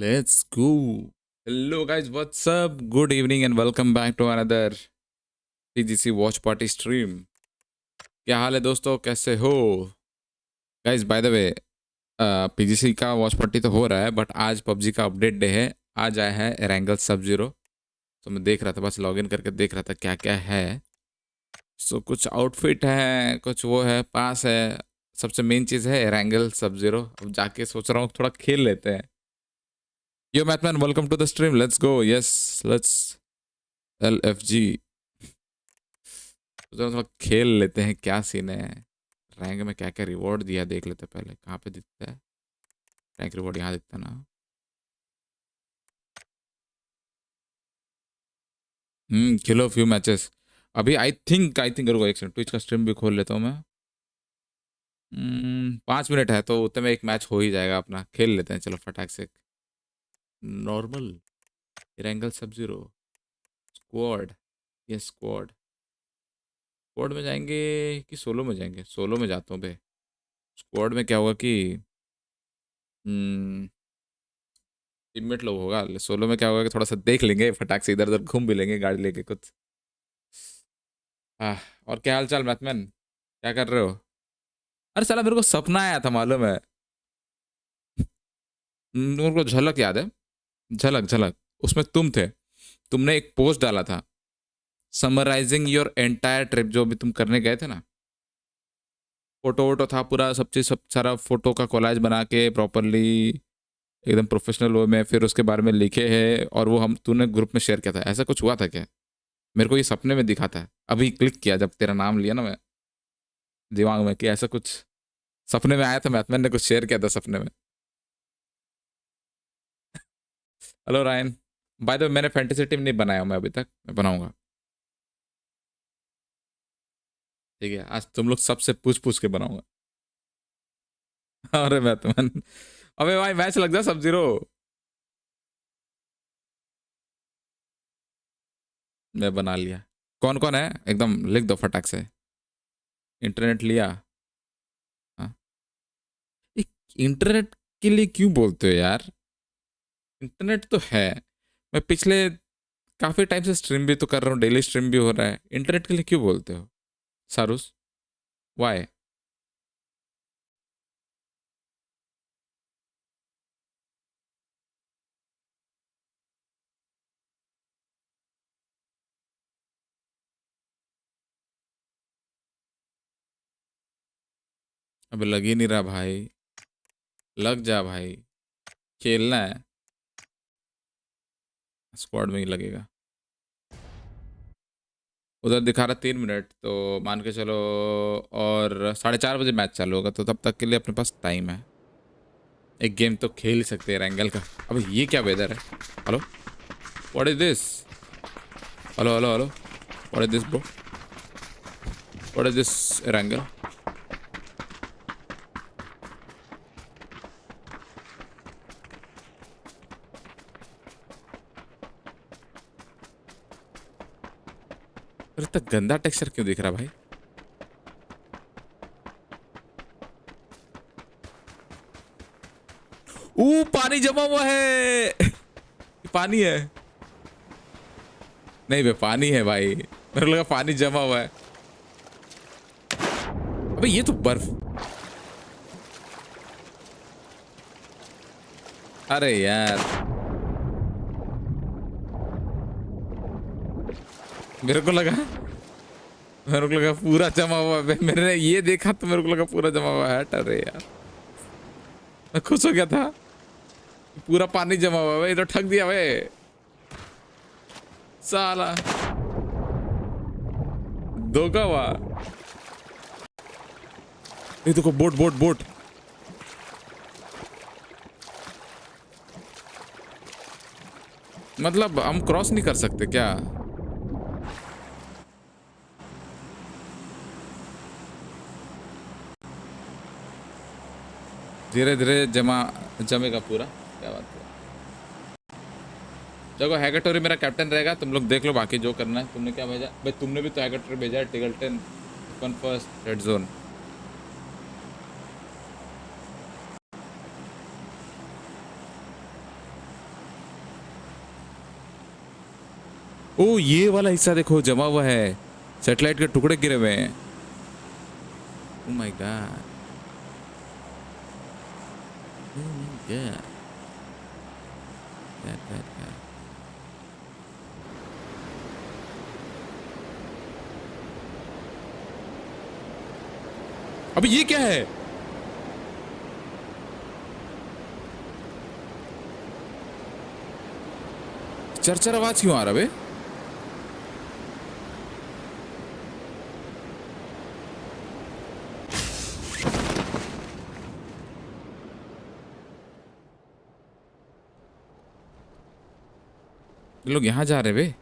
Let's go. Hello, guys. What's up? Good evening and welcome back to another PGC Watch Party stream. क्या हाल है दोस्तों, कैसे हो? Guys by the way PGC का watch party तो हो रहा है, बट आज पबजी का अपडेट डे है. आज आया है एरेंगल सब जीरो. तो मैं देख रहा था, बस लॉगिन करके देख रहा था क्या क्या है. सो कुछ आउटफिट है, कुछ वो है, पास है. सबसे मेन चीज़ है एरेंगल सब जीरो. अब जाके सोच रहा हूँ थोड़ा खेल लेते हैं. Yo Mathman, welcome to the stream. Let's go. Yes, let's LFG. तो थोड़ा खेल लेते हैं, क्या सीन है. रैंक में क्या क्या रिवॉर्ड दिया देख लेते हैं पहले. कहाँ पे दिखता है रैंक रिवॉर्ड? यहाँ दिखता है ना. खेलो फ्यू मैचेस. अभी आई थिंक रुको एक सेकंड, ट्विच का स्ट्रीम भी खोल लेता हूँ मैं. 5 मिनट है तो उतने में एक मैच हो ही जाएगा अपना. खेल लेते हैं चलो फटाक से. नॉर्मल रैंगल सब जीरो स्क्वाड. ये स्क्वाड स्क्वाड में जाएंगे कि सोलो में जाएंगे? सोलो में जाता हूँ बे. स्क्वाड में क्या होगा कि टीममेट लोग होगा. सोलो में क्या होगा कि थोड़ा सा देख लेंगे, फटाक से इधर उधर घूम भी लेंगे गाड़ी लेके कुछ. और क्या हाल चाल मैथमैन, क्या कर रहे हो? अरे साला मेरे को सपना आया था मालूम है. मेरे को झलक याद है. झलक झलक. उसमें तुम थे. तुमने एक पोस्ट डाला था समराइजिंग योर एंटायर ट्रिप, जो भी तुम करने गए थे ना. फोटो वोटो था पूरा, सब चीज़, सब सारा फोटो का कोलाज बना के प्रॉपरली एकदम प्रोफेशनल वे में, फिर उसके बारे में लिखे हैं और वो हम तूने ग्रुप में शेयर किया था. ऐसा कुछ हुआ था क्या? मेरे को ये सपने में दिखा था. अभी क्लिक किया जब तेरा नाम लिया ना मैं दिमाग में कि ऐसा कुछ सपने में आया था. मैथमैन ने कुछ शेयर किया था सपने में. Hello Ryan. By the way मैंने फैंटेसी टीम नहीं बनाया मैं अभी तक, मैं बनाऊंगा. ठीक है, आज तुम लोग सबसे पूछ पूछ के बनाऊंगा. अरे मैथमैन, अबे भाई मैच लग जा सब जीरो. मैं बना लिया. कौन कौन है एकदम लिख दो फटाक से. इंटरनेट लिया. हाँ. इंटरनेट के लिए क्यों बोलते हो यार? इंटरनेट तो है. मैं पिछले काफी टाइम से स्ट्रीम भी तो कर रहा हूँ, डेली स्ट्रीम भी हो रहा है. इंटरनेट के लिए क्यों बोलते हो सारूस? वाई? अब लग ही नहीं रहा भाई. लग जा भाई, खेलना है. स्क्वाड में ही लगेगा. उधर दिखा रहा 3 मिनट, तो मान के चलो. और 4:30 बजे मैच चालू होगा, तो तब तक के लिए अपने पास टाइम है. एक गेम तो खेल ही सकते हैं रैंगल का. अब ये क्या वेदर है? Hello, what is this? Hello hello hello, what is this bro? What is this wrangle? अरे तक गंदा टेक्सचर क्यों दिख रहा भाई? पानी जमा हुआ है. पानी है. नहीं बे, पानी है भाई. मेरे को लगा पानी जमा हुआ है. अबे ये तो बर्फ. अरे यार, मेरे को लगा मेरे को लगा पूरा जमा हुआ है. मैंने ये देखा तो मेरे को लगा पूरा जमा हुआ है. अरे यार, मैं खुश हो गया था. पूरा पानी जमा हुआ है भाई, तो ठग दिया भाई साला. धोखा हुआ. ये देखो, बोट बोट बोट. मतलब हम क्रॉस नहीं कर सकते क्या? धीरे धीरे जमेगा पूरा. क्या बात है. देखो हैकेटोरी मेरा कैप्टन रहेगा, तुम लोग देख लो बाकी जो करना है. तुमने क्या भेजा भाई? तुमने भी तो हैकेटोरी भेजा है. टिगल्टन फर्स्ट रेड जोन. ओ ये वाला हिस्सा देखो जमा हुआ है, सैटेलाइट के टुकड़े गिरे हुए हैं। Oh my God, oh my God, God. अबे ये क्या है? चरचर आवाज क्यों आ रहा बे? ये लोग यहाँ जा रहे बे?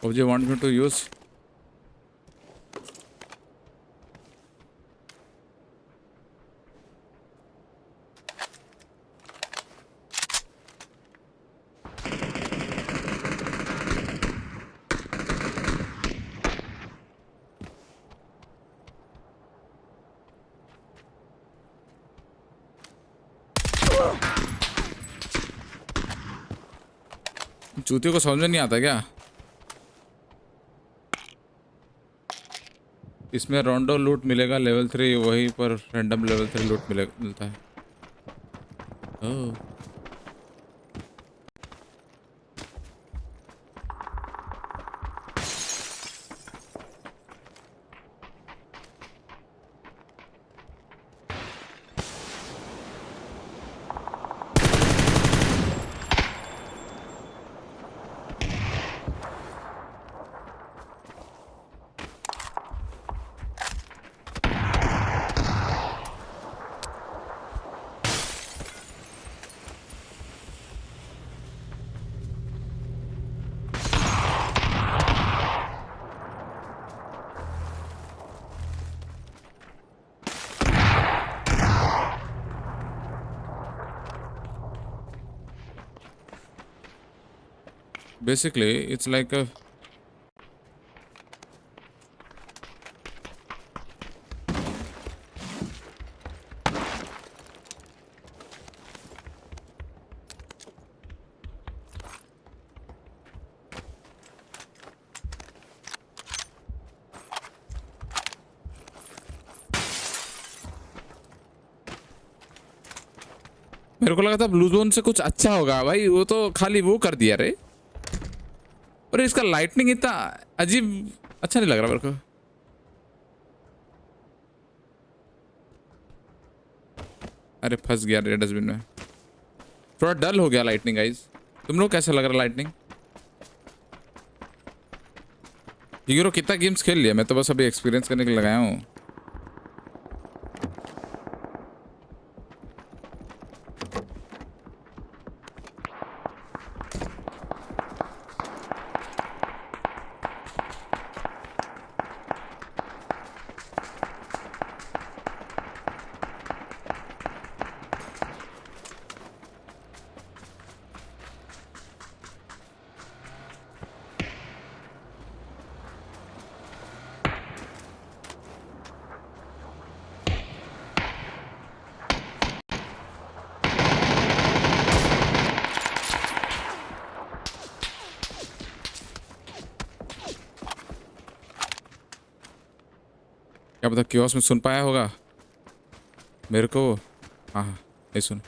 What do you want me to use? चूतियों को समझ में नहीं आता क्या? इसमें रोंडो लूट मिलेगा लेवल 3, वहीं पर रैंडम लेवल 3 लूट मिलता है। ओह basically it's like a मेरे को लगा था ब्लू जोन से कुछ अच्छा होगा भाई, वो तो खाली वो कर दिया रे। और इसका लाइटनिंग इतना अजीब अच्छा नहीं लग रहा मेरे को। अरे फंस गया रे डस्टबिन में। थोड़ा डल हो गया लाइटनिंग गाइस। तुम लोग कैसा लग रहा लाइटनिंग? हीरो कितना गेम्स खेल लिया, मैं तो बस अभी एक्सपीरियंस करने के लिए लगाया हूँ। क्या पता क्योस में सुन पाया होगा। मेरे को हाँ हाँ ये सुन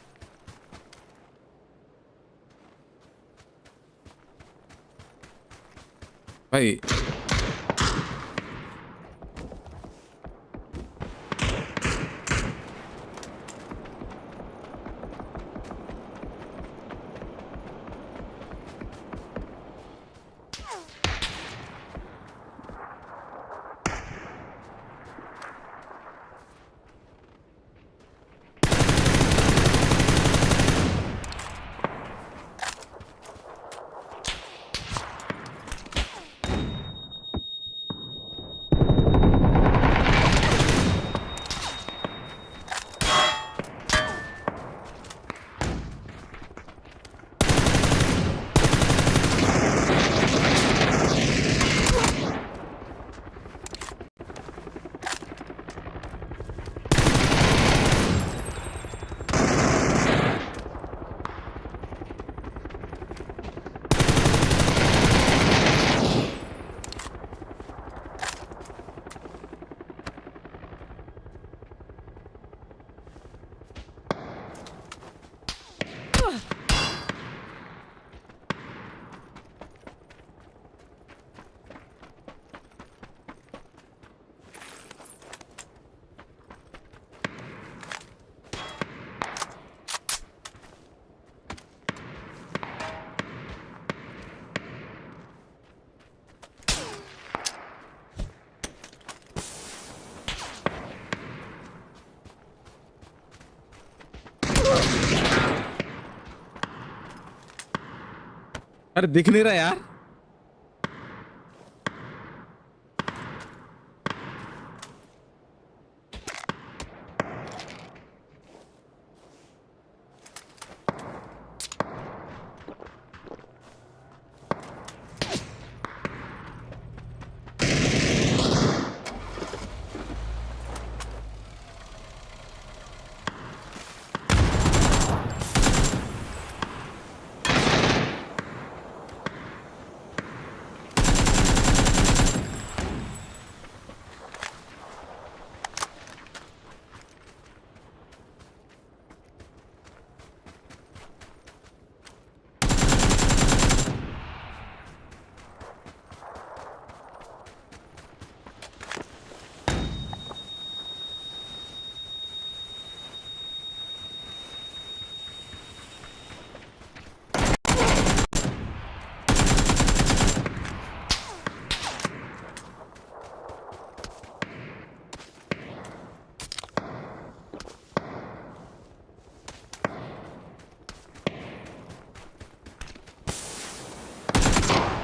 भाई। अरे दिख नहीं रहा यार।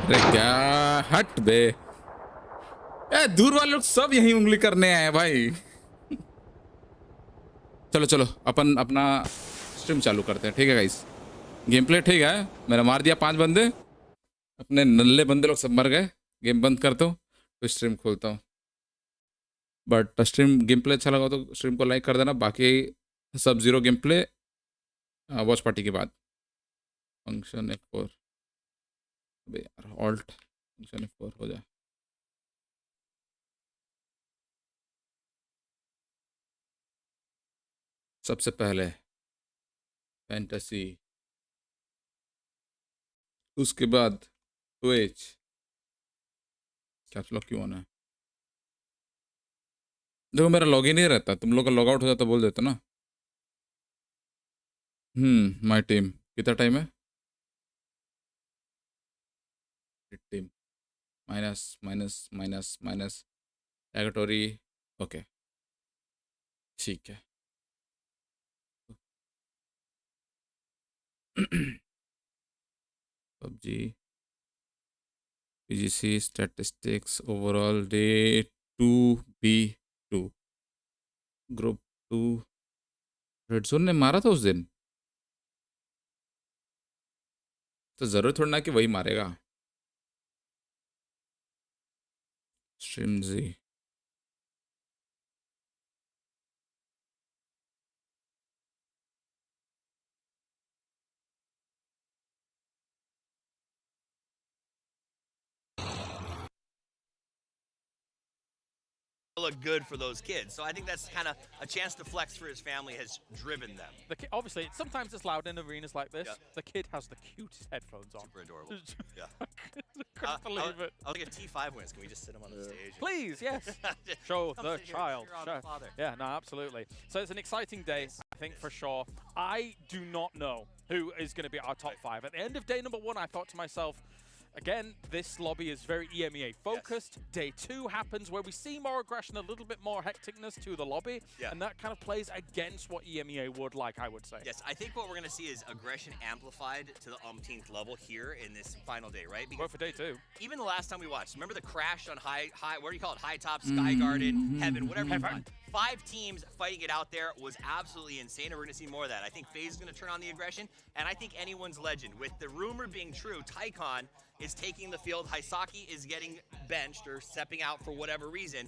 अरे क्या हट बे। दूर वाले लोग सब यही उंगली करने आए हैं भाई। चलो चलो अपन अपना स्ट्रीम चालू करते हैं, ठीक है गाइस। गेम प्ले ठीक है, मैंने मार दिया 5 बंदे, अपने नल्ले बंदे लोग सब मर गए। गेम बंद करता हूँ तो स्ट्रीम खोलता हूँ। बट स्ट्रीम गेम प्ले अच्छा लगा तो स्ट्रीम को लाइक कर देना। बाकी सब zero game play watch party के बाद। फंक्शन F4 अबे यार ऑल्ट फंक्शन F4 हो जाए। सबसे पहले फैंटेसी, उसके बाद ट्विच। कैप्स लॉक क्यों होना है? देखो मेरा लॉगिन ही रहता, तुम लोग का लॉग आउट हो जाता बोल देते ना। माय टीम कितना टाइम है? Team minus minus minus minus एगटोरी। ओके ठीक है। PUBG PGC statistics overall day 2B2 group 2। Red zone ने मारा था उस दिन, तो जरूर थोड़ा ना कि वही मारेगा। स्ट्रीम जी look good for those kids. So I think that's kind of a chance to flex for his family has driven them. Obviously, sometimes it's loud in arenas like this. Yeah. The kid has the cutest headphones on. Super adorable. Yeah. Couldn't believe it. I'll get T5 wins. Can we just sit him on the stage? Please, yes. Show Come the sit here, child. cheer on the father. Yeah, no, absolutely. So it's an exciting day, I think, for sure. I do not know who is going to be our top 5. At the end of day number 1, I thought to myself, again, this lobby is very EMEA focused. Yes. Day 2 happens where we see more aggression, a little bit more hecticness to the lobby, and that kind of plays against what EMEA would like, I would say. Yes, I think what we're going to see is aggression amplified to the umpteenth level here in this final day, right? Because for day 2. Even the last time we watched, remember the crash on high, what do you call it? High top, Sky Garden, Heaven, whatever you want. 5 teams fighting it out there was absolutely insane, and we're going to see more of that. I think FaZe is going to turn on the aggression, and I think anyone's legend. With the rumor being true, Tycon is taking the field. Haisaki is getting benched or stepping out for whatever reason.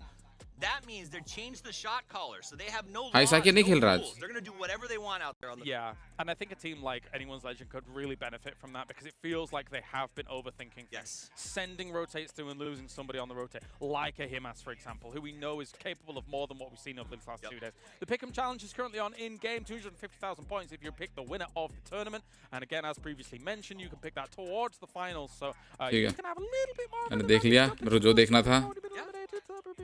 That means they've changed the shot caller, so they have no laws, no rules. They're going to do whatever they want out there on the field. And I think a team like Anyone's Legend could really benefit from that because it feels like they have been overthinking things. Sending rotates through and losing somebody on the rotate, like a Himas, for example, who we know is capable of more than what we've seen over these last 2 days. The Pick'em Challenge is currently on in-game, 250,000 points if you pick the winner of the tournament. And again, as previously mentioned, you can pick that towards the finals, so you can have a little bit more. मैंने देख लिया, मेरे को जो देखना था.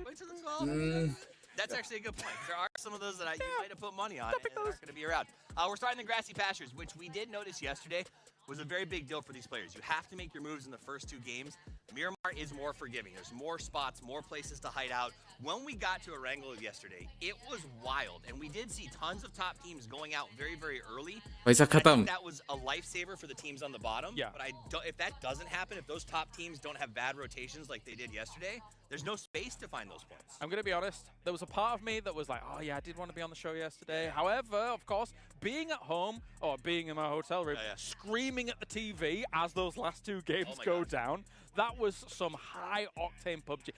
Wait till the 12. That's actually a good point. There are some of those that you might have put money on and aren't going to be around. We're starting the grassy pastures, which we did notice yesterday was a very big deal for these players. You have to make your moves in the first 2 games. Miramar is more forgiving. There's more spots, more places to hide out. When we got to Erangel yesterday, it was wild, and we did see tons of top teams going out very, very early. I think that was a lifesaver for the teams on the bottom. Yeah. But if that doesn't happen, if those top teams don't have bad rotations like they did yesterday, there's no space to find those points. I'm going to be honest. There was a part of me that was like, oh, yeah, I did want to be on the show yesterday. However, of course, being at home or being in my hotel room, screaming at the TV as those last 2 games go down, that was some high-octane PUBG.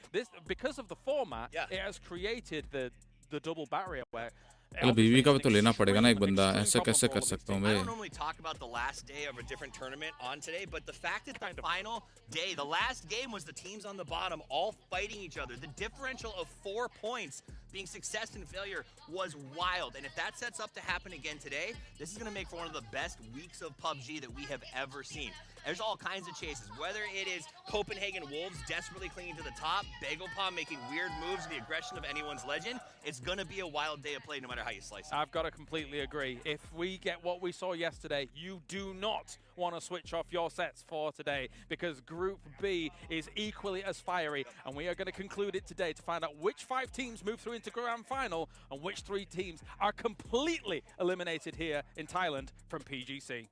Because of the format, it has created the double barrier where बीवी का भी तो लेना पड़ेगा ना एक बंदा ऐसे कैसे कर सकता हूँ मैं. I don't normally talk about the last day of a different tournament on today, but the fact that the final day, the last game was the teams on the bottom all fighting each other. The differential of 4 points being success and failure was wild. And if that sets up to happen again today, this is going to make for one of the best weeks of PUBG that we have ever seen. There's all kinds of chases, whether it is Copenhagen Wolves desperately clinging to the top, Bagelpom making weird moves, the aggression of Anyone's Legend. It's going to be a wild day of play no matter how you slice it. I've got to completely agree. If we get what we saw yesterday, you do not want to switch off your sets for today because Group B is equally as fiery, and we are going to conclude it today to find out which 5 teams move through into Grand Final and which 3 teams are completely eliminated here in Thailand from PGC.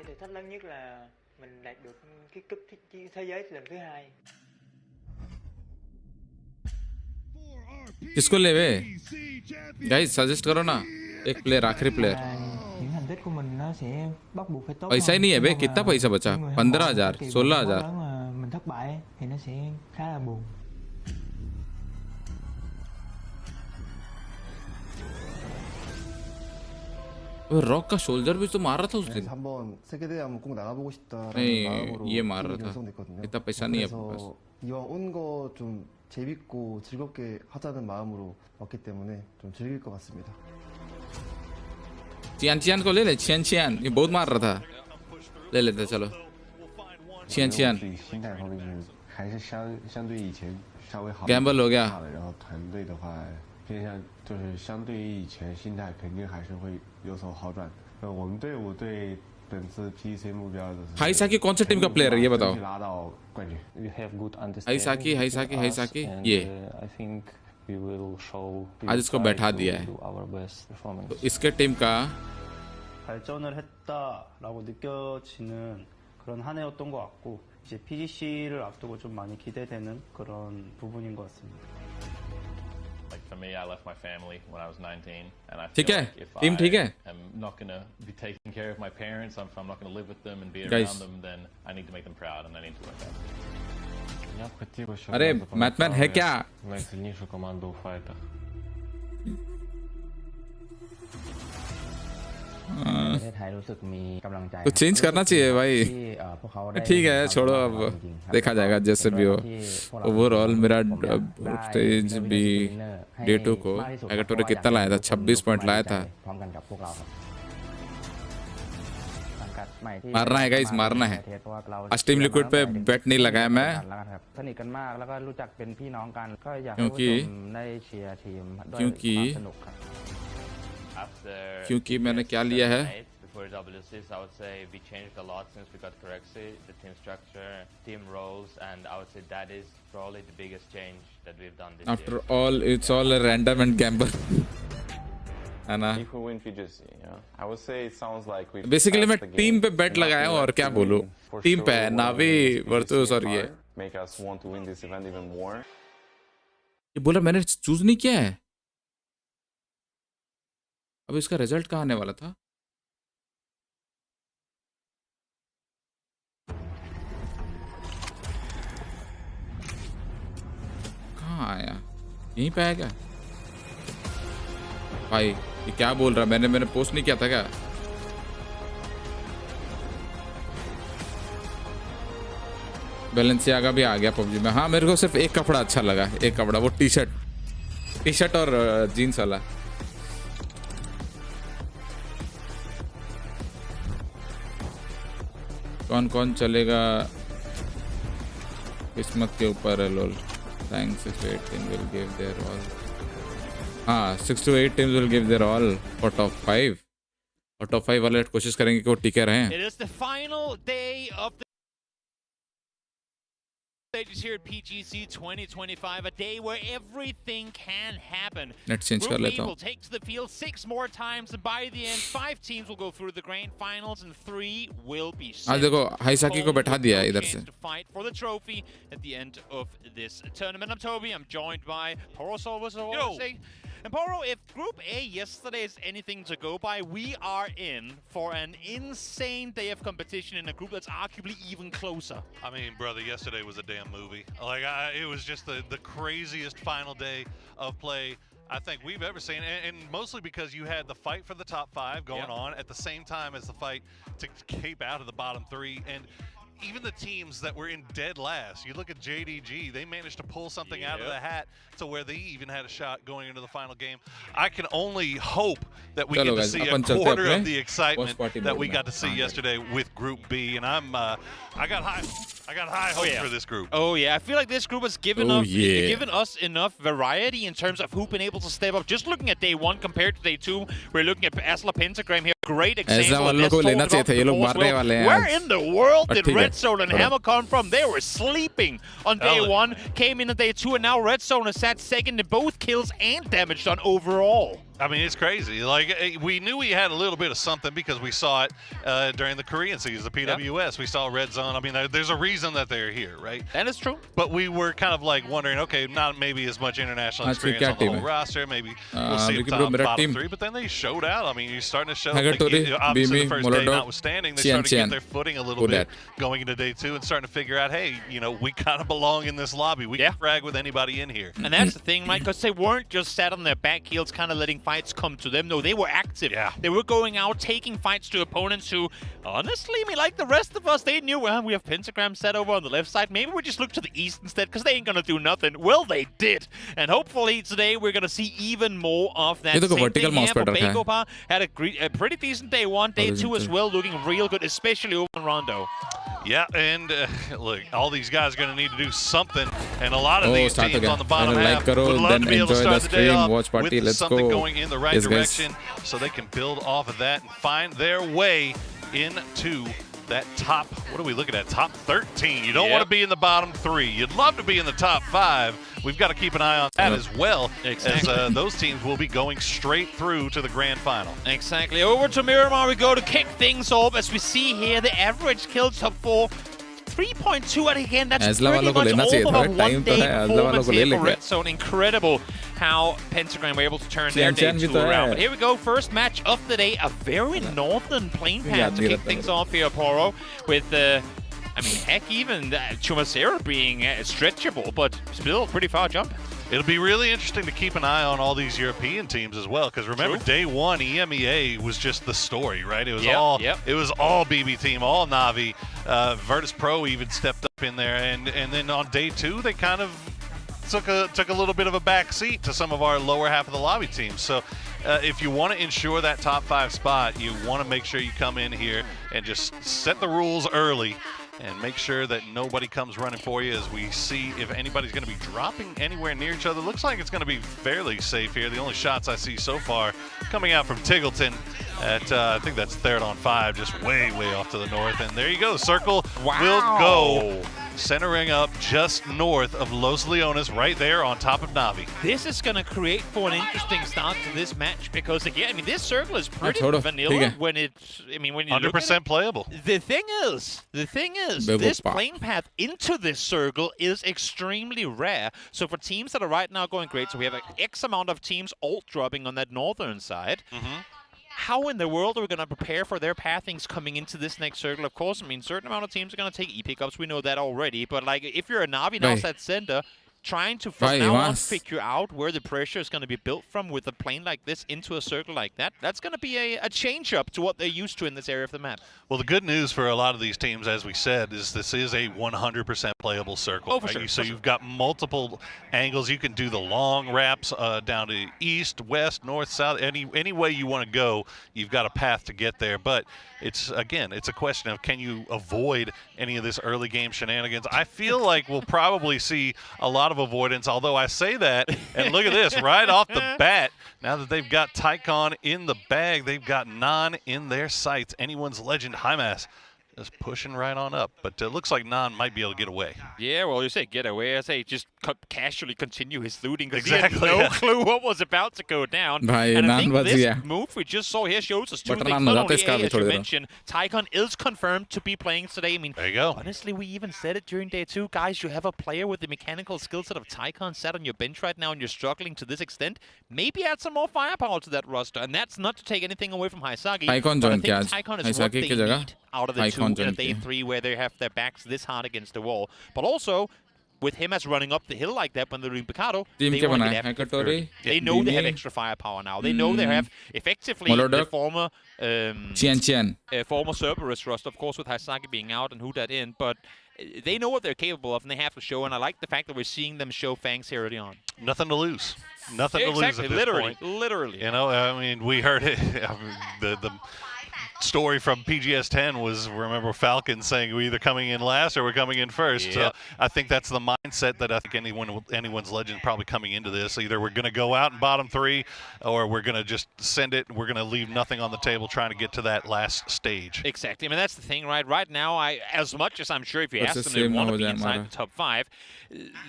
Thử thách lớn nhất là mình đạt được cái cúp thế giới lần thứ 2. किसको ले वे? Guys suggest करो ना एक player आखिरी player. Những thành tích của mình nó sẽ bắt buộc phải tốt. पैसा ही नहीं है बे. कितना पैसा बचा? 15,000, 16,000. Mình thất bại thì nó sẽ khá là buồn. Rock का शोल्डर भी तो मार रहा था उस दिन. 한번 세계대회 한번 꼭 나가보고 싶다라는 नहीं 마음으로 ये मार रहा था. 결성됐거든요. इतना पैसा नहीं है अपने पास. 그래서 이왕 온 거 좀 재밌고 즐겁게 하자는 마음으로 왔기 때문에 좀 즐길 것 같습니다. चियान को ले ले. चियान ये बहुत मार रहा था. ले लेते चलो. चियान 心态方面就是还是相对以前稍微好 गैम्बल हो गया. 然後团队的话偏向就是相对于以前心态肯定还是会有所好转。我们队伍对本次 PGC 目标的 हाईसाकी कौन सा टीम का प्लेयर है ये बताओ. 拿到冠军。We have good हाईसाकी ये I think we will show आज इसको बैठा दिया है. तो इसके टीम का 발전을 했다라고 느껴지는 그런 한 해였던 것 같고 이제 PGC를 앞두고 좀 많이 기대되는 그런 부분인 것 같습니다. Like for me, I left my family when I was 19, and I ठीक feel है. like if टीम ठीक है. I am not going to be taking care of my parents, if I'm not going to live with them and be around them, then I need to make them proud and I need to work out. अरे मैथमैन है क्या? Найсильнішу команду у файтах. कुछ change करना चाहिए भाई। ठीक है छोड़ो, अब देखा जाएगा जैसे भी हो। ओवरऑल मेरा स्टेज भी डे 2 को एगेटोरे कितना लाया था? 26 पॉइंट लाया था। मारना है गाइस, मारना है। आज टीम लिक्विड पे बेट नहीं लगाया मैं, क्योंकि मैंने क्या लिया है, For WCs, I would say we changed a lot since we got Corexy, the team structure, team roles, and I would say that is probably the biggest change that we've done this after year. all it's all a random and gamble. है ना? If we win PGC, yeah, I would say it sounds like we. Basically मैं team पे बेट लगाया हूँ और क्या बोलूँ, team पे है नावी वर्तुस और ये make us want to win this event even more. ये बोला मैंने चूज नहीं किया है। अब इसका रिजल्ट कहाँ आने वाला था? कहाँ आया? यहीं पे आया क्या भाई? ये क्या बोल रहा? मैंने पोस्ट नहीं किया था क्या? बैलेंसियागा भी आ गया पबजी में। हाँ मेरे को सिर्फ एक कपड़ा अच्छा लगा, एक कपड़ा, वो टी शर्ट और जीन्स वाला। कौन कौन चलेगा किस्मत के ऊपर है लोल। Thanks if 8 teams will give their all. हाँ 6 to 8 teams will give their all for top 5. और top 5 वाले कोशिश करेंगे कि वो टिके रहें। It is the final day of the stages here at PGC 2025, a day where everything can happen. Let's change कर लेता हूँ। will take to the field 6 more times, and by the end, 5 teams will go through the grand finals, and 3 will be sent. आज देखो हाइसाकी को बैठा दिया है इधर से। To fight for the trophy at the end of this tournament. I'm Toby. I'm joined by Poro Solvers. And Poro, if Group A yesterday is anything to go by, we are in for an insane day of competition in a group that's arguably even closer. I mean, brother, yesterday was a damn movie. Like, it was just the craziest final day of play I think we've ever seen, and mostly because you had the fight for the top 5 going on at the same time as the fight to keep out of the bottom 3, and even the teams that were in dead last, you look at JDG, they managed to pull something out of the hat to where they even had a shot going into the final game. I can only hope that we get to see a quarter of the excitement that we got to see yesterday with Group B, and I got high hopes for this group. Oh yeah, I feel like this group has given us enough variety in terms of who's been able to step up. Just looking at day 1 compared to day 2, we're looking at Asla Pentagram here. Great example. Where in the world did Red Zone and Hammer come from? They were sleeping on day 1, came in on day 2, and now Red Zone has sat second in both kills and damage done overall. I mean, it's crazy. Like, we knew we had a little bit of something because we saw it during the Korean season, the PWS. We saw Red Zone. I mean, there's a reason that they're here, right? That is true. But we were kind of like wondering, okay, not maybe as much international experience on the whole roster. Maybe we'll see the bottom 3. But then they showed out. I mean, you're starting to show, obviously the first day notwithstanding, they started to get their footing a little bit going into day 2 and starting to figure out, hey, you know, we kind of belong in this lobby. We can frag with anybody in here. And that's the thing, right? Because they weren't just sat on their back heels kind of letting fights come to them. No, they were active. They were going out, taking fights to opponents who, honestly, I mean, like the rest of us, they knew, well, we have Pentagram set over on the left side. Maybe we just look to the east instead because they ain't going to do nothing. Well, they did. And hopefully today we're going to see even more of that. Same thing here for Begopa. Had a pretty decent day 1. Day 2 as well, looking real good, especially over in Rondo. Yeah, and look, all these guys are going to need to do something, and a lot of these teams on the bottom half would love to be able to start the day off with something going in the right direction so they can build off of that and find their way into that top, what are we looking at, top 13. You don't want to be in the bottom 3. You'd love to be in the top 5. We've got to keep an eye on that as well, as those teams will be going straight through to the grand final. Exactly. Over to Miramar we go to kick things off. As we see here, the average kills top 4. 3.2, and again, that's pretty much all of a one-day performance here for Red Zone. Incredible how Pentagram were able to turn their day 2 around. But here we go, first match of the day, a very northern plane path to kick things off here, Poro, with I mean, heck, even Chumacero being stretchable, but still pretty far jump. It'll be really interesting to keep an eye on all these European teams as well, because remember, day one, EMEA was just the story, right? It was it was all BB team, all Na'Vi. Virtus Pro even stepped up in there, and then on day two, they kind of took a little bit of a back seat to some of our lower half of the lobby teams. So if you want to ensure that top 5 spot, you want to make sure you come in here and just set the rules early and make sure that nobody comes running for you as we see if anybody's going to be dropping anywhere near each other. Looks like it's going to be fairly safe here. The only shots I see so far coming out from Tiggleton at, I think that's 3rd on 5, just way off to the north. And there you go. Circle will go centering up just north of Los Leones, right there on top of Na'Vi. This is going to create for an interesting start to this match because, again, I mean, this circle is pretty vanilla when it's, I mean, when you 100% playable. The thing is, this plane path into this circle is extremely rare. So for teams that are right now going great, so we have X amount of teams alt dropping on that northern side. How in the world are we going to prepare for their pathings coming into this next circle? Of course, I mean, certain amount of teams are going to take E-pickups. We know that already. But, like, if you're a Na'Vi now at center, trying to from now on figure out where the pressure is going to be built from with a plane like this into a circle like that, that's going to be a change-up to what they're used to in this area of the map. Well, the good news for a lot of these teams, as we said, is this is a 100% playable circle. Oh, for sure. So you've got multiple angles. You can do the long wraps down to east, west, north, south. Any way you want to go, you've got a path to get there. But it's, again, it's a question of can you avoid any of this early game shenanigans. I feel like we'll probably see a lot of avoidance, although I say that, and look at this, right off the bat, now that they've got Tycon in the bag, they've got Nan in their sights. Anyone's Legend Hymas is pushing right on up, but it looks like Nan might be able to get away. Yeah, well, you say get away. I say just casually continue his looting because he had no clue what was about to go down. And I think this move we just saw here shows us two things. Not only as you mentioned, Tycon is confirmed to be playing today. I mean, there you go. Honestly, we even said it during day 2. Guys, you have a player with the mechanical skill set of Tycon sat on your bench right now and you're struggling to this extent. Maybe add some more firepower to that roster. And that's not to take anything away from Haisagi. But I think Tycon is what they need out of the 2 in a day 3 where they have their backs this hard against the wall. But also, with him as running up the hill like that when they're doing Picado, they want to get after They know they have extra firepower now. They know they have effectively the former former Cerberus roster, of course, with Haisagi being out and who that in, but they know what they're capable of and they have to show, and I like the fact that we're seeing them show Fangs here early on. Nothing to lose. Nothing to lose at this point. Literally. You know, I mean, we heard it. The story from PGS 10 was, remember, Falcon saying we're either coming in last or we're coming in first. So I think that's the mindset that I think anyone's Legend probably coming into this. Either we're going to go out in bottom 3 or we're going to just send it and we're going to leave nothing on the table trying to get to that last stage. Exactly. I mean, that's the thing, right? Right now, as much as I'm sure if you ask them, they want to be inside the top 5.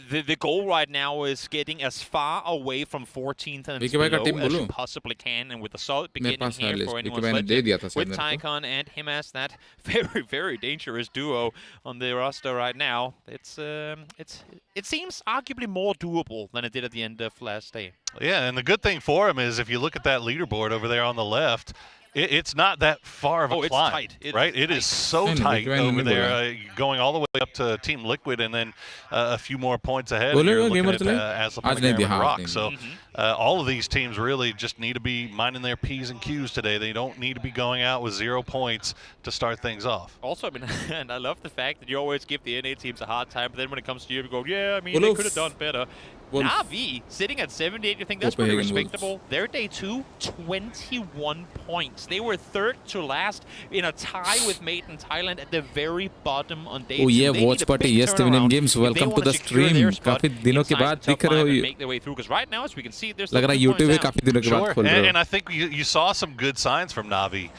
The goal right now is getting as far away from 14th and below as you possibly can. And with a solid beginning here for anyone's Legend, with Tycon and him as that very, very dangerous duo on the roster right now, it seems arguably more doable than it did at the end of last day. Yeah, and the good thing for him is if you look at that leaderboard over there on the left, it's not that far of a climb, right? It is so tight over there, going all the way up to Team Liquid and then a few more points ahead. You're looking at Aslapanagar and Rock. So all of these teams really just need to be minding their P's and Q's today. They don't need to be going out with 0 points to start things off. Also, I mean, and I love the fact that you always give the NA teams a hard time, but then when it comes to you, you go, yeah, I mean, they could have done better. Na'Vi sitting at 78, you think that's pretty respectable. Their day 2, 21 points. They were 3rd to last in a tie with Mate in Thailand at the very bottom on day 2. Oh yeah, watch party. Yes, Twin Games. Welcome to the stream. काफी दिनों के बाद दिख रहे हो. Make their way through because right now, as we can see, there's लग रहा है YouTube पे काफी दिनों के बाद खोल रहे हो. And I think you saw some good signs from Na'Vi.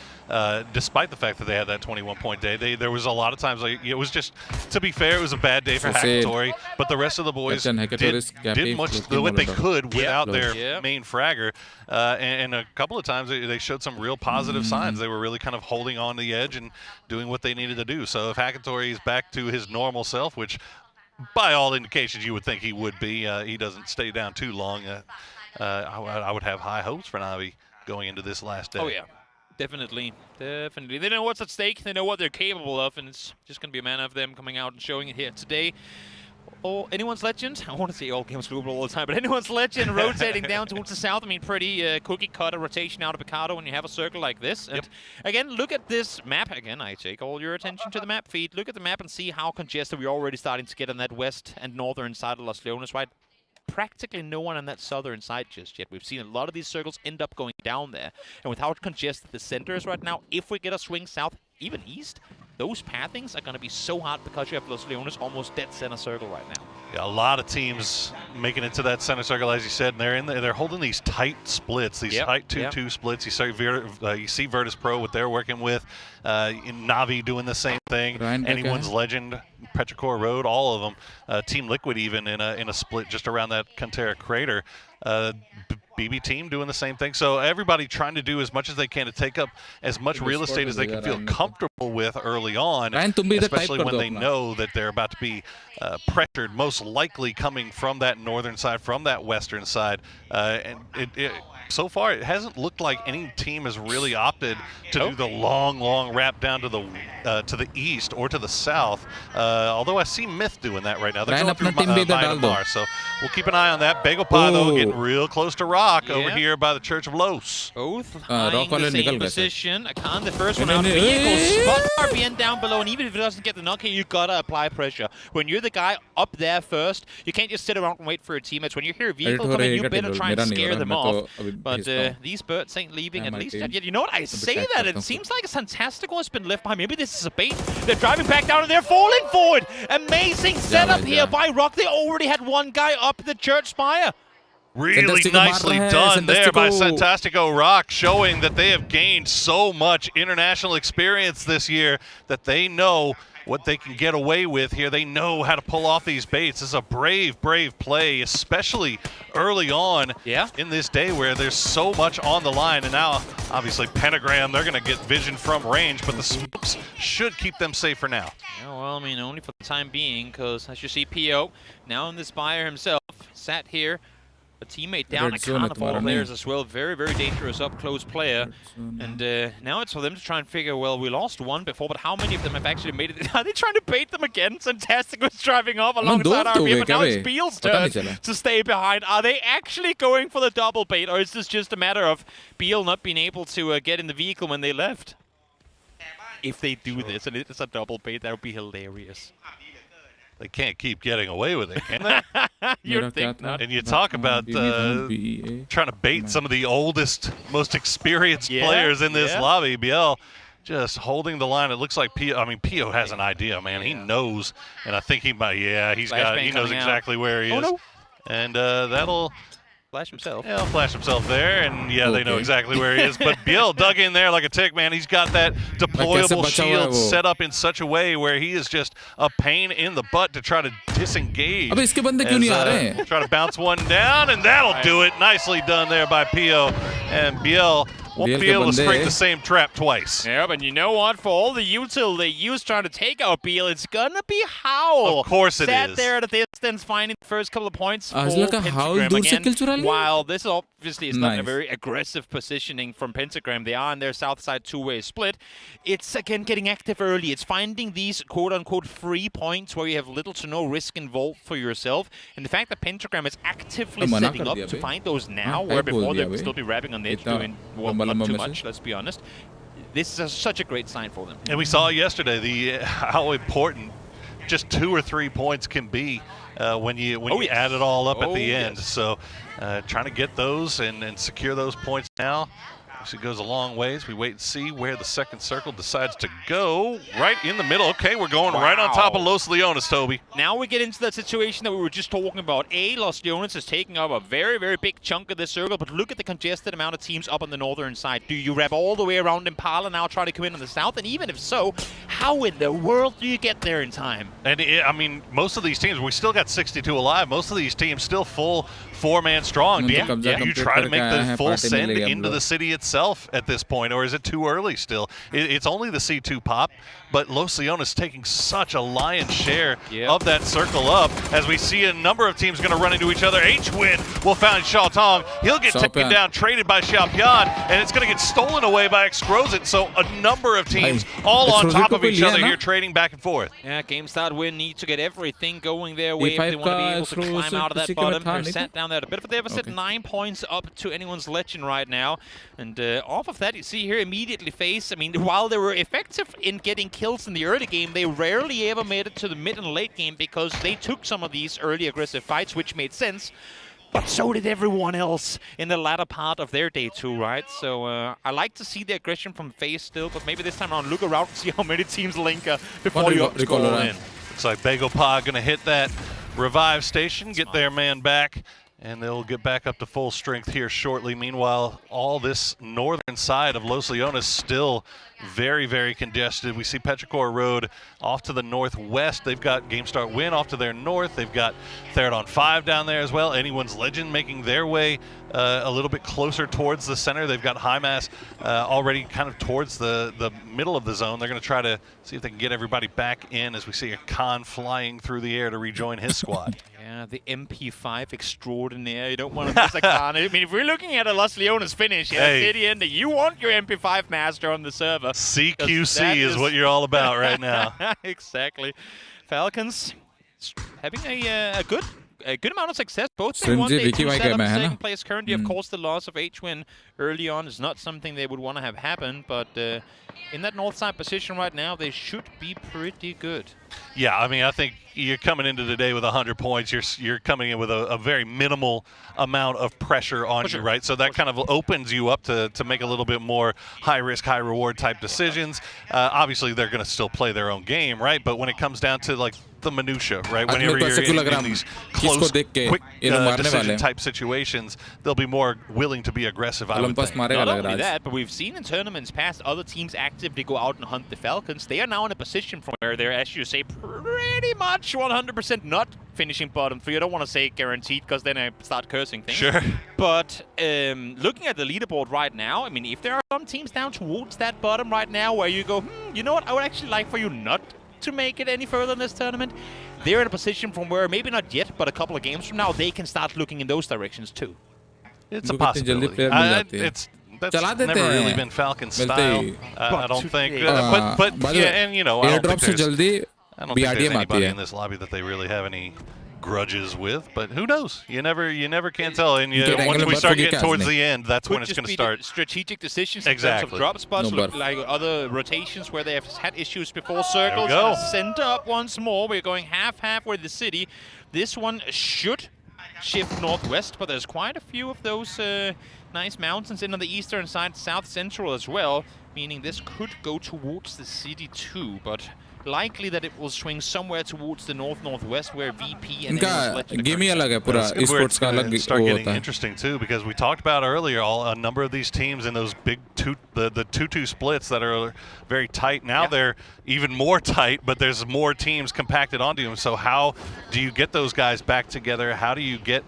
Despite the fact that they had that 21-point day, there was a lot of times, like, it was just, to be fair, it was a bad day for Hackatory, but the rest of the boys did much what they could without their main fragger, and a couple of times they showed some real positive signs. They were really kind of holding on the edge and doing what they needed to do. So if Hackatory is back to his normal self, which by all indications you would think he would be, he doesn't stay down too long, I would have high hopes for Na'Vi going into this last day. Oh, yeah. Definitely. They know what's at stake, they know what they're capable of, and it's just going to be a matter of them coming out and showing it here today. Or anyone's legend, I want to say all games global all the time, but anyone's legend rotating down towards the south. I mean, pretty cookie-cutter rotation out of Picardo when you have a circle like this. And again, look at this map. Again, I take all your attention to the map feed. Look at the map and see how congested we're already starting to get on that west and northern side of Los Leones, right? Practically no one on that southern side just yet. We've seen a lot of these circles end up going down there. And with how congested the center is right now, if we get a swing south, even east, those pathings are going to be so hard because you have Los Leones almost dead center circle right now. Yeah, a lot of teams making it to that center circle, as you said, and they're holding these tight splits, these tight 2-2 splits. You see Virtus Pro, what they're working with, Navi doing the same thing, Anyone's Legend, Petrichor Road, all of them. Team Liquid even in a split just around that Cantera crater. BB team doing the same thing. So everybody trying to do as much as they can to take up as much real estate as they can feel comfortable with early on, especially when they know that they're about to be pressured, most likely coming from that northern side, from that western side. And so far, it hasn't looked like any team has really opted to do the long wrap down to the east or to the south. Although I see Myth doing that right now. They're going through Myanmar, so we'll keep an eye on that. Bagopie, though, getting real close to Rock over here by the Church of Los. Both eyeing the same position. Akan, the first one out of the vehicle. Spot RBN down below, and even if it doesn't get the knock here, you gotta apply pressure. When you're the guy up there first, you can't just sit around and wait for your teammates. When you hear a vehicle coming, you better try and scare them off. But these birds ain't leaving at least yet. You know what? I say that. It seems like Santastico has been left behind. Maybe this is a bait. They're driving back down and they're falling forward. Amazing setup here by Rock. They already had one guy up the church spire. Really nicely done there by Santastico Rock, showing that they have gained so much international experience this year that they know what they can get away with here. They know how to pull off these baits. This is a brave play, especially early on in this day where there's so much on the line. And now, obviously, Pentagram, they're going to get vision from range, but the smokes should keep them safe for now. Yeah, well, I mean, only for the time being, because as you see, PO now in the spire himself, sat here. A teammate down, a carnival players as well. Very dangerous up-close player. And now it's for them to try and figure, well, we lost one before, but how many of them have actually made it? Are they trying to bait them again? Santastic was driving off alongside RBM, but now it's Beal's turn to stay behind. Are they actually going for the double bait, or is this just a matter of Beal not being able to get in the vehicle when they left? If they do this, and it's a double bait, that would be hilarious. They can't keep getting away with it, can they? You'd think not. And you talk about trying to bait some of the oldest, most experienced players in this lobby. Biel just holding the line. It looks like Pio. I mean, Pio has an idea, man. He knows, and I think he might. Yeah, he knows exactly where he is. No. And that'll flash himself. Yeah, he'll flash himself there, and they know exactly where he is. But Biel dug in there like a tick, man. He's got that deployable shield set up in such a way where he is just a pain in the butt to try to disengage. Try to bounce one down, and that'll do it. Nicely done there by Pio. And Biel won't be able to spring the same trap twice. Yeah, but you know what? For all the util they use trying to take out Beal, it's gonna be Howl. Of course it Sat is. there at a distance, finding the first couple of points for Pentagram again. While this obviously is not a very aggressive positioning from Pentagram, they are in their south side two-way split. It's again getting active early. It's finding these quote-unquote free points where you have little to no risk involved for yourself. And the fact that Pentagram is actively setting up to find those now, where before they would still be wrapping on the edge doing not too much, let's be honest. This is such a great sign for them. And we saw yesterday how important just 2 or 3 points can be when you add it all up at the end. So trying to get those and secure those points now. It goes a long ways. We wait and see where the second circle decides to go. Right in the middle. Okay, we're going right on top of Los Leones, Toby. Now we get into that situation that we were just talking about. Los Leones is taking up a very big chunk of this circle, but look at the congested amount of teams up on the northern side. Do you wrap all the way around Impala now, try to come in on the south? And even if so, how in the world do you get there in time? And I mean, most of these teams, we still got 62 alive. Most of these teams still full 4-man strong. Do you try to make the full send into the city itself? itself at this point, or is it too early still? It's only the C2 pop, but Los Leones taking such a lion's share of that circle up, as we see a number of teams going to run into each other. H-Win will find Xiao Tong. He'll get taken down, traded by Xiaopian, and it's going to get stolen away by Exquisite. So a number of teams all on top of each other here, trading back and forth. Yeah, game start win need to get everything going their way if they want to be able to climb out of that bottom. They're sat down there at a bit of a deficit, 9 points up to anyone's legend right now. And off of that, you see here immediately FaZe. I mean, while they were effective in getting kills in the early game, they rarely ever made it to the mid and late game because they took some of these early aggressive fights, which made sense. But so did everyone else in the latter part of their day too, right? So I like to see the aggression from FaZe still, but maybe this time around, look around and see how many teams link before you go in. Looks like Bagopod going to hit that revive station, get their man back, and they'll get back up to full strength here shortly. Meanwhile, all this northern side of Los Leones still very, very congested. We see Petrichor Road off to the northwest. They've got Game Start Win off to their north. They've got Therodon 5 down there as well. Anyone's Legend making their way a little bit closer towards the center. They've got High Mass already kind of towards the middle of the zone. They're going to try to see if they can get everybody back in as we see a Khan flying through the air to rejoin his squad. Yeah, the MP5 extraordinaire. You don't want to miss a Khan. I mean, if we're looking at a Los Leones finish, City ending, you want your MP5 master on the server. CQC is what you're all about right now. Exactly. Falcons having a good amount of success. Both day 1, day 2 setup, second place currently. Of course, the loss of H-Win early on is not something they would want to have happen, but in that north side position right now, they should be pretty good. Yeah, I mean, I think you're coming into the day with 100 points. You're coming in with a very minimal amount of pressure on you, right? So that kind of opens you up to make a little bit more high-risk, high-reward type decisions. Obviously, they're going to still play their own game, right? But when it comes down to, like, the minutia, right? Whenever you're in these close, quick decision-type situations, they'll be more willing to be aggressive, I would think. Not only that, but we've seen in tournaments past other teams actively go out and hunt the Falcons. They are now in a position from where they're, as you say, pretty much 100% not finishing bottom 3. I don't want to say guaranteed because then I start cursing things. Sure. But looking at the leaderboard right now, I mean, if there are some teams down towards that bottom right now where you go, you know what, I would actually like for you not to make it any further in this tournament, they're in a position from where, maybe not yet, but a couple of games from now, they can start looking in those directions too. It's a possibility. That's never really been Falcon style, I don't think. But yeah, and you know, I don't think there's anybody in this lobby that they really have any grudges with, but who knows? You never can tell. And once we start getting towards the end, that's when it's going to start. Strategic decisions in terms of drop spots, like other rotations where they have had issues before. Circles, center up once more. We're going half with the city. This one should shift northwest, but there's quite a few of those nice mountains in on the eastern side, south central as well, meaning this could go towards the city too, but likely that it will swing somewhere towards the northwest where VP and game ही अलग है पूरा esports का अलग start getting interesting too, because we talked about earlier a number of these teams in those big the 2-2 splits that are very tight. Now they're even more tight, but there's more teams compacted onto them. So how do you get those guys back together? How do you get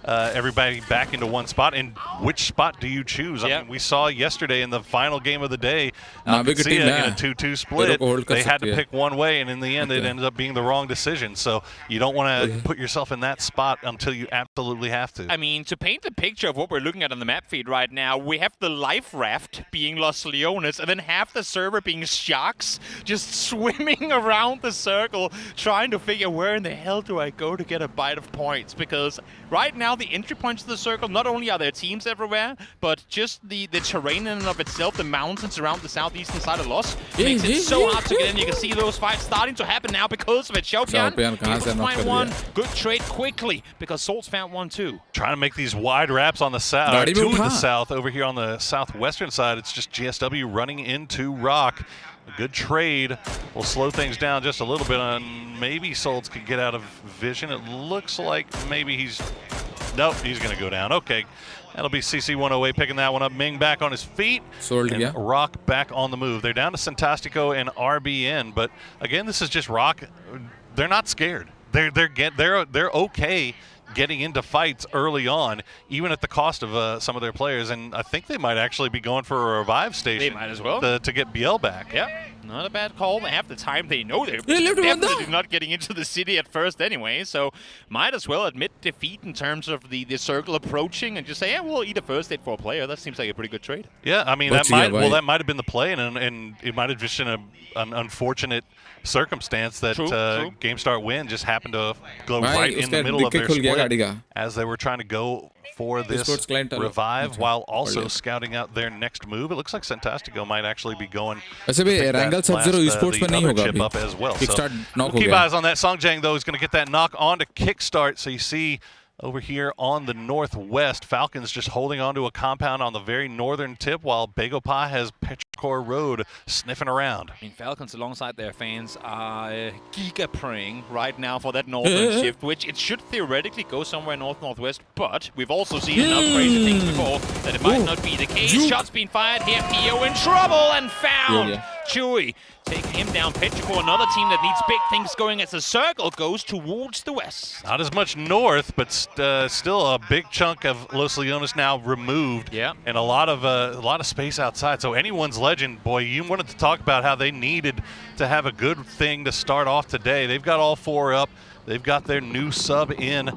everybody back into one spot, and which spot do you choose? I mean, we saw yesterday in the final game of the day, in a 2-2 split, they had to pick one way, and in the end, it ended up being the wrong decision. So you don't want to put yourself in that spot until you absolutely have to. I mean, to paint the picture of what we're looking at on the map feed right now, we have the life raft being Los Leones, and then half the server being sharks, just swimming around the circle, trying to figure where in the hell do I go to get a bite of points, because right now, the entry points to the circle, not only are there teams everywhere, but just the terrain in and of itself, the mountains around the southeastern side of Los, makes it so hard to get in. You can see those fights starting to happen now because of it. Xiaopian able to find one. Good trade quickly because Solt's found one too. Trying to make these wide wraps on the south, to the south. Over here on the southwestern side, it's just GSW running into Rock. A good trade will slow things down just a little bit, and maybe Soltz could get out of vision. It looks like maybe he's... Nope, he's going to go down. Okay, that'll be CC108 picking that one up. Ming back on his feet, and Rock back on the move. They're down to Fantastico and RBN, but again, this is just Rock. They're not scared. They're okay getting into fights early on, even at the cost of some of their players. And I think they might actually be going for a revive station. They might as well. To get BL back. Yeah, not a bad call. Half the time they know they're definitely not getting into the city at first anyway, so might as well admit defeat in terms of the circle approaching and just say, yeah, we'll eat a first aid for a player. That seems like a pretty good trade. Yeah, I mean, that might have been the play, and it might have just been an unfortunate circumstance that Game Start Win just happened to go right in the middle of their split as they were trying to go for this revive while also scouting out their next move. It looks like Fantastico might actually be going to pick that last, the other chip up as well. So we'll keep eyes on that. Songjang, though, is going to get that knock on to Kickstart. So you see over here on the northwest, Falcons just holding onto a compound on the very northern tip while Begopa has Petrichor Road sniffing around. I mean, Falcons alongside their fans are giga praying right now for that northern shift, which it should theoretically go somewhere north-northwest, but we've also seen enough crazy things before that it might not be the case. Shots being fired here, Pio in trouble and found. Chewy taking him down. Petrichor, another team that needs big things going as the circle goes towards the west. Not as much north, but still a big chunk of Los Leones now removed. Yeah. And a lot of space outside. So anyone's legend, boy, you wanted to talk about how they needed to have a good thing to start off today. They've got all 4 up. They've got their new sub in,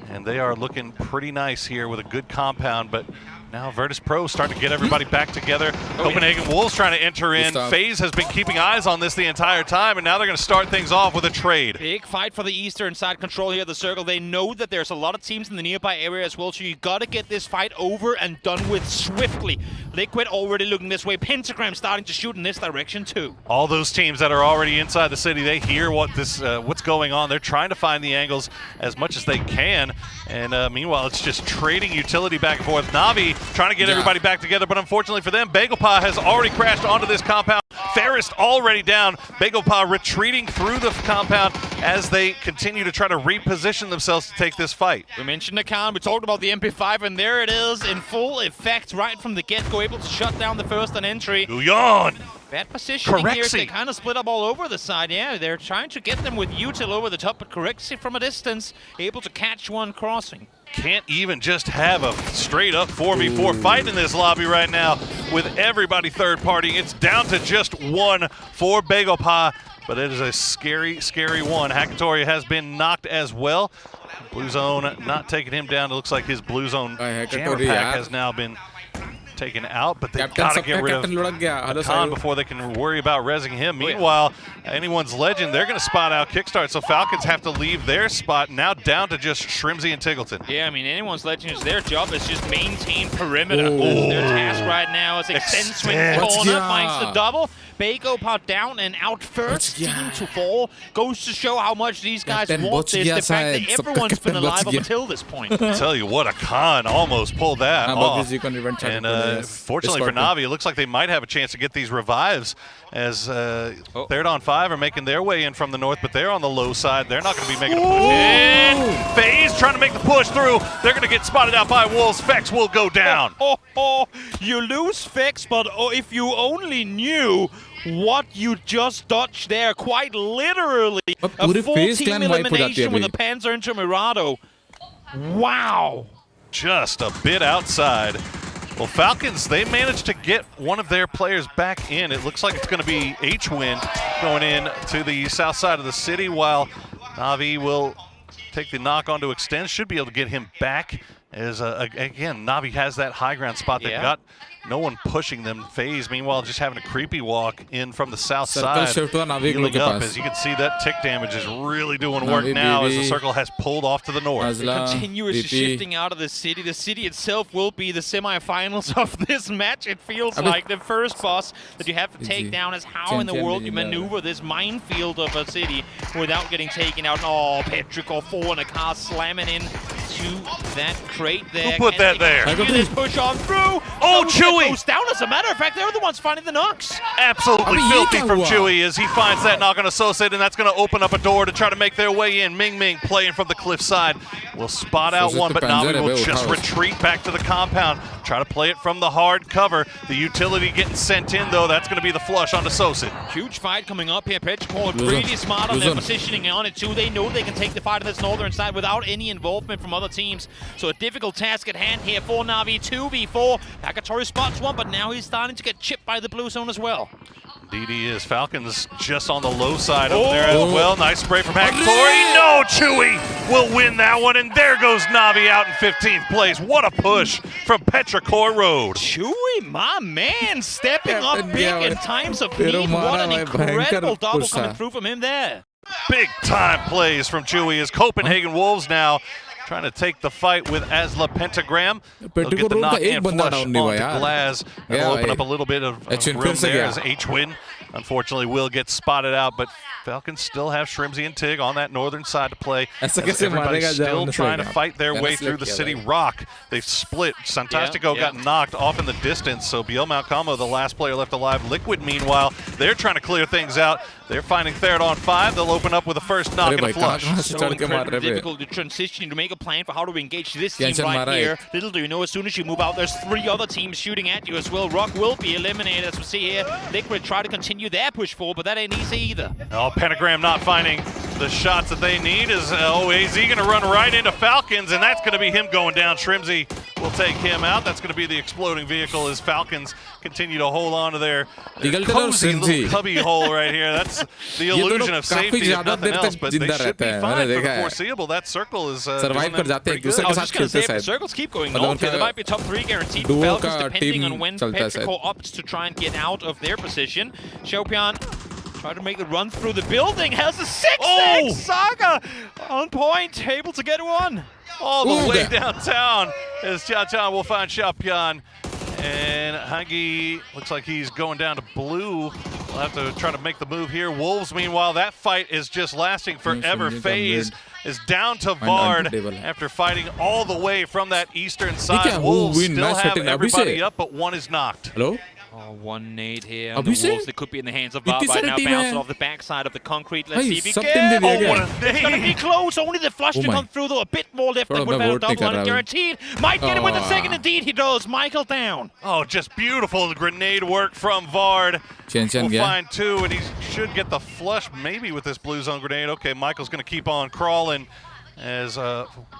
and they are looking pretty nice here with a good compound. But now Virtus Pro starting to get everybody back together. Copenhagen Wolves trying to enter in. FaZe has been keeping eyes on this the entire time, and now they're going to start things off with a trade. Big fight for the eastern side control here, the circle. They know that there's a lot of teams in the nearby area as well, so you got to get this fight over and done with swiftly. Liquid already looking this way. Pentagram starting to shoot in this direction too. All those teams that are already inside the city, they hear what's going on. They're trying to find the angles as much as they can, and meanwhile it's just trading utility back and forth. Navi trying to get everybody back together, but unfortunately for them, Begopa has already crashed onto this compound. Ferrist already down. Begopa retreating through the compound as they continue to try to reposition themselves to take this fight. We mentioned the Khan, we talked about the MP5, and there it is in full effect right from the get-go, able to shut down the first on entry. Guyon! Bad positioning here. They kind of split up all over the side. Yeah, they're trying to get them with util over the top, but Correxi from a distance, able to catch one crossing. Can't even just have a straight-up 4v4 fight in this lobby right now with everybody third-party. It's down to just 1 for Begopa, but it is a scary, scary one. Hakatoria has been knocked as well. Blue Zone not taking him down. It looks like his Blue Zone jammer pack has now been taken out, but they've got to get rid of Khan before they can worry about rezzing him. Meanwhile, anyone's legend, they're going to spot out Kickstart, so Falcons have to leave their spot, now down to just Shrimsy and Tiggleton. Yeah, I mean, anyone's legend, their job is just maintain perimeter. That's their task right now as Extend swings the corner, finds the double. Begopa down and out first, team to fall. Goes to show how much these guys want this. The fact that everyone's been alive up until this point. I tell you what, a Khan almost pulled that off. And fortunately for Navi, it looks like they might have a chance to get these revives as Third on 5 are making their way in from the north, but they're on the low side. They're not going to be making a push in. FaZe trying to make the push through. They're going to get spotted out by Wolves. Fex will go down. You lose Fex, but if you only knew what you just dodged there, quite literally a full team elimination with a Panzer into Mirado. Wow. Just a bit outside. Well, Falcons, they managed to get one of their players back in. It looks like it's going to be H-Win going in to the south side of the city, while Navi will take the knock on to Extend. Should be able to get him back as, again, Navi has that high ground spot. They've got no one pushing them. FaZe, meanwhile, just having a creepy walk in from the south side. Healing up, as you can see, that tick damage is really doing work now as the circle has pulled off to the north. Continuous shifting out of the city. The city itself will be the semifinals of this match. It feels like the first boss that you have to take down is how in the world you maneuver this minefield of a city without getting taken out. Oh, Petrichor 4 in a car slamming in to that crate there. Who put that there? This push on through. Oh, Chewy! Goes down. As a matter of fact, they're the ones finding the knocks. Absolutely filthy from Chewy as he finds that knock on Associate, and that's going to open up a door to try to make their way in. Ming Ming playing from the cliff side will spot out one, but Navi will just retreat back to the compound. Try to play it from the hard cover. The utility getting sent in, though. That's going to be the flush onto Sosin. Huge fight coming up here. Petrichor really smart on their positioning on it too. They know they can take the fight on this northern side without any involvement from other teams. So a difficult task at hand here for Na'Vi. 2v4. Pakatori spots one, but now he's starting to get chipped by the blue zone as well. Indeed he is. Falcons just on the low side up there as well. Nice spray from Pakatori. No, Chewy will win that one, and there goes Na'Vi out in 15th place. What a push from Petrichor Road. Chewy, my man, stepping up big in times of need. What an incredible double coming through from him there. Big time plays from Chewy as Copenhagen Wolves now trying to take the fight with Asla Pentagram. They'll get the knock and flush onto Glaz. That'll open up a little bit of room there as H-Win unfortunately will get spotted out, but Falcons still have Shrimzy and Tig on that northern side to play. Everybody's still trying to fight their way through the city. Rock, they've split. Santastico got knocked off in the distance, so Biel Malcamo, the last player left alive. Liquid, meanwhile, they're trying to clear things out. They're finding Third on 5. They'll open up with the first knock and a flush. So incredibly difficult to transition to make a plan for how to engage this team right here. Little do you know, as soon as you move out, there's 3 other teams shooting at you as well. Rock will be eliminated, as we see here. Liquid try to continue their push forward, but that ain't easy either. Oh, Pentagram not finding the shots that they need. Is AZ going to run right into Falcons, and that's going to be him going down. Shrimzy will take him out. That's going to be the exploding vehicle as Falcons continue to hold on to their cozy little cubby hole right here. That's the illusion of safety if nothing else, but they should be fine for the foreseeable. That circle is doing them pretty good. I was just going to say, if the circles keep going north here, there might be a top 3 guaranteed for Falcons, depending on when Petrichor opts to try and get out of their position. Xiaopian try to make the run through the building, has a 6x Saga on point, able to get one. All the way downtown as Xiaochan will find Xiaopian. And Hangi looks like he's going down to blue. We'll have to try to make the move here. Wolves, meanwhile, that fight is just lasting forever. FaZe is down to Vard after fighting all the way from that eastern side. Wolves still have everybody up, but one is knocked. Hello? Oh, 1 nade here on the Wolves. They could be in the hands of Vard right now, bouncing off the backside of the concrete. Let's see if he can. It's going to be close. Only the flush to come through, though. A bit more left. That would have been a double on it, guaranteed. Might get it with a second. Indeed, he does. Michael down. Oh, just beautiful grenade work from Vard. We'll find 2, and he should get the flush maybe with this blue zone grenade. Okay, Michael's going to keep on crawling as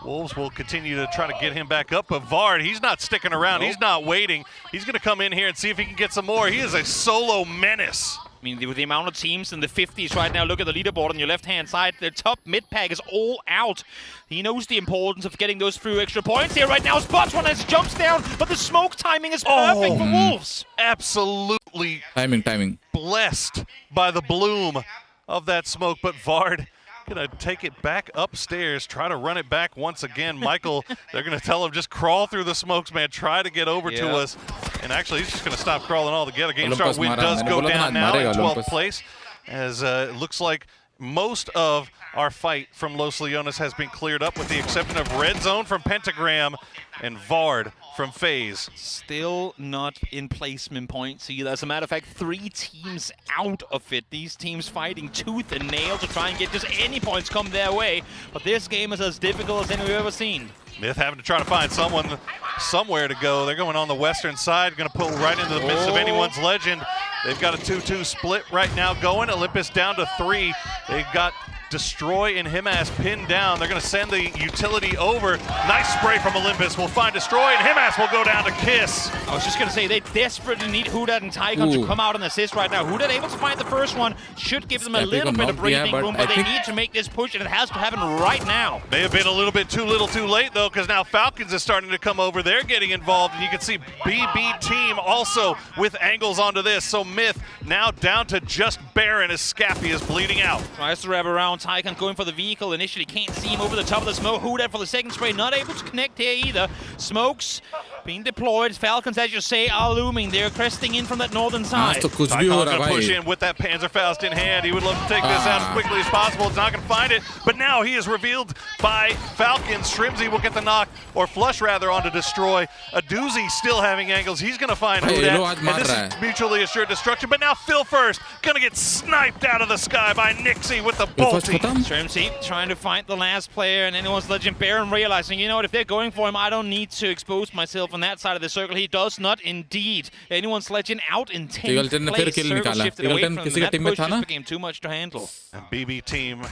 Wolves will continue to try to get him back up. But Vard, he's not sticking around. He's not waiting. He's going to come in here and see if he can get some more. He is a solo menace. I mean, with the amount of teams in the 50s right now, look at the leaderboard on your left-hand side. The top mid-pack is all out. He knows the importance of getting those few extra points here right now. Spots one as jumps down, but the smoke timing is perfect for Wolves. Absolutely timing. Blessed by the bloom of that smoke, but Vard gonna take it back upstairs, try to run it back once again. Michael, they're gonna tell him just crawl through the smokes, man. Try to get over to us. And actually, he's just gonna stop crawling altogether. Game start win does go down now in 12th place, as it looks like most of our fight from Los Leones has been cleared up, with the exception of Red Zone from Pentagram and Vard from FaZe. Still not in placement points either. As a matter of fact, 3 teams out of it. These teams fighting tooth and nail to try and get just any points come their way. But this game is as difficult as any we've ever seen. Myth having to try to find someone somewhere to go. They're going on the western side, going to pull right into the midst of anyone's legend. They've got a 2-2 split right now going. Olympus down to 3. They've got Destroy and Himas pinned down. They're going to send the utility over. Nice spray from Olympus. We'll find Destroy, and Himas will go down to Kiss. I was just going to say, they desperately need Hudat and Tycon to come out and assist right now. Hudat able to find the first one. Should give them a little bit of breathing room, but they need to make this push, and it has to happen right now. May have been a little bit too little too late, though, because now Falcons is starting to come over. They're getting involved, and you can see BB Team also with angles onto this. So Myth now down to just Baron as Scappy is bleeding out. Tries to wrap around. Tycon going for the vehicle initially, can't see him over the top of the smoke. Hudat for the second spray, not able to connect here either. Smokes being deployed. Falcons, as you say, are looming. They're cresting in from that northern side. Tycon's going to push in with that Panzerfaust in hand. He would love to take this out as quickly as possible. It's not going to find it, but now he is revealed by Falcons. Shrimzy will get the knock, or flush rather, onto Destroy. A doozy still having angles. He's going to find Hudat, and this is mutually assured destruction. But now Phil first going to get sniped out of the sky by Nixie with the bolt Strimzy trying to find the last player, and anyone's Legend Baron realizing, you know what, if they're going for him, I don't need to expose myself on that side of the circle. He does not indeed. Anyone's Legend out in 10th place. Circle shifted away from them. That push just became too much to handle. And BB team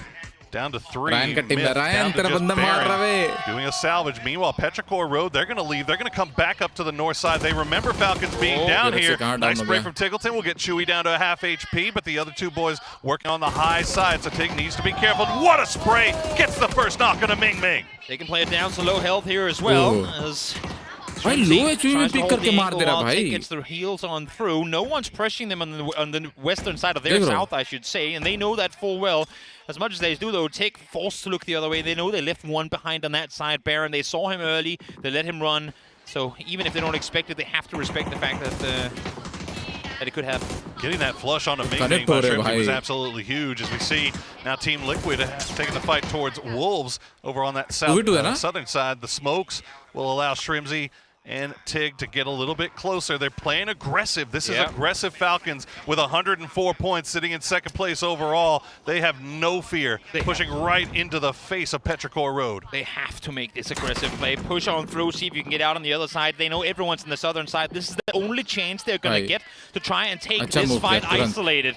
down to 3. Ryan ka team, Ryan, down to just Baron, Baron, doing a salvage. Meanwhile, Petrichor Road, they're going to leave. They're going to come back up to the north side. They remember Falcons being down here. Nice break from Tiggleton. We'll get Chewy down to a half HP, but the other two boys working on the high side, so Tig needs to be careful. What a spray! Gets the first knock on a Ming Ming. They can play it down to low health here as well. As भाई लो HP में pick करके मार दे रहा भाई. Gets their heels on through. No one's pressuring them on the western side of their south, I should say, and they know that full well. As much as they do, though, Tick forced to look the other way. They know they left one behind on that side. Baron, they saw him early. They let him run. So even if they don't expect it, they have to respect the fact that it could happen. Getting that flush on a Ming Ming by Shrimzy was absolutely huge. As we see now, Team Liquid taking the fight towards Wolves over on that southern side. The smokes will allow Shrimzy and Tig to get a little bit closer. They're playing aggressive. This is aggressive Falcons with 104 points, sitting in second place overall. They have no fear, pushing right into the face of Petrichor Road. They have to make this aggressive play. Push on through, see if you can get out on the other side. They know everyone's on the southern side. This is the only chance they're going to get to try and take this fight isolated.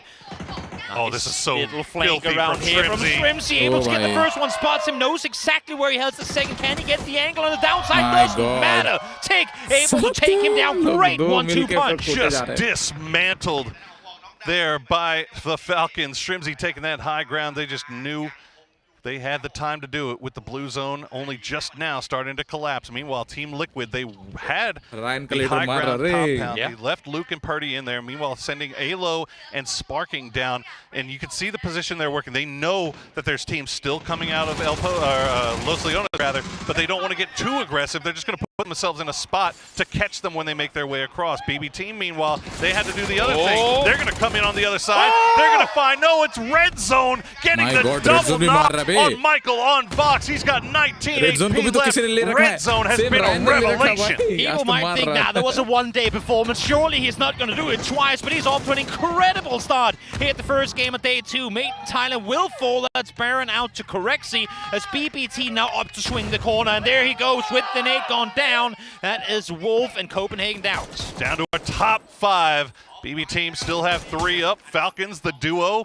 Oh, this is so little flank around here from Shrimzy, able to get the first one, spots him, knows exactly where he has the second. Can he get the angle on the downside? Doesn't matter. Tig able to take him down. Great 1-2 punch. Just dismantled there by the Falcons. Shrimzy taking that high ground. They just knew they had the time to do it with the blue zone only just now starting to collapse. Meanwhile, Team Liquid, they had the high ground compound. They left Luke and Purdy in there. Meanwhile, sending Alo and Sparking down. And you can see the position they're working. They know that there's teams still coming out of Los Leones, rather, but they don't want to get too aggressive. They're just going to put themselves in a spot to catch them when they make their way across. BB Team, meanwhile, they had to do the other thing. They're going to come in on the other side. They're going to find, no, it's Red Zone getting the double knock on Michael on Vox. He's got 19 HP left. Red Zone has been a revelation. People might think, nah, there was a one-day performance. Surely he's not going to do it twice, but he's off to an incredible start here at the first game of day 2. Mate Tyler will fall. That's Baron out to Corexy as BBT now up to swing the corner, and there he goes with the nade gone down. That is Wolf and Copenhagen down. Down to our top 5. BB Team still have 3 up. Falcons, the duo,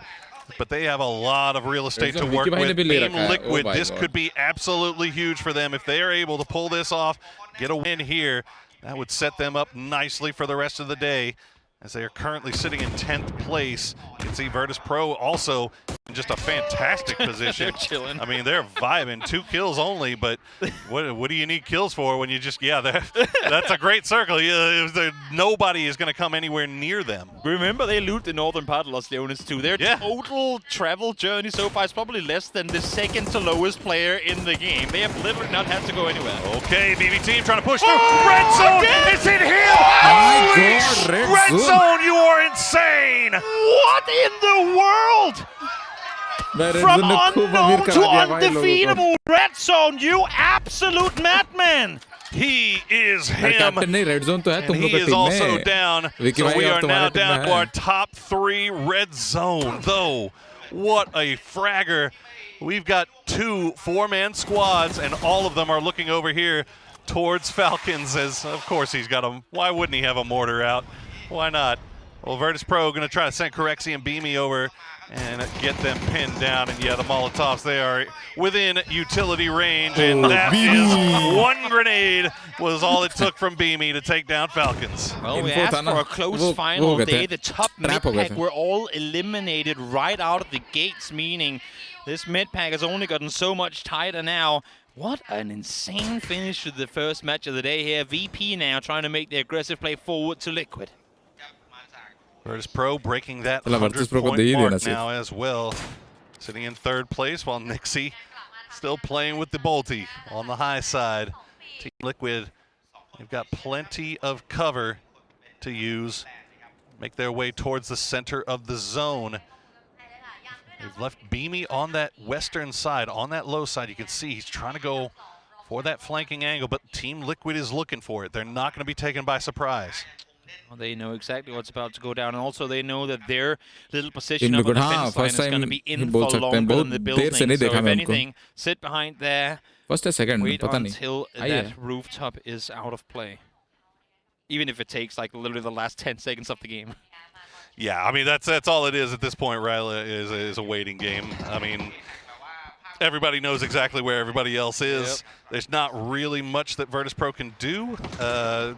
but they have a lot of real estate to work with. Team Liquid, this could be absolutely huge for them if they are able to pull this off, get a win here. That would set them up nicely for the rest of the day, as they are currently sitting in 10th place. You can see Virtus Pro also in just a fantastic position. They're chilling. I mean, they're vibing. 2 kills only, but what do you need kills for when you just, that's a great circle. Nobody is going to come anywhere near them. Remember, they loot the northern part of Los Leones too. Their total travel journey so far is probably less than the second to lowest player in the game. They have literally not had to go anywhere. Okay, BB Team trying to push through. Red Zone is hit him! Holy Red Zone, you are insane! What in the world? From unknown to undefeatable Red Zone, you absolute madman! He is him, and he is also down. So we are now down to our top 3 Red Zone. Though, what a fragger. We've got 2 4-man squads, and all of them are looking over here towards Falcons, as of course he's got them. Why wouldn't he have a mortar out? Why not? Well, Virtus Pro going to try to send Corexy and Beamy over and get them pinned down. And the Molotovs, they are within utility range. And that is 1 grenade was all it took from Beamy to take down Falcons. Well, we asked for a close final day. The top mid-pack were all eliminated right out of the gates, meaning this mid-pack has only gotten so much tighter now. What an insane finish to the first match of the day here. VP now trying to make the aggressive play forward to Liquid. Virtus Pro breaking that 100-point mark now as well. Sitting in 3rd place while Nixie still playing with the Bolty on the high side. Team Liquid, they've got plenty of cover to use. Make their way towards the center of the zone. They've left Beamy on that western side, on that low side. You can see he's trying to go for that flanking angle, but Team Liquid is looking for it. They're not going to be taken by surprise. They know exactly what's about to go down, and also they know that their little position up on the fence line is going to be in for longer than the building. So if anything, sit behind there, wait until that rooftop is out of play. Even if it takes like literally the last 10 seconds of the game. Yeah, I mean, that's all it is at this point, Ryla, is a waiting game. I mean, everybody knows exactly where everybody else is. Yep. There's not really much that Virtus.pro can do.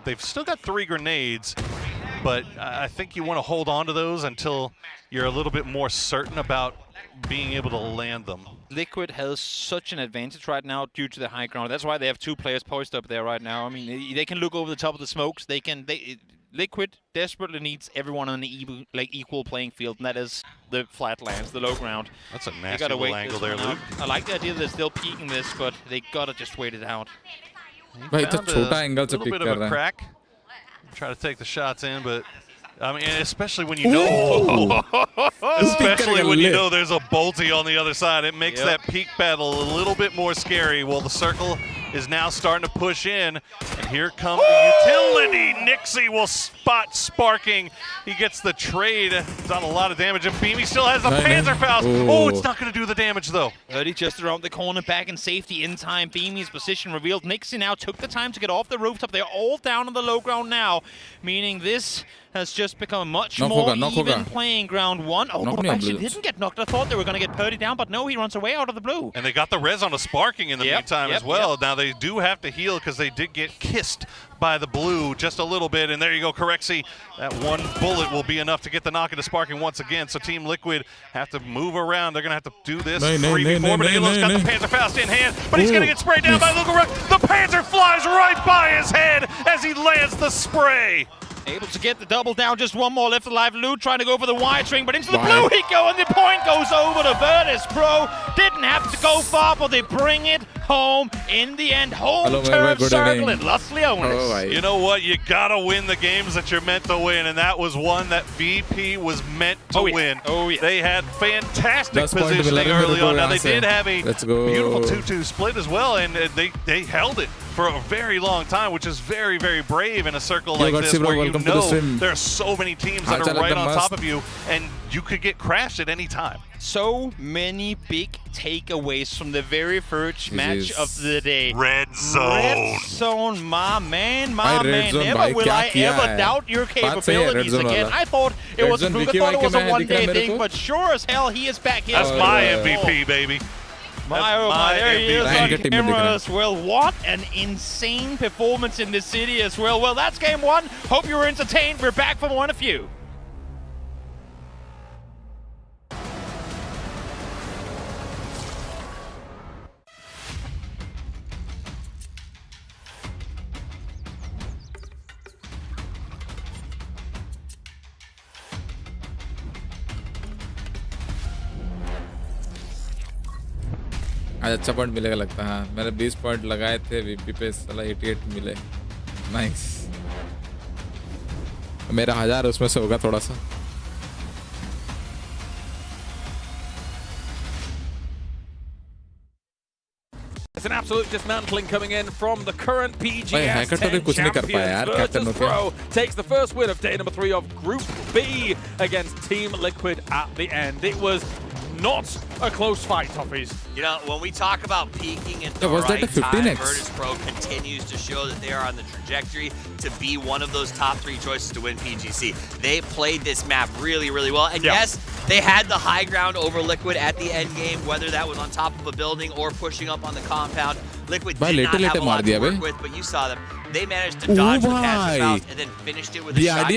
They've still got 3 grenades, but I think you want to hold on to those until you're a little bit more certain about being able to land them. Liquid has such an advantage right now due to the high ground. That's why they have 2 players poised up there right now. I mean, they can look over the top of the smokes. Liquid desperately needs everyone on an equal playing field, and that is the flatlands, the low ground. That's a nasty little angle there, Luke. I like the idea that they're still peeking this, but they gotta just wait it out. It's a little bit of a crack. Try to take the shots in, but I mean, especially when you know, especially when you know there's a bolty on the other side, it makes that peak battle a little bit more scary. Well, the circle is now starting to push in, and here comes the utility. Nixie will spot Sparking. He gets the trade, done a lot of damage, and Beamy still has the Panzerfaust. Oh, it's not going to do the damage though. Early just around the corner, back in safety in time. Beamy's position revealed. Nixie now took the time to get off the rooftop. They're all down on the low ground now, meaning this has just become a much more even playing ground. Actually didn't get knocked. I thought they were going to get Purdy down, but no, he runs away out of the blue. And they got the res on the Sparking in the meantime as well. Now they do have to heal because they did get kissed by the blue just a little bit. And there you go, Corexi. That one bullet will be enough to get the knock into Sparking once again. So Team Liquid have to move around. They're going to have to do this 3v4, but Elo's got the Panzerfaust in hand, but he's going to get sprayed down by Lugaruk. The Panzer flies right by his head as he lands the spray. Able to get the double down, just one more left alive. Lou trying to go for the wire string, but into the blue he go, and the point goes over to Virtus.pro. Didn't have to go far, but they bring it home in the end. Home turf circle in Los Leones. You know what? You gotta win the games that you're meant to win, and that was one that VP was meant to win. They had fantastic positioning early on. Now they did have a beautiful 2-2 split as well, and they held it for a very long time, which is very, very brave in a circle like this, where you know there are so many teams that are right on top of you, and you could get crashed at any time. So many big takeaways from the very first match of the day. Red Zone. Red Zone, my man, my man. Never will I ever doubt your capabilities again. I thought it was a one-day thing, but sure as hell he is back here. That's my MVP, baby. My, there he is on camera as well. What an insane performance in the city as well. Well, that's game 1. Hope you were entertained. We're back for one of you. आज अच्छा point मिलेगा लगता है। हाँ, मैंने 20 point लगाए थे VP पे, साला 88 मिले। नाइस। मेरा 1000 उसमें से होगा थोड़ा सा। It's an absolute dismantling coming in from the current PGS 10 कुछ नहीं कर पाया यार, Virtus.pro takes the first win of day number 3 of Group B against Team Liquid at the end. It was not a close fight, Toffees. You know, when we talk about peaking at the right time, Virtus.pro continues to show that they are on the trajectory to be one of those top 3 choices to win PGC. They played this map really, really well. And yes, they had the high ground over Liquid at the end game, whether that was on top of a building or pushing up on the compound. Liquid did not have a lot to work with, but you saw them. They managed to dodge the Panzerfaust and then finished it with a shotgun.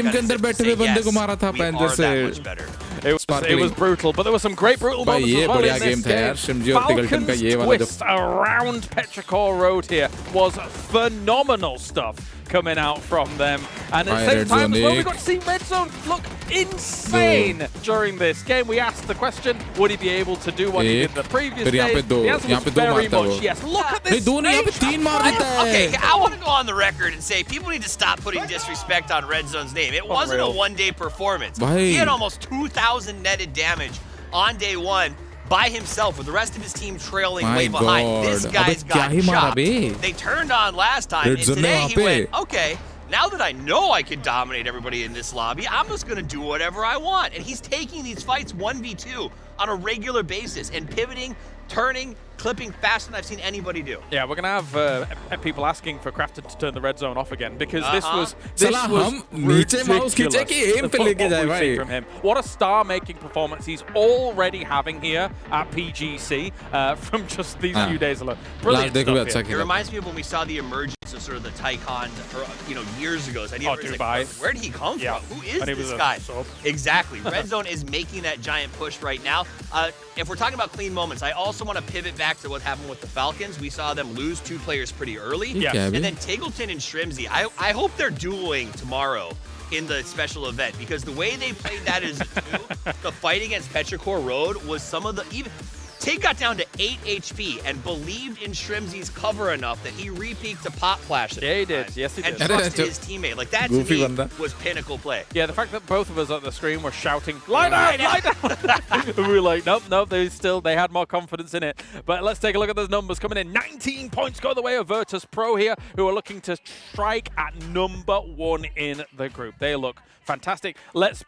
It was brutal, but there were some great brutal moments as well in this game. Falcon's twist around Petrichor Road here was phenomenal stuff coming out from them. And at the same time as well, we got to see Red Zone look insane during this game. We asked the question, would he be able to do what he did the previous days? The answer was very much yes. Look at this stage. Okay, I want to go on the record and say people need to stop putting disrespect on Red Zone's name. It wasn't a one-day performance. He had almost 2,000 netted damage on day 1 by himself, with the rest of his team trailing way behind. This guy's got chopped. They turned on last time, and today he went, okay, now that I know I can dominate everybody in this lobby, I'm just gonna do whatever I want. And he's taking these fights 1v2 on a regular basis and pivoting, turning, clipping faster than I've seen anybody do. Yeah, we're gonna have people asking for Crafted to turn the red zone off again because this was ridiculous from him. What a star-making performance he's already having here at PGC from just these few days alone. Brilliant stuff. It reminds me of when we saw the emergence of sort of the Tycon, years ago. So where did he come from? Who is this guy? Exactly. Red zone is making that giant push right now. If we're talking about clean moments, I also want to pivot back to what happened with the Falcons. We saw them lose 2 players pretty early. Yes. And then Tiggleton and Shrimzy, I hope they're dueling tomorrow in the special event, because the way they played that as a two, the fight against Petrichor Road was some of the... Tig got down to 8 HP and believed in Shrimzy's cover enough that he re-peeked to pop flash. Yeah, he did. Yes, he did. And trusted his teammate. Like, that to me was pinnacle play. Yeah, the fact that both of us at the screen were shouting, lie down, lie down. We were like, nope, they had more confidence in it. But let's take a look at those numbers coming in. 19 points go the way of Virtus Pro here, who are looking to strike at #1 in the group. They look fantastic. Let's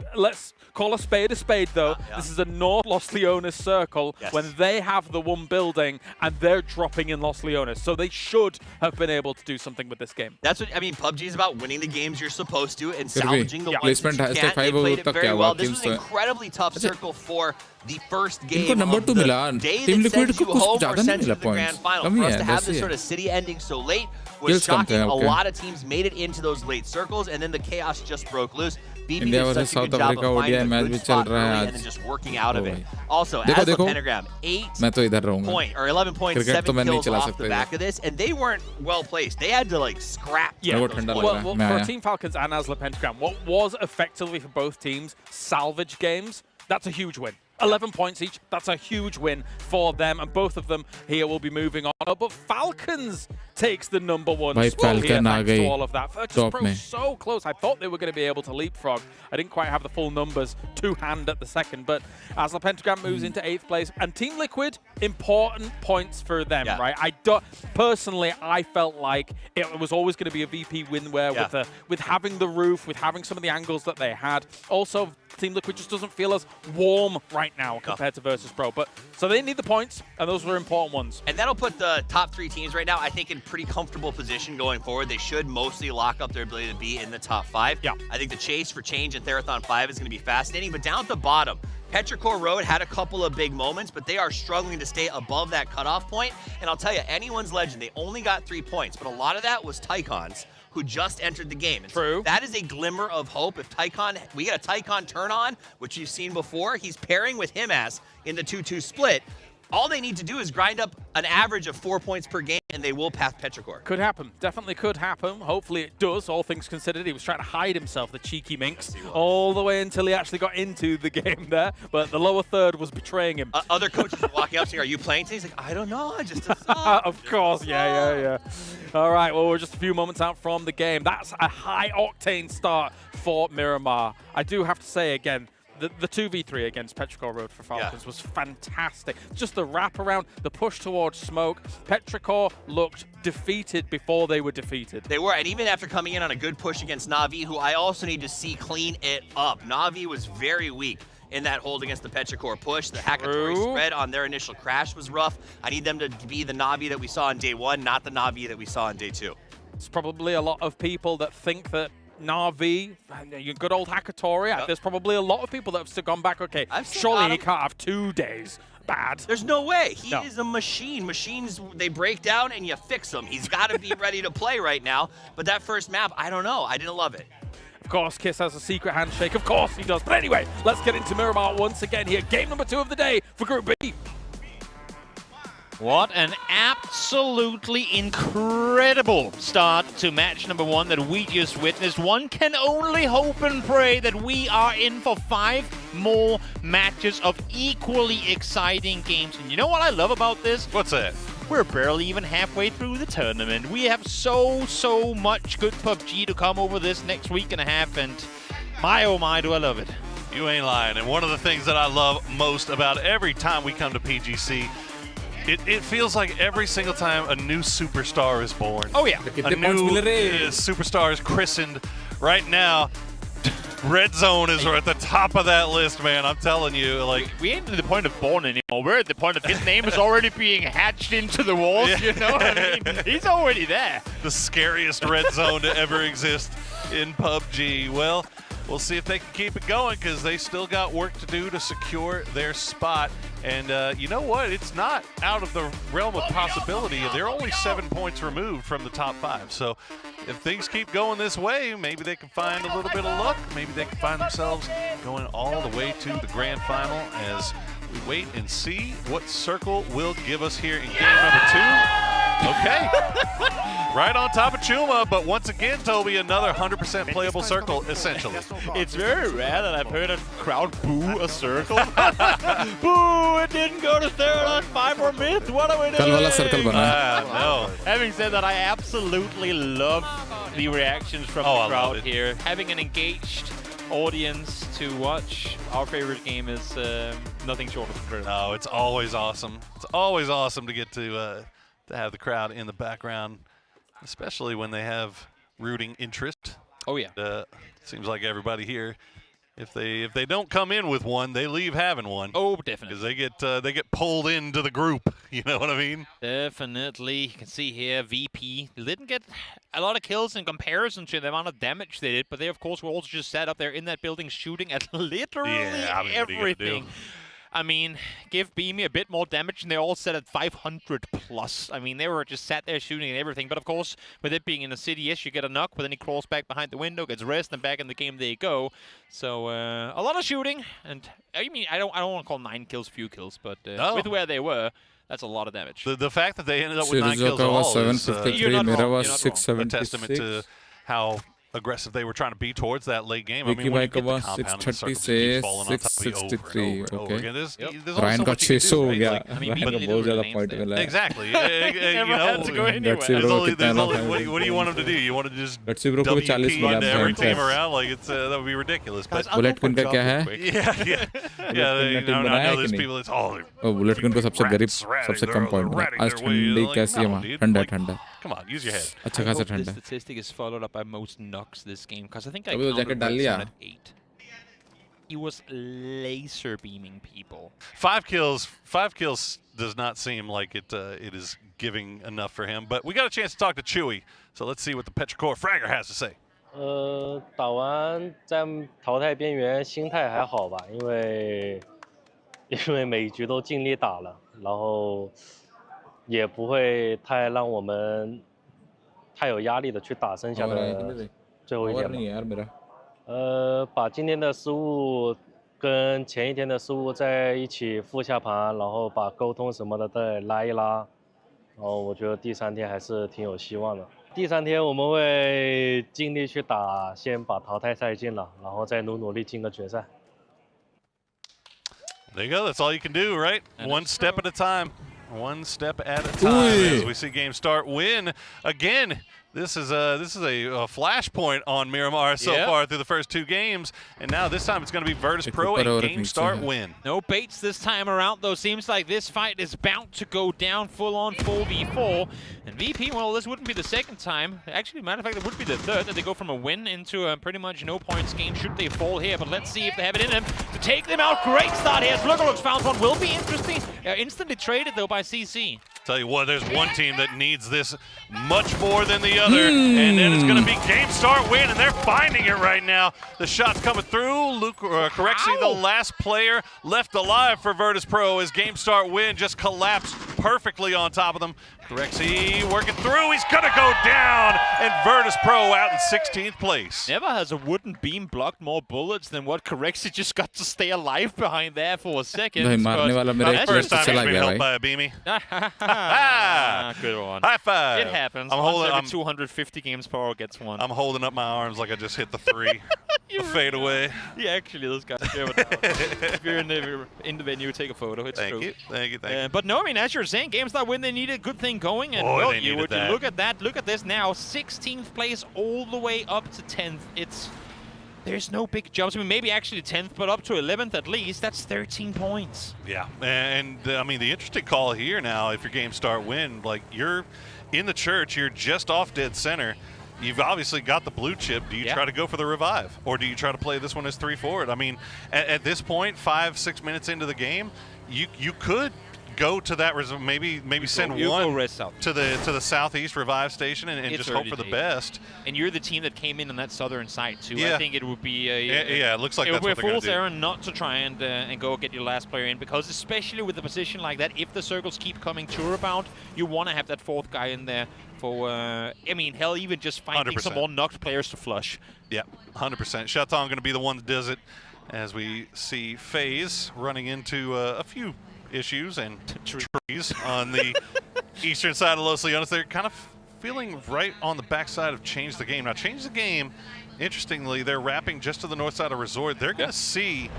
call a spade, though. Yeah. This is a North Los Leones circle when they have the one building and they're dropping in Los Leones. So they should have been able to do something with this game. That's what, I mean, PUBG is about winning the games you're supposed to and salvaging the ones that you can't. They played it very well. This was an incredibly tough circle for the first game of the day that sends you home or sends you to the grand final. For us to have this sort of city ending so late was shocking. A lot of teams made it into those late circles, and then the chaos just broke loose. BB did such a good job of finding a good spot early and then just working out of it. Also, as a Pentagram, 11 points, 7 kills off the back of this, and they weren't well placed. They had to like scrap. Yeah, well, for Team Falcons and Asla Pentagram, what was effectively for both teams salvage games, that's a huge win. 11 points each, that's a huge win for them, and both of them here will be moving on. But Falcons takes the #1 spot here thanks to all of that. Virtus Pro so close. I thought they were going to be able to leapfrog. I didn't quite have the full numbers to hand at the second, but Asla Pentagram moves into 8th place, and Team Liquid, important points for them, right? Personally, I felt like it was always going to be a VP winware with having the roof, with having some of the angles that they had. Also, Team Liquid just doesn't feel as warm right now compared to Virtus Pro. But so they need the points, and those were important ones. And that'll put the top 3 teams right now, I think, in pretty comfortable position going forward. They should mostly lock up their ability to be in the top 5. Yeah. I think the chase for change in Therathon 5 is going to be fascinating. But down at the bottom, Petrichor Road had a couple of big moments, but they are struggling to stay above that cutoff point. And I'll tell you, anyone's legend, they only got 3 points, but a lot of that was Tycon's, who just entered the game. And True. So that is a glimmer of hope. If we get a Tycon turn on, which you've seen before, he's pairing with Himas in the 2-2 split. All they need to do is grind up an average of 4 points per game, and they will pass Petrichor. Could happen. Definitely could happen. Hopefully it does, all things considered. He was trying to hide himself, the cheeky minx, all the way until he actually got into the game there. But the lower third was betraying him. Other coaches were walking up saying, "Are you playing today?" He's like, "I don't know. I just Of course, yeah. All right, well, we're just a few moments out from the game. That's a high-octane start for Miramar. I do have to say again, the 2v3 against Petrichor Road for Falcons was fantastic. Just the wraparound, the push towards smoke. Petrichor looked defeated before they were defeated. They were, and even after coming in on a good push against Na'Vi, who I also need to see clean it up. Na'Vi was very weak in that hold against the Petrichor push. The Hakatory spread on their initial crash was rough. I need them to be the Na'Vi that we saw on day 1, not the Na'Vi that we saw on day 2. It's probably a lot of people that think that Na'Vi, your good old Hakatory, there's probably a lot of people that have still gone back, okay, surely he can't have 2 days bad. There's no way. He is a machine. Machines, they break down and you fix them. He's got to be ready to play right now. But that first map, I don't know. I didn't love it. Of course, Kiss has a secret handshake. Of course he does. But anyway, let's get into Miramar once again here. Game #2 of the day for Group B. What an absolutely incredible start to match #1 that we just witnessed. One can only hope and pray that we are in for 5 more matches of equally exciting games. And you know what I love about this? What's that? We're barely even halfway through the tournament. We have so much good PUBG to come over this next week and a half, and my oh my, do I love it. You ain't lying. And one of the things that I love most about every time we come to PGC It feels like every single time a new superstar is born. Oh yeah. A new superstar is christened. Right now, Red Zone is at the top of that list, man. I'm telling you, like we ain't at the point of born anymore. We're at the point of his name is already being hatched into the walls. Yeah. You know what I mean? He's already there. The scariest Red Zone to ever exist in PUBG. Well, we'll see if they can keep it going because they still got work to do to secure their spot. And you know what? It's not out of the realm of possibility. They're only 7 points removed from the top 5. So if things keep going this way, maybe they can find a little bit of luck. Maybe they can find themselves going all the way to the grand final as we wait and see what Circle will give us here in game number 2. Okay. Right on top of Chuma, but once again, Toby, another 100% playable Circle, essentially. It's very rare that I've heard a crowd boo a Circle. Boo! It didn't go to third on 5 or mid. What are we doing? No. Having said that, I absolutely love the reactions from the crowd here. Having an engaged audience to watch our favorite game is nothing short of incredible. No, it's always awesome. It's always awesome to get to have the crowd in the background, especially when they have rooting interest. Oh yeah. Seems like everybody here, if they don't come in with one, they leave having one. Oh, definitely. Because they get pulled into the group. You know what I mean? Definitely. You can see here VP didn't get a lot of kills in comparison to the amount of damage they did, but they of course were also just set up there in that building shooting at literally everything. I mean, give Beamy a bit more damage, and they're all set at 500 plus. I mean, they were just sat there shooting and everything. But of course, with it being in the city, yes, you get a knock, but then he crawls back behind the window, gets rest, and back in the game they go. So a lot of shooting, and I mean, I don't want to call 9 kills few kills, but with where they were, that's a lot of damage. The fact that they ended up with 9 kills all is a testament to how aggressive they were trying to be towards that late game. I mean, when you get the compound and the circle keeps falling on top of you over and over again, there's only so much you can do, right? I mean, exactly. You know, what do you want them to do? You want to just WP into every team around? Like that would be ridiculous. But bullet pin का क्या है? I know there's people that's bullet pin को सबसे गरीब सबसे कम point है. आज ठंडी कैसी है वहाँ? ठंडा. Come on, use your head. अच्छा खासा ठंडा. This statistic is followed up by most knocks this game because I think I अभी तो जैकेट डाल लिया. 8. He was laser beaming people. 5 kills does not seem like it is giving enough for him. But we got a chance to talk to Chewy, so let's see what the Petrichor Fragger has to say. 打完在淘汰边缘，心态还好吧，因为每一局都尽力打了，然后也不会太让我们太有压力的去打剩下的最后一天吧。把今天的失误跟前一天的失误在一起复下盘，然后把沟通什么的再拉一拉，然后我觉得第3天还是挺有希望的。第3天我们会尽力去打，先把淘汰赛进了，然后再努力进个决赛。There you go. That's all you can do, right? One step at a time. One step at a time. As we see game start win again. This is a flashpoint on Miramar so far through the first 2 games, and now this time it's going to be Virtus Pro a game start win. No baits this time around, though. Seems like this fight is bound to go down full-on 4v4. And VP, well, this wouldn't be the second time. Actually, matter of fact, it would be the third that they go from a win into a pretty much no-points game should they fall here. But let's see if they have it in them to take them out. Great start here. Sluggerlooks found one. Will be interesting. Instantly traded, though, by CC. Tell you what, there's one team that needs this much more than the other, and then it's going to be game start win, and they're finding it right now. The shot's coming through. Luke Correxy, the last player left alive for Virtus Pro as game start win just collapsed perfectly on top of them. Corexy working through. He's going to go down, and Virtus Pro out in 16th place. Never has a wooden beam blocked more bullets than what Corexy just got to stay alive behind there for a second. First time he's been helped by a beamy. Good one. High five. It happens. Every 250 games per hour gets one. I'm holding up my arms like I just hit the 3. A fade away. Yeah, actually, those guys. If you're in the venue, take a photo. It's true. Thank you. But no, I mean, as you're saying, GameStar win, they need a good thing going. And well, you would look at that. Look at this now. 16th place all the way up to 10th. It's there's no big jumps. I mean, maybe actually 10th, but up to 11th at least. That's 13 points. Yeah, and I mean, the interesting call here now, if your game start win, like you're in the church, you're just off dead center. You've obviously got the blue chip. Do you try to go for the revive? Or do you try to play this one as 3 forward? I mean, at this point, 5-6 minutes into the game, you could go to that maybe send one to the southeast revive station and just hope for the best. And you're the team that came in on that southern side too. Yeah. I think it would be it looks like it that's would what be they're a gonna fool's do. errand not to try and go get your last player in, because especially with a position like that, if the circles keep coming to rebound, you want to have that 4th guy in there for I mean, hell, even just finding 100%. some more knocked players to flush. Yeah, 100%. Chaton going to be the one that does it, as we see FaZe running into a few issues and trees on the eastern side of Los Leones. They're kind of feeling right on the backside of Change the Game. Now, Change the Game, interestingly, they're wrapping just to the north side of Resort. They're going to see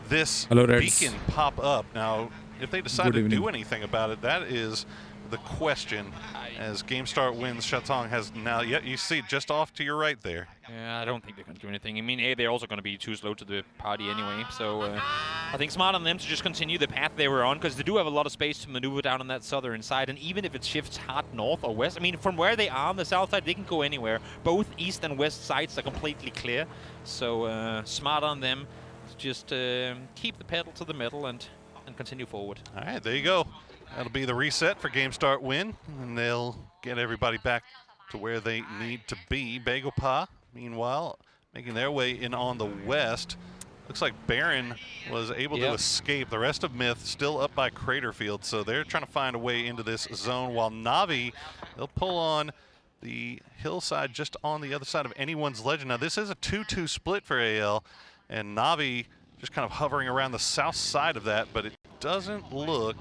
this beacon pop up. Now, if they decide to do anything about it, that is the question. As Game Start wins, Chaton has now, you see it just off to your right there. Yeah, I don't think they're going to do anything. I mean, they're also going to be too slow to the party anyway. So I think smart on them to just continue the path they were on, because they do have a lot of space to maneuver down on that southern side. And even if it shifts hard north or west, I mean, from where they are on the south side, they can go anywhere. Both east and west sides are completely clear. So smart on them to just keep the pedal to the metal and continue forward. All right, there you go. That'll be the reset for Game Start win, and they'll get everybody back to where they need to be. Bagel Pa, meanwhile, making their way in on the west. Looks like Baron was able to escape. The rest of Myth still up by Craterfield, so they're trying to find a way into this zone, while Na'Vi, they'll pull on the hillside just on the other side of Anyone's Legend. Now, this is a 2-2 split for AL, and Na'Vi just kind of hovering around the south side of that, but it doesn't look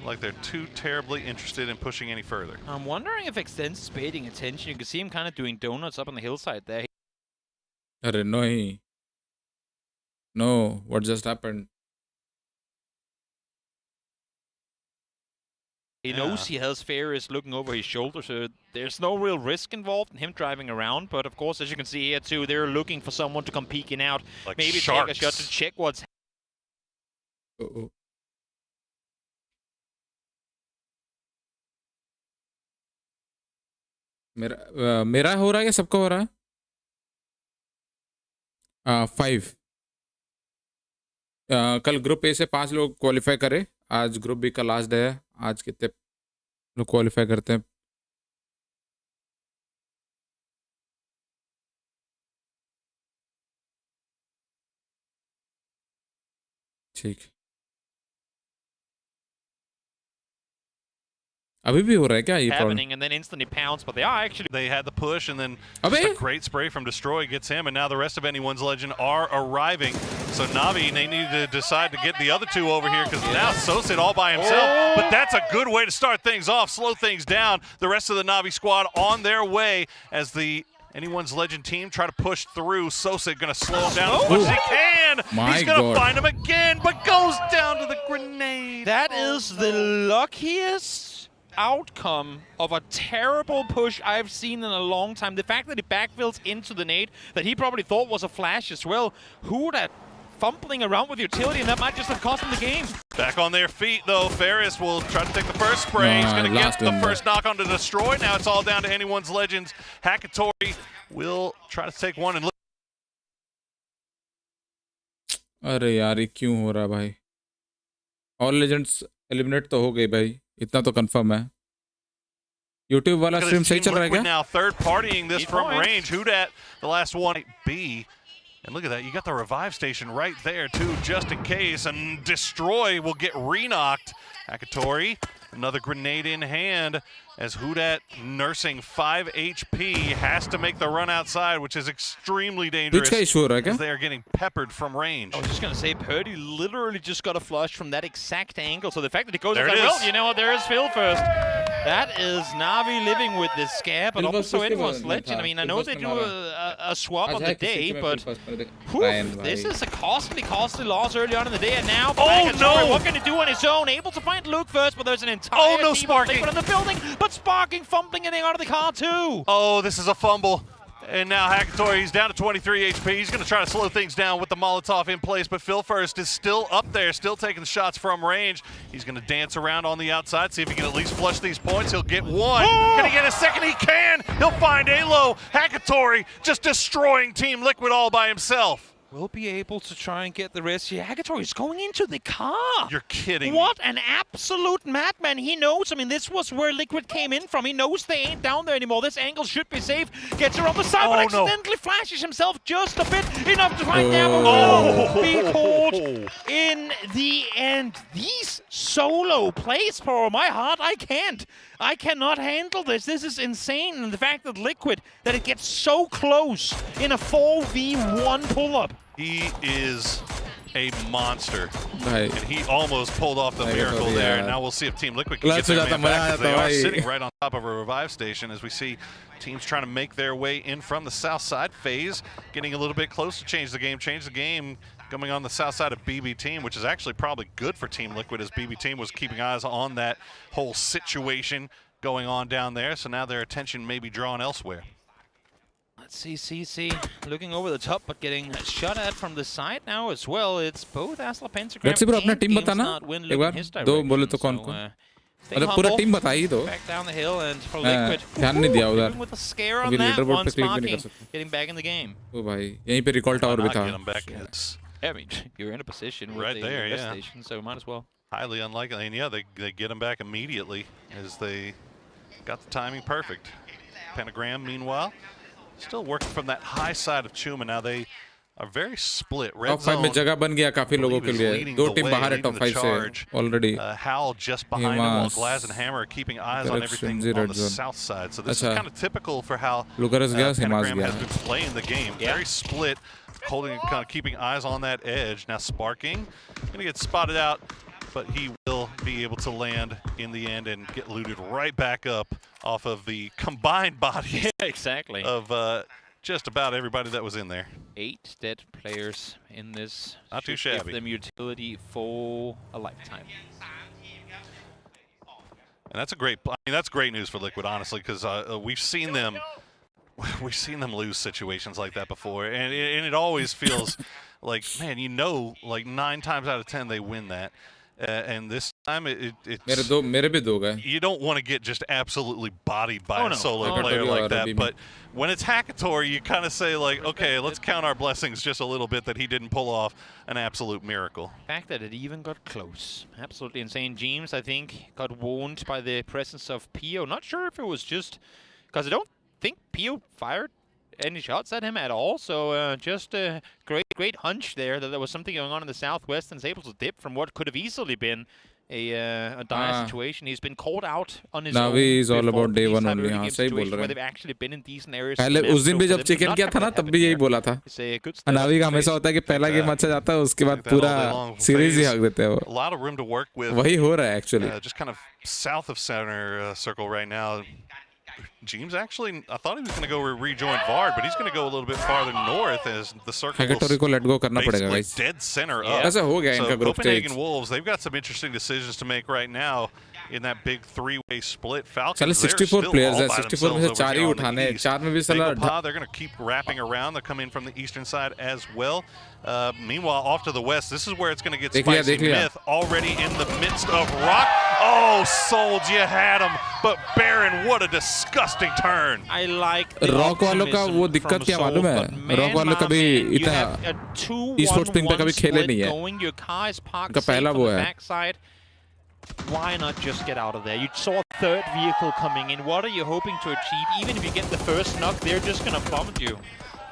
like they're too terribly interested in pushing any further. I'm wondering if Extens is paying attention. You can see him kind of doing donuts up on the hillside there. No, what just happened? He knows he has Ferris looking over his shoulder, so there's no real risk involved in him driving around. But of course, as you can see here too, they're looking for someone to come peeking out. Like maybe sharks. take a shot to check what's मेरा हो रहा है या सबका हो रहा है? 5 कल ग्रुप ए से 5 लोग क्वालिफाई करे. आज ग्रुप बी का लास्ट डे है. आज कितने लोग क्वालिफाई करते हैं? ठीक. अभी भी हो रहा है क्या ये problem? happening, and then instantly pounce, but they are actually... They had the push, and then just a great spray from Destroy gets him, and now the rest of Anyone's Legend are arriving. So Na'Vi, they need to decide to get the other two over here, because now Sosit all by himself. But that's a good way to start things off, slow things down. The rest of the Na'Vi squad on their way as the Anyone's Legend team try to push through. Sosit going to slow him down as much as he can. He's going to find him again, but goes down to the grenade. That is the luckiest outcome of a terrible push I've seen in a long time. The fact that he backfills into the nade that he probably thought was a flash as well. Who that fumbling around with utility, and that might just have cost him the game. Back on their feet, though. Ferris will try to take the first spray. He's going to get the first knock on to Destroy. Now it's all down to Anyone's Legends. Hackatori will try to take one and look. अरे यार ये क्यों हो रहा भाई? All legends eliminate तो हो गए भाई, इतना तो कंफर्म है. YouTube वाला स्ट्रीम सही चल रहा है क्या? Now third partying this from range. Who dat? The last one B. And look at that, you got the revive station right there too, just in case. And Destroy will get re-knocked. Hackatori, another grenade in hand as Hudat, nursing 5 HP, has to make the run outside, which is extremely dangerous as they are getting peppered from range. I was just going to say, Purdy literally just got a flush from that exact angle. So the fact that he goes there like, well, you know what, there is Phil first. That is Na'Vi living with this scare, but also Anyone's Legend. I mean, I know they do a swap on the day, but this is a costly loss early on in the day. And now, what can he do on his own? Able to find Luke first, but there's an entire team of Liquid in the building. But Sparking fumbling getting out of the car too. Oh, this is a fumble. And now Hackatory, he's down to 23 HP. He's going to try to slow things down with the Molotov in place, but Phil First is still up there, still taking the shots from range. He's going to dance around on the outside, see if he can at least flush these points. He'll get one. Can he get a second? He can. He'll find Alo. Hackatory just destroying Team Liquid all by himself. We'll be able to try and get the rest here. Hackatory is going into the car. You're kidding me. What an absolute madman. He knows. I mean, this was where Liquid came in from. He knows they ain't down there anymore. This angle should be safe. Gets her on the side, but accidentally flashes himself just a bit. Enough to find the ammo. Oh, be caught in the end. These solo plays, for my heart, I cannot handle this. This is insane. And the fact that Liquid, that it gets so close in a 4v1 pull-up. He is a monster. And he almost pulled off the miracle there. And now we'll see if Team Liquid can get their man back. They are sitting right on top of a revive station as we see teams trying to make their way in from the south side. FaZe getting a little bit close to change the game. Coming on the south side of BB Team, which is actually probably good for Team Liquid, as BB Team was keeping eyes on that whole situation going on down there. So now their attention may be drawn elsewhere. Let's see, CC looking over the top, but getting shot at from the side now as well. It's both Asla Pentagram Let's see, bro, अपना and team बताना एक बार दो बोले तो कौन कौन मतलब पूरा टीम बताइए दो back down the hill and for Liquid. ध्यान नहीं दिया उधर With a scare on that one, sparking, getting back in the game. ओ भाई यहीं पे रिकॉल टावर भी था. I mean, you're in a position with right there, the station, so might as well. Highly unlikely, and yeah, they get him back immediately as they got the timing perfect. Pentagram, meanwhile, still working from that high side of Chuma. Now they are very split. Red zone में जगह बन गया काफी लोगों के लिए. दो team बाहर है top 5 से already. Hal just behind him, while Glaz and Hammer are keeping eyes on everything on the south side. So this is kind of typical for how Pentagram has been playing the game. Very split, holding, kind of keeping eyes on that edge. Now Sparking gonna get spotted out, but he will be able to land in the end and get looted right back up off of the combined bodies. Exactly. Of just about everybody that was in there. 8 dead players in this. Not too shabby. Give them utility for a lifetime. And that's a great. I mean, that's great news for Liquid, honestly, because we've seen them lose situations like that before, and it always feels like, man, like 9 times out of 10 they win that. And this time it's you don't want to get just absolutely bodied by a solo player like that, but when it's Hackatory, you kind of say like, okay, let's count our blessings just a little bit that he didn't pull off an absolute miracle. The fact that it even got close, absolutely insane. James, I think, got warned by the presence of Pio. Not sure if it was just because I don't think Pio fired any shots at him at all, so just a great hunch there that there was something going on in the southwest, and is able to dip from what could have easily been a dire situation. He's been called out on his own. Navi is all about day one only. हाँ सही बोल रहे हैं. They've actually been in decent areas. पहले उस दिन भी जब चिकन किया था ना तब भी यही बोला था. नावी का हमेशा होता है कि पहला गेम अच्छा जाता है उसके बाद पूरा सीरीज ही हक देते हैं वो. A lot of room to work with. वही हो रहा है actually. Just kind of south of center circle right now. James actually, I thought he was going to go rejoin Vard, but he's going to go a little bit farther north as the circle is dead center up. So Copenhagen Wolves, they've got some interesting decisions to make right now in that big 3-way split. Falcons, 64 players हैं, 64 में से 4 ही उठाने हैं, 4 में भी साला. They're going to keep wrapping around. They're coming from the eastern side as well. Meanwhile, off to the west, this is where it's going to get spicy. Myth already in the midst of Rock. Oh, Soldier, you had him, but Baron, what a disgusting turn. I like Rock वालों का वो दिक्कत क्या मालूम है? Rock वालों कभी इतना e-sports thing पे कभी खेले नहीं है. उनका पहला वो है. Why not just get out of there? You saw a third vehicle coming in. What are you hoping to achieve? Even if you get the first knock, they're just going to plummet you.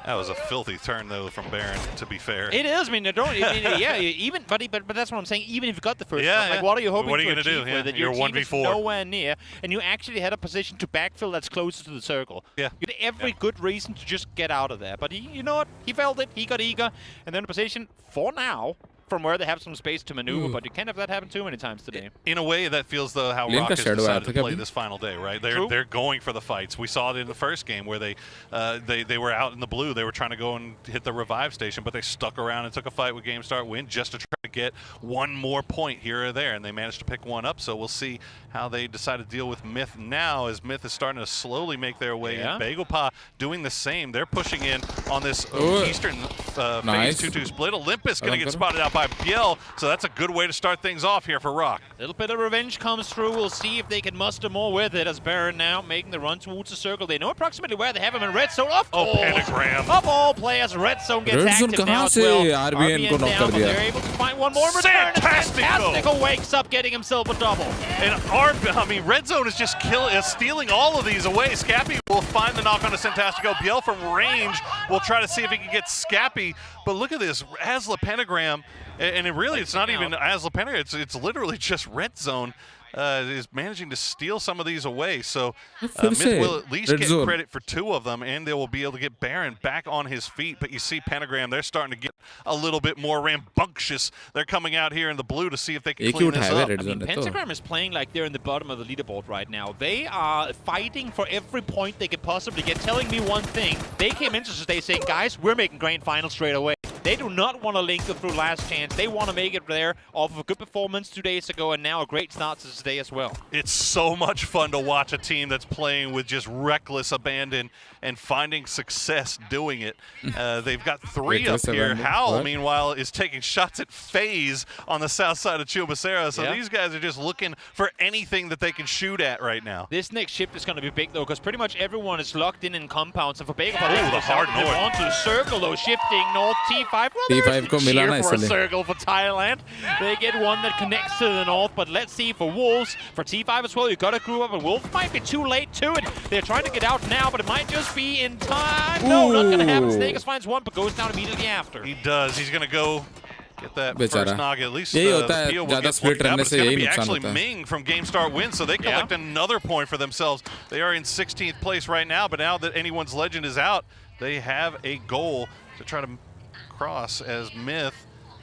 That was a filthy turn, though, from Baron, to be fair. It is. I mean, but that's what I'm saying. Even if you got the first knock, like, what are you hoping to achieve with it? Your team is nowhere near, and you actually had a position to backfill that's closer to the circle. Yeah. You had every good reason to just get out of there. But you know what? He felt it. He got eager. And then a position, for now, from where they have some space to maneuver, but you can't have that happen too many times today. In a way, that feels though how Link Rock का has shadow decided आया था to क्या play अभी? this final day, right? They're going for the fights. We saw it in the first game where they were out in the blue. They were trying to go and hit the revive station, but they stuck around and took a fight with Game Start Win just to try to get one more point here or there, and they managed to pick one up. So we'll see how they decide to deal with Myth now, as Myth is starting to slowly make their way in. Bagelpa doing the same. They're pushing in on this Eastern phase 2-2 split. Olympus going to get spotted out by Biel, so that's a good way to start things off here for Rock. A little bit of revenge comes through. We'll see if they can muster more with it, as Baron now making the run towards the circle. They know approximately where they have him in red zone. Pentagram. Of all players, red zone gets active now as well. RBN down, but they're able to find one more in return. Fantastical wakes up, getting himself a double. And Red Zone is just stealing all of these away. Scappy will find the knock on to Fantastico. Biel from range will try to see if he can get Scappy. But look at this, Asla Pentagram, and it's not even Asla Pentagram, it's literally just Red Zone. Is managing to steal some of these away, so Myth will at least get credit for 2 of them, and they will be able to get Baron back on his feet. But you see Pentagram, they're starting to get a little bit more rambunctious. They're coming out here in the blue to see if they can clean this up. Pentagram is playing like they're in the bottom of the leaderboard right now. They are fighting for every point they could possibly get, telling me one thing. They came into today saying, guys, we're making grand finals straight away. They do not want to linger through last chance. They want to make it there off of a good performance 2 days ago, and now a great start to today as well. It's so much fun to watch a team that's playing with just reckless abandon and finding success doing it. They've got 3 up here. Howl, meanwhile, is taking shots at FaZe on the south side of Chubacera. So these guys are just looking for anything that they can shoot at right now. This next shift is going to be big, though, because pretty much everyone is locked in compounds. And for Bagelpa, the hard north. Onto the circle, though, shifting north. T5. T5 को मिला ना for a इसलिए. circle for Thailand. They get one that connects to the north, but let's see for Wolves. For T5 as well, you got to group up, and Wolf might be too late to it. They're trying to get out now, but it might just be in time. No, not going to happen. Snakes finds one, but goes down immediately after. He does. He's going to go get that बेचारा. first knock. At least यही the होता है, Pio will ज़्यादा get split one down, रहने but it's से going to यही be नुकसान actually होता है. Ming from Game Start win, so they collect another point for themselves. They are in 16th place right now, but now that anyone's legend is out, they have a goal to try to cross, as Myth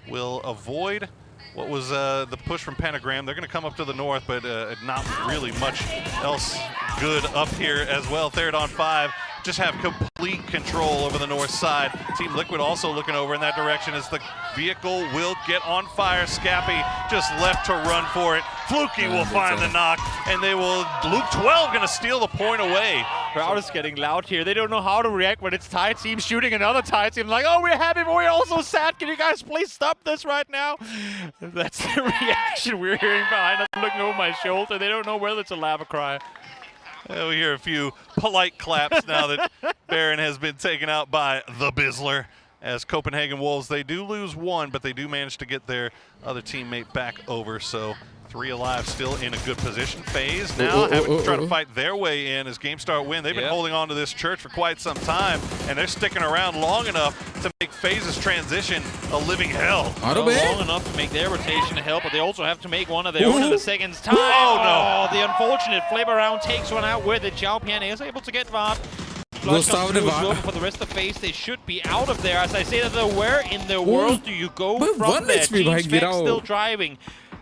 will avoid what was the push from Pentagram. They're going to come up to the north, but not really much else good up here as well. Third on 5. Just have complete control over the north side. Team Liquid also looking over in that direction as the vehicle will get on fire. Scappy just left to run for it. Fluky will find the knock, and they will. Luke 12 going to steal the point away. Crowd is getting loud here. They don't know how to react when it's Thai team shooting another Thai team. Like, oh, we're happy, but we're also sad. Can you guys please stop this right now? That's the reaction we're hearing behind us. I'm looking over my shoulder. They don't know whether it's a laugh or cry. We hear a few polite claps now that Baron has been taken out by the Bizzler. As Copenhagen Wolves, they do lose 1, but they do manage to get their other teammate back over. So 3 alive, still in a good position. FaZe now having to try to fight their way in as Game Start win. They've been holding on to this church for quite some time, and they're sticking around long enough to make FaZe's transition a living hell. Long enough to make their rotation a hell, but they also have to make one of their own in a second's time. Oh, no. The unfortunate flip around takes one out with it. Xiao Pian is able to get VAR. For the rest of FaZe, they should be out of there. As I say that, though, where in the world do you go from there? Team Spec still driving.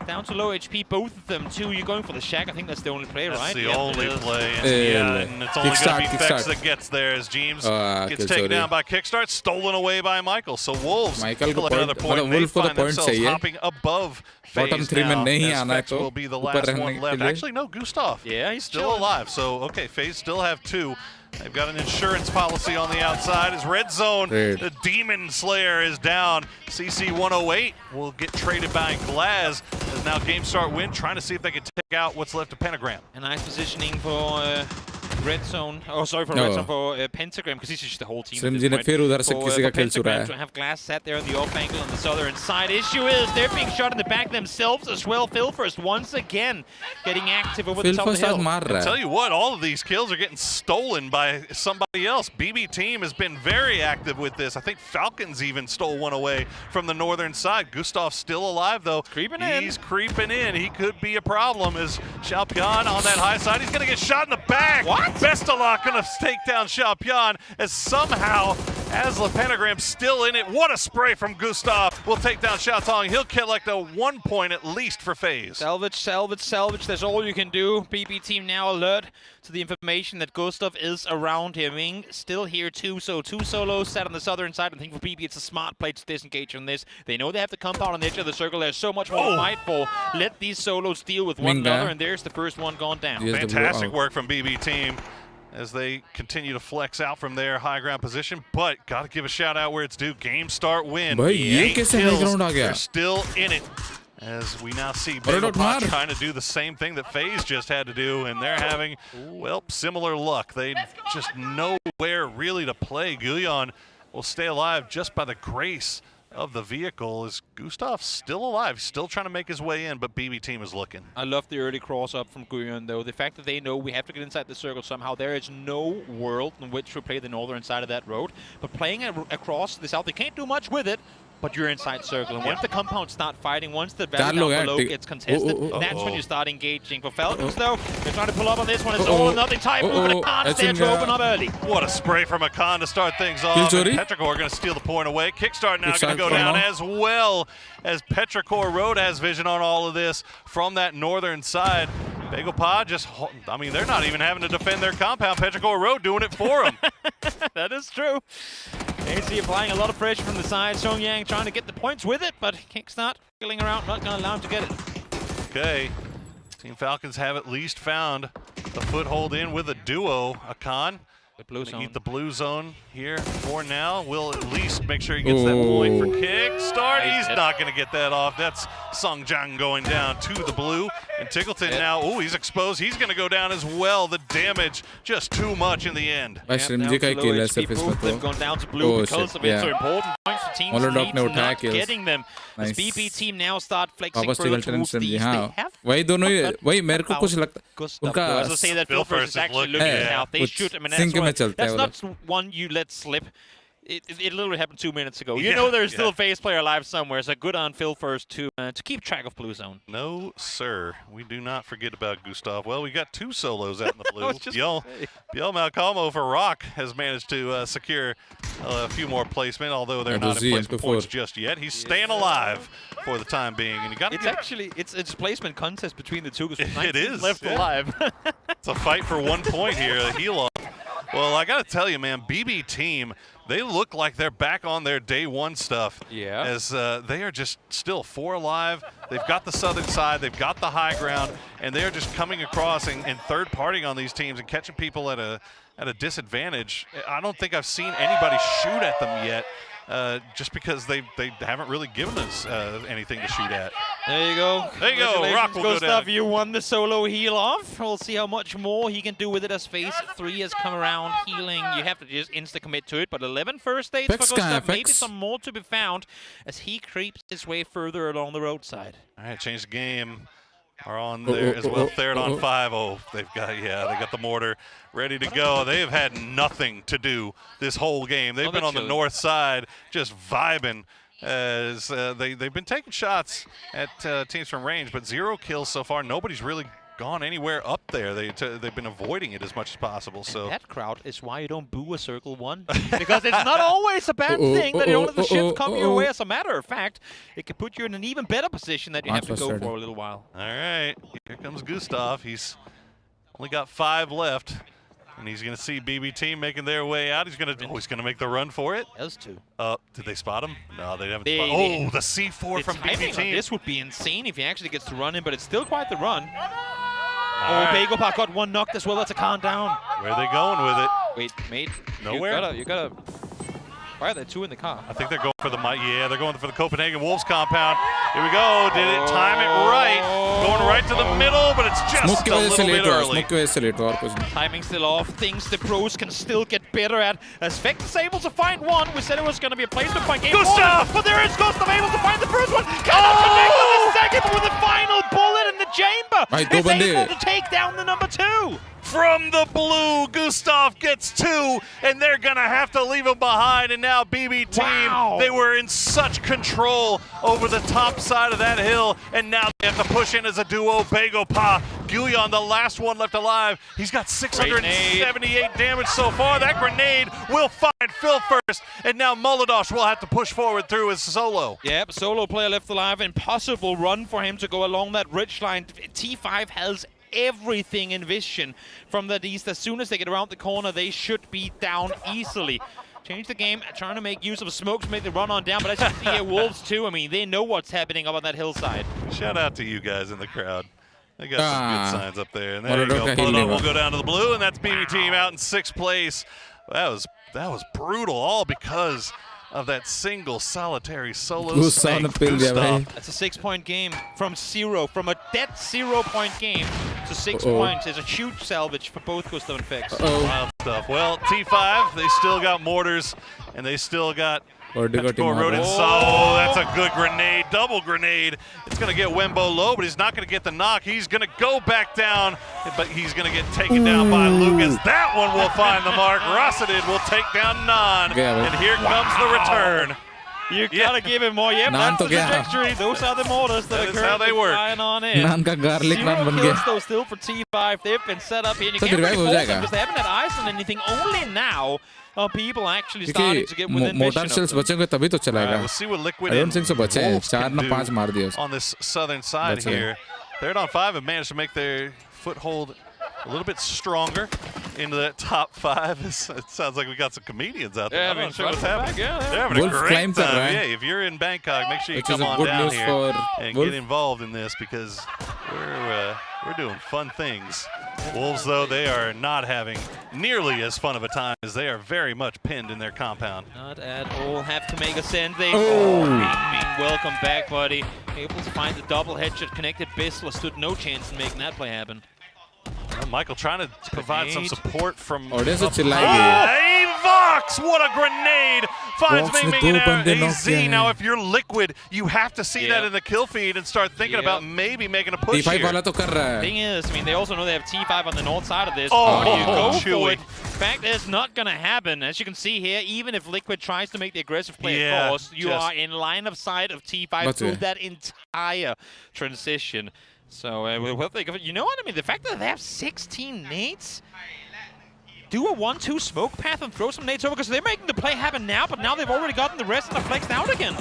Down to low HP, both of them too. You're going for the Shack. I think that's the only play, right? That's the only play. And it's only going to be Fex that gets there as James gets taken down by Kickstart, stolen away by Michael. So Wolves will have another point. They find themselves hopping above FaZe now, as Fex will be the last one left. Actually, no, Gustav. Yeah, he's still alive. So, okay, FaZe still have 2. They've got an insurance policy on the outside. As Red Zone, the Demon Slayer is down. CC 108 will get traded by Glaz. As now Game Start win, trying to see if they can take out what's left of Pentagram. A nice positioning for Red Zone. Oh, sorry, for Red Zone, for Pentagram, because he's just the whole team. To have Glass sat there on the off angle on the southern side. Issue is they're being shot in the back themselves as well. Phil first once again getting active over the top of the hill. I'll tell you what, all of these kills are getting stolen by somebody else. BB team has been very active with this. I think Falcons even stole one away from the northern side. Gustav's still alive, though. He's creeping in. He could be a problem as Xiaopian on that high side. He's going to get shot in the back. What? Bestalak going to take down Xiaopian as somehow as the pentagram still in it. What a spray from Gustav. Will take down Xiaotong. He'll collect a 1 point at least for FaZe. Salvage, salvage, salvage. That's all you can do. BB team now alert to the information that Gustav is around here. Ming still here too, so 2 solos sat on the southern side. I think for BB it's a smart play to disengage on this. They know they have the compound on the edge of the circle. There's so much more to fight for. Let these solos deal with one another, and there's the first one gone down. Fantastic work from BB team as they continue to flex out from their high ground position, but got to give a shout out where it's due. Game start win. They're still in it. As we now see BattleGrounds trying to do the same thing that FaZe just had to do, and they're having, well, similar luck. They just know where really to play. Guyon will stay alive just by the grace of the vehicle. Is Gustav still alive? Still trying to make his way in, but BB team is looking. I love the early cross up from Guyon, though. The fact that they know we have to get inside the circle somehow. There is no world in which to play the northern side of that road. But playing across the south, they can't do much with it. But you're inside circle, and once the compounds start fighting, once the value down below gets contested, that's when you start engaging. For Falcons, though, they're trying to pull up on this one. It's all or nothing type move, and Akan stands to open up early. What a spray from Akan to start things off. Petrichor going to steal the point away. Kickstart now going to go down as well as Petrichor. Road has vision on all of this from that northern side. BattleGrounds just, I mean, they're not even having to defend their compound. Petrichor Road doing it for them. That is true. AC applying a lot of pressure from the side. Song Yang trying to get the points with it, but Kickstart filling around, not going to allow him to get it. Okay. Team Falcons have at least found a foothold in with a duo. Akan. Blue zone. Eat the blue zone here for now. Will at least make sure he gets that point for Kickstart. He's not going to get that off. That's Song Jiang going down to the blue. And Tickleton now, he's exposed. He's going to go down as well. The damage just too much in the end. They've gone down to blue because of it. So important points for teams not getting them. As BB team now start flexing further towards the east. वही दोनों ही वही मेरे को कुछ लगता उनका as I say that Philfirst is actually looking out. They shoot. I mean, that's not one you let slip. It literally happened 2 minutes ago. You know there's still a FaZe player alive somewhere, so good on Philfirst to keep track of blue zone. No, sir. We do not forget about Gustav. Well, we got 2 solos out in the blue. Biel Malcolmo for Rock has managed to secure a few more placement, although they're not in placement points just yet. He's staying alive for the time being. And you got it's placement contest between the two. It is left alive. It's a fight for 1 point here. A heal off. Well, I got to tell you, man, BB team, they look like they're back on their day one stuff. Yeah. As they are just still 4 alive. They've got the southern side. They've got the high ground. And they're just coming across and third-partying on these teams and catching people at a disadvantage. I don't think I've seen anybody shoot at them yet. Just because they haven't really given us anything to shoot at. There you go. There you go. Rock will go down. You won the solo heal off. We'll see how much more he can do with it as FaZe 3 has come around healing. You have to just insta-commit to it. But 11 first aids for Gustav. Maybe some more to be found as he creeps his way further along the roadside. All right, change the game. Are on there as well. Third on 5. Oh, they got the mortar ready to go. They have had nothing to do this whole game. They've been on the north side just vibing as they've been taking shots at teams from range, but 0 kills so far. Nobody's really gone anywhere up there. They've been avoiding it as much as possible. So and that crowd is why you don't boo a Circle 1. Because it's not always a bad thing that you don't let the shift come your way. As a matter of fact, it can put you in an even better position that you have to go for a little while. All right, here comes Gustav. He's only got 5 left. And he's going to see BB team making their way out. He's going to make the run for it. Those 2. Did they spot him? No, they haven't spotted him. Oh, the C4 from BB team. This would be insane if he actually gets to run in, but it's still quite the run. Oh, BattleGrounds got 1 knocked as well. That's a count down. Where are they going with it? Wait, mate. Nowhere? You gotta. Why are there 2 in the car? I think they're going for the they're going for the Copenhagen Wolves compound. Here we go. Did it time it right? Going right to the middle, but it's just a little bit early. Timing still off. Things the pros can still get better at. As Vex is able to find 1. We said it was going to be a placement point game. Gustav! But there is Gustav able to find the first one. Cannot connect on the second with the final bullet in the chamber. Is able to take down the number 2. from the blue. Gustav gets 2, and they're going to have to leave him behind. And now BB Team, they were in such control over the top side of that hill, and now they have to push in as a duo. Begopa, Guyon, the last one left alive. He's got 678 damage so far. That grenade will find Phil first, and now Molodosh will have to push forward through his solo. Yep, solo player left alive. Impossible run for him to go along that ridge line. T5 has everything in vision from that east. As soon as they get around the corner, they should be down easily. Change the game, trying to make use of smoke to make the run on down, but as you see here, Wolves too, I mean, they know what's happening up on that hillside. Shout out to you guys in the crowd. They got some good signs up there. And there you go. Molodov will go down to the blue, and that's BB Team out in 6th place. That was brutal, all because of that single solitary solo spank. That's a 6-point game from a dead 0-point game to 6 points. Is a huge salvage for both Gustav and Fix. Wild stuff. Well, T5, they still got mortars, and they still got rodents. Oh, that's a good grenade, double grenade. It's going to get Wembo low, but he's not going to get the knock. He's going to go back down, but he's going to get taken down by Lucas. That one will find the mark. Rossadid will take down Nan, and here comes the return. You gotta give him more. Yep, that's the trajectory. Those are the mortars that are currently flying on in. Nan ka garlic nan ban gaya. Kills still for T5. They've been set up here. And you can't really force them because they haven't had eyes on anything. Only now are people actually starting to get within mortar shells बचेंगे तभी तो चलेगा. We'll see what Liquid I don't think so बचे हैं. 4 ना 5 मार दिए. On this southern side here, Third on 5 have managed to make their foothold a little bit stronger into that top 5. It sounds like we got some comedians out there. Yeah, I'm not sure what's happening. They're having Wolf a great time. Right? Yeah, if you're in Bangkok, make sure you come on down here and get involved in this because we're doing fun things. Wolves, though, they are not having nearly as fun of a time as they are very much pinned in their compound. Not at all. Have to make a send. Welcome back, buddy. Able to find the double headshot connected. Bissler stood no chance in making that play happen. Well, Michael trying to provide some support from Vox, what a grenade! Finds Ming and AZ. Now, if you're Liquid, you have to see that in the kill feed and start thinking about maybe making a push here. Thing is, I mean, they also know they have T5 on the north side of this. How do you go for it? In fact, it's not going to happen. As you can see here, even if Liquid tries to make the aggressive play across, you are in line of sight of T5 through that entire transition. So, you know what I mean? The fact that they have 16 nades, do a 1-2 smoke path and throw some nades over because they're making the play happen now, but now they've already gotten the rest and they're flexed out again.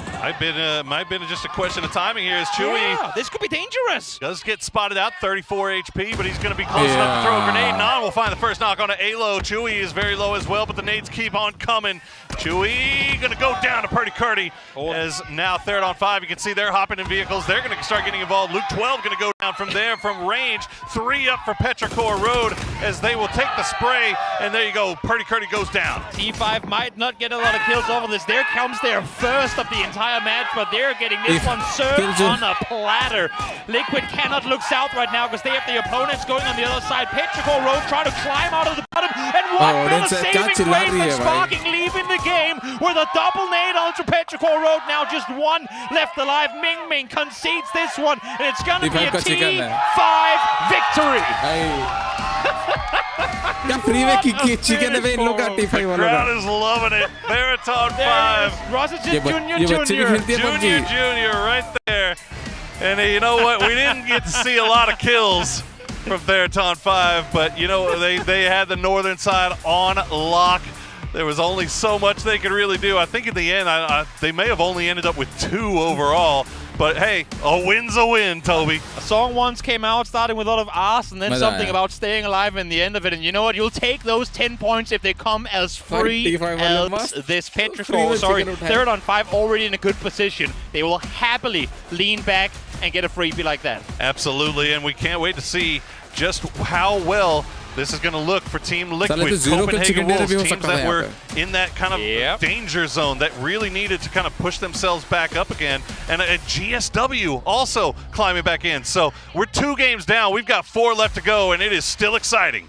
Might be just a question of timing here as Chewy. Yeah, this could be dangerous. Does get spotted out, 34 HP, but he's going to be close enough to throw a grenade. Nan will find the first knock on Alo. Chewy is very low as well, but the nades keep on coming. Chewy going to go down to Purdy Curdy as now third on 5. You can see they're hopping in vehicles. They're going to start getting involved. Luke 12 going to go down from there from range. 3 up for Petrichor Road as they will take the spray. And there you go, Purdy Curdy goes down. T5 might not get a lot of kills off of this. There comes their first of the entire match, but they're getting this one served on a platter. Liquid cannot look south right now because they have the opponents going on the other side. Petrichor Road trying to climb out of the bottom. And what a saving grace and Sparking leaving the game with a double nade onto Petrichor Road. Now just 1 left alive. Ming concedes this one, and it's going to be a T5 victory. The crowd is loving it. Marathon 5. Junior right there. And you know what? We didn't get to see a lot of kills from Theraton 5, but you know, they had the northern side on lock. There was only so much they could really do. I think at the end, they may have only ended up with 2 overall. But hey, a win's a win, Toby. A song once came out starting with a lot of R's and then something about staying alive in the end of it. And you know what? You'll take those 10 points if they come as free as this Petrichor. Sorry, third on 5 already in a good position. They will happily lean back and get a freebie like that. Absolutely, and we can't wait to see just how well this is going to look for Team Liquid. Copenhagen Wolves, teams that were in that kind of danger zone that really needed to kind of push themselves back up again. And a GSW also climbing back in. So we're 2 games down. We've got 4 left to go, and it is still exciting.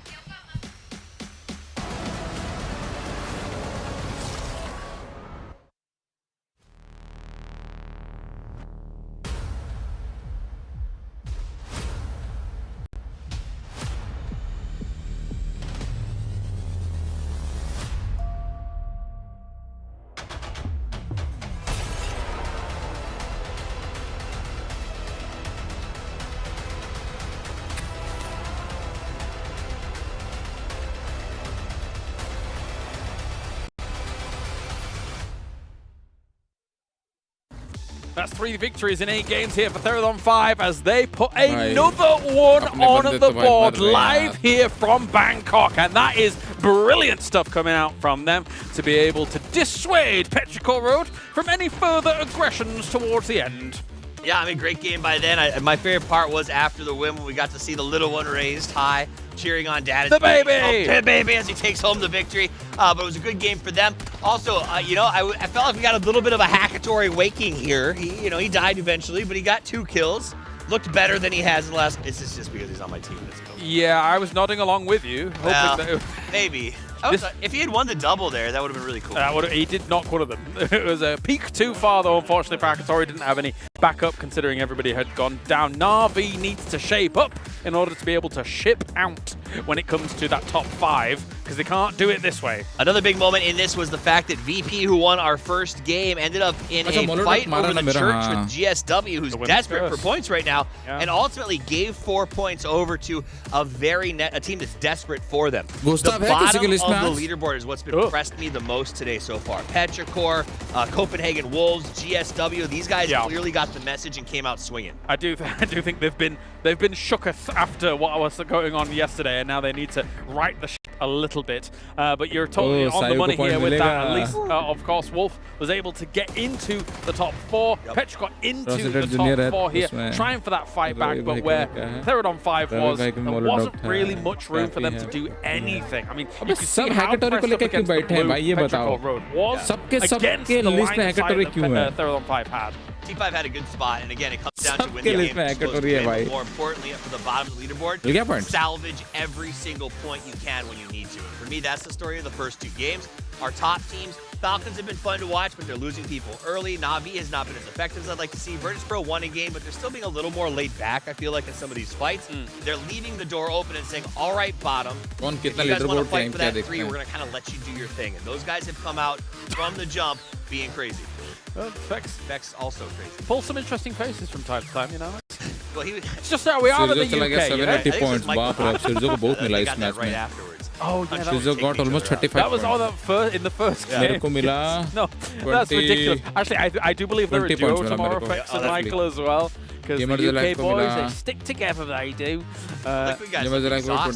That's 3 victories in 8 games here for Theraton 5 as they put another one on the board live here from Bangkok. And that is brilliant stuff coming out from them to be able to dissuade Petrichor Road from any further aggressions towards the end. Yeah, I mean, great game by then. My favorite part was after the win when we got to see the little one raised high, cheering on Dad. The baby! The baby as he takes home the victory. But it was a good game for them. Also, you know, I felt like we got a little bit of a hackatory waking here. He died eventually, but he got 2 kills. Looked better than he has in the last. This is just because he's on my team. Yeah, I was nodding along with you. Well, Hoping that maybe. If he had won the double there, that would have been really cool. He did knock one of them. It was a peak too far, though. Unfortunately, Hackatory didn't have any backup, considering everybody had gone down. Na'Vi needs to shape up in order to be able to ship out when it comes to that top 5, because they can't do it this way. Another big moment in this was the fact that VP, who won our first game, ended up in a fight over the church with GSW, who's desperate for points right now, and ultimately gave 4 points over to a team that's desperate for them. The bottom of the leaderboard is what's been impressed me the most today so far. Petrichor, Copenhagen Wolves, GSW, these guys clearly got the message and came out swinging. I do think they've been shooketh after what was going on yesterday, and now they need to right the ship a little bit. But you're totally on the money here with that. At least, of course, Wolf was able to get into the top 4. Petrichor got into the top 4 here, trying for that fight back, but where Theraton 5 was, there wasn't really much room for them to do anything. I mean, you can see how pressed up against the blue Petrichor Road was against the line side that Theraton 5 had. T5 had a good spot, and again, it comes down to win the game. But more importantly, for the bottom of the leaderboard, salvage every single point you can when you need to. And for me, that's the story of the first 2 games. Our top teams, Falcons have been fun to watch, but they're losing people early. Na'Vi has not been as effective as I'd like to see. Virtus Pro won a game, but they're still being a little more laid back, I feel like, in some of these fights. They're leaving the door open and saying, all right, bottom, if you guys want to fight for that 3, we're going to kind of let you do your thing. And those guys have come out from the jump being crazy. Vex also crazy. Pull some interesting faces from time to time, you know. Well, it's just how we are in the UK. 780 points. बाप रे, Shirzo को बहुत मिला इस match में. Oh, yeah, Shirzo got almost 35 That was all in the first game. मेरे को मिला. No, that's ridiculous. Actually, I do believe there are duo tomorrow effects and Michael as well. Because the UK boys, they stick together, they do. Liquid guys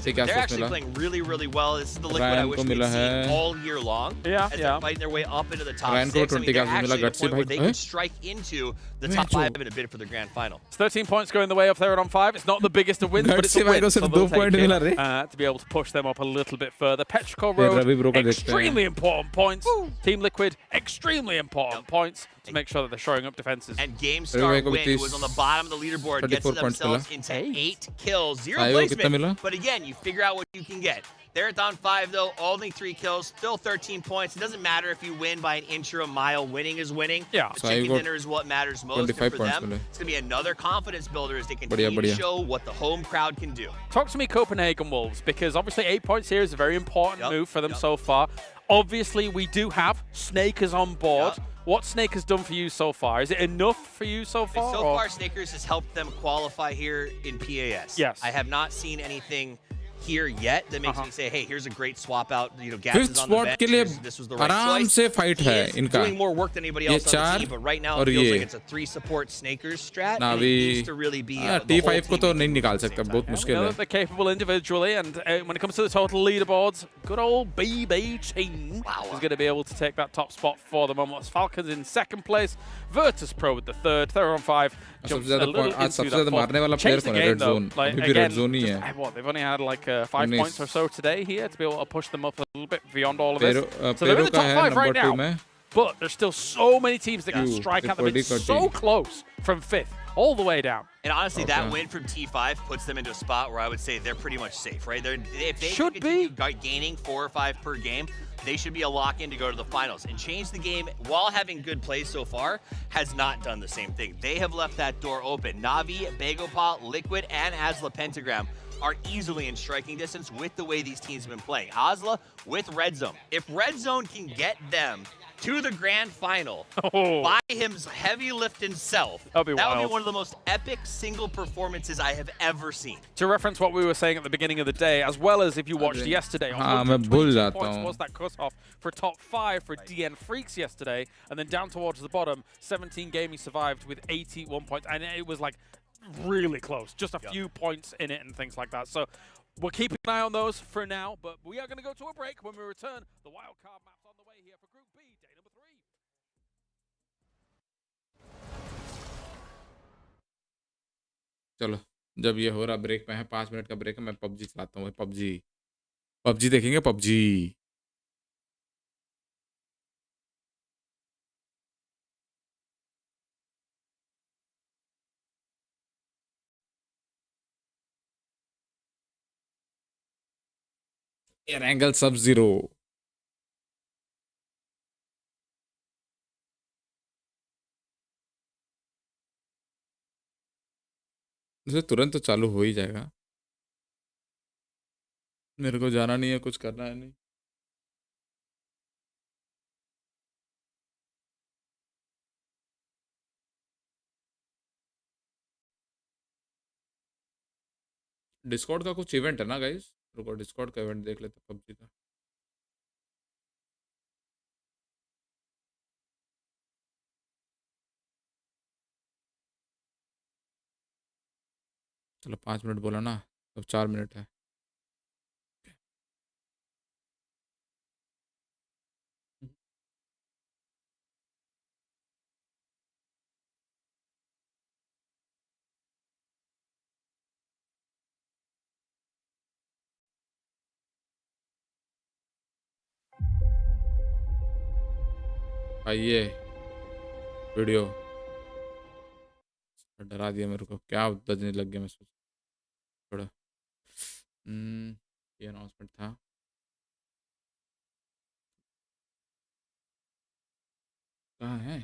they're actually playing really, really well. This is the Liquid I wish we'd seen all year long. As they're fighting their way up into the top 6. I mean, they're actually at a point where they can strike into the top 5 in a bid for the grand final. It's 13 points going the way of Theraton 5. It's not the biggest of wins, but it's a win. So they'll take it, to be able to push them up a little bit further. Petrichor Road, extremely important points. Team Liquid, extremely important points to make sure that they're showing up defenses. And GameStar Win, who was on the bottom of the leaderboard, gets themselves into 8 kills, 0 placement. But again, you figure out what you can get. Theraton 5, though, only 3 kills, still 13 points. It doesn't matter if you win by an inch or a mile. Winning is winning. Yeah. The chicken dinner is what matters most. And for them, it's going to be another confidence builder as they continue to show what the home crowd can do. Talk to me Copenhagen Wolves, because obviously 8 points here is a very important move for them so far. Obviously, we do have Snakers on board. What Snakers done for you so far? Is it enough for you so far? So far, Snakers has helped them qualify here in PAS. Yes. I have not seen anything here yet that makes me say, hey, here's a great swap out. You know, Gas is on the bench. This was the right choice. से fight है इनका. Doing more work than anybody else on the team, but right now it feels like it's a 3 support Snakers strat. And it needs to really be T5 को तो नहीं निकाल सकता, बहुत मुश्किल है. They're capable individually, and when it comes to the total leaderboards, good old BB team is going to be able to take that top spot for the moment. Falcons in 2nd place, Virtus Pro with the 3rd, Theraton 5 jumps a little into that. Change the game though. Like, again, they've only had like 5 points or so today here to be able to push them up a little bit beyond all of this. So they're in the top 5 right now, but there's still so many teams that can strike at them. It's so close from 5th all the way down. And honestly, that win from T5 puts them into a spot where I would say they're pretty much safe, right? If they should continue gaining 4 or 5 per game, they should be a lock-in to go to the finals. And change the game, while having good plays so far, has not done the same thing. They have left that door open. Na'Vi, Bagopal, Liquid, and Asla Pentagram are easily in striking distance with the way these teams have been playing. Asla with Red Zone. If Red Zone can get them to the grand final by his heavy lift himself. That'd be that would wild. be one of the most epic single performances I have ever seen. To reference what we were saying at the beginning of the day, as well as if you watched yesterday, हाँ मैं भूल 122 जाता points हूँ. was that cutoff for top 5 for DN Freaks yesterday, and then down towards the bottom, 17 game he survived with 81 points, and it was like really close, just a few points in it and things like that. So we're keeping an eye on those for now, but we are going to go to a break. When we return, the wildcard map's on the way here for Group B, day number 3. चलो जब ये हो रहा break में है 5 minute का break है मैं पबजी चलाता हूँ पबजी पबजी देखेंगे पबजी एयर एंगल सब जीरो उसे तुरंत तो चालू हो ही जाएगा मेरे को जाना नहीं है कुछ करना है नहीं डिस्कॉर्ड का कुछ इवेंट है ना गाइस रुको डिस्कॉर्ड का इवेंट देख लेते पबजी का चलो 5 मिनट बोला ना अब 4 मिनट है आइए वीडियो डरा दिया मेरे को क्या बजने लग गया मैं सोच थोड़ा ये अनाउंसमेंट था कहाँ है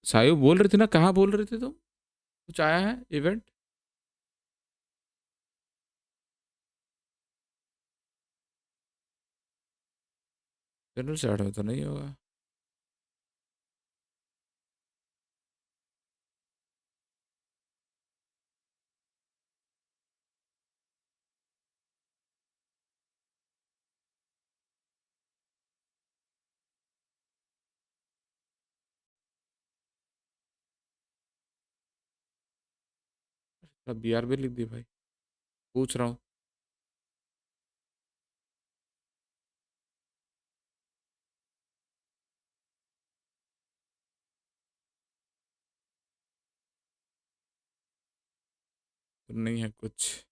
सायु बोल रही थी ना कहाँ बोल रही थी तुम कुछ आया है इवेंट जनरल से हटा तो नहीं होगा BR भी लिख दी भाई पूछ रहा हूँ नहीं है कुछ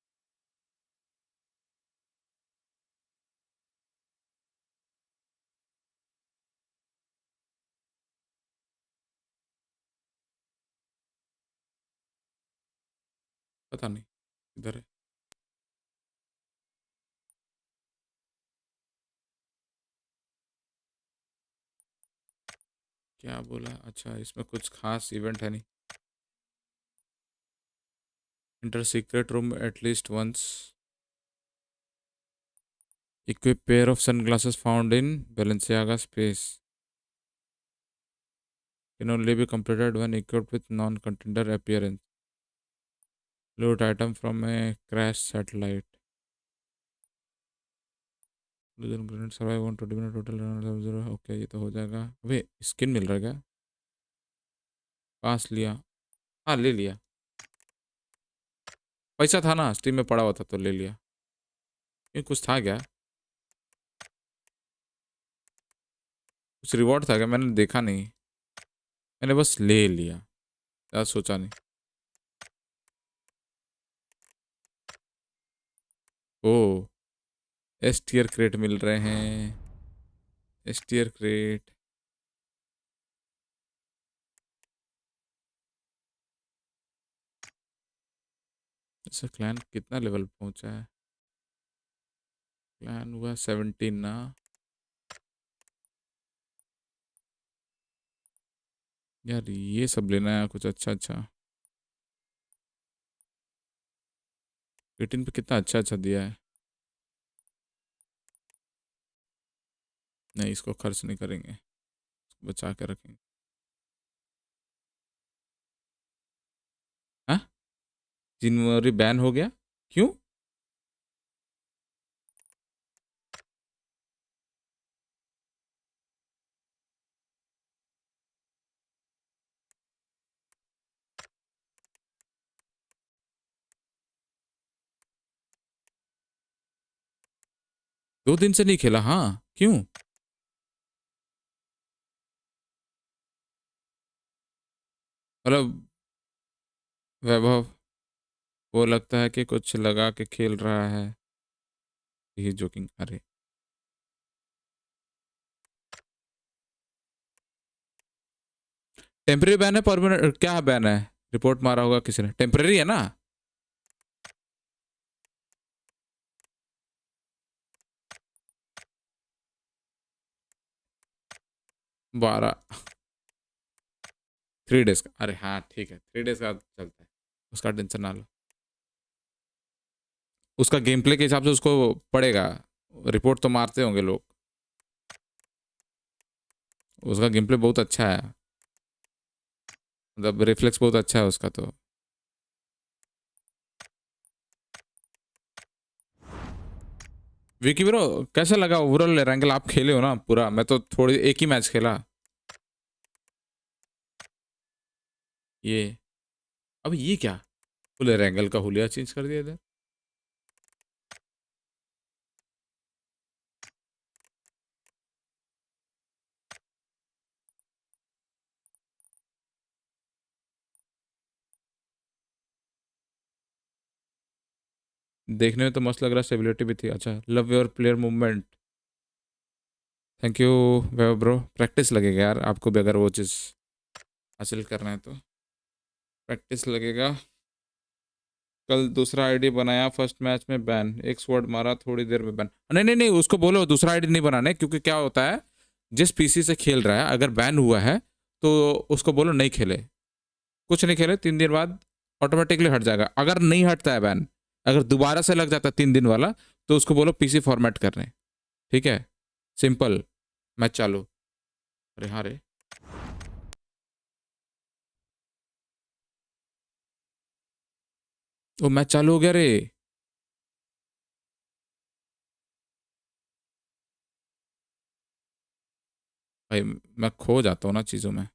पता नहीं इधर है क्या बोला अच्छा इसमें कुछ खास इवेंट है नहीं enter secret room at least once equip pair of sunglasses found in Balenciaga space can only be completed when equipped with non-contender appearance loot item from a crashed satellite survive on 20 minute total okay ये तो हो जाएगा अबे skin मिल रहा है क्या पास लिया हाँ ले लिया पैसा था ना स्टीम में पड़ा हुआ था तो ले लिया ये कुछ था क्या कुछ रिवॉर्ड था क्या मैंने देखा नहीं मैंने बस ले लिया ज़्यादा सोचा नहीं ओ एस टीयर क्रेट मिल रहे हैं एस टीयर क्रेट अच्छा क्लैन कितना लेवल पहुंचा है क्लैन हुआ 17 ना यार ये सब लेना है कुछ अच्छा अच्छा 18 पे कितना अच्छा अच्छा दिया है नहीं, इसको खर्च नहीं करेंगे, बचा के रखेंगे। हाँ, जनवरी बैन हो गया, क्यों? दो दिन से नहीं खेला, हाँ, क्यों? मतलब वैभव, वो लगता है कि कुछ लगा के खेल रहा है, ही जोकिंग। अरे टेम्परेरी बैन है, परमानेंट क्या बैन है? रिपोर्ट मारा होगा किसी ने, टेम्परेरी है ना? 12 3 डेज का, अरे हाँ ठीक है, 3 डेज का चलता है, उसका टेंशन ना लो। उसका गेम प्ले के हिसाब से उसको पड़ेगा, रिपोर्ट तो मारते होंगे लोग। उसका गेम प्ले बहुत अच्छा है, मतलब रिफ्लेक्स बहुत अच्छा है उसका। तो विकी ब्रो, कैसा लगा ओवरऑल रैंगल? आप खेले हो ना पूरा, मैं तो थोड़ी एक ही मैच खेला। ये अब ये क्या फुल रैंगल का हुलिया चेंज कर दिया इधर। देखने में तो मस्त लग रहा है, स्टेबिलिटी भी थी। अच्छा, love your player movement, thank you bro. Practice लगेगा यार आपको भी, अगर वो चीज़ हासिल करना है तो प्रैक्टिस लगेगा। कल दूसरा आईडी बनाया, फर्स्ट मैच में बैन, एक स्क्वाड मारा, थोड़ी देर में बैन। नहीं नहीं नहीं, उसको बोलो दूसरा आईडी नहीं बनाने, क्योंकि क्या होता है, जिस पीसी से खेल रहा है अगर बैन हुआ है तो उसको बोलो नहीं खेले, कुछ नहीं खेले, 3 दिन बाद ऑटोमेटिकली हट जाएगा। अगर नहीं हटता है बैन, अगर दोबारा से लग जाता है 3 दिन वाला, तो उसको बोलो पीसी फॉर्मेट करने, ठीक है? सिंपल, मैच चालू। अरे हाँ रे, वो मैच चालू हो गया रे। भाई मैं खो जाता हूँ ना चीज़ों में।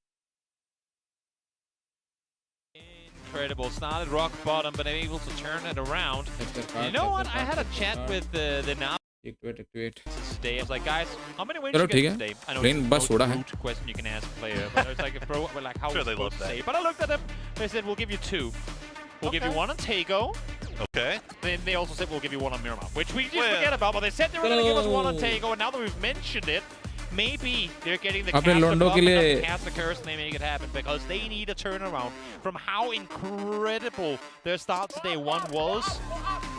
Incredible. Started rock bottom, but able to turn it around. You know what? I had a chat with the now Activate. today. I was like, guys, how many wins चलो you ठीक get है, today? I know plane it's bus the उड़ा most है। rude question you can ask a player, but it's like, bro, we're like, how Sure, are we they love supposed to that. say? But I looked at them. They said, we'll give you 2. We'll give you 1 on Tego. Okay. Then they also said, we'll give you 1 on Miramar, which we just forget about. But they said they were going to give us 1 on Tego, and now that we've mentioned it, maybe they're getting the अपने cast लोंडो the के लिए cast the curse, and they make it happen because they need a turnaround from how incredible their start to day 1 was.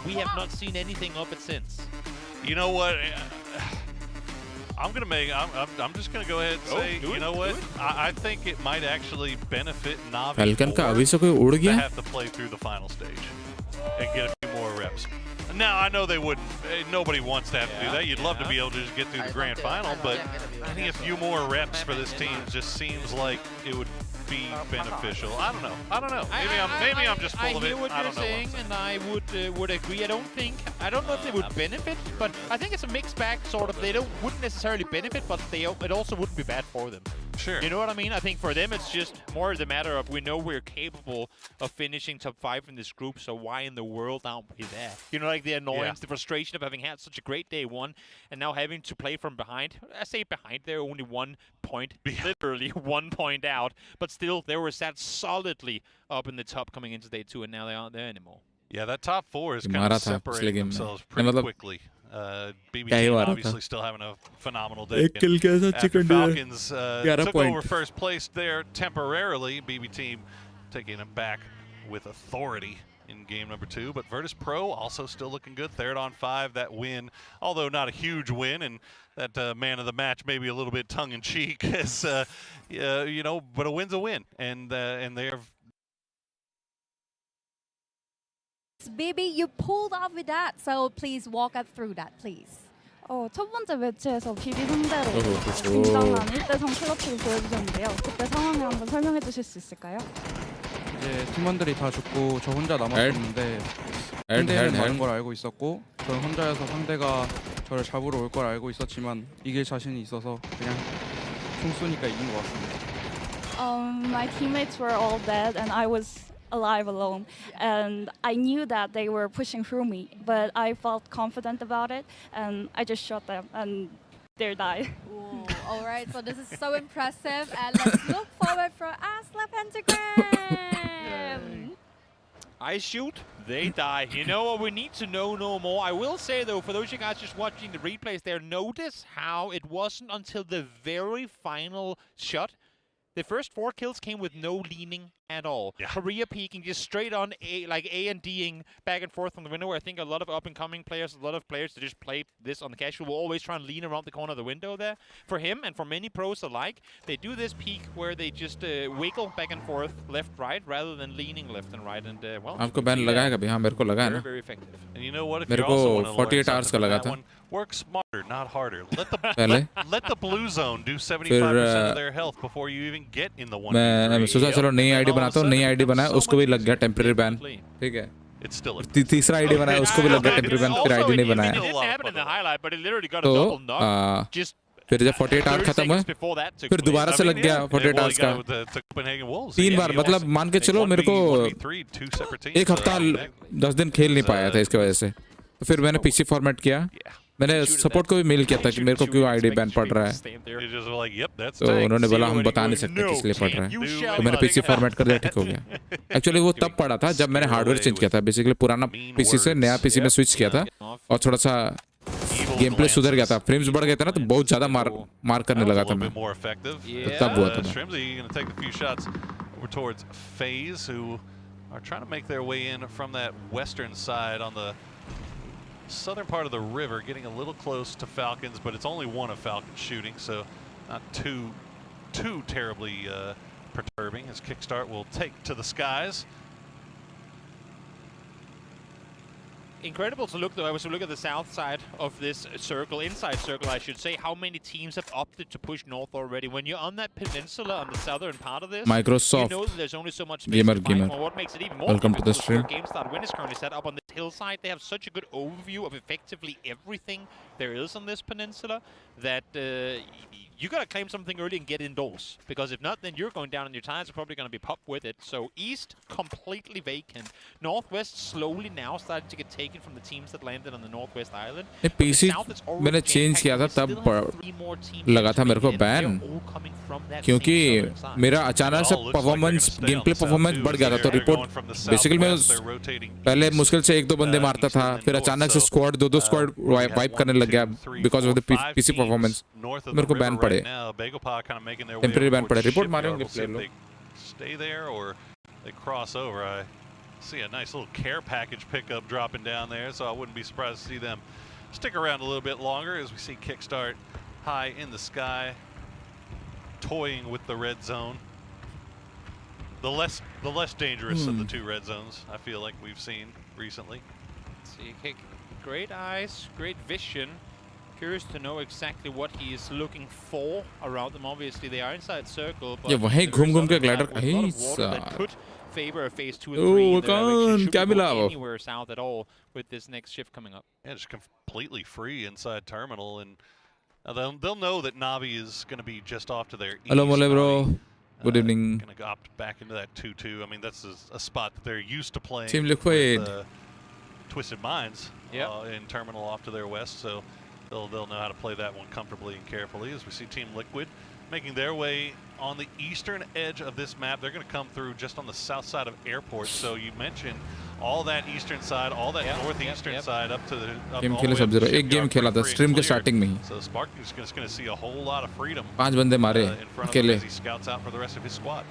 We have not seen anything of it since. You know what? I'm gonna make. I'm just gonna go ahead and say. You know what? I think it might actually benefit Navi falcon का more अभी से कोई उड़ to गया? have to play through the final stage and get a few more reps. Now I know they wouldn't. Nobody wants to have to do that. You'd love to be able to just get through the grand final, but I think a few more reps for this team just seems like it would be beneficial. I don't know. Maybe I'm just full of it. I hear what you're saying, and I would agree. I don't know if they would benefit, but I think it's a mixed bag. Sort of, they wouldn't necessarily benefit, but it also wouldn't be bad for them. Sure. You know what I mean? I think for them, it's just more the matter of we know we're capable of finishing top 5 in this group, so why in the world aren't we there? You know, like the annoyance, the frustration of having had such a great day 1, and now having to play from behind. I say behind, they're only 1 point, literally 1 point out, but still, they were sat solidly up in the top coming into day 2, and now they aren't there anymore. Yeah, that top 4 is kind मारा of था पिछले separating game में, themselves pretty मतलब quickly. BB क्या ही team मारा था? obviously still having a phenomenal day. एक किल के साथ After chicken dinner, Falcons 11 took point. over first place there temporarily, BB team taking them back with authority in game number 2. But Virtus Pro also still looking good, 3rd on 5. That win, although not a huge win, and that man of the match maybe a little bit tongue-in-cheek, as you know, but a win's a win, and they're. Baby, you pulled off with that, so please walk us through that, please. 첫 번째 매치에서 BB 상대로 굉장한 1대3 클러치를 보여주셨는데요. 그때 상황을 한번 설명해 주실 수 있을까요? 이제 팀원들이 다 죽고 저 혼자 남았었는데 상대는 많은 걸 알고 있었고 저는 혼자여서 상대가 저를 잡으러 올 걸 알고 있었지만 이길 자신이 있어서 그냥 총 쏘니까 이긴 것 같습니다. My teammates were all dead and I was alive alone, and I knew that they were pushing through me, but I felt confident about it and I just shot them and they died. Ooh, all right, so this is so impressive, and let's look forward for Asla Pentagram. I shoot, they die. You know what, we need to know no more. I will say though, for those of you guys just watching the replays there, notice how it wasn't until the very final shot. The first 4 kills came with no leaning at all. Korea peeking just straight on A, like A and D'ing back and forth from the window. Where I think a lot of up-and-coming players, a lot of players that just play this on the casual will always try and lean around the corner of the window there. For him and for many pros alike, they do this peek where they just wiggle back and forth left, right, rather than leaning left and right. And well, आपको ban लगा है कभी? हाँ मेरे को लगा है ना. very effective. And you know what? If मेरे you को also want to 48 learn hours का something लगा from that था. one, work smarter, not harder. Let the पहले let the blue zone do 75% of their health before you even get in the 1v3. मैं सोचा चलो नई ID बनाता हूँ. नई आईडी बनाया उसको भी लग गया टेम्परेरी बैन. ठीक है. तीसरा आईडी बनाया उसको भी लग गया टेम्परेरी बैन. फिर आईडी नहीं बनाया. तो फिर जब 48 आवर्स खत्म हुए फिर दोबारा से लग गया 48 आवर्स का 3 बार. मतलब मान के चलो मेरे को 1 हफ्ता 10 दिन खेल नहीं पाया था इसकी वजह से. तो फिर मैंने पीसी फॉर्मेट किया. मैंने सपोर्ट को भी मेल किया था कि मेरे को क्यों आईडी बैन पड़ रहा है. तो उन्होंने बोला हम बता नहीं सकते किस लिए पड़ रहा है. तो मैंने पीसी फॉर्मेट कर दिया. ठीक हो गया. एक्चुअली वो तब पड़ा था जब मैंने हार्डवेयर चेंज किया था. बेसिकली पुराना पीसी से नया पीसी में स्विच किया था और थोड़ा सा गेम प्ले सुधर गया था. फ्रेम्स बढ़ गए थे ना तो बहुत ज्यादा मार करने लगा था मैं. तो तब हुआ था. Southern part of the river, getting a little close to Falcons, but it's only one of Falcons shooting, so not too terribly perturbing. As Kickstart will take to the skies. Incredible to look though. I was to look at the south side of this circle, inside circle I should say, how many teams have opted to push north already. When you're on that peninsula on the southern part of this, Microsoft you know that there's only so much space gamer to fight. Well, what makes it even more welcome to the stream. GameStar Win is currently set up on this hillside. They have such a good overview of effectively everything there is on this peninsula that you gotta claim something early and get indoors, because if not, then you're going down and your tires are probably gonna be popped with it. So east completely vacant. Northwest slowly now starting to get taken from the teams that landed on the northwest island. PC मैंने change किया था तब लगा था मेरे को ban, क्योंकि मेरा अचानक से परफॉर्मेंस गेम प्ले परफॉर्मेंस बढ़ गया था. तो रिपोर्ट बेसिकली मैं पहले मुश्किल से 1-2 बंदे मारता था, फिर अचानक से स्क्वाड 2-2 स्क्वाड वाइप करने लग गया because of the PC performance. मेरे को बैन पड़े, टेम्परेरी बैन पड़े. रिपोर्ट मारे होंगे प्लेयर लोग. Stay there or they cross over. I see a nice little care package pickup dropping down there, so I wouldn't be surprised to see them stick around a little bit longer as we see Kickstart high in the sky, toying with the red zone. The less dangerous of the 2 red zones, I feel like we've seen recently. See, Kick, great eyes, great vision. Curious to know exactly what he is looking for around them. Obviously, they are inside circle, but ये वहीं घूम-घूम के glider कहीं could favor phase 2 and 3 Oh, in the direction. क्या मिला वो? Anywhere south at all with this next shift coming up. Yeah, just completely free inside terminal, and they'll know that Navi is going to be just off to their east. Hello, Mole bro. Good evening. Going to opt back into that 2-2. I mean, that's a spot that they're used to playing. Team Liquid. With, Twisted Minds in terminal off to their west, so they'll know how to play that one comfortably and carefully. As we see Team Liquid making their way on the eastern edge of this map. They're going to come through just on the south side of Airport. So you mentioned all that eastern side, all that northeastern side up to the game खेले सब जरा. एक game खेला था stream के starting में ही. So Spark is going to see a whole lot of freedom. 5 बंदे मारे अकेले. As he scouts out for the rest of his squad.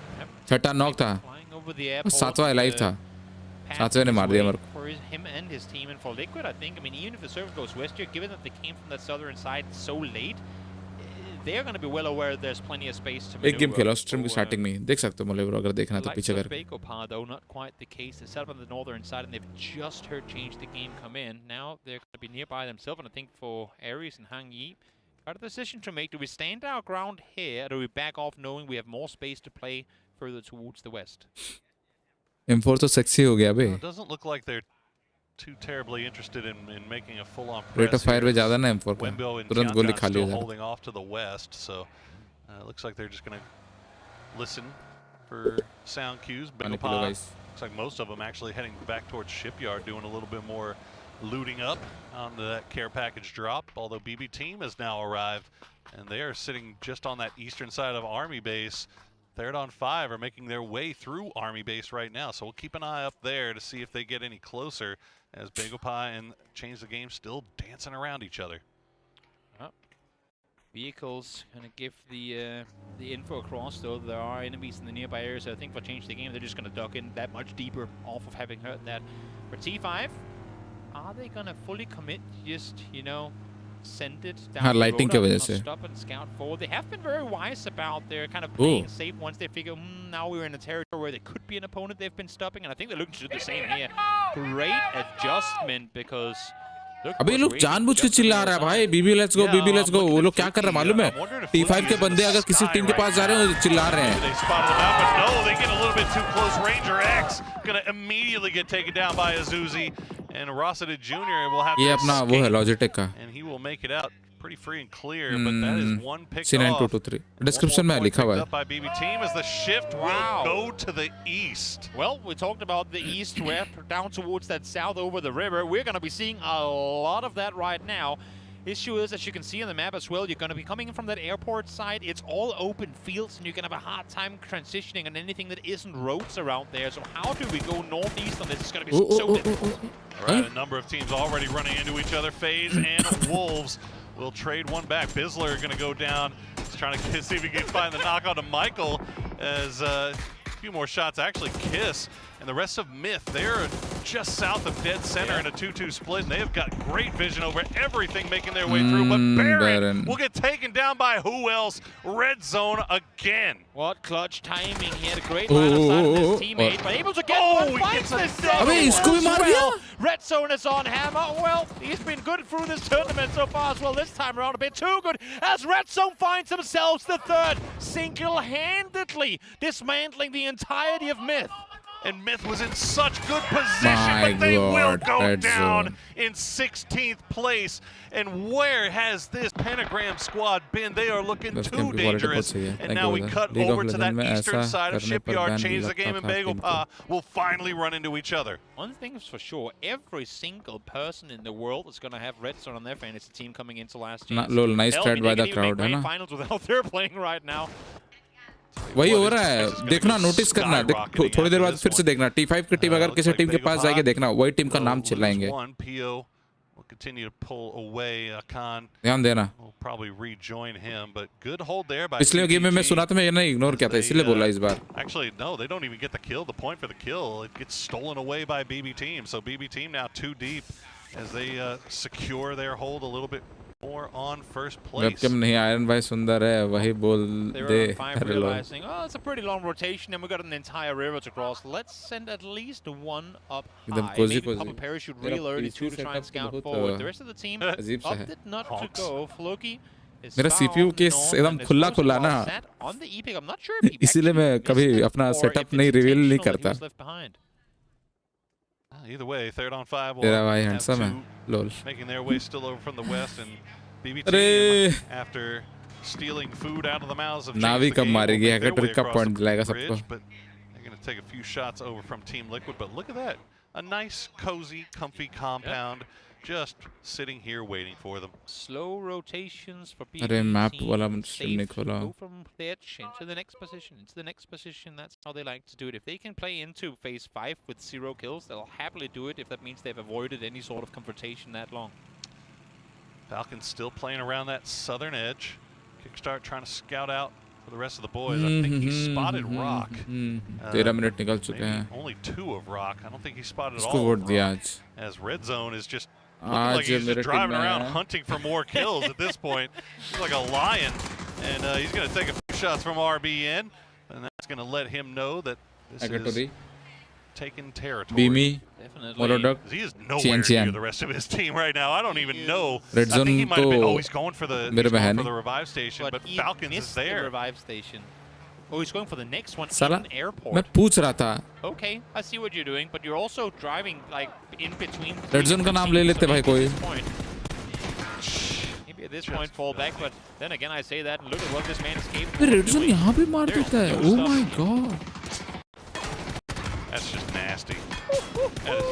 छठा नॉक था, 7वां लाइव था. 7वें ने मार दिया मेरे को. For him and his team, and for Liquid, I think, I mean, even if the server goes west here, given that they came from that southern side so late, they're going to be well aware there's plenty of space to एक game maneuver. खेला stream की starting में देख सकते हो मुलेवर अगर देखना है तो Likes पीछे of करके Battlegrounds, though, not quite the case. They're set up on the northern side, and they've just heard Change the Game come in. Now they're going to be nearby themselves, and I think for Ares and Hang Yi, got a decision to make. Do we stand our ground here, or do we back off knowing we have more space to play further towards the west? M4 तो sexy हो गया बे It doesn't look like they're too terribly interested in making a full-on press. Rate of fire पे ज्यादा ना M4 का Wembo and तुरंत गोली Tiantan खा still लिया holding off to the west, so it looks like they're just going to listen for sound cues. Bigopod, looks like most of them actually heading back towards Shipyard, doing a little bit more looting up on that care package drop, although BB Team has now arrived, and they are sitting just on that eastern side of Army Base. Third on 5 are making their way through Army Base right now, so we'll keep an eye up there to see if they get any closer, as Bagopai and Change the Game still dancing around each other. Vehicles going to give the info across, though there are enemies in the nearby areas. So I think for Change the Game, they're just going to duck in that much deeper off of having heard that. For T5, are they going to fully commit? Just, you know, send it down the lighting road की वजह and से stop and scout forward. They have been very wise about their kind of playing safe once they figure, now we're in a territory where there could be an opponent they've been stopping, and I think they're looking to do the same here. Great adjustment, because अबे ये लोग जानबूझ के चिल्ला रहा है भाई बीबी let's go वो लोग क्या कर रहे हैं मालूम है T5 के बंदे अगर किसी टीम के पास जा रहे हैं चिल्ला रहे हैं They spotted them out, but no, they get a little bit too close. Ranger X gonna immediately get taken down by Azuzi, and Rossiter Jr. will have ये to अपना वो है escape, Logitech का and he will make it out pretty free and clear, but that is one picked off. C9223 description में लिखा हुआ है Up by BB Team as the shift will go to the east. Well, we talked about the east, where down towards that south over the river. We're going to be seeing a lot of that right now. Issue is, as you can see on the map as well, you're going to be coming in from that airport side. It's all open fields, and you're going to have a hard time transitioning on anything that isn't roads around there. So how do we go northeast on this? It's going to be so difficult. All right, a number of teams already running into each other. FaZe and Wolves will trade one back. Bizzler going to go down. He's trying to see if he can find the knock onto Michael, as a few more shots actually Kiss. And the rest of Myth, they're just south of dead center in a 2-2 split, and they have got great vision over everything making their way through. But Baron will get taken down by who else? Red Zone again. What clutch timing. He had a great line of sight of his teammate, but able to get one. Finds the second one as well. Red Zone is on hammer. Well, he's been good through this tournament so far as well. This time around a bit too good, as Red Zone finds themselves the third, single-handedly dismantling the entirety of Myth. And Myth was in such good position, but they will go down in 16th place. And where has this Pentagram squad been? They are looking too dangerous. And now we cut over to that eastern side of Shipyard. Change the Game, and Bagopa will finally run into each other. One thing is for sure, every single person in the world is going to have Red Zone on their fantasy team coming into last year. Nice thread by the crowd, है ना? Finals without they're playing right now. वही हो रहा है देखना notice करना थोड़ी देर बाद फिर से देखना T5 की टीम अगर किसी टीम के पास जाएगी देखना वही टीम का नाम चिल्लाएंगे ध्यान देना पिछले गेम में मैं सुना था मैं ये नहीं इग्नोर किया था इसलिए बोला इस बार Actually no, they don't even get the kill. The point for the kill, it gets stolen away by BB Team. So BB Team now too deep as they secure their hold a little bit more on first place. Webcam नहीं iron भाई सुंदर है वही बोल दे Realizing, oh, it's a pretty long rotation, and we got an entire river to cross. Let's send at least one up high. Maybe pop a parachute real early too to try and scout forward. The rest of the team opted not to go. Floki is मेरा CPU case एकदम खुला खुला ना on the epic. I'm not sure if he इसीलिए मैं कभी अपना setup नहीं रिवील नहीं करता Either way, third on 5 will तेरा भाई हैंडसम है लोल making their way still over from the west, and BB Team, after stealing food out of the mouths of नावी कब मारेगी हैकर का पॉइंट दिलाएगा सबको but they're going to take a few shots over from Team Liquid. But look at that, a nice cozy comfy compound just sitting here waiting for them. Slow rotations for BB अरे map Team. वाला stream नहीं खोला Go from the edge into the next position, That's how they like to do it. If they can play into phase 5 with 0 kills, they'll happily do it if that means they've avoided any sort of confrontation that long. Falcons still playing around that southern edge. Kickstart trying to scout out for the rest of the boys. I think he spotted Rock. 13 minute निकल चुके हैं only 2 of Rock. I don't think he spotted उसको all vote of दिया Rock. आज As Red Zone is just looking like he's just driving around hunting for more kills at this point. He's like a lion And he's going to take a few shots from RBN, and that's going to let him know that this is taking territory. Beamy, Morodok, he is nowhere near the rest of his team right now. I don't even know. Red I think he might have been. Oh, he's going for the revive station, but Falcons is there. The revive station. Oh, he's going for the next one साला in airport. मैं पूछ रहा था. Okay, I see what you're doing, but you're also driving like in between. Red zone का नाम ले लेते भाई कोई. Maybe at this point fall back, but then again I say that and look at what this man is capable of Red doing. zone यहाँ भी मार देता है. Oh my god. That's just nasty.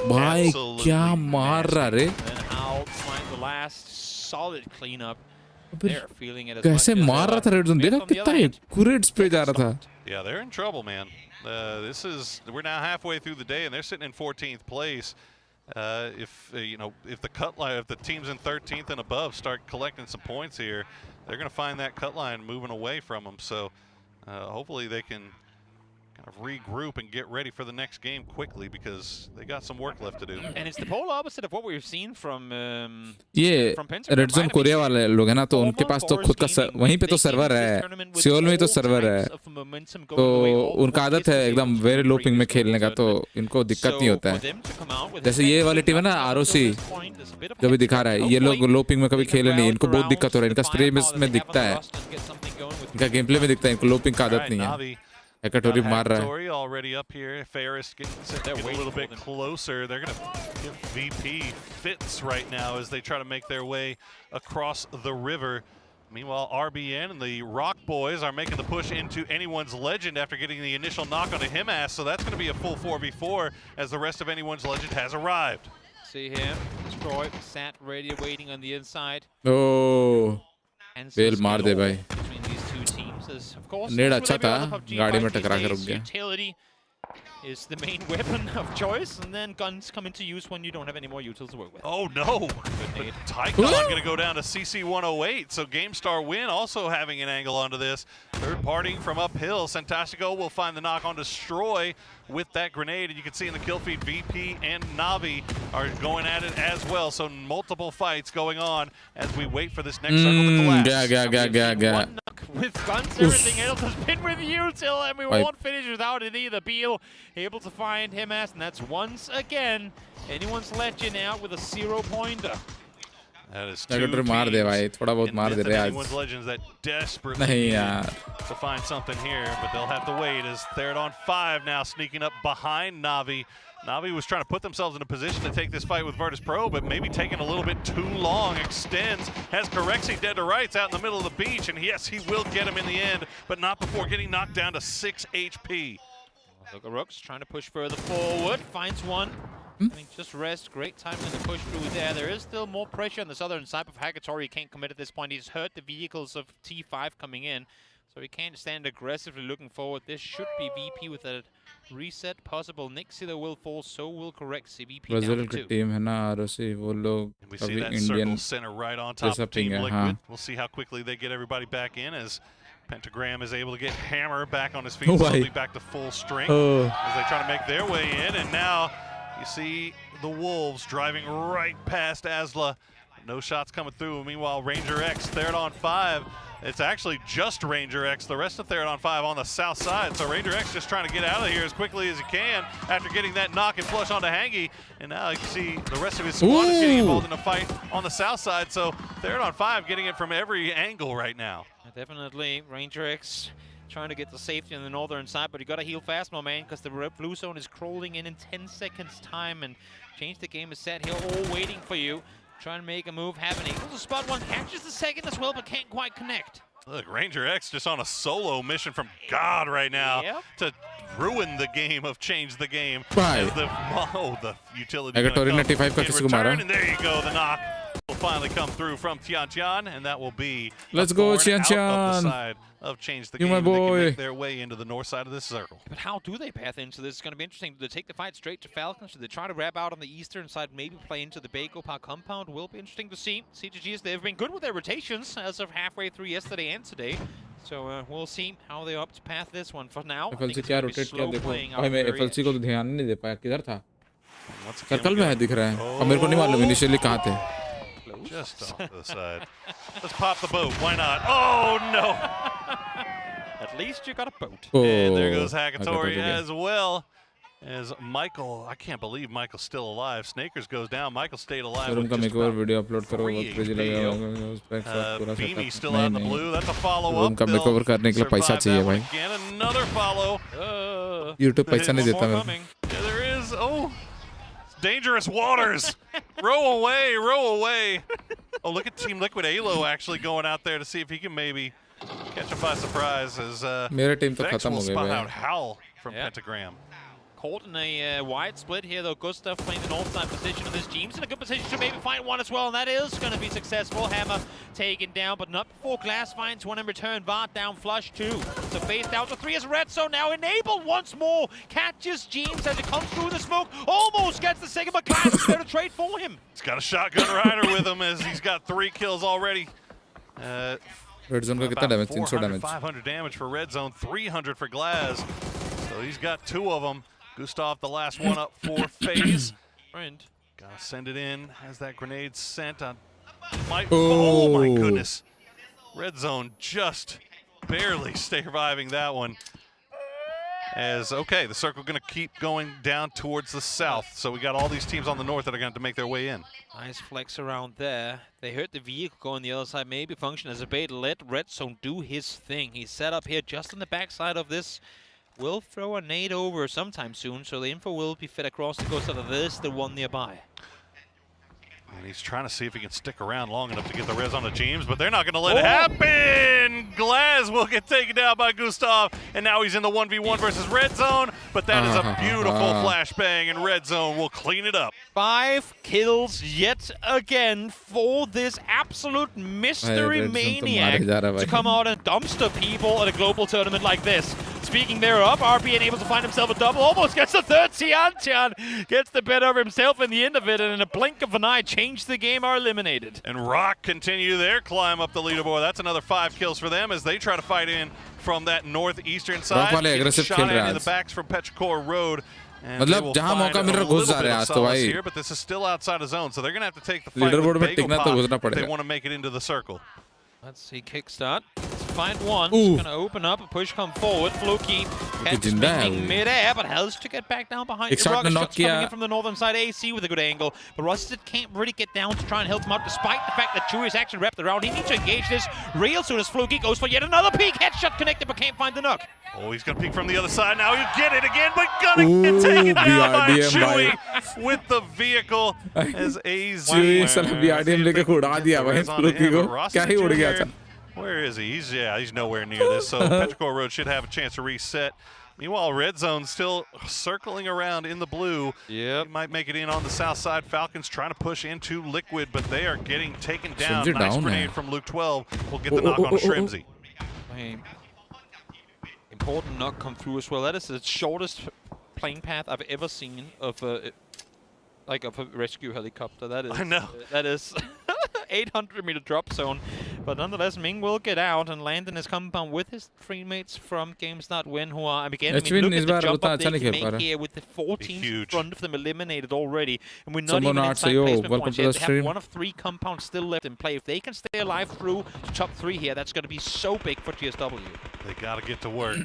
भाई क्या मार रहा रे. Then Hal finds the last solid cleanup. They're feeling it as कैसे much as मार रहा था रेड जोन. देखा कितना एक्यूरेट पे जा रहा था. Yeah, they're in trouble, man. We're now halfway through the day, and they're sitting in 14th place. If the teams in 13th and above start collecting some points here, they're going to find that cut line moving away from them. So hopefully they can kind of regroup and get ready for the next game quickly because they got some work left to do. And it's the polar opposite of what we've seen from ये red zone Korea वाले लोग हैं ना, तो उनके पास तो खुद का वहीं पे तो सर्वर है, सियोल में तो सर्वर है, तो उनका आदत है एकदम वेरी लो पिंग में खेलने का, तो इनको दिक्कत नहीं होता है. जैसे ये वाली टीम है ना आरओसी जो भी दिखा रहा है, ये लोग लो पिंग में कभी खेले नहीं, इनको बहुत दिक्कत हो रहा है. इनका स्प्रे में दिखता है, इनका गेम प्ले में दिखता है, इनको लो पिंग का आदत नहीं है. Hecatory मार रहा है. Already up here. Ferris getting a little bit closer. They're going to give VP fits right now as they try to make their way across the river. Meanwhile, RBN and the Rock Boys are making the push into Anyone's Legend after getting the initial knock onto Himass. So that's going to be a full 4v4 as the rest of Anyone's Legend has arrived. See him. Destroyed. Sat ready waiting on the inside. Oh. Bell मार दे भाई. नेड अच्छा था, गाड़ी में टकरा कर रुक गया. Utility is the main weapon of choice, and then guns come into use when you don't have any more utils to work with. Oh no! But Tycon going to go down to CC 108, so GameStar Win also having an angle onto this. Third partying from uphill, Santastico will find the knock on Destroy with that grenade, and you can see in the kill feed VP and Navi are going at it as well, so multiple fights going on as we wait for this next circle to collapse. One with guns, everything else has been with util, and we won't finish without it either. Beal able to find Himass, and that's once again Anyone's Legend out with a 0-pointer. That is two teams मार दे भाई, थोड़ा बहुत मार दे रहे आज. Anyone's Legends that desperately need to find something here, but they'll have to wait as they're on 5 now, sneaking up behind Navi. Navi was trying to put themselves in a position to take this fight with Virtus Pro, but maybe taking a little bit too long. Extends, has Corexi dead to rights out in the middle of the beach, and yes, he will get him in the end, but not before getting knocked down to 6 HP. Rooks trying to push further forward, finds one. Just rest, great time in the push through there. There is still more pressure on the southern side of Hagatori. He can't commit at this point. He's hurt the vehicles of T5 coming in, so he can't stand aggressively looking forward. This should be VP with a reset possible. Nixie though will fall, so will correct CBP down to 2. Team है ना ROC, वो लोग we see that circle center right on top of Team Liquid. We'll see how quickly they get everybody back in as Pentagram is able to get Hammer back on his feet, slowly back to full strength as they try to make their way in. And now you see the Wolves driving right past Asla. No shots coming through. Meanwhile, Ranger X, third on 5. It's actually just Ranger X. The rest of third on 5 on the south side. So Ranger X just trying to get out of here as quickly as he can after getting that knock and flush onto Hangy. And now you can see the rest of his squad is getting involved in a fight on the south side. So third on 5 getting it from every angle right now. Definitely Ranger X trying to get the safety on the northern side, but you gotta heal fast, my man, because the blue zone is crawling in 10 seconds time, and Change the Game is set here, all waiting for you. Trying to make a move happen. Able to spot one, catches the second as well, but can't quite connect. Look, Ranger X just on a solo mission from God right now to ruin the game of Change the Game. As the utility अगर टोरी 95 का किसी को मारा. And there you go, the knock will finally come through from Tian Tian, and that will be Let's go, Tian Tian. Out of the side of Change the Game. My boy. They can make their way into the north side of this circle. But how do they path into this? It's going to be interesting. Do they take the fight straight to Falcons? Should they try to wrap out on the eastern side, maybe play into the Baco Park compound? Will be interesting to see. CGGs, they've been good with their rotations as of halfway through yesterday and today. So we'll see how they opt to path this one. For now, FLC क्या rotate किया देखो. भाई मैं FLC को तो ध्यान नहीं दे पाया. किधर था? सर्कल में है दिख रहा है. और मेरे को नहीं मालूम इनिशियली कहाँ थे. Just off to the side. Let's pop the boat. Why not? Oh, no. At least you got a boat. And there goes Hakatori as well as Michael. I can't believe Michael's still alive. Snakers goes down. Michael stayed alive. video upload karo Beamy still out in the blue. That's a follow-up. Room का makeover करने के लिए पैसा चाहिए भाई. Again, another follow. YouTube पैसा नहीं देता मेरे. Yeah, there is. Oh, dangerous waters. Row away, row away. Oh, look at Team Liquid Alo actually going out there to see if he can maybe catch him by surprise as मेरा team तो Vex खत्म will हो गया spot भाई. out Howl from Pentagram. Caught in a wide split here, though. Gustav playing the north side position, and this James in a good position to maybe find one as well, and that is going to be successful. Hammer taken down, but not before Glass finds one in return. Vart down, flush two. So face down to three as Red Zone now enabled once more. Catches James as it comes through the smoke. Almost gets the second, but Glass is there to trade for him. He's got a shotgun rider with him as he's got 3 kills already. Red Zone का कितना damage? 300 damage. 500 damage for Red Zone, 300 for Glass. So he's got 2 of them. Gustav, the last one up for FaZe. Friend. Gotta send it in. Has that grenade sent on. Oh my goodness. Red Zone just barely surviving that one. As, okay, the circle gonna keep going down towards the south. So we got all these teams on the north that are gonna have to make their way in. Nice flex around there. They heard the vehicle go on the other side, maybe function as a bait. Let Red Zone do his thing. He's set up here just on the backside of this. Will throw a nade over sometime soon, so the info will be fed across the coast of this, the one nearby. And he's trying to see if he can stick around long enough to get the res on the James, but they're not going to let it happen. Glaz will get taken down by Gustav, and now he's in the 1v1 versus Red Zone, but that is a beautiful flashbang, and Red Zone will clean it up. 5 kills yet again for this absolute mystery maniac to come out and dumpster people at a global tournament like this. Speaking thereof, RB able to find himself a double, almost gets the third. Tian gets the better of himself in the end of it, and in a blink of an eye, change the game, are eliminated. And Rock continue their climb up the leaderboard. That's another 5 kills for them as they try to fight in from that northeastern side. Shot at in the backs from Petrichor Road. मतलब जहाँ मौका मिल रहा है घुस जा रहे हैं आज तो भाई. Here, but this is still outside of zone, so they're going to have to take the fight with Bagel Pop if they want to make it into the circle. Let's see kickstart. Let's find one. It's going to open up. A push come forward. Floki catches mid-air, but has to get back down behind the rock. Shots coming in from the northern side. AC with a good angle. But Rusted can't really get down to try and help him out, despite the fact that Chewy is actually wrapped around. He needs to engage this real soon as Floki goes for yet another peek. Headshot connected, but can't find the knock. Oh, he's going to peek from the other side. Now he'll get it again, but going to get taken down by Chewy with the vehicle as AZ. Where is he? He's nowhere near this, so Petrichor Road should have a chance to reset. Meanwhile, Red Zone still circling around in the blue. Yep. He might make it in on the south side. Falcons trying to push into Liquid, but they are getting taken down. Nice grenade from Luke 12. We'll get the knock on Shrimzy. Important knock come through as well. That is the shortest plane path I've ever seen of a rescue helicopter. That is. I know. That is 800-meter drop zone. But nonetheless, Ming will get out and land in his compound with his teammates from GameStart Win, who are, again, look at the jump up they can make here with the 4 teams in front of them eliminated already. And we're not even inside placement points yet. They have 1 of 3 compounds still left in play. If they can stay alive through to top 3 here, that's going to be so big for GSW. They got to get to work.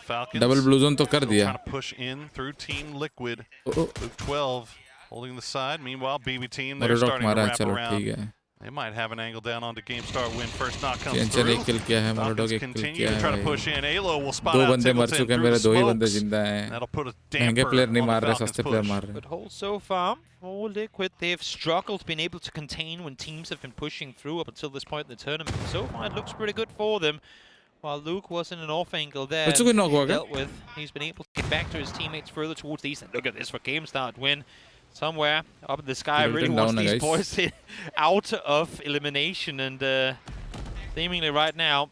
Falcons double blue zone तो कर दिया. Trying to push in through Team Liquid. Luke 12 holding the side. Meanwhile, BB team, they're starting to wrap around. They might have an angle down onto GameStar Win. First knock comes through. Falcons continue to try to push in. Alo will spot out Tiggleton through the smokes. That'll put a damper on the Falcons push. Good hold so far for Liquid. They've struggled being able to contain when teams have been pushing through up until this point in the tournament. So far, it looks pretty good for them. While Luke was in an off angle there, dealt with, he's been able to get back to his teammates further towards the east. And look at this for GameStart Win. Somewhere up in the sky, really wants these boys out of elimination. And seemingly right now,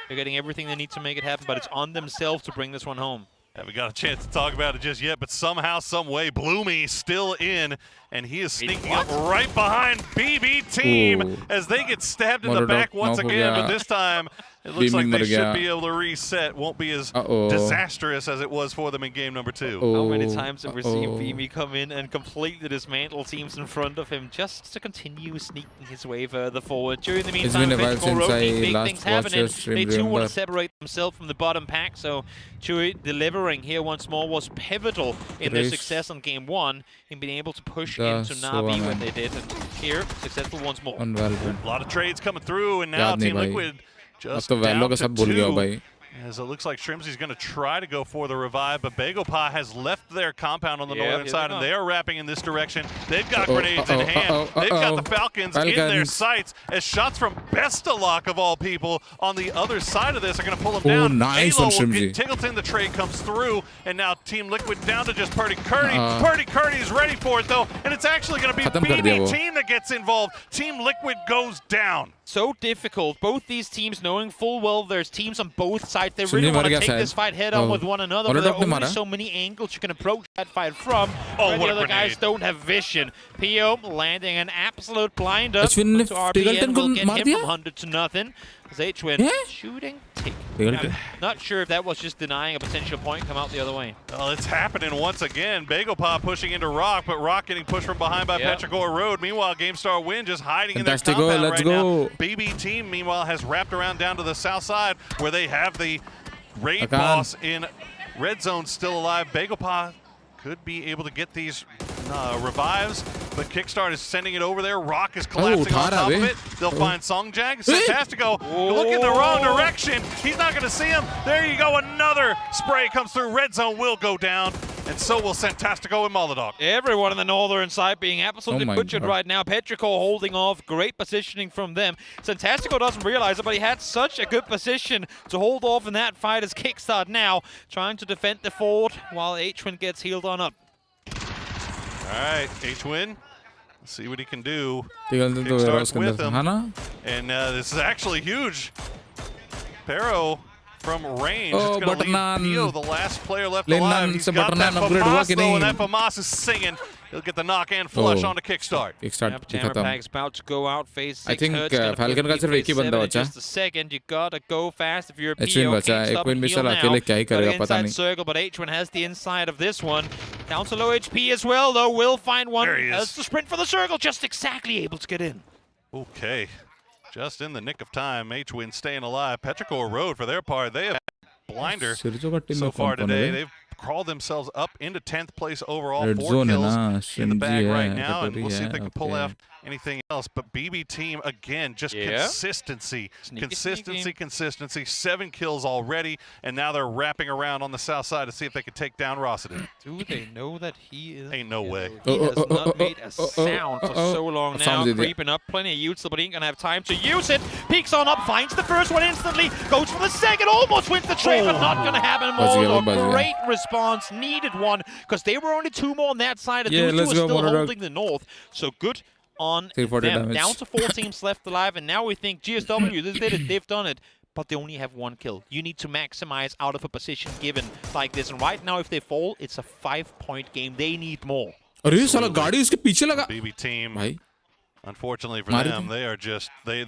they're getting everything they need to make it happen, but it's on themselves to bring this one home. Haven't got a chance to talk about it just yet, but somehow, some way, Bloomy still in, and he is sneaking up right behind BB team as they get stabbed in the back once again, but this time It looks like they should be able to reset. Won't be as disastrous as it was for them in game number 2. How many times have we seen Beamy come in and completely dismantle teams in front of him just to continue sneaking his way further forward? During the meantime, big things happening. They too want to separate themselves from the bottom pack, so Chewy delivering here once more was pivotal in their success on game 1 in being able to push into Na'Vi when they did, and here, successful once more. A lot of trades coming through, and now Team Liquid just down to 2. As it looks like Shrimzy's going to try to go for the revive, but Bagopa has left their compound on the northern side, and they are wrapping in this direction. They've got grenades in hand. They've got the Falcons in their sights, as shots from Bestalock, of all people, on the other side of this are going to pull them down. Nice Alo will get Tiggleton. The trade comes through, and now Team Liquid down to just Purdy Curdy. Purdy Curdy is ready for it, though, and it's actually going to be BB Team that gets involved. Team Liquid goes down. So difficult. Both these teams knowing full well there's teams on both sides. They really want to take this fight head on with one another, but there are only so many angles you can approach that fight from. The other guys don't have vision. PO landing an absolute blinder. RBN will get him from 100 to nothing. As HWin shooting. I'm not sure if that was just denying a potential point, come out the other way. Well, it's happening once again. Bagopa pushing into Rock, but Rock getting pushed from behind by Petrichor Road. Meanwhile, GameStar Win just hiding in their compound now. BB Team, meanwhile, has wrapped around down to the south side where they have the raid boss in red zone still alive. Bagopa could be able to get these revives, but Kickstart is sending it over there. Rock is collapsing on top of it. They'll find Songjang. Fantastico look in the wrong direction. He's not going to see him. There you go. Another spray comes through. Red zone will go down, and so will Fantastico and Molodok. Everyone on the northern side being absolutely butchered right now. Petrichor holding off. Great positioning from them. Fantastico doesn't realize it, but he had such a good position to hold off in that fight as Kickstart now trying to defend the fort while HWin gets healed on up. All right, HWin, let's see what he can do. Kickstarts with him, and this is actually huge. Pero from range, it's going to leave Pio, the last player left alive. He's got that FAMAS, though, and that FAMAS is singing. He'll get the knock and flush onto Kickstart. Jammer Pack's about to go out, phase 6. I think Falcon का सिर्फ एक ही बंदा बचा. Just a second, you gotta go fast if you're a PO. HWin मिसल अकेले क्या ही करेगा पता नहीं. Circle, but HWin has the inside of this one. Down to low HP as well, though. Will find one. There he is. As the sprint for the circle, just exactly able to get in. Okay, just in the nick of time. HWin staying alive. Petrichor Road, for their part, they have blinder so far today. They've crawled themselves up into 10th place overall. 4 kills in the bag right now, and we'll see if they can pull off anything else. But BB Team, again, just consistency. Consistency. 7 kills already, and now they're wrapping around on the south side to see if they can take down Rossiden. Do they know that he is? Ain't no way. He has not made a sound for so long now. Creeping up, plenty of utes, but he ain't gonna have time to use it. Peeks on up, finds the first one instantly, goes for the second, almost wins the trade, but not gonna happen more. Great response, needed one, because they were only 2 more on that side, and those 2 are still holding the north. So good on them. Down to 4 teams left alive, and now we think GSW, they've done it, but they only have 1 kill. You need to maximize out of a position given like this, and right now if they fall, it's a 5-point game. They need more. अरे साला गाड़ी उसके पीछे लगा. BB Team, unfortunately for them, they are just they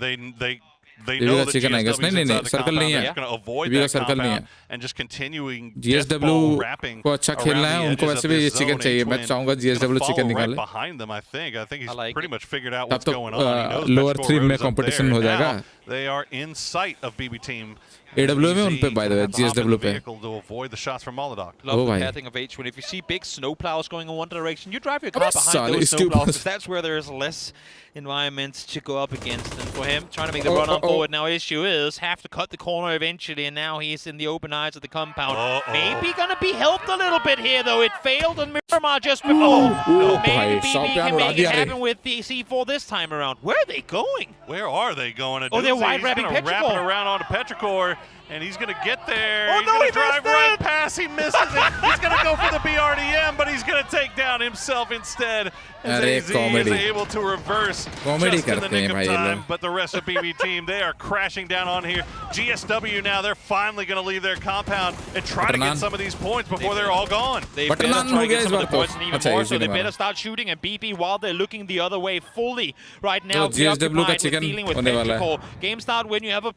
know that GSW is inside the compound. They're just going to avoid that compound and just continuing GSW wrapping को अच्छा खेलना है. उनको वैसे भी ये चिकन चाहिए. मैं चाहूँगा GSW चिकन निकाले. Behind them, I think he's pretty much figured out what's going on. Lower 3 में competition हो जाएगा. They are in sight of BB Team. AW में उन पे by the way, GSW पे. To avoid the shots from Molodok. Love the pathing of HWin. If you see big snowplows going in one direction, you drive your car behind those snowplows, because that's where there's less environments to go up against. And for him, trying to make the run on forward now, issue is have to cut the corner eventually, and now he's in the open eyes of the compound. Maybe gonna be helped a little bit here, though. It failed on Miramar just before. Maybe BB can make it happen with the C4 this time around. Where are they going? Where are they going? Oh, they're wide wrapping Petrichor. Wrap it around onto Petrichor, and he's going to get there. He's going to drive right past. He misses it. He's going to go for the BRDM, but he's going to take down himself instead. As AZ is able to reverse just in the nick of time. But the rest of BB Team, they are crashing down on here. GSW now, they're finally going to leave their compound and try to get some of these points before they're all gone. They better try to get some of the points and even more, so they better start shooting. And BB, while they're looking the other way fully right now, GSW का chicken dealing with Petrichor. Game start when you have a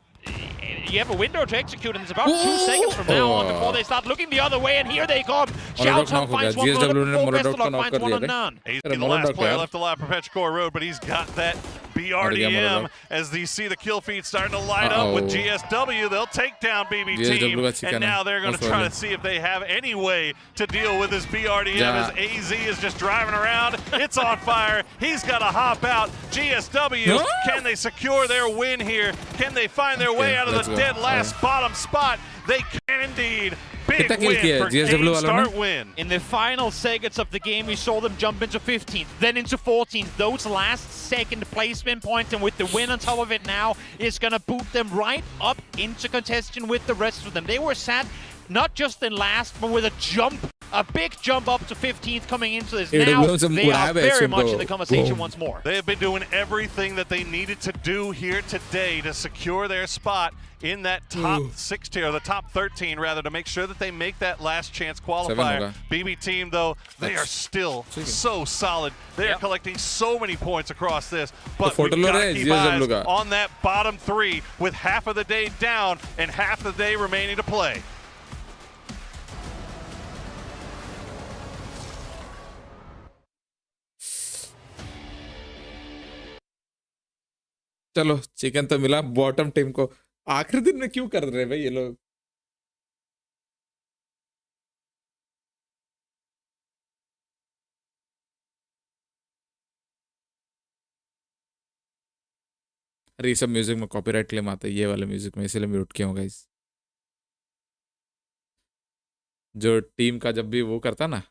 you have a window to execute, and it's about 2 seconds from now on before they start looking the other way, and here they come. Xiaotong finds one bullet before Westerlock finds one on none. He's the last player left alive for Petrichor Road, but he's got that BRDM as you see the kill feed starting to light up with GSW. They'll take down BB team, and now they're going to try to see if they have any way to deal with this BRDM as AZ is just driving around. It's on fire. He's got to hop out. GSW, can they secure their win here? Can they find their way out of the dead last bottom spot? They can indeed. Big win for game start win. In the final seconds of the game, we saw them jump into 15th, then into 14th. Those last second placement points, and with the win on top of it now, is going to boot them right up into contention with the rest of them. They were sat not just in last, but with a jump, a big jump up to 15th coming into this. Now they are very much in the conversation once more. They have been doing everything that they needed to do here today to secure their spot in that top 16, or the top 13 rather, to make sure that they make that last chance qualifier. BB team, though, they are still so solid. They are collecting so many points across this, but we've got to keep eyes on that bottom 3 with half of the day down and half the day remaining to play. चलो chicken तो मिला bottom team को। आखिरी दिन में क्यों कर रहे हैं भाई ये लोग? अरे ये सब म्यूजिक में कॉपीराइट क्लेम आता है, ये वाले म्यूजिक में, इसलिए म्यूट किया हूँ गाइस। जो टीम का जब भी वो करता ना,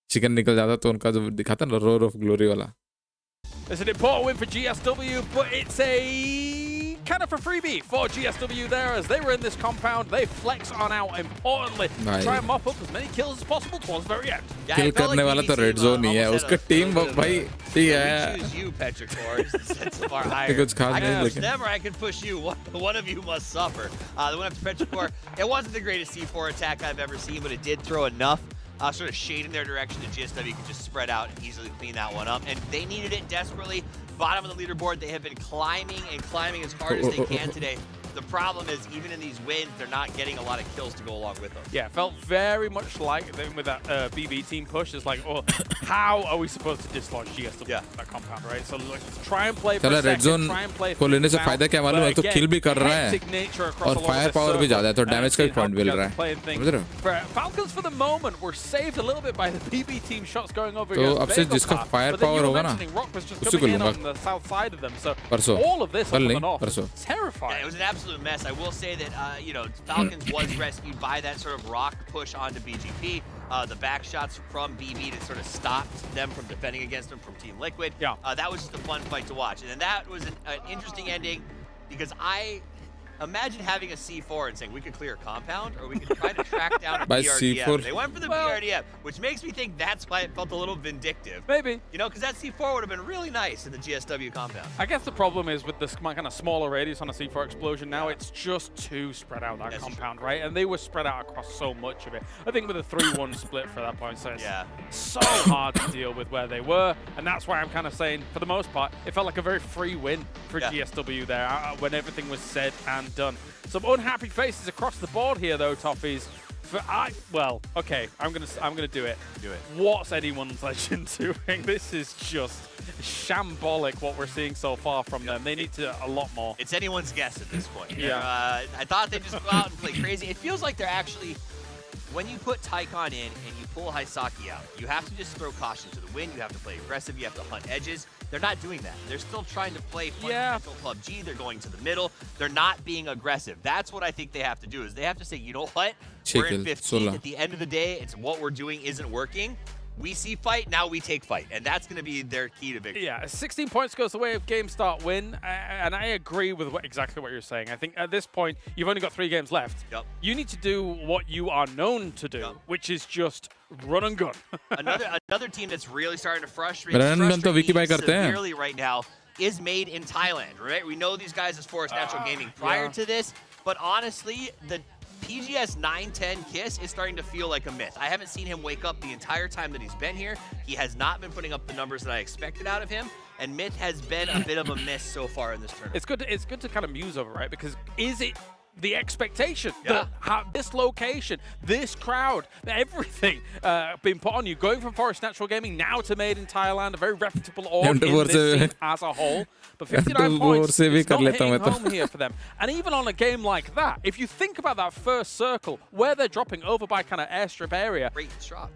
चिकन निकल जाता तो उनका जो दिखाता ना रोर ऑफ ग्लोरी वाला। It's an important win for GSW, but it's a kind of a freebie for GSW there as they were in this compound. They flex on out importantly to try and mop up as many kills as possible towards the very end. किल करने वाला तो red zone ही है, उसका team भाई ठीक है। We choose you, Petrichor, is the sense of our hire. Never I can push you. One of you must suffer. The one after Petrichor, it wasn't the greatest C4 attack I've ever seen, but it did throw enough sort of shade in their direction that GSW could just spread out and easily clean that one up. And they needed it desperately. Bottom of the leaderboard, they have been climbing and climbing as hard as they can today. The problem is, even in these wins, they're not getting a lot of kills to go along with them. Yeah, felt very much like them with that BB team push. It's like, oh, how are we supposed to dislodge GSW that compound, right? So let's try and play for a second, try and play को लेने से फायदा क्या मालूम है? तो किल भी कर रहा है और फायर पावर भी ज्यादा है, तो डैमेज का भी पॉइंट मिल रहा है। समझ रहे हो? Falcons for the moment were saved a little bit by the BB team shots going over. तो अब से जिसका फायर पावर होगा ना, उसी को लूँगा। परसों, कल नहीं, परसों। Terrifying. It was an absolute mess. I will say that you know, Falcons was rescued by that sort of rock push onto BGP. The back shots from BB that sort of stopped them from defending against them from Team Liquid. That was just a fun fight to watch, and then that was an interesting ending because I imagine having a C4 and saying we could clear a compound or we could try to track down a BRDM. They went for the BRDM, which makes me think that's why it felt a little vindictive. Maybe. You know, because that C4 would have been really nice in the GSW compound. I guess the problem is with this kind of smaller radius on a C4 explosion now, it's just too spread out, that compound, right? And they were spread out across so much of it. I think with a 3-1 split for that point, so it's so hard to deal with where they were. And that's why I'm kind of saying, for the most part, it felt like a very free win for GSW there when everything was said and done. Some unhappy faces across the board here, though, Toffees. Well, okay, I'm gonna do it. Do it. What's anyone's legend doing? This is just shambolic what we're seeing so far from them. They need to a lot more. It's anyone's guess at this point. I thought they'd just go out and play crazy. It feels like they're actually, when you put Tycon in and you pull Haisaki out, you have to just throw caution to the wind. You have to play aggressive. You have to hunt edges. They're not doing that. They're still trying to play fundamental PUBG. They're going to the middle. They're not being aggressive. That's what I think they have to do, is they have to say, you know what? We're in 15th. At the end of the day, it's what we're doing isn't working. We see fight, now we take fight. And that's going to be their key to victory. Yeah, 16 points goes the way of game start win. And I agree with exactly what you're saying. I think at this point, you've only got 3 games left. You need to do what you are known to do, which is just run and gun. another team that's really starting to frustrate me severely right now is Made in Thailand, right? We know these guys as Forest Natural Gaming prior to this, but honestly, the PGS 910 Kiss is starting to feel like a myth. I haven't seen him wake up the entire time that he's been here. He has not been putting up the numbers that I expected out of him, and Myth has been a bit of a miss so far in this tournament. It's good to kind of muse over, right? Because is it the expectation that this location, this crowd, everything being put on you, going from Forest Natural Gaming now to Made in Thailand, a very reputable org in this scene as a whole. But 59 points, it's not hitting home here for them. And even on a game like that, if you think about that first circle, where they're dropping over by kind of airstrip area,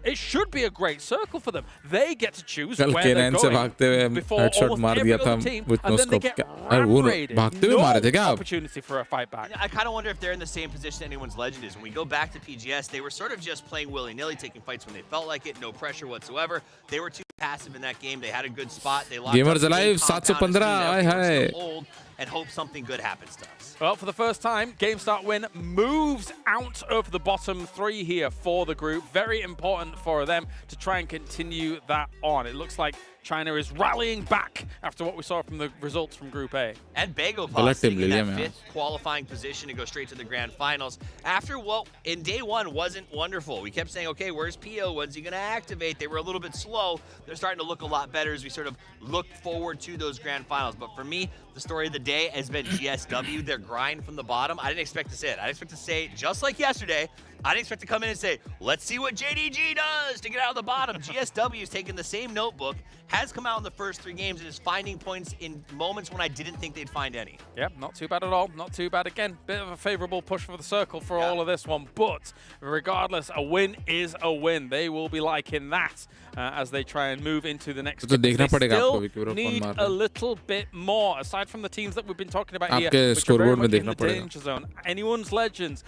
it should be a great circle for them. They get to choose where they're going before almost every other team, and then they get ram-raided. No opportunity for a fight back. I kind of wonder if they're in the same position anyone's legend is. When we go back to PGS, they were sort of just playing willy-nilly, taking fights when they felt like it, no pressure whatsoever. They were too passive in that game. They had a good spot. They locked Gamers up Alive 715 and hope something good happens to us. Well, for the first time, GameStart Win moves out of the bottom 3 here for the group. Very important for them to try and continue that on. It looks like China is rallying back after what we saw from the results from Group A. And Bagopa sitting in that 5th qualifying position to go straight to the grand finals after what in day 1 wasn't wonderful. We kept saying, okay, where's Pio? When's he going to activate? They were a little bit slow. They're starting to look a lot better as we sort of look forward to those grand finals. But for me, the story of the day has been GSW, their grind from the bottom. I didn't expect to say it. I expect to say, just like yesterday, I didn't expect to come in and say, let's see what JDG does to get out of the bottom. GSW is taking the same notebook, has come out in the first 3 games, and is finding points in moments when I didn't think they'd find any. Yeah, not too bad at all. Not too bad. Again, bit of a favorable push for the circle for all of this one. But regardless, a win is a win. They will be liking that as they try and move into the next game. They still need a little bit more, aside from the teams that we've been talking about here, which are very much in the danger zone. Anyone's Legends,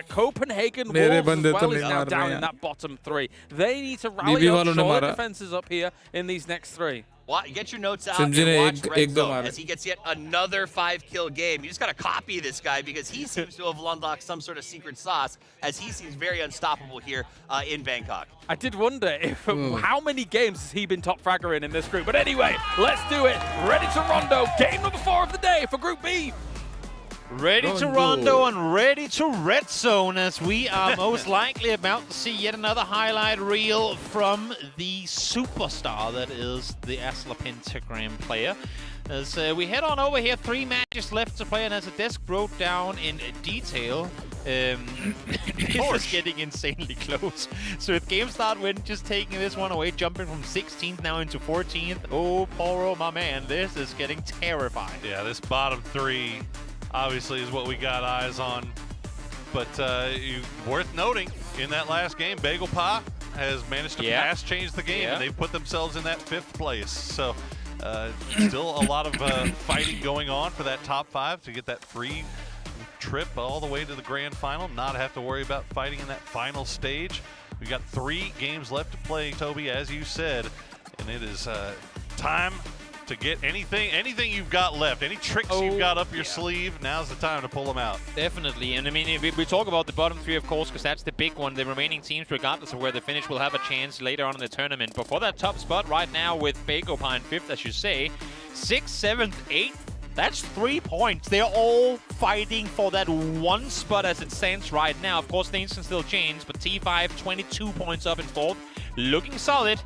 Copenhagen Wolves as well is now down in that bottom 3. They need to rally up, shore the defenses up here in these next 3. Get your notes out and watch Red Zone as he gets yet another 5-kill game. You just got to copy this guy because he seems to have unlocked some sort of secret sauce as he seems very unstoppable here in Bangkok. I did wonder if how many games has he been top fragger in this group. But anyway, let's do it. Ready to Rondo. Game number 4 of the day for Group B. Ready to Rondo and ready to Red Zone as we are most likely about to see yet another highlight reel from the superstar that is the Asla Pentagram player. As we head on over here, 3 matches left to play, and as the desk wrote down in detail, this is getting insanely close. So with GameStart Win just taking this one away, jumping from 16th now into 14th. Oh, Poro, my man, this is getting terrifying. Yeah, this bottom 3 obviously is what we got eyes on. But worth noting, in that last game, Bagel Pa has managed to change the game, and they've put themselves in that 5th place. So still a lot of fighting going on for that top 5 to get that free trip all the way to the grand final, not have to worry about fighting in that final stage. We've got 3 games left to play, Toby, as you said, and it is time to get anything you've got left, any tricks you've got up your sleeve, now's the time to pull them out. Definitely, and I mean, we talk about the bottom 3, of course, because that's the big one. The remaining teams, regardless of where they finish, will have a chance later on in the tournament. But for that top spot right now with Bagopa in 5th, as you say, 6th, 7th, 8th, that's 3 points. They're all fighting for that one spot as it stands right now. Of course, things can still change, but T5, 22 points up in 4th, looking solid.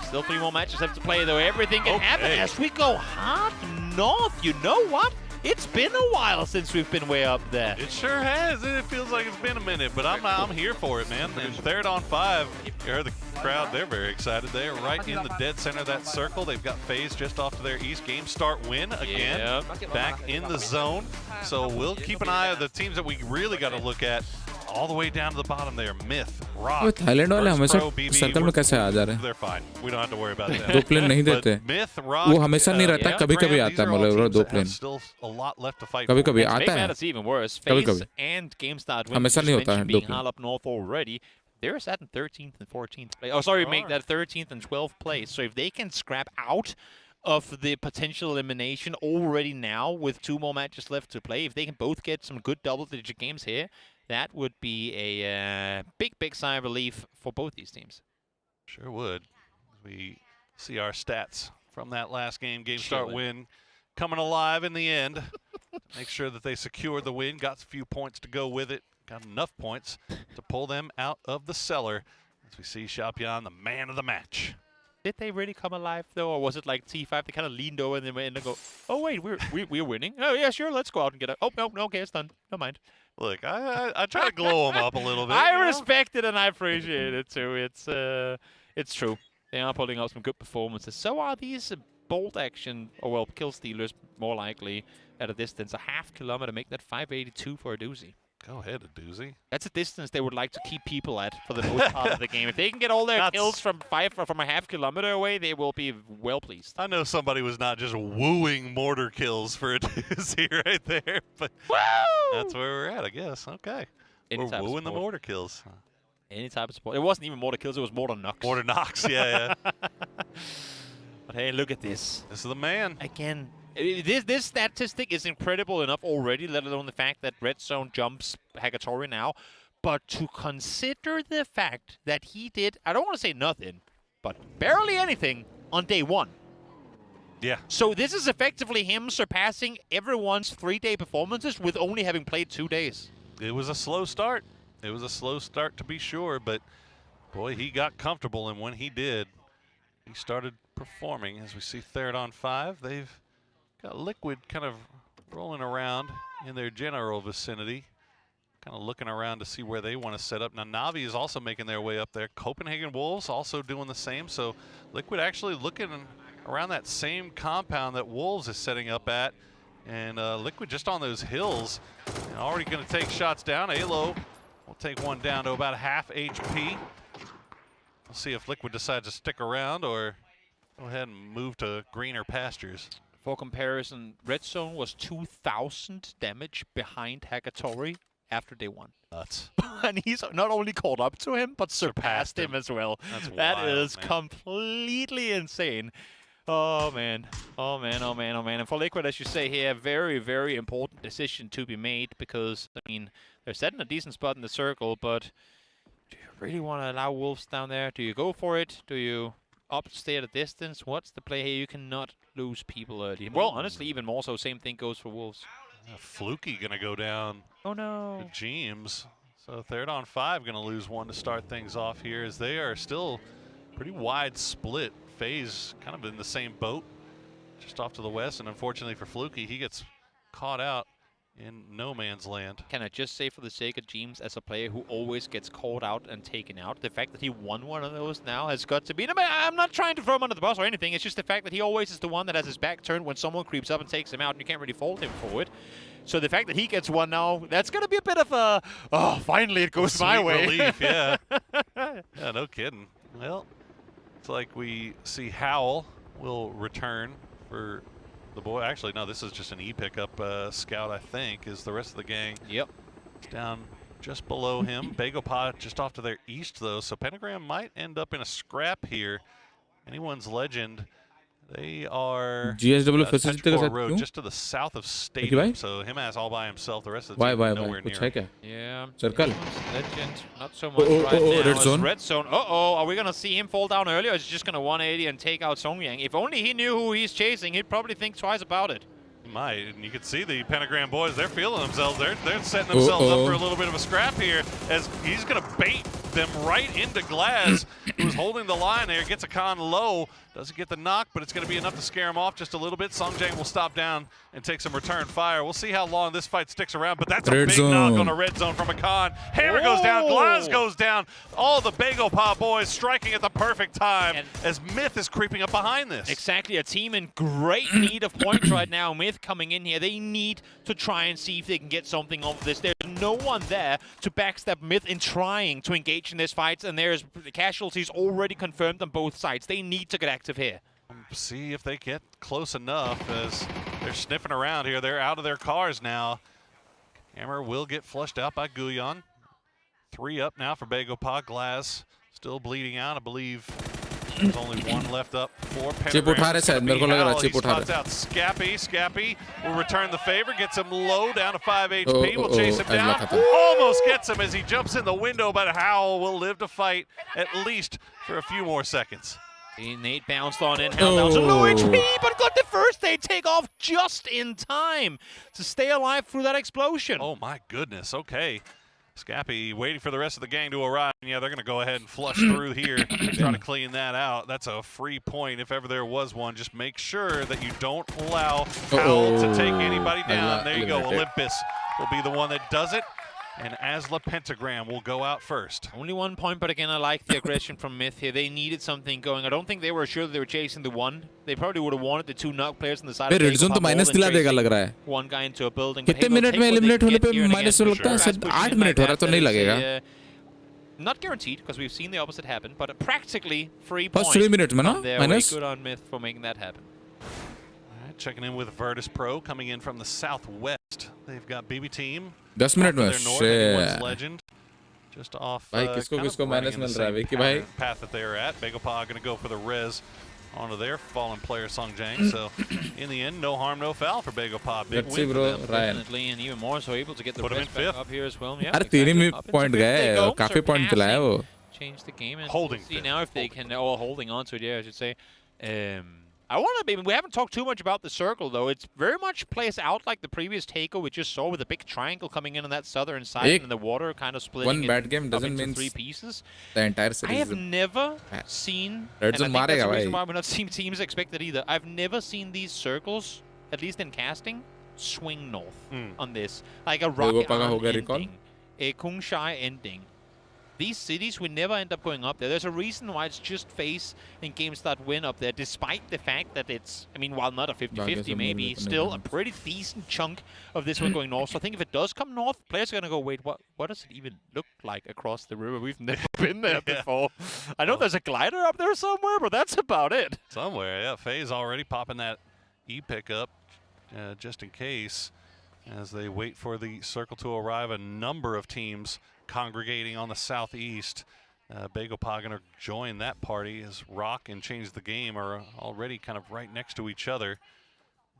Still 3 more matches left to play, though. Everything can happen as we go hard north. You know what? It's been a while since we've been way up there. It sure has. It feels like it's been a minute, but I'm here for it, man. And 3rd on 5, you heard the crowd. They're very excited. They're right in the dead center of that circle. They've got FaZe just off to their east. GameStart Win again, back in the zone. So we'll keep an eye on the teams that we really got to look at. All the way down to the bottom there, Myth, Rock, Thailand वाले हमेशा circle में कैसे आ जा रहे हैं? They're fine. We don't have to worry about that. 2 plane नहीं देते। Myth, Rock, वो हमेशा नहीं रहता, कभी-कभी आता है मतलब 2 प्लेन। कभी-कभी आता है। कभी-कभी। And GameStart Win हमेशा नहीं होता है 2 plane. up north already. They're sat in 13th and 14th place. Oh, sorry, make that 13th and 12th place. So if they can scrap out of the potential elimination already now with 2 more matches left to play, if they can both get some good double-digit games here, that would be a big sigh of relief for both these teams. Sure would. We see our stats from that last game. GameStart Win coming alive in the end. Make sure that they secured the win. Got a few points to go with it. Got enough points to pull them out of the cellar. As we see Xiaopian, the man of the match. Did they really come alive though, or was it like T5? They kind of leaned over and then went in and go, "Oh wait, we're winning. Oh yeah, sure, let's go out and get it. Oh no, okay, it's done. No mind." Look, I try to glow them up a little bit. I respect it and I appreciate it too. It's true. They are pulling out some good performances. So are these bolt action, or well, kill stealers more likely at a distance. A half kilometer, make that 582 for a doozy. Go ahead, a doozy. That's a distance they would like to keep people at for the most part of the game. If they can get all their kills from a half kilometer away, they will be well pleased. I know somebody was not just wooing mortar kills for a doozy right there, but that's where we're at, I guess. Okay. We're wooing the mortar kills. Any type of support. It wasn't even mortar kills, it was mortar knocks. Mortar knocks, yeah. But hey, look at this. This is the man. Again, this statistic is incredible enough already, let alone the fact that Red Zone jumps Hagatori now. But to consider the fact that he did, I don't want to say nothing, but barely anything on day one. Yeah. So this is effectively him surpassing everyone's 3-day performances with only having played 2 days. It was a slow start. It was a slow start to be sure, but boy, he got comfortable, and when he did, he started performing. As we see third on 5, they've got Liquid kind of rolling around in their general vicinity, kind of looking around to see where they want to set up. Now, Navi is also making their way up there. Copenhagen Wolves also doing the same. So Liquid actually looking around that same compound that Wolves is setting up at. And Liquid just on those hills, and already going to take shots down. Alo will take one down to about half HP. We'll see if Liquid decides to stick around or go ahead and move to greener pastures. For comparison, Red Zone was 2,000 damage behind Hagatori after day 1. Nuts. And he's not only caught up to him, but surpassed him as well. That is completely insane. Oh man, oh man, oh man, oh man. And for Liquid, as you say here, very, very important decision to be made, because, I mean, they're setting a decent spot in the circle, but do you really want to allow Wolves down there? Do you go for it? Do you stay at a distance? What's the play here? You cannot lose people early. Well, honestly, even more so, same thing goes for Wolves. Fluky going to go down. Oh no. To James. So third on 5 going to lose one to start things off here, as they are still pretty wide split. FaZe kind of in the same boat, just off to the west, and unfortunately for Fluky, he gets caught out in no man's land. Can I just say, for the sake of James, as a player who always gets called out and taken out, the fact that he won one of those now has got to be... I'm not trying to throw him under the bus or anything, it's just the fact that he always is the one that has his back turned when someone creeps up and takes him out, and you can't really fault him for it. So the fact that he gets one now, that's going to be a bit of a... Oh, finally it goes my way. Relief, yeah. Yeah, no kidding. Well, it's like we see Howl will return for the boy. Actually, no, this is just an E-pickup. Scout, I think, is the rest of the gang. Yep. Down just below him. Bagopod just off to their east, though. So Pentagram might end up in a scrap here. Anyone's legend. They are GSW facility का road just to the south of Stadium. So him as all by himself. The rest of the team nowhere near. कुछ है क्या? Yeah. Circle. Legend. Not so much right now. Red zone. Red zone. Uh-oh. Are we going to see him fall down early, or is he just going to 180 and take out Songyang? If only he knew who he's chasing, he'd probably think twice about it. He might. And you can see the Pentagram boys, they're feeling themselves. They're setting themselves up for a little bit of a scrap here, as he's going to bait them right into Glaz, who's holding the line there. Gets a con low. Doesn't get the knock, but it's going to be enough to scare him off just a little bit. Songjang will stop down and take some return fire. We'll see how long this fight sticks around, but that's a big knock on a red zone from a con. Hammer goes down, Glaz goes down. All the Bagopod boys striking at the perfect time, as Myth is creeping up behind this. Exactly, a team in great need of points right now. Myth coming in here, they need to try and see if they can get something off this. There's no one there to backstab Myth in trying to engage in this fight, and there's casualties already confirmed on both sides. They need to get active here. See if they get close enough, as they're sniffing around here. They're out of their cars now. Hammer will get flushed out by Guyon. 3 up now for Bagopod. Glaz still bleeding out, I believe. There's only 1 left up for Pentagram. He spots out Scappy. Scappy will return the favor, gets him low, down to 5 HP. Will chase him down. Almost gets him as he jumps in the window, but Howl will live to fight at least for a few more seconds. Nate bounced on in, Howl down to low HP, but got the first aid take off just in time to stay alive through that explosion. Oh my goodness, okay. Scappy waiting for the rest of the gang to arrive. And yeah, they're going to go ahead and flush through here, try to clean that out. That's a free point if ever there was one. Just make sure that you don't allow Howell to take anybody down. There you go. Olympus will be the one that does it. And Asla Pentagram will go out first. Only 1 point, but again, I like the aggression from Myth here. They needed something going. I don't think they were sure that they were chasing the one. They probably would have wanted the 2 knock players on the side of the red तो minus दिला देगा लग रहा है. one guy into a building. कितने minute में eliminate होने पे माइनस लगता है? शायद 8 मिनट हो रहा तो नहीं लगेगा. Not guaranteed, because we've seen the opposite happen, but practically free First point. 3 minutes में ना minus. Good on Myth for making that happen. All right, checking in with Virtus Pro coming in from the southwest. They've got BB Team. 10 minute में. Shit. Legend. Just off. भाई किसको minus मिल रहा है विकी भाई? Path that they are at. Bagopah going to go for the res onto their fallen player Songjang. So in the end, no harm, no foul for Bagopah. Big win for them. Definitely, and even more so able to get the res back up here as well. Yeah, अरे 3 point गए और काफी point चलाया वो. Change the game and holding. See now if they can, holding on to it. Yeah, I should say. I want to. We haven't talked too much about the circle though. It's very much plays out like the previous takeover we just saw, with a big triangle coming in on that southern side and the water kind of splitting. One bad game doesn't mean 3 pieces. The entire series. I have never seen. Red zone and I think that's the भाई. reason why we're not seeing teams expect it either. I've never seen these circles, at least in casting, swing north on this. Like a rocket ending, a Kungshai ending. These cities, we never end up going up there. There's a reason why it's just FaZe and GameStart win up there, despite the fact that it's, I mean, while not a 50-50 maybe, still a pretty decent chunk of this one going north. So I think if it does come north, players are going to go, wait, what does it even look like across the river? We've never been there before. I know there's a glider up there somewhere, but that's about it. Somewhere, yeah. FaZe already popping that E-pick up just in case as they wait for the circle to arrive. A number of teams congregating on the southeast. Bagopah going to join that party as Rock and Change the Game are already kind of right next to each other.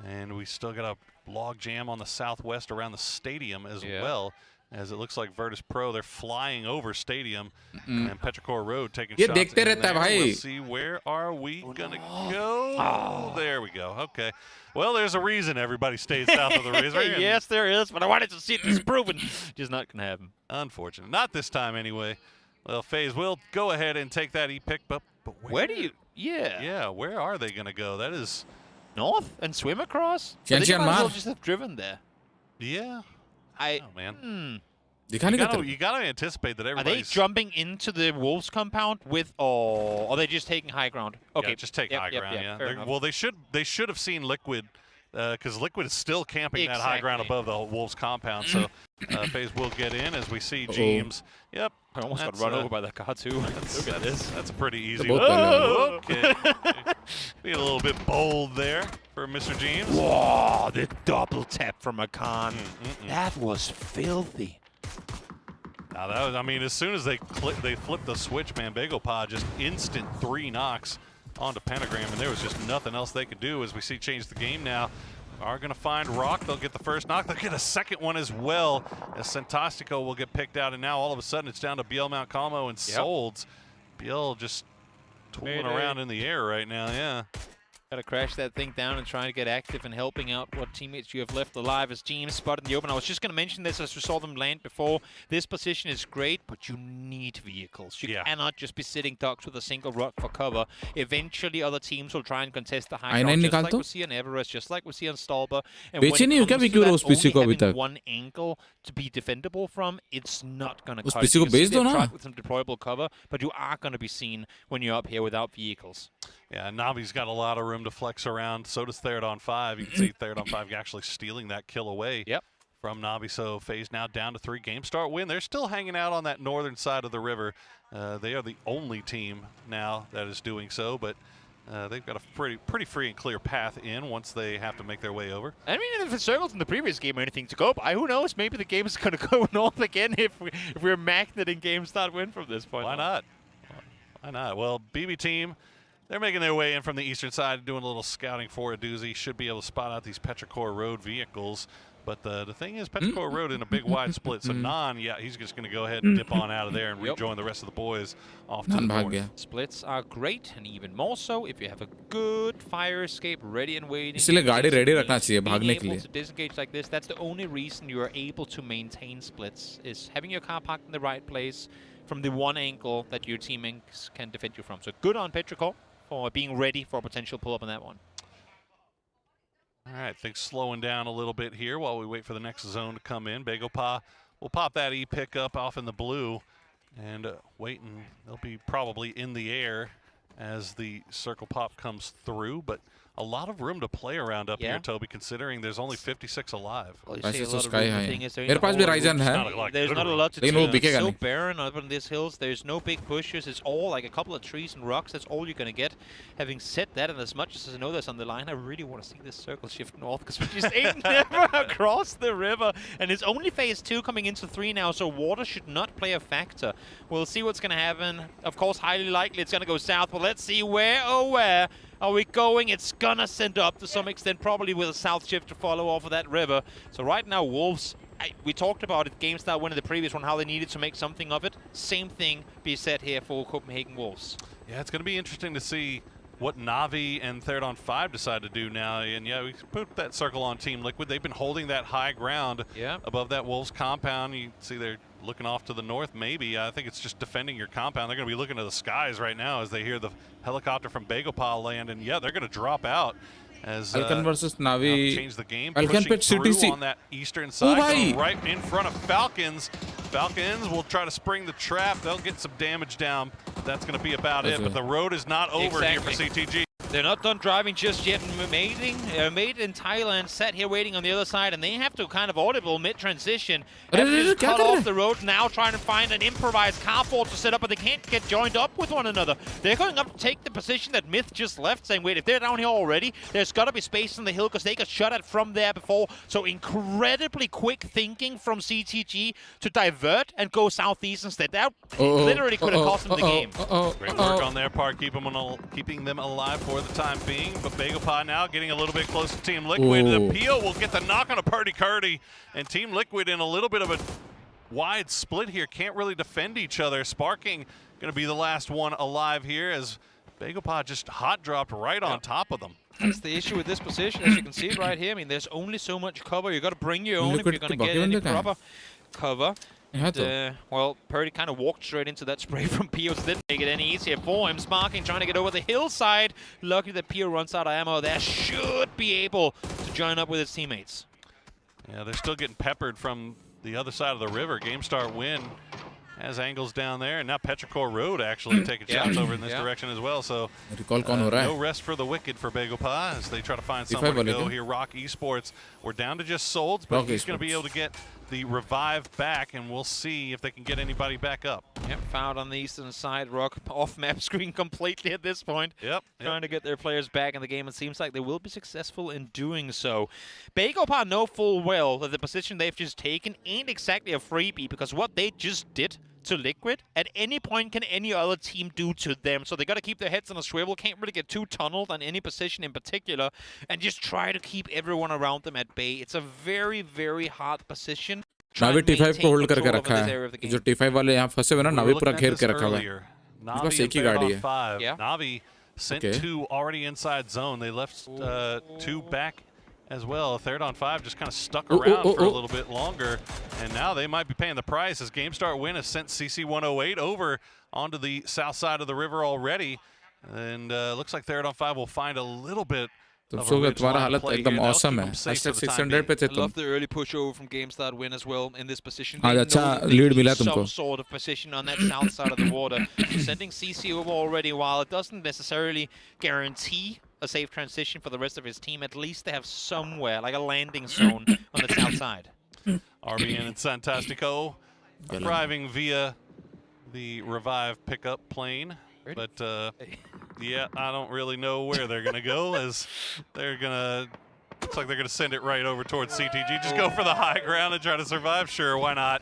And we still got a log jam on the southwest around the stadium as well, as it looks like Virtus Pro, they're flying over stadium and Petrichor Road taking shots in there. Let's see, where are we going to go? Oh, there we go. Okay. Well, there's a reason everybody stays south of the river. Yes, there is, but I wanted to see it disproven. Just not going to happen. Unfortunate. Not this time anyway. Well, FaZe will go ahead and take that E-pick, but where do you... Yeah, where are they going to go? That is... North and swim across? They might as well just have driven there. Yeah. Oh, man. You got to anticipate that everybody's... Are they jumping into the Wolves compound with... or are they just taking high ground? Okay. Yeah, just take high ground, yeah. Well, they should have seen Liquid, because Liquid is still camping that high ground above the Wolves compound. So FaZe will get in as we see James. Yep. I almost got run over by that car, too. Look at this. That's a pretty easy one. Oh, okay. Being a little bit bold there for Mr. James. Whoa, the double tap from Akan. That was filthy. Now that was, I mean, as soon as they flipped the switch, man, Bagopah just instant 3 knocks onto Pentagram, and there was just nothing else they could do. As we see Change the Game now, are going to find Rock. They'll get the first knock. They'll get a second one as well, as Santastico will get picked out, and now all of a sudden it's down to Biel Mount Calmo and Solds. Biel just tooling around in the air right now, yeah. Got to crash that thing down and try to get active and helping out what teammates you have left alive as James spotted in the open. I was just going to mention this as we saw them land before. This position is great, but you need vehicles. You cannot just be sitting ducks with a single rock for cover. Eventually, other teams will try and contest the high ground, just like we see on Everest, just like we see on Stolper. And when it comes to that, only having one angle to be defendable from, it's not going to cut it. You can sit there with some deployable cover, but you are going to be seen when you're up here without vehicles. Yeah, Navi's got a lot of room to flex around. So does Third on 5. You can see Third on 5 actually stealing that kill away from Navi. So FaZe now down to 3. Game start win. They're still hanging out on that northern side of the river. They are the only team now that is doing so, but they've got a pretty free and clear path in once they have to make their way over. I mean, if the circles in the previous game or anything to go by, who knows? Maybe the game is going to go north again if we're magneting game start win from this point. Why not? Why not? Well, BB team, they're making their way in from the eastern side, doing a little scouting for a doozy. Should be able to spot out these Petrichor Road vehicles. But the thing is, Petrichor rode in a big wide split, so Nan, yeah, he's just going to go ahead and dip on out of there and rejoin the rest of the boys off to the north. Splits are great, and even more so if you have a good fire escape ready and waiting. इसलिए गाड़ी ready रखना चाहिए भागने के लिए. To disengage like this, that's the only reason you are able to maintain splits, is having your car parked in the right place from the one angle that your teammates can defend you from. So good on Petrichor for being ready for a potential pull-up on that one. All right, things slowing down a little bit here while we wait for the next zone to come in. Begopa will pop that E-pick up off in the blue and waiting. They'll be probably in the air as the circle pop comes through, but a lot of room to play around up here, Toby, considering there's only 56 alive. Well, मेरे पास भी Ryzen है. There's not a lot to do. वो It's so barren up on these hills. There's no big pushes. It's all like a couple of trees and rocks. That's all you're going to get. Having said that, and as much as I know that's on the line, I really want to see this circle shift north, because we just ain't never across the river. And it's only phase 2 coming into 3 now, so water should not play a factor. We'll see what's going to happen. Of course, highly likely it's going to go south, but let's see where are we going. It's gonna send up to some extent, probably with a south shift to follow off of that river. So right now, Wolves, we talked about it, GameStar winning the previous one, how they needed to make something of it. Same thing be said here for Copenhagen Wolves. Yeah, it's gonna be interesting to see what Navi and Third on 5 decide to do now. And yeah, we put that circle on Team Liquid. They've been holding that high ground above that Wolves compound. You see they're looking off to the north, maybe. I think it's just defending your compound. They're going to be looking to the skies right now as they hear the helicopter from Begopa land, and yeah, they're going to drop out as Falcon versus Navi. Change the game. Falcon Pushing pit through CTC on that eastern side, right in front of Falcons. Falcons will try to spring the trap. They'll get some damage down. That's going to be about it. But the road is not over here for CTG. They're not done driving just yet. Made in Thailand, sat here waiting on the other side, and they have to kind of audible mid-transition. Cut off the road now, trying to find an improvised carport to set up, but they can't get joined up with one another. They're going up to take the position that Myth just left, saying, wait, if they're down here already, there's got to be space on the hill, because they got shot at from there before. So incredibly quick thinking from CTG to divert and go southeast instead. That literally could have cost them the game. Great work on their part, keeping them alive for the time being, but Begopa now getting a little bit close to Team Liquid. The Peel will get the knock on a Purdy-Curdy, and Team Liquid in a little bit of a wide split here. Can't really defend each other. Sparking going to be the last one alive here as Begopa just hot dropped right on top of them. That's the issue with this position, as you can see right here. I mean, there's only so much cover. You got to bring your own if you're going to get any proper cover. Well, Purdy kind of walked straight into that spray from Pio, so didn't make it any easier for him. Sparking trying to get over the hillside. Lucky that Pio runs out of ammo there. Should be able to join up with his teammates. Yeah, they're still getting peppered from the other side of the river. GameStar win has angles down there, and now Petrichor Road actually taking shots over in this direction as well. So no rest for the wicked for Begopa as they try to find somewhere to go here. Rock Esports, we're down to just Solds, but he's going to be able to get the revive back, and we'll see if they can get anybody back up. Yep, found on the eastern side. Rock off map screen completely at this point. Trying to get their players back in the game. It seems like they will be successful in doing so. Begopa know full well that the position they've just taken ain't exactly a freebie, because what they just did to Liquid, at any point can any other team do to them. So they got to keep their heads on a swivel, can't really get too tunneled on any position in particular, and just try to keep everyone around them at bay. It's a very, very hard position. Navi T5 को hold करके रखा है. जो T5 वाले यहाँ फंसे हुए ना, नावी पूरा घेर के रखा हुआ है. Navi एक ही गाड़ी है. Navi sent 2 already inside zone. They left 2 back as well. Third on 5 just kind of stuck around for a little bit longer, and now they might be paying the price as GameStar Win has sent CC108 over onto the south side of the river already, and looks like Third on 5 will find a little bit. तुम्हारा हालत एकदम awesome है. #600 पे थे तुम. Love the early push over from GameStar Win as well in this position. आज अच्छा lead मिला तुमको. Some sort of position on that south side of the water. Sending CC over already, while it doesn't necessarily guarantee a safe transition for the rest of his team, at least they have somewhere, like a landing zone on the south side. RBN and Santastico arriving via the Revive pickup plane. But, yeah, I don't really know where they're going to go, as they're going to, looks like they're going to send it right over towards CTG. Just go for the high ground and try to survive. Sure, why not?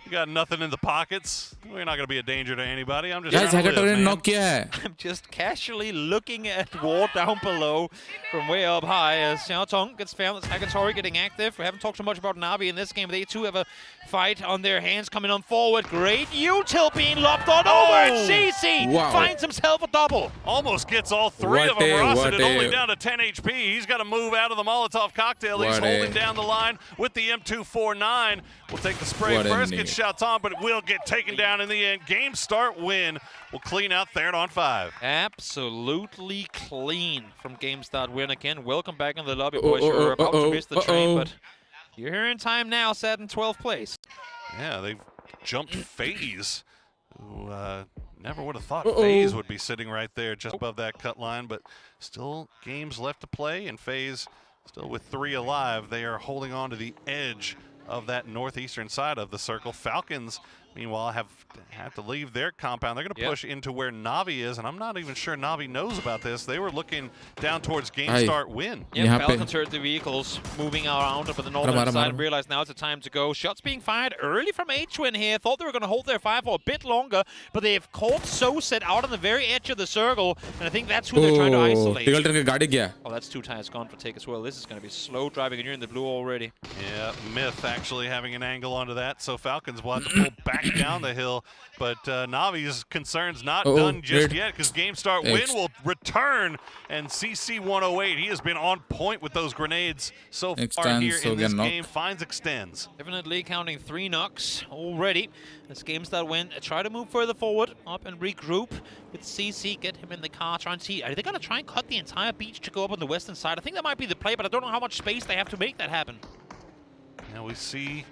You got nothing in the pockets. We're not going to be a danger to anybody. I'm just Guys, trying to live, man. knock किया है. I'm just casually looking at Ward down below from way up high as Xiao Tong gets found. Hagatori getting active. We haven't talked so much about Navi in this game. They too have a fight on their hands coming on forward. Great util being lopped on over, and CC finds himself a double. Almost gets all three of them. Rosset only down to 10 HP. He's got to move out of the Molotov cocktail. He's holding down the line with the M249. We'll take the spray first, get shots on, but it will get taken down in the end. Game start win. We'll clean out third on 5. Absolutely clean from Game Start win again. Welcome back in the lobby, boys. You're about to miss the train, but you're here in time now, set in 12th place. Yeah, they've jumped FaZe, who never would have thought FaZe would be sitting right there just above that cut line, but still games left to play, and FaZe still with 3 alive. They are holding on to the edge of that northeastern side of the circle. Falcons, meanwhile, have had to leave their compound. They're going to push into where Navi is, and I'm not even sure Navi knows about this. They were looking down towards Game Start win. Yeah, Falcons heard the vehicles moving around up at the northern side and realized now it's the time to go. Shots being fired early from H-Twin here. Thought they were going to hold their fire for a bit longer, but they've caught SoSet out on the very edge of the circle, and I think that's who they're trying to isolate. Oh, that's 2 tires gone for take as well. This is going to be slow driving, and you're in the blue already. Yeah, Myth actually having an angle onto that, so Falcons will have to pull back down the hill, but Navi's concerns not done just yet, because Game Start win will return, and CC108, he has been on point with those grenades so far here in this game. Finds extends. Definitely counting 3 knocks already. This Game Start win. Try to move further forward, up and regroup with CC, get him in the car, try and see. Are they going to try and cut the entire beach to go up on the western side? I think that might be the play, but I don't know how much space they have to make that happen. Now we see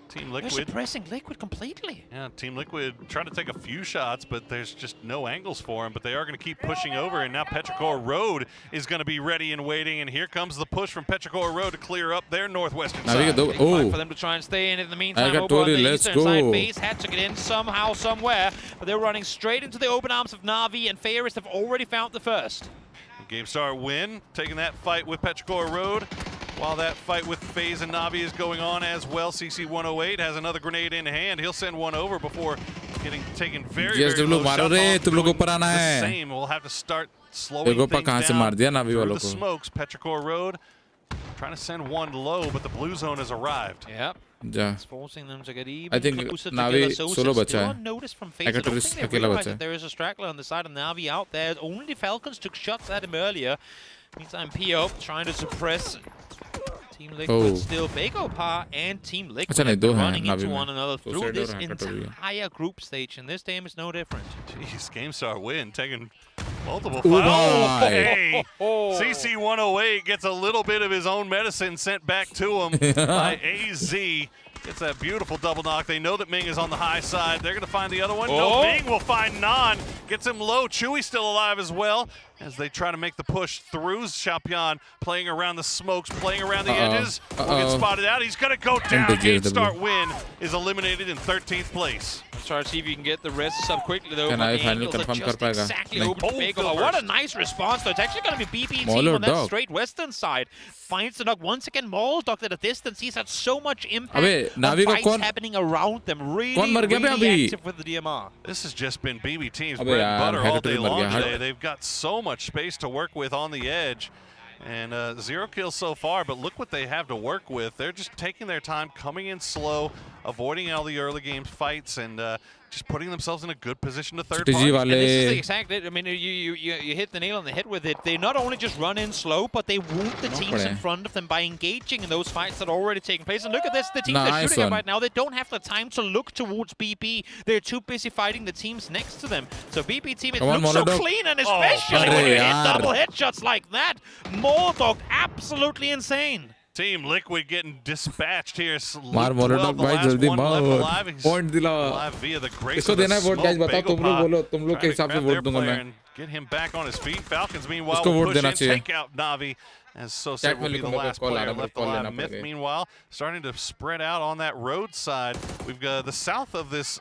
Team Liquid. They're suppressing Liquid completely. Yeah, Team Liquid trying to take a few shots, but there's just no angles for him. But they are going to keep pushing over, and now Petrichor Road is going to be ready and waiting. And here comes the push from Petrichor Road to clear up their northwestern side. Big fight for them to try and stay in the meantime. Over on the eastern side, FaZe had to get in somehow, somewhere, but they're running straight into the open arms of Na'Vi, and Fairest have already found the first. Game Start win, taking that fight with Petrichor Road. While that fight with FaZe and Na'Vi is going on as well, CC108 has another grenade in hand. He'll send one over before getting taken very low shots off. The same, we'll have to start slowing things down through the smokes. Petrichor Road trying to send one low, but the blue zone has arrived. Yep. It's forcing them to get even I think Navi solo bacha hai. There is a straggler on the side of Navi out there. Only Falcons took shots at him earlier. Meantime, PO trying to suppress Team Liquid still. Begopar and Team Liquid running into one another through this entire group stage, and this game is no different. Jeez, Game Start win, taking multiple fouls. Hey, CC108 gets a little bit of his own medicine sent back to him by AZ. Gets that beautiful double knock. They know that Ming is on the high side. They're going to find the other one. No, Ming will find Nan. Gets him low. Chewy still alive as well as they try to make the push through. Xiaopian playing around the smokes, playing around the edges. Will get spotted out. He's going to go down. Game Start win is eliminated in 13th place. Let's try to see if you can get the rest up quickly, though. Can I finally confirm kar payega? Exactly what a nice response, though. It's actually going to be BB team on that straight western side. Finds the knock once again. Molotov at a distance. He's had so much impact on fights happening around them. Really active with the DMR. This has just been BB team's bread and butter all day long today. They've got so much space to work with on the edge. And 0 kills so far, but look what they have to work with. They're just taking their time, coming in slow, avoiding all the early game fights, and just putting themselves in a good position to third party. And this is the exact, I mean, you hit the nail on the head with it. They not only just run in slow, but they wound the teams in front of them by engaging in those fights that are already taking place. And look at this, the teams they're shooting at right now, they don't have the time to look towards BP. They're too busy fighting the teams next to them. So BP team, it looks so clean, and especially when you hit double headshots like that. Molotov, absolutely insane. Team Liquid getting dispatched here. मार मोलोटॉप भाई जल्दी मार point दिलाओ इसको देना है vote guys बताओ तुम लोग बोलो तुम लोग के हिसाब से वोट दूंगा मैं Get him back on his feet. Falcons meanwhile इसको वोट will देना push in, चाहिए take out Navi as SoSet will be the last player left alive. Myth meanwhile starting to spread out on that road side. We've got the south of this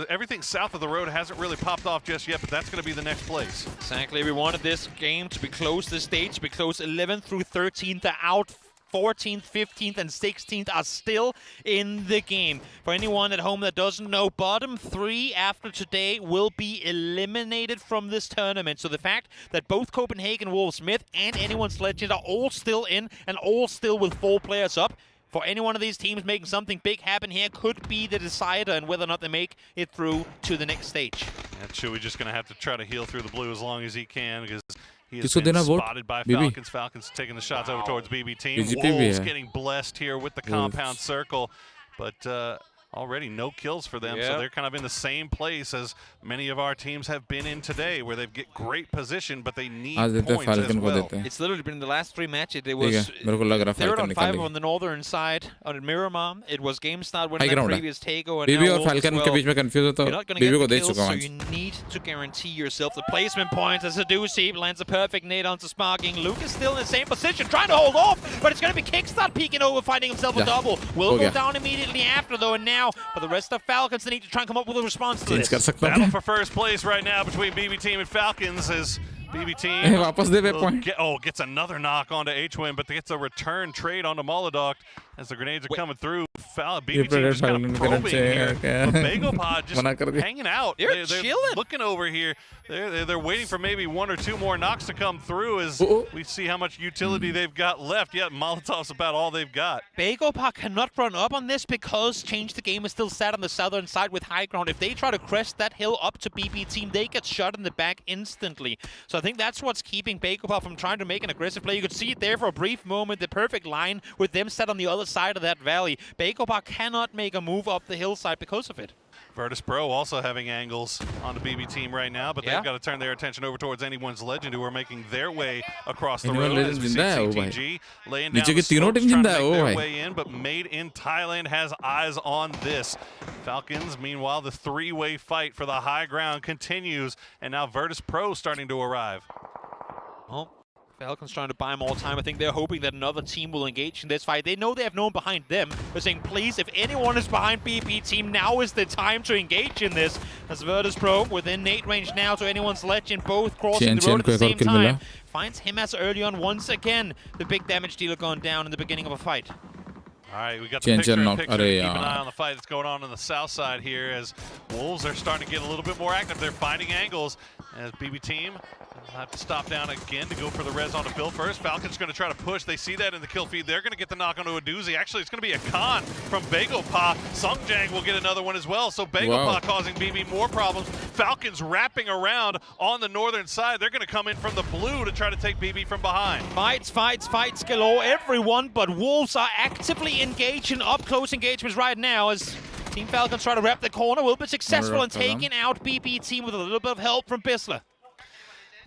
everything south of the road hasn't really popped off just yet, but that's going to be the next place. Exactly. We wanted this game to be close, this stage to be close 11 through 13. They're out 14th, 15th, and 16th are still in the game. For anyone at home that doesn't know, bottom 3 after today will be eliminated from this tournament. So the fact that both Copenhagen Wolves, Myth, and Anyone's Legend are all still in and all still with 4 players up, for any one of these teams making something big happen here could be the decider in whether or not they make it through to the next stage. And Chewy just going to have to try to heal through the blue as long as he can, because he has किसको been देना vote? spotted by BB. Falcons. Falcons taking the shots over towards BB team. BGP भी Wolves है. getting blessed here with the compound circle, but already no kills for them, so they're kind of in the same place as many of our teams have been in today, where they get great position, but they need points as well. It's literally been the last 3 matches. It ठीक was है, मेरे को लग रहा third Falcon on 5 निकालेगी. on the northern side on Miramar. It was GameStart winning High that ground है. previous takeover. and BB now और Wolves Falcon as के well. बीच में कंफ्यूज होता You're हूँ. not gonna BB get को the they kills, चुका so हूँ. you need to guarantee yourself the placement points as Seduce lands a perfect nade onto Sparking. Luke is still in the same position, trying to hold off, but it's going to be Kickstart peeking over, finding himself a double. Will go down immediately after, though, and now for the rest of Falcons, they need to try and come up with a response to this. Battle for first place right now between BB team and Falcons as BB team वापस दे point. gets another knock onto H-Win, but gets a return trade onto Molodoc as the grenades are coming through. BB team just kind of probing here. But Bagopod just hanging out. They're chilling. Looking over here. They're waiting for maybe 1 or 2 more knocks to come through as we see how much utility they've got left. Yet Molotov's about all they've got. Bagopod cannot run up on this because Change the Game is still sat on the southern side with high ground. If they try to crest that hill up to BB team, they get shot in the back instantly. So I think that's what's keeping Bagopod from trying to make an aggressive play. You could see it there for a brief moment, the perfect line with them set on the other side of that valley. Bagopod cannot make a move up the hillside because of it. Virtus Pro also having angles on the BB team right now, but they've got to turn their attention over towards Anyone's Legend, who are making their way across the road as we see CTG laying down the slopes, trying to make their way in, but Made in Thailand has eyes on this. Falcons, meanwhile, the 3-way fight for the high ground continues, and now Virtus Pro starting to arrive. Well, Falcons trying to buy more time. I think they're hoping that another team will engage in this fight. They know they have no one behind them. They're saying, please, if anyone is behind BB team, now is the time to engage in this. As Virtus Pro within nade range now to Anyone's Legend, both crossing the road at the same time. Finds him as early on once again. The big damage dealer gone down in the beginning of a fight. All right, we got the picture-in-picture. Keep an eye on the fight that's going on the south side here as Wolves are starting to get a little bit more active. They're finding angles as BB team will have to stop down again to go for the res on the Bill first. Falcon's going to try to push. They see that in the kill feed. They're going to get the knock onto a doozy. Actually, it's going to be a con from Bagopod. Songjang will get another one as well. So Bagopod causing BB more problems. Falcons wrapping around on the northern side. They're going to come in from the blue to try to take BB from behind. Fights galore, everyone, but Wolves are actively engaged in up-close engagements right now as Team Falcons try to wrap the corner. Will be successful in taking out BB team with a little bit of help from Bissler.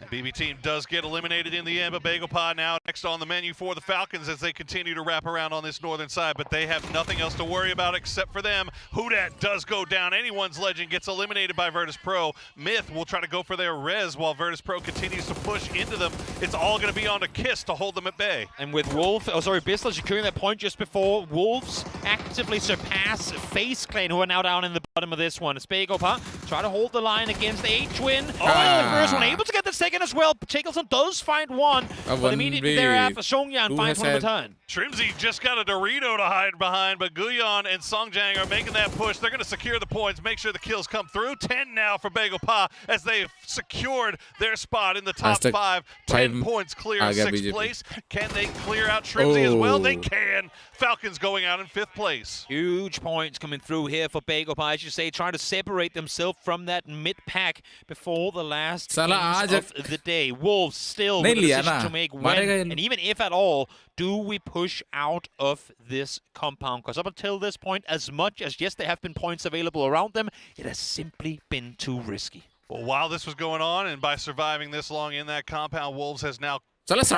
And BB team does get eliminated in the end, but Bagopod now next on the menu for the Falcons as they continue to wrap around on this northern side, but they have nothing else to worry about except for them. Hudat does go down. Anyone's Legend gets eliminated by Virtus Pro. Myth will try to go for their res while Virtus Pro continues to push into them. It's all going to be on to Kiss to hold them at bay. And with Bissler securing that point just before, Wolves actively surpass FaZe Clan, who are now down in the bottom of this one. As Bagopod try to hold the line against H-Win. The first one, able to get the second as well. Chickelson does find one, but immediately thereafter, Songyan finds one return. Trimsy just got a Dorito to hide behind, but Guyon and Songjang are making that push. They're going to secure the points, make sure the kills come through. 10 now for Bagopod as they've secured their spot in the top 5. 10 points clear in 6th place. Can they clear out Trimsy as well? They can. Falcons going out in 5th place. Huge points coming through here for Bagopod, as you say, trying to separate themselves from that mid-pack before the last games of the day. Wolves still with a decision to make when, and even if at all, do we push out of this compound? Because up until this point, as much as, yes, there have been points available around them, it has simply been too risky. Well, while this was going on, and by surviving this long in that compound, Wolves has now FaZe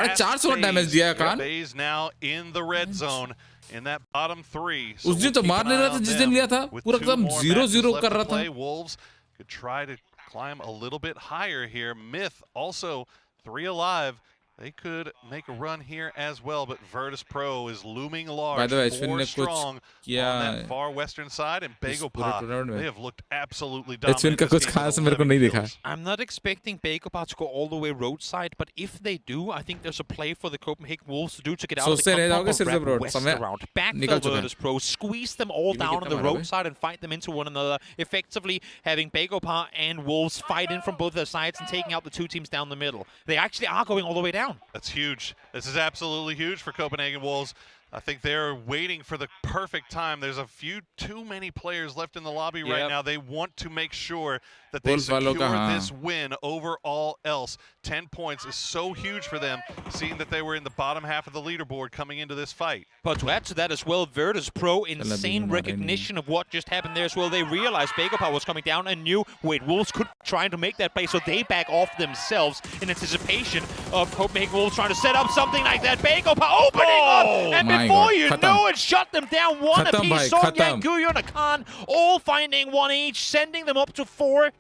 now in the red zone in that bottom 3. So उसने तो मार नहीं रहा था जिस दिन लिया था पूरा एकदम 0-0 कर रहा था. Wolves could try to climb a little bit higher here. Myth also 3 alive They could make a run here as well, but Virtus Pro is looming large, By the way, 4 strong on that far western side, and Begopod, they have looked absolutely dominant. I'm not expecting Begopod to go all the way roadside, but if they do, I think there's a play for the Copenhagen Wolves to do to get out of the compound or west around. Backfill Virtus Pro, squeeze them all down on the roadside and fight them into one another, effectively having Begopod and Wolves fight in from both their sides and taking out the 2 teams down the middle. They actually are going all the way down. That's huge. This is absolutely huge for Copenhagen Wolves. I think they're waiting for the perfect time. There's a few too many players left in the lobby right now. They want to make sure that they secure this win over all else. 10 points is so huge for them, seeing that they were in the bottom half of the leaderboard coming into this fight. But to add to that as well, Virtus Pro, insane recognition of what just happened there as well. They realized Begopod was coming down and knew, wait, Wolves could try to make that play, so they back off themselves in anticipation of Copenhagen Wolves trying to set up something like that. Begopod opening up, and before you know it, shut them down one apiece. Song Yang, Guyon, Akan, all finding one each, sending them up to 14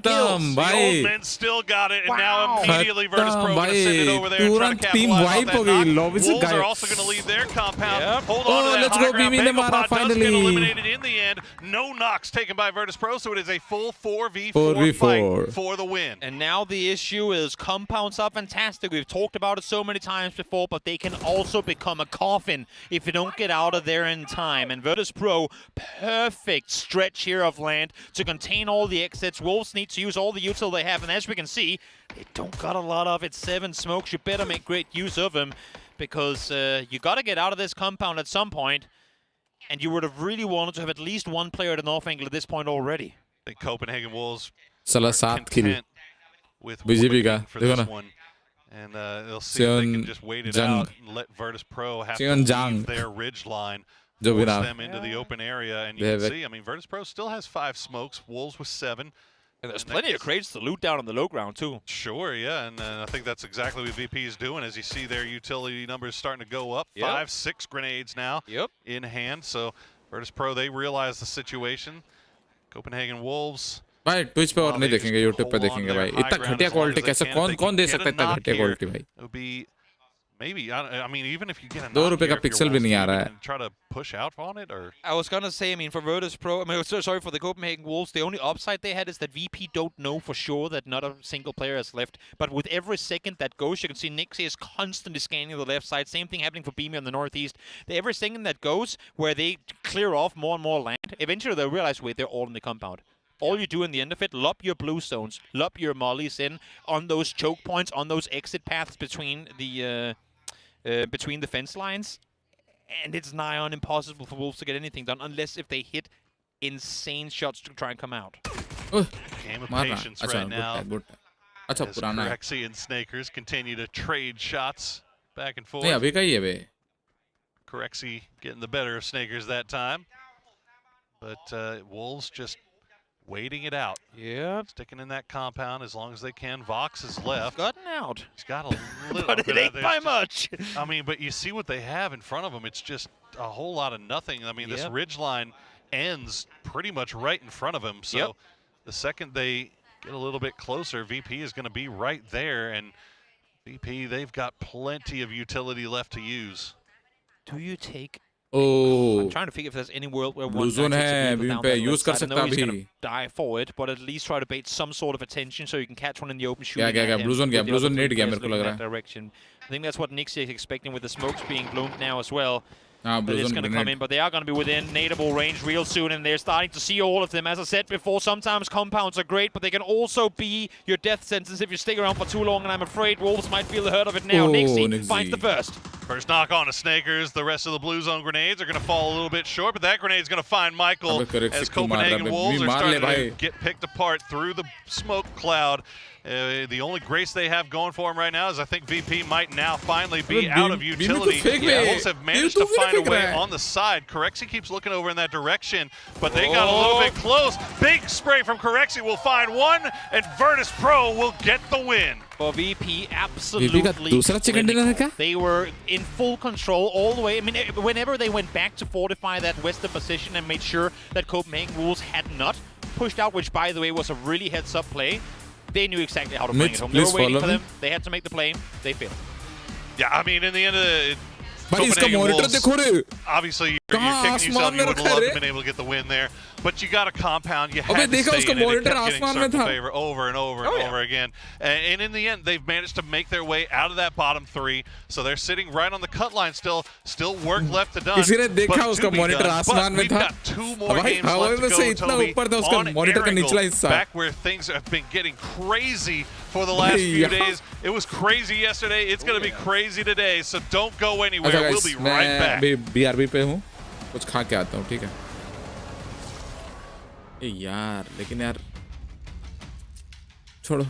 kills. The old men still got it, and now immediately Virtus Pro going to send it over there and try to capitalize on that knock. Wolves are also going to leave their compound. Hold on to that high ground. Begopod does get eliminated in the end. No knocks taken by Virtus Pro, so it is a full 4v4 fight for the win. And now the issue is compounds are fantastic. We've talked about it so many times before, but they can also become a coffin if you don't get out of there in time. And Virtus Pro, perfect stretch here of land to contain all the exits. Wolves need to use all the util they have, and as we can see, they don't got a lot of it. 7 smokes, you better make great use of them, because you got to get out of this compound at some point, and you would have really wanted to have at least one player at the north angle at this point already. I think Copenhagen Wolves content with for this one. And they'll see if they can just wait it out and let Virtus Pro have to leave their ridge line, force them into the open area. And you can see, I mean, Virtus Pro still has 5 smokes, Wolves with 7. And there's plenty of crates to loot down on the low ground, too. Sure, yeah, and I think that's exactly what VP is doing. As you see their utility numbers starting to go up. 5, 6 grenades now in hand. So Virtus Pro, they realize the situation. Copenhagen Wolves... भाई Twitch पे और नहीं देखेंगे, YouTube पे देखेंगे भाई. इतना घटिया क्वालिटी कैसे कौन दे सकता है इतना घटिया क्वालिटी भाई? Maybe, I mean, even if you get a $2 का पिक्सल भी नहीं आ रहा है. Try to push out on it, or I was gonna say, I mean, for Virtus Pro, I mean, sorry, for the Copenhagen Wolves, the only upside they had is that VP don't know for sure that not a single player has left. But with every second that goes, you can see Nixie is constantly scanning the left side. Same thing happening for Beamy on the northeast. Every second that goes, where they clear off more and more land, eventually they'll realize, wait, they're all in the compound. All you do in the end of it, lob your blue stones, lob your mollies in on those choke points, on those exit paths between the fence lines, and it's nigh on impossible for Wolves to get anything done unless if they hit insane shots to try and come out. Game of patience right now. As Corexi and Snakers continue to trade shots back and forth. Corexi getting the better of Snakers that time, but Wolves just waiting it out. Sticking in that compound as long as they can. Vox is left. Gotten out. He's got a little but it ain't by much. I mean, but you see what they have in front of them. It's just a whole lot of nothing. I mean, this ridge line ends pretty much right in front of him. So the second they get a little bit closer, VP is going to be right there. And VP, they've got plenty of utility left to use. Do you take... Oh, I'm trying to figure if there's any world where blue zone है, use कर सकता he's gonna die for it, but at least try to bait some sort of attention so you can catch one in the open shooting. blue zone need गया मेरे को लग रहा है. Direction. I think that's what Nixie is expecting with the smokes being bloomed now as well. But it's going to come in, but they are going to be within nadeable range real soon, and they're starting to see all of them. As I said before, sometimes compounds are great, but they can also be your death sentence if you stick around for too long, and I'm afraid Wolves might feel the hurt of it now. Nixie finds the first. First knock on to Snakers. The rest of the blue zone grenades are going to fall a little bit short, but that grenade is going to find Michael as Copenhagen Wolves are starting to get picked apart through the smoke cloud. The only grace they have going for them right now is I think VP might now finally be out of utility. Wolves have managed to find a way on the side. Corexi keeps looking over in that direction, but they got a little bit close. Big spray from Corexi will find one, and Virtus Pro will get the win. For VP, absolutely. They were in full control all the way. I mean, whenever they went back to fortify that western position and made sure that Copenhagen Wolves had not pushed out, which, by the way, was a really heads-up play, they knew exactly how to bring it home. They were waiting for them. They had to make the play. They failed. Yeah, I mean, in the end of the भाई इसका monitor देखो रे obviously you're kicking yourself. You would love to have been able to get the win there, but you got a compound. You had to stay in it. It kept getting circle favor over and over and over again. And in the end, they've managed to make their way out of that bottom 3. So they're sitting right on the cut line still. Still work left to done. किसी ने देखा उसका monitor आसमान में था? Got 2 more games हवा left में to से go, इतना Toby, ऊपर था उसका on मॉनिटर का air निचला angle, हिस्सा. back where things have been getting crazy for the last few days. It was crazy yesterday. It's going to be crazy today. So don't go anywhere. We'll be right back. मैं BRB पे हूँ. कुछ खा के आता हूँ, ठीक है? यार, लेकिन यार छोड़ो.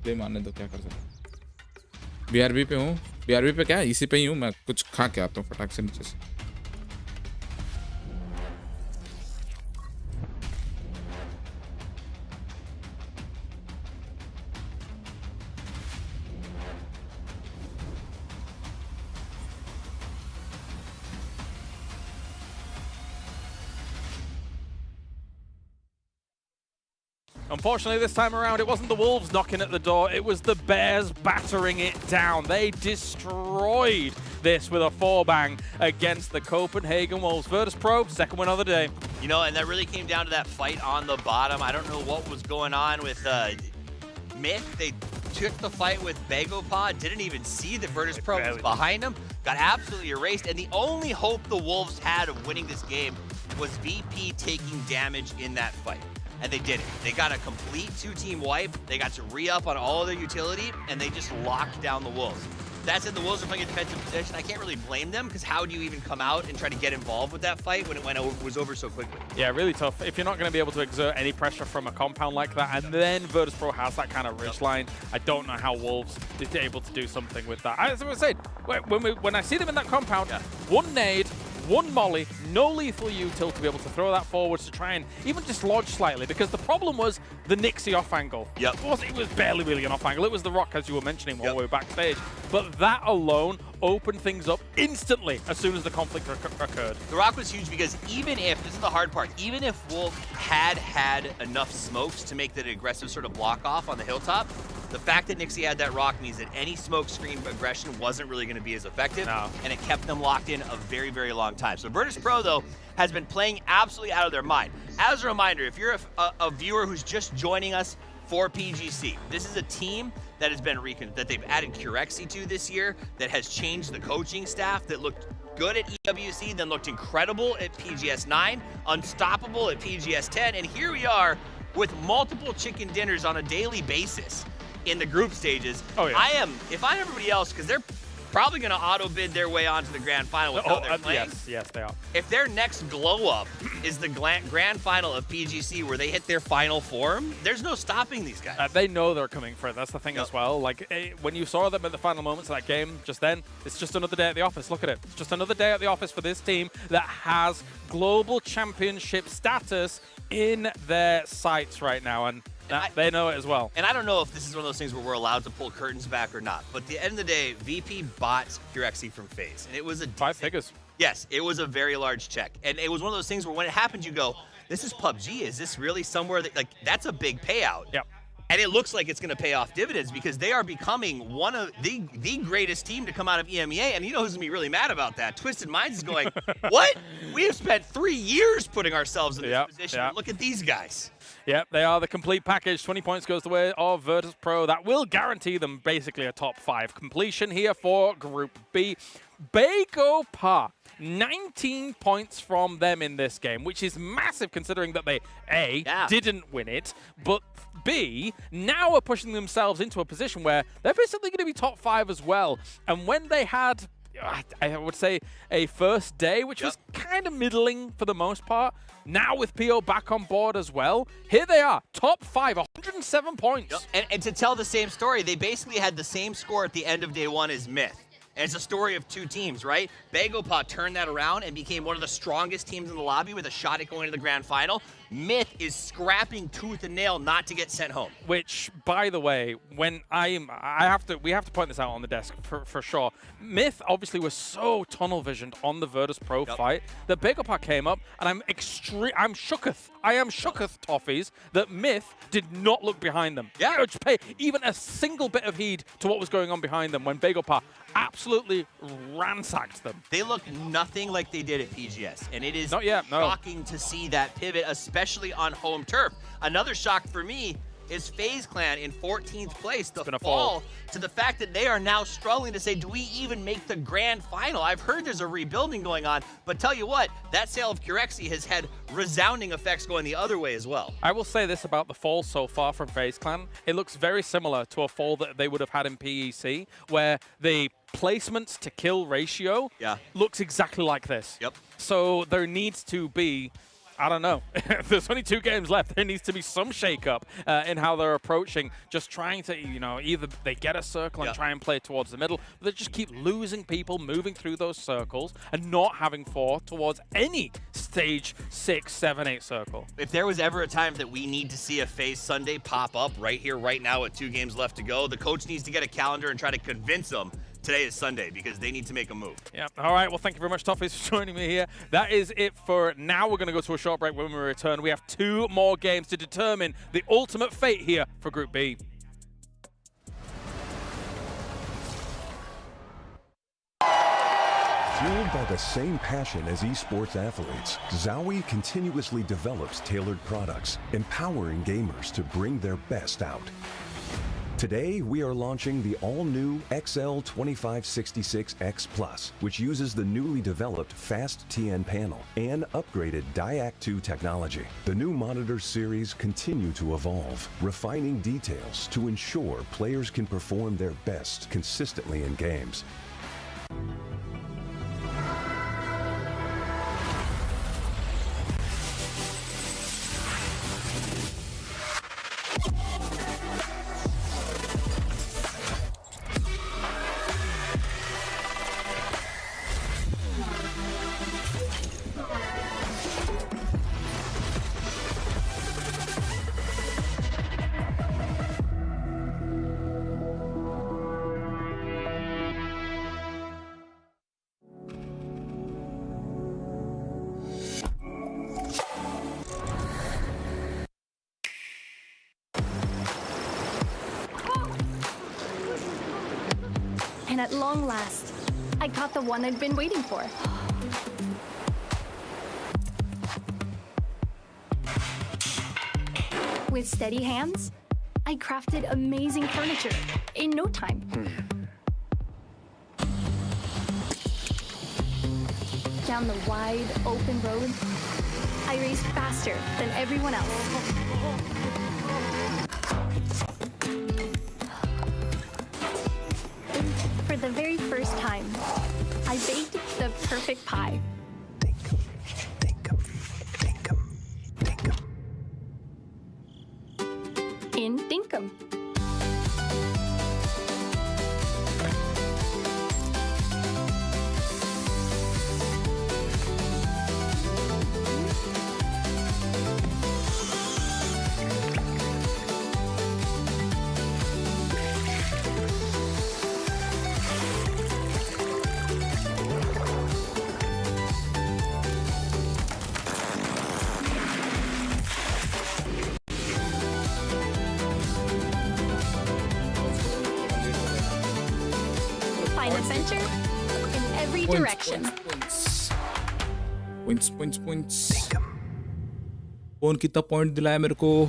प्ले मारने दो, क्या कर सकते. BRB पे हूँ. BRB पे क्या? इसी पे ही हूँ. मैं कुछ खा के आता हूँ फटाक से नीचे से. Unfortunately, this time around, it wasn't the Wolves knocking at the door, it was the Bears battering it down. They destroyed this with a 4-bang against the Copenhagen Wolves. Virtus Pro, second win of the day. You know, and that really came down to that fight on the bottom. I don't know what was going on with Myth. They took the fight with Bagopod, didn't even see that Virtus Pro was behind him, got absolutely erased, and the only hope the Wolves had of winning this game was VP taking damage in that fight. And they did it. They got a complete 2-team wipe. They got to re-up on all of their utility, and they just locked down the Wolves. That said, the Wolves are playing a defensive position. I can't really blame them, because how do you even come out and try to get involved with that fight when it was over so quickly? Yeah, really tough. If you're not going to be able to exert any pressure from a compound like that, and then Virtus Pro has that kind of ridge line, I don't know how Wolves is able to do something with that. As I was saying, when I see them in that compound, one nade, one molly, no lethal util to be able to throw that forwards to try and even dislodge slightly, because the problem was the Nixie off angle. Yep. It was barely really an off angle. It was the rock, as you were mentioning while we were backstage. But that alone opened things up instantly as soon as the conflict occurred. The rock was huge because even if, this is the hard part, even if Wolf had enough smokes to make that aggressive sort of block off on the hilltop, the fact that Nixie had that rock means that any smoke screen aggression wasn't really going to be as effective, and it kept them locked in a very, very long time. So Virtus Pro, though, has been playing absolutely out of their mind. As a reminder, if you're a viewer who's just joining us for PGC, this is a team that has been that they've added Curexy to this year, that has changed the coaching staff, that looked good at EWC, then looked incredible at PGS 9, unstoppable at PGS 10, and here we are with multiple chicken dinners on a daily basis in the group stages. Oh, yeah. If I'm everybody else, because they're probably going to auto-bid their way onto the grand final with how they're playing. Yes, they are. If their next glow-up is the grand final of PGC where they hit their final form, there's no stopping these guys. They know they're coming for it. That's the thing as well. Like, when you saw them at the final moments of that game just then, it's just another day at the office. Look at it. It's just another day at the office for this team that has global championship status in their sights right now. And they know it as well. And I don't know if this is one of those things where we're allowed to pull curtains back or not, but at the end of the day, VP bought Curexy from FaZe, and it was 5 figures. Yes, it was a very large check. And it was one of those things where when it happened, you go, this is PUBG. Is this really somewhere that, like, that's a big payout? Yep. And it looks like it's going to pay off dividends because they are becoming one of the greatest team to come out of EMEA. And you know who's going to be really mad about that? Twisted Minds is going, what? We have spent 3 years putting ourselves in this position. Yep. Look at these guys. Yep, they are the complete package. 20 points goes the way of Virtus Pro. That will guarantee them basically a top 5 completion here for Group B. Bagopod, 19 points from them in this game, which is massive considering that they, A, didn't win it, but B, now are pushing themselves into a position where they're basically going to be top 5 as well. And when they had, I would say, a first day, which was kind of middling for the most part, now with PO back on board as well, here they are, top 5, 107 points. And to tell the same story, they basically had the same score at the end of day 1 as Myth. And it's a story of 2 teams, right? Bagopod turned that around and became one of the strongest teams in the lobby with a shot at going to the grand final. Myth is scrapping tooth and nail not to get sent home. Which, by the way, when we have to point this out on the desk for sure. Myth obviously was so tunnel visioned on the Virtus Pro fight that Bagopod came up, and I'm shooketh. I am shooketh, Toffees, that Myth did not look behind them. Yeah. To pay even a single bit of heed to what was going on behind them when Bagopod absolutely absolutely ransacked them. They look nothing like they did at PGS, and it is Not yet, no. shocking to see that pivot, especially on home turf. Another shock for me is FaZe Clan in 14th place. The fall to the fact that they are now struggling to say, do we even make the grand final? I've heard there's a rebuilding going on, but tell you what, that sale of Curexi has had resounding effects going the other way as well. I will say this about the fall so far from FaZe Clan. It looks very similar to a fall that they would have had in PEC, where the placements to kill ratio looks exactly like this. Yep. So there needs to be, I don't know, there's only 2 games left. There needs to be some shakeup in how they're approaching, just trying to, you know, either they get a circle and try and play towards the middle, but they just keep losing people moving through those circles and not having 4 towards any stage 6, 7, 8 circle. If there was ever a time that we need to see a FaZe Sunday pop up right here, right now with 2 games left to go, the coach needs to get a calendar and try to convince them today is Sunday because they need to make a move. Yeah. All right. Well, thank you very much, Toffees, for joining me here. That is it for now. We're going to go to a short break. When we return, we have 2 more games to determine the ultimate fate here for Group B. Fueled by the same passion as esports athletes, Zowie continuously develops tailored products, empowering gamers to bring their best out. Today, we are launching the all-new XL2566X Plus, which uses the newly developed Fast TN panel and upgraded Diac 2 technology. The new monitor series continue to evolve, refining details to ensure players can perform their best consistently in games. And at long last, I caught the one I'd been waiting for. With steady hands, I crafted amazing furniture in no time. Down the wide, open road, I raced faster than everyone else. For the very first time, I baked the perfect pie. In Dinkum. Find adventure in every direction. Points. कौन कितना point दिलाया मेरे को?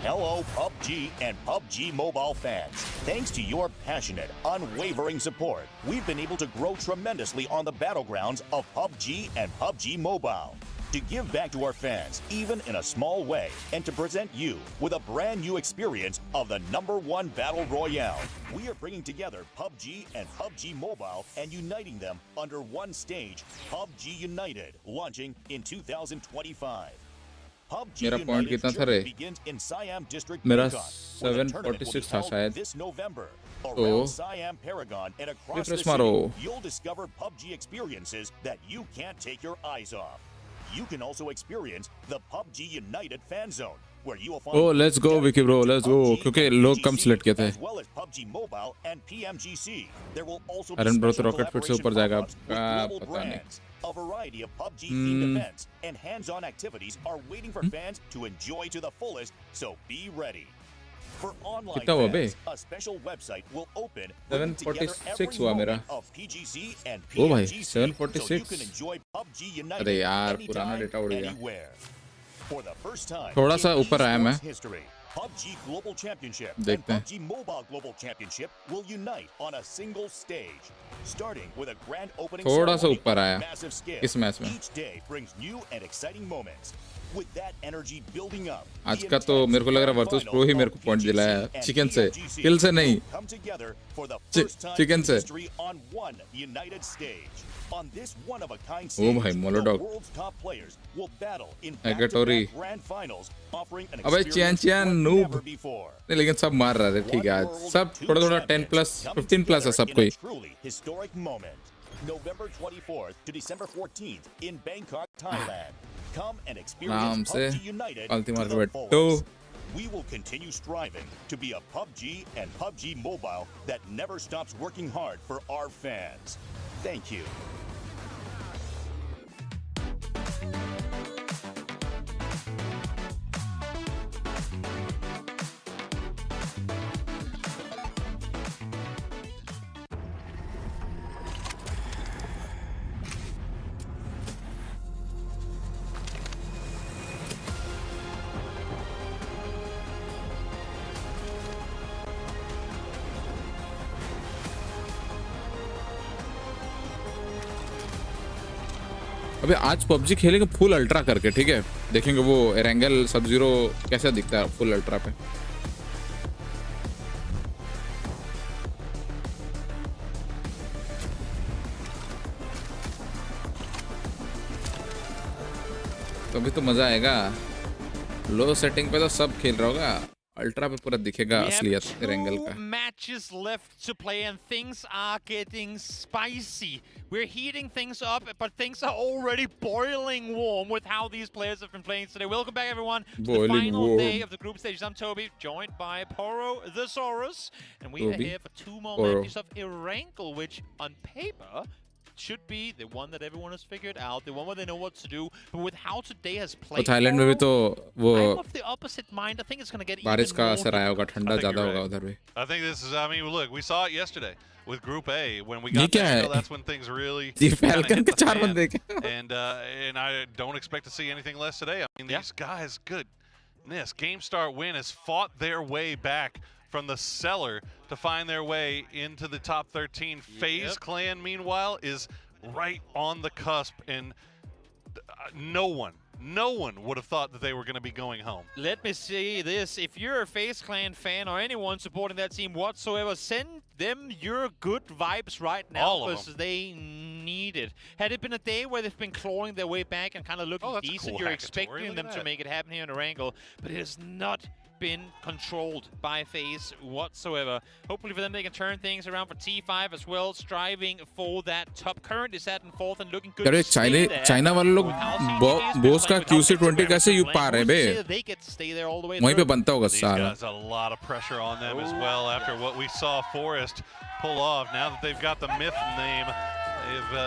Hello, PUBG and PUBG Mobile fans. Thanks to your passionate, unwavering support, we've been able to grow tremendously on the battlegrounds of PUBG and PUBG Mobile. To give back to our fans, even in a small way, and to present you with a brand new experience of the #1 Battle Royale. We are bringing together PUBG and PUBG Mobile and uniting them under one stage, PUBG United, launching in 2025. PUBG मेरा point कितना था रे? begins in Siam District, मेरा Bangkok, where the tournament will be 746 था held शायद. this November. तो Around Siam Paragon and across the refresh city, मारो. you'll discover PUBG experiences that you can't take your eyes off. You can also experience the PUBG United fan zone, where you will find Oh, let's go, Vicky bro, let's go. क्योंकि लोग कम select किए थे. as well as PUBG Mobile and PMGC. There will also be Aaron bro तो special rocket फिर से ऊपर collaboration जाएगा. pop-ups with global पता नहीं. brands. A variety of PUBG themed events and hands-on activities are waiting for fans to enjoy to the fullest, so be ready. For online कितना हुआ बे? fans, a special website will open 746 हुआ मेरा. of PGC and ओ भाई PUBG so you 746. can enjoy PUBG United अरे यार anytime, पुराना data उड़ गया. anywhere. For the first time थोड़ा सा in ऊपर आया मैं. esports history, PUBG Global Championship and देखते हैं. PUBG Mobile Global Championship will unite on a single stage, starting with a grand opening थोड़ा सा ceremony ऊपर on आया massive scale. इस मैच में. Each day brings new and exciting moments. With that energy building up, आज का तो मेरे को लग रहा है वर्तुस प्रो ही मेरे को पॉइंट दिलाया है. चिकन से, किल से नहीं. चिकन से. on one united stage. On this one-of-a-kind O stage, भाई the मोलोडॉग. world's top players will battle in एगेटोरी. back-to-back grand finals, offering an अबे Chiyaan experience Chiyaan like noob. never before. नहीं लेकिन सब मार रहा है. ठीक है आज सब थोड़ा थोड़ा 10 प्लस 15 प्लस है सब कोई. Truly historic moment. November 24th to December 14th in Bangkok, Thailand. Come and आराम experience से PUBG United पालती मार to के the बैठो. fullest. We will continue striving to be a PUBG and PUBG Mobile that never stops working hard for our fans. Thank you. अबे आज PUBG खेलेंगे full ultra करके. ठीक है देखेंगे वो एरेंगल सब जीरो कैसा दिखता है फुल अल्ट्रा पे. तभी तो मजा आएगा. लो सेटिंग पे तो सब खेल रहा होगा. अल्ट्रा पे पूरा दिखेगा असलियत एरेंगल का. Matches left to play and things are getting spicy. We're heating things up, but things are already boiling warm with how these players have been playing today. Welcome back, everyone, to the final day of the group stage. I'm Toby, joined by Poro the Saurus, and we are here for 2 more matches of Erangel, which on paper should be the one that everyone has figured out, the one where they know what to do. But with how today has played, Thailand में भी तो वो I'm of the opposite mind. I think it's going to get बारिश even का more असर आया होगा. ठंडा ज्यादा होगा उधर भी. I think this is, I mean, look, we saw it yesterday with Group A. When we got there, that's when things really Falcon के चार बंदे and I don't expect to see anything less today. I mean, these guys, goodness, Game Start Win has fought their way back from the cellar to find their way into the top 13. FaZe Clan, meanwhile, is right on the cusp, and no one would have thought that they were going to be going home. Let me say this. If you're a FaZe Clan fan or anyone supporting that team whatsoever, send them your good vibes right now because they need it. Had it been a day where they've been clawing their way back and kind of looking decent, cool you're hackatory. expecting them to make it happen here in Erangel, but it has not been controlled by FaZe whatsoever. Hopefully for them they can turn things around for T5 as well, striving for that top. Currently sat in 4th and looking good. अरे China वाले लोग बोस का QC20 कैसे use पा रहे बे? वहीं पे बनता होगा सारा. There's a lot of pressure on them as well after what we saw Forrest pull off. Now that they've got the myth name, they've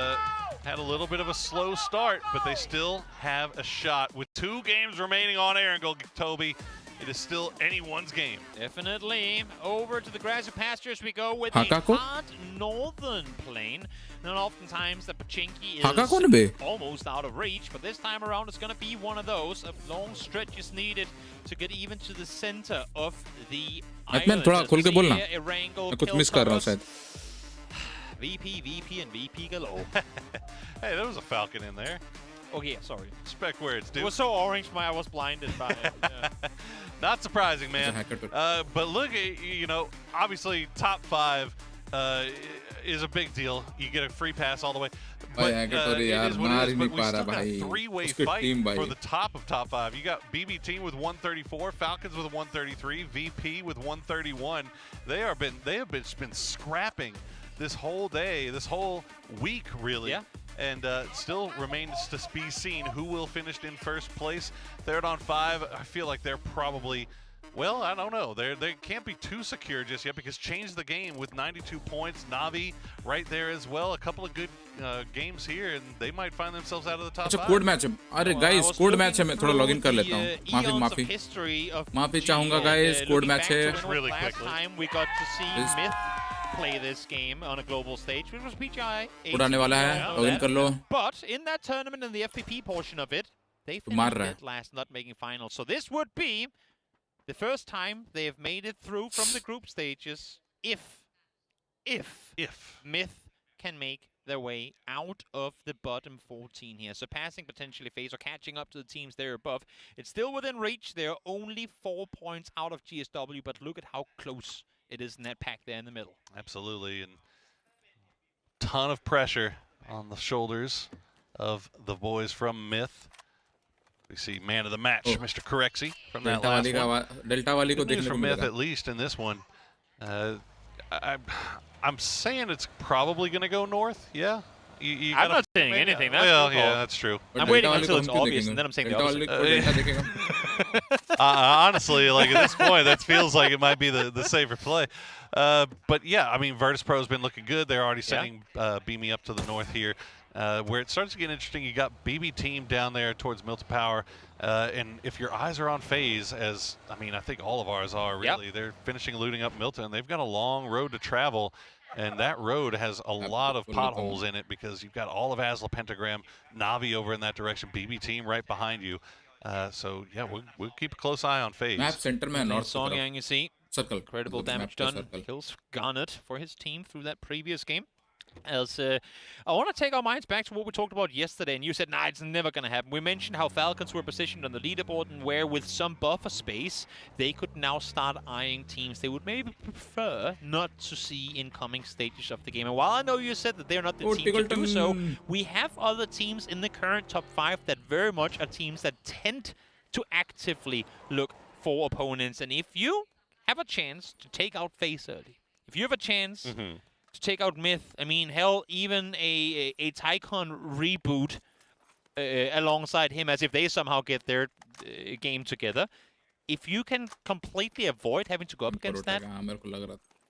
had a little bit of a slow start, but they still have a shot. With 2 games remaining on Erangel, Toby, it is still anyone's game. Definitely. Over to the grassy pastures we go with a hot northern plane. Now, oftentimes the Pachinki is almost out of reach, but this time around it's going to be one of those. A long stretch is needed to get even to the center of the island. थोड़ा खोल के बोलना. मैं कुछ miss कर रहा हूँ शायद. VP, and VP galore. Hey, there was a Falcon in there. Oh, yeah, sorry. Spec where it's due. It was so orange, I was blinded by it. Yeah. Not surprising, man. But look, you know, obviously top 5 is a big deal. You get a free pass all the way. But it is what it is. But we still got a 3-way fight for the top of top 5. You got BB Team with 134, Falcons with 133, VP with 131. They have been scrapping this whole day, this whole week, really. Yeah. And still remains to be seen who will finish in first place. Third on 5, I feel like they're probably Well, I don't know. They can't be too secure just yet because change the game with 92 points. Navi right there as well. A couple of good games here, and they might find themselves out of the top अच्छा 5. Code match है. अरे guys code match है. मैं थोड़ा login कर लेता हूँ. माफी चाहूँगा गाइस. कोड मैच है. Really last quickly. time we got to see Myth play this game on a global stage, which was PGI. उड़ाने वाला है. लॉगिन कर लो. But in that tournament, in the FPP portion of it, they finished it last, not making finals. So this would be the first time they have made it through from the group stages if Myth can make their way out of the bottom 14 here, surpassing potentially FaZe or catching up to the teams there above. It's still within reach. They're only 4 points out of GSW, but look at how close it is in that pack there in the middle. Absolutely, and ton of pressure on the shoulders of the boys from Myth. We see man of the match, Mr. Corexy, from that last one. Good news from Myth, at least in this one. I'm saying it's probably going to go north. Yeah. I'm not saying anything. That's well, yeah, that's true. I'm waiting until it's obvious, and then I'm saying the opposite. Honestly, like at this point, that feels like it might be the safer play. But yeah, I mean, Virtus Pro's been looking good. They're already sending Beamy up to the north here. Where it starts to get interesting, you got BB Team down there towards Milton Power. And if your eyes are on FaZe, as I mean, I think all of ours are really, they're finishing looting up Milton. They've got a long road to travel. And that road has a lot of potholes in it because you've got all of Asla Pentagram, Navi over in that direction, BB Team right behind you. So, yeah, we'll keep a close eye on FaZe. Map center में north Song Yang, you see. Circle. Incredible damage done. Kills Garnet for his team through that previous game. As I want to take our minds back to what we talked about yesterday, and you said, nah, it's never going to happen. We mentioned how Falcons were positioned on the leaderboard and where with some buffer space, they could now start eyeing teams they would maybe prefer not to see in coming stages of the game. And while I know you said that they're not the team to do so, we have other teams in the current top 5 that very much are teams that tend to actively look for opponents. And if you have a chance to take out FaZe early, if you have a chance to take out Myth, I mean, hell, even a Tycon reboot alongside him, as if they somehow get their game together. If you can completely avoid having to go up against that,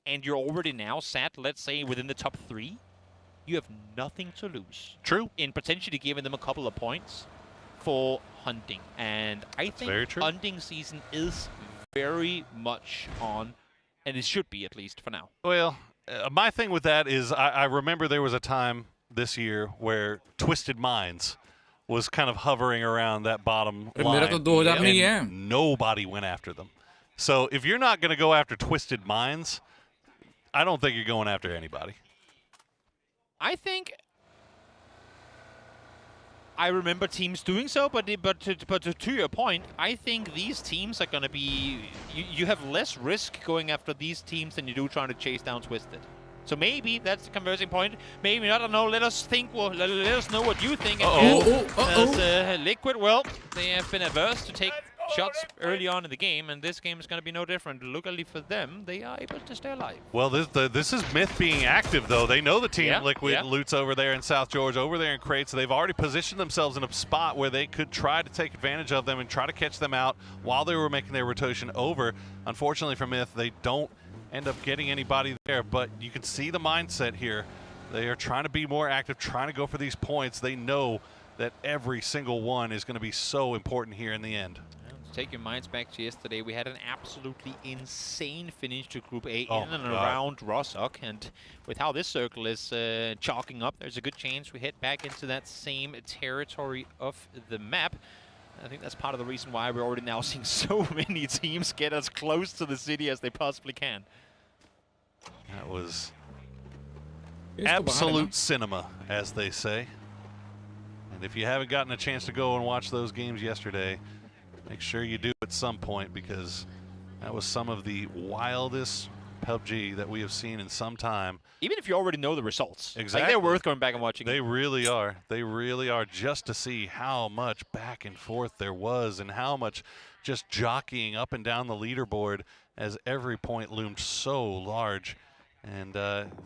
and you're already now sat, let's say, within the top 3, you have nothing to lose. True. In potentially giving them a couple of points for hunting. And I think hunting season is very much on, and it should be at least for now. Well, my thing with that is I remember there was a time this year where Twisted Minds was kind of hovering around that bottom line, and nobody went after them. So if you're not going to go after Twisted Minds, I don't think you're going after anybody. I think I remember teams doing so, but to your point, I think these teams are going to be... You have less risk going after these teams than you do trying to chase down Twisted. So maybe that's the conversing point. Maybe not. I don't know. Let us think. Well, let us know what you think. As Liquid, well, they have been averse to take shots early on in the game, and this game is going to be no different. Luckily for them, they are able to stay alive. Well, this is Myth being active, though. They know the team Liquid loots over there in South Georgia, over there in crates. So they've already positioned themselves in a spot where they could try to take advantage of them and try to catch them out while they were making their rotation over. Unfortunately for Myth, they don't end up getting anybody there, but you can see the mindset here. They are trying to be more active, trying to go for these points. They know that every single one is going to be so important here in the end. Take your minds back to yesterday. We had an absolutely insane finish to Group A in and around Rossok, and with how this circle is chalking up, there's a good chance we head back into that same territory of the map. I think that's part of the reason why we're already now seeing so many teams get as close to the city as they possibly can. That was absolute cinema, as they say. And if you haven't gotten a chance to go and watch those games yesterday, make sure you do at some point, because that was some of the wildest PUBG that we have seen in some time. Even if you already know the results. Exactly. Like, they're worth going back and watching. They really are. They really are, just to see how much back and forth there was and how much just jockeying up and down the leaderboard as every point loomed so large. And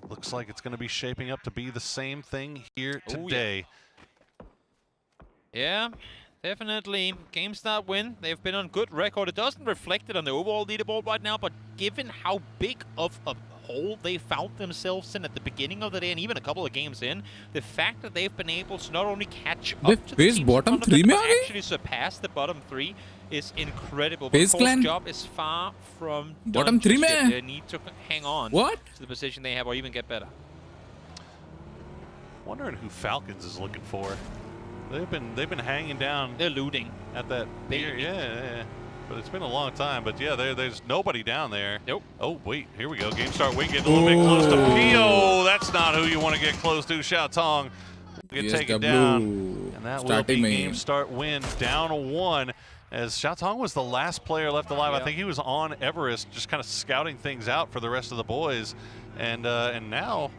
looks like it's going to be shaping up to be the same thing here today. Yeah. Definitely game start win. They've been on good record. It doesn't reflect it on the overall leaderboard right now, but given how big of a hole they found themselves in at the beginning of the day and even a couple of games in, the fact that they've been able to not only catch up to the teams bottom in front of 3 them, में but आ गई? actually surpass the bottom 3 is incredible. Phase But of course, clan? job is far from Bottom done 3 just yet. में? They need to hang on What? to the position they have or even get better. Wondering who Falcons is looking for. They've been hanging down. They're looting at that. Yeah. But it's been a long time. But yeah, there's nobody down there. Nope. Oh wait, here we go. Game start win getting a little bit close to Pio. That's not who you want to get close to. Xiao Tong get taken down, and that will be game start win down a 1. As Xiao Tong was the last player left alive. I think he was on Everest, just kind of scouting things out for the rest of the boys, and now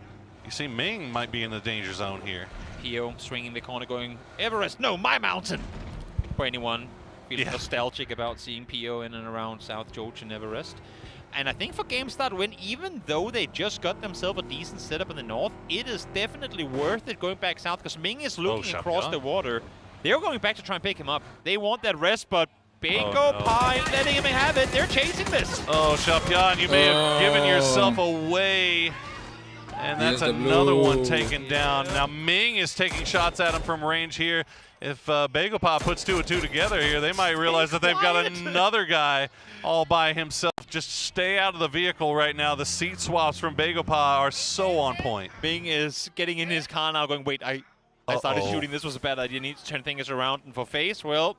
you see Ming might be in the danger zone here. Pio swinging the corner going, Everest, no, my mountain! For anyone feeling nostalgic about seeing Pio in and around South George and Everest. And I think for game start win, even though they just got themselves a decent setup in the north, it is definitely worth it going back south, because Ming is looking across the water. They're going back to try and pick him up. They want that rest, but Bago Pie letting him have it. They're chasing this. Oh, Xiaopian, you may have given yourself away. And that's another one taken down. Now Ming is taking shots at him from range here. If Bagopop puts 2 and 2 together here, they might realize that they've got another guy all by himself. Just stay out of the vehicle right now. The seat swaps from Bagopop are so on point. Ming is getting in his car now going, wait, I started shooting. This was a bad idea. Need to turn things around. And for FaZe, well,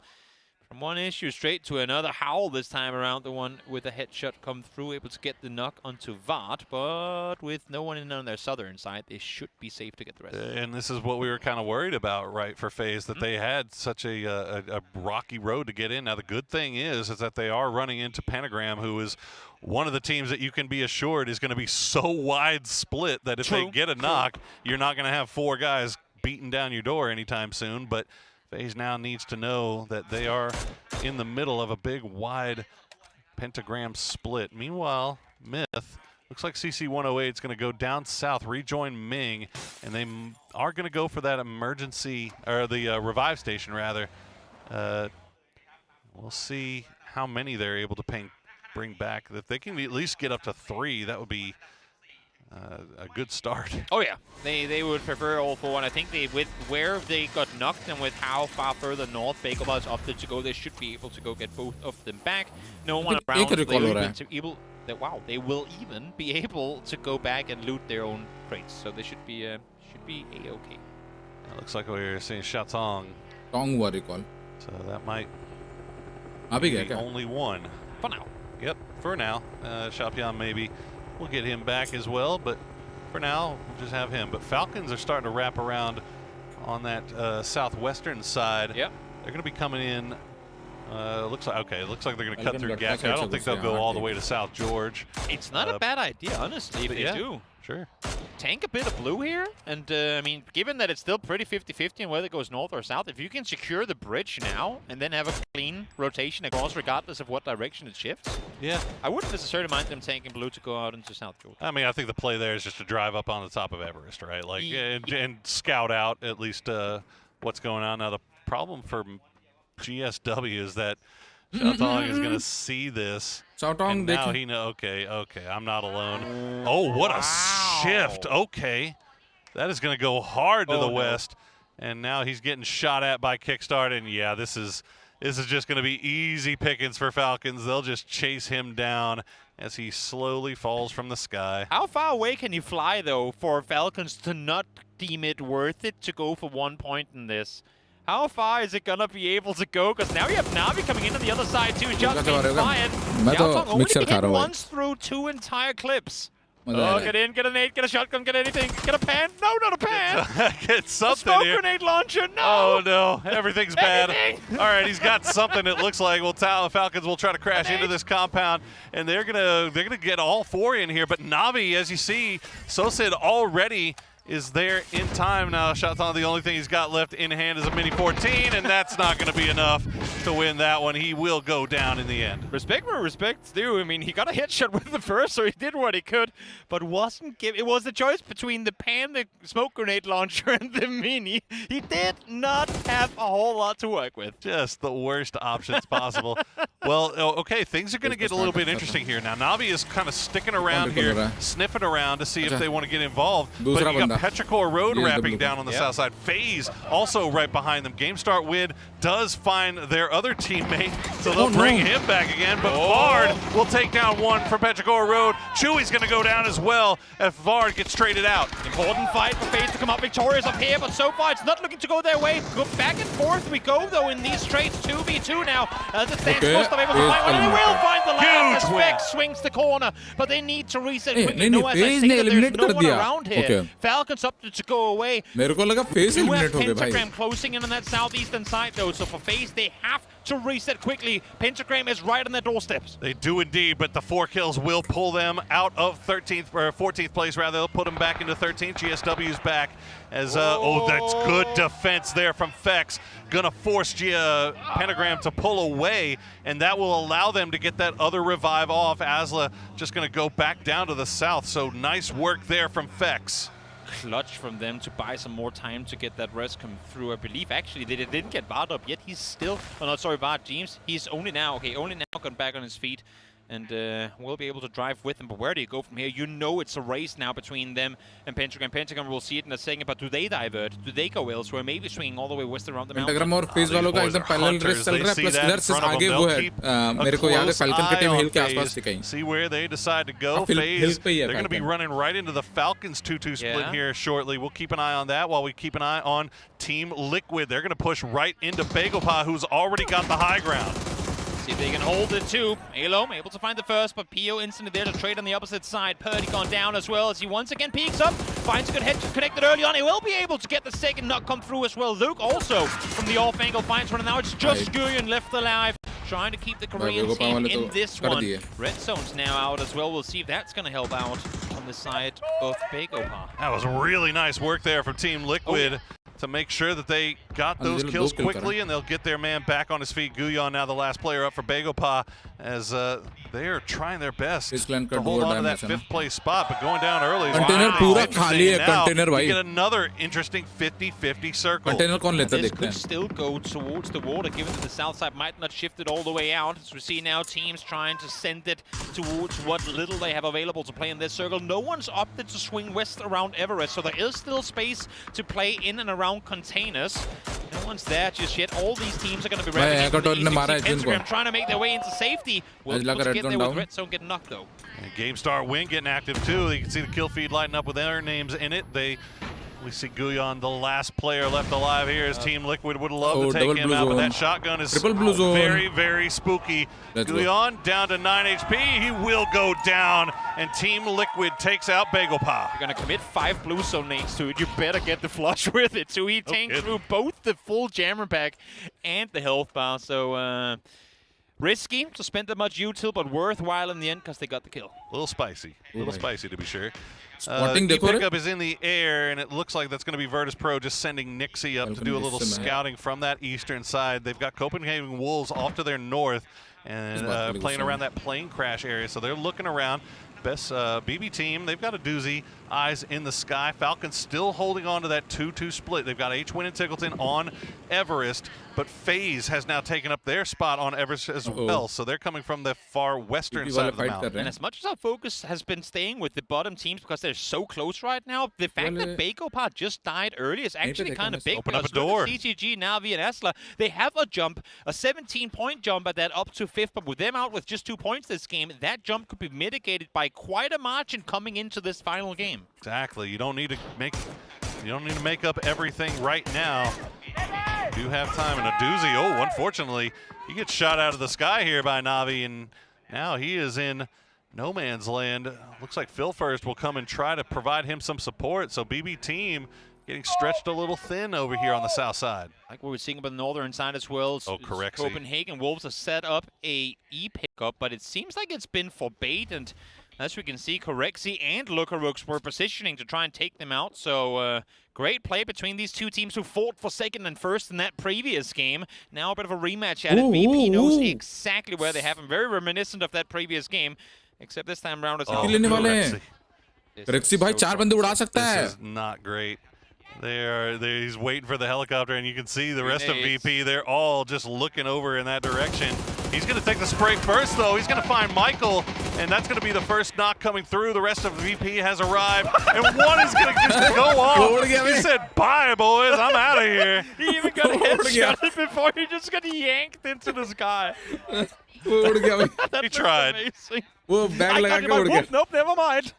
from one issue straight to another. Howl this time around, the one with a headshot come through, able to get the knock onto Vart, but with no one in on their southern side, they should be safe to get the rest. And this is what we were kind of worried about, right, for FaZe, that they had such a rocky road to get in. Now, the good thing is that they are running into Pentagram, who is one of the teams that you can be assured is going to be so wide split that if they get a knock, you're not going to have 4 guys beating down your door anytime soon. But FaZe now needs to know that they are in the middle of a big, wide pentagram split. Meanwhile, Myth, looks like CC108 is going to go down south, rejoin Ming, and they are going to go for that emergency, or the revive station, rather. We'll see how many they're able to bring back. If they can at least get up to 3, that would be a good start. Oh yeah, they would prefer all 4, and I think with where they got knocked and with how far further north Bakelbars opted to go, they should be able to go get both of them back. No one around. They will even be able to go back and loot their own crates, so they should be a-okay. Looks like we're seeing Shatong. Tong what recall. So that might be the only one. For now. Yep, for now. Shapian maybe. We'll get him back as well, but for now, we'll just have him. But Falcons are starting to wrap around on that southwestern side. Yep. They're going to be coming in. Looks like they're going to cut through Gak. I don't think they'll go all the way to South George. It's not a bad idea, honestly, if they do. Sure. Tank a bit of blue here, and I mean, given that it's still pretty 50-50 on whether it goes north or south, if you can secure the bridge now and then have a clean rotation across regardless of what direction it shifts, I wouldn't necessarily mind them tanking blue to go out into South Georgia. I mean, I think the play there is just to drive up on the top of Everest, right? Like, and scout out at least what's going on. Now, the problem for GSW is that Xiaotong is going to see this. Xiaotong, now he knows, okay, I'm not alone. Oh, what a shift. Okay. That is going to go hard to the west. And now he's getting shot at by Kickstart. And, yeah, this is just going to be easy pickings for Falcons. They'll just chase him down as he slowly falls from the sky. How far away can you fly, though, for Falcons to not deem it worth it to go for 1 point in this? How far is it going to be able to go? Because now you have Navi coming in on the other side, too. Just being fired. Xiaotong only hit once through 2 entire clips. Oh, get in, get a nade, get a shotgun, get anything. Get a pan. No, not a pan. Get something a smoke here. Grenade launcher. No. Oh, no. Everything's bad. All right, he's got something it looks like. Well, Falcons will try to crash into this compound, and they're gonna get all 4 in here. But Navi, as you see, Sosid already is there in time now. Xiaotong, the only thing he's got left in hand is a Mini 14, and that's not going to be enough. to win that one. He will go down in the end. Respect where respect's due. I mean, he got a headshot with the first, so he did what he could, but wasn't given. It was the choice between the pan, the smoke grenade launcher, and the mini. He did not have a whole lot to work with. Just the worst options possible. Well, okay, things are going to get a little bit interesting here. Now, Navi is kind of sticking around here, sniffing around to see if they want to get involved. But you got Petrichor Road wrapping down on the south side. FaZe also right behind them. Game Start Wid does find their other teammate, so they'll bring him back again. But Vard will take down one from Petrichor Road. Chewy's going to go down as well if Vard gets traded out. Important fight for FaZe to come up victorious up here, but so far it's not looking to go their way. Go back and forth we go, though, in these trades. 2v2 now. As it stands, most of able to find one, and they will find the last as Vex swings the corner, but they need to reset quickly. No, as I say that there's no one around here. Falcons opted to go away. मेरे को लगा FaZe eliminate हो गए भाई. Pentagram closing in on that southeastern side, though, so for FaZe, they have to reset quickly. Pentagram is right on their doorsteps. They do indeed, but the 4 kills will pull them out of 13th or 14th place rather. They'll put them back into 13th. GSW's back as that's good defense there from Fex. Gonna force Pentagram to pull away, and that will allow them to get that other revive off. Asla just gonna go back down to the south. So nice work there from Fex. Clutch from them to buy some more time to get that rest come through. I believe actually they didn't get Vard up yet. He's still, oh no, sorry, Vard, James. He's only now gotten back on his feet, and will be able to drive with him. But where do you go from here? You know it's a race now between them and Pentagram. Pentagram will see it in a second, but do they divert? Do they go elsewhere? Maybe swinging all the way west around the mountain? Pentagram और FaZe वालों का एकदम parallel race चल रहा है, plus इधर से आगे वो है मेरे को याद है Falcon के टीम हिल के आसपास थी कहीं. See where they decide to go. FaZe, they're going to be running right into the Falcons 2-2 split here shortly. We'll keep an eye on that while we keep an eye on Team Liquid. They're going to push right into Bagelpa, who's already got the high ground. See if they can hold it too. Elom able to find the first, but Pio instantly there to trade on the opposite side. Purdy gone down as well as he once again peeks up. Finds a good headshot connected early on. He will be able to get the second knock come through as well. Luke also from the off angle finds one, and now it's just Guyon left alive. Trying to keep the Korean team in this one. Red zone's now out as well. We'll see if that's going to help out on the side of Bagelpa. That was really nice work there from Team Liquid. To make sure that they got those kills quickly, and they'll get their man back on his feet. Guyon now the last player up for Bagelpa, as they are trying their best to hold on to that 5th place spot, but going down early. Container पूरा खाली है, container भाई. Get another interesting 50-50 circle. Container कौन लेता this could still go towards the water, given that the south side might not shift it all the way out. As we see now, teams trying to send it towards what little they have available to play in this circle. No one's opted to swing west around Everest, so there is still space to play in and around containers. No one's there just yet. All these teams are going to be ready. Pentagram trying to make their way into safety. Will get there with Red Zone getting knocked though. And GameStar Win getting active too. You can see the kill feed lighting up with their names in it. We see Guyon, the last player left alive here. His Team Liquid would love to take him out, but that shotgun is very, very spooky. Guyon down to 9 HP. He will go down, and Team Liquid takes out Bagelpa. You're going to commit 5 blue zone nades to it. You better get the flush with it. So he tanked through both the full jammer pack and the health bar. So risky to spend that much util, but worthwhile in the end because they got the kill. A little spicy to be sure. The pickup is in the air, and it looks like that's going to be Virtus Pro just sending Nixie up to do a little scouting from that eastern side. They've got Copenhagen Wolves off to their north and playing around that plane crash area, so they're looking around. Best BB team, they've got a doozy. Eyes in the sky. Falcons still holding on to that 2-2 split. They've got H-Win and Tickleton on Everest, but FaZe has now taken up their spot on Everest as well, so they're coming from the far western side of the mountain. And as much as our focus has been staying with the bottom teams because they're so close right now, the fact that Bagelpa just died early is actually kind of big. Open up a door. CGG, Navi, and Esla, they have a jump, a 17-point jump at that up to 5th, but with them out with just 2 points this game, that jump could be mitigated by quite a margin coming into this final game. Exactly. You don't need to make up everything right now. You do have time, and a doozy. Oh, unfortunately, he gets shot out of the sky here by Navi, and now he is in no man's land. Looks like Phil First will come and try to provide him some support. So BB team getting stretched a little thin over here on the south side. Like what we're seeing up on the northern side as well. Oh, correct. Copenhagen Wolves have set up a E pickup, but it seems like it's been for bait, and As we can see, Corexi and Lukarux were positioning to try and take them out. So great play between these two teams who fought for second and first in that previous game. Now a bit of a rematch at it. BP knows exactly where they have him. Very reminiscent of that previous game. Except this time around it's Corexi भाई 4 बंदे उड़ा सकता है. This is not great. He's waiting for the helicopter, and you can see the rest of VP. They're all just looking over in that direction. He's going to take the spray first, though. He's going to find Michael, and that's going to be the first knock coming through. The rest of VP has arrived, and one is going to just go off. He said, "Bye, boys. I'm out of here." He even got headshotted before he just got yanked into the sky. He tried. Amazing. Nope, never mind.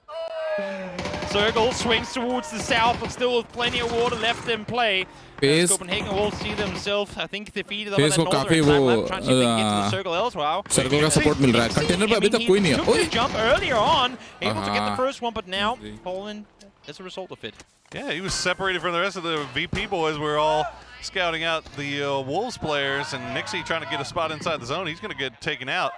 Circle swings towards the south, but still with plenty of water left in play. Copenhagen will see themselves, I think, defeated on that northern timeline, trying to see if they can get to the circle elsewhere. Circle का support मिल रहा है. Container पे अभी तक कोई नहीं है. Took the jump earlier on, able to get the first one, but now fallen as a result of it. Yeah, he was separated from the rest of the VP boys. We're all scouting out the Wolves players, and Nixie trying to get a spot inside the zone. He's going to get taken out.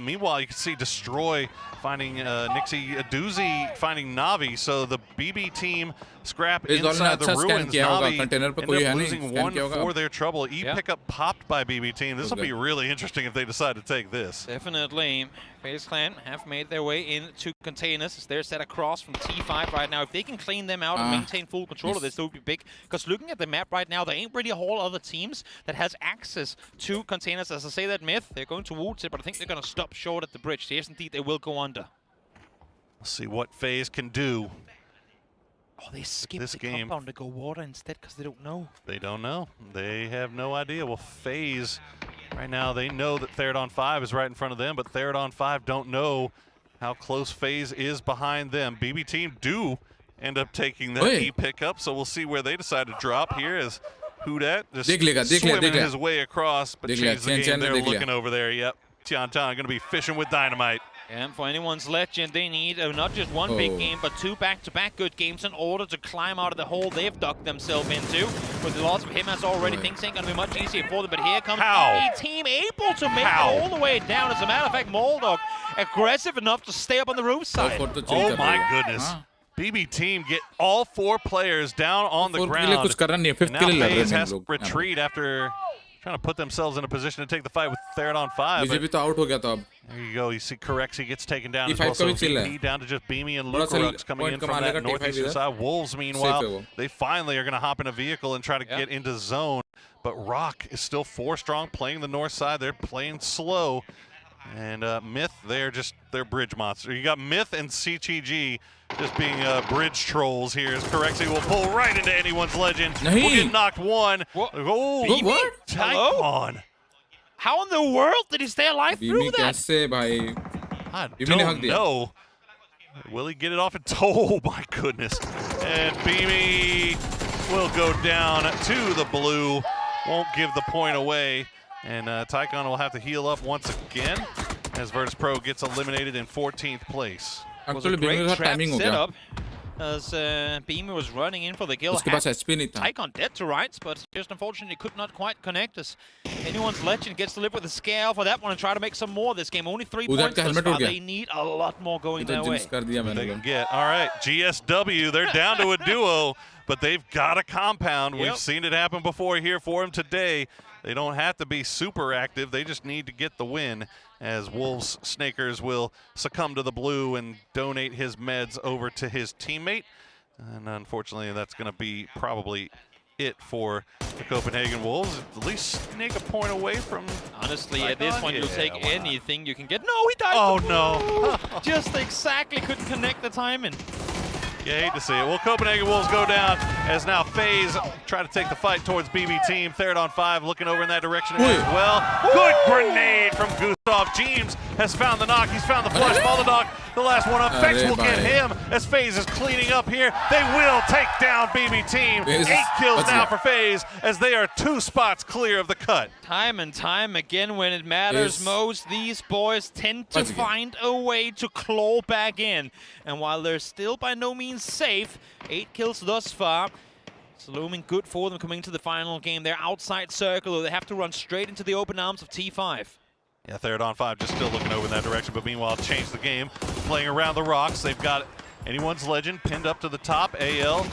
Meanwhile, you can see Destroy finding Nixie, a doozy finding Navi. So the BB team scrap inside the ruins. Navi ended up losing one for their trouble. E-pickup popped by BB team. This will be really interesting if they decide to take this. Definitely. FaZe Clan have made their way into containers. They're set across from T5 right now. If they can clean them out and maintain full control of this, it would be big. Because looking at the map right now, there ain't really a whole other teams that has access to containers. As I say that myth, they're going towards it, but I think they're going to stop short at the bridge. Yes, indeed, they will go under. We'll see what FaZe can do. Oh, they skipped the compound to go water instead because they don't know. They don't know. They have no idea. Well, FaZe, right now, they know that Theridon 5 is right in front of them, but Theridon 5 don't know how close FaZe is behind them. BB team do end up taking that E pickup, so we'll see where they decide to drop here as Hudat just swimming his way across, but change the game. They're looking over there. Yep, Tian Tan going to be fishing with dynamite. And for anyone's legend, they need not just one big game, but two back-to-back good games in order to climb out of the hole they've dug themselves into. With the loss of him as already, things ain't going to be much easier for them. But here comes the team able to make it all the way down. As a matter of fact, Moldog aggressive enough to stay up on the roof side. Oh my goodness. BB team get all 4 players down on the ground. And now FaZe has to retreat after trying to put themselves in a position to take the fight with Theridon 5. There you go. You see Corexi gets taken down as well. So VP down to just Beamy and Lukarux coming in from that northeastern side. Wolves, meanwhile, they finally are going to hop in a vehicle and try to get into zone. But Rock is still 4 strong, playing the north side. They're playing slow. And Myth, they're bridge monster. You got Myth and CTG just being bridge trolls here as Corexi will pull right into anyone's legend. We'll get knocked one. Oh, what? Typhon. How in the world did he stay alive through that? I don't know. Will he get it off? Oh, my goodness. And Beamy will go down to the blue. Won't give the point away. And Tycon will have to heal up once again as Virtus Pro gets eliminated in 14th place. Was a great trap setup as Beamy was running in for the kill. Tycon dead to rights, but just unfortunately could not quite connect us. Anyone's legend gets to live with the scale for that one and try to make some more of this game. Only 3 points thus far. They need a lot more going their way. They can get. All right, GSW, they're down to a duo, but they've got a compound. We've seen it happen before here for them today. They don't have to be super active. They just need to get the win as Wolves Snakers will succumb to the blue and donate his meds over to his teammate. And unfortunately, that's going to be probably it for the Copenhagen Wolves. At least snake a point away from... Honestly, at this point, you'll take anything you can get. No, he died. Oh, no. Just exactly couldn't connect the timing. You hate to see it. Well, Copenhagen Wolves go down as now FaZe try to take the fight towards BB team. Theridon 5 looking over in that direction as well. Good grenade from Gustav. James has found the knock. He's found the flush. Molodok, the last one up. Fex will get him as FaZe is cleaning up here. They will take down BB team. 8 kills now for FaZe as they are 2 spots clear of the cut. Time and time again when it matters most, these boys tend to find a way to claw back in. And while they're still by no means safe, 8 kills thus far. It's looming good for them coming to the final game. They're outside circle. They have to run straight into the open arms of T5. Yeah, third on 5 just still looking over in that direction, but meanwhile change the game. Playing around the rocks. They've got anyone's legend pinned up to the top. AL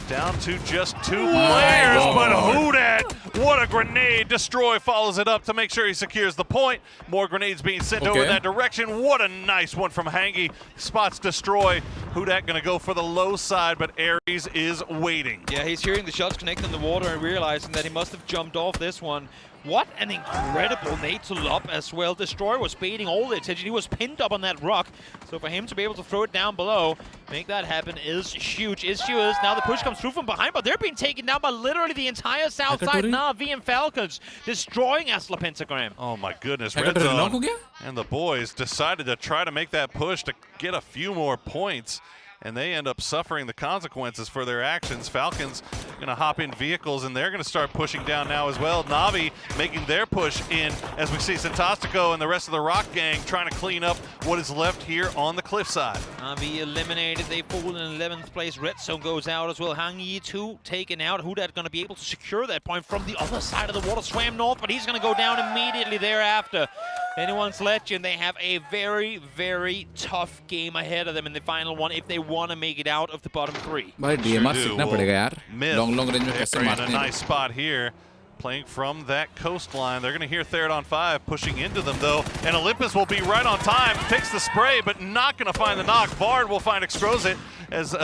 down to just 2 players, but who dat? What a grenade. Destroy follows it up to make sure he secures the point. More grenades being sent over in that direction. What a nice one from Hangy. Spots Destroy. Who dat gonna go for the low side, but Aries is waiting. Yeah, he's hearing the shots connect in the water and realizing that he must have jumped off this one. What an incredible nade to lob as well. Destroy was baiting all the attention. He was pinned up on that rock. So for him to be able to throw it down below, make that happen is huge. Issue is now the push comes through from behind, but they're being taken down by literally the entire south side. Na'Vi and Falcons destroying Asla Pentagram. Oh my goodness, red zone. And the boys decided to try to make that push to get a few more points. And they end up suffering the consequences for their actions. Falcons gonna hop in vehicles and they're gonna start pushing down now as well. Na'Vi making their push in as we see Santastico and the rest of the Rock Gang trying to clean up what is left here on the cliffside. Na'Vi eliminated, they fall in 11th place. Red Zone goes out as well. Hang Yi 2 taken out. Who dat gonna be able to secure that point from the other side of the water? Swam north, but he's gonna go down immediately thereafter. Anyone's legend, they have a very, very tough game ahead of them in the final one if they want to make it out of the bottom 3. भाई DMR सीखना पड़ेगा यार. Long range में कैसे They're मारते in हैं. a nice spot here. Playing from that coastline. They're going to hear third on 5 pushing into them, though. And Olympus will be right on time. Takes the spray, but not going to find the knock. Bard will find Extrozit as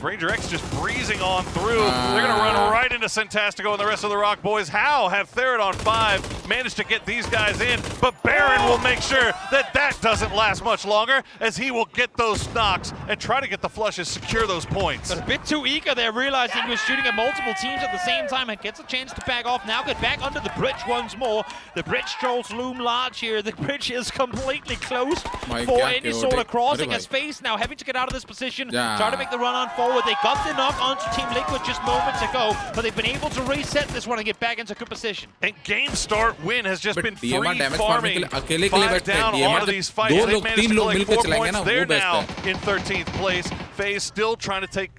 Ranger X just breezing on through. They're going to run right into Santastico and the rest of the Rock boys. How have third on 5 managed to get these guys in? But Baron will make sure that that doesn't last much longer as he will get those knocks and try to get the flushes, secure those points. But a bit too eager there, realizing he was shooting at multiple teams at the same time and gets a chance to back off. Now get back under the bridge once more. The bridge trolls loom large here. The bridge is completely closed for any sort of crossing as FaZe now having to get out of this position, try to make the run on forward. They got the knock onto Team Liquid just moments ago, but they've been able to reset this one and get back into good position. And game start win has just been free farming 5 down on these fights. They've managed to collect 4 points. They're now in 13th place. FaZe still trying to take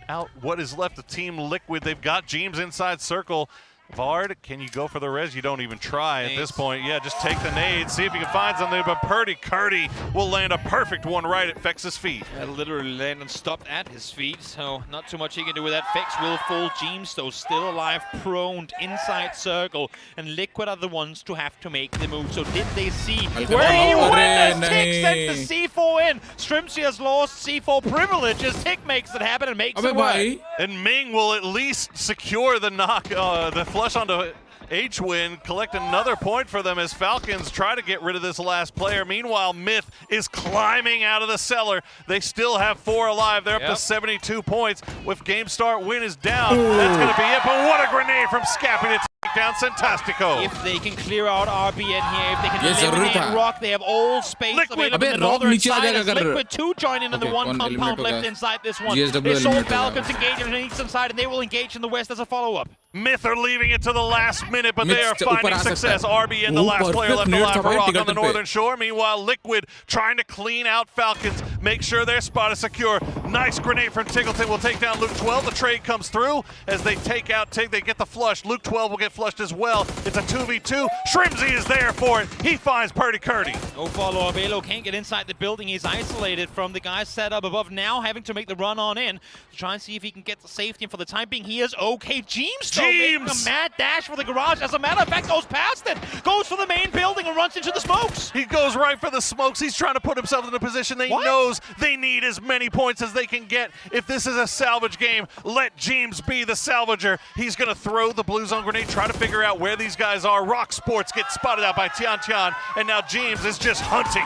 out what is left of Team Liquid. They've got Jeems inside circle. Vard, can you go for the res? You don't even try at this point. Yeah, just take the nade, see if you can find something, but Curdy will land a perfect one right at Fex's feet. That literally landed and stopped at his feet, so not too much he can do with that. Fex will fall. Jeems, though, still alive, proned inside circle, and Liquid are the ones to have to make the move. So did they see where he went as Tick sent the C4 in? Strimsy has lost C4 privileges. Tick makes it happen and makes it work. And Ming will at least secure the knock, the flush onto H-Win, collect another point for them as Falcons try to get rid of this last player. Meanwhile, Myth is climbing out of the cellar. They still have 4 alive. They're up to 72 points. With game start, win is down. That's going to be it, but what a grenade from Scappy to take down Santastico. If they can clear out RBN here, if they can eliminate Rock, they have all space available in the northern side as Liquid 2 join in the one compound left inside this one. They saw Falcons engage on the eastern side, and they will engage in the west as a follow-up. Myth are leaving it to the last minute, but they are finding success. RBN, the last player left alive for Rock on the northern shore. Meanwhile, Liquid trying to clean out Falcons, make sure their spot is secure. Nice grenade from Tiggleton will take down Luke 12. The trade comes through as they take out Tig. They get the flush. Luke 12 will get flushed as well. It's a 2v2. Shrimsy is there for it. He finds Purdy Curdy. No follow-up. Elo can't get inside the building. He's isolated from the guys set up above, now having to make the run on in to try and see if he can get the safety. And for the time being, he is okay. Jeems making a mad dash for the garage. As a matter of fact, goes past it, goes for the main building and runs into the smokes. He goes right for the smokes. He's trying to put himself in a position that he knows they need as many points as they can get. If this is a salvage game, let Jeems be the salvager. He's going to throw the blue zone grenade, try to figure out where these guys are. Rock Sports gets spotted out by Tian Tian, and now Jeems is just hunting.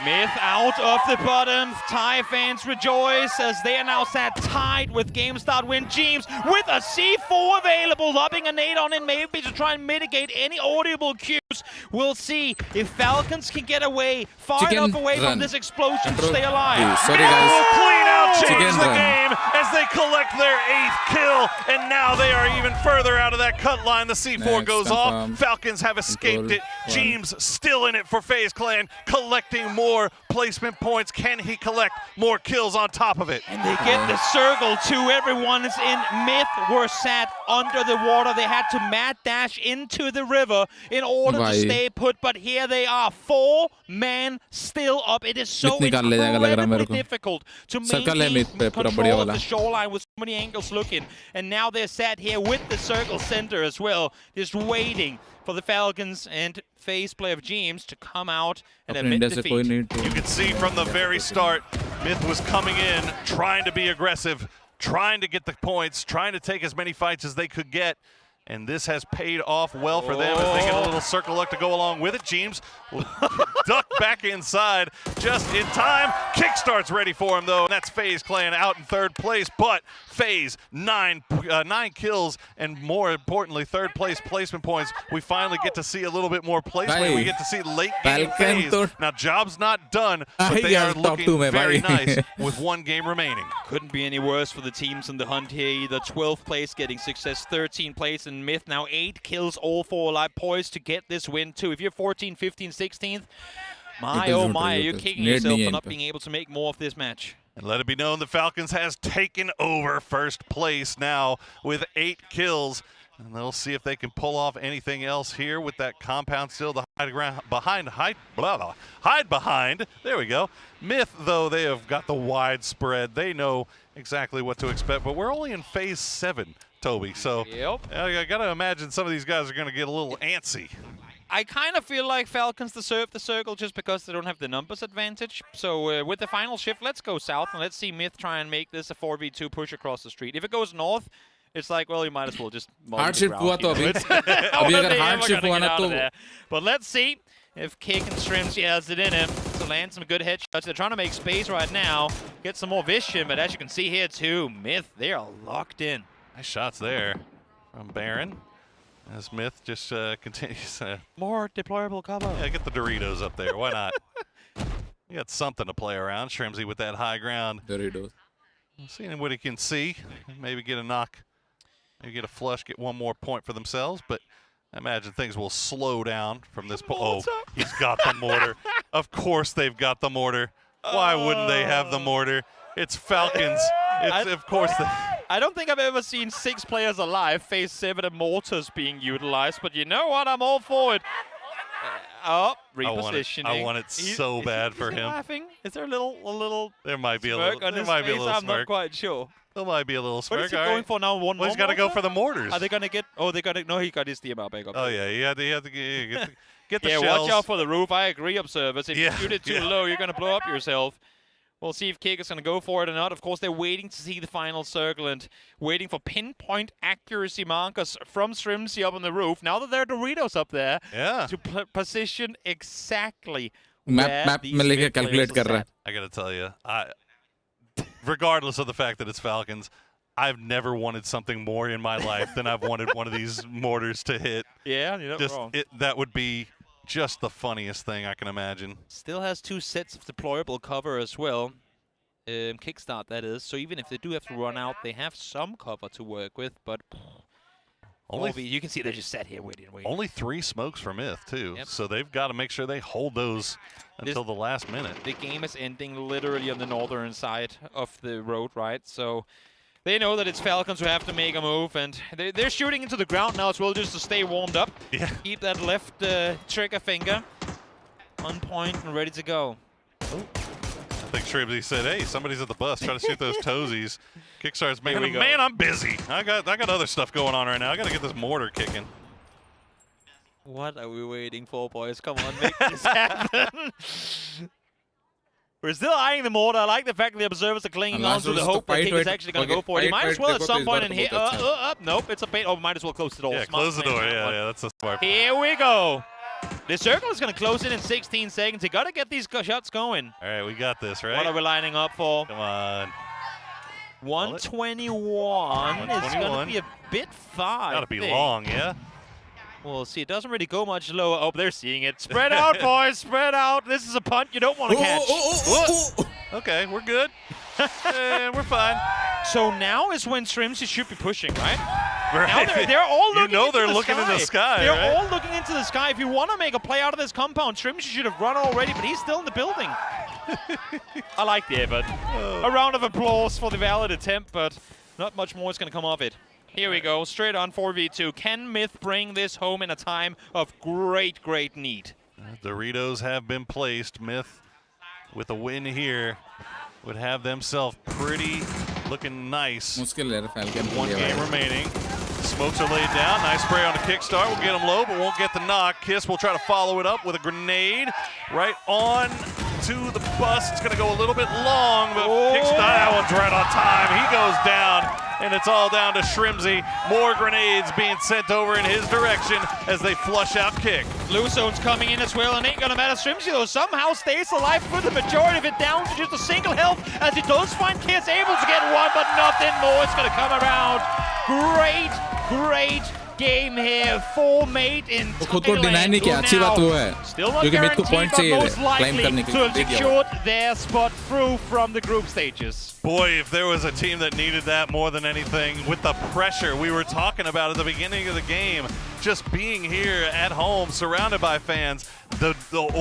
Myth out of the bottom. Thai fans rejoice as they are now sat tied with game start win. Jeems with a C4 available, lobbing a nade on in maybe to try and mitigate any audible cues. We'll see if Falcons can get away, far enough away from this explosion to stay alive. Sorry guys. Will clean out, change the game as they collect their 8th kill, and now they are even further out of that cut line. The C4 goes off. Falcons have escaped it. Jeems still in it for FaZe Clan, collecting more placement points. Can he collect more kills on top of it? And they get the circle too. Everyone is in. Myth were sat under the water. They had to mad dash into the river in order to stay put, but here they are, 4 men still up. It is so incredibly difficult to maintain control of the shoreline with so many angles looking. And now they're sat here with the circle center as well, just waiting for the Falcons and FaZe player of James to come out and admit defeat. You could see from the very start, Myth was coming in, trying to be aggressive, trying to get the points, trying to take as many fights as they could get. And this has paid off well for them as they get a little circle luck to go along with it. James will duck back inside just in time. Kickstart's ready for him, though. And that's FaZe Clan out in 3rd place. But FaZe, 9 kills, and more importantly, 3rd place placement points. We finally get to see a little bit more placement. We get to see late game FaZe. Now, job's not done, but they are looking very nice with 1 game remaining. Couldn't be any worse for the teams in the hunt here either. 12th place getting success, 13th place, and Myth now 8 kills, all 4 alive, poised to get this win too. If you're 14, 15, 16th, my oh my, you're kicking yourself for not being able to make more of this match. And let it be known, the Falcons has taken over 1st place now with 8 kills. And they'll see if they can pull off anything else here with that compound still to hide behind. There we go. Myth, though, they have got the wide spread. They know exactly what to expect, but we're only in phase 7, Toby. So I got to imagine some of these guys are going to get a little antsy. I kind of feel like Falcons deserve the circle just because they don't have the numbers advantage. So with the final shift, let's go south and let's see Myth try and make this a 4v2 push across the street. If it goes north, it's like, well, you might as well just hardship हुआ तो अभी अगर hardship हुआ ना तो But let's see if Kick and Shrimsy has it in him to land some good headshots. They're trying to make space right now, get some more vision, but as you can see here too, Myth, they are locked in. Nice shots there from Baron. As Myth just continues. More deployable cover. Yeah, get the Doritos up there. Why not? You got something to play around. Shrimsy with that high ground. Doritos. Seeing what he can see. Maybe get a knock. Maybe get a flush, get 1 more point for themselves. But I imagine things will slow down from this point. Oh, he's got the mortar. Of course they've got the mortar. Why wouldn't they have the mortar? It's Falcons. Of course they... I don't think I've ever seen 6 players alive phase 7 and mortars being utilized, but you know what? I'm all for it. Repositioning. I want it so bad for him. Laughing? Is there a little? There might be a little. There might be a little smirk. I'm not quite sure. There might be a little smirk. What is he going for now? Well, he's got to go for the mortars. Are they going to get? Oh, they got to. No, he got his DMR back up. Oh yeah, he had to get the shells. Watch out for the roof. I agree, observers. If you shoot it too low, you're going to blow up yourself. We'll see if Kick is going to go for it or not. Of course, they're waiting to see the final circle and waiting for pinpoint accuracy markers from Shrimsy up on the roof. Now that there are Doritos up there, to position exactly where these players are set. I got to tell you, regardless of the fact that it's Falcons, I've never wanted something more in my life than I've wanted one of these mortars to hit. Yeah, you're not wrong. That would be just the funniest thing I can imagine. Still has 2 sets of deployable cover as well. Kickstart, that is. So even if they do have to run out, they have some cover to work with. But you can see they're just sat here waiting. Only 3 smokes for Myth, too. So they've got to make sure they hold those until the last minute. The game is ending literally on the northern side of the road, right? So they know that it's Falcons who have to make a move, and they're shooting into the ground now as well just to stay warmed up. Yeah. Keep that left trigger finger on point and ready to go. Oh. I think Shrimsy said, hey, somebody's at the bus trying to shoot those toesies. Kickstart's making, man, I'm busy. I got other stuff going on right now. I got to get this mortar kicking. What are we waiting for, boys? Come on, make this happen. We're still eyeing the mortar. I like the fact that the observers are clinging on to the hope that Kick is actually going to go for it. He might as well at some point in here. Nope, it's a bait. Oh, might as well close the door. Yeah, close the door. Yeah, that's a smart. Here we go. The circle is going to close in 16 seconds. You got to get these shots going. All right, we got this, right? What are we lining up for? Come on. 121 is going to be a bit far. Got to be long, yeah? We'll see. It doesn't really go much lower. Oh, they're seeing it. Spread out, boys. Spread out. This is a punt you don't want to catch. Okay, we're good. We're fine. So now is when Shrimsy should be pushing, right? Now they're all looking in the sky. They're all looking into the sky. If you want to make a play out of this compound, Shrimsy should have run already, but he's still in the building. I like the effort. A round of applause for the valid attempt, but not much more is going to come of it. Here we go, straight on 4v2. Can Myth bring this home in a time of great, great need? Doritos have been placed. Myth, with a win here, would have themselves pretty looking nice. One game remaining. Smokes are laid down. Nice spray on the kickstart. We'll get him low, but won't get the knock. Kiss will try to follow it up with a grenade right on to the bus. It's going to go a little bit long, but kickstart, that one's right on time. He goes down, and it's all down to Shrimsy. More grenades being sent over in his direction as they flush out Kick. Blue zone's coming in as well, and ain't gonna matter. Shrimsy, though, somehow stays alive for the majority of it, down to just a single health as he does find Kiss able to get one, but nothing more. It's gonna come around. Great, great game here for Mate in खुद को deny नहीं किया, अच्छी बात वो है क्योंकि met को पॉइंट चाहिए क्लाइम करने के लिए secured their spot through from the group stages. Boy, if there was a team that needed that more than anything, with the pressure we were talking about at the beginning of the game, just being here at home, surrounded by fans, the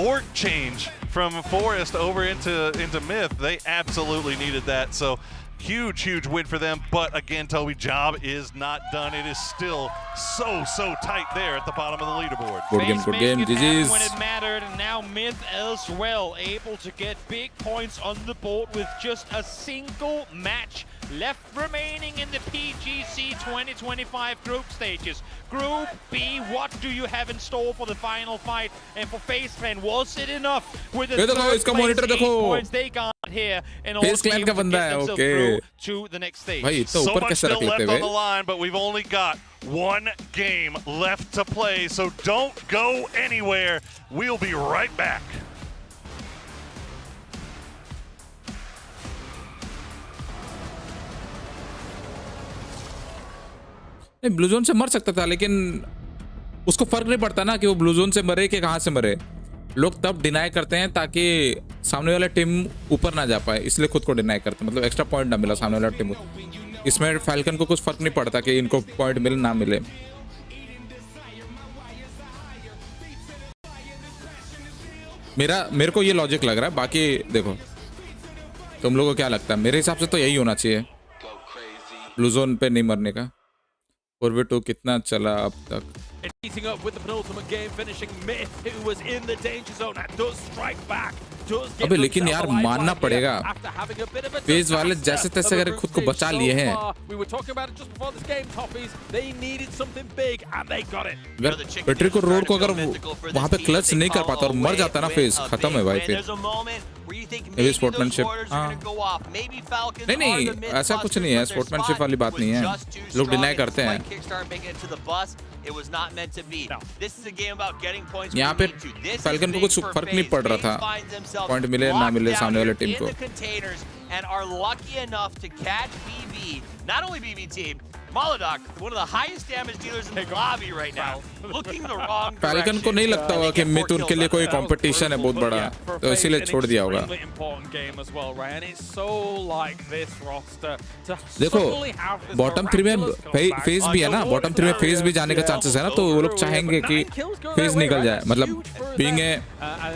org change from Forest over into Myth, they absolutely needed that. So huge win for them. But again, Toby, job is not done. It is still so tight there at the bottom of the leaderboard. Good game, GG's. When it mattered, and now Myth as well, able to get big points on the board with just a single match left remaining in the PGC 2025 group stages. Group B, what do you have in store for the final fight? And for FaZe Clan, was it enough with the third place 8 points they got here in order to get themselves through to the next stage? So much still left on the line, but we've only got one game left to play, so don't go anywhere. We'll be right back. नहीं blue zone से मर सकता था, लेकिन उसको फर्क नहीं पड़ता ना कि वो ब्लू जोन से मरे कि कहाँ से मरे। लोग तब डिनाई करते हैं ताकि सामने वाला टीम ऊपर ना जा पाए, इसलिए खुद को डिनाई करते हैं, मतलब एक्स्ट्रा पॉइंट ना मिला सामने वाला टीम को। इसमें फैल्कन को कुछ फर्क नहीं पड़ता कि इनको पॉइंट मिले ना मिले। मेरे को ये लॉजिक लग रहा है, बाकी देखो तुम लोगों को क्या लगता है। मेरे हिसाब से तो यही होना चाहिए, ब्लू जोन पे नहीं मरने का। 4v2 कितना चला अब तक? Heating up with the penultimate game, finishing Myth, who was in the danger zone and does strike back. अबे लेकिन यार मानना पड़ेगा, फेज वाले जैसे तैसे करके खुद को बचा लिए हैं। अगर पेट्री को रोड को अगर वहाँ पे क्लच नहीं कर पाता और मर जाता ना, फेज खत्म है भाई। फिर मेरी स्पोर्ट्समैनशिप, नहीं ऐसा कुछ नहीं है, स्पोर्ट्समैनशिप वाली बात नहीं है, लोग डिनाई करते हैं। यहाँ पे फैल्कन को कुछ फर्क नहीं पड़ रहा था, पॉइंट मिले ना मिले सामने वाले टीम को। And are lucky enough to catch BB, not only BB team, Molodok, one of the highest damage dealers in the lobby right now, looking the wrong direction. Falcon को नहीं लगता होगा कि मिथुन के लिए कोई कंपटीशन है बहुत बड़ा, तो इसीलिए छोड़ दिया होगा। देखो बॉटम 3 में फेज भी है ना, बॉटम 3 में फेज भी जाने का चांसेस है ना, तो वो लोग चाहेंगे कि फेज निकल जाए। मतलब बीइंग ए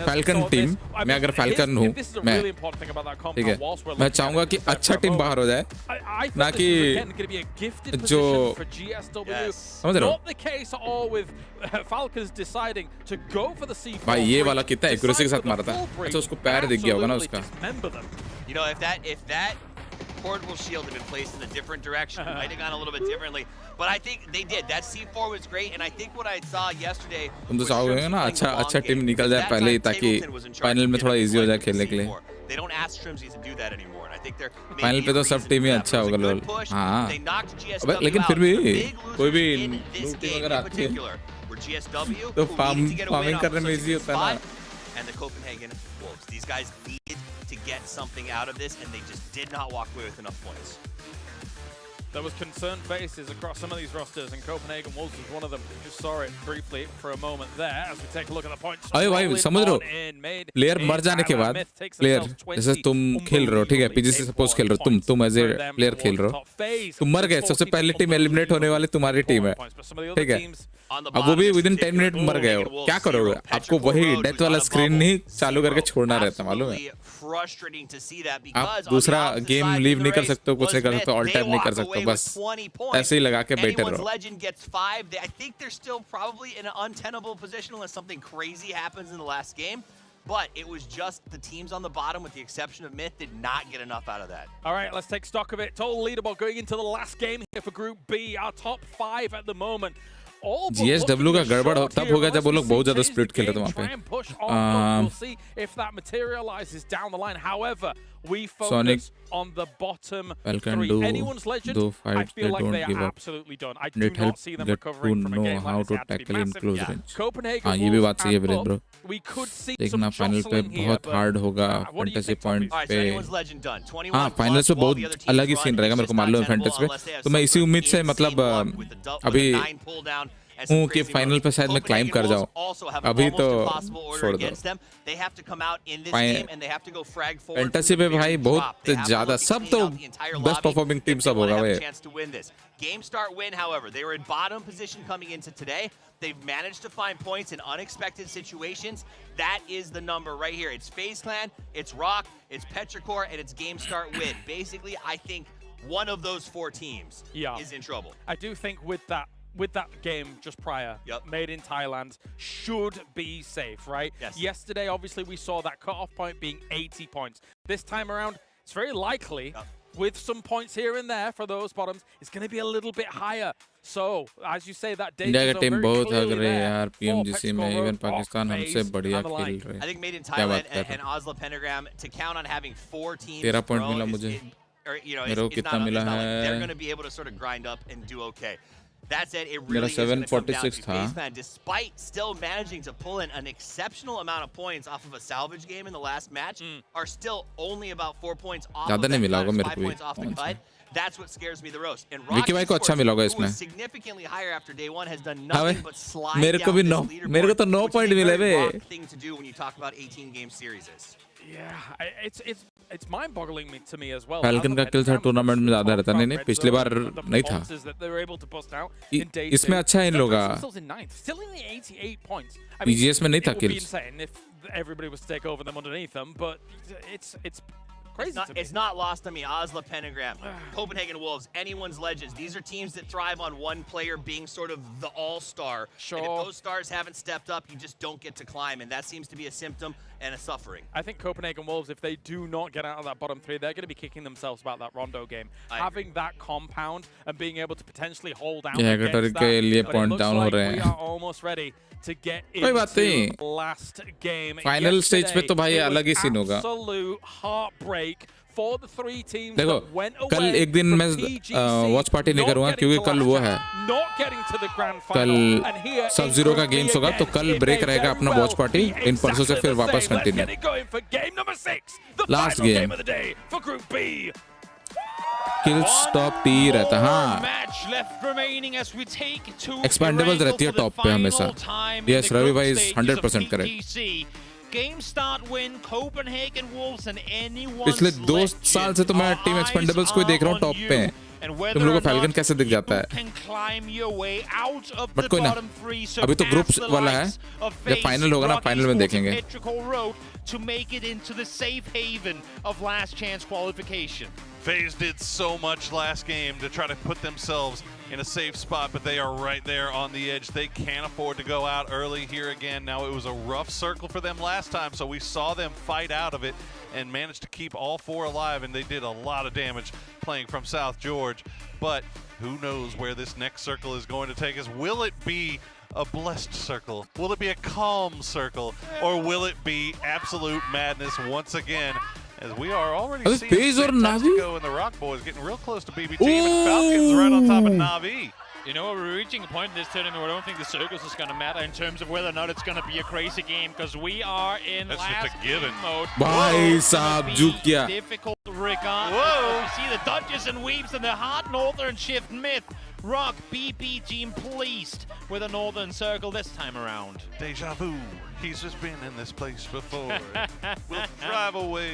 फैल्कन टीम, मैं अगर फैल्कन हूँ, मैं ठीक है, मैं चाहूंगा कि अच्छा टीम बाहर हो जाए, ना कि जो समझ रहे हो भाई। ये वाला कितना एक्यूरेसी के साथ मारा था। अच्छा उसको पैर दिख गया होगा ना उसका। You know, if that portable shield had been placed in a different direction, it might have gone a little bit differently. But I think they did. That C4 was great, and I think what I saw yesterday. तुम तो चाहोगे ना अच्छा team निकल जाए पहले ही, ताकि final में थोड़ा इजी हो जाए खेलने के लिए। They don't ask Shrimsy to do that anymore. And I think they're final पे तो सब टीम ही अच्छा होगा लोल। हाँ अबे लेकिन फिर भी कोई भी टीम अगर आती है तो फार्मिंग करने में इजी होता है ना। And the Copenhagen Wolves, these guys needed to get something out of this, and they just did not walk away with enough points. There was concerned faces across some of these rosters, and Copenhagen Wolves was one of them. We just saw it briefly for a moment there as we take a look at the points. अरे भाई समझ रहे हो, player मर जाने के बाद player जैसे तुम खेल रहे हो, ठीक है, पीजीसी सपोज खेल रहे हो, तुम एज ए प्लेयर खेल रहे हो, तुम मर गए, सबसे पहले टीम एलिमिनेट होने वाली तुम्हारी टीम है, ठीक है, अब वो भी विदिन 10 मिनट मर गए हो, क्या करोगे? आपको वही डेथ वाला स्क्रीन ही चालू करके छोड़ना रहता, मालूम है? आप दूसरा गेम लीव नहीं कर सकते हो, कुछ नहीं कर सकते हो, ऑल टैब नहीं कर सकते हो away with बस 20 points. ऐसे ही लगा के बैठे Anyone's रहो. Legend gets 5. I think they're still probably in an untenable position unless something crazy happens in the last game. But it was just the teams on the bottom, with the exception of Myth, did not get enough out of that. All right, let's take stock of it. Total leaderboard going into the last game here for Group B. Our top 5 at the moment. GSW का गड़बड़ तब होगा जब वो लोग बहुत ज़्यादा split खेल रहे थे वहाँ पे. We'll see if that materializes down the line. However, we Sonic, focus on the bottom Falcon 3. do Anyone's Legend, I fights, feel they like don't they give are up. absolutely done. I do Need help not see them get recovering to from a know game how like this. to It had to be tackle in massive. close Yeah. range. Copenhagen हाँ ये भी बात सही है Wolves ब्रेज and bro. Pup, we could see देखना some final पे jostling here, बहुत but, hard होगा what do you fantasy think, point All right, so पे. anyone's Legend done. 21 हाँ फाइनल्स पे while the other बहुत teams अलग ही run, सीन रहेगा it's मेरे को just मालूम है not फैंटेसी tenable पे. unless they have तो मैं इसी some उम्मीद से insane मतलब luck with a अभी 9 pull down and some हूँ कि crazy फाइनल पे शायद मैं क्लाइम कर जाऊँ. also have an अभी almost तो impossible order छोड़ दो. against them. They have to come out in this Fine. game and they have to go frag forward. Fantasy पे भाई बहुत ज़्यादा सब तो बेस्ट परफॉर्मिंग टीम सब होगा भाई. Chance to win this. Game start win, however, they were in bottom position coming into today. They've managed to find points in unexpected situations. That is the number right here. It's FaZe Clan, it's Rock, it's Petrichor, and it's game start win. Basically, I think one of those 4 teams is in trouble. I do think with that game just prior, made in Thailand, should be safe, right? Yes. Yesterday, obviously, we saw that cutoff point being 80 points. This time around, it's very likely, with some points here and there for those bottoms, it's going to be a little bit higher. So, as you say, that danger India zone का team very बहुत हग clearly रही है there यार for PMGC में. Petrichor, even Rock, Pakistan हमसे FaZe, बढ़िया and the खेल like. रहे I think made in क्या बात Thailand कर रहे and Oslo Pentagram, to count on having 4 teams 13 point grow मिला is- मुझे. or, you know, मेरे को it's कितना not, मिला it's not like they're है? going to be able to sort of grind up and do okay. That said, it मेरा really is going to come down to 746 था. FaZe Clan, despite still managing to pull in an exceptional amount of points off of a salvage game in the last match, are still only about 4 points off of ज़्यादा नहीं that मिला cut, होगा मेरे 5 को भी. points off the cut. That's what scares me the most. And Vicky भाई को अच्छा मिला होगा who इसमें. was significantly higher after day 1, has done हाँ nothing भाई, but slide मेरे को down भी this 9 leaderboard, मेरे को तो 9 which is पॉइंट a मिले very बे. rock thing to do when you talk about 18-game series. Yeah, it's mind-boggling to me as well. Falcon का किल था टूर्नामेंट में ज़्यादा रहता. नहीं नहीं पिछली बार नहीं था. इसमें अच्छा है इन लोग का. Still in the 88 points. PGS में नहीं था it would be kills. insane if everybody was to take over them underneath them, but it's crazy to me. It's not lost on me. Oslo Pentagram, Copenhagen Wolves, anyone's Legends. These are teams that thrive on one player being sort of the all-star. Sure. And if those stars haven't stepped up, you just don't get to climb, and that seems to be a symptom and a suffering. I think Copenhagen Wolves, if they do not get out of that bottom 3, they're going to be kicking themselves about that Rondo game. Having that compound and being able to potentially hold down against that, के लिए but it point looks down हो like रहे we हैं. are almost ready to get कोई बात नहीं. into the last game. Final stage पे तो भाई Yesterday, it अलग ही was सीन होगा. absolute heartbreak for the 3 teams देखो that went away कल एक दिन from मैं PGC, वॉच पार्टी नहीं not करूँगा getting क्योंकि to कल last वो round, है. not getting to the grand कल final, and here सब in जीरो का Group B गेम्स होगा तो again, कल it ब्रेक may रहेगा very अपना well वॉच पार्टी be इन परसों से exactly फिर the वापस same. Let's continue. get it going for game number 6, the Last final game. game of the day for Group B. Kills top 3 रहता. हाँ Match left remaining as we take to Expendables रहती है top पे हमेशा. Yes Ravi भाई is 100% correct. Game start win, Copenhagen Wolves and anyone. पिछले 2 साल से तो मैं टीम एक्सपेंडेबल्स को ही देख रहा हूँ टॉप पे. तुम लोगों को फैल्कन कैसे दिख जाता है? बट कोई ना, अभी तो ग्रुप्स वाला है. जब फाइनल होगा ना, फाइनल में देखेंगे. To make it into the safe haven of last chance qualification. FaZe did so much last game to try to put themselves in a safe spot, but they are right there on the edge. They can't afford to go out early here again. Now, it was a rough circle for them last time, so we saw them fight out of it and managed to keep all 4 alive, and they did a lot of damage playing from South George. But who knows where this next circle is going to take us? Will it be a blessed circle? Will it be a calm circle? Or will it be absolute madness once again? As we are already seeing Fantastico and the Rock Boys getting real close to BBT, and Falcons right on top of Na'Vi. You know, we're reaching a point in this tournament where I don't think the circles is going to matter in terms of whether or not it's going to be a crazy game, because we are in last game mode. भाई साहब जुक गया. Difficult regardless. You see the dodges and weaves and the hard northern shift. Myth, Rock, BBG pleased with a northern circle this time around. Deja vu. He's just been in this place before. We'll drive away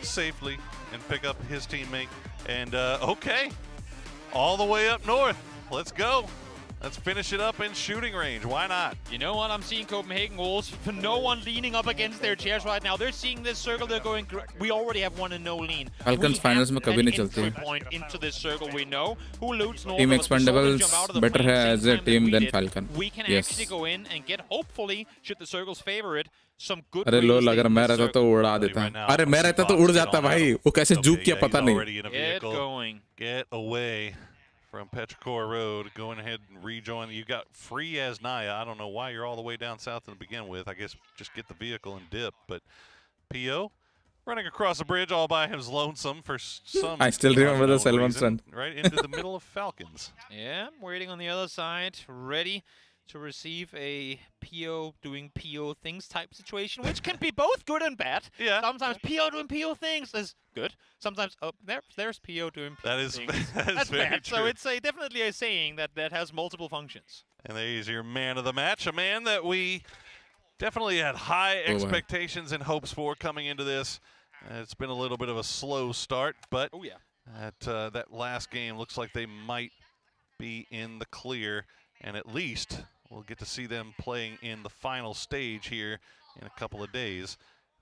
safely and pick up his teammate. And okay, all the way up north. Let's go. Let's finish it up in shooting range. Why not? You know what? I'm seeing Copenhagen Wolves. For no one leaning up against their chairs right now. They're seeing this circle. They're going. We already have one and no lean. Falcons finals में कभी नहीं चलती है. Point into this circle. We know who loots north. Team Expendables better है as a team than Falcon. We can actually go in and get, hopefully, should the circles favor it, some good. अरे लो अगर मैं रहता तो उड़ा देता. अरे मैं रहता तो उड़ जाता भाई. वो कैसे जुक किया पता नहीं. Get going. Get away from Petrichor Road. Going ahead and rejoin. You got free as Naya. I don't know why you're all the way down south to begin with. I guess just get the vehicle and dip. But PO running across the bridge all by his lonesome for some. I still remember the Selvan run. Right into the middle of Falcons. Yeah, waiting on the other side, ready to receive a PO doing PO things type situation, which can be both good and bad. Yeah. Sometimes PO doing PO things is good. Sometimes, oh, there's PO doing PO things. That's very bad. true. So it's definitely a saying that has multiple functions. And there's your man of the match, a man that we definitely had high expectations and hopes for coming into this. It's been a little bit of a slow start, but that last game looks like they might be in the clear, and at least we'll get to see them playing in the final stage here in a couple of days.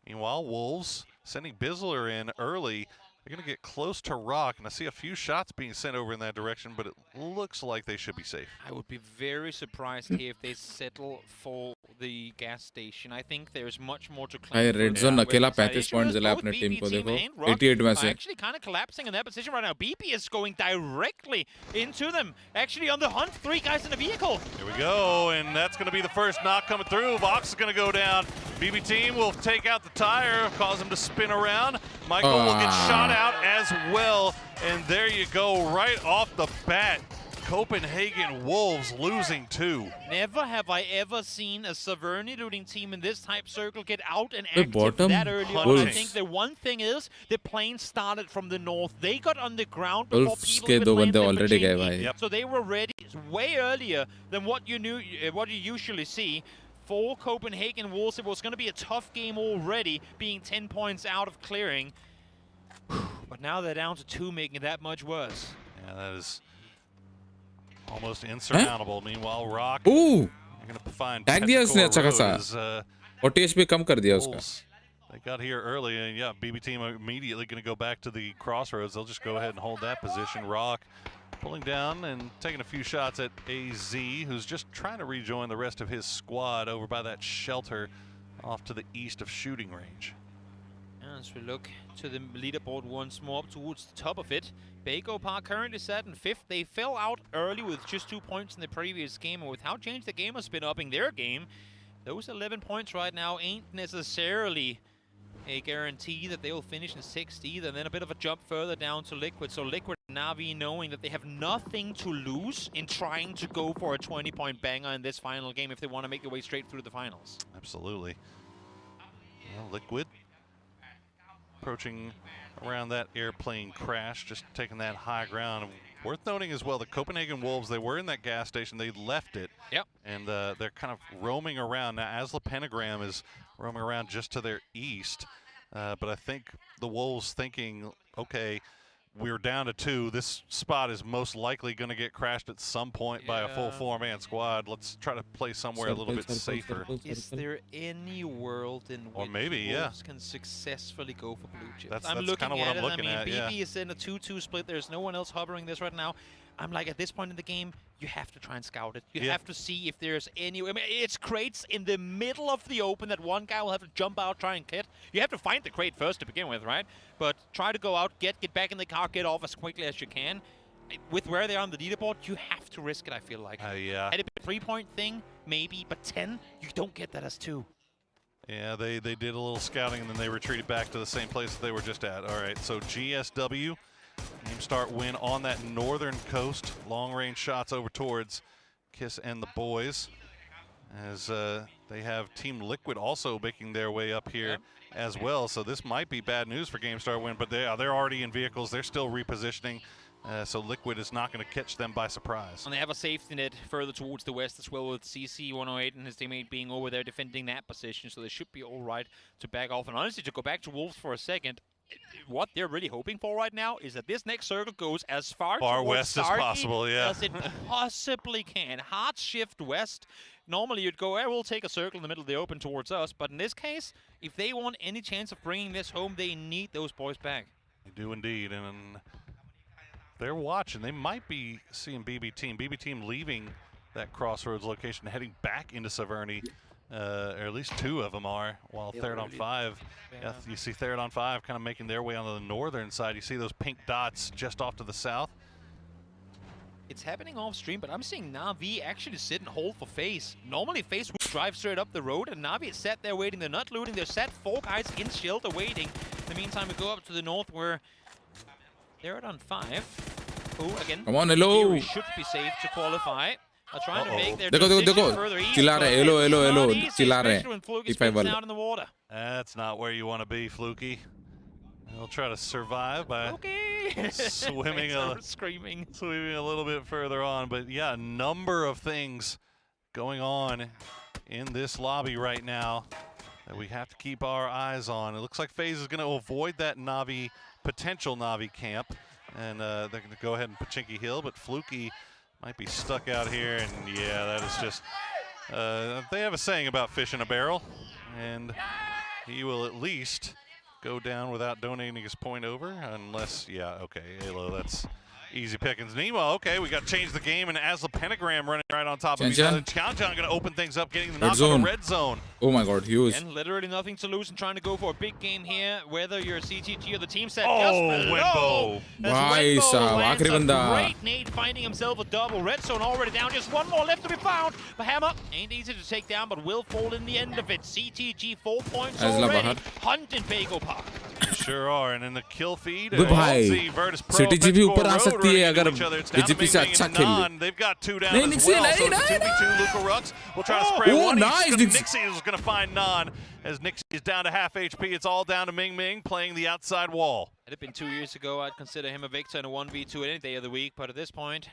Meanwhile, Wolves sending Bizzler in early. They're going to get close to Rock, and I see a few shots being sent over in that direction, but it looks like they should be safe. I would be very surprised here if they settle for the gas station. I think there's much more to claim. भाई red zone अकेला 35 point दिला अपने team को देखो 88 में से. Actually kind of collapsing in that position right now. BP is going directly into them. Actually on the hunt, 3 guys in a vehicle. Here we go, and that's going to be the first knock coming through. Vox is going to go down. BB team will take out the tire, cause him to spin around. Michael will get shot out as well, and there you go, right off the bat. Copenhagen Wolves losing 2. Never have I ever seen a Saverni looting team in this type circle get out and active that early on. I think the one thing is the plane started from the north. They got on the ground before people even landed the machine. So they were ready way earlier than what you usually see. For Copenhagen Wolves, it was going to be a tough game already, being 10 points out of clearing. But now they're down to 2, making it that much worse. Yeah, that is almost insurmountable. Meanwhile, Rock. Ooh! Going to find tag दिया उसने अच्छा खासा. और THP कम कर दिया उसका. They got here early, and yeah, BB team immediately going to go back to the crossroads. They'll just go ahead and hold that position. Rock pulling down and taking a few shots at AZ, who's just trying to rejoin the rest of his squad over by that shelter off to the east of shooting range. As we look to the leaderboard once more up towards the top of it, Bago Park currently sat in 5th. They fell out early with just 2 points in the previous game, and with how Change the Game has been upping their game, those 11 points right now ain't necessarily a guarantee that they will finish in 6th either. And then a bit of a jump further down to Liquid. So Liquid Navi knowing that they have nothing to lose in trying to go for a 20-point banger in this final game if they want to make their way straight through the finals. Absolutely. Well, Liquid approaching around that airplane crash, just taking that high ground. Worth noting as well, the Copenhagen Wolves, they were in that gas station, they left it. Yep. And they're kind of roaming around. Now, Asla Pentagram is roaming around just to their east. But I think the Wolves thinking, okay, we're down to 2. This spot is most likely going to get crashed at some point by a full 4-man squad. Let's try to play somewhere a little bit safer. Is there any world in which Wolves can successfully go for blue chips? That's I'm looking kind of what I'm looking at. at. BB is in a 2-2 split. There's no one else hovering this right now. I'm like, at this point in the game, you have to try and scout it. You have to see if there's any... I mean, it's crates in the middle of the open that one guy will have to jump out, try and get. You have to find the crate first to begin with, right? But try to go out, get back in the car, get off as quickly as you can. With where they are on the leaderboard, you have to risk it, I feel like. Yeah. At a 3-point thing, maybe, but 10, you don't get that as 2. Yeah, they did a little scouting, and then they retreated back to the same place that they were just at. All right, so GSW... Game start win on that northern coast. Long-range shots over towards Kiss and the boys. As they have Team Liquid also making their way up here as well. So this might be bad news for Game Start win, but they're already in vehicles. They're still repositioning. So Liquid is not going to catch them by surprise. And they have a safety net further towards the west as well, with CC108 and his teammate being over there defending that position. So they should be all right to back off. And honestly, to go back to Wolves for a second, what they're really hoping for right now is that this next circle goes as far west as possible, yeah. as it possibly can. Hard shift west. Normally you'd go, we'll take a circle in the middle of the open towards us. But in this case, if they want any chance of bringing this home, they need those boys back. They do indeed, and they're watching. They might be seeing BB Team. BB Team leaving that crossroads location, heading back into Severny. Or at least two of them are, while Third on 5. Yeah, you see Third on 5 kind of making their way onto the northern side. You see those pink dots just off to the south. It's happening off stream, but I'm seeing Na'Vi actually sit and hold for FaZe. Normally FaZe would drive straight up the road, and Na'Vi is sat there waiting. They're not looting. They're sat 4 guys in shelter waiting. In the meantime, we go up to the north where Third on 5, who again, come on, hello, should be safe to qualify. Are trying to make their देखो decision further east. hello चिल्ला रहे हैं out in the water. That's not where you want to be, Fluky. They'll try to survive by swimming a little bit further on. But yeah, a number of things going on in this lobby right now that we have to keep our eyes on. It looks like FaZe is going to avoid that potential Na'Vi camp, and they're going to go ahead and Pachinki Hill, but Fluky might be stuck out here, and yeah, that is just, they have a saying about fish in a barrel, and he will at least go down without donating his point over, unless, yeah, okay, Halo, that's easy pickings. Nemo, okay, we got to change the game, and as the pentagram running right on top of each other, Tiantian going to open things up, getting the knock on the red zone. Oh my god, huge. And literally nothing to lose and trying to go for a big game here, whether you're CTG or the team set. Wenbo. Nice, आखिरी बंदा. Great nade, finding himself a double. Red zone already down, just one more left to be found. But Hammer ain't easy to take down, but will fall in the end of it. CTG 4 points already. Hunting Pago Park. They sure are, and in the kill feed, भाई city भी ऊपर आ सकती है अगर BJP से अच्छा खेल. They've got 2 down as well, so it's 2v2. Luka Rux will try to spray one. Nice. Nixie is going to find Nan as Nixie is down to half HP. It's all down to Ming Ming playing the outside wall. It had been 2 years ago, I'd consider him a victor in a 1v2 any day of the week, but at this point,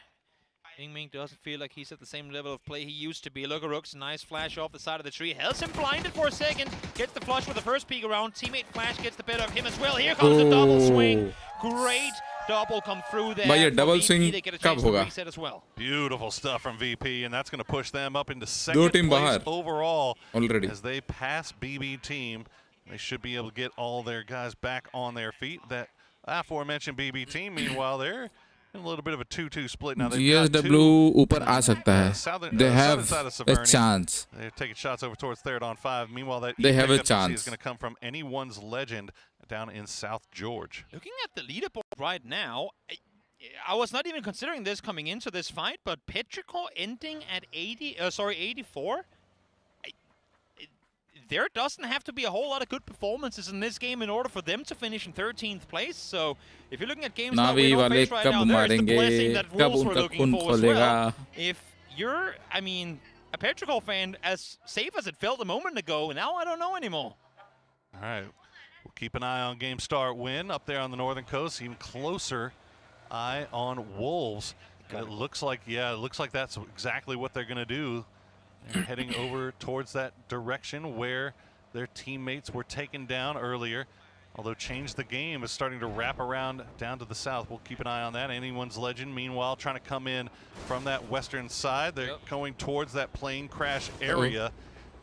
Ming Ming doesn't feel like he's at the same level of play he used to be. Luka Rux, nice flash off the side of the tree. Hells him blinded for a second. Gets the flush with the first peek around. Teammate Flash gets the better of him as well. Here comes the double swing. Great double come through there. भाई ये double swing कब होगा? As well. Beautiful stuff from VP, and that's going to push them up into second place overall already. As they pass BB Team. They should be able to get all their guys back on their feet. That aforementioned BB Team, meanwhile, they're a little bit of a 2-2 split now. GSW ऊपर आ सकता है. They have a chance. They're taking shots over towards Third on 5. Meanwhile, that they have a chance. is going to come from anyone's legend down in South George. Looking at the leaderboard right now, I was not even considering this coming into this fight, but Petrichor ending at 84. There doesn't have to be a whole lot of good performances in this game in order for them to finish in 13th place. So if you're looking at games that we don't face right now, there's the blessing that Wolves were looking for as well. If you're, I mean, a Petrichor fan, as safe as it felt a moment ago, now I don't know anymore. All right, we'll keep an eye on Game Start Win up there on the northern coast. Even closer eye on Wolves. It looks like, yeah, it looks like that's exactly what they're going to do. They're heading over towards that direction where their teammates were taken down earlier. Although Change the Game is starting to wrap around down to the south. We'll keep an eye on that. Anyone's Legend, meanwhile, trying to come in from that western side. They're going towards that plane crash area.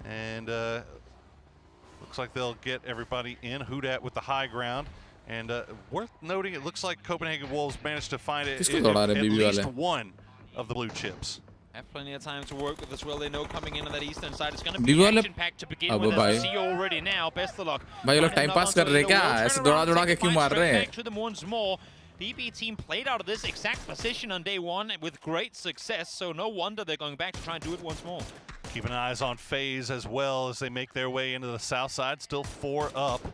And looks like they'll get everybody in. Houdat with the high ground. And worth noting, it looks like Copenhagen Wolves managed to find at least one of the blue chips. Have plenty of time to work with as well. They know coming in on that eastern side it's going to be action-packed to begin with. As we see already now, best of luck. भाई ये लोग time pass कर रहे हैं क्या? ऐसे दौड़ा के क्यों मार रहे हैं? To them once more. BB Team played out of this exact position on day one with great success, so no wonder they're going back to try and do it once more. Keeping eyes on FaZe as well as they make their way into the south side. Still 4 up.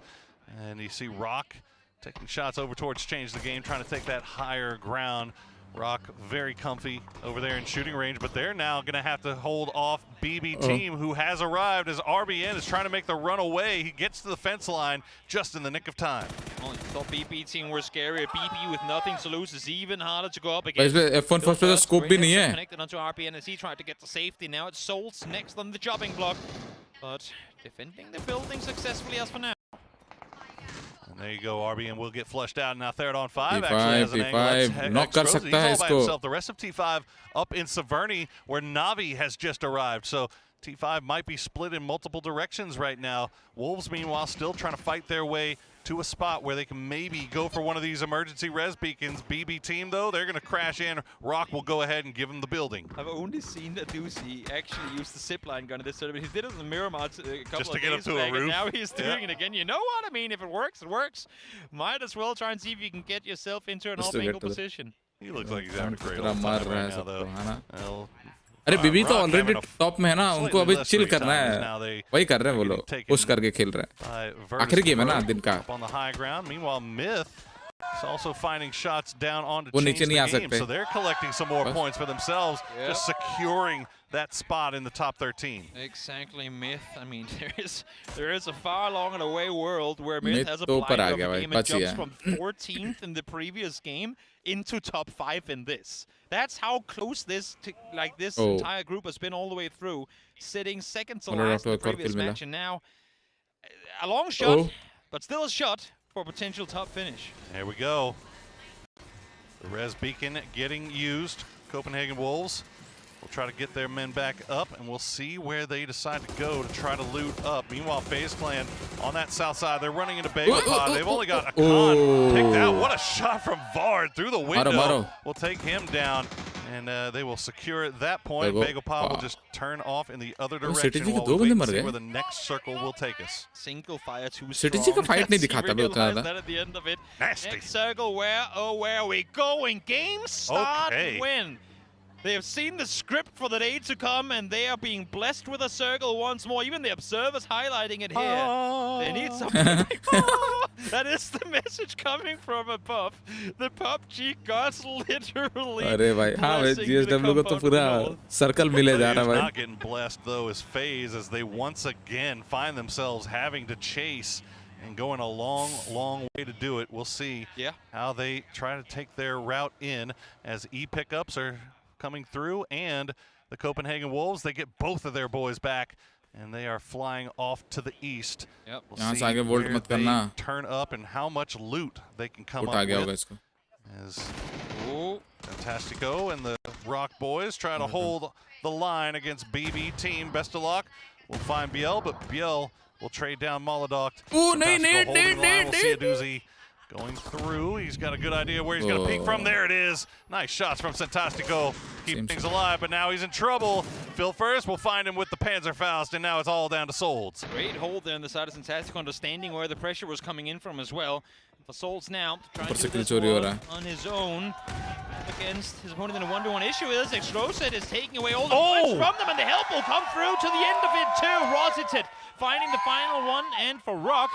And you see Rock taking shots over towards Change the Game, trying to take that higher ground. Rock very comfy over there in shooting range, but they're now going to have to hold off BB Team, who has arrived as RBN is trying to make the run away. He gets to the fence line just in the nick of time. Well, you thought BB Team were scary. BB with nothing to lose is even harder to go up against. F1 first पे तो scope भी नहीं है. Connected onto RBN as he tried to get to safety. Now it's Souls next on the chopping block, but defending the building successfully as for now. There you go, RBN will get flushed out. Now third on 5 T5, actually has an T5 knock कर सकता है He's all by इसको. himself. The rest of T5 up in Severny where Navi has just arrived. So T5 might be split in multiple directions right now. Wolves, meanwhile, still trying to fight their way to a spot where they can maybe go for one of these emergency res beacons. BB team, though, they're going to crash in. Rock will go ahead and give them the building. I've only seen Adusi actually use the zipline gun in this tournament. He did it in the Miramar a couple Just to of get up days to a back, and roof. now he's doing it again. You know what I mean? If it works, it works. Might as well try and see if you can get yourself into an off-angle position. He looks like he's having a great old time right now, though. अरे बीबी तो already top में है ना, उनको अभी chill करना है, वही कर रहे हैं वो लोग, पुश करके खेल रहे हैं, आखिरी गेम है ना दिन का. On the high ground. Meanwhile, Myth is also finding shots down on to वो change नीचे नहीं आ the game, सकते. so they're collecting some more points for themselves, just securing that spot in the top 13. Exactly, Myth. I mean, there is a far long and away world where Myth has a तो ऊपर आ blind गया of a भाई, game and बच गया. jumps from 14th in the previous game into top 5 in this. That's how close this entire group has been all the way through, sitting second to last in the previous match, and now a long shot, but still a shot for a potential top finish. There we go. The res beacon getting used. Copenhagen Wolves will try to get their men back up, and we'll see where they decide to go to try to loot up. Meanwhile, FaZe Clan on that south side, they're running into Bagel Pod. They've only got a con picked out. What a shot from Vard through the window. We'll take him down, and they will secure at that point. Bagel Pod will just turn off in the other direction while we wait and see where the next circle will take us. Single fire too strong. Strategy का fight नहीं दिखाता भी उतना that at the end of it. Next circle, where are we going? Game start, win. They have seen the script for the day to come, and they are being blessed with a circle once more. Even the observers highlighting it here. They need something. That is the message coming from above. The PUBG gods literally. अरे भाई, हाँ भाई, GSW को तो पूरा circle मिले जा रहा है भाई. Not getting blessed though is FaZe, as they once again find themselves having to chase and going a long way to do it. We'll see how they try to take their route in as pickups are coming through, and the Copenhagen Wolves, they get both of their boys back, and they are flying off to the east. We'll see where they turn up and how much loot they can come up with. As Fantastico and the Rock boys try to hold the line against BB team. Best of luck. We'll find Biel, but Biel will trade down Molodoct. We'll see Aduzi going through. He's got a good idea where he's going to peek from. There it is. Nice shots from Fantastico. Keep things alive, but now he's in trouble. Phil first. We'll find him with the Panzerfaust, and now it's all down to Solds. Great hold there on the side of Fantastico, understanding where the pressure was coming in from as well. For Solds now, trying to do this one on his own against his opponent in a 1-to-1 issue. Is Extroset is taking away all the points from them, and the help will come through to the end of it too. Rosited finding the final one, and for Rock,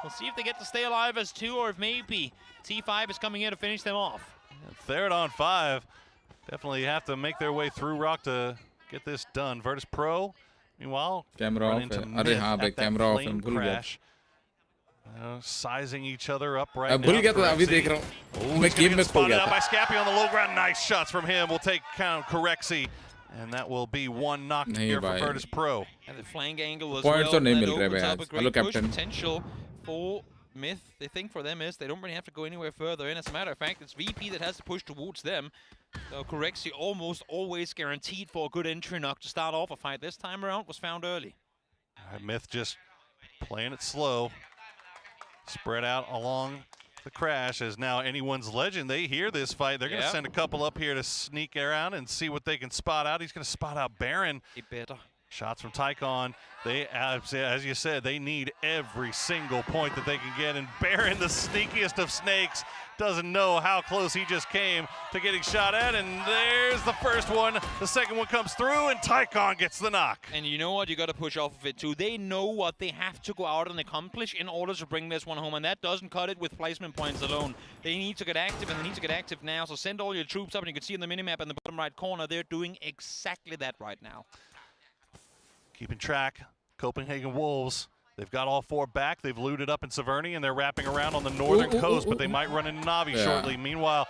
we'll see if they get to stay alive as 2, or if maybe T5 is coming in to finish them off. Third on 5. Definitely have to make their way through Rock to get this done. Virtus Pro, meanwhile, camera off. अरे हाँ भाई, camera off and भूल गया. Sizing each other up right now. भूल गया तो अभी देख रहा हूँ. मैं गेम में खो गया था. By Scappy on the low ground. Nice shots from him. We'll take count Correxy. And that will be one knock here for Virtus Pro. And the flank angle as Points well. तो नहीं That मिल रहे opens भाई up a आज. great Hello, push Captain. potential for Myth. The thing for them is they don't really have to go anywhere further. And as a matter of fact, it's VP that has to push towards them. So Corexy almost always guaranteed for a good entry knock to start off a fight. This time around was found early. Myth just playing it slow. Spread out along the crash, as now anyone's legend. They hear this fight. They're going to send a couple up here to sneak around and see what they can spot out. He's going to spot out Baron. Shots from Tycon. They, as you said, they need every single point that they can get. And Baron, the sneakiest of snakes, doesn't know how close he just came to getting shot at. And there's the first one. The second one comes through, and Tycon gets the knock. And you know what? You got to push off of it too. They know what they have to go out and accomplish in order to bring this one home, and that doesn't cut it with placement points alone. They need to get active, and they need to get active now. So send all your troops up, and you can see in the minimap in the bottom right corner, they're doing exactly that right now. Keeping track, Copenhagen Wolves. They've got all 4 back. They've looted up in Severny, and they're wrapping around on the northern coast, but they might run into Navi shortly. Meanwhile,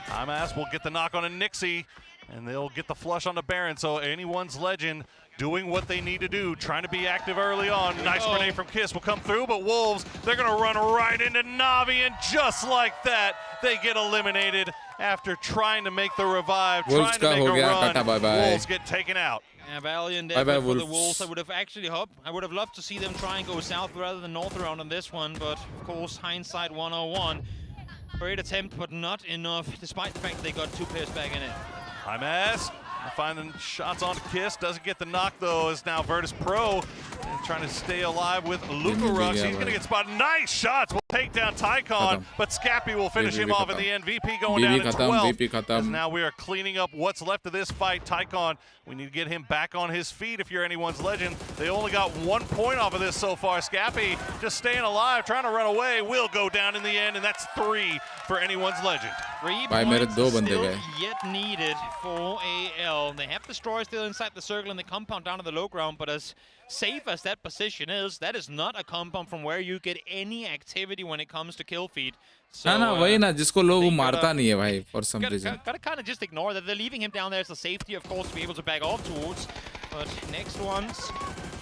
IMAS will get the knock on a Nixie, and they'll get the flush on the Baron. So anyone's legend doing what they need to do, trying to be active early on. Nice grenade from Kiss will come through, but Wolves, they're going to run right into Navi, and just like that, they get eliminated after trying to make the revive, trying to make a run. Wolves get taken out. Yeah, valiant effort for the Wolves. I would have loved to see them try and go south rather than north around on this one, but of course, hindsight 101. Great attempt, but not enough, despite the fact they got 2 players back in it. IMS finding shots on Kiss, doesn't get the knock though, is now Virtus Pro trying to stay alive with Lukarux. He's going to get spotted. Nice shots will take down Tycon, but Scappy will finish him off in the end. VP going down to 12. As now we are cleaning up what's left of this fight. Tycon, we need to get him back on his feet if you're anyone's legend. They only got 1 point off of this so far. Scappy just staying alive, trying to run away, will go down in the end, and that's 3 for anyone's legend. 3 points still yet needed for AL. They have Destroyer still inside the circle and the compound down to the low ground, but as safe as that position is, that is not a compound from where you get any activity when it comes to kill feed. So, वही ना जिसको लोग मारता नहीं है भाई for some reason. Gotta kind of just ignore that. They're leaving him down there as a safety, of course, to be able to back off towards. But next one's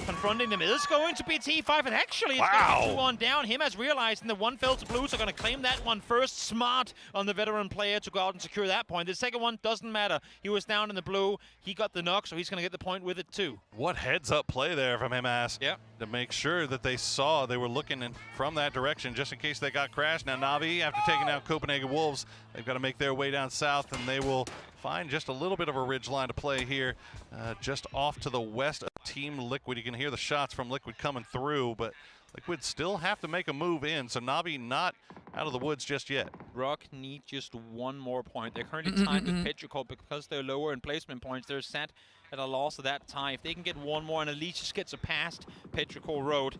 confronting them is going to be T5, and actually it's going to be 2-1 down. Him has realized, and the one fell to blue, so going to claim that one first. Smart on the veteran player to go out and secure that point. The second one doesn't matter. He was down in the blue. He got the knock, so he's going to get the point with it too. What heads-up play there from him, to make sure that they saw they were looking in from that direction just in case they got crashed. Now Navi, after taking out Copenhagen Wolves, they've got to make their way down south, and they will find just a little bit of a ridge line to play here, just off to the west of Team Liquid. You can hear the shots from Liquid coming through, but Liquid still have to make a move in, so Navi not out of the woods just yet. Rock need just 1 more point. They're currently tied with Petrichor because they're lower in placement points. They're set at a loss of that tie. If they can get 1 more and at least just gets a past Petrichor Road.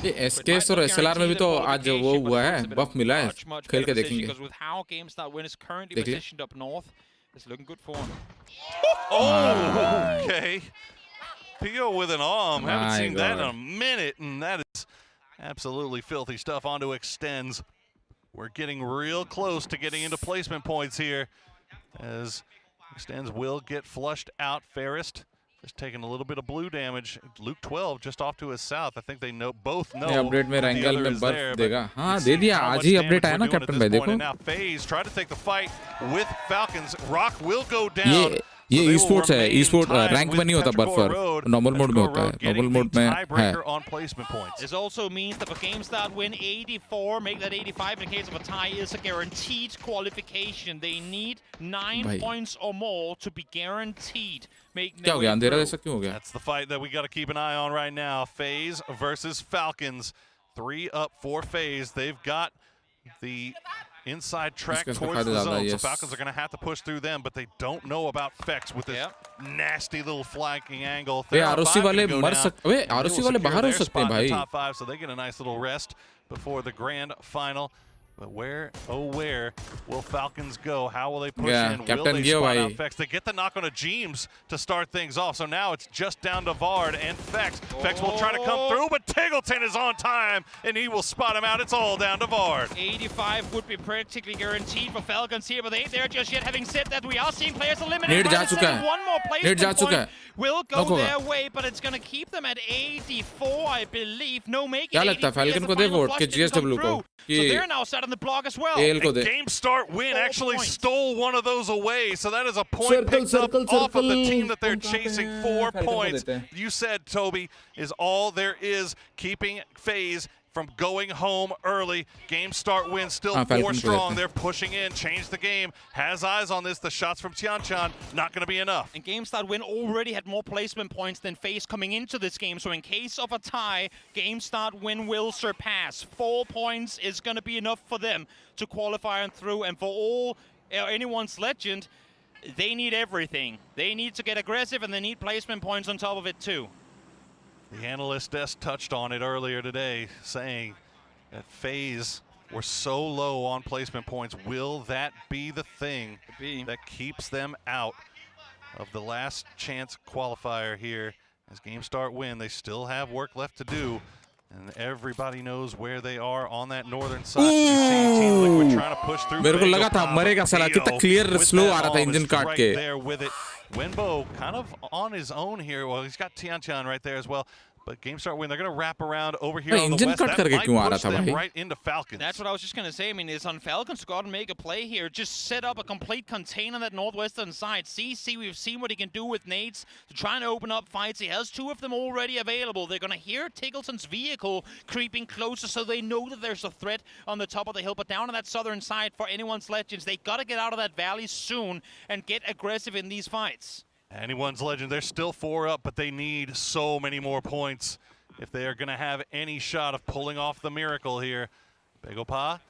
SKS और SLR में भी तो आज वो हुआ है, buff मिला है, खेल के देखेंगे. Because with how GameStar Win is currently positioned up north, it's looking good for him. Oh, okay. Pio with an arm. Haven't seen that in a minute, and that is absolutely filthy stuff. Onto Extends. We're getting real close to getting into placement points here, as Extends will get flushed out. Fairest just taking a little bit of blue damage. Luke 12 just off to his south. I think they both know. Update में रैंगल में बर्फ देगा. हाँ दे दिया, आज ही update आया ना captain भाई, देखो. Now FaZe try to take the fight with Falcons. Rock will go down. ये esports है, esports रैंक में नहीं होता बर्फर, नॉर्मल मोड में होता है, नॉर्मल मोड में है. This also means that for GameStar Win 84, make that 85 in case of a tie is a guaranteed qualification. They need 9 points or more to be guaranteed. क्या हो गया, अंधेरा जैसा क्यों हो गया? That's the fight that we got to keep an eye on right now. FaZe versus Falcons. 3 up for FaZe. They've got the inside track towards the zone, so Falcons are going to have to push through them, but they don't know about Fex with this nasty little flanking angle. ROC वाले मर सकते हैं, ROC वाले बाहर हो सकते हैं भाई. Top 5, so they get a nice little rest before the grand final. But where, oh where, will Falcons go? How will they push in? Will they spot out Fex? They get the knock on a Jeems to start things off. So now it's just down to Vard and Fex. Fex will try to come through, but Tiggleton is on time, and he will spot him out. It's all down to Vard. 85 would be practically guaranteed for Falcons here, but they ain't there just yet. Having said that, we are seeing players eliminated. One more placement point will go their way, but it's going to keep them at 84, I believe. No, make it 85 Falcon को दे vote के GSW को. So they're now set on the block as well. Game Start Win actually stole one of those away, so that is a point picked up off of the team that they're chasing. 4 points. You said, Toby, is all there is keeping FaZe from going home early. Game Start Win still 4 strong. They're pushing in, change the game, has eyes on this. The shots from Tianchan not going to be enough. And Game Start Win already had more placement points than FaZe coming into this game. So in case of a tie, Game Start Win will surpass. 4 points is going to be enough for them to qualify and through. And for all anyone's legend, they need everything. They need to get aggressive, and they need placement points on top of it too. The analyst desk touched on it earlier today, saying that FaZe were so low on placement points. Will that be the thing that keeps them out of the last chance qualifier here? As Game Start Win, they still have work left to do, and everybody knows where they are on that northern side. You see Team Liquid trying to push through. मेरे को लगा था मरेगा साला, कितना clear slow आ रहा था engine काट के. There with it. Wenbo kind of on his own here. Well, he's got Tianchan right there as well. But GameStart win. They're going to wrap around over here on the west. That might push them right into Falcons. That's what I was just going to say. I mean, it's on Falcons to go out and make a play here. Just set up a complete contain on that northwestern side. CC, we've seen what he can do with nades to try and open up fights. He has 2 of them already available. They're going to hear Tiggleton's vehicle creeping closer, so they know that there's a threat on the top of the hill. But down on that southern side, for anyone's Legends, they got to get out of that valley soon and get aggressive in these fights. Anyone's Legend, they're still 4 up, but they need so many more points if they are going to have any shot of pulling off the miracle here. Begopa,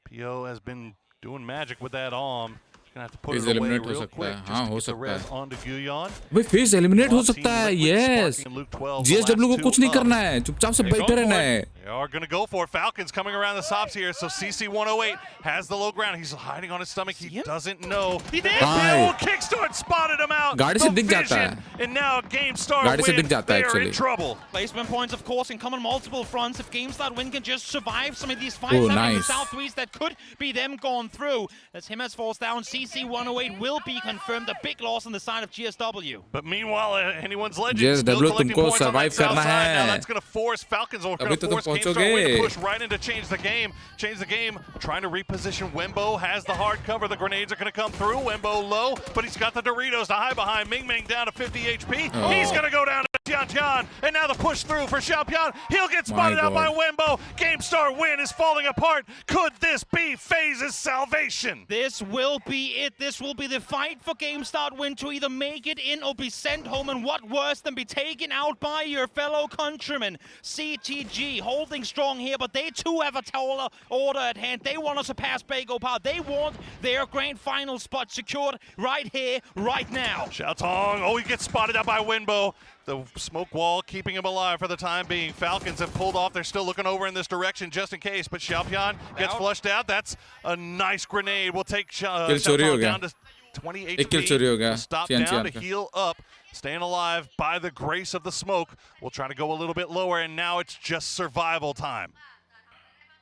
PO has been doing magic with that arm. Gonna have to put it away real quick just to get the res onto Guyon. भाई face eliminate हो सकता है, yes. GSW को कुछ नहीं करना है, चुपचाप से बैठे रहना है. They are going to go for it. Falcons coming around the stops here. So CC108 has the low ground. He's hiding on his stomach. He doesn't know. He did. Kickstart spotted him out. गाड़ी से दिख जाता है. And now GameStar गाड़ी से दिख win. जाता है They're in actually. trouble. Placement points, of course, can come on multiple fronts. If GameStar win can just survive some of these fights Oh, out in the nice. southwest, that could be them going through. As Himas falls down, CC108 will be confirmed. A big loss on the side of GSW. But meanwhile, anyone's Legend GSW still collecting तुमको points on that survive south करना side. Now है. that's going to force Falcons or going अभी to तो force तुम GameStar पहुंचोगे. win to push right into change the game. Change the game, trying to reposition. Wembo has the hard cover. The grenades are going to come through. Wembo low, but he's got the Doritos to hide behind. Ming Ming down to 50 HP. Oh. He's going to go down to Tian. And now the push through for Xiaopian. He'll get spotted out by Wembo. GameStar win is falling apart. Could this be FaZe's salvation? This will be it. This will be the fight for GameStar win to either make it in or be sent home. And what worse than be taken out by your fellow countrymen. CTG holding strong here, but they too have a taller order at hand. They want to surpass Begopa. They want their grand final spot secured right here, right now. Xiaotong, oh, he gets spotted out by Wenbo. The smoke wall keeping him alive for the time being. Falcons have pulled off. They're still looking over in this direction just in case, but Xiaopian gets flushed out. That's a nice grenade. We'll take Xiaotong down to 20 HP. Stop down to heal up. Staying alive by the grace of the smoke. We'll try to go a little bit lower, and now it's just survival time.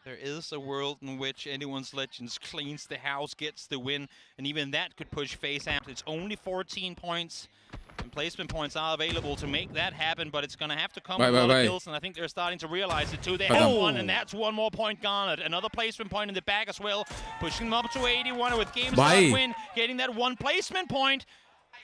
There is a world in which anyone's Legends cleans the house, gets the win, and even that could push FaZe out. It's only 14 points, and placement points are available to make that happen, but it's going to have to come with a lot of kills, and I think they're starting to realize it too. They have one, and that's one more point garnered. Another placement point in the back as well, pushing them up to 81 with GameStar win, getting that one placement point.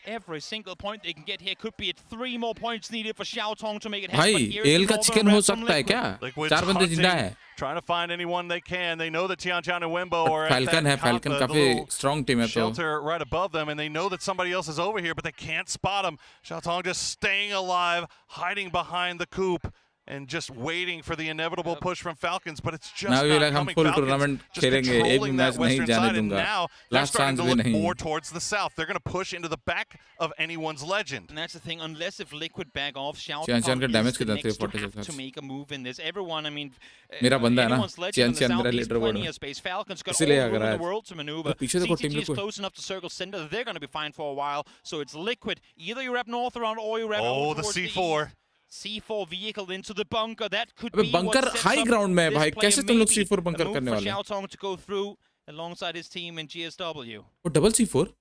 Every single point they can get here could be at 3 more points needed for Xiaotong to make it happen. भाई L का chicken हो सकता है क्या? 4 बंदे जिंदा है. Trying to find anyone they can. They know that Tianchan and Wembo are Falcon है. Falcon काफी strong team है तो. Shelter right above them, and they know that somebody else is over here, but they can't spot them. Xiaotong just staying alive, hiding behind the coop, and just waiting for the inevitable push from Falcons, but it's just now not coming. full Falcons tournament just खेलेंगे, एक भी controlling match that नहीं western जाने side, and दूंगा. now they're Last starting chance to भी look नहीं. more towards the south. They're going to push into the back of anyone's Legend. And that's the thing, unless if Liquid back off, Xiaotong का damage is the कितना next to 46 have to make a move in this. Everyone, I mean, मेरा बंदा है ना, anyone's Legend in the मेरा southeast, leader board plenty में. of space. Falcons got all इसीलिए the अगर room in आज the world to maneuver. पीछे देखो CTG team is को. close enough to circle center that they're going to be fine for a while. So it's Liquid. Either you wrap north around or you wrap the C4. C4 vehicle into the bunker. That could अबे be bunker what sets high up ground में this भाई player. कैसे तुम लोग Maybe C4 bunker a move करने for वाले? Xiaotong to go through alongside his team in GSW. वो double C4?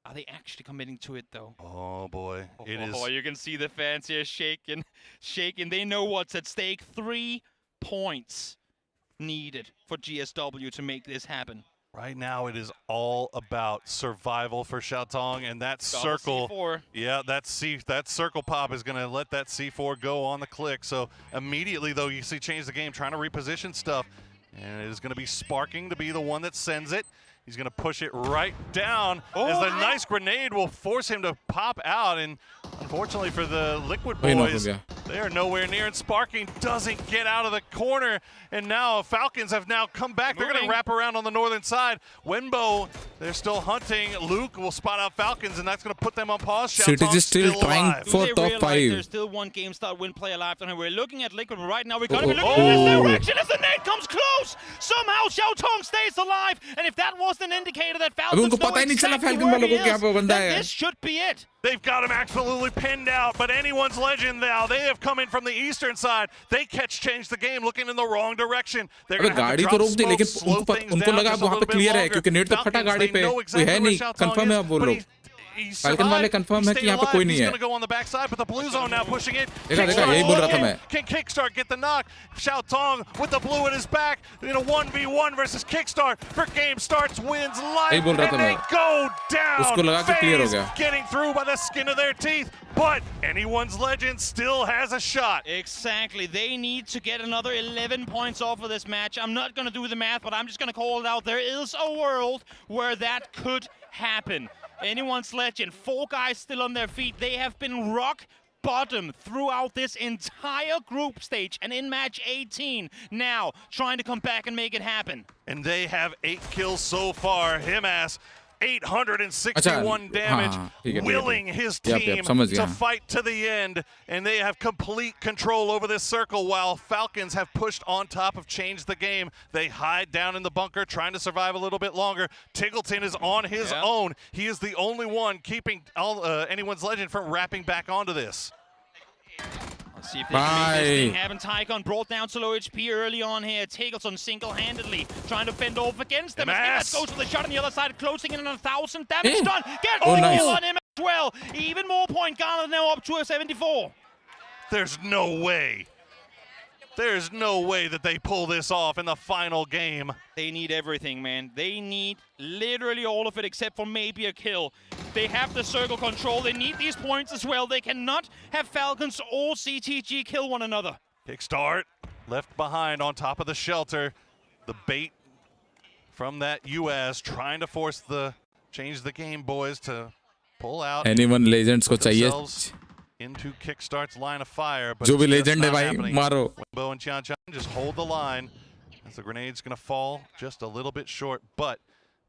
Are they actually committing to it though? Oh boy, it is. Oh, you can see the fans here shaking, shaking. They know what's at stake. 3 points needed for GSW to make this happen. Right now, it is all about survival for Xiaotong, and that circle. C4. Yeah, that circle pop is going to let that C4 go on the click. So immediately, though, you see change the game, trying to reposition stuff, and it is going to be Sparking to be the one that sends it. He's going to push it right down as the nice grenade will force him to pop out. And unfortunately for the Liquid boys, they are nowhere near. And Sparking doesn't get out of the corner. And now Falcons have now come back. They're going to wrap around on the northern side. Wenbo, they're still hunting. Luke will spot out Falcons, and that's going to put them on pause. City's still trying for top 5. There's still one GameStar win play alive. And we're looking at Liquid right now. We're going to be looking in this direction as the nade comes close. Somehow Xiaotong stays alive. And if that was an indicator that Falcons know exactly where he is, then this should be it. They've got him absolutely pinned out, but anyone's Legend now. They have come in from the eastern side. They change the game, looking in the wrong direction. They're going to have to drop smoke, slow things down just a little bit longer. Falcons, they know exactly where Xiaotong is, but Falcon वाले confirm है कि यहाँ पे कोई नहीं है. He's going to go on the backside, but the blue zone now pushing it. देखा यही बोल रहा था मैं. Can Kickstart get the knock? Xiao Tong with the blue at his back in a 1v1 versus Kickstart for game starts wins life, and they go down. उसको लगा कि clear हो गया. Getting through by the skin of their teeth, but anyone's legend still has a shot. Exactly. They need to get another 11 points off of this match. I'm not going to do the math, but I'm just going to call it out. There is a world where that could happen. Anyone's legend, 4 guys still on their feet. They have been rock bottom throughout this entire group stage, and in match 18 now trying to come back and make it happen. And they have 8 kills so far. Himas 861 damage, willing his team to fight to the end, and they have complete control over this circle while Falcons have pushed on top of Change the Game. They hide down in the bunker, trying to survive a little bit longer. Tiggleton is on his own. He is the only one keeping anyone's legend from wrapping back onto this. Let's see if they can make this thing happen. Tycon brought down to low HP early on here. Tiggleton single-handedly trying to fend off against them. As goes for the shot on the other side, closing in on 1,000 damage done. Get nice on him as well. Even more point garnered now up to a 74. There's no way. There's no way that they pull this off in the final game. They need everything, man. They need literally all of it except for maybe a kill. They have the circle control. They need these points as well. They cannot have Falcons or CTG kill one another. Kickstart left behind on top of the shelter. The bait from that US trying to force the Change the Game boys to pull out. Anyone legends को चाहिए. Into Kickstart's line of fire, but जो भी legend है भाई मारो. Wimbo and Chan just hold the line as the grenade's going to fall just a little bit short, but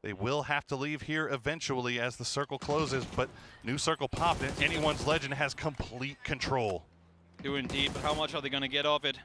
they will have to leave here eventually as the circle closes. But new circle popped, and anyone's legend has complete control. Do indeed, but how much are they going to get of it?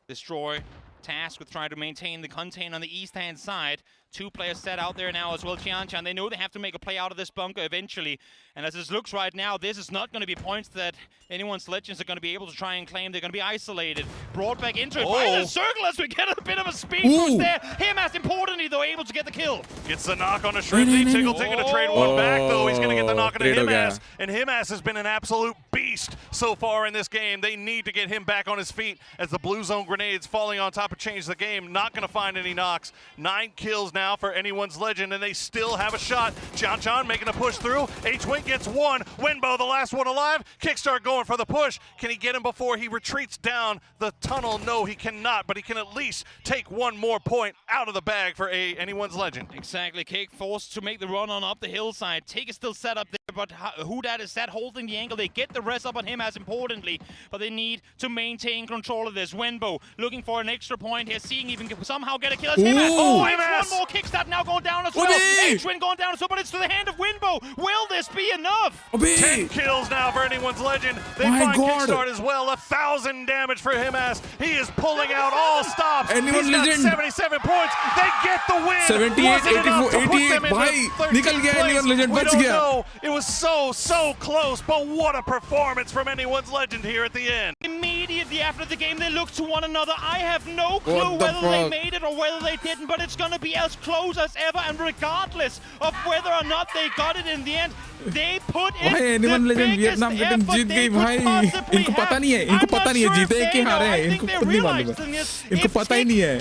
Destroy. Tasked with trying to maintain the contain on the east-hand side. 2 players set out there now as well. Chan, they know they have to make a play out of this bunker eventually. And as this looks right now, this is not going to be points that anyone's legends are going to be able to try and claim. They're going to be isolated. Brought back into it by the circle as we get a bit of a speed boost there. Himas, importantly, though, able to get the kill. Gets the knock on a Shrimpy. Tiggleton going to trade one back, though. He's going to get the knock on Himas. And Himas has been an absolute beast so far in this game. They need to get him back on his feet as the blue zone grenades falling on top of Change the Game. Not going to find any knocks. 9 kills now for anyone's legend, and they still have a shot. Chan making a push through. H-Wink gets 1. Winbo, the last one alive. Kickstart going for the push. Can he get him before he retreats down the tunnel? No, he cannot, but he can at least take 1 more point out of the bag for anyone's legend. Exactly. Cake forced to make the run on up the hillside. Take is still set up there, but who that is that holding the angle? They get the rest up on him as importantly, but they need to maintain control of this. Wenbo looking for an extra point here, seeing if he can somehow get a kill. One more kickstart now going down as well. H-Win going down as well, but it's to the hand of Winbo. Will this be enough? 10 kills now for anyone's legend. They find Kickstart as well. 1,000 damage for Himas. He is pulling out all stops. He's got 77 points. They get the win. 78, 84, 88. भाई निकल गया anyone's legend, बच गया. It was so close, but what a performance from anyone's legend here at the end. Immediately after the game, they look to one another. I have no clue whether they made it or whether they didn't, but it's going to be as close as ever, and regardless of whether or not they got it in the end, they put in the biggest effort they could possibly इनको पता नहीं है, इनको पता नहीं है जीते कि हारे हैं, इनको खुद नहीं मालूम है, इनको पता ही नहीं है,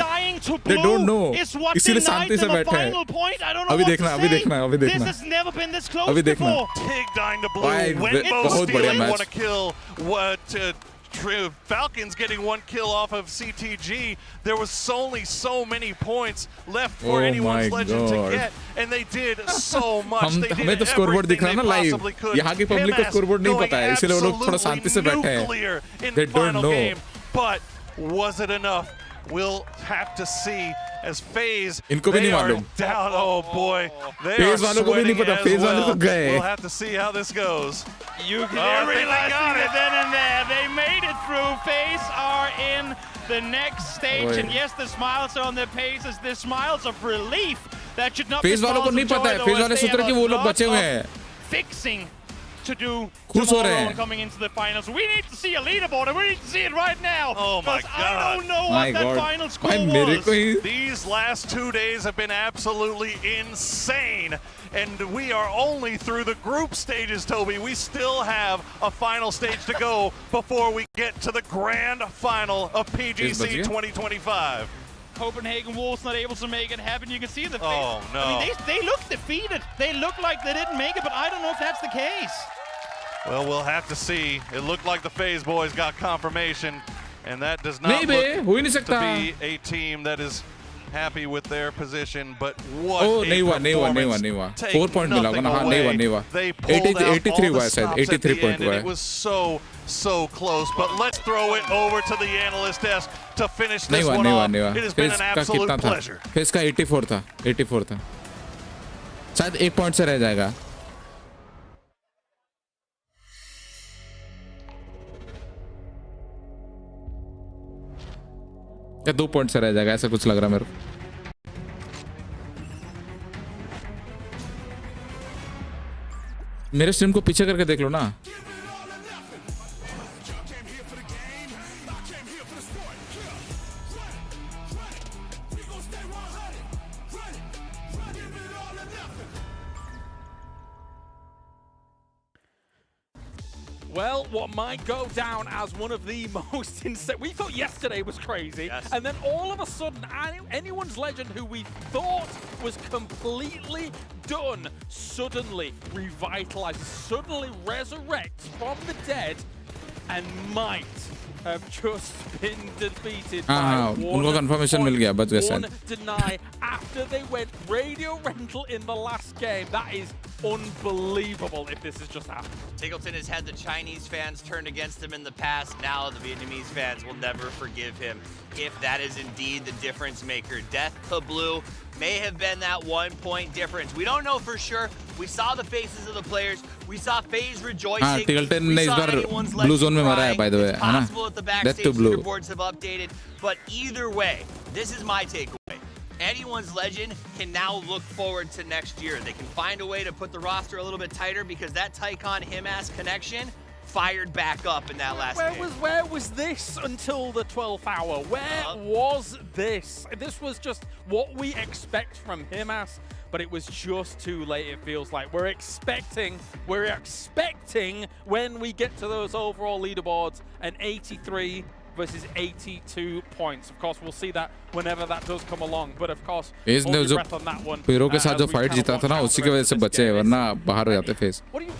they don't know, इसीलिए शांति से बैठे हैं. अभी देखना, अभी देखना, अभी देखना, This has never been this close अभी देखना. before. Tig dying to blue. बहुत बढ़िया match. Want to kill what? Falcons getting 1 kill off of CTG. There was only so many points left for anyone's legend to get, and they did so much. They did हमें तो scoreboard दिख रहा है ना live. यहाँ की public को scoreboard नहीं पता है, इसलिए वो लोग थोड़ा शांति से बैठे हैं. They don't know. But was it enough? We'll have to see as FaZe, इनको भी नहीं मालूम. Down. Oh boy, they FaZe वालों को भी नहीं पता. FaZe वाले तो गए. We'll have to see how this goes. You can realize it then and there. They made it through. FaZe are in the next stage, and yes, the smiles are on their faces. The smiles of relief that should not be FaZe वालों को नहीं पता है. FaZe वाले सोच रहे कि वो लोग बचे हुए हैं. Fixing to do खुश हो रहे tomorrow हैं। coming into the finals. We need to see a leaderboard, and we need to see it right now. Oh my 'cause God. I don't know My what that God. final score भाई मेरे को was. He These last 2 days have been absolutely insane. And we are only through the group stages, Toby. We still have a final stage to go before we get to the grand final of PGC 2025. Copenhagen Wolves not able to make it happen. You can see the face. Oh, no. I mean, they look defeated. They look like they didn't make it, but I don't know if that's the case. Well, we'll have to see. It looked like the FaZe boys got confirmation, and that does not नहीं बे, हो ही नहीं look to सकता। be a team that is happy with their position. But what Oh, a नहीं हुआ, नहीं हुआ, नहीं हुआ, performance. नहीं हुआ। Take 4 point मिला होगा nothing ना, हाँ, नहीं हुआ, away. नहीं हुआ। They pulled 80 out 83 all हुआ the है शायद, stops at 83 the point end, हुआ and है। it was so close. But let's throw it over to the analyst desk to finish नहीं this हुआ, one नहीं हुआ, off. नहीं हुआ। It has been face an का absolute कितना था? pleasure. फेस का 84 था, 84 था। शायद 1 पॉइंट से रह जाएगा। या 2 पॉइंट से रह जाएगा, ऐसा कुछ लग रहा है मेरे को। मेरे स्ट्रीम को पीछे करके देख लो ना। Well, what might go down as one of the most insane... We thought yesterday was crazy, and then all of a sudden, anyone's legend who we thought was completely done suddenly revitalizes, suddenly resurrects from the dead, and might have just been defeated by उनको confirmation मिल गया, बच गए शायद। one deny after they went radio rental in the last game. That is unbelievable if this has just happened. Tiggleton has had the Chinese fans turned against him in the past. Now the Vietnamese fans will never forgive him if that is indeed the difference maker. Death to Blue may have been that 1 point difference. We don't know for sure. We saw the faces of the players. We saw FaZe rejoicing. हाँ, Tiggleton ने We इस saw बार anyone's blue zone में legend मारा है, crying. by the way, It's है ना? possible that the Death backstage to blue. leaderboards have updated. But either way, this is my takeaway. Anyone's legend can now look forward to next year. They can find a way to put the roster a little bit tighter because that Tycon him-ass connection fired back up in that last game. Where was this until the 12th hour? Where was this? This was just what we expect from him-ass, but it was just too late, it feels like. We're expecting when we get to those overall leaderboards an 83 versus 82 points. Of course, we'll see that whenever that does come along. But of course, face ने hold जो your breath on that one. Hero के साथ as जो we fight kind of जीता था watch ना, out उसी the की rest वजह of से this बचे, game. वरना बाहर हो जाते face. What do you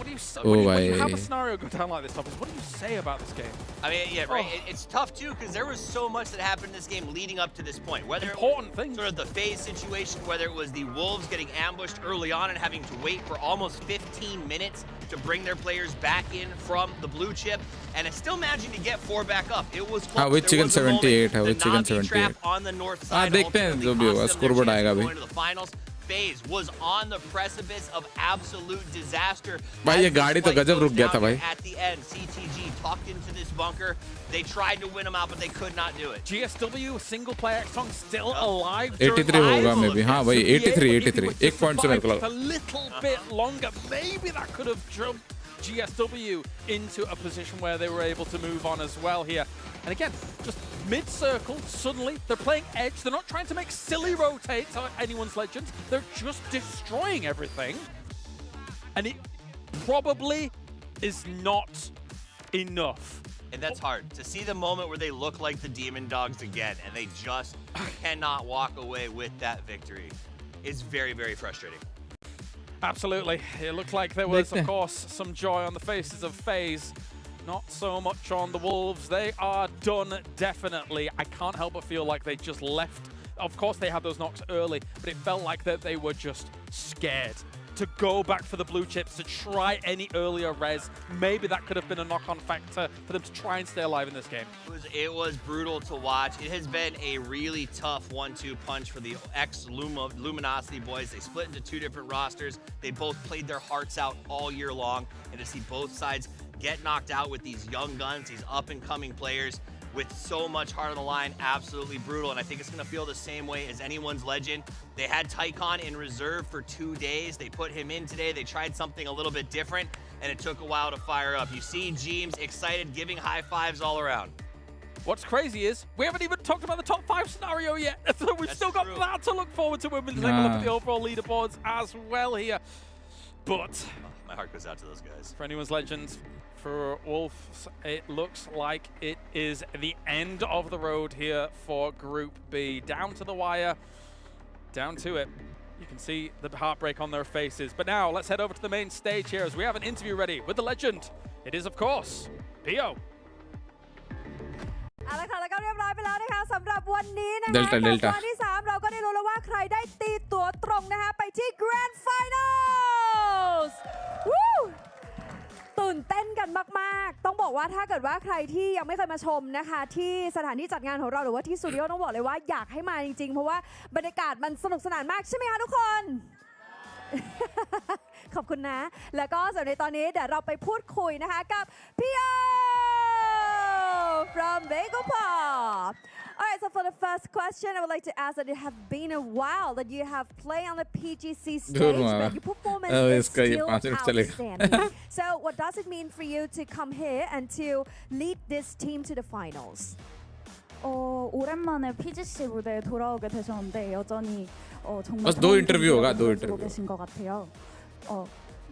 Oh, when you have भाई। a scenario go down like this, Thomas, what do you say about this game? I mean, yeah, right. It's tough too because there was so much that happened in this game leading up to this point. Whether important things, sort of the FaZe situation, whether it was the Wolves getting ambushed early on and having to wait for almost 15 minutes to bring their players back in from the blue chip, and it's still managing to get 4 back up. It was close. with There chicken was a moment, 78, the with chicken Navi 78. trap on the north side. देखते हैं जो भी होगा, scoreboard आएगा अभी। Going to the finals. FaZe was on the precipice of absolute disaster. भाई ये गाड़ी तो गजब रुक गया था भाई। At the end, CTG tucked into this bunker. They tried to win them out, but they could not do it. GSW single player song still alive. 83 होगा मे बी, हाँ भाई 83 1 पॉइंट से मेरे को लगा। A little bit longer, maybe that could have jumped GSW into a position where they were able to move on as well here. And again, just mid-circle, suddenly they're playing edge. They're not trying to make silly rotates on anyone's legends. They're just destroying everything. And it probably is not enough. And that's hard. To see the moment where they look like the Demon Dogs again and they just cannot walk away with that victory is very, very frustrating. Absolutely. It looked like there was, of course, some joy on the faces of FaZe. Not so much on the Wolves. They are done, definitely. I can't help but feel like they just left. Of course, they had those knocks early, but it felt like that they were just scared to go back for the blue chips, to try any earlier res. Maybe that could have been a knock-on factor for them to try and stay alive in this game. It was brutal to watch. It has been a really tough 1-2 punch for the ex-Luminosity boys. They split into 2 different rosters. They both played their hearts out all year long. And to see both sides get knocked out with these young guns, these up-and-coming players, with so much heart on the line, absolutely brutal. And I think it's going to feel the same way as anyone's legend. They had Tycon in reserve for 2 days. They put him in today. They tried something a little bit different. and it took a while to fire up. You see Jeems excited, giving high fives all around. What's crazy is we haven't even talked about the top 5 scenario yet. So we've still got that to look forward to when we take a look at the overall leaderboards as well here. But my heart goes out to those guys. For anyone's legends, for Wolves, it looks like it is the end of the road here for Group B. Down to the wire, down to it. You can see the heartbreak on their faces. But now let's head over to the main stage here as we have an interview ready with the legend. It is, of course, PO. เอาละค่ะแล้วก็เรียบร้อยไปแล้วนะคะสำหรับวันนี้นะคะ Delta วันที่ 3 เราก็ได้รู้แล้วว่าใครได้ตีตั๋วตรงนะคะไปที่ Grand Finals วู้ตื่นเต้นกันมากๆต้องบอกว่าถ้าเกิดว่าใครที่ยังไม่เคยมาชมนะคะที่สถานที่จัดงานของเราหรือว่าที่สตูดิโอต้องบอกเลยว่าอยากให้มาจริงๆเพราะว่าบรรยากาศมันสนุกสนานมากใช่ไหมคะทุกคน ขอบคุณนะแล้วก็สำหรับในตอนนี้เดี๋ยวเราไปพูดคุยนะคะกับพี่โอ from Battlegrounds. Alright, so for the first question, I would like to ask that it has been a while that you have played on the PGC stage, but your performance is still outstanding. So what does it mean for you to come here and to lead this team to the finals? 오랜만에 PGC 무대에 돌아오게 되셨는데 여전히 정말 बस 2 interview होगा 2 보고 계신 것 같아요.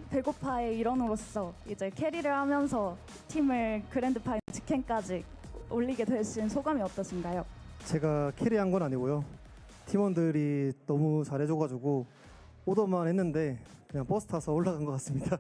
배고파의 일원으로서 이제 캐리를 하면서 팀을 그랜드 파이널 직행까지 올리게 되신 소감이 어떠신가요? 제가 캐리한 건 아니고요. 팀원들이 너무 잘해줘가지고 오더만 했는데 그냥 버스 타서 올라간 것 같습니다.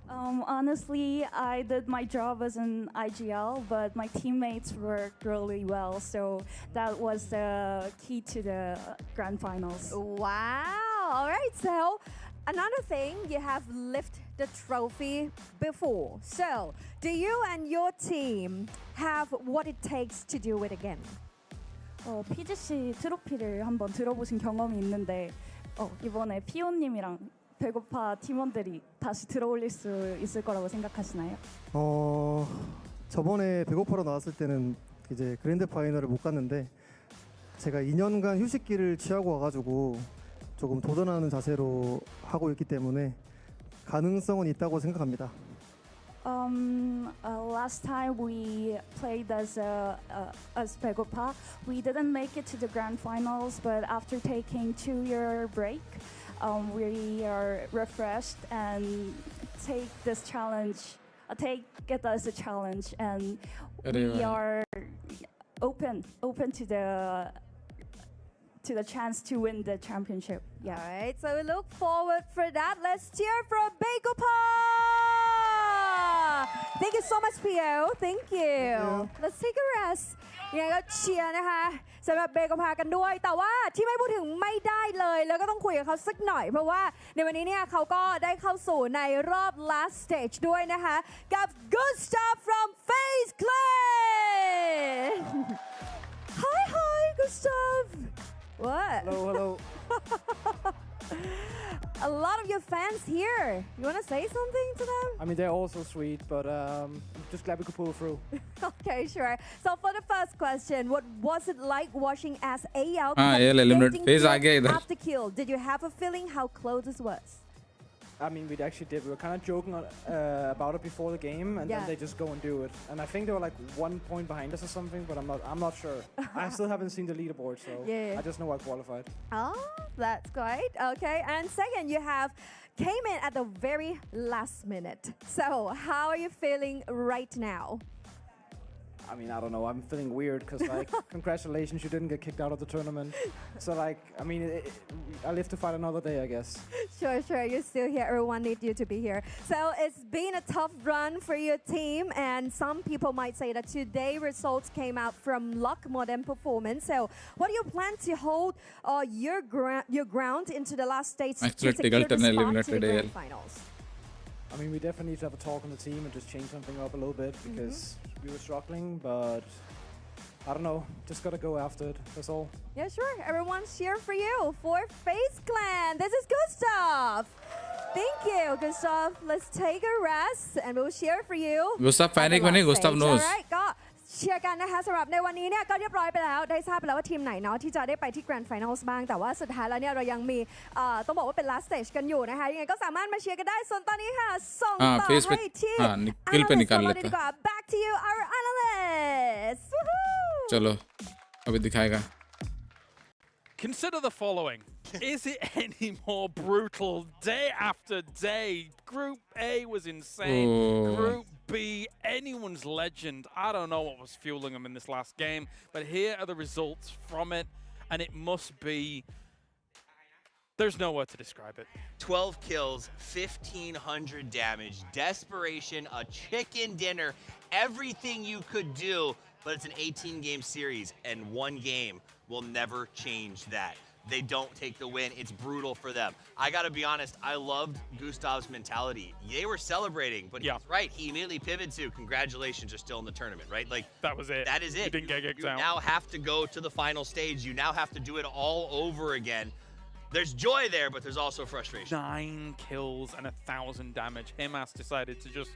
Honestly, I did my job as an IGL, but my teammates worked really well, so that was the key to the grand finals. Wow! All right, so another thing, you have lifted the trophy before. So, do you and your team have what it takes to do it again? PGC 트로피를 한번 들어보신 경험이 있는데 이번에 피오님이랑 배고파 팀원들이 다시 들어올릴 수 있을 거라고 생각하시나요? 저번에 배고파로 나왔을 때는 이제 그랜드 파이널을 못 갔는데 제가 2년간 휴식기를 취하고 와가지고 조금 도전하는 자세로 하고 있기 때문에 가능성은 있다고 생각합니다. Last time we played as 배고파, we didn't make it to the grand finals, but after taking 2-year break, we are refreshed and take this challenge, take it as a challenge, and we are open to the chance to win the championship. Yeah. All right, so we look forward for that. Let's cheer for Battlegrounds. Thank you so much, PO. Thank you. Let's take a rest. ยังไงก็เชียร์นะคะสำหรับเบโกพากันด้วยแต่ว่าที่ไม่พูดถึงไม่ได้เลยแล้วก็ต้องคุยกับเขาสักหน่อยเพราะว่าในวันนี้เนี่ยเขาก็ได้เข้าสู่ในรอบ last stage ด้วยนะคะกับ Good Stuff from FaZe Clan. Hi, Good Stuff. What? Hello. A lot of your fans here. You want to say something to them? I mean, they're all so sweet, but I'm just glad we could pull through. Okay, sure. So for the first question, what was it like watching as AL after kill? Did you have a feeling how close this was? I mean, we actually did. We were kind of joking about it before the game, and then they just go and do it. And I think they were like 1 point behind us or something, but I'm not sure. I still haven't seen the leaderboard, so I just know I qualified. Oh, that's great. Okay, and second, you have came in at the very last minute. So how are you feeling right now? I mean, I don't know. I'm feeling weird because, like, congratulations, you didn't get kicked out of the tournament. So, like, I mean, I live to fight another day, I guess. Sure. You're still here. Everyone needs you to be here. So it's been a tough run for your team, and some people might say that today results came out from luck more than performance. So what do you plan to hold your ground into the last stage to secure the spot to the grand finals? I mean, we definitely need to have a talk on the team and just change something up a little bit because we were struggling, but I don't know, just gotta go after it, that's all. Yeah, sure. Everyone's cheer for you for FaZe Clan. This is Good Stuff. Thank you, Good Stuff. Let's take a rest and we'll cheer for you. Gustav panic when Gustav knows. All right, ก็ เชียร์กันนะคะสำหรับในวันนี้เนี่ยก็เรียบร้อยไปแล้วได้ทราบไปแล้วว่าทีมไหนเนาะที่จะได้ไปที่ Grand Finals บ้างแต่ว่าสุดท้ายแล้วเนี่ยเรายังมีต้องบอกว่าเป็น last stage กันอยู่นะคะยังไงก็สามารถมาเชียร์กันได้ส่วนตอนนี้ค่ะส่งต่อให้ที่ analyst ของเราดีกว่า back to you our analyst चलो अभी दिखाएगा Consider the following. Is it any more brutal day after day? Group A was insane. Group B, anyone's legend. I don't know what was fueling them in this last game, but here are the results from it, and it must be... There's no word to describe it. 12 kills, 1,500 damage, desperation, a chicken dinner, everything you could do, but it's an 18-game series, and one game will never change that. They don't take the win. It's brutal for them. I gotta be honest, I loved Gustav's mentality. They were celebrating, but he's right. He immediately pivoted to, congratulations, you're still in the tournament, right? Like that was it. That is it. You didn't get kicked out. You now have to go to the final stage. You now have to do it all over again. There's joy there, but there's also frustration. 9 kills and 1,000 damage. Himas decided to just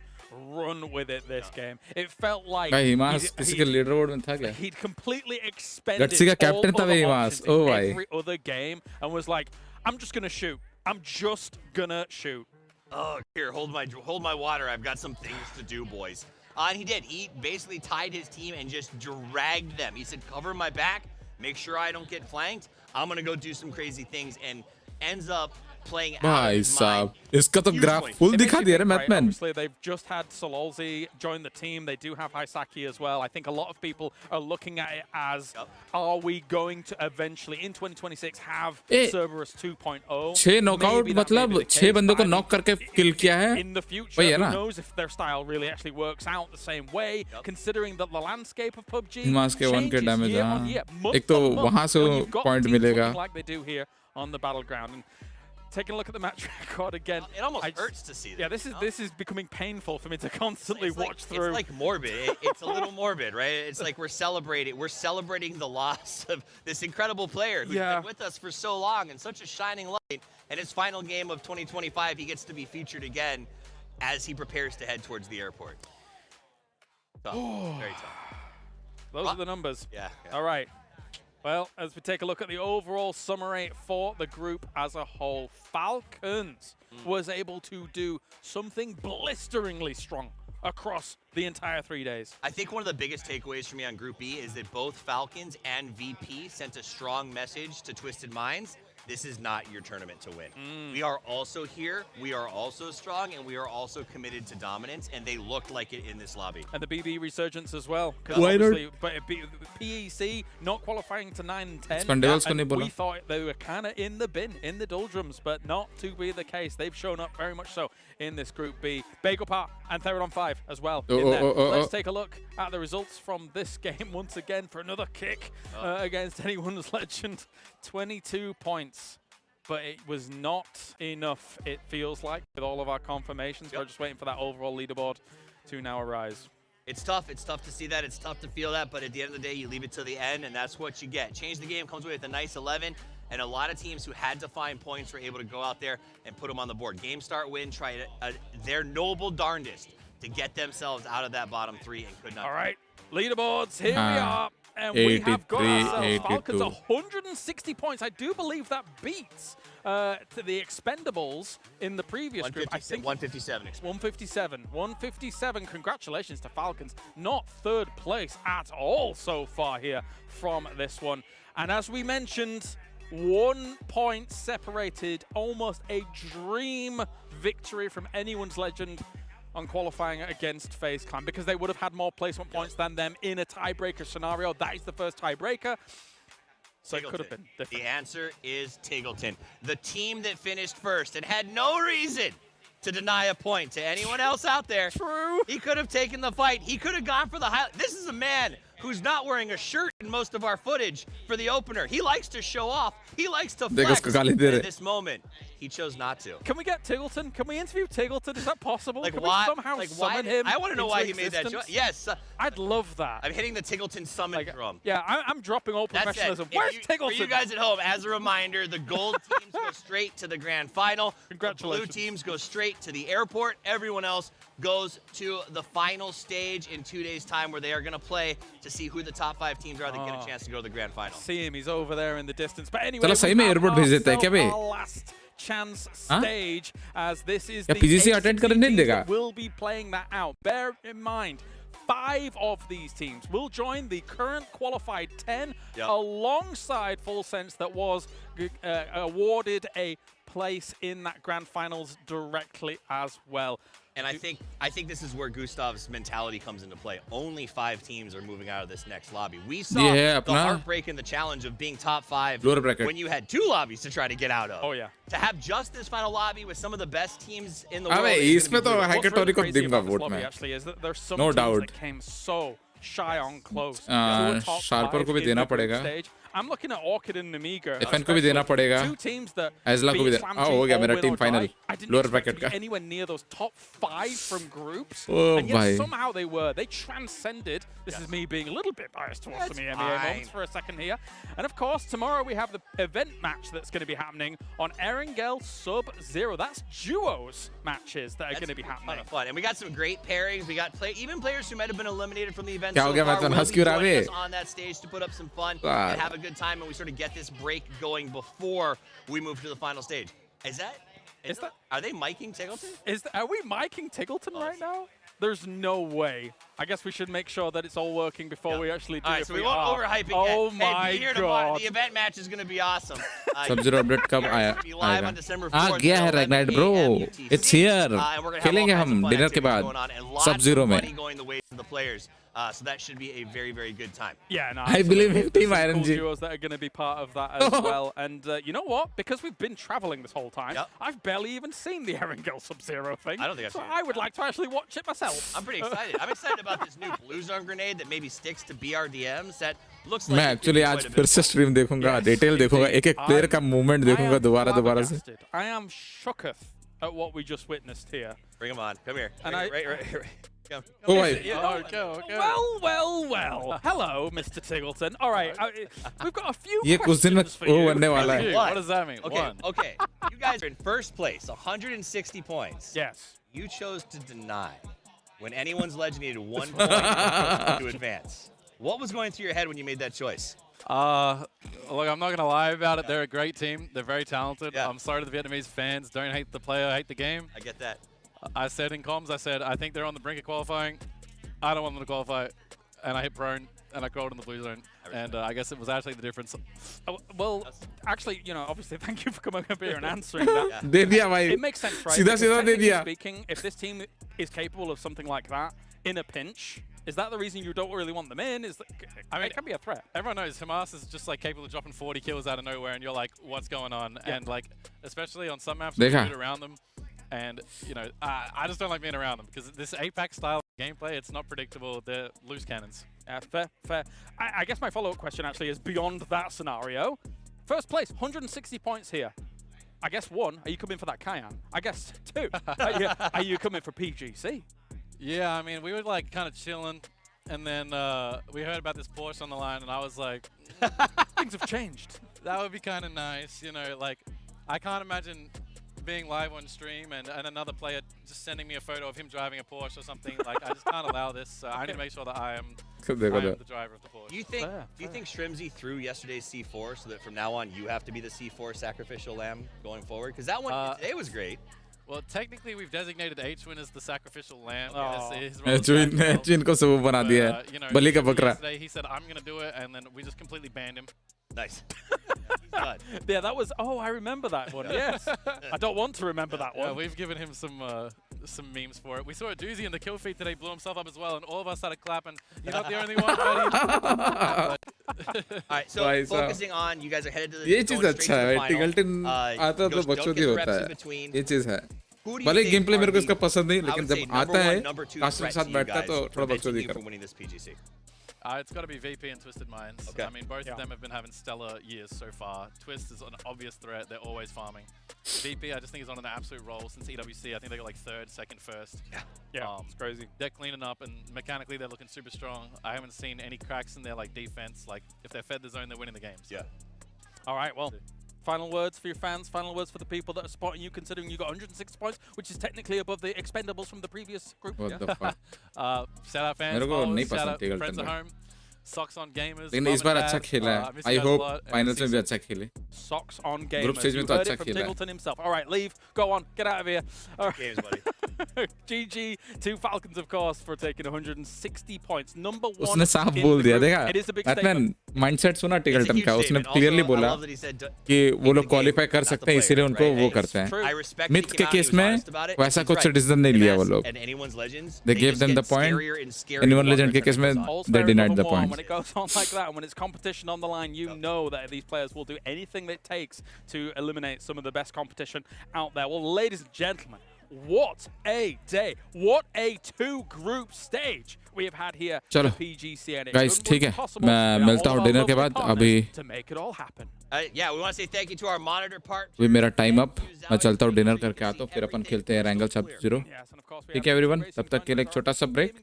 run with it this game. It felt like हिमास किसी के leaderboard में था क्या? He'd completely expended Gutsi का all captain था other हिमास. options in Oh भाई. every other game and was like, I'm just gonna shoot. I'm just gonna shoot. Oh, here, hold my water. I've got some things to do, boys. And he did. He basically tied his team and just dragged them. He said, cover my back, make sure I don't get flanked. I'm going to go do some crazy things, and ends up playing out of his mind. इसका तो graph full दिखा दिया रे मैथमैन. Obviously, they've just had Sololzi join the team. They do have Haisaki as well. I think a lot of people are looking at it as, are we going to eventually, in 2026, have Cerberus 2.0? 6 knockout मतलब 6 बंदों को knock करके किल किया है. In the future, who knows if their style really actually works out the same way, considering that the landscape of PUBG हिमास के 1 के damage year हां. on year, एक तो वहां से पॉइंट मिलेगा. Like they do here on the Battleground. And taking a look at the match record again. It almost hurts to see that. Yeah, this is becoming painful for me to constantly watch through. It's like morbid. It's a little morbid, right? It's like we're celebrating the loss of this incredible player who's been with us for so long and such a shining light. And his final game of 2025, he gets to be featured again as he prepares to head towards the airport. Tough. Very tough. Those are the numbers. Yeah. All right. Well, as we take a look at the overall summary for the group as a whole, Falcons was able to do something blisteringly strong across the entire 3 days. I think one of the biggest takeaways for me on Group B is that both Falcons and VP sent a strong message to Twisted Minds. This is not your tournament to win. We are also here, we are also strong, and we are also committed to dominance, and they looked like it in this lobby. And the BB resurgence as well. Why not? But PEC not qualifying to 9 and 10. And we thought they were kind of in the bin, in the doldrums, but not to be the case. They've shown up very much so in this Group B. Bagel and Theron 5 as well in there. Let's take a look at the results from this game once again for another kick against anyone's legend. 22 points. But it was not enough, it feels like, with all of our confirmations. We're just waiting for that overall leaderboard to now arise. It's tough to see that, it's tough to feel that, but at the end of the day, you leave it to the end, and that's what you get. Change the Game comes away with a nice 11, and a lot of teams who had to find points were able to go out there and put them on the board. Game start win, try their noble darndest to get themselves out of that bottom 3 and could not. All right, leaderboards, here we are. And we have got ourselves Falcons 160 points. I do believe that beats to the Expendables in the previous group. I think 157. 157. Congratulations to Falcons. Not third place at all so far here from this one. And as we mentioned, 1 point separated, almost a dream victory from anyone's legend on qualifying against FaZe Clan, because they would have had more placement points than them in a tiebreaker scenario. That is the first tiebreaker. So it could have been different. The answer is Tiggleton. The team that finished first and had no reason to deny a point to anyone else out there. True. He could have taken the fight. He could have gone for the highlight. This is a man who's not wearing a shirt in most of our footage for the opener. He likes to show off. He likes to flex. In this moment, he chose not to. Can we get Tiggleton? Can we interview Tiggleton? Is that possible? Like, Can why? we somehow summon him? I want to know why he made that choice. Yes. I'd love that. I'm hitting the Tiggleton summon drum. Yeah, I'm dropping all professionalism. Where's Tiggleton? For you guys at home, as a reminder, the gold teams go straight to the grand final. Congratulations. The blue teams go straight to the airport. Everyone else goes to the final stage in 2 days' time, where they are going to play to see who the top 5 teams are that get a chance to go to the grand final. See him, he's over there in the distance. But anyway, चलो सही में airport भेज देते हैं क्या बे? our last chance stage, as this is the PGC attend करने नहीं देगा? will be playing that out. Bear in mind, 5 of these teams will join the current qualified 10 alongside Full Sense, that was awarded a place in that grand finals directly as well. And I think this is where Gustav's mentality comes into play. Only 5 teams are moving out of this next lobby. We saw the heartbreak and the challenge of being top 5 when you had 2 lobbies to try to get out of. Oh yeah. To have just this final lobby with some of the best teams in the world. इसमें तो हैकेटोरी को दूंगा vote में. Actually, is that there's some No teams doubt. that came so shy on close. Sharper को भी देना पड़ेगा. I'm looking at Orchid and Namiga. FN को भी देना पड़ेगा. 2 teams that Aizla को भी देना. हो गया मेरा टीम फाइनल. लोअर ब्रैकेट का. Anywhere near those top 5 from groups. Oh, and yet bhai. somehow they were. They transcended. This is me being a little bit biased towards some EMEA moments for a second here. And of course, tomorrow we have the event match that's going to be happening on Erangel Sub-Zero. That's duos matches that are going to be happening. A ton of fun. And we got some great pairings. We got even players who might have been eliminated from the event क्या so हो गया? far मैं तो will हंस be क्यों रहा joining bay? us on that stage to put up some fun and have a good time, and we sort of get this break going before we move to the final stage. Are they miking Tiggleton? Are we miking Tiggleton right now? There's no way. I guess we should make sure that it's all working before we actually do All right, it. so we won't overhype it Oh yet. my Hey, be here tomorrow. god. The event match is going to be awesome. Sub-Zero update कब आया? live on December 4th. आ गया है Ragnite bro. It's here. खेलेंगे हम dinner के बाद. Sub-Zero में. Going the ways of the players. So that should be a very, very good time. Yeah, no, I believe in Team Cool IRONG. duos that are going to be part of that as well. And you know what? Because we've been traveling this whole time, I've barely even seen the Erangel Sub-Zero thing. I don't think I've so seen it. I would like to actually watch it myself. I'm pretty excited. I'm excited about this new blue zone grenade that maybe sticks to BRDMs. That looks like. मैं actually आज फिर से stream देखूंगा, detail देखूंगा, एक-एक player का movement देखूंगा दोबारा से. I am shooketh at what we just witnessed here. Bring him on. Come here. And right. Come. Oh, wait. Well. Hello, Mr. Tiggleton. All right, we've got a few ये कुछ दिन में questions for you. बनने वाला है. What does that mean? Okay. You guys are in first place, 160 points. Yes. You chose to deny when anyone's legend needed 1 point to advance. What was going through your head when you made that choice? Look, I'm not going to lie about it. They're a great team. They're very talented. Yeah. I'm sorry to the Vietnamese fans. Don't hate the player, hate the game. I get that. I said in comms, I think they're on the brink of qualifying. I don't want them to qualify. And I hit prone, and I crawled in the blue zone. And I guess it was actually the difference. Well, actually, obviously, thank you for coming up here and answering that. दे दिया भाई. It makes sense, right? सीधा Because दे दिया. technically speaking, if this team is capable of something like that in a pinch, is that the reason you don't really want them in? It can be a threat. Everyone knows Hamas is just like capable of dropping 40 kills out of nowhere, and you're like, what's going on? Yeah. And like, especially on some maps, you देखा. shoot around them. And, I just don't like being around them because this APAC style gameplay, it's not predictable. They're loose cannons. Fair. I guess my follow-up question actually is beyond that scenario. First place, 160 points here. I guess 1, are you coming for that Cayenne? I guess 2, are you coming for PGC? Yeah, I mean, we were like kind of chilling, and then we heard about this Porsche on the line, and I was like, things have changed. That would be kind of nice, like, I can't imagine being live on stream and another player just sending me a photo of him driving a Porsche or something. Like, I just can't allow this. So I need to make sure that I am the driver of the Porsche. Do you think Shrimsy threw yesterday's C4 so that from now on you have to be the C4 sacrificial lamb going forward? Because that one today was great. Well, technically, we've designated H-Win as the sacrificial lamb. H-Win को सब बना दिया है. बलि का बकरा. Yesterday he said, I'm going to do it, and then we just completely banned him. Nice. Yeah, that was. Oh, I remember that one. Yes. I don't want to remember that one. Yeah, we've given him some memes for it. We saw a doozy in the kill feed today, blew himself up as well, and all of us started clapping. You're not the only one, buddy. All right, so focusing on, you guys are headed to the ये चीज अच्छा है. टिगल्टन आता तो बकचोदी होता है. ये चीज है. भले गेम प्ले मेरे को इसका पसंद नहीं, लेकिन जब आता है कास्टर के साथ बैठता है तो थोड़ा बकचोदी करता है. It's got to be VP and Twisted Minds. Okay. I mean, both of them have been having stellar years so far. Twist is an obvious threat. They're always farming. VP, I just think, is on an absolute roll since EWC. I think they got like 3rd, 2nd, 1st. Yeah, it's crazy. They're cleaning up, and mechanically they're looking super strong. I haven't seen any cracks in their like defense. Like, if they're fed the zone, they're winning the games. Yeah. All right, well, Final words for your fans, final words for the people that are supporting you, considering you got 106 points, which is technically above the expendables from the previous group. What the fuck? Shout out fans, मेरे को नहीं followers, shout पसंद out टिगल friends at Tandon. home. Socks on gamers. लेकिन इस बार अच्छा खेला है। I hope finals में भी अच्छा खेले। Socks on gamers. Group stage में तो अच्छा खेला है। Tingleton himself. All right, leave. Go on. Get out of here. All right. Games, buddy. GG to Falcons, of course, for taking 160 points. Number one. उसने साफ बोल दिया देखा। It is a big Batman statement. Mindset सुना टिगल्टन का। उसने statement. Clearly Also, I बोला love that he said, कि वो लोग क्वालिफाई कर सकते हैं इसीलिए उनको वो करते हैं। I respect मिथ he के came out, he case was में honest about it. वैसा He's कुछ right. डिसीजन नहीं लिया वो लोग। And anyone's legends, They gave them the just get point. scarier and scarier Anyone the legend longer के case में All they fair denied enough the and warm. point. When it goes on like that, and when it's competition on the line, you know that these players will do anything that it takes to eliminate some of the best competition out there. Well, ladies and gentlemen, what a day. What a two-group stage we have had here चलो at PGCN. Guys ठीक है मैं मिलता हूँ dinner के बाद अभी to make it all happen. Yeah, we want to say thank you to our monitor part. अभी मेरा टाइम अप मैं चलता हूँ डिनर करके आता हूँ फिर अपन खेलते हैं रैंगल सब 0 ठीक है एवरीवन तब तक के लिए एक छोटा सा ब्रेक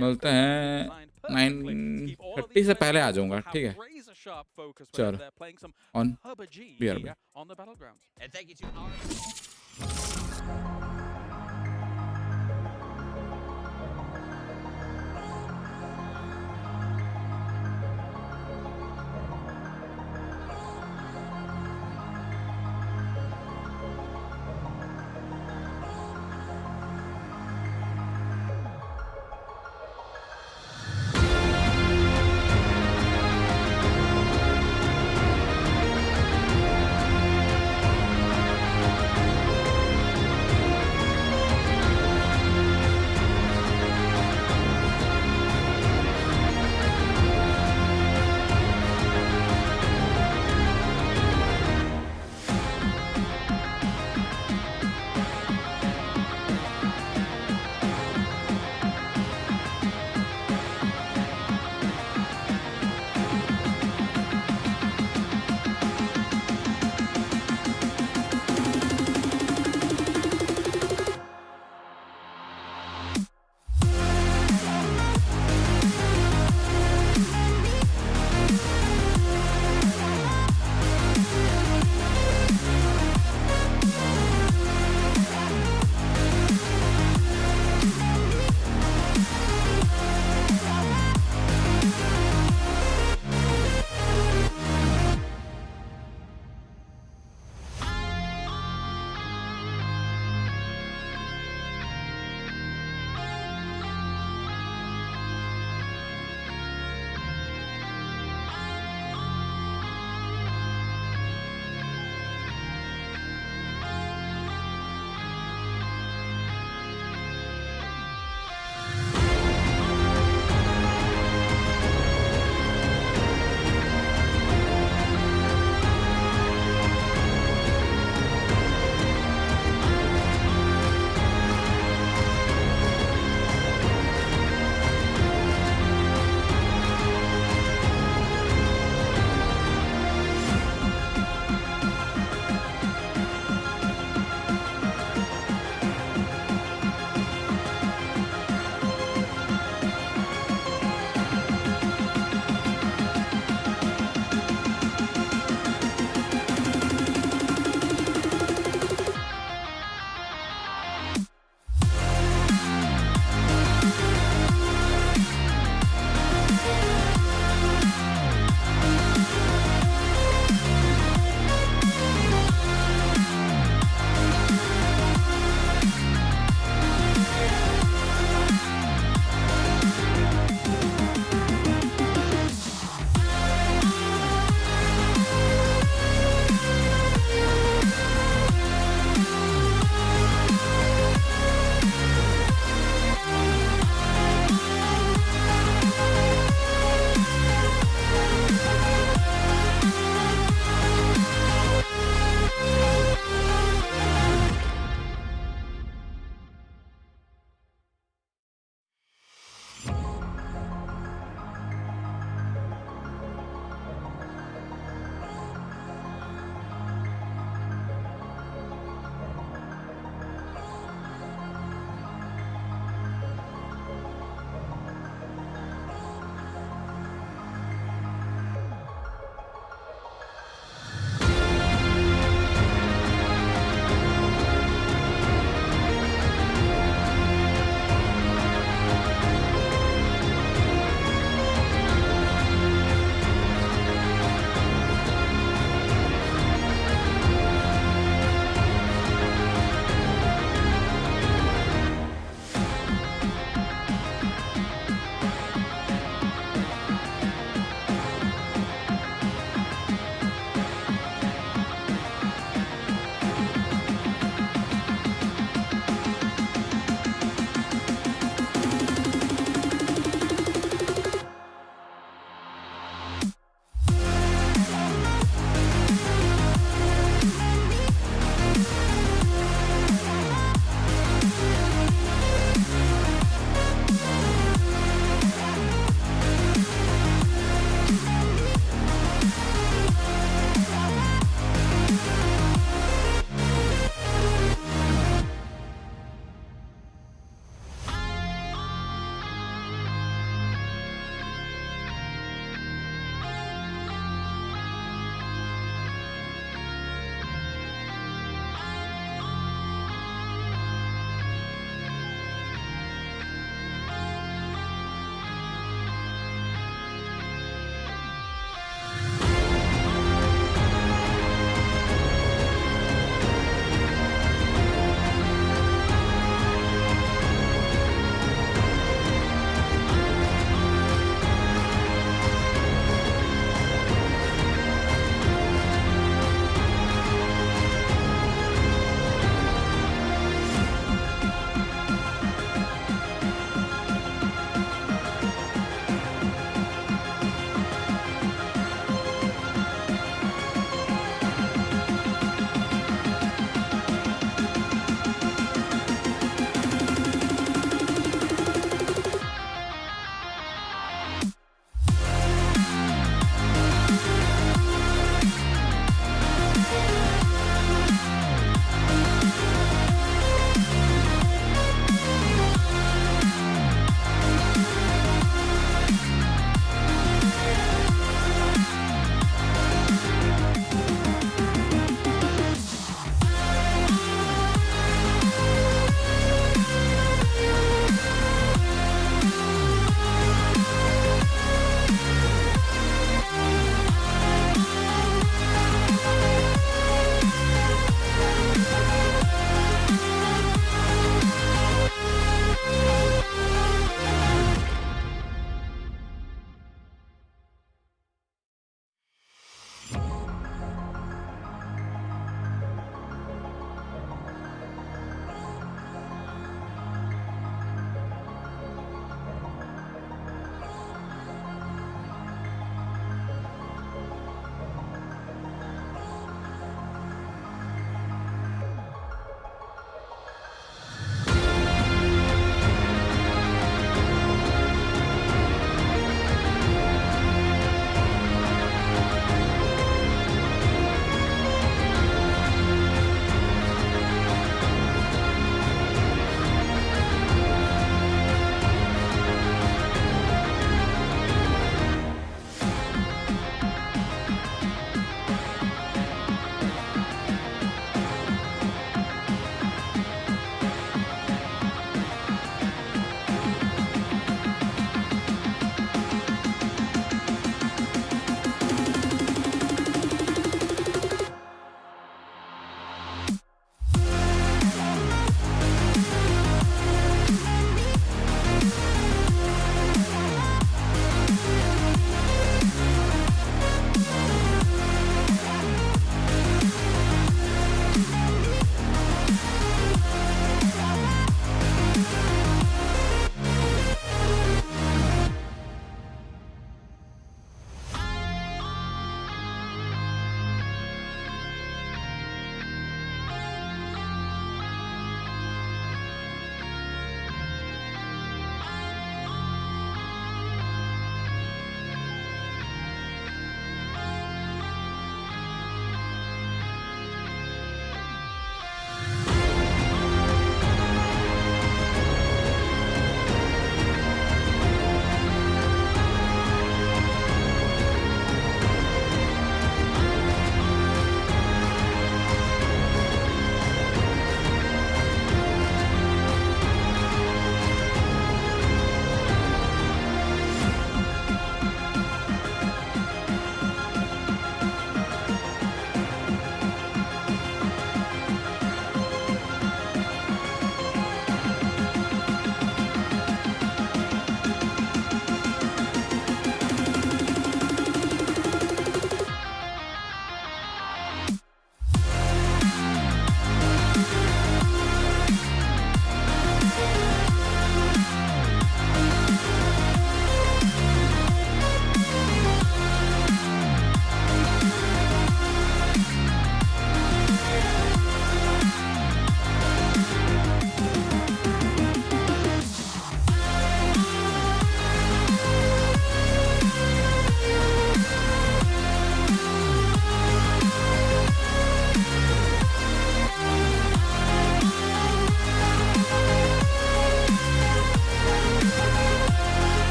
मिलते हैं 9:30 से पहले आ जाऊंगा ठीक है चलो on BRB On the Battlegrounds. And thank you to our...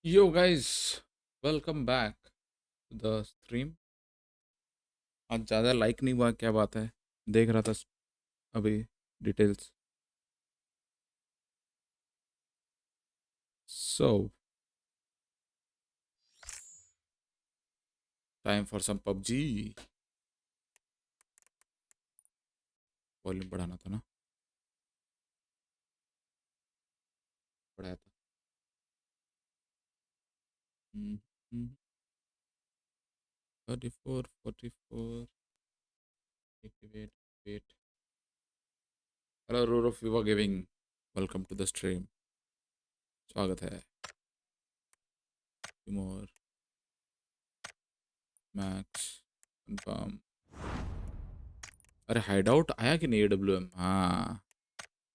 Yo guys, welcome back to the stream. आज ज़्यादा लाइक नहीं हुआ, क्या बात है? देख रहा था अभी details. So, time for some PUBG. Volume बढ़ाना था ना, बढ़ाया था. 34, 44. Wait. Hello, Roro Viva Giving. Welcome to the stream. स्वागत है. More. Max. Confirm. अरे हाइडआउट आया कि नहीं AWM? हाँ,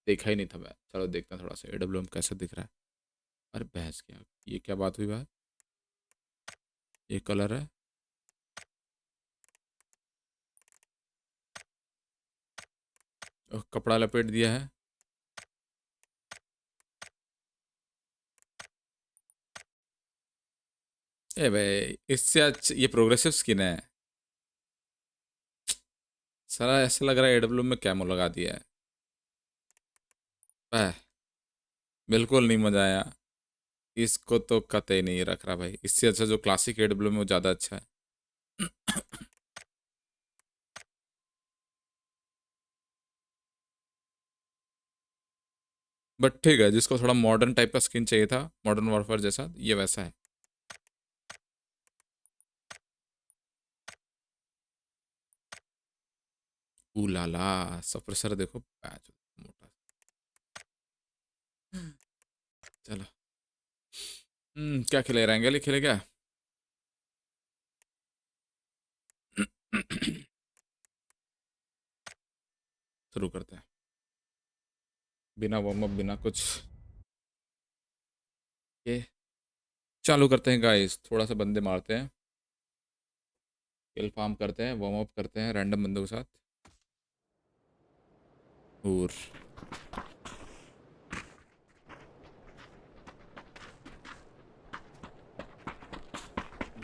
देखा ही नहीं था मैं. चलो देखते हैं थोड़ा सा AWM कैसे दिख रहा है. अरे बहस क्या, ये क्या बात हुई भाई? ये कलर है. कपड़ा लपेट दिया है. ए भाई, इससे ये प्रोग्रेसिव स्किन है. सारा ऐसा लग रहा है AWM में कैमो लगा दिया है. बिल्कुल नहीं मजा आया. इसको तो कतई नहीं रख रहा भाई. इससे अच्छा जो क्लासिक AWM है वो ज़्यादा अच्छा है. बट ठीक है, जिसको थोड़ा मॉडर्न टाइप का स्किन चाहिए था, मॉडर्न वॉरफेयर जैसा, ये वैसा है. लाला सप्रेसर देखो, पैच मोटा. चलो. क्या खेले? रैंगल खेले क्या? शुरू करते हैं बिना वार्म अप, बिना कुछ के. चालू करते हैं गाइस. थोड़ा सा बंदे मारते हैं, किल फार्म करते हैं, वार्म अप करते हैं रैंडम बंदों के साथ. और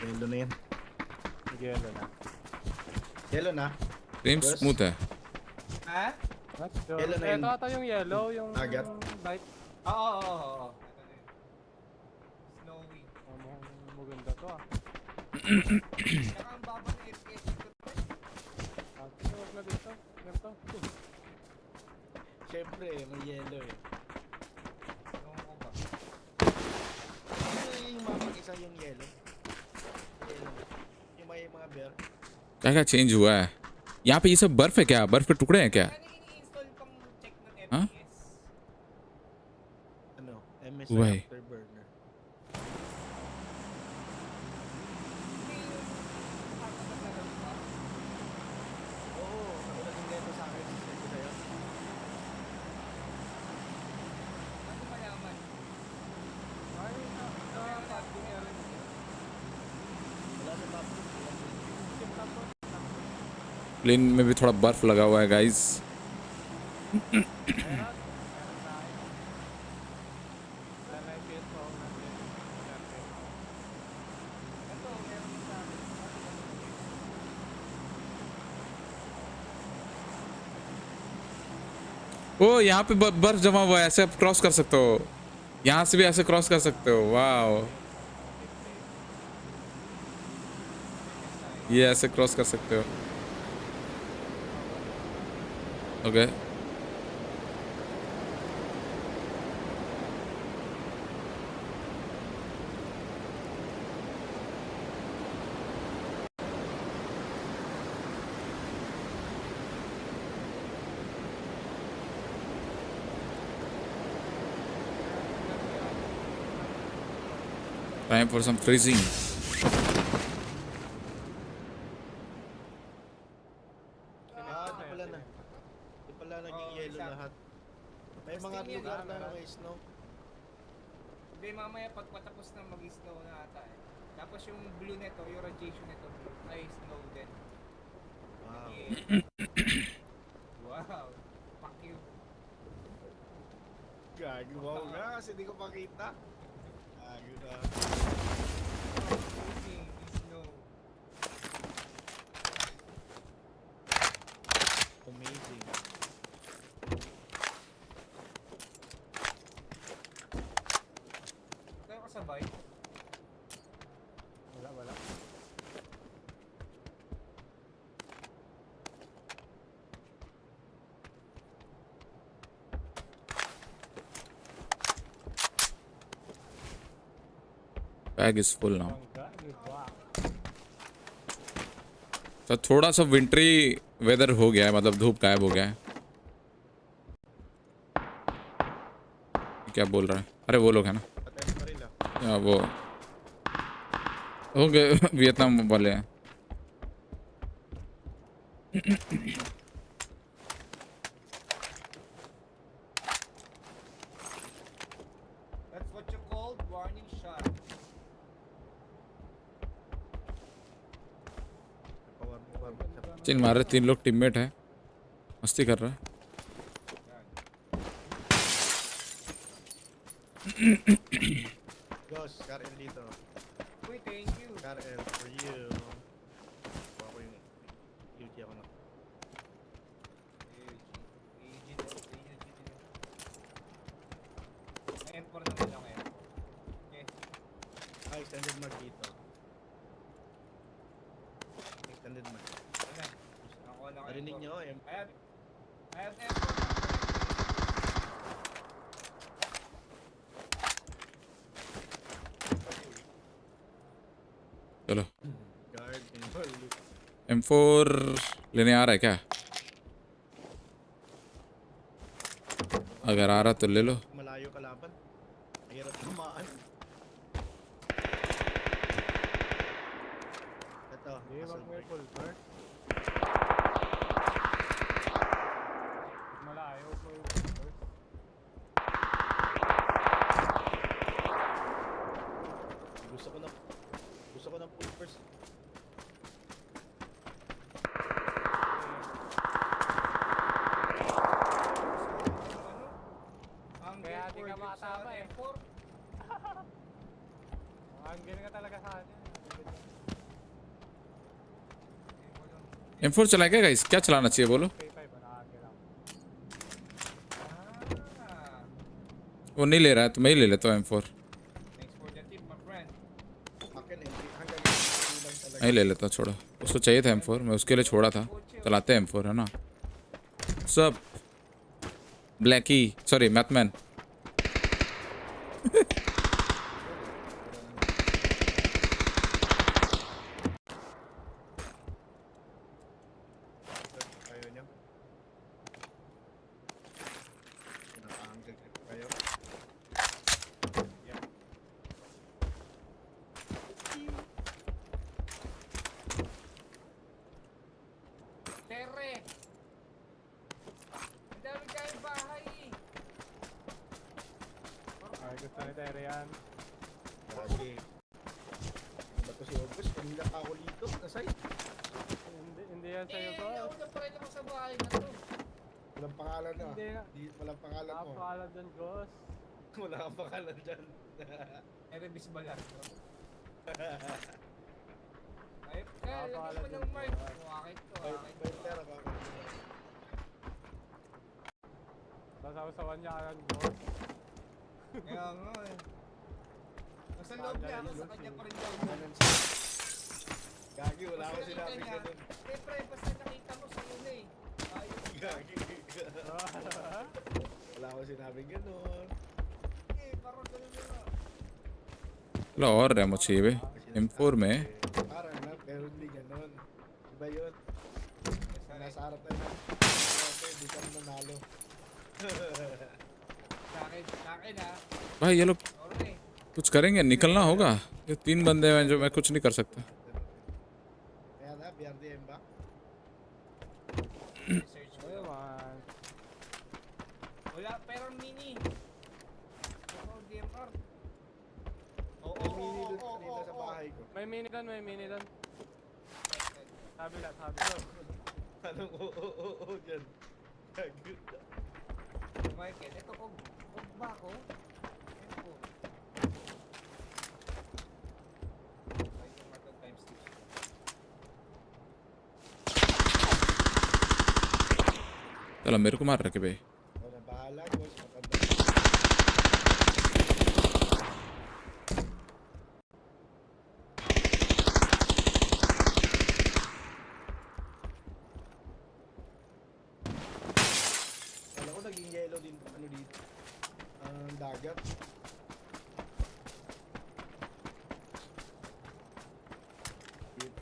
Yellow na yan. Yellow na. Yellow na. Stream smooth है. Ha? Yellow na yun. Ito ata yung yellow, yung Agad? light. Oo. Snowy. Maganda to ah. Saka ang baba ng FPS ito. Huwag na dito. Ganito. Siyempre, may yellow eh. Ewan ko ba? Ano yung mapag-isa yung yellow? Yung may mga bear. क्या क्या change हुआ है यहाँ पे? ये सब बर्फ है क्या? बर्फ के टुकड़े हैं क्या? हाँ Ano? MSI Why? Afterburner. Oo, naging ganito sa akin. Sisend ko sa'yo. Ano mayaman? Ay, pad ko niya rin. Wala sa map. Plane में भी थोड़ा बर्फ लगा हुआ है गाइस. ओ यहाँ पे बर्फ जमा हुआ है, ऐसे आप क्रॉस कर सकते हो. यहाँ से भी ऐसे क्रॉस कर सकते हो. वाह, ये ऐसे क्रॉस कर सकते हो. Okay. Time for some freezing. Di pala naging yellow lahat. May mga lugar na may snow. Hindi, mamaya pag patapos na mag-snow na ata eh. Tapos yung blue nito, yung radiation nito, ay snow din. Wow. Wow. Fuck you. Gagi, wow nga kasi di ko makita. Amazing. Kaya kasabay? Wala. Bag is full now. तो थोड़ा सा wintry weather हो गया है, मतलब धूप गायब हो गया है. क्या बोल रहा है? अरे वो लोग है ना, या वो हो गए वियतनाम वाले हैं. That's what you call warning shot. Chill मार रहे, 3 लोग टीममेट है, मस्ती कर रहा है. Gosh, Karel dito. Uy, thank you. Karel, for you. Ako yung UG ako na. M4 naman ako eh. Okay. Extended mag dito. Extended mag. Ako lang. Narinig nyo? I have M4. चलो M4 लेने आ रहा है क्या? अगर आ रहा तो ले लो. Malayo kalaban. Hirap tumaan. Ito. Malayo po yung gusto ko ng full first. Kaya di ka matama eh. Ang galing ka talaga sa atin. M4 चलाएगा गाइस? क्या चलाना चाहिए बोलो? वो नहीं ले रहा है तो मैं ही ले लेता हूँ M4. मैं ही ले लेता, छोड़ो. उसको चाहिए था M4, मैं उसके लिए छोड़ा था. चलाते हैं M4 है ना. सब Blackie, sorry Mathman. Wala kang pangalan dyan. Erebis ba lang? Ay, kaya lagyan mo ng mark. Wakit to, wakit to. Sasawasawan niya ka ng boss. Kaya nga eh. Nasa loob niya ako, sa kanya pa rin daw. Gagi, wala ko sinabing ganun. Eh, pre, basta nakita mo sa una eh. Gagi. Wala ko sinabing ganun. लो और रेमो चाहिए बे M4 में. Parang na, pero hindi ganun. Iba yun. Nasa harap na yun. Hindi ka nanalo. Sakin ha. भाई ये लोग कुछ करेंगे, निकलना होगा. ये 3 बंदे हैं जो मैं कुछ नहीं कर सकता. Kaya na, BRDM ba? Wala, pero mini. DMR. Oo, sa bahay ko. May mini doon. Sabi lang. Anong oo dyan? Michael, ito og ba ako? चलो मेरे को मार रखे बे. Naging yellow din ano dito. Dagat.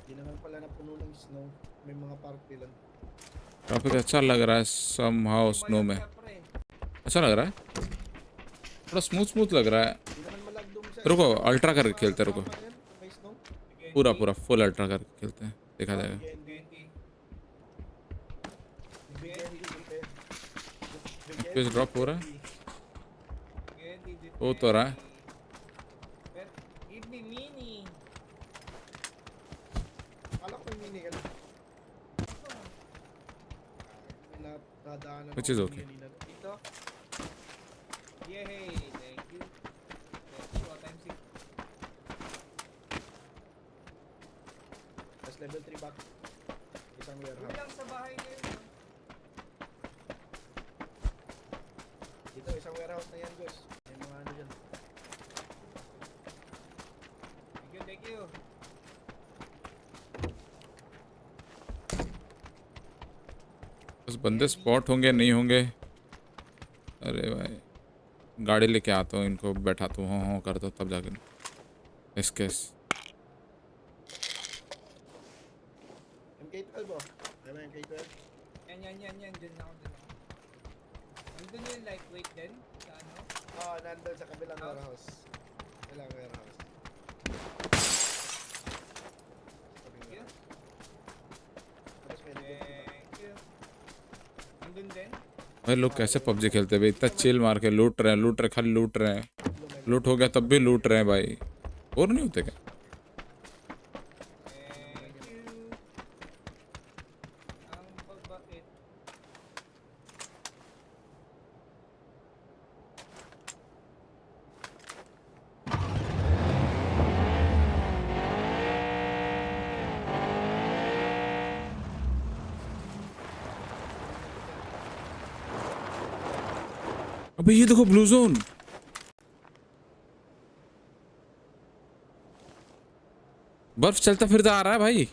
Di naman pala napuno ng snow. May mga parte lang. काफी अच्छा लग रहा है somehow स्नो में. अच्छा लग रहा है. थोड़ा स्मूथ स्मूथ लग रहा है. रुको अल्ट्रा करके खेलते रुको. पूरा पूरा फुल अल्ट्रा करके खेलते हैं. देखा जाएगा. कुछ ड्रॉप हो रहा है. हो तो रहा है. Give me mini. Alam ko mini ka. Which is okay. Dito. Yay, thank you. Thank you, time 6. That's level 3 back. Isang warehouse. Lang sa bahay na yun. Dito, isang warehouse na yan, guys. May mga ano dyan. Thank you. बस बंदे spot होंगे नहीं होंगे. अरे भाई गाड़ी लेके आता हूँ इनको बैठाता हूँ हो कर दो तब जाकर एसकेस. MK12 ba? May MK12? Yan. Dun ako. Nandun yung lightweight din? Sa ano? Oo, nandun sa kabilang warehouse. Kabilang warehouse. Thank you. Nandun din? भाई लोग कैसे पबजी खेलते हैं भाई. इतना चिल मार के लूट रहे हैं खाली लूट रहे हैं. लूट हो गया तब भी लूट रहे हैं भाई. और नहीं होते क्या. अबे ये देखो ब्लू जोन. बर्फ चलता फिरता आ रहा है भाई.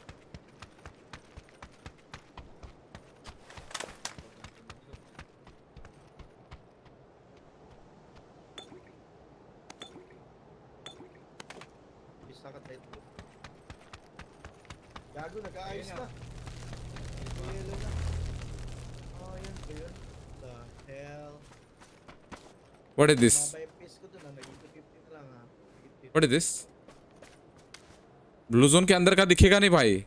Bisa ka tayo. Gago, nag-aayos na. Yellow na. Oh, yan ba yun? The hell? What is this? What is this? Blue zone के अंदर का दिखेगा नहीं भाई.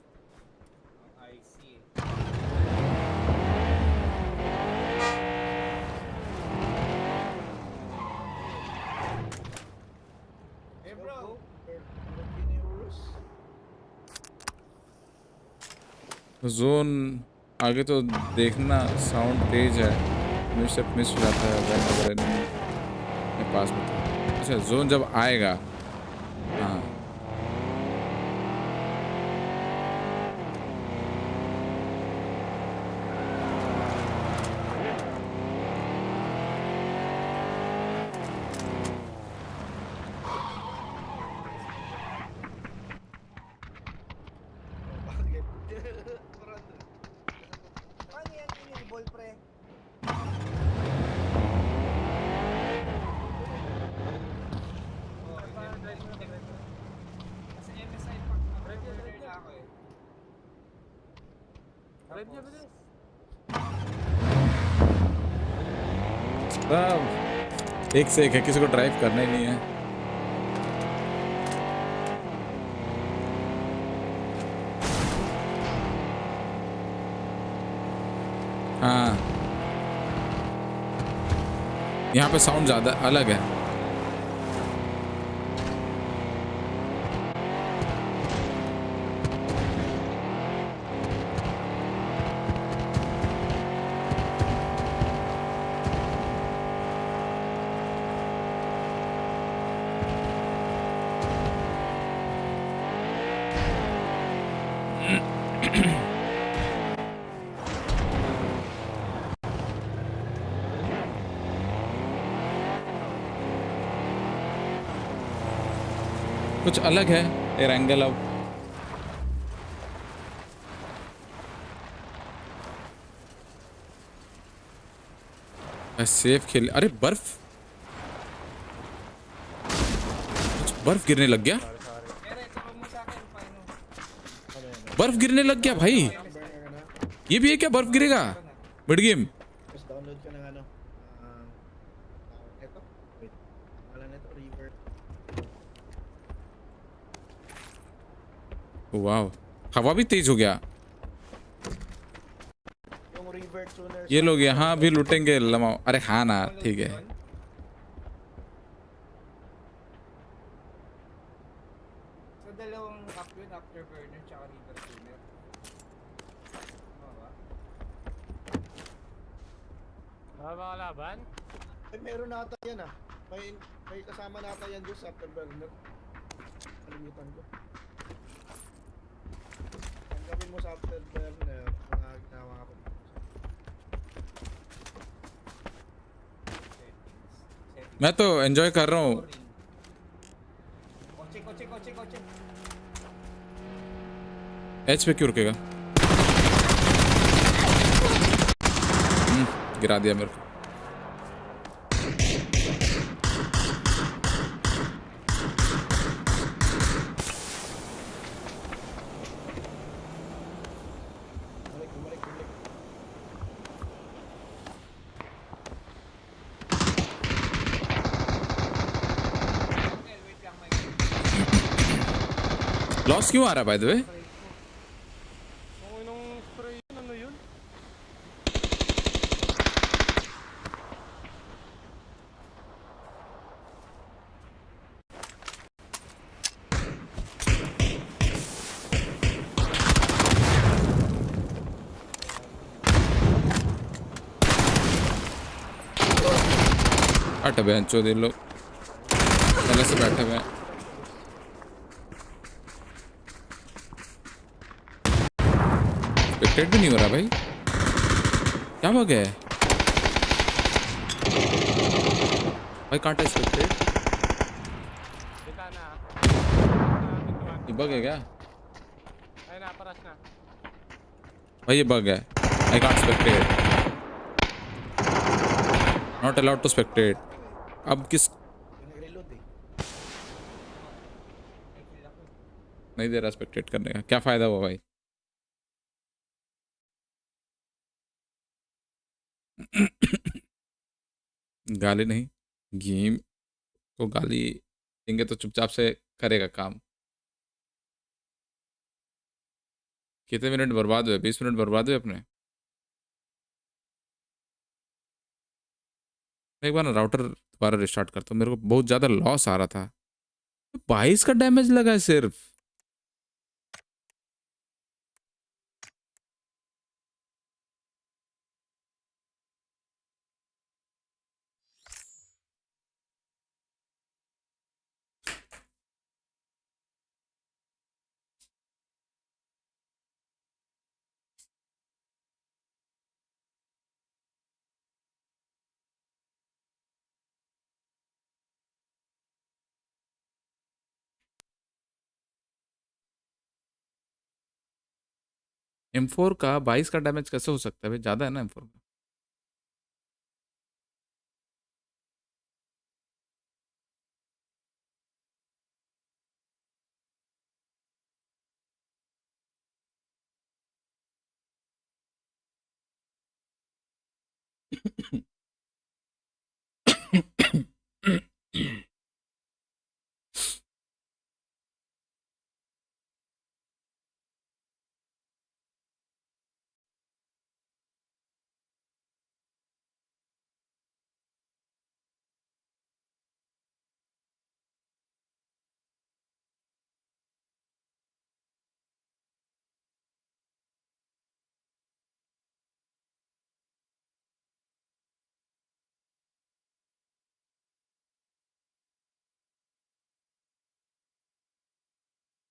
I see. Hey bro, zone आगे तो देखना. साउंड तेज है. मिस हो जाता है अगर मेरे पास में. अच्छा जोन जब आएगा. हाँ Paano yan yung ball pre? एक से एक है. किसी को ड्राइव करना ही नहीं है. हाँ यहाँ पे साउंड ज़्यादा अलग है. कुछ अलग है एंगल अब। सेफ खेल। अरे बर्फ, कुछ बर्फ गिरने लग गया। बर्फ गिरने लग गया भाई। ये भी है क्या, बर्फ गिरेगा mid game? Tapos download ka ng ano, eto, wait, wala na ito, revert. वाह, हवा भी तेज हो गया। Yung revert tuner. ये लोग यहाँ भी लूटेंगे लमाओ। अरे हाँ ना, ठीक है। Sa dalawang up yun, afterburner tsaka revert tuner. Mga laban? Ay, meron na ata yan ah. May kasama na ata yan doon sa afterburner. Kalimutan ko. Ang gawin mo sa afterburner, mga ginawa ko. मैं तो enjoy कर रहा हूँ। Koche. H पे क्यों रुकेगा? गिरा दिया मेरे को। लॉस क्यों आ रहा है बाय द वे? हट बेंचो दे लोग पहले से बैठे हुए हैं। स्पेक्टेट भी नहीं हो रहा भाई, क्या बग है भाई? कांट स्पेक्टेट, ये बग है क्या भाई? ये बग है। I can't spectate, not allowed to spectate. अब किस नहीं दे रहा स्पेक्टेट करने का, क्या फायदा हुआ भाई? गाली नहीं, गेम को गाली देंगे तो चुपचाप से करेगा काम। कितने मिनट बर्बाद हुए? 20 मिनट बर्बाद हुए अपने। एक बार ना राउटर दोबारा रिस्टार्ट करता हूँ, मेरे को बहुत ज़्यादा लॉस आ रहा था। 22 का डैमेज लगा है सिर्फ। M4 का 22 का डैमेज कैसे हो सकता है भाई? ज़्यादा है ना M4 का।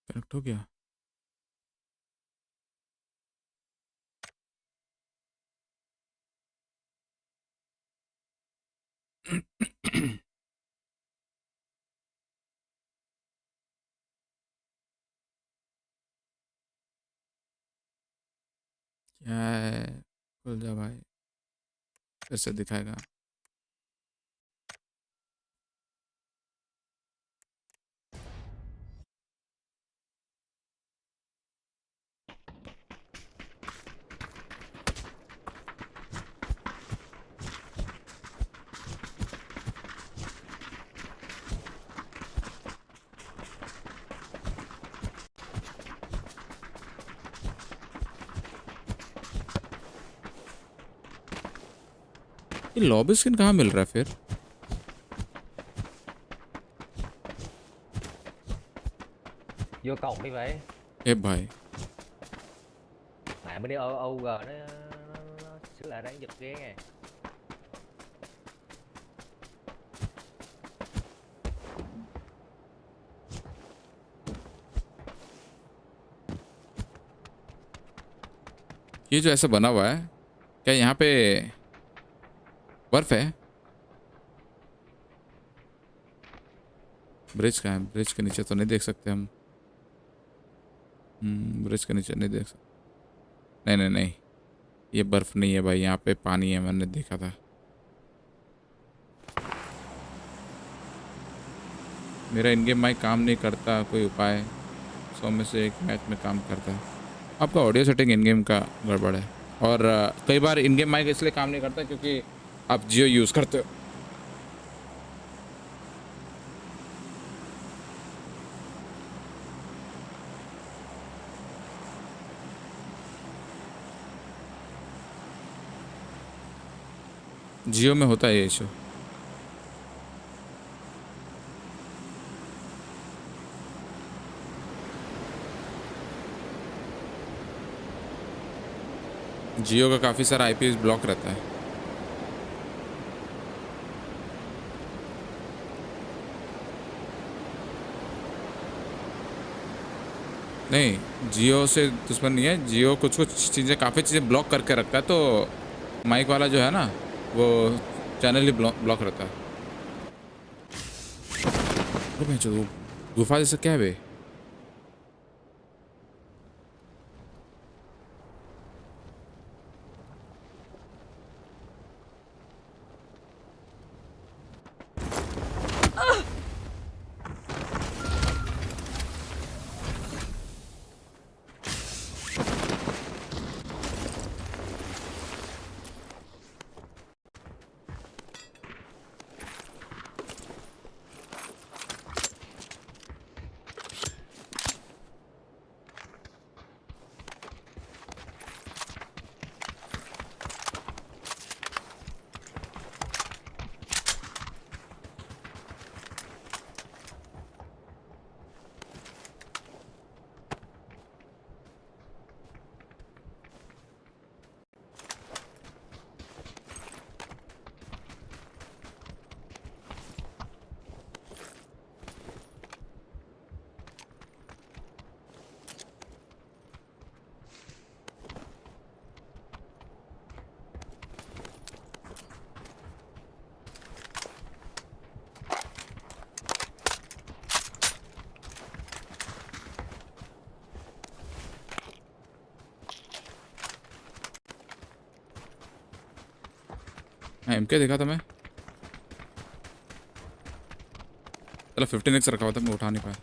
कनेक्ट हो गया। क्या है? खुल जा भाई, फिर से दिखाएगा। ये लॉबी स्किन कहाँ मिल रहा है फिर? Vô cổng đi vậy. ए भाई Mẹ mới đi OG nó xíu lại đáng giật ghê nghe. ये जो ऐसा बना हुआ है, क्या यहाँ पे बर्फ है? ब्रिज कहाँ है? ब्रिज के नीचे तो नहीं देख सकते हम। ब्रिज के नीचे नहीं देख सकते। नहीं नहीं नहीं, ये बर्फ नहीं है भाई, यहाँ पे पानी है, मैंने देखा था। मेरा इन गेम माइक काम नहीं करता, कोई उपाय? 100 में से एक मैच में काम करता है। आपका ऑडियो सेटिंग इन गेम का गड़बड़ है, और कई बार इन गेम माइक इसलिए काम नहीं करता क्योंकि आप जियो यूज़ करते हो। जियो में होता है ये इशू। जियो का काफ़ी सारा आईपी ब्लॉक रहता है। नहीं, जियो से दुश्मन नहीं है, जियो कुछ कुछ चीज़ें, काफ़ी चीज़ें ब्लॉक करके रखता है, तो माइक वाला जो है ना, वो चैनल ही ब्लॉक रहता है। गुफा जैसा क्या है बे? हाँ, एम के देखा था मैं। चलो 15x रखा हुआ था, मैं उठा नहीं पाया।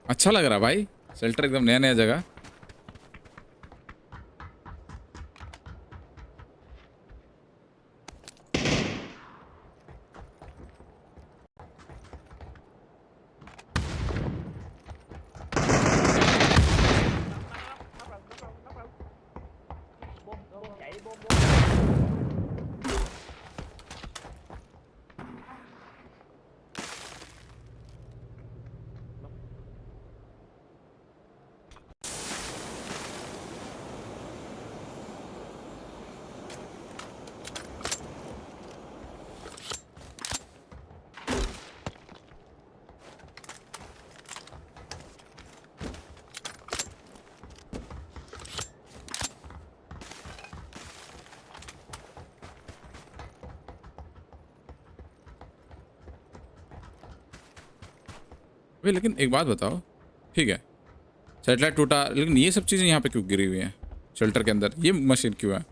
अच्छा लग रहा भाई, शेल्टर एकदम नया नया जगह। भाई लेकिन एक बात बताओ, ठीक है सेटेलाइट टूटा, लेकिन ये सब चीज़ें यहाँ पे क्यों गिरी हुई हैं शेल्टर के अंदर? ये मशीन क्यों है?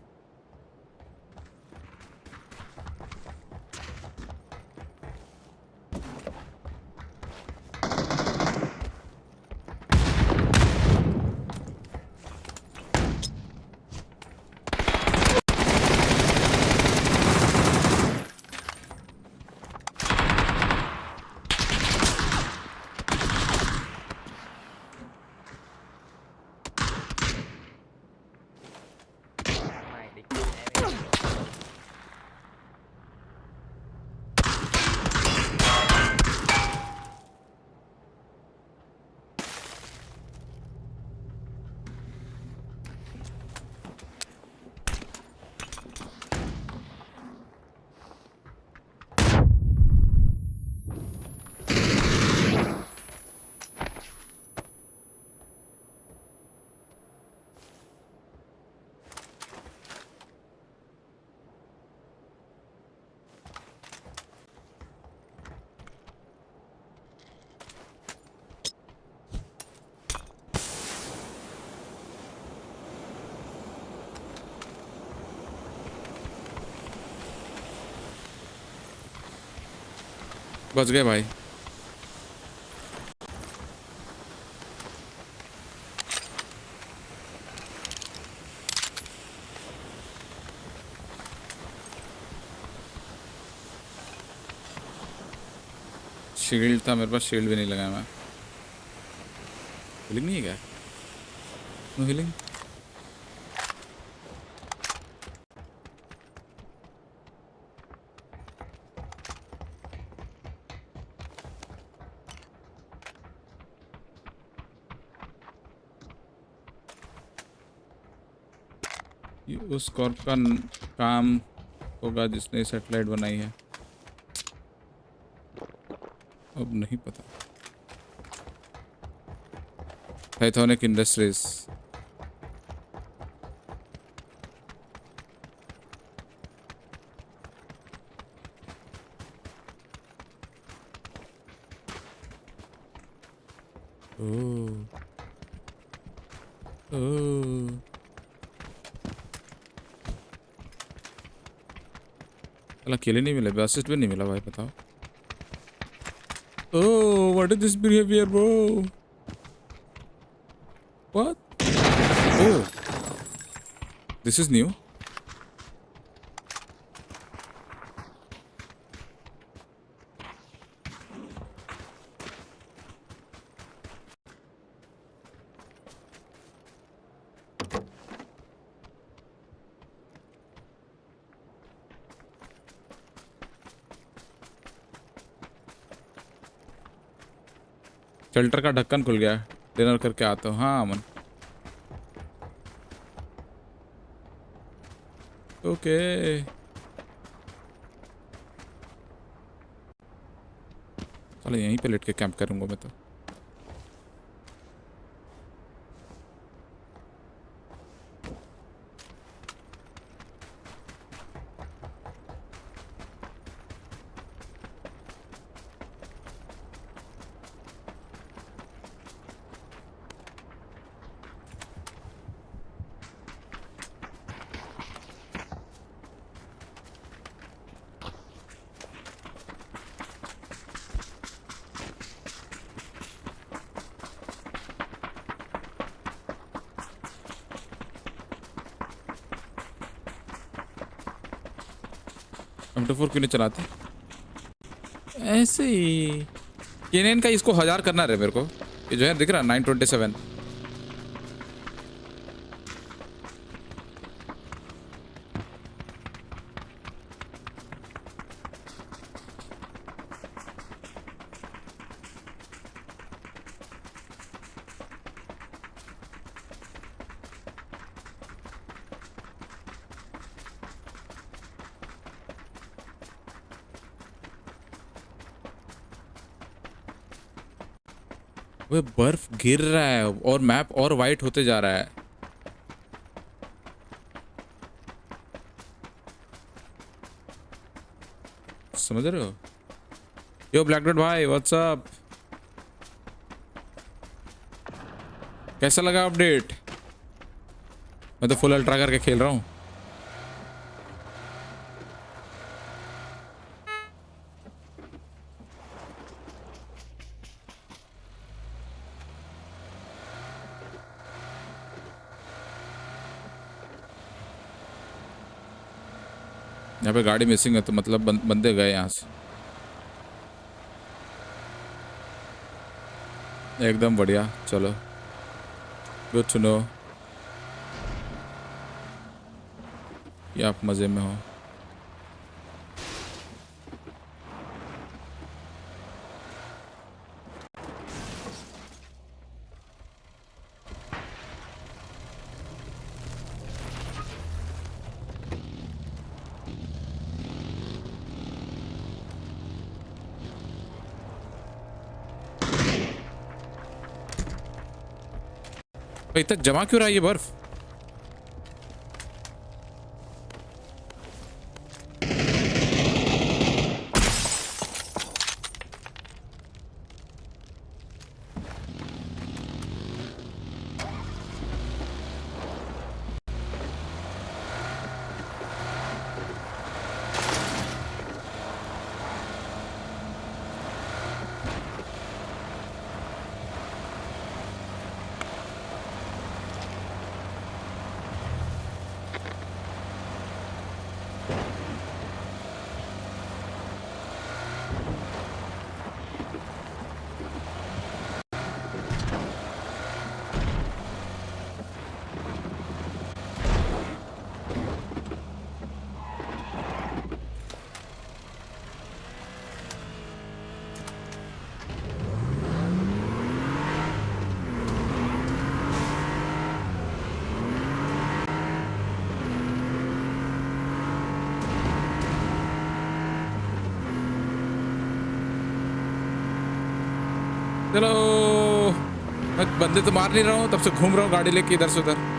बच गए भाई। शील्ड था मेरे पास, शील्ड भी नहीं लगाया मैं। हीलिंग नहीं है क्या? No healing. ये उस कॉर्प का काम होगा जिसने सैटेलाइट बनाई है। अब नहीं पता। Titanic industries. ओह ओह, अकेले नहीं मिला, असिस्ट भी नहीं मिला भाई, बताओ। Oh, what is this behavior, bro? What? Oh, this is new. Shelter का ढक्कन खुल गया। डिनर करके आता हूँ। हाँ अमन, ओके। चलो यहीं पे लेट के कैंप करूँगा मैं तो। M24 क्यों नहीं चलाते? ऐसे ही केनेन का इसको 1000 करना रहे मेरे को। ये जो है दिख रहा 927। वो बर्फ गिर रहा है और मैप और वाइट होते जा रहा है। समझ रहे हो? यो ब्लैक डॉट भाई, व्हाट्स अप? कैसा लगा अपडेट? मैं तो फुल अल्ट्रा करके खेल रहा हूँ। यहाँ पे गाड़ी मिसिंग है तो मतलब बंदे गए यहाँ से। एकदम बढ़िया, चलो गुड टू नो कि आप मज़े में हो। इतना जमा क्यों रहा है ये बर्फ? चलो, मैं बंदे तो मार नहीं रहा हूँ, तब से घूम रहा हूँ गाड़ी लेके इधर से उधर।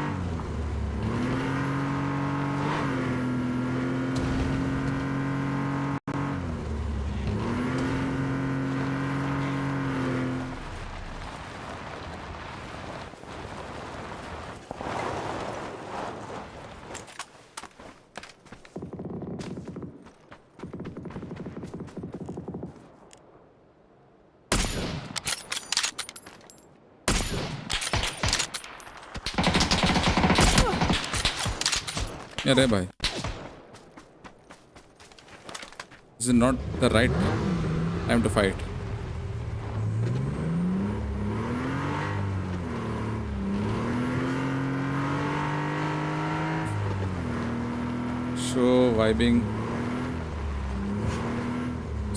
अरे भाई, this is not the right time to fight. Show vibing.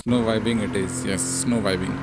Snow vibing it is. Yes, snow vibing.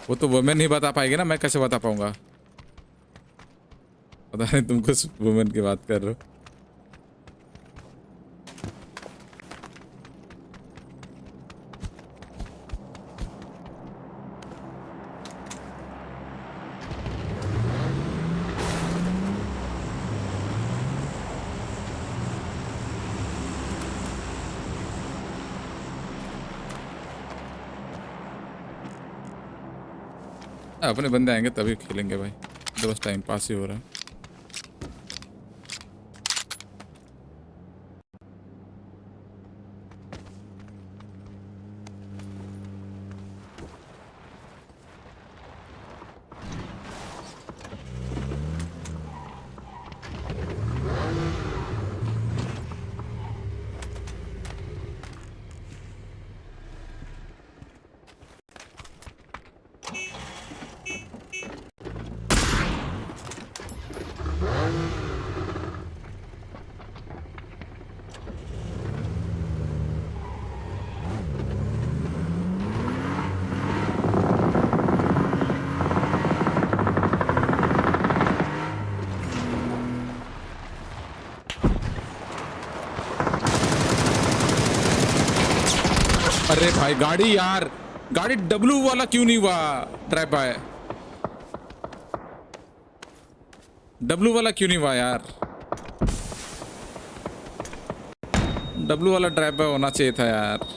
वो तो वुमेन ही बता पाएगी ना, मैं कैसे बता पाऊंगा? पता नहीं तुम किस वुमेन की बात कर रहे हो। अपने बंदे आएंगे तभी खेलेंगे भाई, तो बस टाइम पास ही हो रहा है। अरे भाई गाड़ी यार, गाड़ी डब्लू वाला क्यों नहीं हुआ ड्राइव बाय? डब्लू वाला क्यों नहीं हुआ यार? डब्लू वाला ड्राइव बाय होना चाहिए था यार।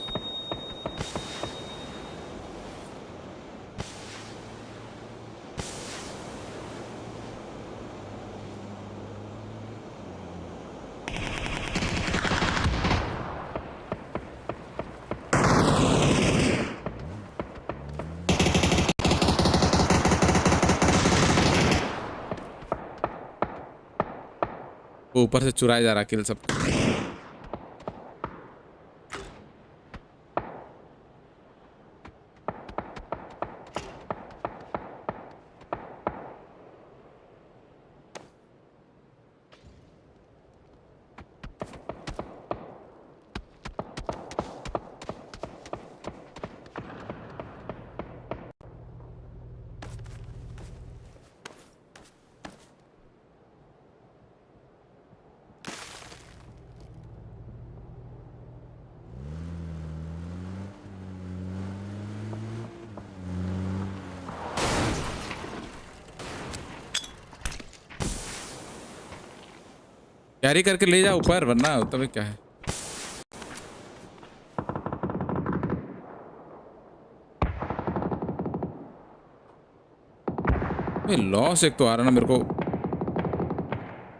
वो ऊपर से चुराया जा रहा किल सब। कैरी करके ले जा ऊपर, वरना तभी क्या है। लॉस एक तो आ रहा ना मेरे को,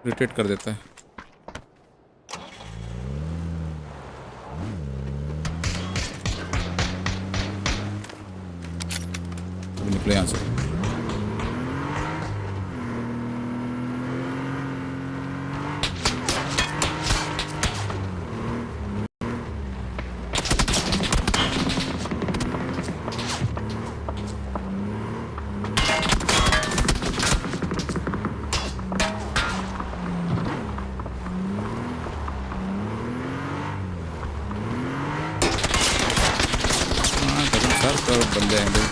इरिटेट कर देता है। निकले यहाँ से। बंदे हैं भाई।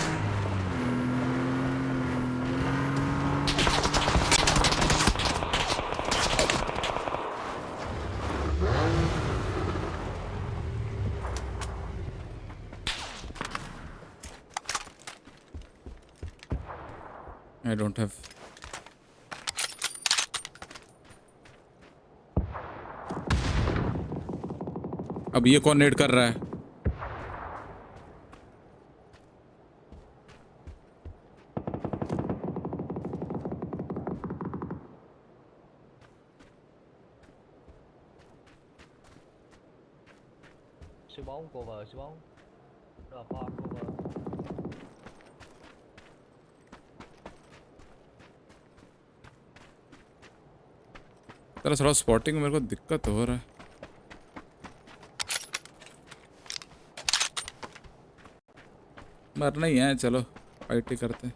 I don't have. अब ये कौन नेट कर रहा है? Số 4 cover, số 4 rồi 4 cover. तेरा थोड़ा स्पॉटिंग मेरे को दिक्कत हो रहा है। मरना ही है, चलो फाइट ही करते हैं।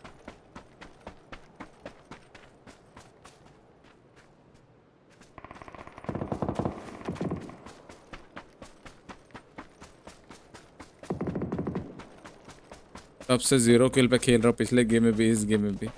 तब से 0 किल पे खेल रहा हूँ, पिछले गेम में भी, इस गेम में भी।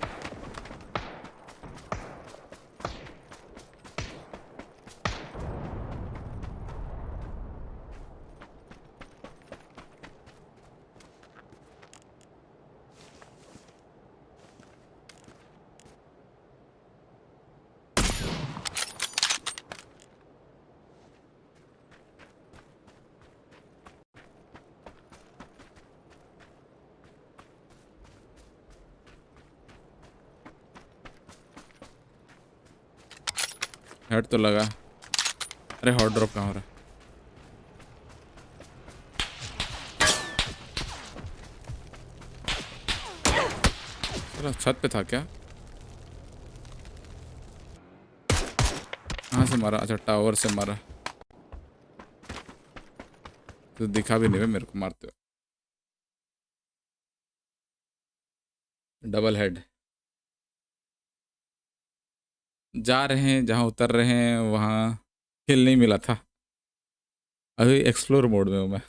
हेड तो लगा। अरे हॉट ड्रॉप कहाँ हो रहा है? चलो छत पे था क्या? कहाँ से मारा? अच्छा टावर से मारा। तो दिखा भी नहीं मेरे को मारते हुए। Double head. जा रहे हैं, जहाँ उतर रहे हैं वहाँ किल नहीं मिला था। अभी एक्सप्लोर मोड में हूँ मैं।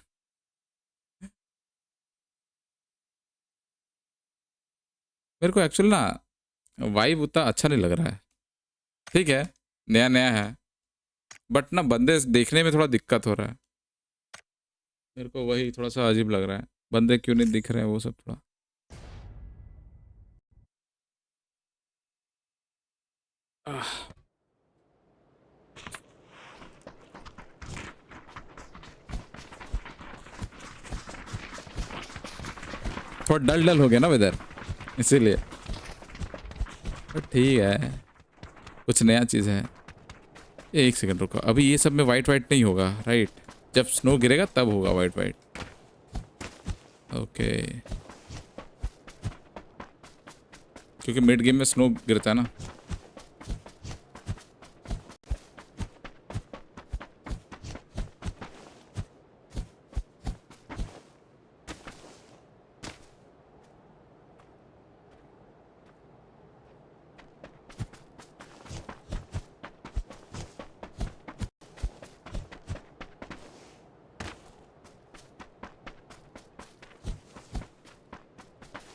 मेरे को एक्चुअल ना वाइब उतना अच्छा नहीं लग रहा है। ठीक है नया नया है, बट ना बंदे देखने में थोड़ा दिक्कत हो रहा है। मेरे को वही थोड़ा सा अजीब लग रहा है, बंदे क्यों नहीं दिख रहे हैं वो सब थोड़ा। थोड़ा डल डल हो गया ना वेदर, इसीलिए। तो ठीक है, कुछ नया चीज़ है। एक सेकंड रुको, अभी ये सब में वाइट वाइट नहीं होगा राइट? जब स्नो गिरेगा तब होगा वाइट वाइट। ओके, क्योंकि मिड गेम में स्नो गिरता है ना।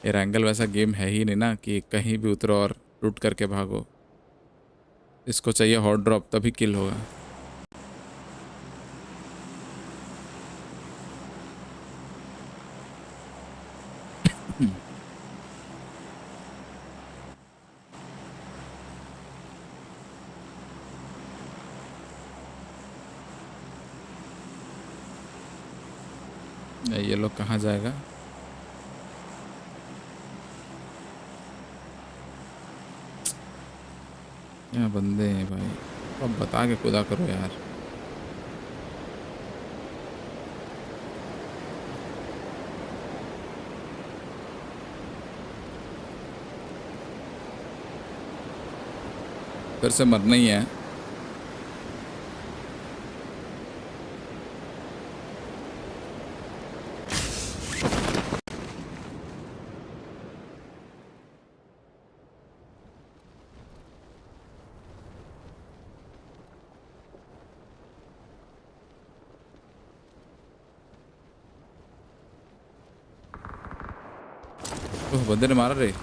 ये रैंगल वैसा गेम है ही नहीं ना कि कहीं भी उतरो और लूट करके भागो। इसको चाहिए हॉट ड्रॉप, तभी किल होगा। ये लोग कहाँ जाएगा? क्या बंदे हैं भाई, अब बता के खुदा करो यार। फिर से मरना ही है। ओह, बंदे ने मारा रे।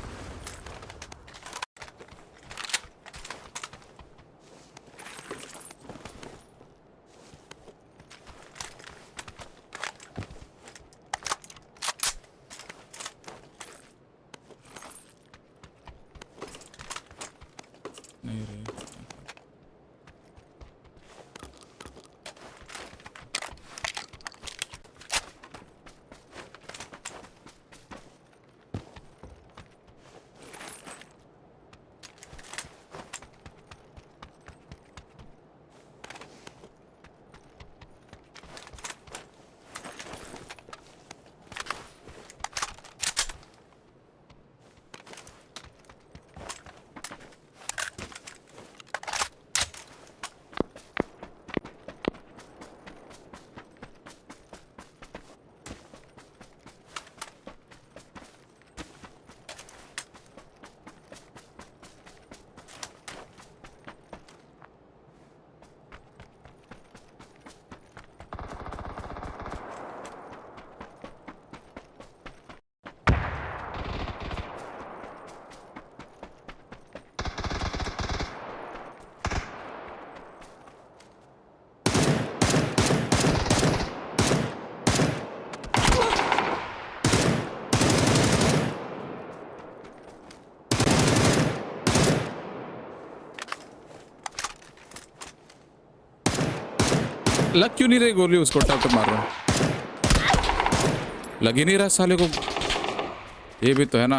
नहीं रे, लग क्यों नहीं रही गोली? उसको टप टप मार रहा हूं, लग ही नहीं रहा साले को। ये भी तो है ना,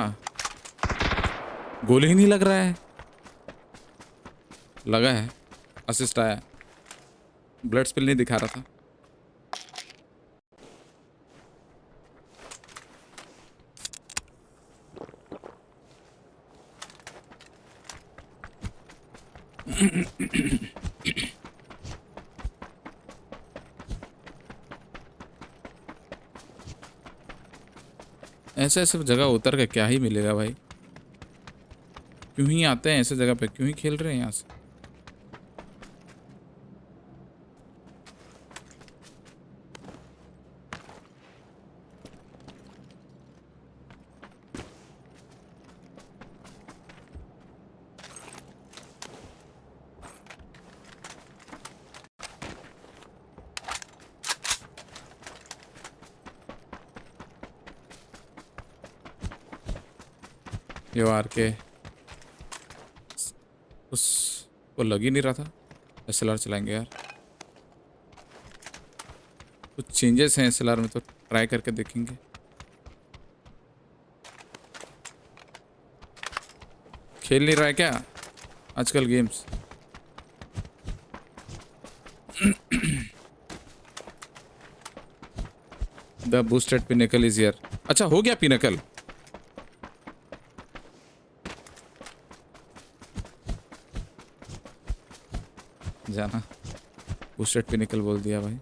गोली ही नहीं लग रहा है। लगा है, असिस्ट आया, ब्लड स्पिल नहीं दिखा रहा था। ऐसे ऐसे जगह उतर के क्या ही मिलेगा भाई? क्यों ही आते हैं ऐसे जगह पे, क्यों ही खेल रहे हैं यहाँ से? यो आर के उसको लग ही नहीं रहा था। एसएलआर चलाएंगे यार, कुछ चेंजेस हैं एसएलआर में तो ट्राई करके देखेंगे। खेल नहीं रहा है क्या आजकल games? The boosted pinnacle is here. अच्छा हो गया पिनेकल। जाना बूस्टेड पिनेकल बोल दिया भाई।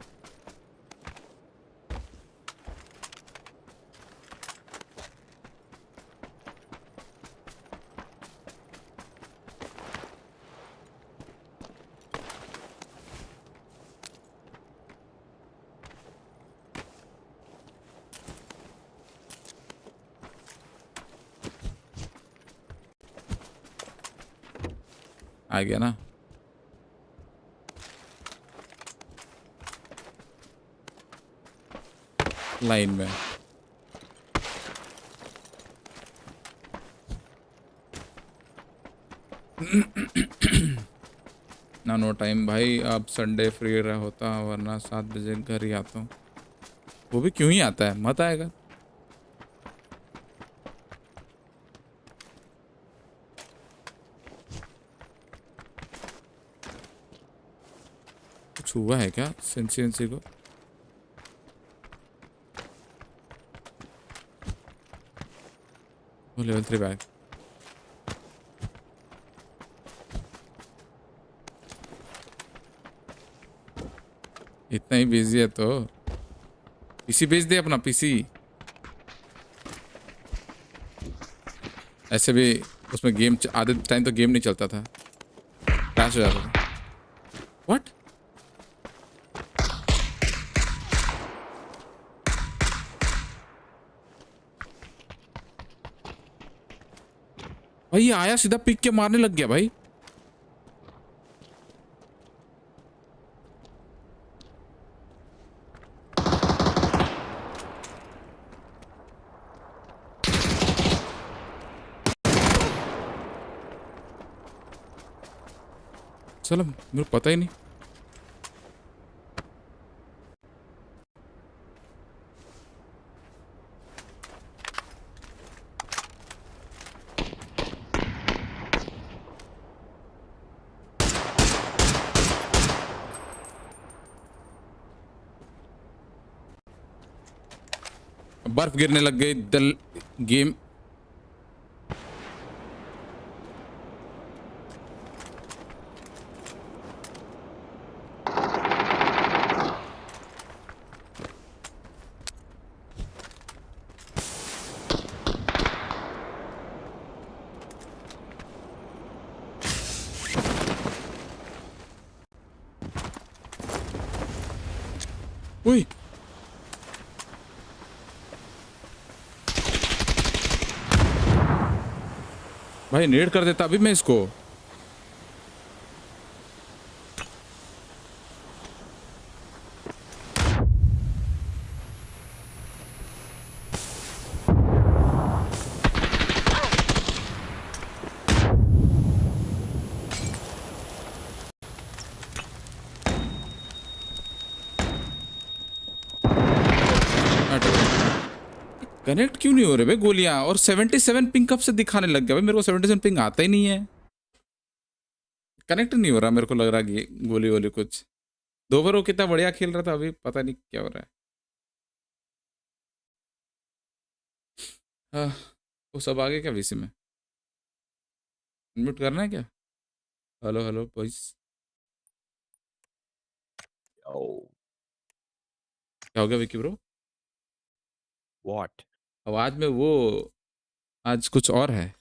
आ गया ना। लाइन में ना नो टाइम भाई, अब संडे फ्री रहा होता वरना 7 बजे घर ही आता हूँ। वो भी क्यों ही आता है, मत आएगा। कुछ हुआ है क्या सेंसी को? वो लेवल 3 बैग। इतना ही बिजी है तो पीसी भेज दे अपना पीसी। ऐसे भी उसमें गेम आधे टाइम तो गेम नहीं चलता था, क्रैश हो जाता था। व्हाट? भाई ये आया सीधा पिक के मारने लग गया भाई। चलो मेरे को पता ही नहीं। बर्फ गिरने लग गई। द गेम उई भाई नेड कर देता अभी मैं इसको। कनेक्ट क्यों नहीं हो रहे भाई गोलियां? और 77 पिंग कब से दिखाने लग गया भाई? मेरे को 77 पिंग आता ही नहीं है। कनेक्ट नहीं हो रहा मेरे को लग रहा कि गोली वोली कुछ। 2 बार वो कितना बढ़िया खेल रहा था, अभी पता नहीं क्या हो रहा है। हाँ, वो सब आगे क्या वीसी में म्यूट करना है क्या? Hello hello boys. क्या हो गया विकी ब्रो? व्हाट? आवाज में वो आज कुछ और है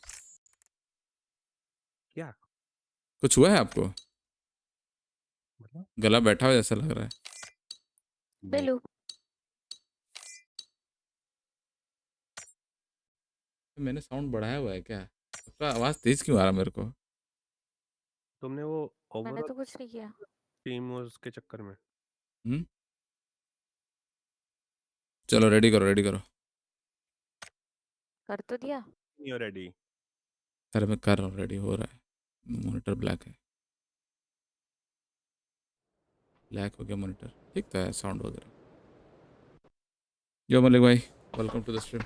क्या? कुछ हुआ है आपको? मतलब गला बैठा हुआ जैसा लग रहा है। बिल्लू मैंने साउंड बढ़ाया हुआ है क्या? आपका आवाज तेज क्यों आ रहा मेरे को? तुमने वो मैंने ओवरऑल तो कुछ नहीं किया। टीम वॉर्स के चक्कर में चलो रेडी करो रेडी करो। कर तो दिया। You ready? अरे मैं कर ऑलरेडी हो रहा है। मॉनिटर ब्लैक है, ब्लैक हो गया मॉनिटर। ठीक तो है साउंड वगैरह। यो मलिक भाई, वेलकम टू द स्ट्रीम।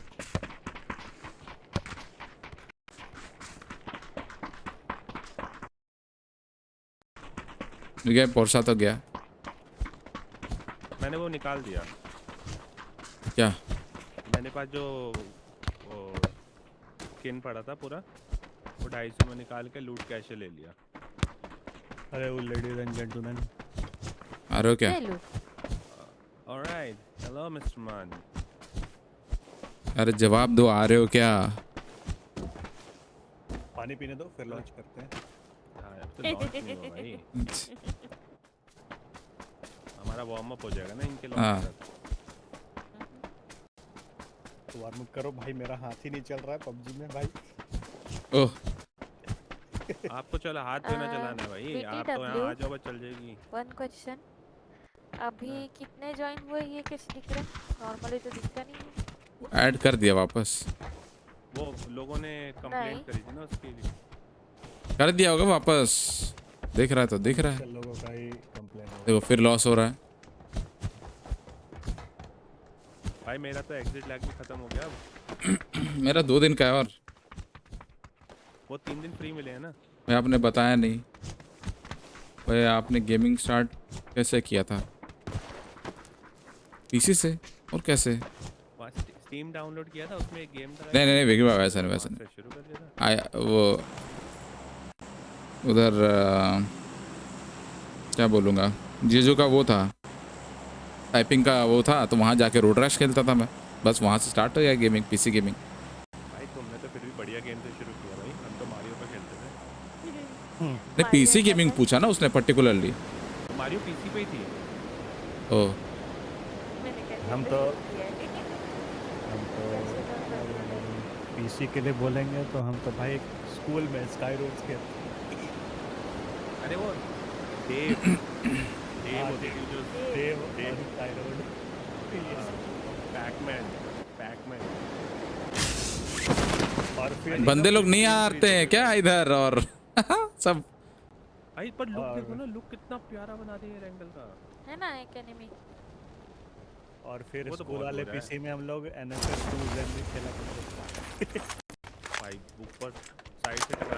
गया पोर्सा तो गया। मैंने वो निकाल दिया। क्या? मैंने पास जो स्किन पड़ा था पूरा, वो 250 में निकाल के लूट कैशे ले लिया। अरे वो लेडीज एंड जेंटलमैन आ रहे हो क्या? ऑलराइट, हेलो मिस्टर मान। अरे जवाब दो, आ रहे हो क्या? पानी पीने दो फिर लॉन्च करते हैं। हाँ, तो लॉन्च नहीं होगा भाई। हमारा वार्म अप हो जाएगा ना इनके लॉन्च तक। तो वार्म अप करो भाई, मेरा हाथ ही नहीं चल रहा है पबजी में भाई। ओह आपको चलो हाथ पे ना चलाना है भाई, आप तो यहाँ आ जाओ बस चल जाएगी। वन क्वेश्चन, अभी कितने ज्वाइन हुए ये कैसे दिख रहा है? नॉर्मली तो दिखता नहीं है। ऐड कर दिया वापस। वो लोगों ने कंप्लेंट करी थी ना उसके लिए। कर दिया होगा वापस, देख रहा है तो दिख रहा है। लोगों का ही कंप्लेंट देखो फिर लॉस हो रहा है भाई। मेरा तो एग्जिट लैग भी खत्म हो गया अब। मेरा 2 दिन का है और वो 3 दिन फ्री मिले हैं ना। मैं आपने बताया नहीं भाई, आपने गेमिंग स्टार्ट कैसे किया था? पीसी से और कैसे? स्टीम डाउनलोड किया था, उसमें एक गेम था। नहीं नहीं नहीं वैसा नहीं वैसा नहीं। शुरू कर दिया था। आया वो उधर क्या बोलूँगा, जीजू का वो था, टाइपिंग का वो था, तो वहाँ जाके रोड रैश खेलता था मैं। बस वहाँ से स्टार्ट हो गया गेमिंग, पीसी गेमिंग। भाई तुमने तो फिर भी बढ़िया गेम से शुरू किया भाई, हम तो मारियो पे खेलते थे। नहीं पीसी गेमिंग पूछा ना उसने पर्टिकुलरली। मारियो पीसी पे ही थी। ओह हम तो पीसी के लिए बोलेंगे तो हम तो भाई स्कूल में स्काई रोड्स के। अरे वो देव होती थी जो देव स्काई रोड। पैकमैन और फिर बंदे लोग नहीं आते हैं क्या इधर और सब। भाई पर लुक देखो ना, लुक कितना प्यारा बना दिया है एंगल का, है ना एक एनिमी। और फिर स्कूल वाले पीसी में हम लोग एनएफएस 2 जेन भी खेला करते थे भाई। ऊपर साइड से टकरा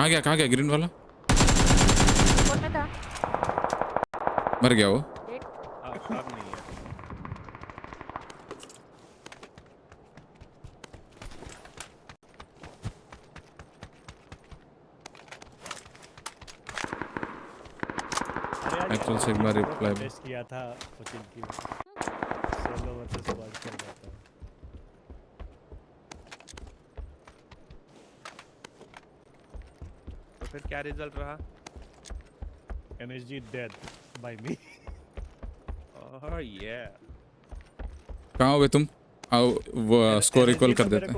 के कहाँ गया ग्रीन वाला? कौन में था? मर गया वो। अब नहीं है। एक्चुअल सिग्मा रिप्लाई टेस्ट किया था कोचिंग की, सोलो वर्सेस स्क्वाड चल रहा था। तो फिर क्या रिजल्ट रहा? एमएसजी डेड बाय मी। ओह ये कहाँ हो तुम? आओ वो स्कोर रिकॉल कर देते हैं।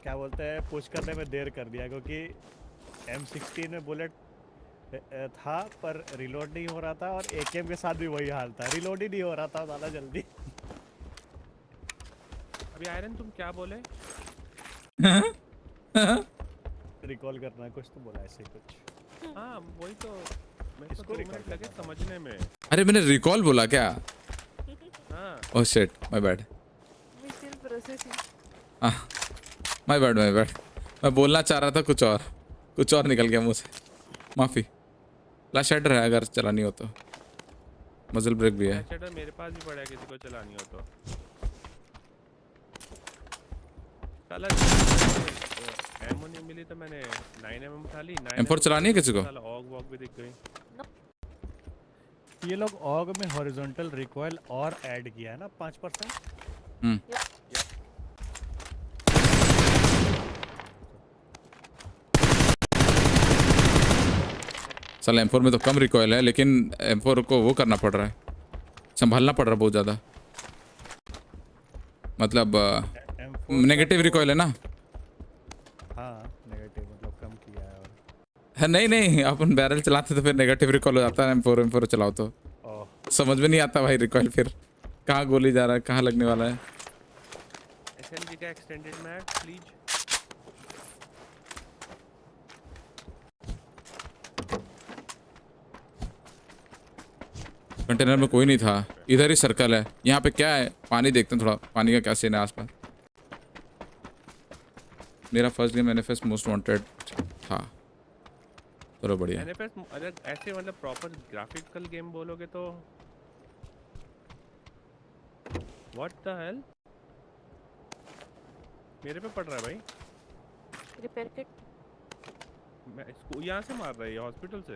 क्या बोलते हैं, पुश करने में देर कर दिया क्योंकि M16 में बुलेट था पर रिलोड नहीं हो रहा था, और एकेएम के साथ भी वही हाल था, रिलोड ही नहीं हो रहा था ज़्यादा जल्दी। अभी आयरन तुम क्या बोले? रिकॉल करना कुछ तो बोला ऐसे कुछ। हाँ वही तो, मैं इसको 2 मिनट लगे समझने में। अरे मैंने रिकॉल बोला क्या? हाँ oh shit, my bad. My bad मैं बोलना चाह रहा था कुछ और निकल गया मुंह से, माफी। फ्लैश शेडर है अगर चलानी हो तो, मजल ब्रेक भी है। फ्लैश शेडर मेरे पास भी पड़ा है, किसी को चलानी हो तो। साला एमो नहीं मिली तो मैंने 9mm उठा ली। M4 चलानी है किसी को? साला ऑग वॉग भी दिख गई। ये लोग ऑग में हॉरिजॉन्टल रिकॉइल और ऐड किया है ना 5%। साला M4 में तो कम रिकॉइल है, लेकिन M4 को वो करना पड़ रहा है, संभालना पड़ रहा है बहुत ज़्यादा। मतलब नेगेटिव रिकॉइल है ना। हाँ नेगेटिव मतलब कम किया है। और नहीं अपन बैरल चलाते तो फिर नेगेटिव रिकॉइल हो जाता है। M4 चलाओ तो समझ में नहीं आता भाई रिकॉइल, फिर कहाँ गोली जा रहा है, कहाँ लगने वाला है। SMG का एक्सटेंडेड मैग प्लीज। कंटेनर में कोई नहीं था, इधर ही सर्कल है। यहाँ पे क्या है, पानी देखते हैं थोड़ा, पानी का क्या सीन है आसपास। मेरा first game NFS most wanted था। चलो बढ़िया। एनएफएस अगर ऐसे मतलब प्रॉपर ग्राफिकल गेम बोलोगे तो व्हाट द हेल, मेरे पे पड़ रहा है भाई। रिपेयर किट मैं इसको यहाँ से मार रहा है, हॉस्पिटल से।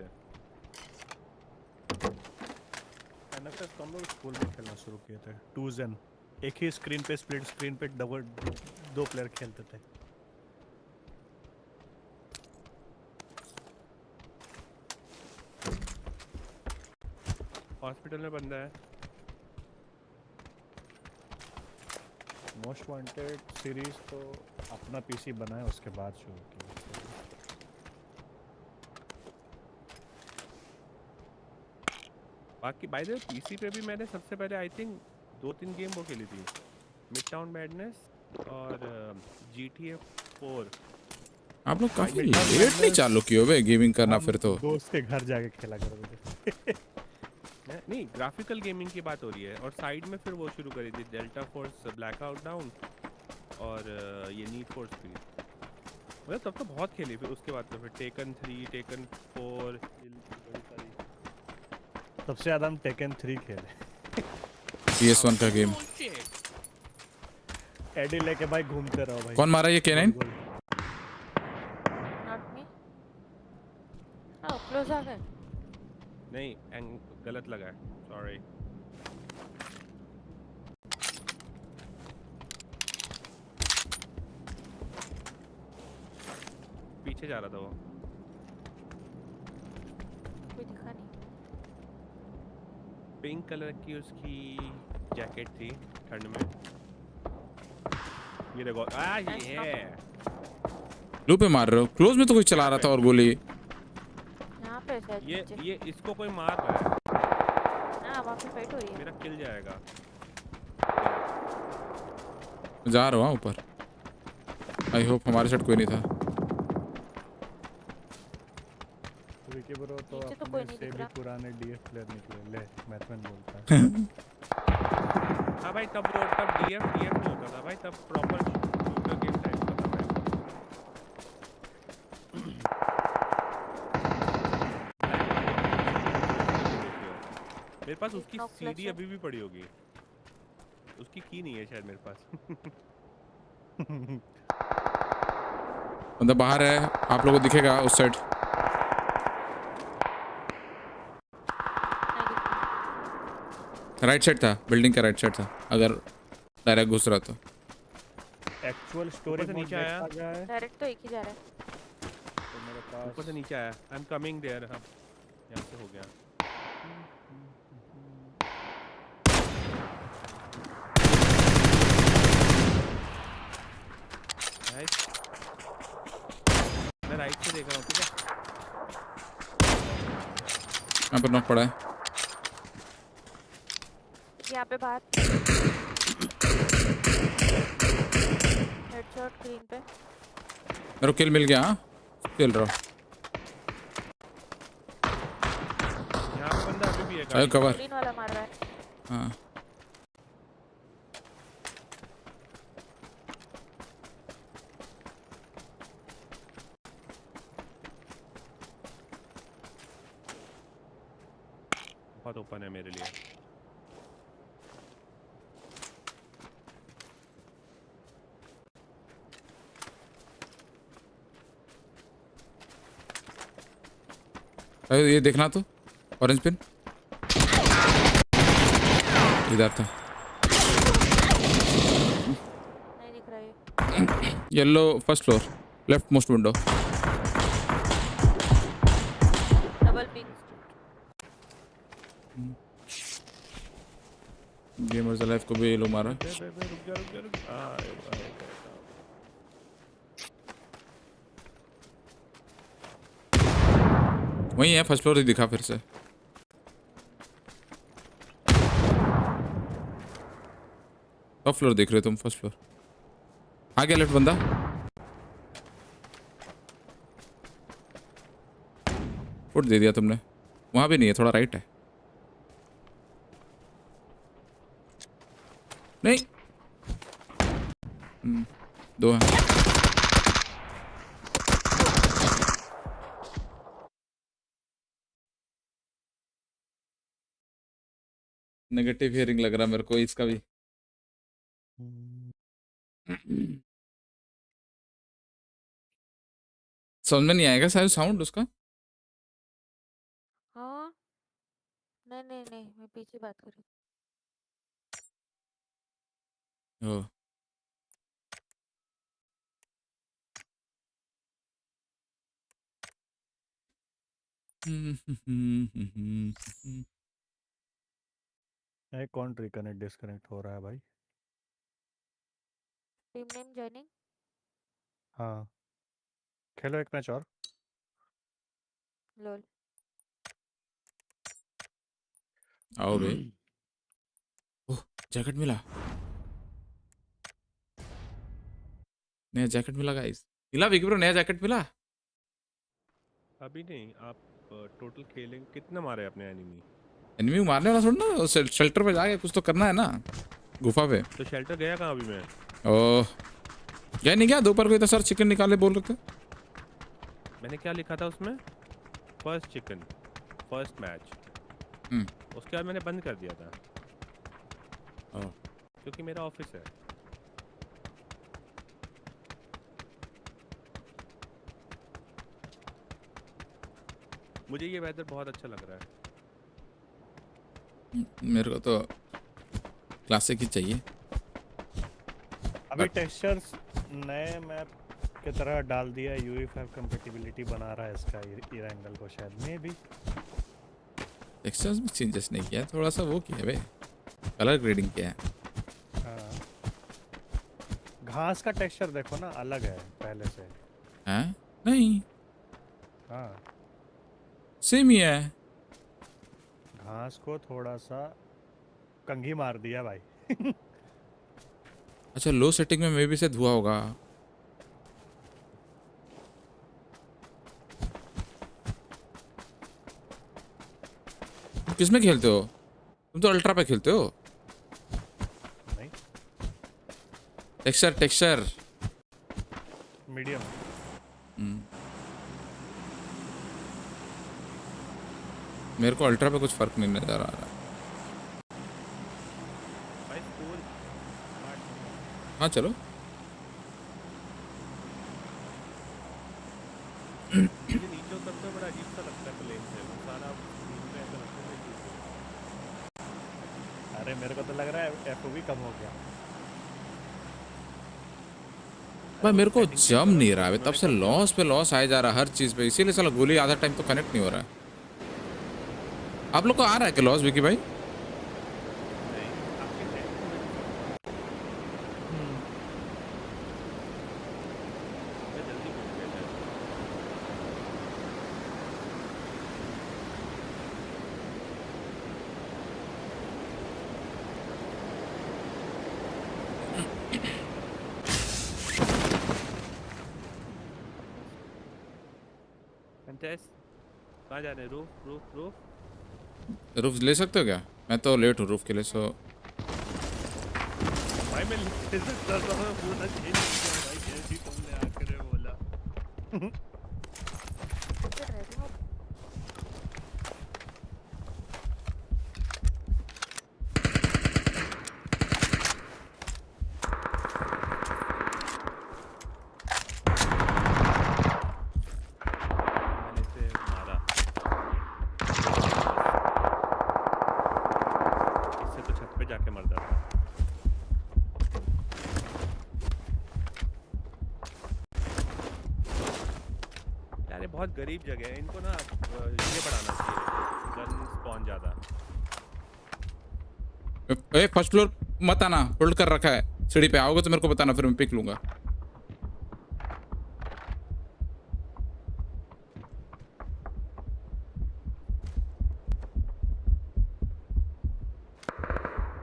एनएफएस तो हम लोग स्कूल में खेलना शुरू किए थे, 2 एक ही स्क्रीन पे, स्प्लिट स्क्रीन पे डबल 2 प्लेयर खेलते थे। हॉस्पिटल में बंदा है। मोस्ट वांटेड सीरीज तो अपना पीसी बनाए उसके बाद शुरू किया। बाकी बाय द वे पीसी पे भी मैंने सबसे पहले आई थिंक 2-3 गेम वो खेली थी, मिडटाउन मैडनेस और GTA 4। आप लोग काफी लेट नहीं चालू किए हो गेमिंग करना फिर तो। दोस्त के घर जाके खेला करोगे। नहीं, ग्राफिकल गेमिंग की बात हो रही है। और साइड में फिर वो शुरू करी थी डेल्टा फोर्स, ब्लैकआउट डाउन और ये नीड फॉर स्पीड। मतलब तब तो बहुत खेली। फिर उसके बाद तो फिर टेकन 3, टेकन 4, सबसे ज्यादा हम टेकन 3 खेले। PS1 का गेम। एडी लेके भाई घूमते रहो भाई। कौन मारा ये K9? Not me. हां क्लोज आ गए। नहीं, गलत लगा है, सॉरी। पीछे जा रहा था वो। कोई दिखा नहीं। पिंक कलर की उसकी जैकेट थी ठंड में। ये देखो, ये लो पे मार रहे हो, क्लोज में तो कोई चला रहा था और गोली। यहाँ पे शायद ये इसको कोई मार रहा है। हाँ वहाँ पे फाइट हो रही है। मेरा किल जाएगा। जा रहा हूँ ऊपर। आई होप हमारे साइड कोई नहीं था। विकी ब्रो तो अपने से भी पुराने डीएफ प्लेयर निकले। ले मैथमैन बोलता है। हाँ भाई, तब डीएफ नहीं होता था भाई, तब प्रॉपर शूटर गेम टाइप का था भाई। मेरे पास उसकी सीडी अभी भी पड़ी होगी। उसकी की नहीं है शायद मेरे पास। बंदा बाहर है, आप लोगों को दिखेगा उस साइड। राइट साइड था, बिल्डिंग का राइट साइड था, अगर डायरेक्ट घुस रहा तो। एक्चुअल स्टोरी से नीचे आया। डायरेक्ट तो एक ही जा रहा है। तो मेरे पास ऊपर से नीचे आया। I am coming there. हाँ, यहाँ से हो गया। मैं राइट से देख रहा हूँ, ठीक है। यहाँ पर नॉक पड़ा है। यहाँ पे बाहर हेडशॉट ग्रीन पे। मेरे को किल मिल गया। हाँ खेल रहा हूँ। यहाँ पे बंदा अभी भी है। चाहे कवर। ग्रीन वाला मार रहा है। हाँ बहुत ओपन है मेरे लिए। ये देखना तो ऑरेंज पिन इधर था। नहीं दिख रहा है। Yellow first floor left most window. Double ping. Gamers life को भी ये लोग मारा। रुक जा। वही है, फर्स्ट फ्लोर ही दिखा फिर से। टॉप फ्लोर देख रहे हो तुम? फर्स्ट फ्लोर आ गया लेफ्ट बंदा। फुट दे दिया तुमने। वहां भी नहीं है, थोड़ा राइट है। नहीं दो हैं। नेगेटिव हियरिंग लग रहा मेरे को इसका भी। समझ में नहीं आएगा शायद साउंड उसका। हाँ नहीं नहीं नहीं, मैं पीछे बात कर रही ओ कौन रिकनेक्ट डिस्कनेक्ट हो रहा है भाई? Team name joining. हाँ, खेलो एक मैच और। लोल। आओ बे। ओह जैकेट मिला, नया जैकेट मिला गाइस। मिला विकी ब्रो, नया जैकेट मिला। अभी नहीं, आप टोटल खेलेंगे कितना मारे अपने एनिमी? एनिमी मारने वाला थोड़ा ना, शेल्टर पे जाके कुछ तो करना है ना, गुफा पे। तो शेल्टर गया कहाँ अभी मैं? ओह क्या नहीं गया, दोपहर को इतना सारा चिकन निकाले बोल रहे थे। मैंने क्या लिखा था उसमें? First chicken, first match. उसके बाद मैंने बंद कर दिया था क्योंकि मेरा ऑफिस है। मुझे ये वेदर बहुत अच्छा लग रहा है। मेरे को तो क्लासिक ही चाहिए। अभी टेक्सचर्स नए मैप की तरह डाल दिया, यूई5 कंपैटिबिलिटी बना रहा है इसका ईयर एंगल को शायद में भी। टेक्सचर्स में चेंजेस नहीं किया, थोड़ा सा वो किया है बे, कलर ग्रेडिंग किया है। घास का टेक्सचर देखो ना, अलग है पहले से। हैं? नहीं हाँ सेम ही है। घास को थोड़ा सा कंघी मार दिया भाई। अच्छा लो सेटिंग में मे भी से धुआं होगा। किसमें खेलते हो तुम? तो अल्ट्रा पे खेलते हो? नहीं टेक्सचर मीडियम। मेरे को अल्ट्रा पे कुछ फर्क नहीं नजर आ रहा। हाँ चलो। मुझे नीचे उतरते हुए बड़ा अजीब सा लगता है प्लेन से, वो सारा स्क्रीन पे ऐसा लगता है। अरे मेरे को तो लग रहा है एफओवी कम हो गया भाई। मेरे को जम नहीं रहा है तब से, लॉस पे लॉस आया जा रहा है हर चीज पे, इसीलिए साला गोली आधा टाइम तो कनेक्ट नहीं हो रहा है। आप लोग को आ रहा है क्या लॉस विकी भाई? कहाँ जा रहे हैं? रूफ रूफ ले सकते हो क्या? मैं तो लेट हूँ रूफ के लिए, सो भाई मैं ले सकता था, मैं बोला भाई कैसी तुमने आकर बोला। बहुत गरीब जगह है, इनको ना ये बढ़ाना चाहिए, गन स्पॉन ज्यादा। ए फर्स्ट फ्लोर मत आना, होल्ड कर रखा है। सीढ़ी पे आओगे तो मेरे को बताना, फिर मैं पिक लूंगा।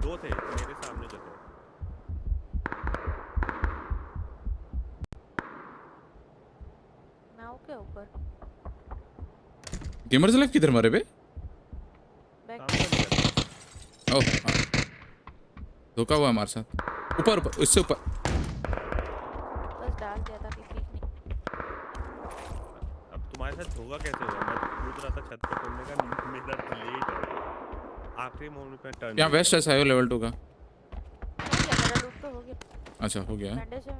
दो थे मेरे सामने जो थे। नाव के ऊपर। गेमर्स लाइफ किधर मरे बे? ओह धोखा हुआ हमारे साथ। ऊपर ऊपर इससे ऊपर। बस डाल दिया था कि ठीक नहीं। अब तुम्हारे साथ धोखा कैसे हुआ? मैं कूद रहा था छत पे तुमने कहा मेरा लेट है, आखिरी मोमेंट पे टर्न यहाँ दिया। वेस्ट है सायो लेवल 2 का। मेरा लूट तो हो गया। अच्छा हो गया है। बैंडेज है।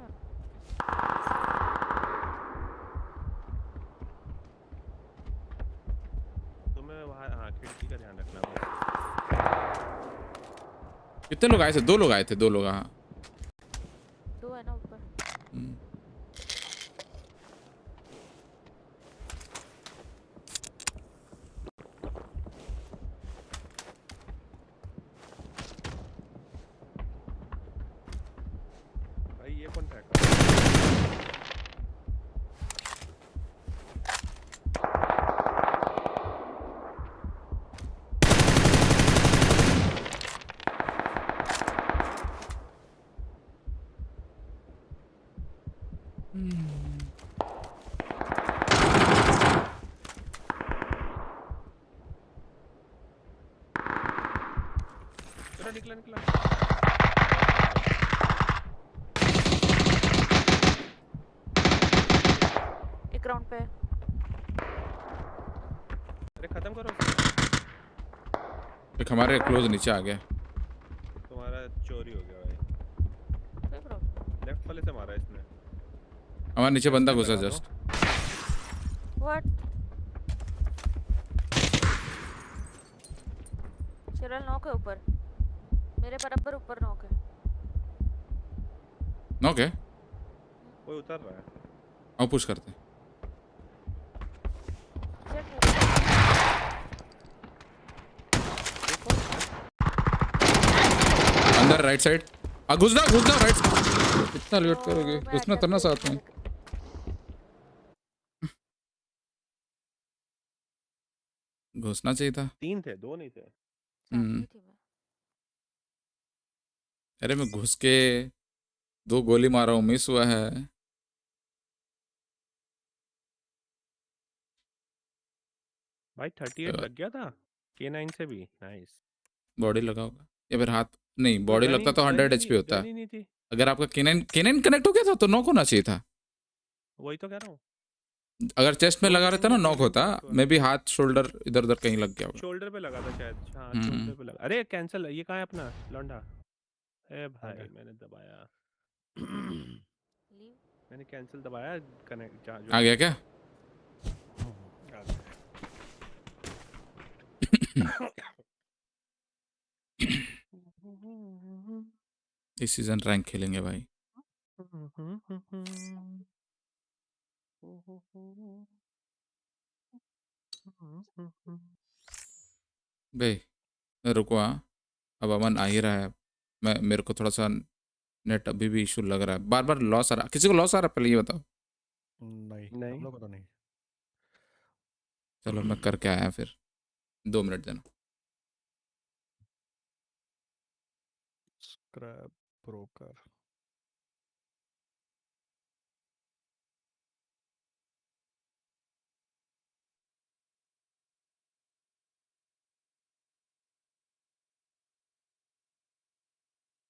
तुम्हें वहाँ हाँ खिड़की का ध्यान रखना बस। कितने लोग आए थे? 2 लोग आए थे, 2 लोग। हाँ 2 है ना ऊपर। भाई ये कौन ट्रैक? निकला निकला। एक राउंड पे। अरे खत्म करो। एक हमारे क्लोज नीचे आ गया। तुम्हारा चोरी हो गया भाई। कोई प्रॉब्लम। लेफ्ट वाले से मारा इसने। हमारे नीचे बंदा घुसा जस्ट। व्हाट? चिरल नॉक है ऊपर। मेरे बराबर ऊपर नॉक है। नॉक है? कोई उतर रहा है। आओ पुश करते हैं। अंदर राइट साइड। घुसना घुसना राइट। कितना लेट करोगे? घुसना तरना साथ में। घुसना चाहिए था। 3 थे, 2 नहीं थे। अरे मैं घुस के 2 गोली मारा हूँ, मिस हुआ है। भाई 38 लग गया था K9 से भी। नाइस। बॉडी लगा होगा या फिर हाथ। नहीं बॉडी गन लगता तो 100 HP होता गन है। ही नहीं थी। अगर आपका K9 कनेक्ट हो गया था तो नॉक होना चाहिए था। वही तो कह रहा हूँ। अगर चेस्ट में 2 लगा मिनट रहता ना में नॉक होता। connect हुआ। मे भी हाथ शोल्डर इधर उधर कहीं लग गया होगा। शोल्डर पे लगा था शायद। हाँ शोल्डर पे लगा। अरे कैंसिल। ये कहाँ है अपना लौंडा? ए भाई मैंने दबाया। मैंने कैंसिल दबाया। कनेक्ट आ गया क्या? इस सीजन रैंक खेलेंगे भाई। बे रुको। हाँ अब अमन आ ही रहा है। मेरे को थोड़ा सा नेट अभी भी इशू लग रहा है। बार बार लॉस आ रहा है। किसी को लॉस आ रहा है? पहले ये बताओ। नहीं हम लोग को तो नहीं। चलो मैं करके आया फिर। 2 मिनट देना। Scrap broker.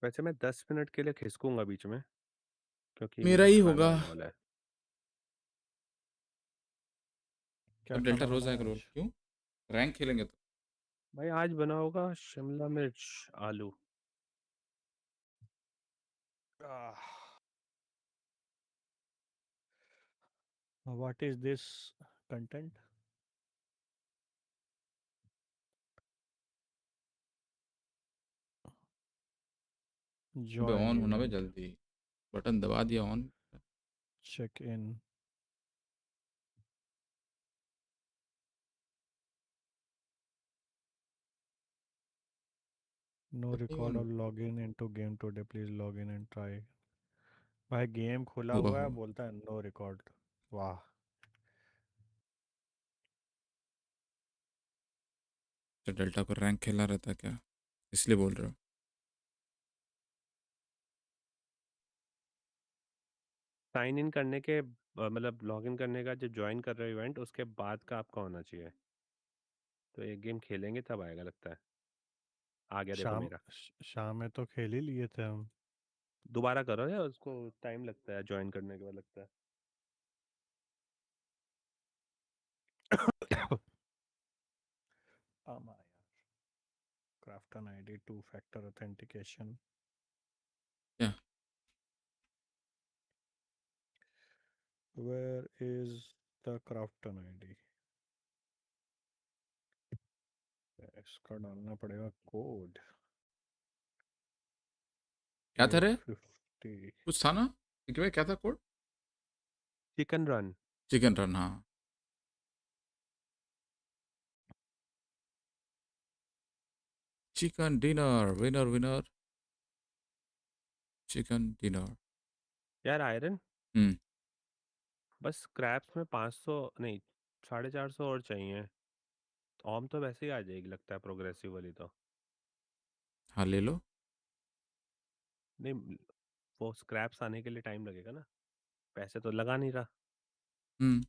वैसे मैं 10 मिनट के लिए खिसकूंगा बीच में क्योंकि मेरा मुझे ही खाना होगा। वाना वाला है। क्या अब डेल्टा खाना रोज बना है आएगा रोल आज? क्यों? रैंक खेलेंगे तो। भाई आज बना होगा शिमला मिर्च आलू। What is this content? अबे Join ऑन होना बे event. जल्दी। बटन दबा दिया on. Check in. No record of login into game today. Please log in and try. भाई गेम खुला हुआ हुआ है हुआ। बोलता है नो रिकॉर्ड। वाह। तो डेल्टा को रैंक खेला रहता क्या? इसलिए बोल रहे हो? साइन इन करने के मतलब लॉग इन करने का जो ज्वाइन कर रहे हो इवेंट उसके बाद का आपका होना चाहिए। तो एक गेम खेलेंगे तब आएगा लगता है। आ गया देखो मेरा। शाम में तो खेल ही लिए थे हम। दोबारा करो या उसको टाइम लगता है ज्वाइन करने के बाद लगता है? हमारा क्राफ्टन आईडी 2 फैक्टर ऑथेंटिकेशन। क्या Where is the Crafton ID? इसका डालना पड़ेगा कोड। क्या था रे? 50 कुछ था ना कि भाई, क्या था code? Chicken run. Chicken run, हाँ। Chicken dinner, winner winner, chicken dinner. यार आयरन, हम्म। बस स्क्रैप्स में 500 नहीं 450 और चाहिए। ऑम तो वैसे ही आ जाएगी लगता है प्रोग्रेसिव वाली तो। हाँ ले लो। नहीं, वो स्क्रैप्स आने के लिए टाइम लगेगा ना, पैसे तो लगा नहीं रहा। हम्म।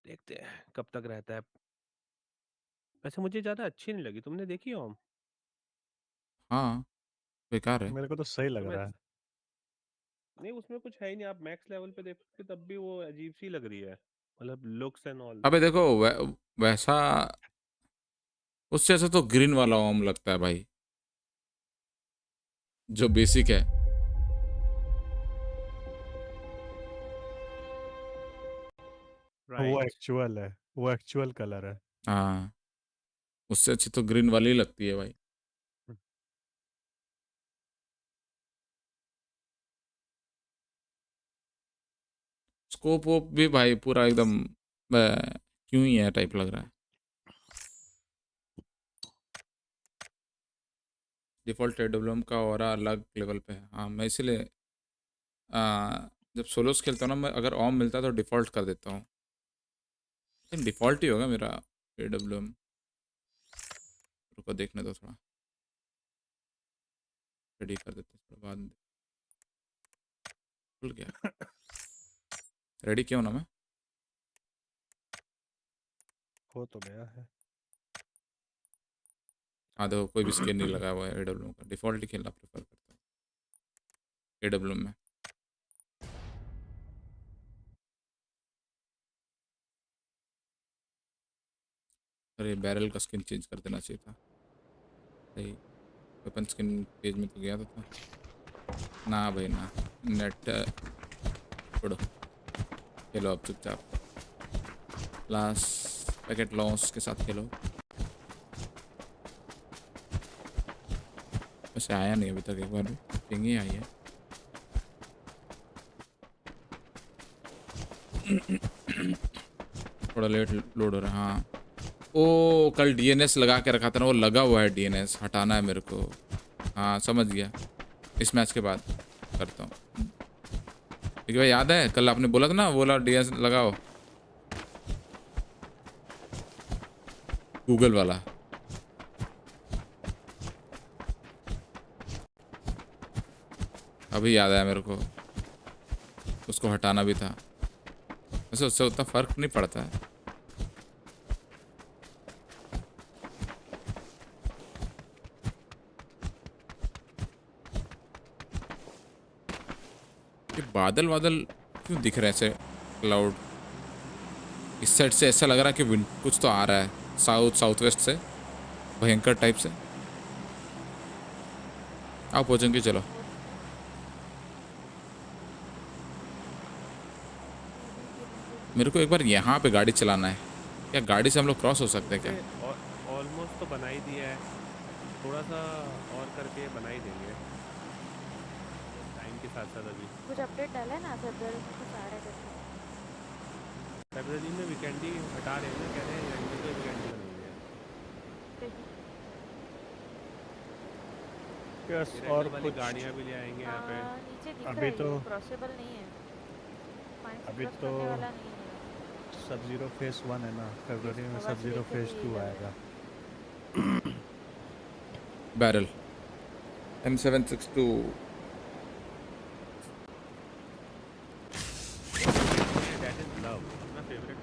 देखते हैं कब तक रहता है। वैसे मुझे ज़्यादा अच्छी नहीं लगी, तुमने देखी ओम? हाँ बेकार है। मेरे को तो सही लग तुम्हें रहा है। नहीं, उसमें कुछ है ही नहीं। आप मैक्स लेवल पे देखोगे तब भी वो अजीब सी लग रही है, मतलब लुक्स एंड ऑल। अबे देखो वैसा, उससे ऐसा तो ग्रीन वाला ओम लगता है भाई, जो बेसिक है। वो एक्चुअल है, वो एक्चुअल कलर है। हाँ, उससे अच्छी तो ग्रीन वाली ही लगती है भाई। स्कोप वोप भी भाई पूरा एकदम क्यों ही है टाइप लग रहा है। डिफ़ॉल्ट एडब्ल्यूएम का ऑरा अलग लेवल पे है। हाँ मैं इसीलिए जब सोलोस खेलता हूँ ना, मैं अगर ऑम मिलता है तो डिफ़ॉल्ट कर देता हूँ। लेकिन डिफ़ॉल्ट ही होगा मेरा एडब्ल्यूएम। रुको देखने दो थोड़ा, रेडी कर देते हैं थोड़ा बाद में। खुल गया। रेडी क्यों ना मैं? हो तो गया है। हाँ देखो कोई भी स्किन नहीं लगाया हुआ है एडब्ल्यूएम का, डिफ़ॉल्ट ही खेलना प्रेफर करता हूँ एडब्ल्यूएम में। अरे बैरल का स्किन चेंज कर देना चाहिए था। सही वेपन स्किन पेज में तो गया था ना भाई ना। नेट छोड़ो, खेलो अब चुपचाप। लास्ट पैकेट लॉस के साथ खेलो। वैसे आया नहीं अभी तक एक बार भी, पिंग ही आई है। थोड़ा लेट लोड हो रहा है। हाँ ओ कल डीएनएस लगा के रखा था ना, वो लगा हुआ है डीएनएस, हटाना है मेरे को। हाँ समझ गया, इस मैच के बाद करता हूँ। ठीक है भाई, याद है कल आपने बोला था ना, बोला डीएनएस लगाओ गूगल वाला। अभी याद आया मेरे को, उसको हटाना भी था। वैसे उससे उतना फर्क नहीं पड़ता है। ये बादल बादल क्यों दिख रहे हैं ऐसे, क्लाउड? इस साइड से ऐसा लग रहा है कि विंड कुछ तो आ रहा है, साउथ वेस्ट से, भयंकर टाइप से। आप पहुँचेंगे, चलो। मेरे को एक बार यहाँ पे गाड़ी चलाना है। क्या गाड़ी से हम लोग क्रॉस हो सकते हैं क्या? ऑलमोस्ट तो बना ही दिया है, थोड़ा सा और करके बना ही देंगे टाइम के साथ साथ। अभी कुछ अपडेट डाला है ना फेब्रुअरी में, कुछ आ रहा है करके। फरवरी में वीकेंड ही हटा रहे हैं ना, कह रहे हैं रंग तो वीकेंड ही बनेंगे। यस, ये और वाली कुछ गाड़ियाँ भी ले आएंगे यहाँ पे। नीचे दिख अभी रहा है, तो ये क्रॉसेबल नहीं है, पॉइंट अभी क्रॉस तो करने वाला नहीं है। सब जीरो फेज 1 है ना, फरवरी में हवा सब से जीरो देख के फेज भी 2 लग आएगा। Barrel M762। That is love, अपना फेवरेट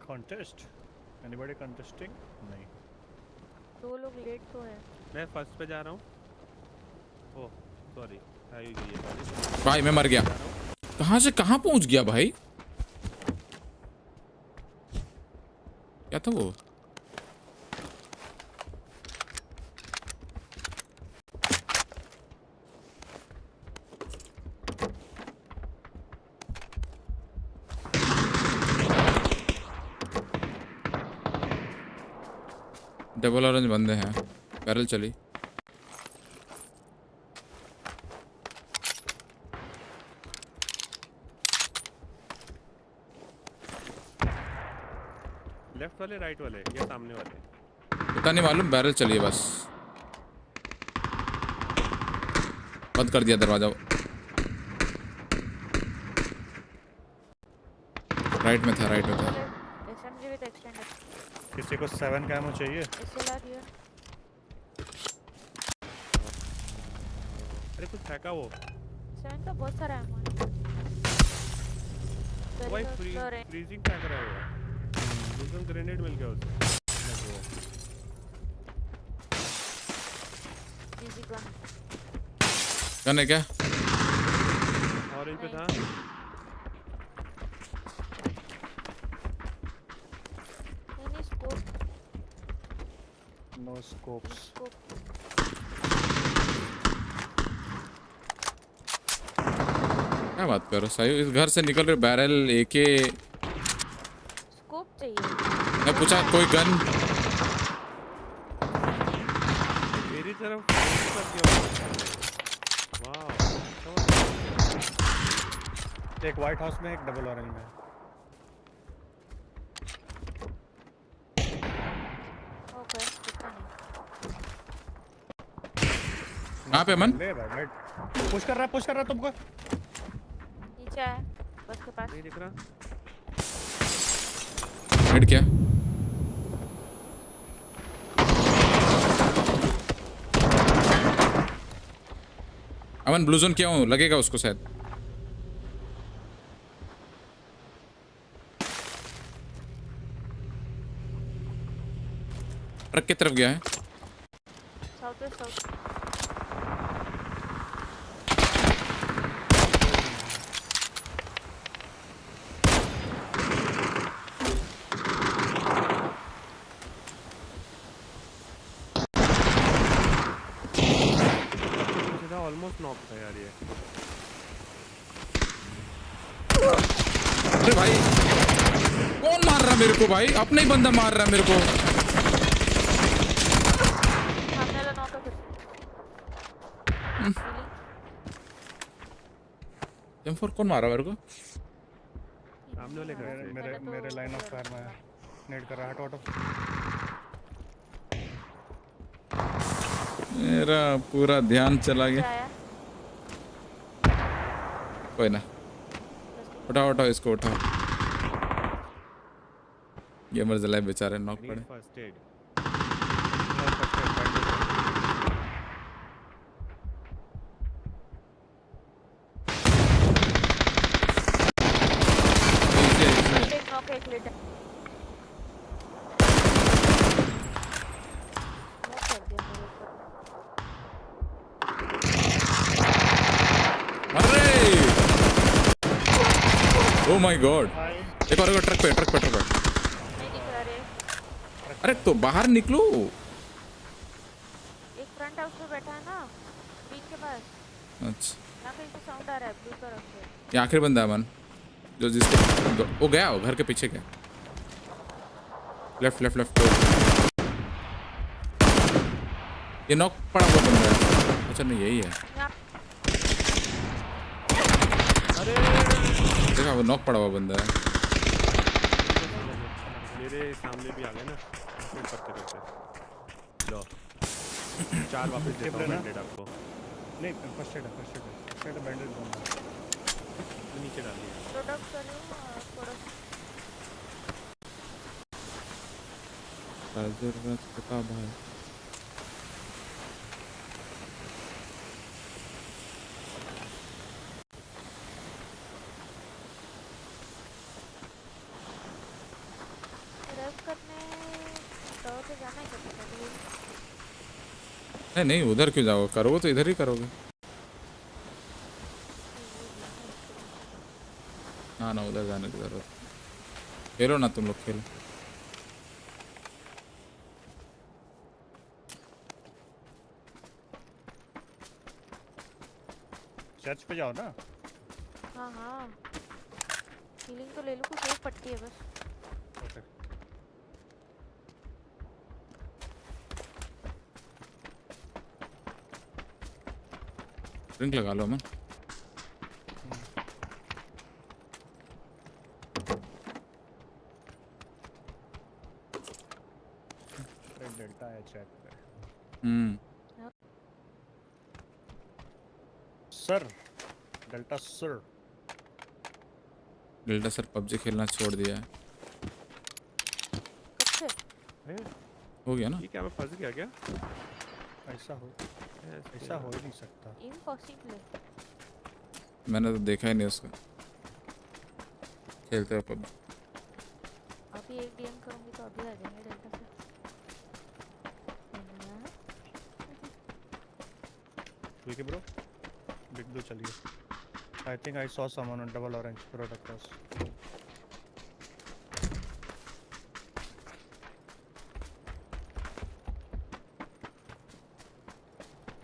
कॉन्टेस्ट Anybody contesting? नहीं. 2 लोग लेट तो है. मैं फर्स्ट पे जा रहा हूँ. Oh sorry. भाई मैं मर गया. कहाँ से कहाँ पहुँच गया भाई? क्या था वो? डबल ऑरेंज बंदे हैं. बैरल चली. लेफ्ट वाले राइट वाले या सामने वाले? पता नहीं मालूम. बैरल चलिए बस. बंद कर दिया दरवाजा. राइट में था. SMG with extended. किसी को 7 का एमो चाहिए? SLR here. अरे कुछ फेंका वो. 7 का बहुत सारा एमो है. भाई फ्रीजिंग फेंक रहा है वो. मुझे ग्रेनेड मिल गया उससे. Easy gun. गन है क्या? ऑरेंज पे था. नहीं स्कोप. No scopes. क्या बात कर रहे हो? सही. इस घर से निकल रहे. Barrel AK. स्कोप चाहिए. मैं पूछा कोई गन. मेरी तरफ. वाह. एक व्हाइट हाउस में, एक डबल ऑरेंज में. ओके. कहाँ पे अमन? ले भाई. पुश कर रहा तुमको. नीचे है बस के पास. नहीं दिख रहा. हिट क्या? अमन ब्लू जोन क्या हूँ? लगेगा उसको शायद. ट्रक की तरफ गया है. South west south. Almost knock था यार ये. अरे भाई कौन मार रहा मेरे को? भाई अपना ही बंदा मार रहा मेरे को. सामने वाला नॉक है. M4 कौन मारा मेरे को? सामने वाले घर से. मेरे लाइन ऑफ फायर में नेट कर रहा. हटो. मेरा पूरा ध्यान चला गया. कोई ना. उठाओ इसको उठाओ. गेमर जलाए बेचारे. नॉक पड़े. First aid. एक लेट. Oh my God. एक और ट्रक पे. नहीं दिख रहा रे. अरे तो बाहर निकलो. एक फ्रंट हाउस पे बैठा है ना बीच के पास. अच्छा. यहाँ कहीं से साउंड आ रहा है ब्लू तरफ से. ये आखिरी बंदा है मन जो जिसके वो गया. वो घर के पीछे गया. लेफ्ट. ये नॉक पड़ा हुआ बंदा है. अच्छा नहीं यही है. देखा वो नॉक पड़ा हुआ बंदा है. मेरे सामने भी आ गए ना. करते लो 4 वापस देता हूं बैंडेड आपको. नहीं फर्स्ट एड बैंडेड दूंगा. नीचे डाल दिया. प्रोडक्ट करो थोड़ा. जरूरत का भाई. रेव करने नहीं उधर क्यों जाओगे, करोगे तो इधर ही करोगे। ना ना उधर जाने की जरूरत। खेलो ना तुम लोग खेलो। चर्च पे जाओ ना। हाँ हाँ हीलिंग तो ले लो, कुछ एक पट्टी है बस। ओके ड्रिंक लगा लो मैं। डेल्टा है चेक पे। Sir delta sir. Delta sir PUBG खेलना छोड़ दिया है। कब से? हो गया ना। ये क्या मैं फंस गया क्या? ऐसा हो ही नहीं सकता। इम्पॉसिबल है। मैंने तो देखा ही नहीं उसको खेलते हुए पबजी। अभी एक डीएम करूंगी तो अभी आ जाएंगे डेल्टा से। ठीक है ब्रो, बिग दो चलिए। I think I saw someone on double orange road across.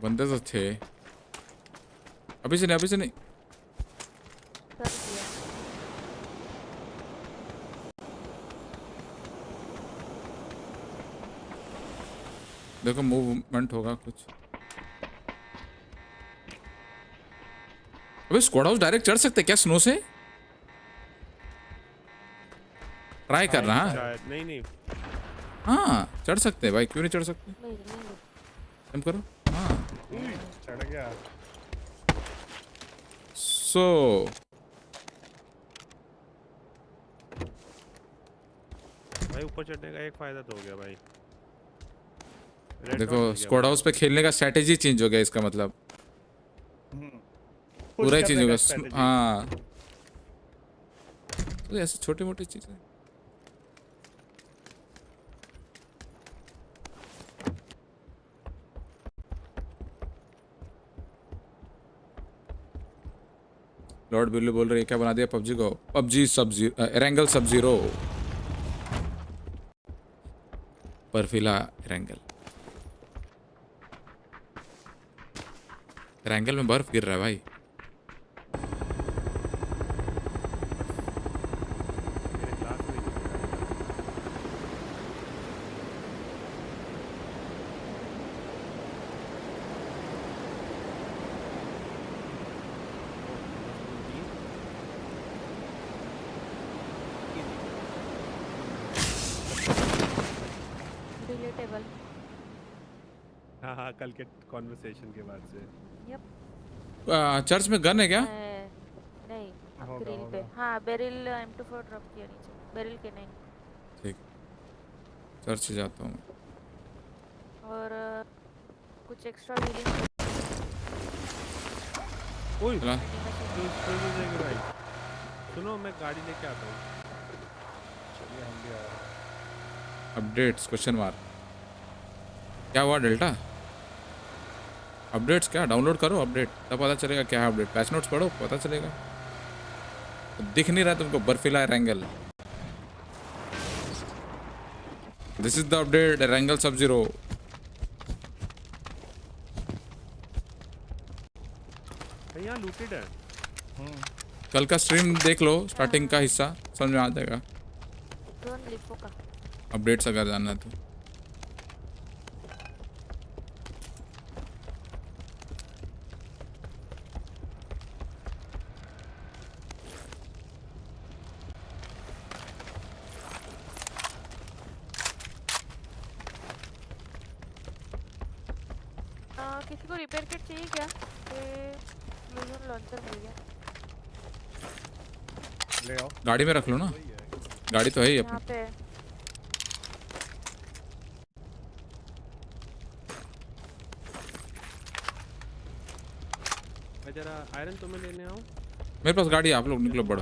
बंदे तो थे। अभी से नहीं देखो मूवमेंट होगा कुछ। अबे स्क्वाड हाउस डायरेक्ट चढ़ सकते क्या स्नो से? ट्राई करना है। नहीं हाँ चढ़ सकते हैं भाई, क्यों नहीं चढ़ सकते? तुम करो। हाँ चढ़ गया। सो भाई ऊपर चढ़ने का एक फायदा तो हो गया भाई। देखो स्क्वाड हाउस पे खेलने का स्ट्रेटेजी चेंज हो गया, इसका मतलब पूरा ही चेंज हो गया। हाँ तो ऐसे छोटी मोटी चीजें। लॉर्ड बिल्लू बोल रहे हैं क्या बना दिया पबजी को? पबजी सब जीरो, एरेंगल सब जीरो, बर्फीला एरेंगल। एरेंगल में बर्फ गिर रहा है भाई। रिलेटेबल। हाँ कल के कॉन्वर्सेशन के बाद से। यप। चर्च में गन है क्या? नहीं ग्रिल पे। हाँ बेरिल M24 ड्रॉप किया नीचे, बेरिल के नहीं। ठीक चर्च से जाता हूँ। और कुछ एक्स्ट्रा हीलिंग। ओए भाई सुनो मैं गाड़ी लेके आता हूँ। चलिए हम भी आ रहे हैं। Updates question mark. क्या हुआ डेल्टा? अपडेट्स क्या? डाउनलोड करो अपडेट तब पता चलेगा क्या है अपडेट। पैच नोट्स पढ़ो पता चलेगा। दिख नहीं रहा तुमको बर्फीला Erangel? This is the update Erangel सब जीरो। यहाँ लूटेड है। कल का स्ट्रीम देख लो, स्टार्टिंग का हिस्सा समझ में आ जाएगा। अपडेट्स अगर जानना है तो। किसी को रिपेयर किट चाहिए क्या? लॉन्चर मिल गया। ले आओ। गाड़ी में रख लो ना, गाड़ी तो है ही अपनी। पे मैं जरा आयरन तुम्हें लेने आऊँ। मेरे पास गाड़ी है, आप लोग निकलो। बढ़ो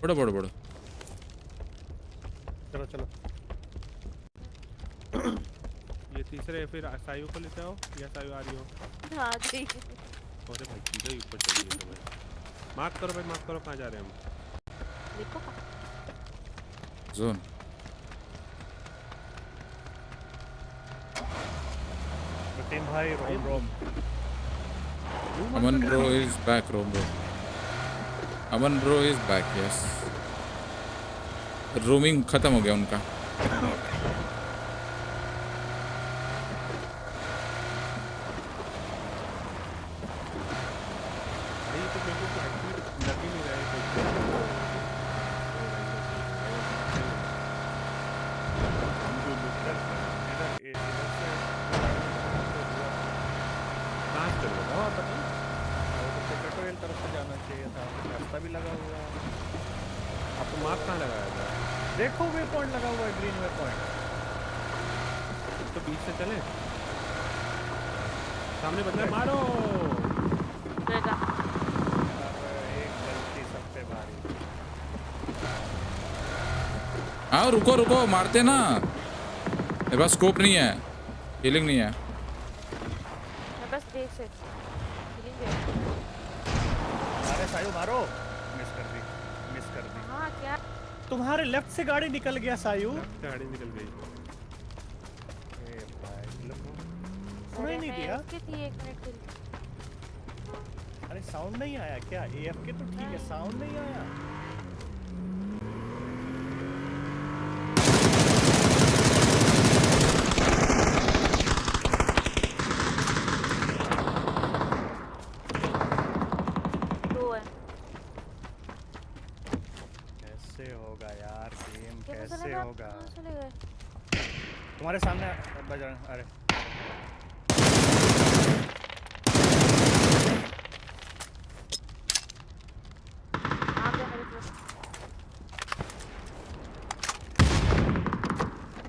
बढ़ो बढ़ो बढ़ो। चलो चलो। ये तीसरे फिर सायु को लेते आओ या सायु आ रही हो? हाँ जी। अरे भाई सीधा ही ऊपर चलिए तो भाई। मार्क करो भाई, मार्क करो कहाँ जा रहे हैं हम? देखो जोन टीम भाई roam roam. Aman bro is back roam bro. Aman bro is back yes. Roaming खत्म हो गया उनका। भी लगा हुआ है। आपको मार्क कहाँ लगाया था? देखो वे पॉइंट लगा हुआ है, ग्रीन वे पॉइंट। तो बीच से चले, सामने बंदा मारो। एक गलती सब पे भारी। हाँ रुको रुको, मारते ना, मेरे पास स्कोप नहीं है, हीलिंग नहीं है। बस देख से अरे सायु मारो, मिस कर दी। हाँ क्या? तुम्हारे लेफ्ट से गाड़ी निकल गया सायु। गाड़ी निकल गई। सुनाई नहीं दिया? थी 1 मिनट के लिए। अरे साउंड नहीं आया क्या? AFK तो ठीक है, साउंड नहीं आया। होगा तुम्हारे सामने बजरंग। अरे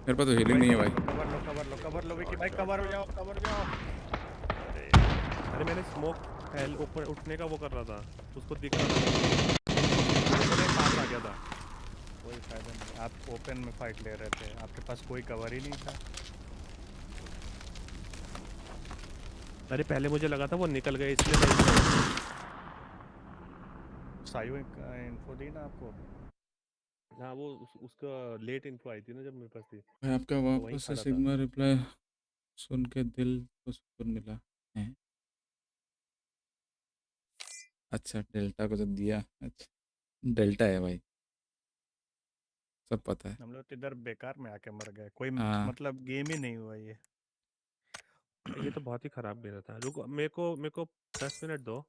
मेरे पास तो हीलिंग नहीं है भाई। कवर लो विकी भाई, कवर हो जाओ। अरे मैंने स्मोक ऊपर उठने का वो कर रहा था, उसको दिख रहा था, पास आ गया था। कोई फायदा नहीं, आप ओपन में फाइट ले रहे थे, आपके पास कोई कवर ही नहीं था। अरे पहले मुझे लगा था वो निकल गए, इसलिए सायु इन्फो दी ना आपको। हाँ वो उसका लेट इन्फो आई थी ना जब मेरे पास थी। आपका वापस से सिग्मा रिप्लाई सुन के दिल को सुकून मिला है। अच्छा डेल्टा को जब दिया, अच्छा डेल्टा है भाई, सब पता है। हम लोग इधर बेकार में आके मर गए, कोई मतलब गेम ही नहीं हुआ ये तो बहुत ही खराब मेरा था। रुको मेरे को 10 मिनट दो,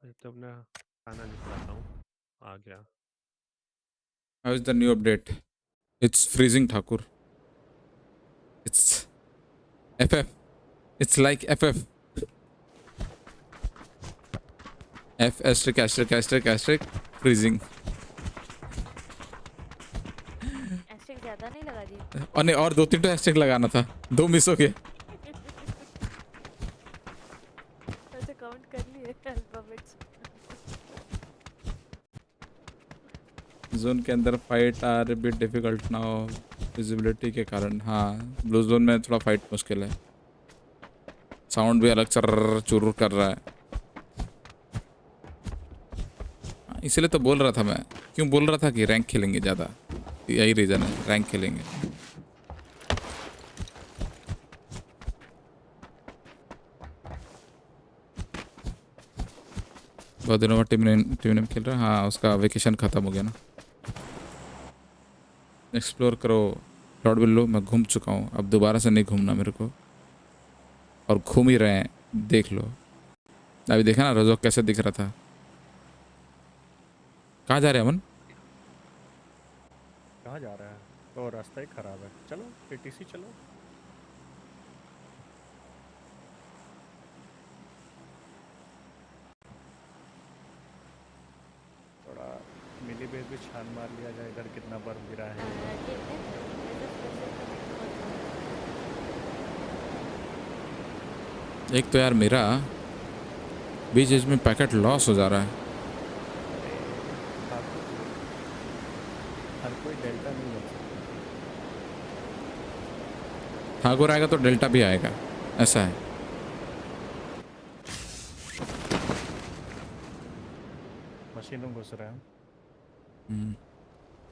तो अपना खाना निकलाता हूँ। आ गया। How is the new update? It's freezing Thakur. It's FF. It's like FF. F asterisk asterisk asterisk asterisk freezing. asterisk ज़्यादा नहीं लगा दी। और नहीं, और 2-3 तो asterisk लगाना था, 2 मिस हो गए। वैसे काउंट कर लिए अल्फाबेट्स। जोन के अंदर fight are bit difficult now visibility के कारण। हाँ ब्लू जोन में थोड़ा फाइट मुश्किल है, साउंड भी अलग चर्र चुर्र कर रहा है। इसलिए तो बोल रहा था मैं, क्यों बोल रहा था कि रैंक खेलेंगे ज़्यादा, यही रीज़न है, रैंक खेलेंगे। बहुत दिनों बाद टीम ने खेल रहा है। हाँ उसका वेकेशन ख़त्म हो गया ना। एक्सप्लोर करो लॉर्ड बिल्लो, मैं घूम चुका हूँ, अब दोबारा से नहीं घूमना मेरे को, और घूम ही रहे हैं, देख लो। अभी देखा ना रोजो कैसे दिख रहा था। कहाँ जा रहे हैं अमन? कहाँ जा रहा है? तो रास्ता ही खराब है, चलो PTC चलो। थोड़ा मिली बेस भी छान मार लिया जाए, इधर कितना बर्फ गिरा है। एक तो यार मेरा बीच में पैकेट लॉस हो जा रहा है। हर कोई डेल्टा नहीं मिल सकता। ठाकुर आएगा तो डेल्टा भी आएगा, ऐसा है। मशीन रूम घुस रहे हैं।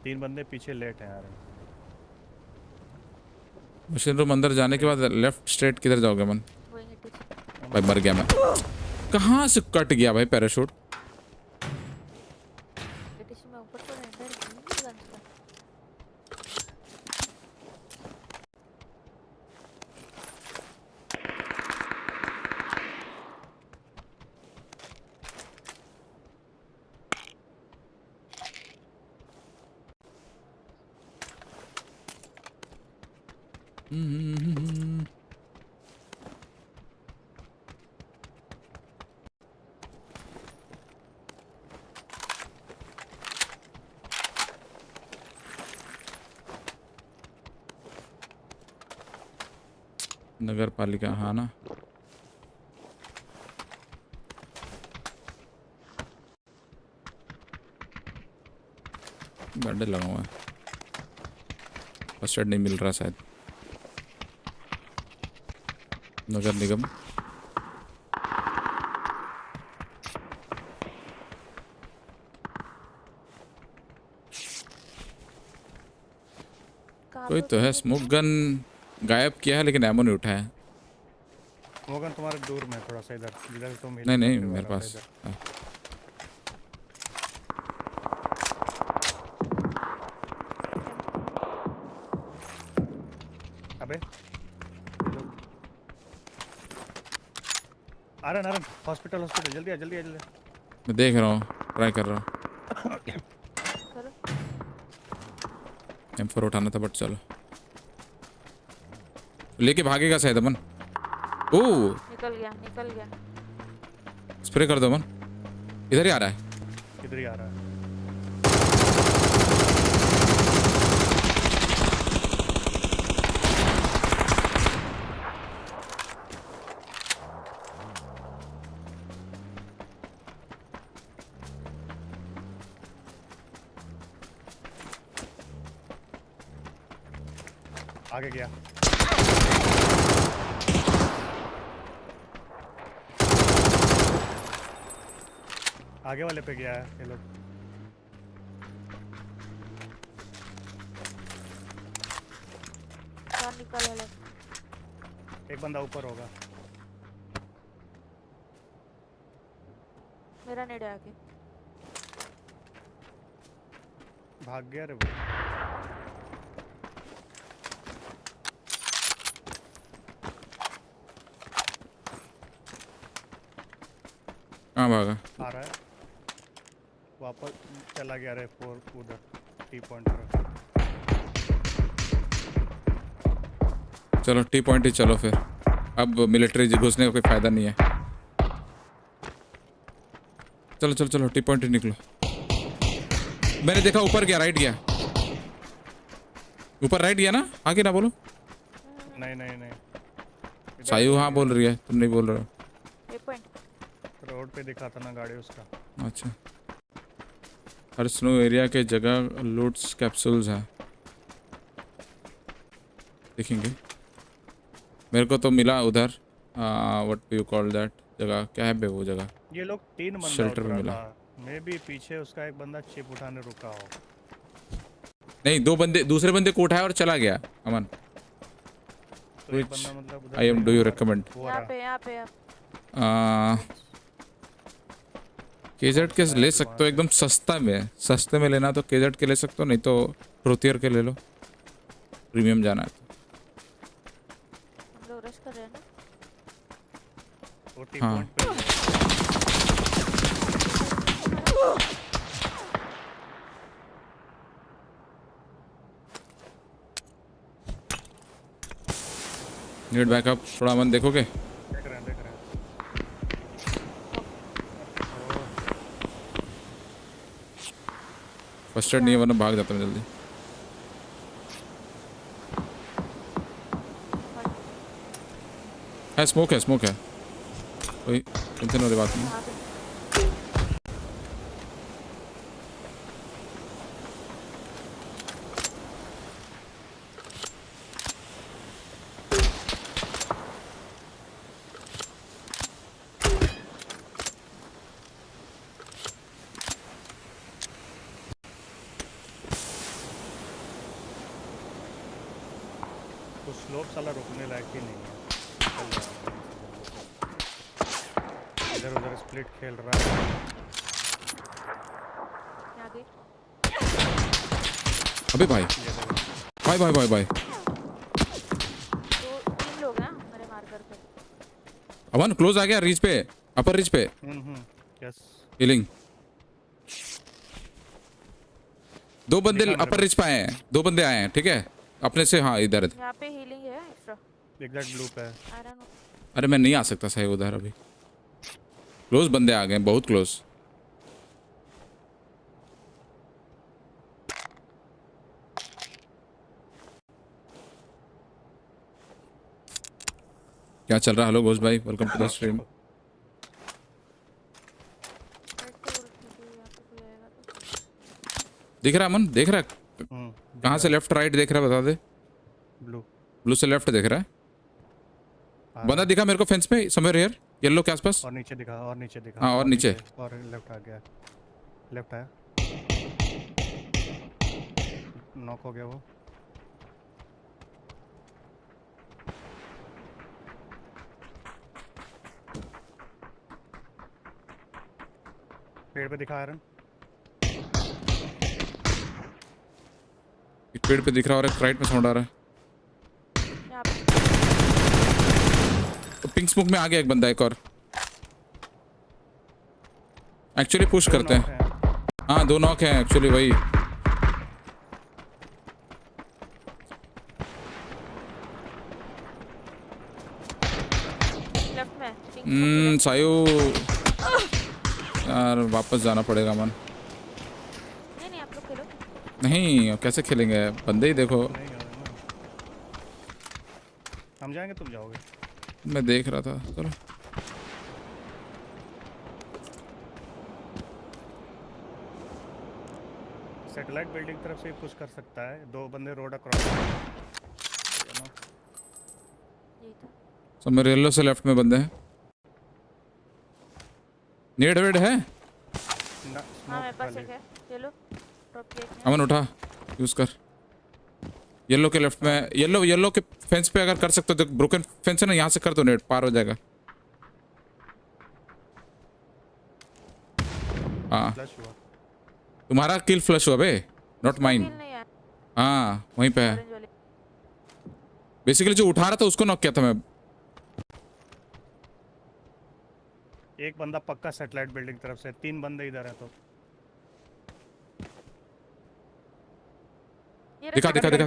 3 बंदे पीछे लेट हैं यार। मशीन रूम अंदर जाने के बाद लेफ्ट स्ट्रेट किधर जाओगे मन? भाई मर गया मैं। कहाँ से कट गया भाई पैराशूट? नगर पालिका, हाँ ना। बंडल लगा हुआ है, फर्स्ट एड नहीं मिल रहा शायद। नगर निगम कोई तो है। स्मोक गन गायब किया है लेकिन एमो नहीं उठाया। स्मोक गन तुम्हारे दूर में थोड़ा सा इधर, जिधर तुम नहीं नहीं मेरे पास। अबे आरन हॉस्पिटल जल्दी आ जल्दी। मैं देख रहा हूँ, ट्राई कर रहा हूँ। M4 उठाना था बट चलो, लेके भागेगा शायद अमन। ओ निकल गया। स्प्रे कर दो अमन, इधर ही आ रहा है। इधर ही आ रहा है। आगे गया। आगे वाले पे गया है ये लोग। निकल। एक बंदा ऊपर होगा। मेरा नेड़े आके भाग गया रे वो। कहाँ भागा? आ रहा है वापस, चला गया रे 4 उधर टी पॉइंट पर। चलो टी पॉइंट ही चलो फिर, अब मिलिट्री घुसने का कोई फायदा नहीं है। चलो टी पॉइंट ही निकलो। मैंने देखा ऊपर गया, राइट गया, ऊपर राइट गया ना, आगे ना बोलो। नहीं सायु हाँ बोल रही है, तुम नहीं बोल रहे हो। रोड पे दिखा था ना गाड़ी उसका। अच्छा, हर स्नो एरिया के जगह लूट्स कैप्सूल्स हैं, देखेंगे। मेरे को तो मिला उधर, what do you call that जगह, क्या है बे वो जगह? ये लोग 3 बंदा शेल्टर में मिला। मैं भी पीछे उसका एक बंदा चिप उठाने रुका हो। नहीं, 2 बंदे, दूसरे बंदे को उठाया और चला गया अमन। तो एक बंदा मतलब I am, do you recommend? यहाँ पे केजेट के ले सकते हो, एकदम सस्ते में लेना तो केजेट के ले सकते हो, नहीं तो ट्रूथियर के ले लो, प्रीमियम जाना है हम लोग रश कर रहे हैं ना। हाँ नीड बैकअप, थोड़ा मन देखोगे? देख रहे हैं। फर्स्ट एड नहीं है वरना भाग जाता मैं जल्दी। है स्मोक है कोई टेंशन वाली बात नहीं। स्लोप साला रुकने लायक ही नहीं है। इधर उधर स्प्लिट खेल रहा है। अबे भाई भाई भाई भाई भाई तीन लोग हैं मेरे मार्कर पे। अमन क्लोज आ गया रीच पे, अपर रीच पे। Yes healing. दो बंदे अपर रिच पे आए हैं, 2 बंदे आए हैं, ठीक है अपने से। हाँ इधर यहाँ पे हीलिंग है एक्स्ट्रा। एग्जैक्ट ब्लू पे। अरे मैं नहीं आ सकता सही उधर अभी। क्लोज बंदे आ गए, बहुत क्लोज। क्या चल रहा है? हेलो घोष भाई, वेलकम टू द स्ट्रीम। दिख रहा है अमन? देख रहा है? कहाँ से लेफ्ट राइट देख रहा है बता दे। ब्लू से लेफ्ट देख रहा है। बंदा दिखा मेरे को फेंस पे समवेयर हियर, येलो के आसपास। और नीचे दिखा, और नीचे दिखा। हाँ और नीचे। और लेफ्ट आ गया, लेफ्ट आया। नॉक हो गया वो। पेड़ पे दिखा आयरन। एक पेड़ पे दिख रहा है और एक राइट में साउंड आ रहा है। तो पिंक स्मोक में आ गया एक बंदा, एक और। एक्चुअली पुश करते हैं। हाँ 2 नॉक हैं एक्चुअली वही। सायु यार वापस जाना पड़ेगा मन। नहीं आप लोग खेलो। नहीं कैसे खेलेंगे, बंदे ही देखो। हम जाएंगे तुम जाओगे। मैं देख रहा था, चलो। सैटेलाइट बिल्डिंग तरफ से पुश कर सकता है। 2 बंदे रोड अक्रॉस। सब मेरे येलो से लेफ्ट में बंदे हैं। नेड वेड है? हाँ मेरे पास एक है। येलो ड्रॉप किया। अमन उठा, यूज कर। येलो के लेफ्ट में, येलो के फेंस पे अगर कर सकते हो तो ब्रोकन फेंस है ना, यहाँ से कर दो, नेट पार हो जाएगा। हाँ तुम्हारा किल फ्लश हुआ बे, नॉट माइन। हाँ वहीं पे है। बेसिकली जो उठा रहा था उसको नॉक किया था मैं। एक बंदा पक्का सैटेलाइट बिल्डिंग तरफ से, 3 बंदे इधर है। तो दिखा दिखा दिखा।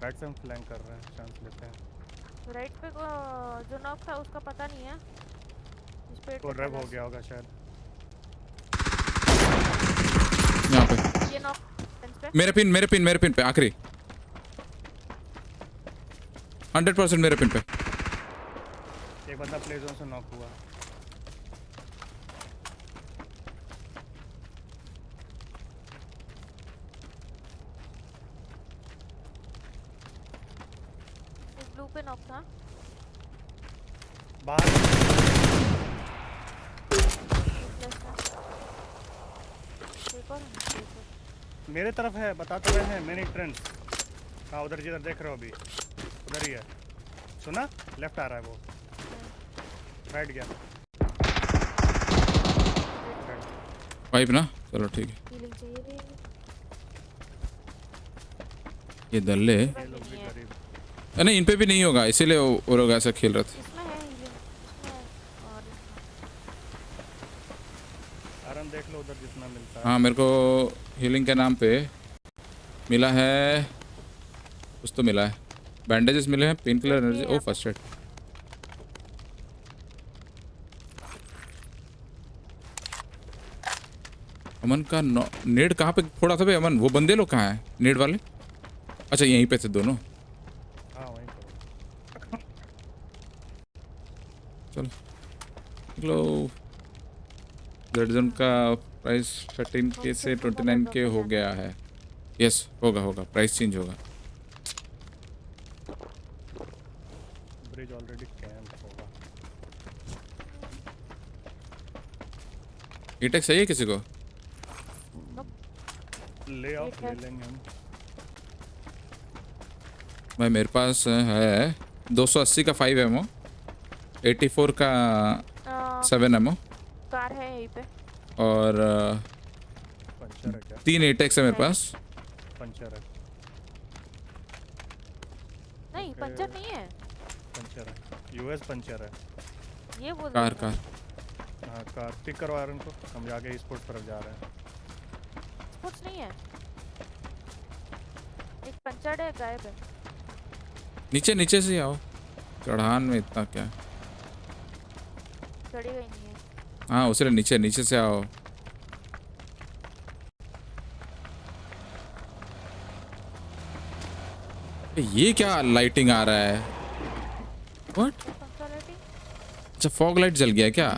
राइट से हम फ्लैंक कर रहे हैं, चांस लेते हैं। राइट पे को जो नॉक था उसका पता नहीं है। इस पे तो रेव हो गया होगा शायद। यहाँ पे ये नॉक पे। मेरे पिन पे आखिरी 100% मेरे पिन पे। एक बंदा प्ले जोन से नॉक हुआ। ब्लू पे नॉक था। बाहर मेरे तरफ है, बता तो रहे हैं। Main entrance. हाँ उधर जिधर देख रहे हो अभी उधर ही है। सुना? लेफ्ट आ रहा है वो। राइट गया। पाइप ना, चलो ठीक है। ये दल्ले नहीं, इन पे भी नहीं होगा, इसीलिए वो लोग ऐसा खेल रहे थे। आराम देख लो उधर जितना मिलता है। हाँ मेरे को हीलिंग के नाम पे मिला है कुछ तो मिला है। बैंडेजेस मिले हैं, पेन किलर, एनर्जी, ओ फर्स्ट एड। अमन का नेड कहाँ पे फोड़ा था भाई अमन? वो बंदे लोग कहाँ हैं नेड वाले? अच्छा यहीं पे थे दोनों। हाँ वहीं पे। चलो लो। जोन का प्राइस 13K से 29K हो गया है। यस होगा, प्राइस चेंज होगा। ब्रिज ऑलरेडी कैंप होगा। ईटेक सही है किसी को? ले आओ, ले लेंगे हम। भाई मेरे पास है 280 का 5 एमओ, 84 का 7 एमओ कार है यहीं पे और पंचर है क्या? 3 एटेक्स है मेरे पास। पंचर है। नहीं पंचर नहीं है, पंचर है, यूएस पंचर है। ये बोल कार कार हाँ कार पिक करवा रहे हैं उनको, हम जाके स्पोर्ट्स तरफ जा रहे हैं। कुछ नहीं है, एक पंचर है, गायब है। नीचे नीचे से आओ, चढ़ान में इतना क्या? चढ़ी गई नहीं है। हाँ उसे नीचे नीचे से आओ। ये क्या लाइटिंग आ रहा है? व्हाट? अच्छा फॉग लाइट जल गया क्या?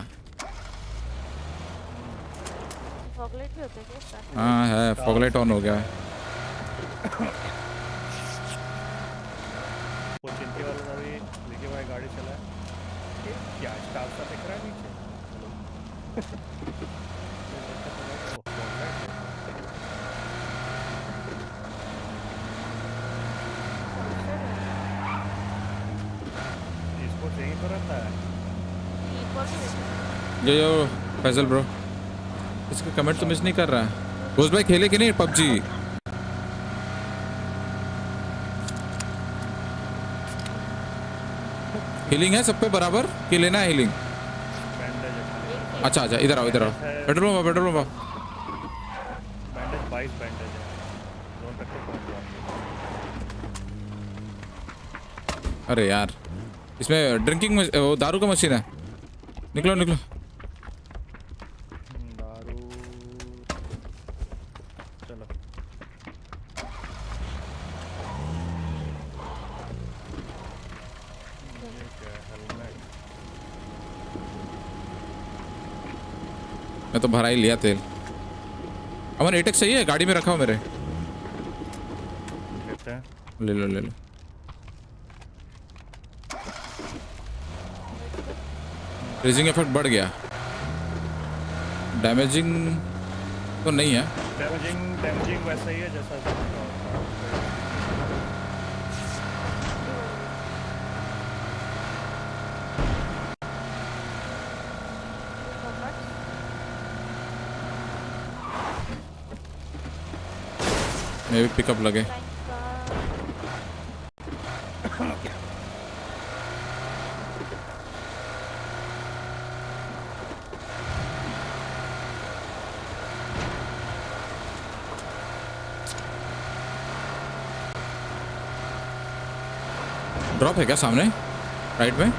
फॉग लाइट भी होता है क्या? हाँ है, फॉग लाइट ऑन हो गया। वो चिंटी वाला था भी लेके भाई गाड़ी चला है। क्या स्टाफ सा दिख रहा है नीचे? स्पोर्ट्स यहीं पर रहता है। यो फैजल ब्रो, इसका कमेंट तो मिस नहीं कर रहा है। घोष भाई खेले कि नहीं पबजी? हीलिंग है सब पे बराबर कि लेना है हीलिंग? अच्छा अच्छा इधर आओ इधर आओ, petrol pump petrol pump. Bandage 22 bandage है, जोन तक तो पहुंच गया। अरे यार इसमें ड्रिंकिंग वो दारू का मशीन है, निकलो निकलो। दारू चलो। मैं तो भरा ही लिया तेल। अमन एटेक सही है, गाड़ी में रखा हो मेरे। ले लो ले लो। फ्रीजिंग इफेक्ट बढ़ गया, डैमेजिंग तो नहीं है। डैमेजिंग वैसा ही है जैसा मे भी पिकअप लगे। ड्रॉप है क्या सामने राइट में?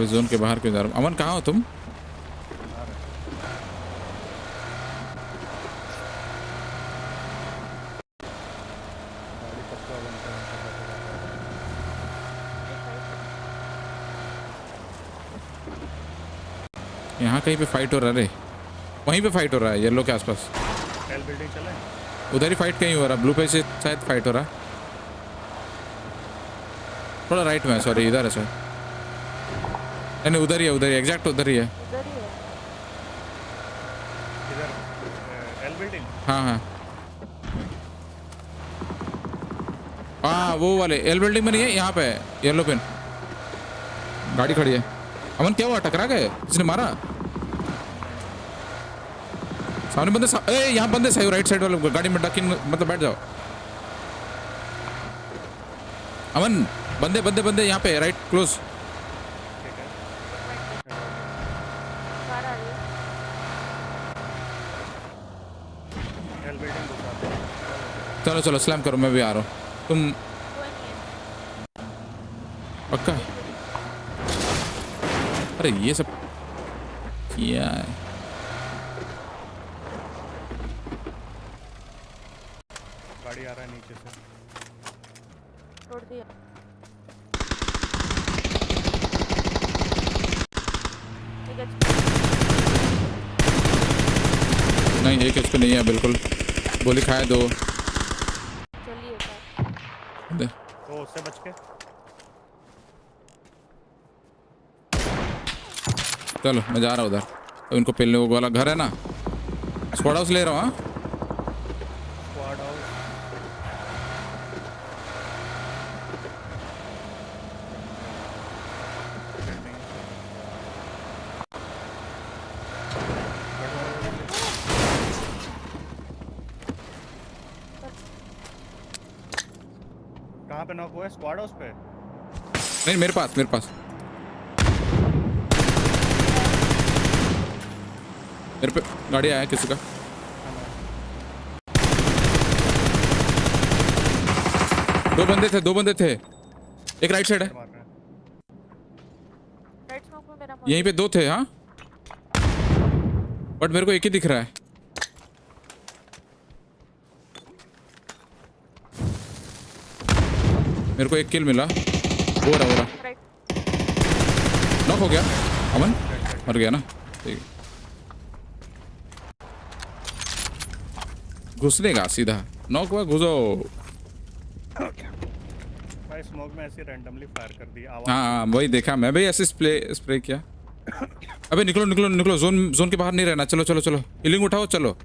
जोन के बाहर क्यों जा रहा हूं? अमन कहाँ हो तुम? यहाँ कहीं पे फाइट हो रहा है रे, वहीं पे फाइट हो रहा है येलो के आसपास। एल बिल्डिंग चले उधर ही फाइट कहीं हो रहा है, ब्लू पे से शायद फाइट हो रहा है। थोड़ा राइट में, सॉरी इधर है सर। नहीं उधर ही है, एग्जैक्ट उधर ही है। इधर एल बिल्डिंग। हाँ हाँ हाँ वो वाले एल बिल्डिंग में नहीं है, यहाँ पे है येलो पिन। गाड़ी खड़ी है। अमन क्या हुआ, टकरा गए? किसने मारा? सामने बंदे यहाँ बंदे सही हो, राइट साइड वाले गाड़ी में डक इन, मतलब बैठ जाओ। अमन बंदे बंदे बंदे यहाँ पे राइट क्लोज। चलो चलो स्लैम करो, मैं भी आ रहा हूँ। तुम पक्का? अरे ये सब क्या है? गाड़ी गाड़ी आ रहा है नीचे से। छोड़ दिया। नहीं एक HP नहीं है बिल्कुल। गोली खाए दो। चलिए दे। तो उससे बच के चलो मैं जा रहा हूँ उधर। तो इनको पेलने को वाला घर है ना। स्क्वाड हाउस ले रहा हूँ। हाँ स्क्वाड हाउस कहाँ पे नॉक हुआ है? स्क्वाड हाउस पे? नहीं मेरे पास मेरे पे गाड़ी आया किसी का। दो बंदे थे एक राइट साइड है। राइट स्मोक में मेरा यहीं पे दो थे। हाँ बट मेरे को एक ही दिख रहा है। मेरे को एक किल मिला। हो रहा नॉक हो गया। अमन मर गया ना। ठीक है घुसने का सीधा नॉक हुआ घुसो। भाई स्मोक में ऐसे रैंडमली फायर कर दी आवाज। हाँ वही देखा मैं भी ऐसे स्प्रे किया। अबे निकलो जोन के बाहर नहीं रहना। चलो हीलिंग उठाओ चलो।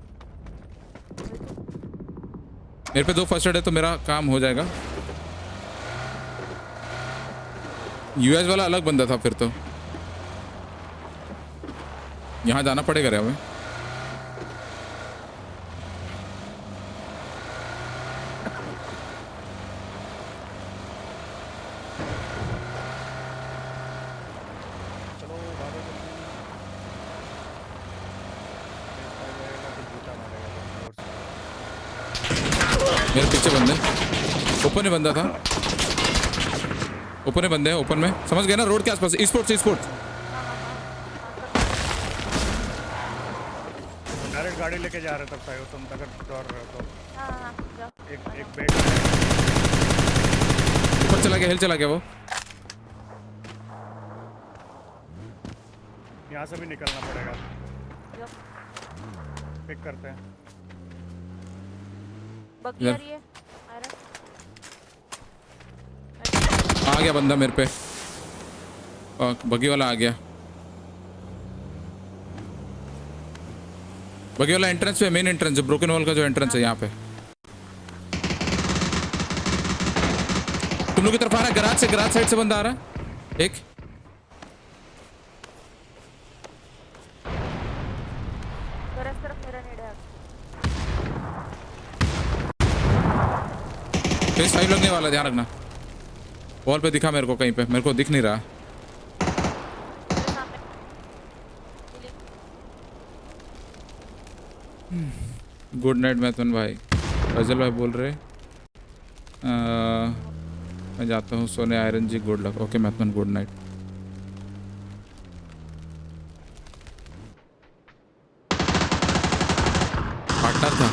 मेरे पे 2 फर्स्ट एड है तो मेरा काम हो जाएगा। यूएस वाला अलग बंदा था फिर तो। यहाँ जाना पड़ेगा रे हमें। मेरे पीछे बंदे ओपन में बंदा था। ओपन में बंदे हैं ओपन में समझ गए ना। रोड के आसपास स्पोर्ट्स डायरेक्ट गाड़ी लेके जा रहे तब सायो तुम अगर दौड़ रहे हो तो। हाँ जाओ। एक बैग ऊपर चला गया हिल चला गया वो। यहाँ से भी निकलना पड़ेगा। पिक करते हैं। बग्गी आ रही है। आ गया बंदा मेरे पे। बग्गी वाला आ गया। बग्गी वाला एंट्रेंस पे मेन एंट्रेंस ब्रोकन वॉल का जो एंट्रेंस है यहाँ पे। तुम लोग की तरफ आ रहा है गराज साइड से बंदा आ रहा है एक। फेस 5 लगने वाला ध्यान रखना। वॉल पे दिखा मेरे को कहीं पे मेरे को दिख नहीं रहा। गुड नाइट मैथन भाई। फजल भाई बोल रहे मैं जाता हूँ सोने। Iron ji good luck. Okay Mathman good night. Partner था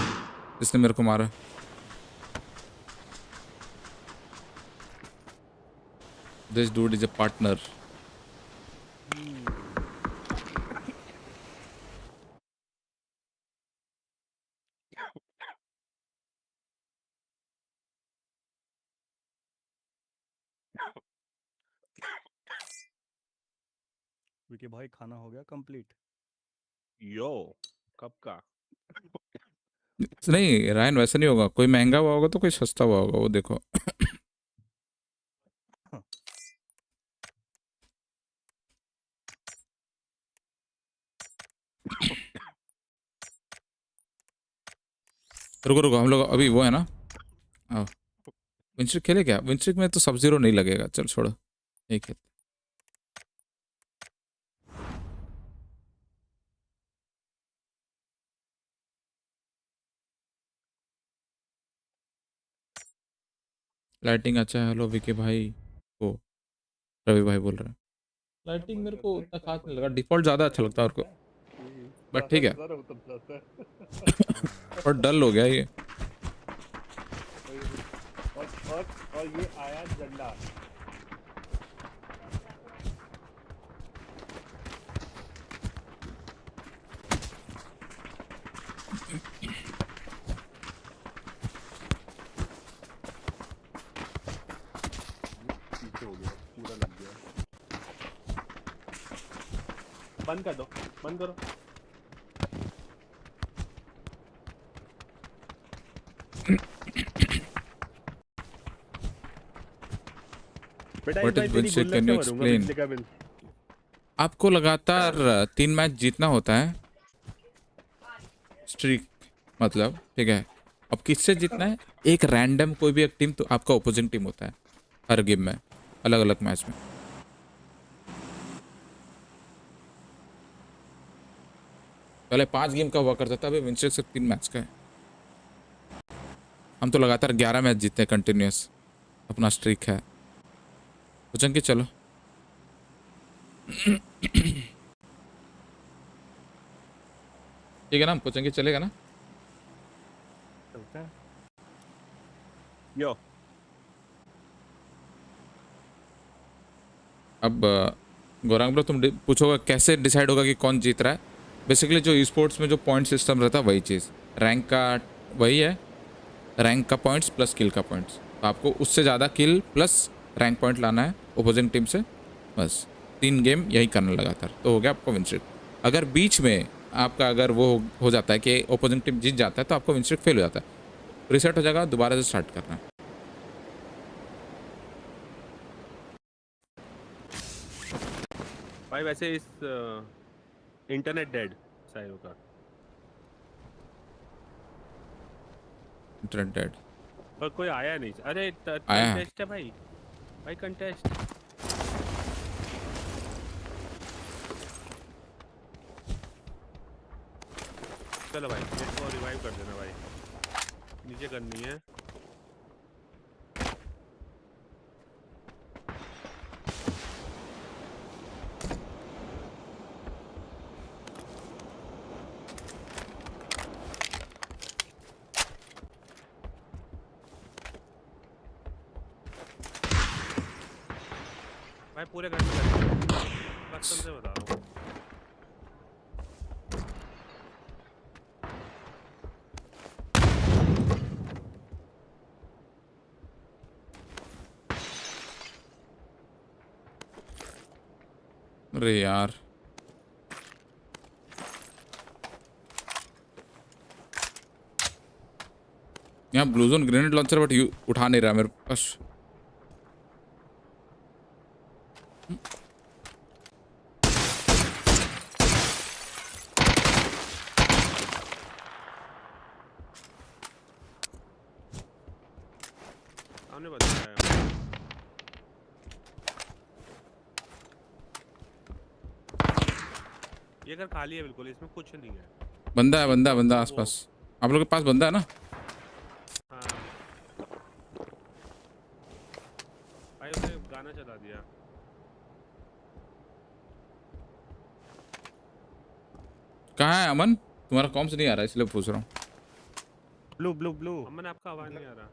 जिसने मेरे को मारा। This dude is a partner. Vicky भाई खाना हो गया कंप्लीट? यो कब का? नहीं रायन वैसा नहीं होगा। कोई महंगा हुआ होगा तो कोई सस्ता हुआ होगा वो देखो। रुको हम लोग अभी वो है ना। विंस्ट्रिक खेले क्या? विंस्ट्रिक में तो सब जीरो नहीं लगेगा। चल छोड़ो एक है। लाइटिंग अच्छा है। हेलो विकी भाई को रवि भाई बोल रहे हैं। लाइटिंग मेरे को उतना खास नहीं लगा। डिफॉल्ट ज़्यादा अच्छा लगता है उनको बट ठीक है। और डल हो गया ये। और ये आया झंडा। पीछे हो गया, पूरा लग गया। बंद कर दो, बंद करो। बेटा What is win streak? Can you explain? आपको लगातार 3 मैच जीतना होता है, स्ट्रीक मतलब, ठीक है। अब किससे जीतना है? एक रैंडम कोई भी एक टीम, तो आपका ओपोजिंग टीम होता है हर गेम में, अलग अलग मैच में। पहले 5 गेम का हुआ करता था, अभी विन स्ट्रीक सिर्फ 3 मैच का है। हम तो लगातार 11 मैच जीते हैं कंटिन्यूस, अपना स्ट्रीक है। तो चंकी चलो। ठीक है ना, हमको चंकी चलेगा ना? चलते हैं। यो अब गौरांग ब्रो, तुम पूछोगे कैसे डिसाइड होगा कि कौन जीत रहा है? बेसिकली जो ई स्पोर्ट्स में जो पॉइंट सिस्टम रहता है वही चीज़, रैंक का वही है, रैंक का पॉइंट्स प्लस किल का पॉइंट्स। तो आपको उससे ज़्यादा किल प्लस रैंक पॉइंट लाना है ओपोजिंग टीम से, बस 3 गेम यही करना लगातार, तो हो गया आपको विन स्ट्रीक। अगर बीच में आपका अगर वो हो जाता है कि ओपोजिंग टीम जीत जाता है, तो आपको विन स्ट्रीक फेल हो जाता है, रिसेट हो जाएगा, दोबारा से स्टार्ट करना है। भाई वैसे इस इंटरनेट डेड साइरो का इंटरनेट डेड पर कोई आया नहीं। अरे आया है। कंटेस्ट है भाई, भाई कंटेस्ट। चलो भाई इसको रिवाइव कर देना भाई, नीचे करनी है। भाई पूरे घर में कसम से बता रहा हूँ। अरे यार, यहाँ blue zone grenade launcher but you उठा नहीं रहा मेरे पास। हमने बताया ये घर खाली है बिल्कुल, इसमें कुछ नहीं है। बंदा है, बंदा बंदा आसपास। आप लोग के पास बंदा है ना? हाँ भाई उसने गाना चला दिया। कहाँ है अमन? तुम्हारा कॉम से नहीं आ रहा इसलिए पूछ रहा हूँ। ब्लू ब्लू ब्लू अमन आपका आवाज नहीं आ रहा।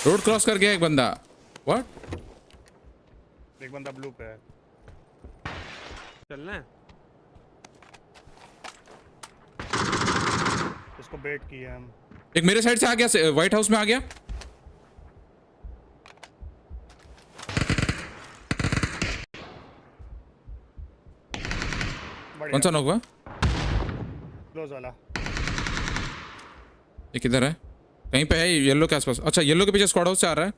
रोड क्रॉस कर गया एक बंदा। व्हाट? एक बंदा ब्लू पे है। चलना है इसको बेट किया हम। एक मेरे साइड से आ गया, व्हाइट हाउस में आ गया। कौन सा नॉक हुआ? क्लोज वाला। ये किधर है? कहीं पे है येलो के आसपास। अच्छा, येलो के पीछे स्क्वाड हाउस से आ रहा है।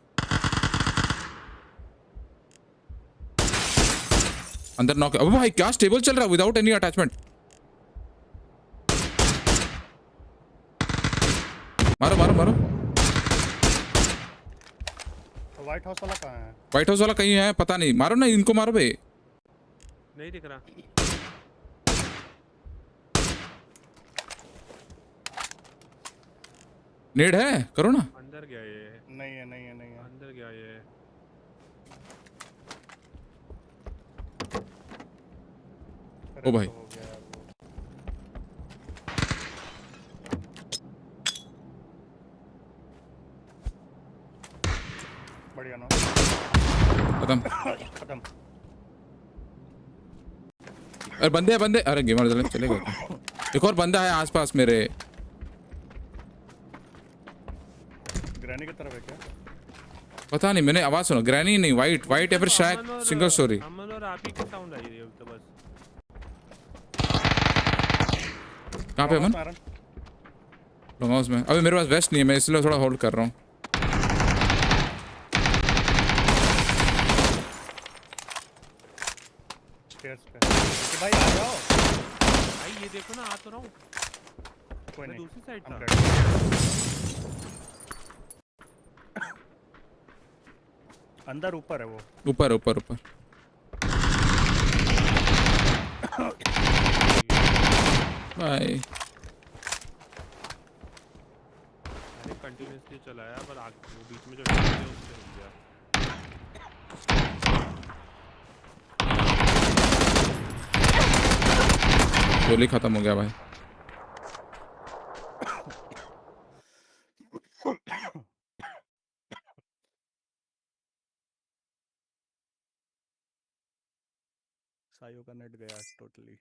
अंदर नॉक। अबे भाई क्या स्टेबल चल रहा है विदाउट एनी अटैचमेंट। मारो मारो मारो। व्हाइट हाउस वाला कहाँ है? व्हाइट हाउस वाला कहीं है, पता नहीं। मारो ना इनको, मारो भाई। नहीं दिख रहा। नेड है, करो ना। अंदर गया ये। नहीं है नहीं है नहीं है। अंदर गया ये। ओ भाई बढ़िया ना खत्म। खत्म। अरे बंदे बंदे, अरे गेमर चले चले गए क्या? एक और बंदा है आसपास मेरे। ग्रैनी की तरफ है क्या? पता नहीं, मैंने आवाज सुना। ग्रैनी नहीं, वाइट वाइट या फिर शायद सिंगल स्टोरी। अमन और आप ही की साउंड आई है तो बस। कहाँ पे अमन? लॉन्ग हाउस में। अभी मेरे पास वेस्ट नहीं है, मैं इसलिए थोड़ा होल्ड कर रहा हूँ। स्टेयर्स पे भाई आ जाओ भाई, ये देखो ना, आ तो रहा हूँ। कोई नहीं, दूसरी साइड था। अंदर ऊपर है वो। ऊपर ऊपर ऊपर। बाय। अरे कंटिन्यूअसली चलाया पर वो बीच में जो उससे रुक गया। गोली खत्म हो गया भाई। सायो का नेट गया टोटली।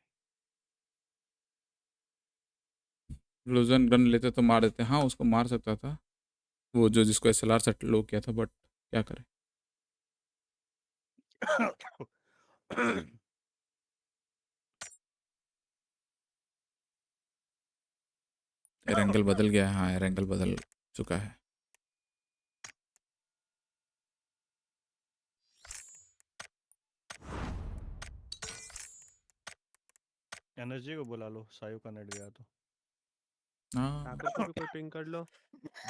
लूजन गन लेते तो मार देते। हाँ उसको मार सकता था वो, जो जिसको एसएलआर से लो किया था, बट क्या करे। एंगल बदल गया है। हाँ एंगल बदल चुका है। एनर्जी को बुला लो, सायो का नेट गया तो। हाँ ठाकुर को भी कोई पिंग कर लो।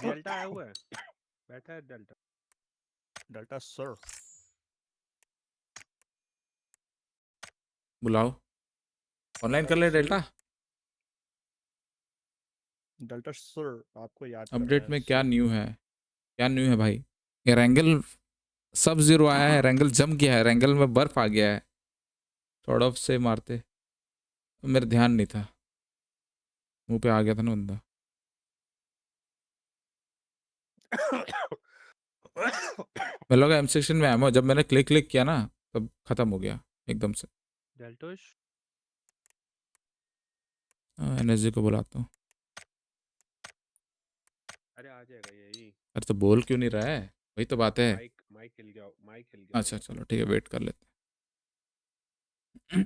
डेल्टा आया हुआ है, बैठा है डेल्टा। डेल्टा सर बुलाओ, ऑनलाइन कर ले डेल्टा। डेल्टा सर आपको याद अपडेट में क्या न्यू है? क्या न्यू है भाई? एंगल सब जीरो आया है, एंगल जम गया है, एंगल में बर्फ आ गया है। थोड़ा ऑफ से मारते, मेरे ध्यान नहीं था, मुंह पे आ गया था ना बंदा। मैं लगा M16 में एमो, जब मैंने क्लिक क्लिक किया ना तब खत्म हो गया एकदम से। डेल्टोश एनर्जी को बुलाता हूँ। अरे आ जाएगा यही। अरे तो बोल क्यों नहीं रहा है? वही तो बात है। माइक माइक हिल गया, माइक हिल गया। अच्छा चलो ठीक है, वेट कर लेते हैं।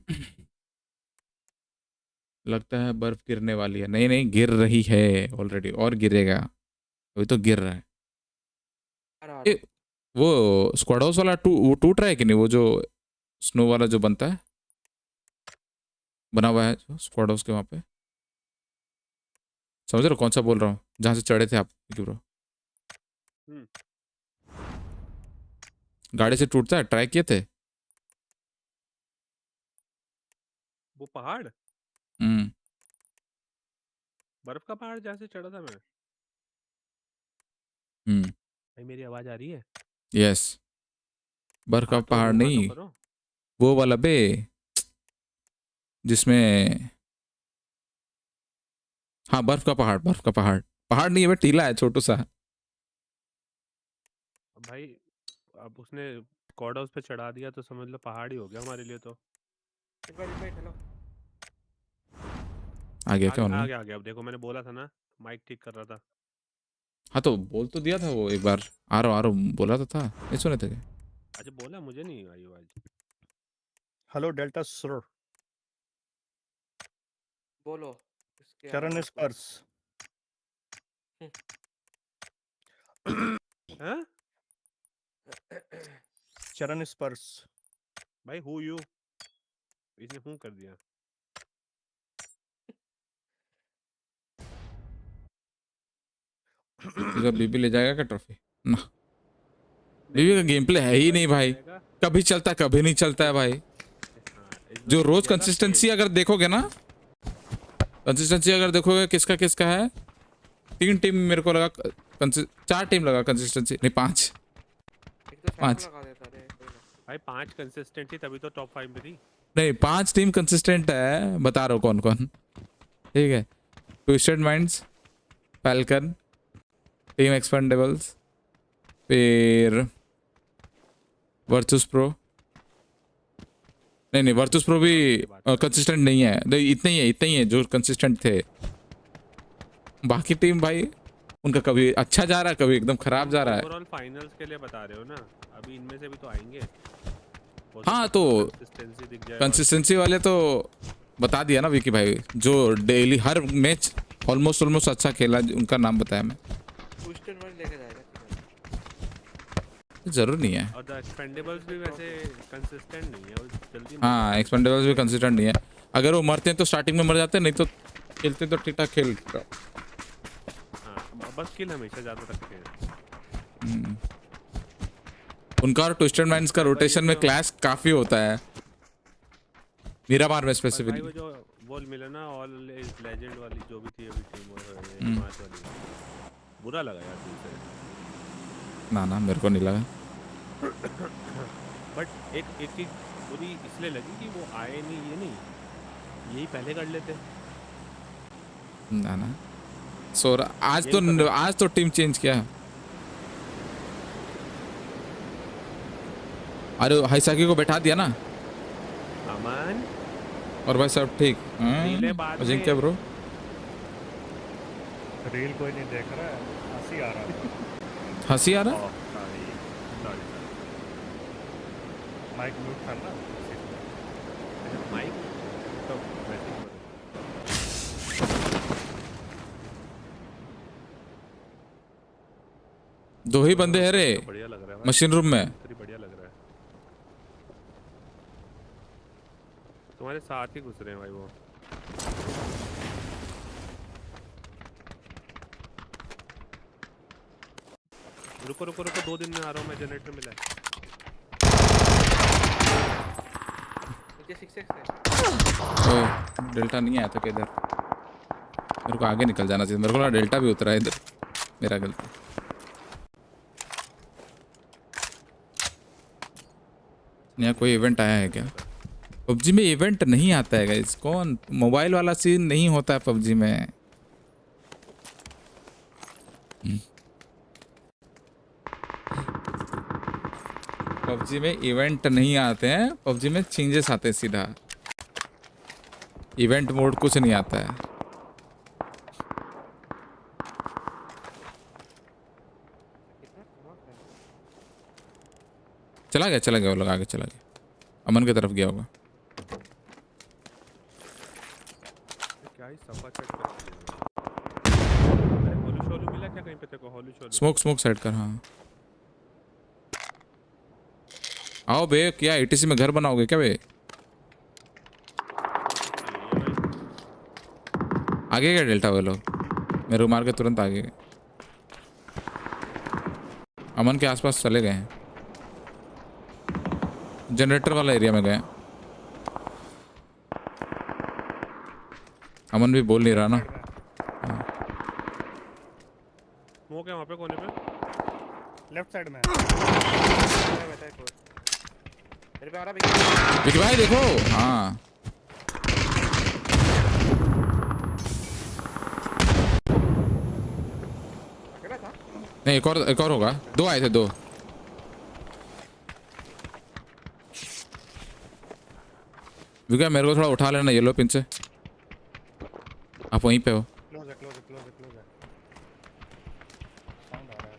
लगता है बर्फ गिरने वाली है। नहीं नहीं, गिर रही है ऑलरेडी, और गिरेगा। अभी तो गिर रहा है। ए, वो स्क्वाड हाउस वाला वो टूट रहा है कि नहीं? वो जो स्नो वाला जो बनता है, बना हुआ है जो स्क्वाड हाउस के वहाँ पे, समझ रहे हो कौन सा बोल रहा हूँ? जहाँ से चढ़े थे आप ब्रो। गाड़ी से टूटता है, ट्राई किए थे? वो पहाड़, हम्म। बर्फ का पहाड़ जहाँ से चढ़ा था मैं। भाई मेरी आवाज आ रही है? यस। बर्फ का पहाड़ नहीं, वो वाला बे जिसमें, हाँ बर्फ का पहाड़। बर्फ का पहाड़, पहाड़ नहीं है बे, टीला है छोटू सा। भाई अब उसने स्क्वाड हाउस पे चढ़ा दिया तो समझ लो पहाड़ ही हो गया हमारे लिए तो। आ गया क्या आ ऑनलाइन? गया आ गया। अब देखो मैंने बोला था ना, माइक ठीक कर रहा था। हाँ तो बोल तो दिया था वो एक बार, आ रहा हूँ बोला तो था, नहीं सुने थे क्या? अच्छा बोला, मुझे नहीं आई आवाज। Hello delta sir. बोलो। चरण स्पर्श। हैं? चरण स्पर्श। भाई हु यू? इसने हूँ कर दिया। इधर बीबी ले जाएगा क्या ट्रॉफी? ना, बीबी का गेम प्ले है ही नहीं भाई। कभी चलता है कभी नहीं चलता है भाई। जो रोज कंसिस्टेंसी अगर देखोगे ना, कंसिस्टेंसी अगर देखोगे किसका किसका है, 3 टीम मेरे को लगा, 4 टीम लगा कंसिस्टेंसी, नहीं 5। भाई 5 कंसिस्टेंट थी तभी तो टॉप 5 में थी। नहीं 5 टीम कंसिस्टेंट है, बता रहा हूँ कौन कौन। ठीक है, twisted minds, falcon, team Expendables, फिर वर्चुस प्रो नहीं वर्चुस प्रो भी कंसिस्टेंट नहीं है, इतने ही है जो कंसिस्टेंट थे। बाकी टीम भाई उनका कभी अच्छा जा रहा है, कभी एकदम खराब जा रहा है। ओवरऑल फाइनल्स के लिए बता रहे हो ना, अभी इनमें से भी तो आएंगे। हाँ तो कंसिस्टेंसी वाले तो बता दिया ना विकी भाई, जो डेली हर मैच ऑलमोस्ट अच्छा खेला उनका नाम बताया मैं। जरूर नहीं है। और द एक्सपेंडेबल्स भी वैसे कंसिस्टेंट नहीं है, और जल्दी हाँ एक्सपेंडेबल्स भी कंसिस्टेंट नहीं है। अगर वो मरते हैं तो स्टार्टिंग में मर जाते हैं, नहीं तो खेलते तो ठीक ठाक खेल। हाँ बस किल हमेशा ज़्यादा रखते हैं। उनका और ट्विस्टेड माइंड्स का रोटेशन में क्लैश काफी होता है, मेरा बार में स्पेसिफिकली। जो वो मिला ना ऑल इज लेजेंड वाली जो भी थी अभी टीम और मैच वाली, बुरा लगा यार दिल से। ना मेरे को नहीं लगा। बट एक चीज बुरी इसलिए लगी कि वो आए नहीं, ये नहीं, यही पहले कर लेते। ना सो आज तो टीम चेंज किया। अरे हाइसाकी को बैठा दिया ना अमन, और भाई सब ठीक। अजिंक्य ब्रो रील कोई नहीं देख रहा है, हंसी आ रहा। हंसी आ रहा? माइक म्यूट करना। माइक तो दो ही बंदे हैं रे मशीन रूम में। बढ़िया लग रहा है, तुम्हारे साथ ही घुस रहे हैं भाई वो। रुको 2 दिन में आ रहा हूँ मैं, जनरेटर मिला है। डेल्टा नहीं आया था किधर, मेरे को आगे निकल जाना चाहिए। मेरे को ना डेल्टा भी उतरा है इधर, मेरा गलती। यहाँ कोई इवेंट आया है क्या? पबजी में इवेंट नहीं आता है गाइस। कौन मोबाइल वाला सीन नहीं होता है पबजी में। पबजी में इवेंट नहीं आते हैं, पबजी में चेंजेस आते हैं सीधा। इवेंट मोड कुछ नहीं आता है। चला गया वो लोग, आगे चला गया, अमन की तरफ गया होगा। क्या ही सफा चेक कर होलू मिला क्या कहीं पे तेरे को? होलू स्मोक सेट कर। हाँ आओ बे, क्या एटीसी में घर बनाओगे क्या बे? आगे क्या डेल्टा वो लोग? मेरे को मार के तुरंत आगे गए। अमन के आसपास चले गए हैं, जनरेटर वाला एरिया में गए। अमन भी बोल नहीं रहा ना। स्मोक है वहाँ पे कोने पे, लेफ्ट साइड में। विकी भाई देखो। हाँ नहीं, एक और होगा। 2 आए थे, 2। विकी मेरे को थोड़ा उठा लेना येलो पिन से। आप वहीं पे हो। क्लोज है। साउंड आ रहा है।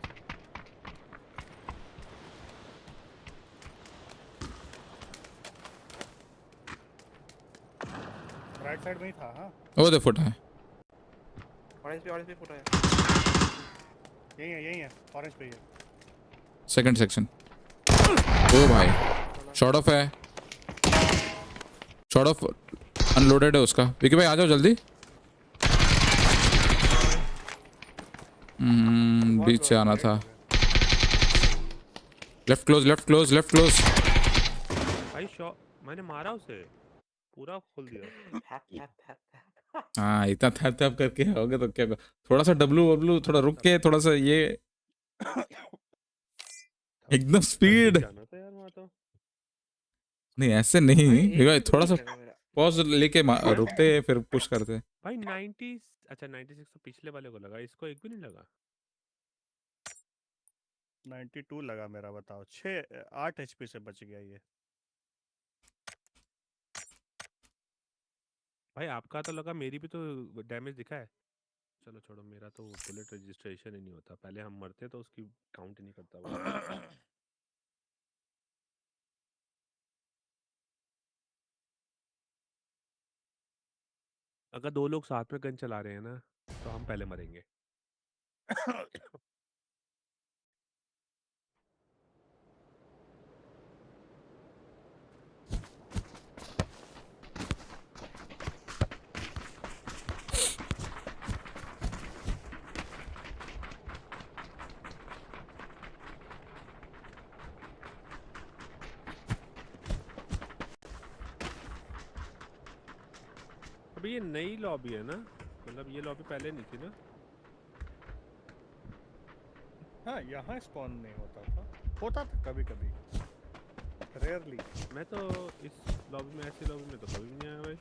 राइट साइड में ही था। हाँ वो दे फुट है। ऑरेंज पे फुट है। यही है ऑरेंज पे ही है। Second section. ओ भाई शॉट ऑफ है, शॉट ऑफ अनलोडेड है उसका। विकी भाई आ जाओ जल्दी। बीच से आना था। Left close. भाई शॉट मैंने मारा उसे, पूरा खोल दिया। हाँ इतना थैप करके होगे तो क्या? थोड़ा सा डब्लू थोड़ा रुक के, थोड़ा सा ये एकदम स्पीड नहीं, ऐसे नहीं। थोड़ा सा पॉज लेके रुकते फिर पुश करते। भाई 90 अच्छा 96 तो पिछले वाले को लगा, इसको एक भी नहीं लगा। 92 लगा मेरा, बताओ 8 HP से बच गया ये। भाई आपका तो लगा, मेरी भी तो डैमेज दिखा है। चलो छोड़ो, मेरा तो बुलेट रजिस्ट्रेशन ही नहीं होता, पहले हम मरते तो उसकी काउंट ही नहीं करता वो। अगर 2 लोग साथ में गन चला रहे हैं ना तो हम पहले मरेंगे। अभी ये नई लॉबी है ना, मतलब ये लॉबी पहले नहीं थी ना? हाँ, यहाँ स्पॉन नहीं होता था कभी कभी, रेयरली। मैं तो इस लॉबी में, ऐसी लॉबी में तो कभी भी नहीं आया भाई।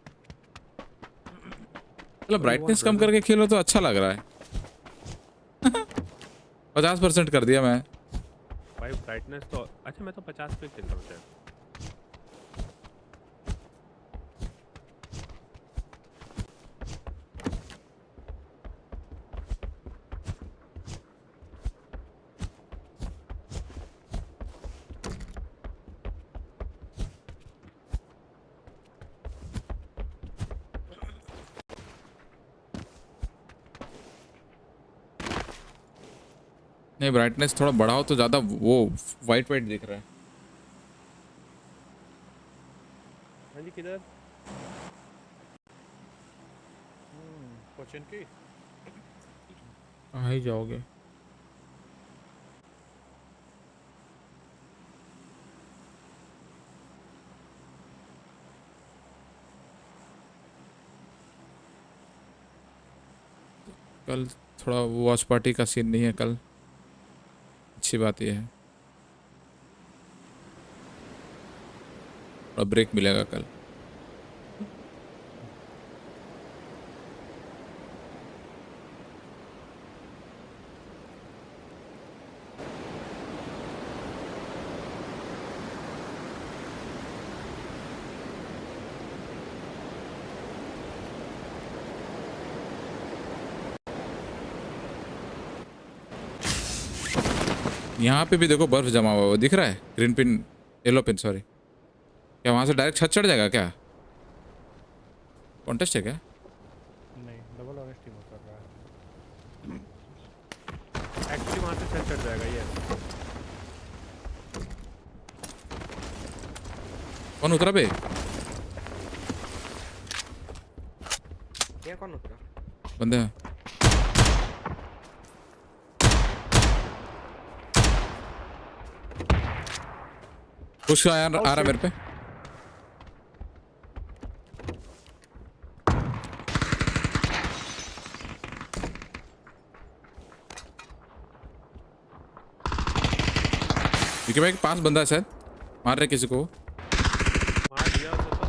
मतलब ब्राइटनेस कम करके खेलो तो अच्छा लग रहा है। 50% कर दिया मैं भाई ब्राइटनेस तो अच्छा, मैं तो 50 पे खेल रहा हूँ शायद। नहीं, ब्राइटनेस थोड़ा बढ़ाओ तो ज़्यादा वो वाइट वाइट दिख रहा है। हाँ जी, किधर? कोचिन की कहाँ ही जाओगे? कल थोड़ा वॉच पार्टी का सीन नहीं है कल, अच्छी बात यह है, थोड़ा ब्रेक मिलेगा कल। यहाँ पे भी देखो बर्फ जमा हुआ, वो दिख रहा है, green pin, yellow pin, sorry. क्या वहाँ से डायरेक्ट छत चढ़ जाएगा क्या? कॉन्टेस्ट है क्या? नहीं, डबल ऑनेस्टी में कर रहा है। एक्चुअली वहाँ से छत चढ़ जाएगा ये। कौन उतरा बे? ये कौन उतरा? बंदे हैं। कुछ आ रहा मेरे पे। विकी भाई के पास बंदा है शायद, मार रहे किसी को। मार दिया उसे तो।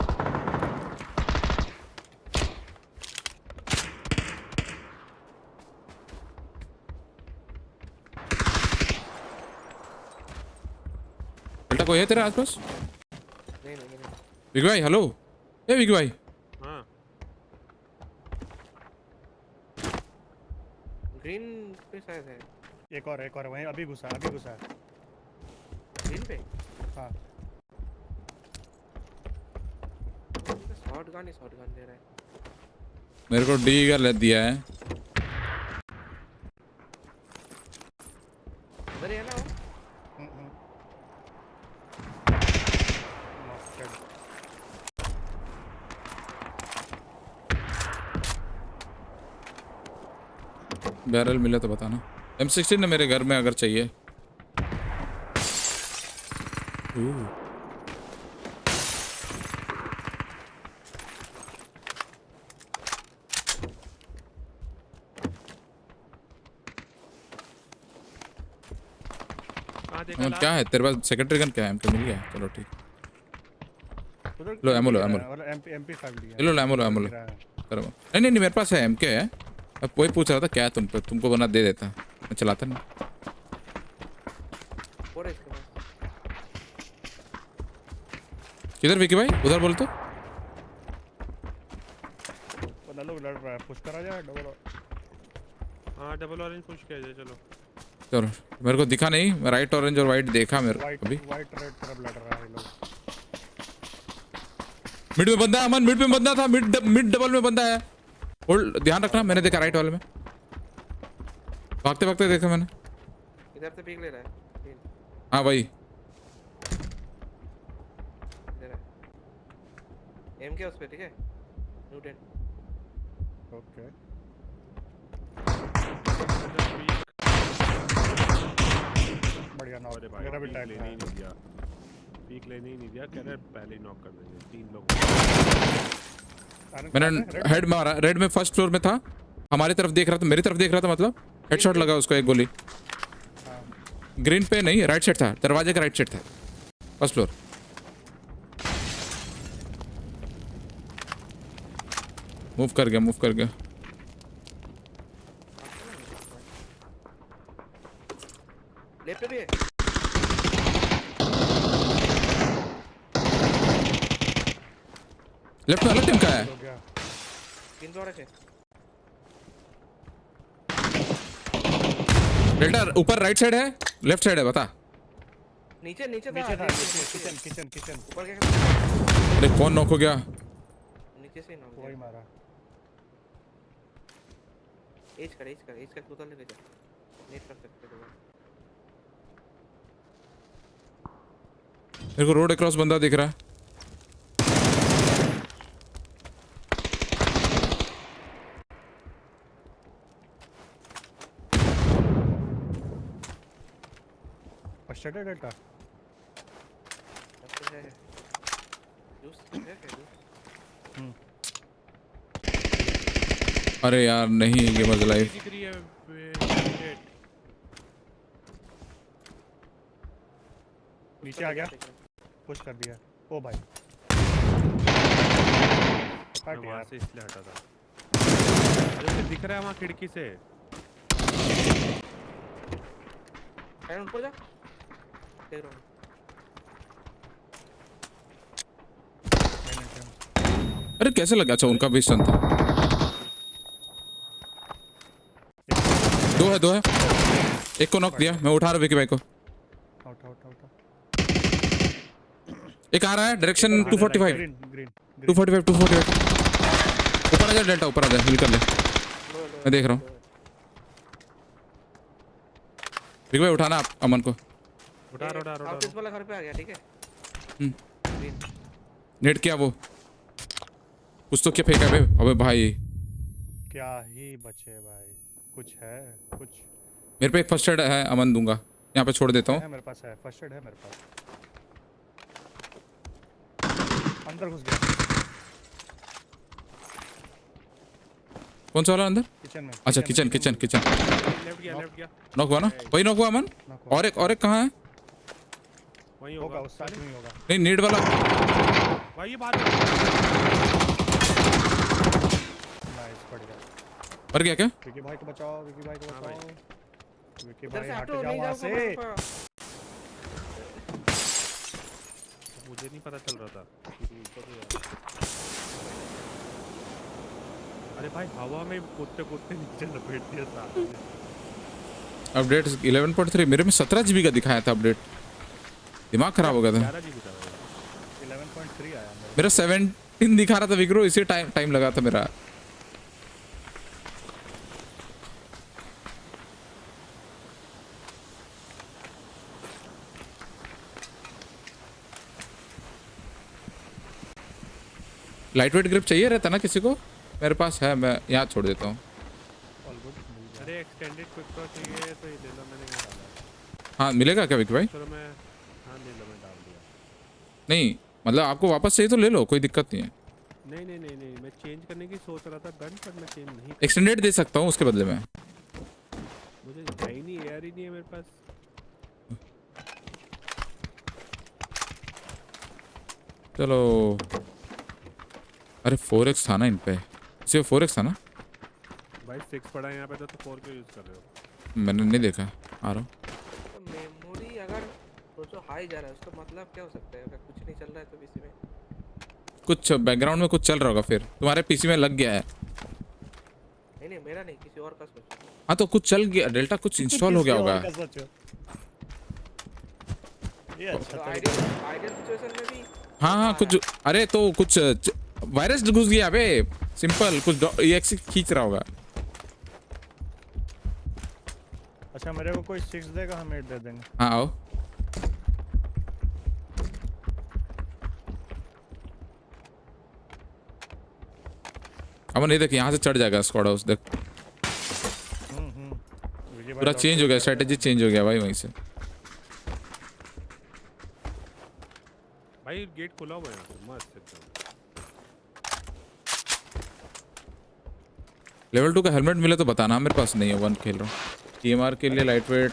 बेटा कोई है तेरे आसपास? नहीं। विकी भाई, हेलो। ए विकी भाई। हाँ। ग्रीन पे शायद है। एक और वहीं अभी घुसा है। ग्रीन पे? हाँ। शॉटगन दे रहा है। मेरे को डी का ले दिया है। उधर ही है ना वो? बैरल मिले तो बताना। M16 है मेरे घर में अगर चाहिए। क्या है तेरे पास? सेकेंडरी गन क्या है? एमके मिल गया, चलो ठीक। लो एमो लो। MP5 लिया। लो एमो लो। करो। नहीं मेरे पास है, एमके है। अब वही पूछ रहा था क्या तुमको बना दे देता, मैं चलाता नहीं। किधर विकी भाई? उधर बोल तो। बंदा लोग लड़ रहा है, पुश करा जाए डबल। हाँ डबल ऑरेंज पुश किया जाए चलो। चलो मेरे को दिखा नहीं, मैं राइट ऑरेंज और वाइट देखा मेरे अभी। वाइट रेड तरफ लड़ रहा है लोग। मिड में बंदा है अमन, मिड में बंदा था, मिड डबल में बंदा है। होल्ड ध्यान रखना, मैंने देखा राइट वाले में भागते भागते देखा मैंने। इधर से पीक ले रहा है। हाँ भाई एम के उस पे ठीक है। न्यूटन ओके बढ़िया नॉक। मेरा भी टैग लेने ही नहीं दिया, पीक लेने ही नहीं दिया, कह रहे पहले ही नॉक कर देंगे 3 लोग। मैंने हेड मारा, रेड में फर्स्ट फ्लोर में था, हमारी तरफ देख रहा था, मेरी तरफ देख रहा था, मतलब हेडशॉट लगा उसको एक गोली। ग्रीन पे नहीं, राइट साइड था, दरवाजे का राइट साइड था, फर्स्ट फ्लोर। मूव कर गया, मूव कर गया। लेफ्ट भी है। लेफ्ट में अलग टीम का है। तीन तो है। डेल्टा ऊपर राइट साइड है, लेफ्ट साइड है, बता। नीचे नीचे था किचन किचन किचन ऊपर क्या? अरे कौन नॉक हो गया? नीचे से नॉक वही मारा। एज कर बोतल ले जा। नेट कर सकते हो। मेरे को रोड अक्रॉस बंदा दिख रहा है। फर्स्ट एड डेल्टा अरे यार नहीं, ये मजा लाइफ। नीचे आ गया, पुश कर दिया। ओ भाई वहाँ से इसलिए हटा था। अरे उसे दिख रहा है वहाँ खिड़की से। ऊपर जा। देख रहा हूँ। अरे कैसे लगा? अच्छा उनका भी स्टन था। दो है, एक को नॉक दिया। मैं उठा रहा विकी भाई को। एक आ रहा है डायरेक्शन 245 245 ऊपर आ जा डेल्टा, ऊपर आ जा, हिल कर ले। मैं देख रहा हूँ विकी भाई, उठाना आप अमन को। उठा ऑफिस वाला घर पे आ गया ठीक है। नेट किया वो, कुछ तो क्या फेंका बे? अबे भाई क्या ही बचे भाई, कुछ है कुछ। मेरे पे एक फर्स्ट एड है अमन, दूंगा यहाँ पे, छोड़ देता हूँ। मेरे पास है फर्स्ट एड है मेरे पास। अंदर घुस गया। कौन सा वाला अंदर? किचन में। अच्छा किचन लेफ्ट गया। नॉक हुआ ना? वही नॉक हुआ अमन। और एक कहाँ है? वही होगा उस साइड में होगा। नहीं नीड वाला भाई, ये बात नाइस, बढ़ गया। मर गया क्या? विकी भाई को बचाओ, विकी भाई को बचाओ। विकी इधर भाई से हट हटो, जाओ नहीं वहाँ जाओ से। मुझे नहीं पता चल रहा था। अरे भाई हवा में कूदते नीचे लपेट दिया था। अपडेट 11.3, मेरे में 17 GB का दिखाया था अपडेट, दिमाग खराब हो गया था। 11 GB था 11.3 आया मेरा 17 दिखा रहा था विक्रो, इसी टाइम लगा था मेरा। लाइट वेट ग्रिप चाहिए रहता ना किसी को? मेरे पास है, मैं यहाँ छोड़ देता हूँ। अरे एक्सटेंडेड क्विक ड्रॉ चाहिए तो ये ले लो, मैंने ये डाला। हाँ मिलेगा क्या विक्की भाई? चलो मैं, हाँ ले लो, मैं डाल दिया। नहीं मतलब आपको वापस चाहिए तो ले लो, कोई दिक्कत नहीं है। नहीं, मैं चेंज करने की सोच रहा था गन, पर मैं चेंज नहीं। एक्सटेंडेड दे सकता हूँ उसके बदले में। मुझे है ही नहीं, एयर ही नहीं है मेरे पास। चलो, अरे 4x था ना इन पे, इसे 4x था ना भाई 6 पड़ा है यहाँ पे, तो 4 क्यों यूज कर रहे हो? मैंने नहीं देखा, आ रहा हूँ। मेमोरी अगर सोचो हाई जा रहा है, उसका मतलब क्या हो सकता है? अगर कुछ नहीं चल रहा है तो पीसी में कुछ बैकग्राउंड में कुछ चल रहा होगा, फिर तुम्हारे पीसी में लग गया है। नहीं मेरा नहीं, किसी और का सोचो। हाँ तो कुछ चल गया, डेल्टा कुछ इंस्टॉल हो गया होगा। ये अच्छा आइडियल सिचुएशन में भी हाँ कुछ, अरे तो कुछ वायरस घुस गया बे, सिंपल कुछ EXE खींच रहा होगा। अच्छा मेरे को कोई 6 देगा, हम 8 दे देंगे। हाँ आओ। अब नहीं देख, यहाँ से चढ़ जाएगा स्क्वाड हाउस, देख पूरा चेंज हो गया, स्ट्रेटेजी चेंज हो गया भाई वहीं से। भाई गेट खुला हुआ है मस्त एकदम। लेवल 2 का हेलमेट मिले तो बताना, मेरे पास नहीं है, 1 खेल रहा हूँ। TMR के लिए लाइट वेट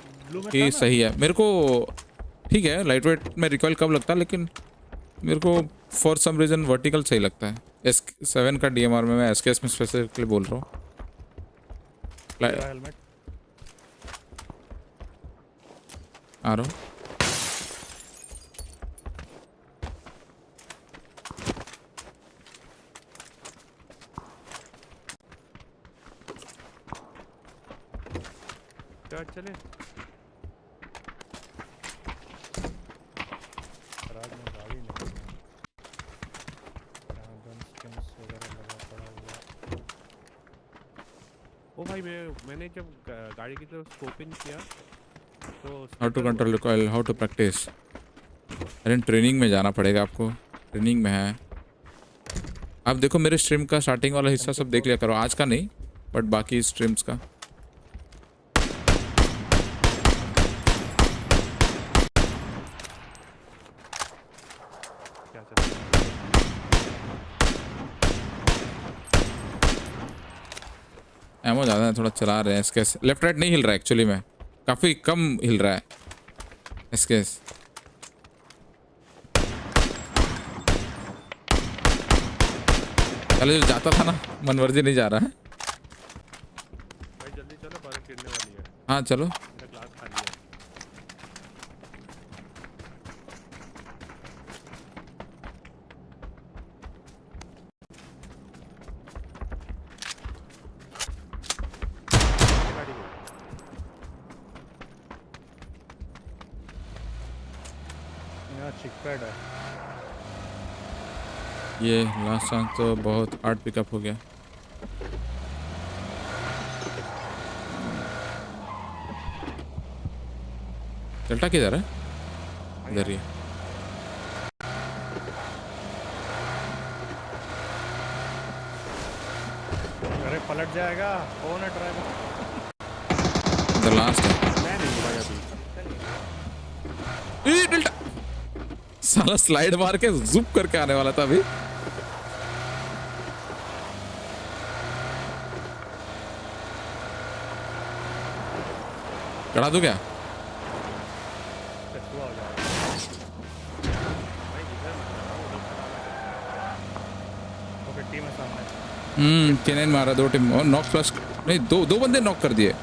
ही सही है मेरे को, ठीक है लाइट वेट में रिकॉइल कब लगता है, लेकिन मेरे को फॉर सम रीजन वर्टिकल सही लगता है। S7 का DMR में, मैं SKS में स्पेसिफिकली बोल रहा हूँ। हेलमेट आ रहा हूँ। चले ओ भाई मैंने जब गाड़ी की तरफ ओपन किया तो how to control recoil, how to practice. अरे ट्रेनिंग में जाना पड़ेगा आपको, ट्रेनिंग में है। आप देखो मेरे स्ट्रीम का स्टार्टिंग वाला हिस्सा सब देख लिया करो, आज का नहीं बट बाकी स्ट्रीम्स का। एमो ज़्यादा है, थोड़ा चला रहे हैं एसकेएस। लेफ्ट राइट नहीं हिल रहा है एक्चुअली में, काफ़ी कम हिल रहा है एसकेएस। पहले जो जाता था ना मनवर्जी नहीं जा रहा है। भाई जल्दी चलो, बारिश गिरने वाली है। हाँ चलो। क्लास खाली है। चिकपैड है ये लास्ट चांस तो बहुत हार्ड पिकअप हो गया। डेल्टा किधर है? इधर ही है। अरे पलट जाएगा, कौन है ड्राइवर? द लास्ट है। मैं नहीं भाई अभी। डेल्टा साला स्लाइड मार के ज़ूप करके आने वाला था अभी। चढ़ा दूं क्या? केनेन मारा, 2 टीम और नॉक प्लस नहीं, दो बंदे नॉक कर दिए,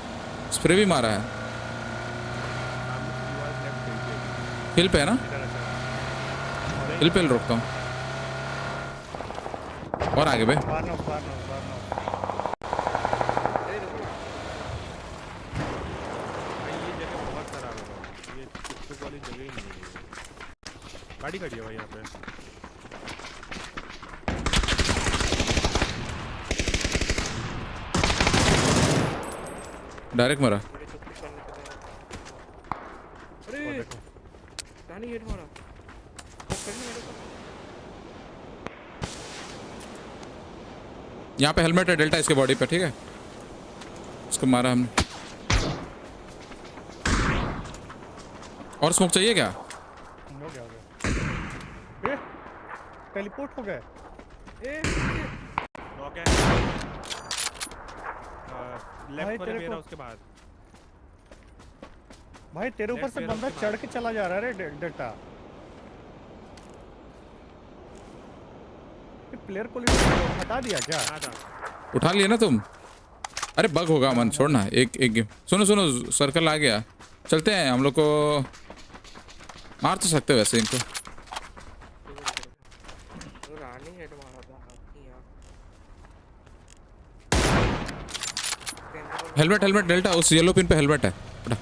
स्प्रे भी मारा है। हिल पे है ना, हिल पे रोकता हूँ और आगे बे। गाड़ी खड़ी है भाई यहाँ पे। डायरेक्ट मरा। अरे रानी हेड मारा। यहाँ पे हेलमेट है डेल्टा इसके बॉडी पे, ठीक है इसको मारा हमने। और स्मोक चाहिए क्या? हो गया टेलीपोर्ट हो गए। ओके लेफ्ट पर मेरा उसके बाद। भाई तेरे ऊपर से बंदा चढ़ के चला जा रहा है रे डेल्टा। प्लेयर को हटा दिया क्या? उठा लिया ना तुम? अरे बग होगा मन, छोड़ना। एक गेम सुनो सर्कल आ गया, चलते हैं हम लोग को। मार तो सकते हो वैसे इनको। रानी हेड मारा था यहाँ। हेलमेट हेलमेट डेल्टा, उस येलो पिन पे हेलमेट है। उठा।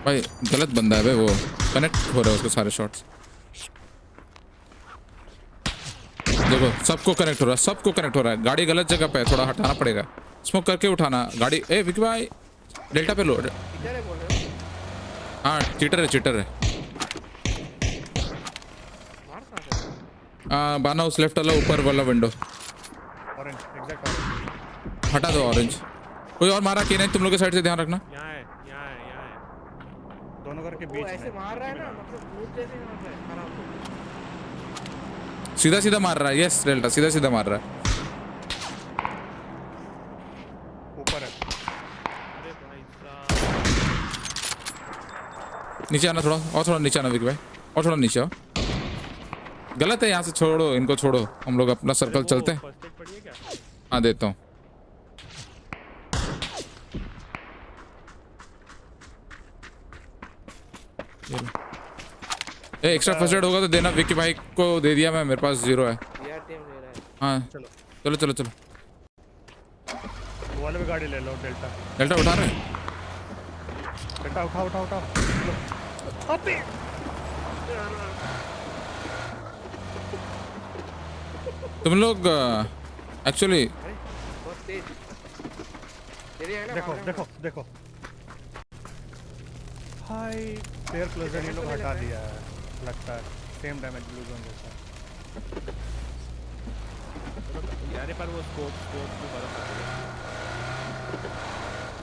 भाई गलत बंदा है भाई, वो कनेक्ट हो रहा है उसके सारे शॉट्स। देखो सबको कनेक्ट हो रहा है, सबको कनेक्ट हो रहा है। गाड़ी गलत जगह पे है, थोड़ा हटाना पड़ेगा। स्मोक करके उठाना गाड़ी। ए विकी भाई डेल्टा पे लो। हाँ चीटर है, चीटर है। बाना उस लेफ्ट वाला ऊपर वाला विंडो। Orange exact orange. हटा दो ऑरेंज। कोई और मारा कि नहीं? तुम लोग के साइड से ध्यान रखना। यहाँ है। दोनों घर के बीच में ऐसे मार रहा है ना, मतलब भूत जैसे मार रहा है खराब। सीधा सीधा मार रहा है। यस डेल्टा सीधा सीधा मार रहा है। ऊपर है। अरे भाई साहब नीचे आना थोड़ा, और थोड़ा नीचे आना विकी भाई, और थोड़ा नीचे आओ। गलत है यहाँ से, छोड़ो इनको, छोड़ो। हम लोग अपना सर्कल चलते हैं। हाँ देता हूँ। एक्स्ट्रा फर्स्ट एड होगा तो देना। विकी भाई को दे दिया मैं, मेरे पास 0 है। हाँ चलो चलो चलो। वाले में गाड़ी ले लो। डेल्टा डेल्टा उठा रहे हैं। डेल्टा उठाओ उठाओ उठाओ। तुम लोग एक्चुअली देखो देखो देखो हाय प्लेयर क्लोजर ये लोग हटा दिया है लगता है। सेम डैमेज ब्लू जोन जैसा। यार पर वो स्कोप भी बड़ा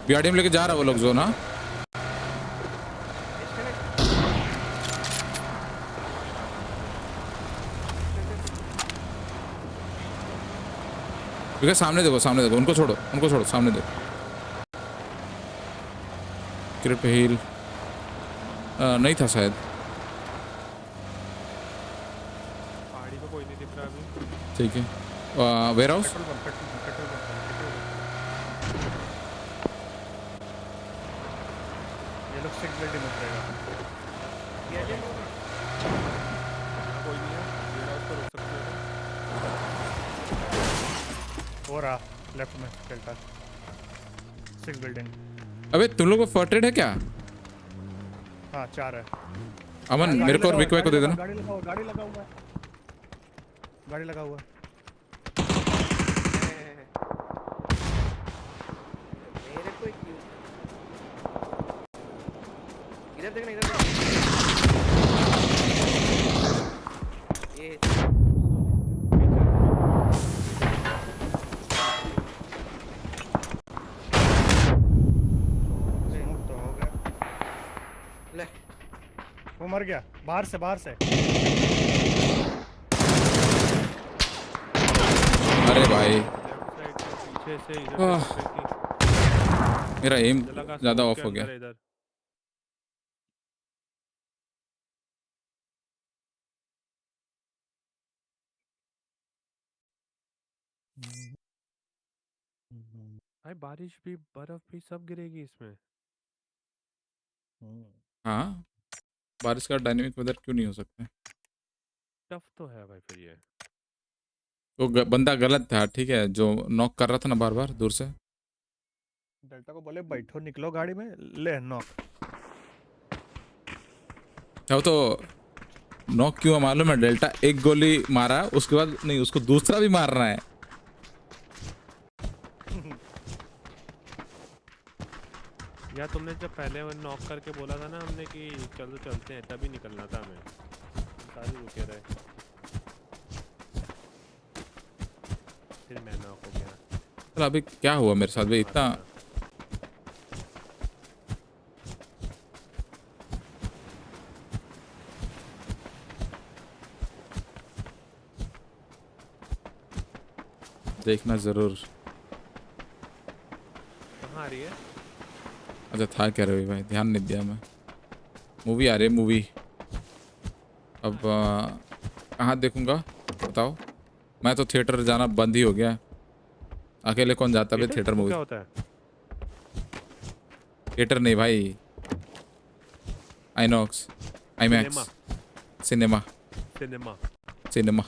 बीआरडीएम लेके जा रहा है वो लोग जोन। हाँ ठीक है, सामने देखो सामने देखो। उनको छोड़ो उनको छोड़ो, सामने देखो। क्रिप हील नहीं था शायद। पहाड़ी पे कोई नहीं दिख रहा अभी। ठीक है वेयर हाउस। ये लोग सिक्स बिल्डिंग में उतरेगा। कोई नहीं है, वेयर हाउस पर रुक सकते हो। हो रहा लेफ्ट में डेल्टा 6 बिल्डिंग। अबे तुम लोग को फर्टेड है क्या? हाँ 4 है। अमन मेरे को और विकी भाई को दे देना। गाड़ी लगा हुआ है। गाड़ी लगा हुआ है। मेरे को इधर देखना, इधर देखना। ये वो मर गया बाहर से अरे भाई पीछे से मेरा एम ज्यादा ऑफ हो गया। भाई बारिश भी, बर्फ भी सब गिरेगी इसमें। हाँ बारिश का डायनेमिक वेदर क्यों नहीं हो सकता? टफ तो है भाई फिर ये। वो बंदा गलत था ठीक है, जो नॉक कर रहा था ना बार बार दूर से। डेल्टा को बोले बैठो निकलो गाड़ी में, ले नॉक। वो तो नॉक क्यों मालूम है? डेल्टा एक गोली मारा उसके बाद नहीं, उसको दूसरा भी मारना है। या तुमने जब पहले नॉक करके बोला था ना हमने कि चलो चलते हैं, तभी निकलना था हमें। सारे रुके रहे, फिर मैं नॉक हो गया। चल अभी क्या हुआ मेरे साथ भाई इतना? देखना जरूर। कहाँ आ रही है? अच्छा था क्या रवि भाई, ध्यान नहीं दिया मैं। मूवी आ रही है मूवी। अब कहाँ देखूंगा बताओ? मैं तो थिएटर जाना बंद ही हो गया। अकेले कौन जाता है थिएटर मूवी? क्या होता है? थिएटर नहीं भाई, INOX, IMAX, cinema cinema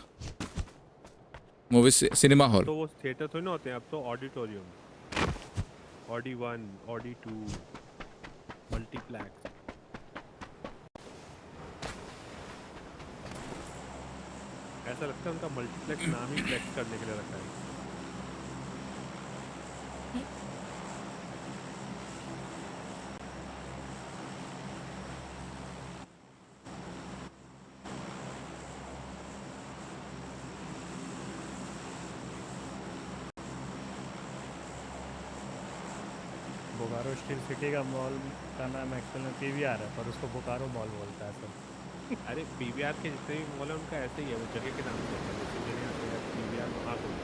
movie cinema hall. तो वो थिएटर थोड़ी ना होते हैं, अब तो ऑडिटोरियम, ऑडी 1, ऑडी 2, मल्टीप्लेक्स। ऐसा लगता है उनका मल्टीप्लेक्स नाम ही फ्लेक्स करने के लिए रखा है। बोकारो स्टील सिटी का मॉल का नाम एक्चुअल में PVR है, पर उसको बोकारो मॉल बोलता है सब। अरे PVR के जितने भी मॉल है उनका ऐसे ही है, वो जगह के नाम से होता है। जैसे मेरे यहाँ पे PVR महाकुंभ,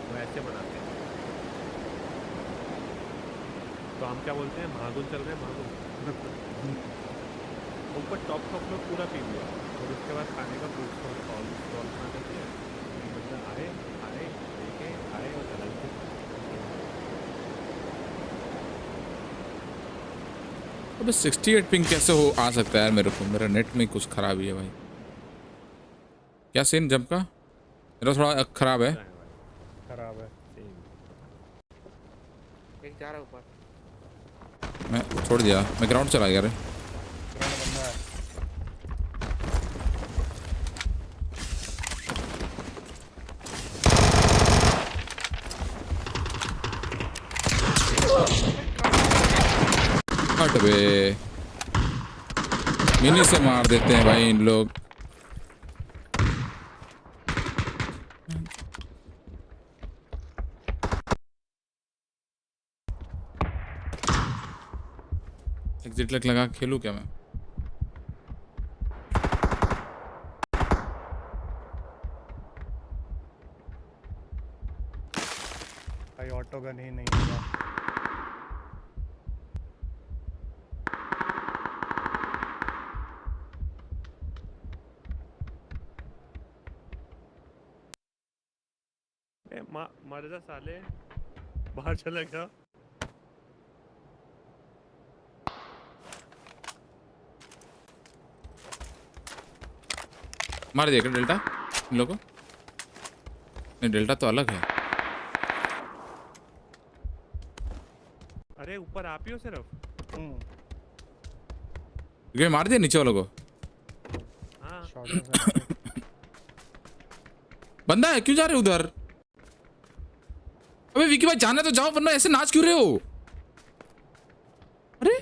वो ऐसे बनाते हैं। तो हम क्या बोलते हैं, महाकुंभ चल रहे हैं, महाकुंभ। ऊपर टॉप में पूरा PVR, और उसके बाद खाने का फूड स्टॉल बना देते हैं। मतलब आए देखे आए और चला गया। अबे 68 पिंग कैसे हो आ सकता है यार मेरे को? मेरा नेट में कुछ खराबी है भाई। क्या सीन जंप का? मेरा थोड़ा खराब है। खराब है। एक जा रहा ऊपर। मैं छोड़ दिया, मैं ग्राउंड चला गया रे। हट बे, मिनी से मार देते हैं भाई इन लोग। एग्जिट लग लगा खेलूं क्या मैं? भाई ऑटो गन ही नहीं होगा। मर जा साले, बाहर चला गया। मार दिया क्या डेल्टा इन लोगों को? नहीं, डेल्टा तो अलग है। अरे ऊपर आप ही हो सिर्फ? मार दिया नीचे वालों को। हाँ। बंदा है, क्यों जा रहे हो उधर? अबे विकी भाई जाना तो जाओ, वरना ऐसे नाच क्यों रहे हो? अरे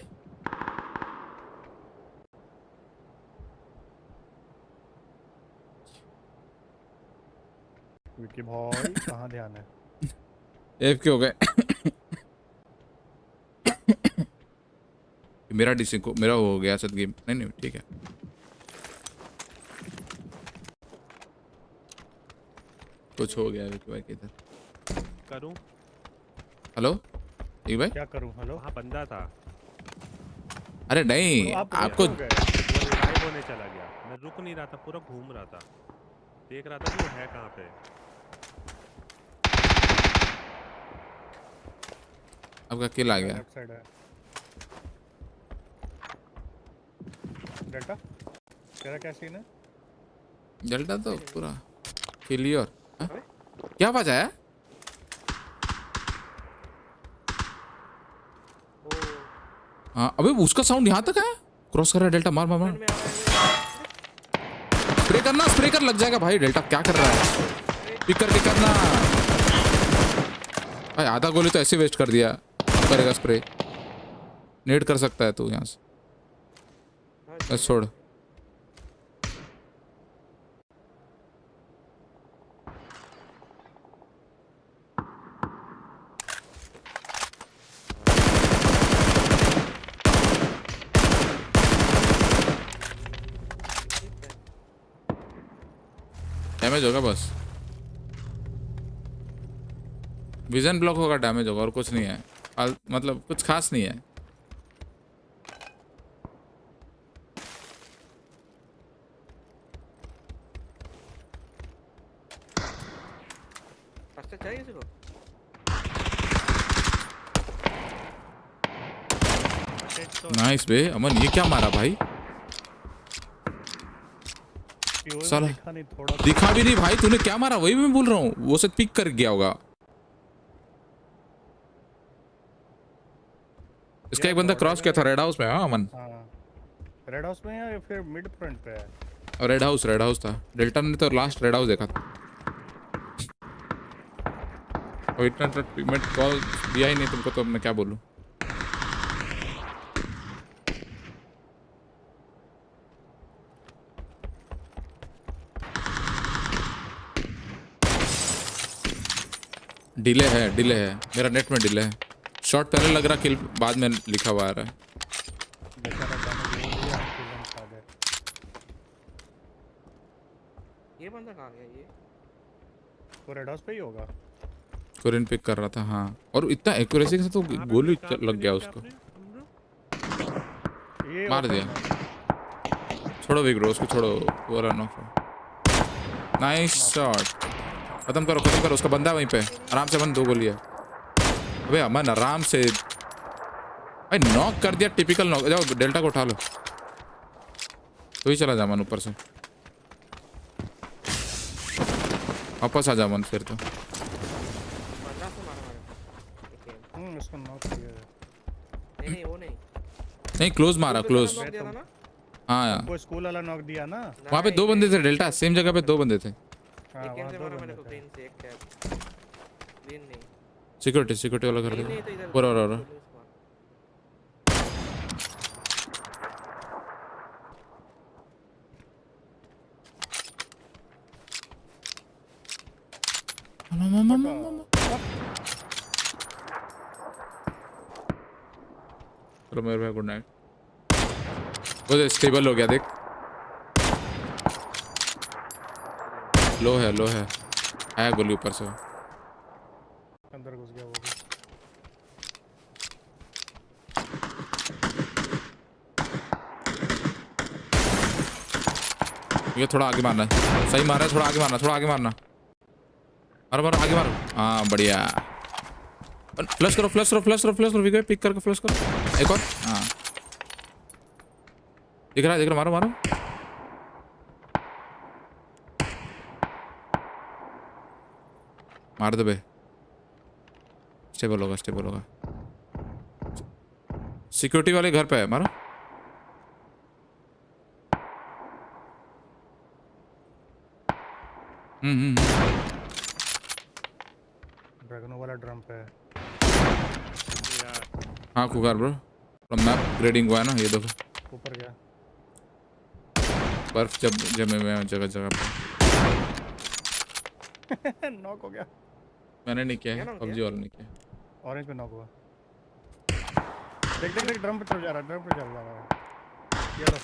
विकी भाई कहाँ ध्यान है? एफ के हो गए। मेरा डीसी को मेरा हो गया सद गेम। नहीं ठीक है। कुछ हो गया विकी भाई किधर? करूं? हेलो एक भाई, क्या करूं? हेलो, वहाँ बंदा था। अरे नहीं आपको रिवाइव होने चला गया। मैं रुक नहीं रहा था, पूरा घूम रहा था, देख रहा था कि वो है कहाँ पे। आपका किल आ गया। लेफ्ट साइड है। डेल्टा तेरा क्या सीन है? डेल्टा तो पूरा क्लियर। क्या आवाज आया? हाँ अबे उसका साउंड यहाँ तक है। क्रॉस कर रहा है डेल्टा, मार मार मार। स्प्रे करना, स्प्रे कर, लग जाएगा भाई। डेल्टा क्या कर रहा है? पिक करके करना भाई। आधा गोली तो ऐसे वेस्ट कर दिया। करेगा स्प्रे, नेट कर सकता है तू यहाँ से। बस छोड़। डैमेज होगा बस, विजन ब्लॉक होगा, डैमेज होगा और कुछ नहीं है। मतलब कुछ खास नहीं है। चाहिए किसी को? नाइस बे अमन, ये क्या मारा भाई? साला दिखा भी नहीं भाई, तूने क्या मारा? वही मैं बोल रहा हूँ, वो से पिक कर गया होगा। इसका एक बंदा क्रॉस किया था रेड हाउस में। हाँ अमन, रेड हाउस में या फिर मिड फ्रंट पे है? और रेड हाउस था। डेल्टा ने तो लास्ट रेड हाउस देखा था। और इतना ट्रीटमेंट कॉल दिया ही नहीं तुमको, तो अब मैं क्या बोलूं। डिले है मेरा नेट में डिले है। शॉट पहले लग रहा, किल बाद में लिखा हुआ आ रहा है। ये बंदा कहाँ गया? ये वो रेड हाउस पे ही होगा। कोरियन पिक कर रहा था हाँ, और इतना एक्यूरेसी के साथ तो गोली लग गया उसको, मार दिया। छोड़ो बिग ब्रो, उसको छोड़ो, वो रन ऑफ। नाइस शॉट, खत्म करो उसका बंदा वहीं पे। आराम से अमन, 2 गोली है। अबे अमन आराम से भाई, नॉक कर दिया, टिपिकल नॉक। जाओ डेल्टा को उठा लो, तो ही चला जा अमन ऊपर से। वापस आ जा अमन फिर तो। इसको नॉक किया। नहीं वो नहीं क्लोज मारा, क्लोज। हाँ यार, वो स्कूल वाला नॉक दिया ना। वहाँ पे 2 बंदे थे डेल्टा, सेम जगह पे 2 बंदे थे। हाँ, एक से मारा मैंने को, ग्रीन से एक कैप। ग्रीन नहीं, सिक्योरिटी वाला कर दे। और चलो मेरे भाई, गुड नाइट। वो स्टेबल हो गया देख, लो है आया गोली ऊपर से, अंदर घुस गया वो भी। ये थोड़ा आगे मारना है, सही मार रहा है। थोड़ा आगे मारना। मारो आगे मारो। हाँ बढ़िया। फ्लश करो विजय, पिक करके फ्लश करो। एक और। हाँ दिख रहा, मारो। मार दो बे, स्टेबल होगा। सिक्योरिटी वाले घर पे है, मारो। ड्रैगन वाला ड्रम पे है। हाँ कुकार ब्रो, मैप ग्रेडिंग हुआ है ना, ये देखो ऊपर गया। बर्फ जब जमे हुए हैं जगह पे। नॉक हो गया। मैंने नहीं किया है, PUBG वाला नहीं किया। ऑरेंज पे नॉक हुआ। देख ड्रम पे चल जा रहा है। ये लो,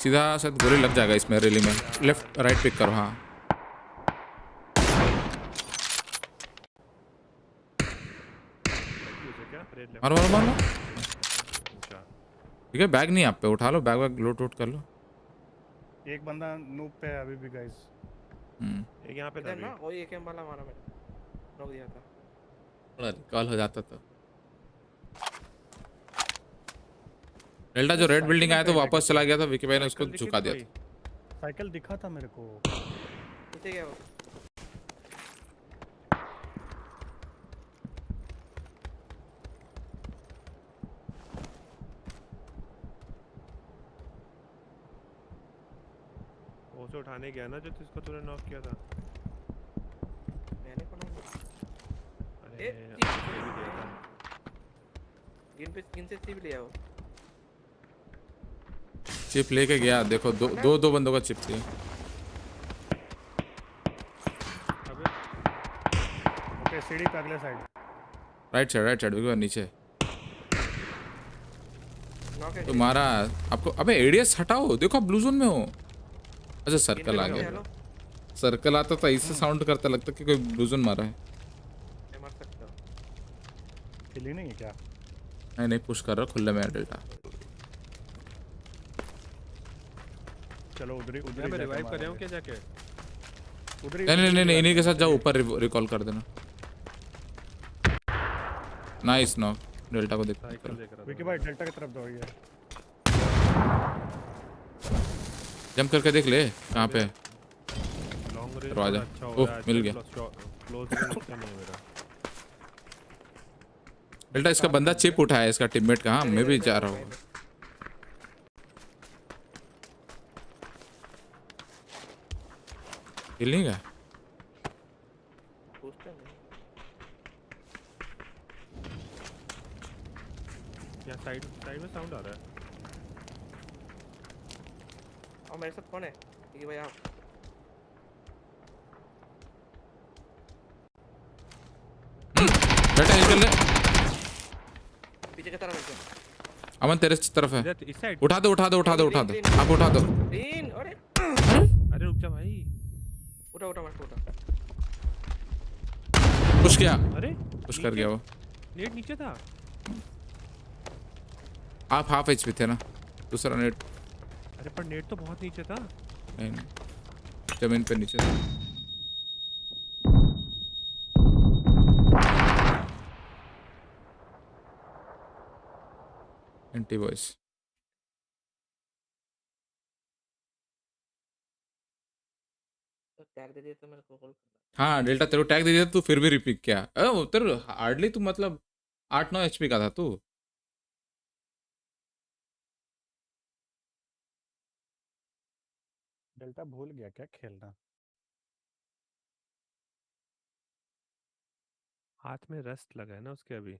सीधा शायद गोली लग जाएगा इसमें रैली में। लेफ्ट राइट पिक करो। हाँ मारो। ठीक है, बैग नहीं आप पे, उठा लो बैग लोट कर लो। एक बंदा नूब पे है अभी भी गाइस। एक यहाँ पे था ना, वही एक वाला मारा मैंने, रोक दिया था। थोड़ा रिकॉल हो जाता तो। डेल्टा जो रेड बिल्डिंग आया तो वापस चला गया था, विकी भाई ने उसको झुका दिया था। साइकिल दिखा था मेरे को। नीचे गया वो। उसे उठाने गया ना जो जिसको तूने नॉक किया था। मैंने कौन? अरे गिन से चिप लिया वो। चिप लेके गया, देखो दो बंदों का चिप लिया। ओके, सीढ़ी पे अगले साइड। राइट साइड नीचे। तुम्हारा आपको, अबे एडीएस हटाओ, देखो ब्लू जोन में हो। अच्छा सर्कल आ गया, सर्कल आता तो ऐसे साउंड करता, लगता कि कोई ब्लू जोन मारा है। मार सकता हूं। किल ही नहीं है क्या? नहीं पुश कर रहा, खुले में है डेल्टा। चलो उधर मैं रिवाइव कर रहा हूं क्या जाके? नहीं इन्हीं के साथ जाओ ऊपर रिकॉल कर देना। Nice knock. डेल्टा को देख विकी भाई डेल्टा की तरफ दौड़िए। जंप करके देख ले कहाँ पे दरवाजा। ओह मिल गया। डेल्टा इसका बंदा चिप उठाया इसका टीममेट का। हाँ मैं भी जा रहा हूँ। हिल नहीं गया। यहाँ साइड में साउंड आ रहा है। और मेरे साथ कौन है? ये भाई आप। बेटा निकल ले। पीछे की तरफ है। अमन तेरे तरफ है। उठा दो आप उठा दो। तीन। अरे रुक जा भाई। उठा मत उठा। पुश किया। अरे पुश कर गया वो। नेट नीचे था। आप हाफ एचपी थे ना। दूसरा नेट। अरे पर नेट तो बहुत नीचे था। नहीं जमीन पे नीचे था। Anti voice. टैग दे दिया तो मेरे को कॉल। हाँ डेल्टा तेरे को टैग दे दिया तू फिर भी रिपीट किया। तेरे हार्डली तू मतलब 8-9 एचपी का था तू। डेल्टा भूल गया क्या खेलना? हाथ में रस्ट लगा है ना उसके अभी।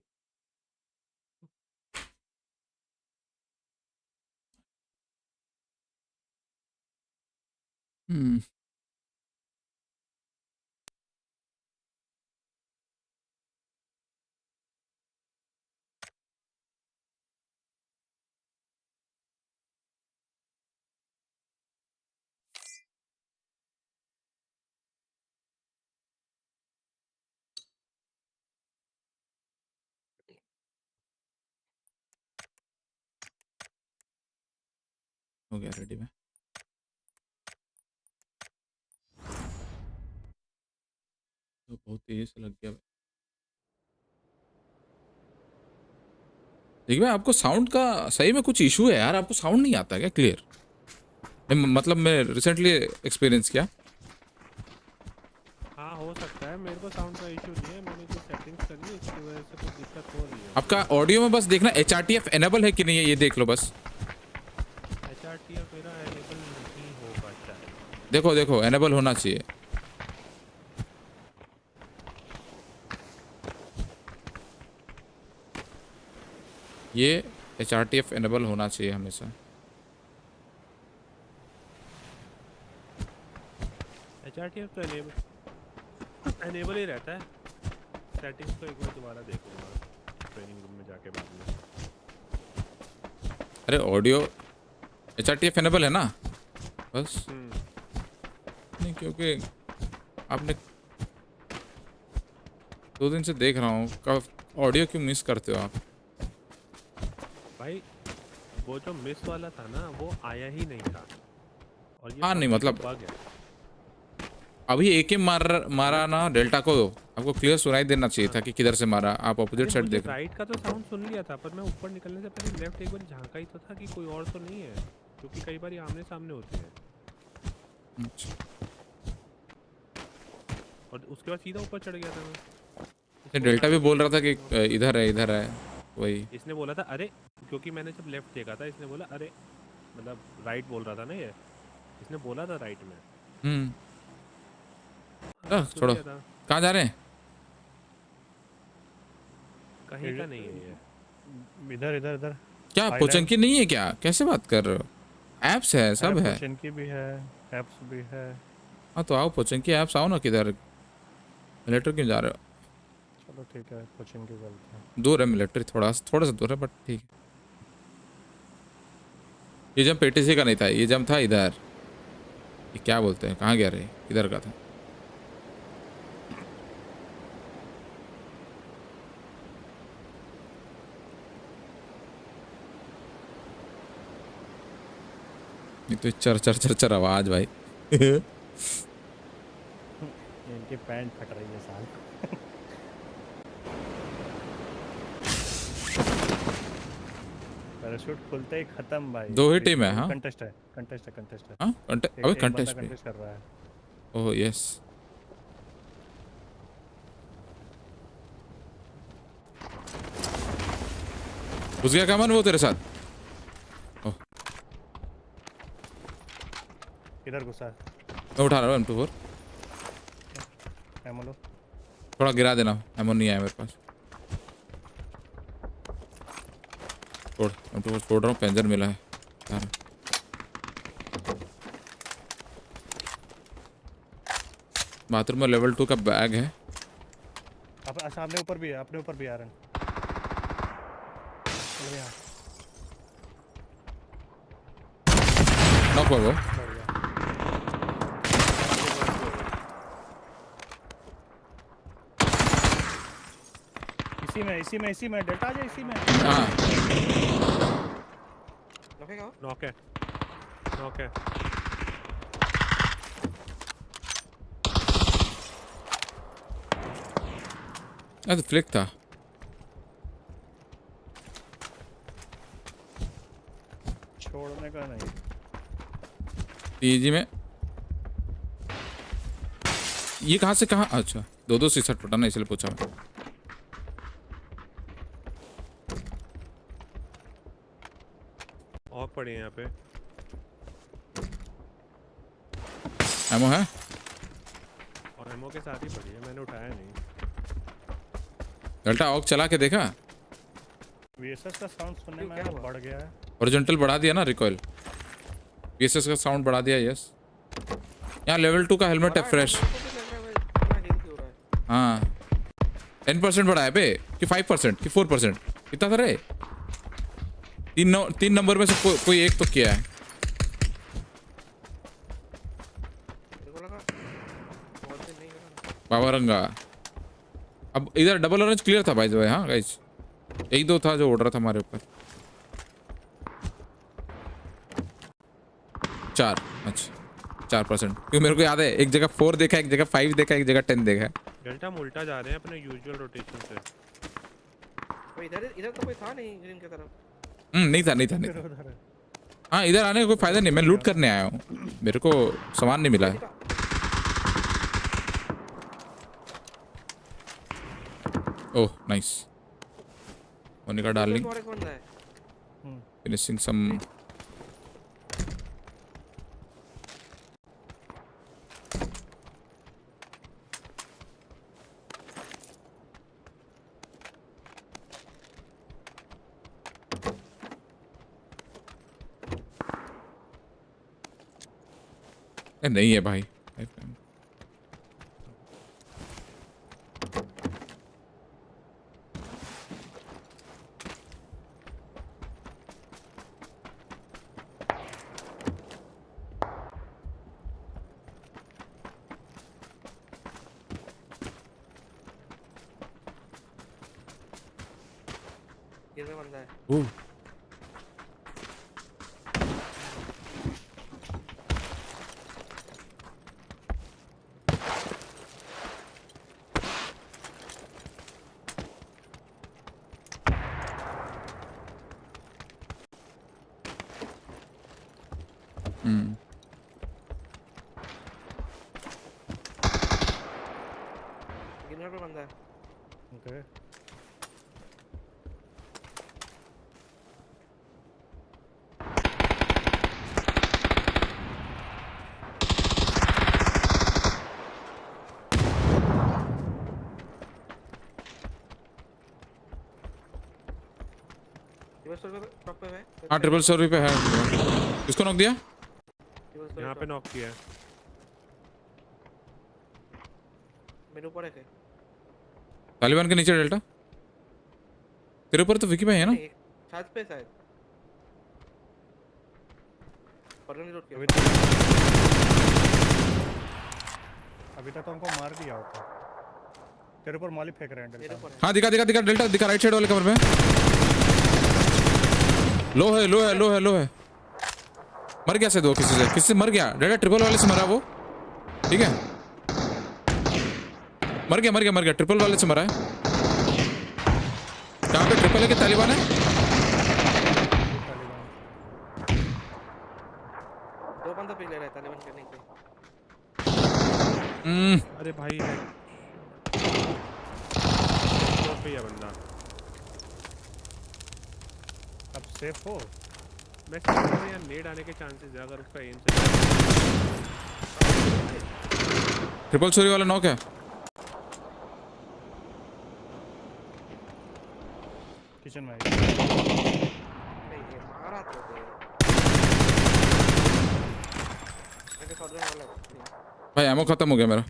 हो गया रेडी में। तो बहुत तेज से लग गया। देखिए भाई आपको साउंड का सही में कुछ इशू है यार। आपको साउंड नहीं आता क्या क्लियर? मतलब मैं रिसेंटली एक्सपीरियंस किया। हाँ हो सकता है। मेरे को साउंड का इशू नहीं है। मैंने जो सेटिंग्स करी है इसकी वजह से कुछ दिक्कत हो रही है। आपका ऑडियो में बस देखना HRTF एनेबल है कि नहीं है ये देख लो बस। HRTF मेरा एनेबल नहीं हो पाता है। देखो एनेबल होना चाहिए। ये HRTF एनेबल होना चाहिए हमेशा। HRTF तो एनेबल ही रहता है। सेटिंग्स को एक बार दोबारा देखूंगा ट्रेनिंग रूम में जाके बाद में। अरे ऑडियो HRTF एनेबल है ना बस। नहीं क्योंकि आपने 2 दिन से देख रहा हूँ कब ऑडियो क्यों मिस करते हो आप? भाई वो जो मिस वाला था ना वो आया ही नहीं था। और ये हाँ नहीं मतलब बग है। अभी एक ही मारा ना डेल्टा को। आपको क्लियर सुनाई देना चाहिए था कि किधर से मारा। आप अपोजिट साइड देख रहे। राइट का तो साउंड सुन लिया था पर मैं ऊपर निकलने से पहले लेफ्ट एक बार झांका ही तो था कि कोई और तो नहीं है क्योंकि कई बार आमने सामने होते हैं। अच्छा। और उसके बाद सीधा ऊपर चढ़ गया था मैं। डेल्टा भी बोल रहा था कि इधर है वही। इसने बोला था अरे क्योंकि मैंने जब लेफ्ट देखा था इसने बोला अरे मतलब राइट बोल रहा था ना ये। इसने बोला था राइट में। छोड़ो कहाँ जा रहे हैं? कहीं का नहीं है ये। इधर क्या पोचंकी नहीं है क्या? कैसे बात कर रहे हो? एप्स है सब है। पोचंकी भी है एप्स भी है। हाँ तो आओ पोचंकी एप्स आओ ना। किधर मिलिट्री क्यों जा रहे हो? चलो ठीक है पोचंकी चलते हैं। दूर है मिलिट्री थोड़ा सा दूर है बट ठीक है। ये जम PTC का नहीं था। ये जम था इधर। ये क्या बोलते हैं कहाँ गया रे? इधर का था। ये तो चर आवाज भाई। इनकी पैंट फट रही है साल। पैराशूट खुलते ही खत्म भाई। 2 ही टीम है। हाँ कंटेस्ट है। हाँ अबे कंटेस्ट पे कंटेस्ट कर रहा है। Oh yes. घुस गया कमन वो तेरे साथ। ओह किधर घुसा है? मैं उठा रहा हूँ M24। एमो लो। थोड़ा गिरा देना, एमो नहीं आया मेरे पास। छोड़ M24 छोड़ रहा हूँ, पेंजर मिला है यार। बाथरूम में लेवल 2 का बैग है। अच्छा अपने ऊपर भी है, अपने ऊपर भी आ रहा है। नॉक हुआ वो। इसी में डेल्टा जा इसी में। हाँ नॉक है। तो फ्लिक था। छोड़ने का नहीं। पीजी में ये कहाँ से कहाँ? अच्छा 2-2 शीशा टूटा ना, इसलिए पूछा मैं। और पड़े हैं यहाँ पे। एमो है और एमो के साथ ही पड़ी है, मैंने उठाया नहीं। डेल्टा ऑक चला के देखा? वीएसएस का साउंड सुनने में बढ़ गया है। हॉरिजॉन्टल बढ़ा दिया ना रिकॉइल। वीएसएस का साउंड बढ़ा दिया। यस यहाँ लेवल 2 का हेलमेट है फ्रेश। हाँ 10% बढ़ा है बे कि 5% कि 4%? कितना था रे? 3 नंबर में से कोई एक तो किया है। बाबा रंगा। अब इधर डबल ऑरेंज क्लियर था भाई। हाँ गाइस यही 2 था जो उड़ रहा था हमारे ऊपर। 4 अच्छा 4%। क्योंकि मेरे को याद है एक जगह 4 देखा, एक जगह 5 देखा, एक जगह 10 देखा। डेल्टा में उल्टा जा रहे हैं अपने यूजुअल रोटेशन से। इधर तो कोई था नहीं ग्रीन की तरफ। नहीं था। हाँ इधर आने का कोई फायदा नहीं, मैं लूट करने आया हूँ, मेरे को सामान नहीं मिला है। Oh nice. Monica darling finishing some. नहीं है भाई। बंदा है। ओह गिनर पे बंदा है। ओके हाँ 777 पे है। किसको नॉक दिया? यहाँ पे नॉक किया है। मेरे ऊपर है। तालिबान के नीचे डेल्टा। तेरे ऊपर तो विकी भाई है ना? छत पे शायद। अभी तक तो हमको मार दिया होता। तेरे ऊपर माली फेंक रहे हैं डेल्टा। हाँ दिखा डेल्टा दिखा, राइट साइड वाले कमरे में। लो है। मर गया से 2 किसी से मर गया। डेल्टा ट्रिपल वाले से मरा वो। ठीक है मर गया ट्रिपल वाले से मरा है। कहाँ पे ट्रिपल है कि तालिबान है? दो बंदा पे ले रहा है तालिबान करने के। अरे भाई है पे है बंदा। अब सेफ हो। मैं यार नेड आने के चांसेस है अगर उसका एम से। ट्रिपल चोरी वाला नॉक है। किचन में मारा तो भाई एमो खत्म हो गया मेरा।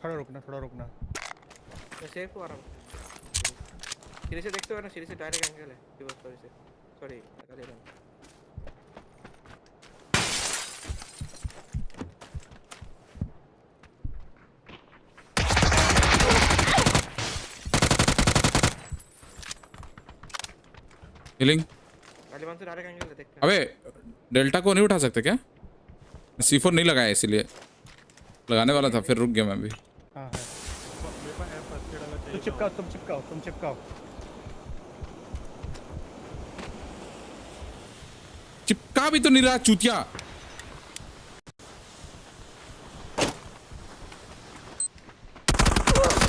थोड़ा रुकना। मैं सेफ हो रहा हूँ। सीढ़ी से देखते हो ना, सीढ़ी से डायरेक्ट एंगल है। सॉरी तालिबान। हीलिंग। तालिबान से डायरेक्ट एंगल है, देखते हैं। अबे डेल्टा को नहीं उठा सकते क्या? C4 नहीं लगाया इसीलिए। लगाने वाला था फिर रुक गया मैं भी। हाँ है। तुम चिपकाओ। चिपका भी तो नहीं रहा चूतिया।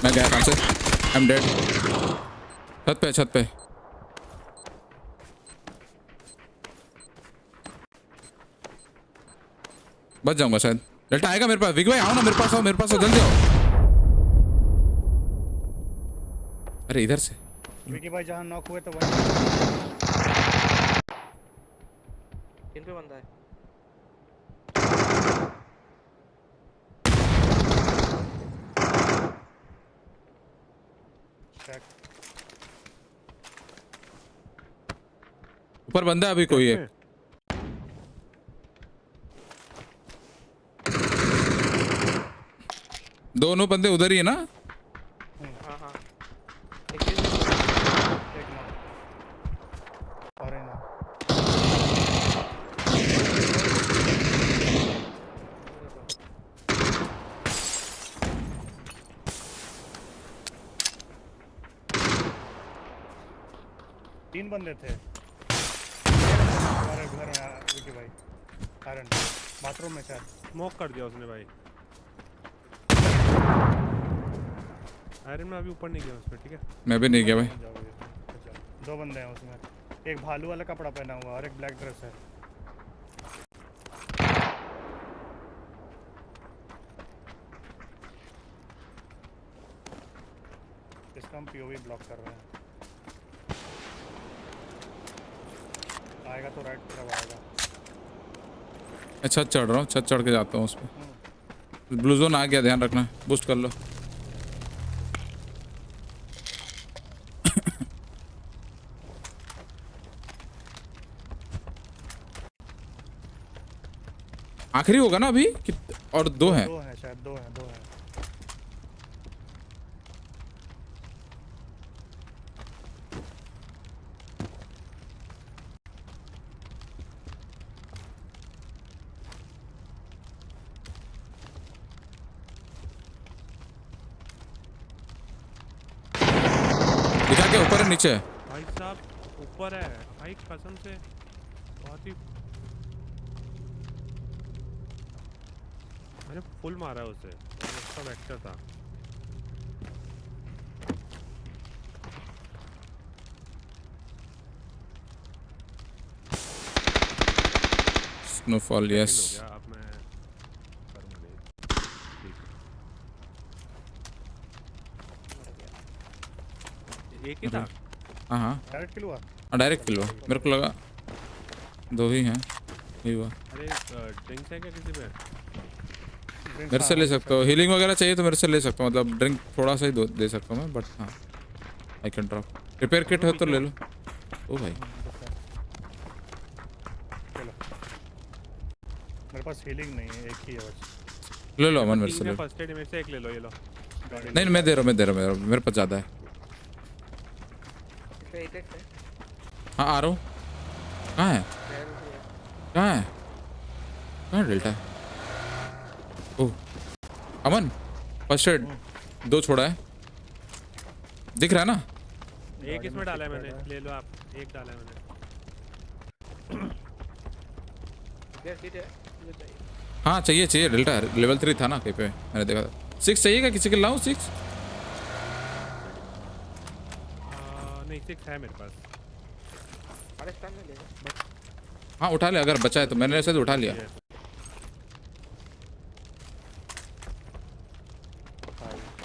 मैं गया कहाँ से? I am dead. छत पे बच जाऊंगा शायद। डेल्टा आएगा मेरे पास। विक भाई आओ ना, मेरे पास आओ जल्दी आओ। अरे इधर से विकी भाई जहाँ नॉक हुए तो वहीं किन पे बंदा है? ऊपर बंदा अभी कोई है। दोनों बंदे उधर ही है ना? हाँ। तीन बंदे थे हमारे घर में। विकी भाई आयरन बाथरूम में शायद स्मोक कर दिया उसने भाई। आयरन में अभी ऊपर नहीं गया उसमें, ठीक है? मैं भी नहीं गया भाई। दो बंदे हैं उसमें, एक भालू वाला कपड़ा पहना हुआ और एक ब्लैक ड्रेस है। इसका हम POV ब्लॉक कर रहे हैं। आएगा तो राइट तरफ आएगा। मैं छत चढ़ रहा हूँ, छत चढ़ के जाता हूँ उस पर। ब्लू जोन आ गया, ध्यान रखना। बूस्ट कर लो। आखिरी होगा ना अभी और दो हैं? दो हैं शायद, दो हैं। दिखा के ऊपर है नीचे? भाई साहब ऊपर है भाई, कसम से बहुत ही। मैंने फुल मारा है उसे, उसका वेक्टर था। Snowfall yes. अब मैं एक ही था। हाँ डायरेक्ट किल हुआ। डायरेक्ट किल हुआ। मेरे को लगा दो ही हैं। यही हुआ। अरे ड्रिंक्स है क्या किसी पे? मेरे से ले सकते हो। हीलिंग वगैरह चाहिए तो मेरे से ले सकता हूँ। मतलब ड्रिंक थोड़ा सा ही दे सकता हूँ मैं, बट हाँ I can drop. Repair kit हो तो ले लो। ओ भाई चलो, मेरे पास हीलिंग नहीं है, एक ही है बस। ले लो अमन, मेरे से ले लो। फर्स्ट एड में से एक ले लो, ये लो। नहीं मैं दे रहा हूँ, मेरे पास ज़्यादा है। हाँ आ रहा हूँ। कहाँ है डेल्टा? ओह अमन फर्स्ट एड 2 छोड़ा है, दिख रहा है ना? एक इसमें डाला है मैंने, ले लो आप। एक डाला है मैंने। हाँ चाहिए चाहिए, डेल्टा लेवल 3 था ना कहीं पे, मैंने देखा था। 6 चाहिएगा किसी के, लाऊं 6? नहीं 6 है मेरे पास। हाँ उठा ले, अगर बचा है तो। मैंने ऐसे तो उठा लिया।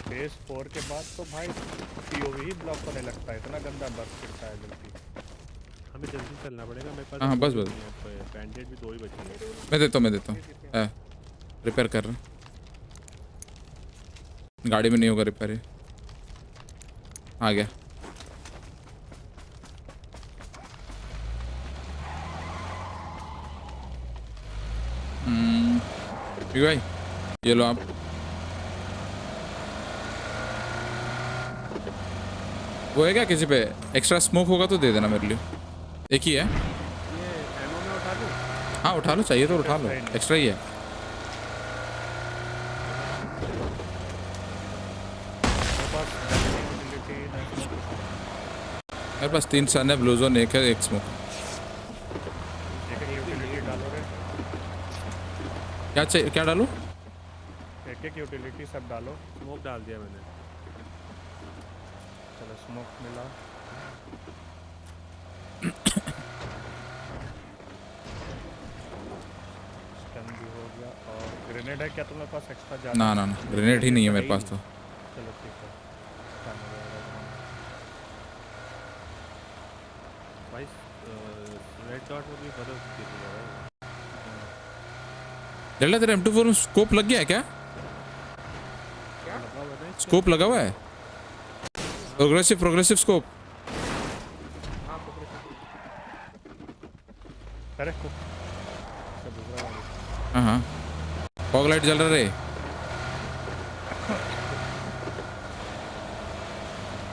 फेज 4 के बाद तो भाई पीओवी ही ब्लॉक होने लगता है, इतना गंदा बर्फ गिरता है जल्दी। हमें जल्दी चलना पड़ेगा, मेरे पास। हाँ बस बस, बैंडेड भी 2 ही बचे हैं। मैं देता हूँ रिपेयर कर रहा हूँ। गाड़ी में नहीं होगा रिपेयर। आ गया। भाई ये लो आप। वो है क्या किसी पे एक्स्ट्रा स्मोक होगा तो दे देना मेरे लिए। एक ही है। हाँ उठा लो, चाहिए तो उठा लो, एक्स्ट्रा ही है। मेरे पास 3 सन है, ब्लू जोन 1 है, 1 स्मोक। क्या चाहिए, क्या डालूं? एक यूटिलिटी सब डालो। स्मोक डाल दिया मैंने। चलो स्मोक मिला। स्टन भी हो गया। और ग्रेनेड है क्या तुम्हारे पास एक्स्ट्रा? ना ना ना, ग्रेनेड ही नहीं है मेरे पास तो। चलो ठीक है। भाई रेड डॉट में भी बर्फ गिर रहा है। डेल्टा तेरे M24 में स्कोप लग गया है क्या? स्कोप लगा हुआ है? Progressive scope. हाँ हाँ, फॉग लाइट जल रहा है।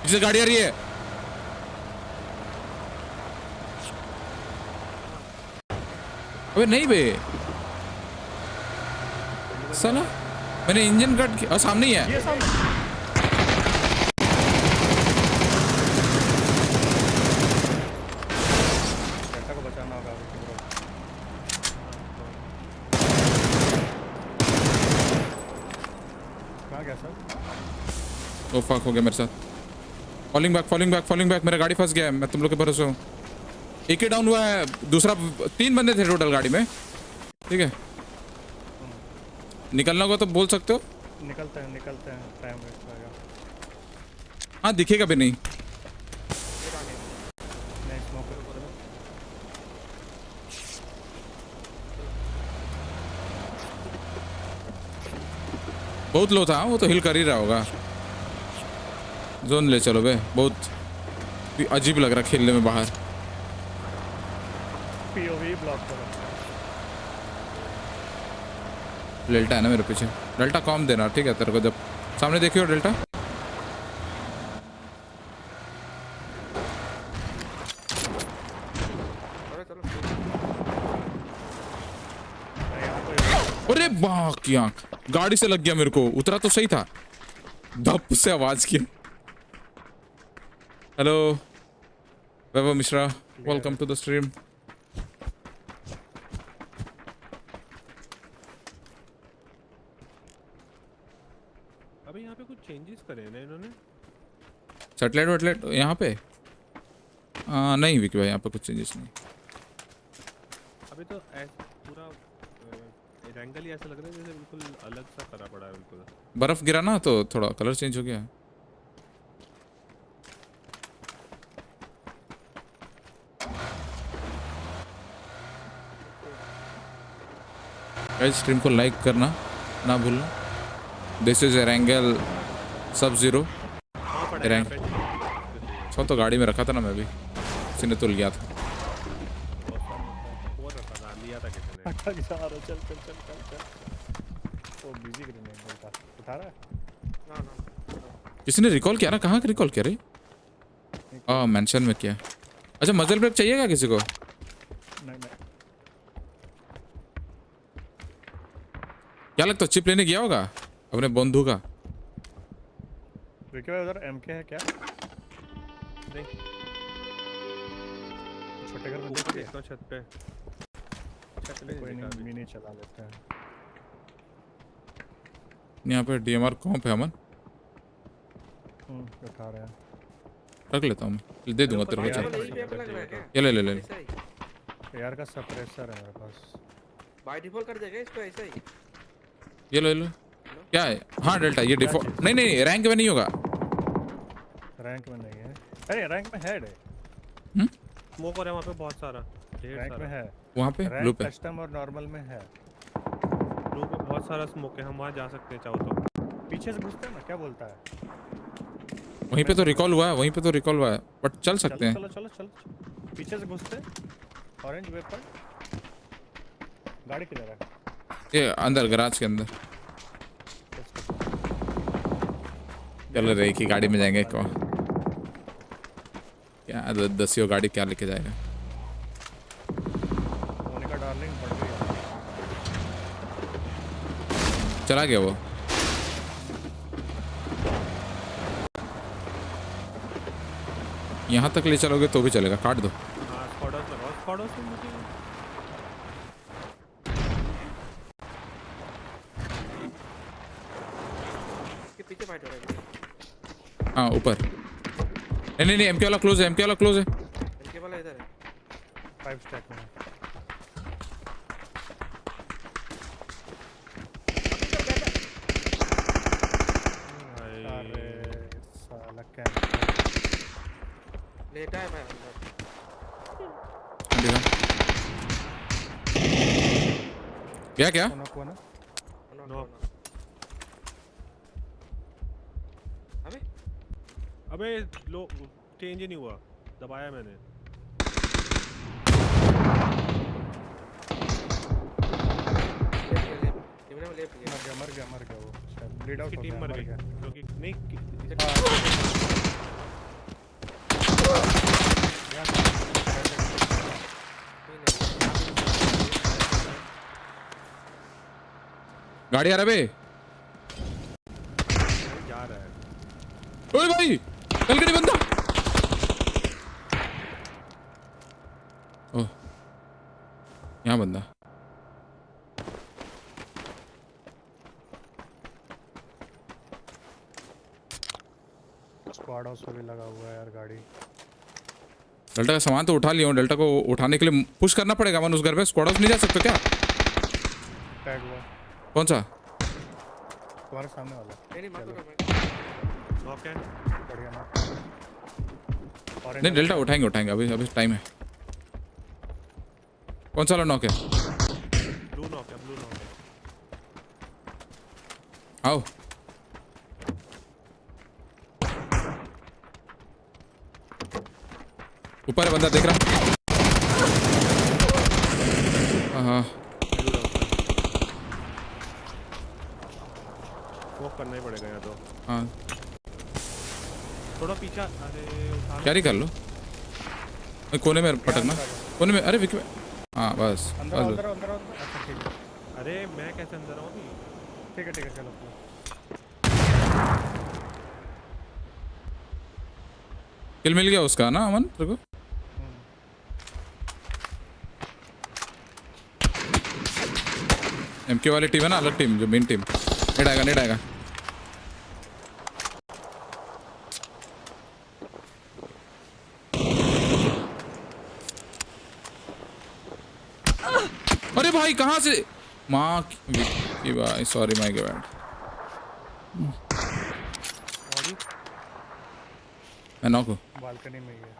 पीछे गाड़ी आ रही है। अबे नहीं बे साला, मैंने इंजन कट किया। सामने ही है। को बचाना होगा। कहाँ गया सर? ओ फक, हो गया मेरे साथ। Falling back. मेरा गाड़ी फंस गया है। मैं तुम लोग के भरोसे हूँ। एक ही डाउन हुआ है, दूसरा 3 बंदे थे टोटल गाड़ी में। ठीक है, निकलना होगा तो बोल सकते हो। निकलते हैं टाइम वेस्ट होगा। हाँ दिखेगा भी नहीं। बहुत लो था, वो तो हिल कर ही रहा होगा। जोन ले चलो बे, बहुत अजीब लग रहा खेलने में बाहर। पीओवी ब्लॉक करो। डेल्टा है ना मेरे पीछे। डेल्टा कॉम देना, ठीक है तेरे को। जब सामने देखियो डेल्टा। अरे बाकी आंख, गाड़ी से लग गया मेरे को। उतरा तो सही था, धप से आवाज किया। Hello Vaibhav Mishra, welcome to the stream. अबे यहाँ पे कुछ चेंजेस करे हैं ना इन्होंने? सेटेलाइट वेटलाइट यहाँ पे नहीं विकी भाई, यहाँ पे कुछ चेंजेस नहीं। अभी तो पूरा एंगल ही ऐसा लग रहा है जैसे बिल्कुल अलग सा करा पड़ा है। बिल्कुल बर्फ गिरा ना तो थोड़ा कलर चेंज हो गया। गाइस स्ट्रीम को लाइक करना ना भूलना। दिस इज एरेंगल सब जीरो। सब तो गाड़ी में रखा था ना मैं भी, किसी ने तो लिया था। चल वो बिजी ग्रेनेड उठा रहा है ना। किसी ने रिकॉल किया ना? कहाँ का रिकॉल किया रे? मेंशन में किया। अच्छा मजल ब्रेक चाहिएगा किसी को? नहीं। क्या लगता है चिप लेने गया होगा अपने बंधु का? विकी भाई उधर एमके है क्या? नहीं, छोटे घर में ऊपर देखता हूँ छत पे। छत पे कोई नहीं नहीं, मिनी चला लेते हैं। यहाँ पे डीएमआर कॉम्प है अमन, उठा रहे हैं। रख लेता हूँ मैं, दे दूंगा तेरे को। चल ये ले ले ले ले। यार का सप्रेसर है मेरे पास। बाय डिफॉल्ट कर देगा इसको ऐसा ही। ये लो ये लो। क्या है? हाँ डेल्टा, ये डिफॉल्ट नहीं नहीं रैंक में नहीं होगा। रैंक में नहीं है। अरे रैंक में है। स्मोक हो रहा है वहाँ पे बहुत सारा। रैंक में है वहाँ पे ब्लू पे। कस्टम और नॉर्मल में है। ब्लू पे बहुत सारा स्मोक है, हम वहाँ जा सकते हैं चाहो तो। पीछे से घुसते हैं ना, क्या बोलता है? वहीं पे तो रिकॉल हुआ है, वहीं पे तो रिकॉल हुआ है, बट चल सकते हैं। चलो चलो चलो पीछे से घुसते। Orange vapour. गाड़ी किधर है? ये अंदर गैराज के अंदर। चलो रे की गाड़ी में जाएंगे। क्या 10 गाड़ी क्या लेके जाएगा? मोनिका डार्लिंग पड़ गई। चला गया वो। यहाँ तक ले चलोगे तो भी चलेगा, काट दो। हाँ स्क्वाडर्स लगाओ, स्क्वाडर्स में मुझे के पीछे फाइट हो रहा है। हाँ ऊपर। नहीं नहीं एमके वाला क्लोज है, एमके वाला क्लोज है। एमके वाला इधर है। 5 स्टैक में। अरे साला लेटा है भाई अंदर। क्या क्या? नो। अबे लो चेंज ही नहीं हुआ, दबाया मैंने। मर गया वो। ब्लीड आउट हो गया, टीम मर गई क्योंकि नहीं गाड़ी आ रहा बे। जा रहा है। ओए भाई चल गई बंदा। ओह यहाँ बंदा। स्क्वाड हाउस पे भी लगा हुआ है यार गाड़ी। डेल्टा का सामान तो उठा लिया हूँ, डेल्टा को उठाने के लिए पुश करना पड़ेगा। मन उस घर पे स्क्वाड हाउस नहीं जा सकते क्या? टैग हुआ। कौन सा? तुम्हारे सामने वाला। नहीं मत करो। ओके बढ़िया ना। नहीं डेल्टा उठाएंगे उठाएंगे, अभी अभी टाइम है। कौन सा नॉक है? ब्लू नॉक है, ब्लू नॉक है। आओ ऊपर है बंदा, देख रहा। हाँ स्मोक करना ही पड़ेगा यहाँ तो। हाँ थोड़ा पीछा। अरे कैरी कर लो। कोने में पटकना, कोने में। अरे विकी हाँ बस अंदर अंदर अंदर। अच्छा ठीक है। अरे मैं कैसे अंदर आऊँ अभी? ठीक है चलो। किल मिल गया उसका ना अमन तेरे को? एमके वाली टीम है ना, अलग टीम जो मेन टीम। नेट आएगा नेट आएगा। अरे भाई कहाँ से माँ की भाई, सॉरी माय गॉड। मैं नॉक हूँ। बालकनी में ही है।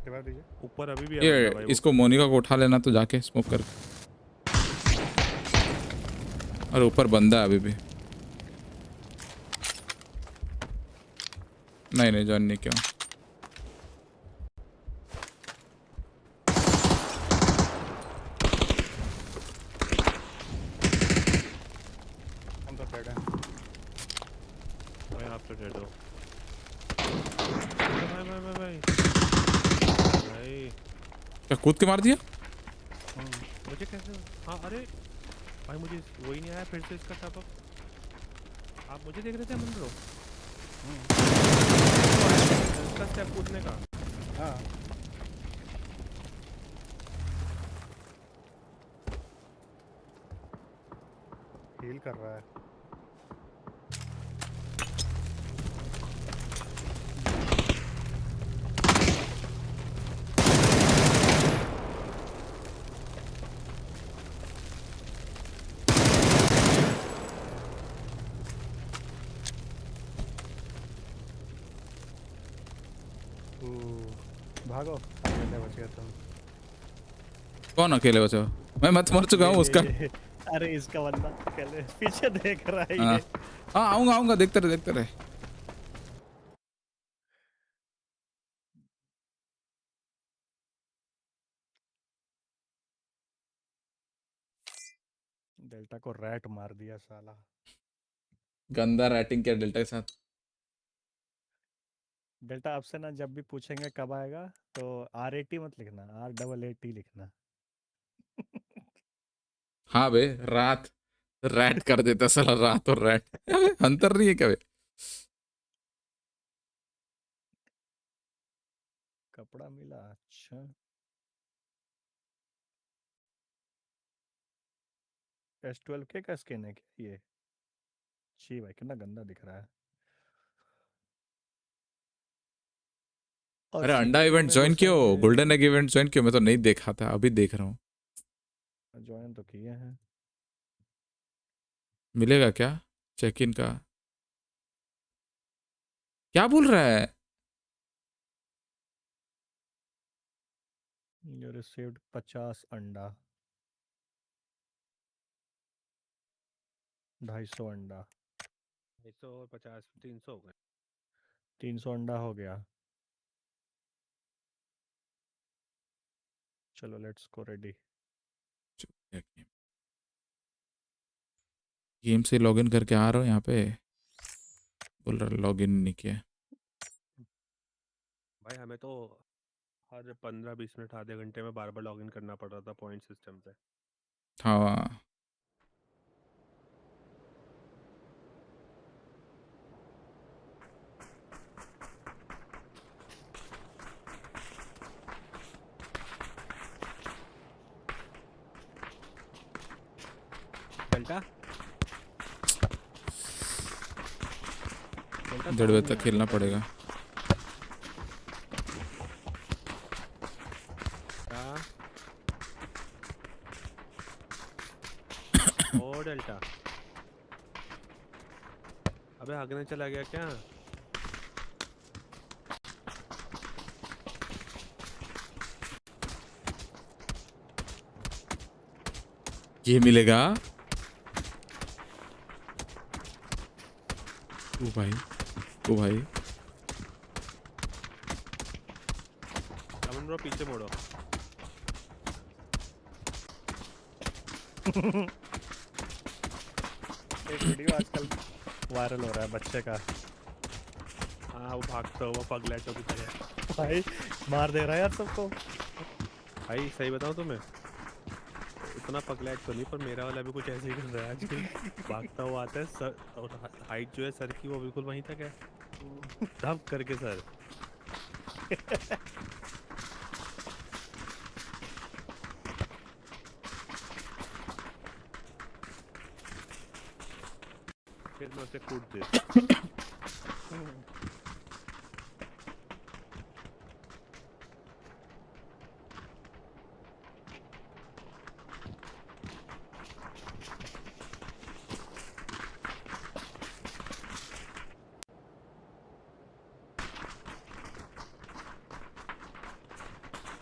दिखा दीजिए। ऊपर अभी भी ये इसको मोनिका को उठा लेना तो जाके स्मोक कर। और ऊपर बंदा है अभी भी। नहीं जॉइन नहीं किया। हम तो डेड हैं। मैं आप तो डेड हो। भाई क्या कूद के मार दिया? मुझे कैसे? हाँ अरे भाई मुझे वही नहीं आया फिर से इसका टॉपअप। आप मुझे देख रहे थे मंदरो? इसका स्टेप कूदने का। हाँ हील कर रहा है। भागो अकेले बच गए तुम। कौन अकेले बचा? मैं मत मर चुका हूँ उसका। अरे इसका बंदा अकेले पीछे देख रहा है ये। हाँ आऊंगा देखते रहे। डेल्टा को रैट मार दिया साला। गंदा रैटिंग किया डेल्टा के साथ। डेल्टा आपसे ना जब भी पूछेंगे कब आएगा तो R80 मत लिखना, R88 लिखना। हाँ बे रात रैट कर देता साला, रात और रैट। अंतर नहीं है क्या बे? कपड़ा मिला अच्छा। S12 के का स्किन है क्या ये? छी भाई कितना गंदा दिख रहा है। और अरे अंडा CPU इवेंट में ज्वाइन घुसेंगे। क्यों? गोल्डन एग इवेंट ज्वाइन क्यों? मैं तो नहीं देखा था, अभी देख रहा हूँ। ज्वाइन तो किए हैं। मिलेगा क्या चेक इन का? क्या बोल रहा है? You received 50 अंडा, 250 अंडा, 150 300 हो गए। 300 अंडा हो गया। चलो लेट्स गो रेडी। गेम से लॉगिन करके आ रहा हूँ यहाँ पे। बोल रहा लॉगिन नहीं किया। भाई हमें तो हर 15-20 मिनट आधे घंटे में बार लॉगिन करना पड़ रहा था पॉइंट सिस्टम से। हाँ डेल्टा 1:30 बजे तक खेलना पड़ेगा। ओ डेल्टा अबे आगे चला गया क्या? ये मिलेगा। ओ भाई अमन ब्रो पीछे मोड़ो। एक वीडियो आजकल वायरल हो रहा है बच्चे का। हाँ वो भागता हुआ पगलेटो की तरह। भाई मार दे रहा है यार सबको। भाई सही बताऊँ तुम्हें, इतना पगलेट तो नहीं पर मेरा वाला भी कुछ ऐसे ही कर रहा है आजकल। भागता हुआ आता है सर, और हाइट जो है सर की वो बिल्कुल वहीं तक है, धप करके सर। फिर मैं उसे कूद दे।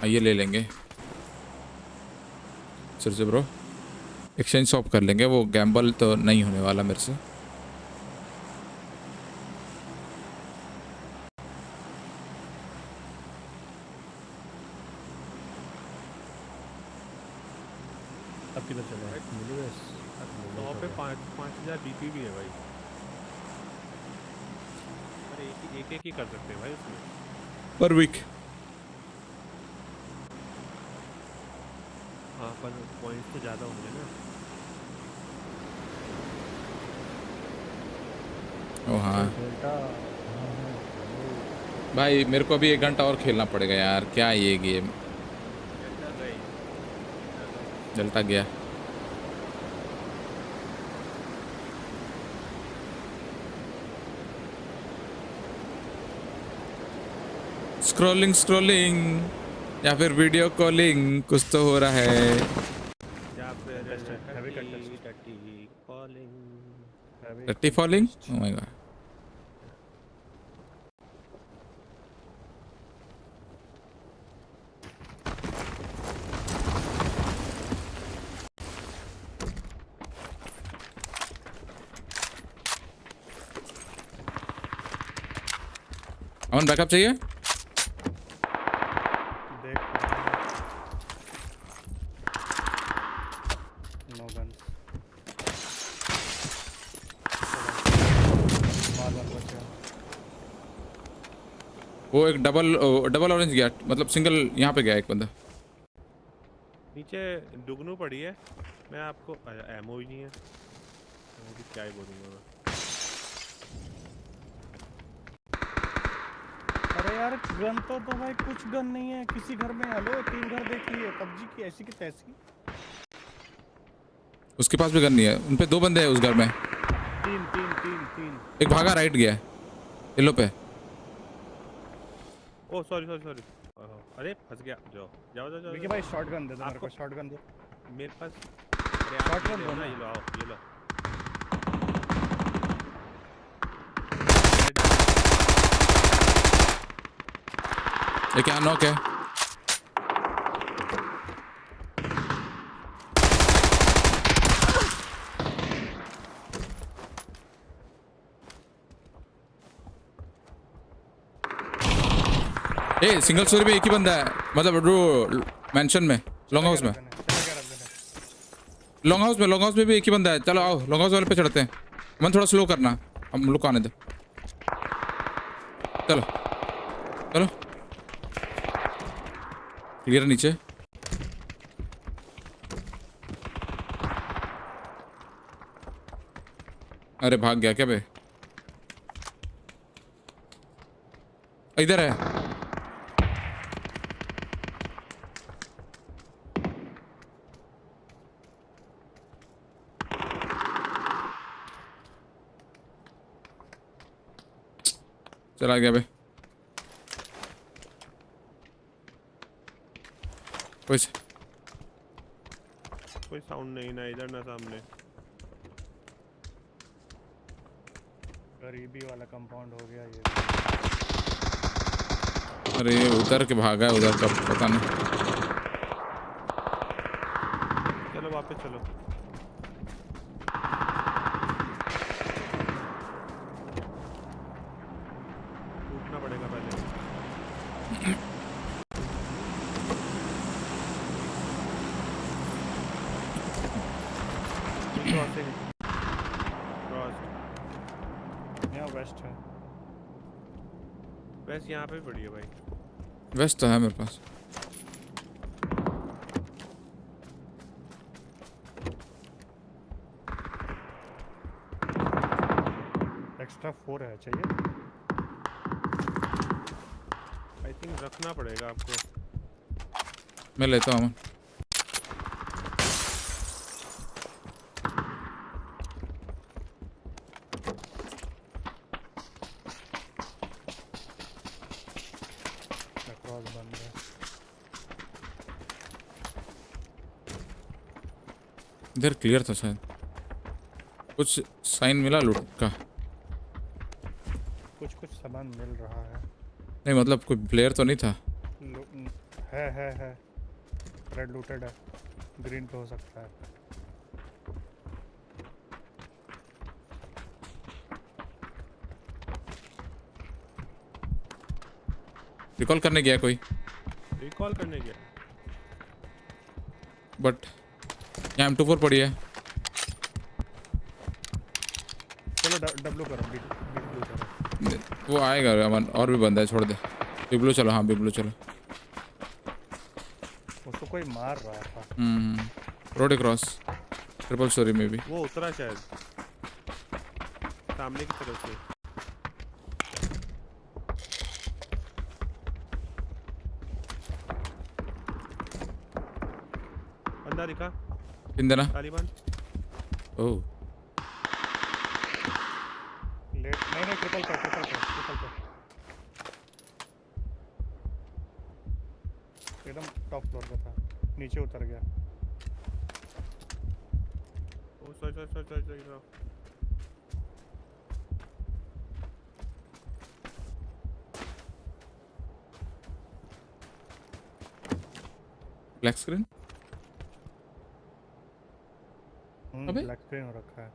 आइए ले लेंगे सर से ब्रो, एक्सचेंज शॉप कर लेंगे। वो गैम्बल तो नहीं होने वाला मेरे से। अब किधर चले हैं? तो पे 5,000 BP भी है भाई। अरे एक ही कर सकते हैं भाई उसमें पर वीक। हाँ पर पॉइंट्स तो ज़्यादा होंगे ना। ओ हाँ डेल्टा भाई मेरे को अभी 1 घंटा और खेलना पड़ेगा यार, क्या ये गेम। डेल्टा गया। स्क्रॉलिंग स्क्रॉलिंग या फिर वीडियो कॉलिंग, कुछ तो हो रहा है। टट्टी falling, oh my God. Aman backup चाहिए? No gun. वो एक डबल ऑरेंज गया, मतलब सिंगल यहाँ पे गया एक बंदा। नीचे दुगनू पड़ी है। मैं आपको एमओ ही नहीं है, क्या ही बोलूँगा मैं। अरे यार गन तो भाई कुछ गन नहीं है किसी घर में। हेलो 3 घर देख लिए पबजी की, ऐसी की तैसी। उसके पास भी गन नहीं है, उन पे 2 बंदे हैं उस घर में। तीन। एक भागा राइट गया येलो पे। Oh sorry. अरे फंस गया। जाओ विकी भाई शॉटगन दे दो मेरे को, शॉटगन दो मेरे पास। शॉटगन दो ना, ये लो आओ, ये लो। ये क्या नॉक है? ए सिंगल स्टोरी में एक ही बंदा है, मतलब वो मेंशन में, लॉन्ग हाउस में। लॉन्ग हाउस में भी एक ही बंदा है। चलो आओ लॉन्ग हाउस वाले पे चढ़ते हैं। मन थोड़ा स्लो करना, हम लोग को आने दो। चलो चलो क्लियर नीचे। अरे भाग गया क्या बे? इधर है। चला गया बे। कोई साउंड नहीं, ना इधर ना सामने। गरीबी वाला कंपाउंड हो गया ये। अरे उधर के भागा है, उधर का पता नहीं। चलो वापस चलो। उठना पड़ेगा पहले। यहाँ वेस्ट है। वेस्ट यहाँ पे पड़ी है भाई। वेस्ट तो है मेरे पास। एक्स्ट्रा 4 है, चाहिए? आई थिंक रखना पड़ेगा आपको। मैं लेता हूँ। इधर क्लियर था शायद, कुछ साइन मिला लूट का। कुछ सामान मिल रहा है। नहीं मतलब कोई प्लेयर तो नहीं था। है रेड लूटेड है, ग्रीन पे हो सकता है। रिकॉल करने गया कोई? रिकॉल करने गया बट यहाँ M24 पड़ी है। चलो डब्लू करो, बी ब्लू करो। वो आएगा अमन, और भी बंदा है, छोड़ दे। बी ब्लू चलो, हाँ बी ब्लू चलो। उसको कोई मार रहा था। रोड क्रॉस ट्रिपल स्टोरी में भी। वो उतरा शायद सामने की तरफ से। बंदा दिखा इन देना तालिबान। ओह लेट नहीं ट्रिपल पे एकदम टॉप फ्लोर पे था, नीचे उतर गया। ओ सॉरी। ब्लैक स्क्रीन अबे ब्लैक स्क्रीन हो रखा है।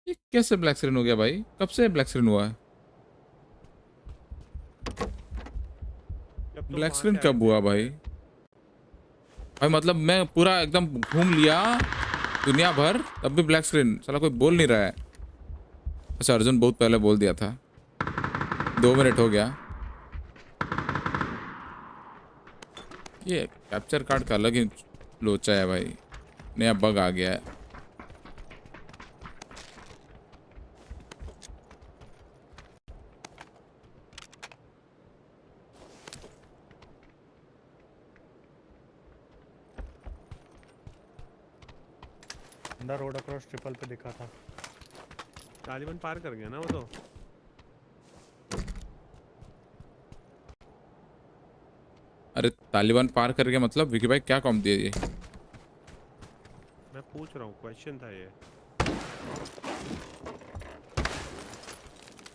ये कैसे ब्लैक स्क्रीन हो गया भाई? कब से ब्लैक स्क्रीन हुआ है? ब्लैक स्क्रीन कब हुआ भाई? भाई मतलब मैं पूरा एकदम घूम लिया दुनिया भर, तब भी ब्लैक स्क्रीन। साला कोई बोल नहीं रहा है। अच्छा अर्जुन बहुत पहले बोल दिया था, 2 मिनट हो गया। ये कैप्चर कार्ड का अलग ही लोचा है भाई, नया बग आ गया है। बंदा रोड अक्रॉस ट्रिपल पे दिखा था। तालिबान पार कर गया ना वो तो। अरे तालिबान पार कर गया मतलब विकी भाई क्या कॉम दिया ये? मैं पूछ रहा हूँ, क्वेश्चन था ये।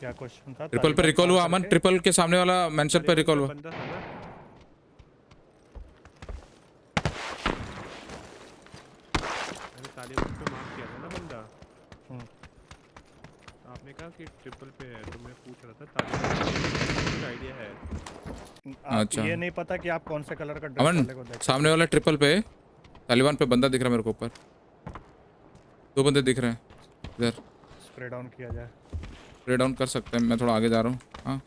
क्या क्वेश्चन था? ट्रिपल पे रिकॉल हुआ अमन, ट्रिपल के सामने वाला मेंशन पे रिकॉल हुआ। बंदा था ना, मैंने तालिबान पे मार्क किया था ना बंदा। आपने कहा कि ट्रिपल पे है, तो मैं पूछ रहा था तालिबान का आइडिया है। अच्छा ये नहीं पता कि आप कौन से कलर का ड्रेस अमन वाले को देख। सामने वाला ट्रिपल पे तालिबान पे बंदा दिख रहा है मेरे को ऊपर। 2 बंदे दिख रहे हैं इधर। स्प्रे डाउन किया जाए। स्प्रे डाउन कर सकते हैं, मैं थोड़ा आगे जा रहा हूँ। हाँ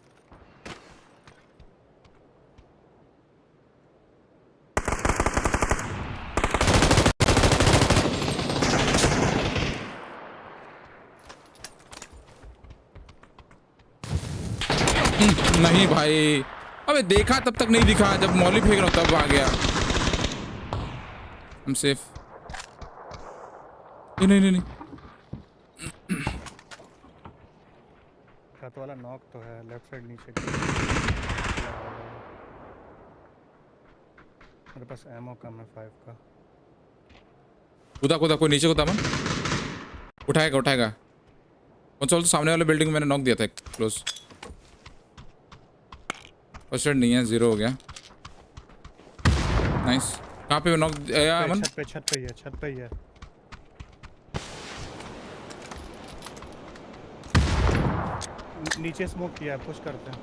नहीं भाई, अबे देखा तब तक नहीं दिखा, जब मौली फेंक रहा हूँ तब आ गया। हम सेफ। नहीं छत वाला नॉक तो है, लेफ्ट साइड नीचे। मेरे पास एमो कम है 5 का। कूदा कोई नीचे कूदा मन, उठाएगा। कौन सा तो सामने वाले बिल्डिंग में मैंने नॉक दिया था क्लोज। फर्स्ट एड नहीं है, 0 हो गया। नाइस। कहाँ पे नॉक दिया अमन? छत पे ही है। नीचे स्मोक किया है, पुश करते हैं।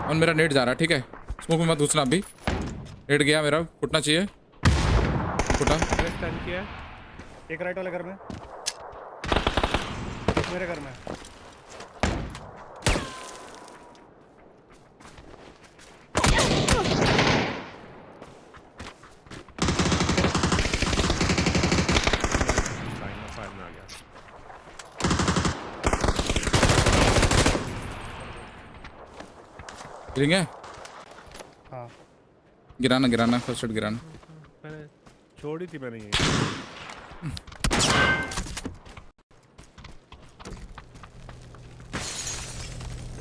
और मेरा नेट जा रहा है, ठीक है स्मोक में मत घुसना अभी। नेट गया मेरा, फुटना चाहिए। फुटा। टर्न किया। एक राइट वाले घर में, एक मेरे घर में। गिरेंगे? हाँ गिराना फर्स्ट एड गिराना। मैंने छोड़ी थी मैंने ये।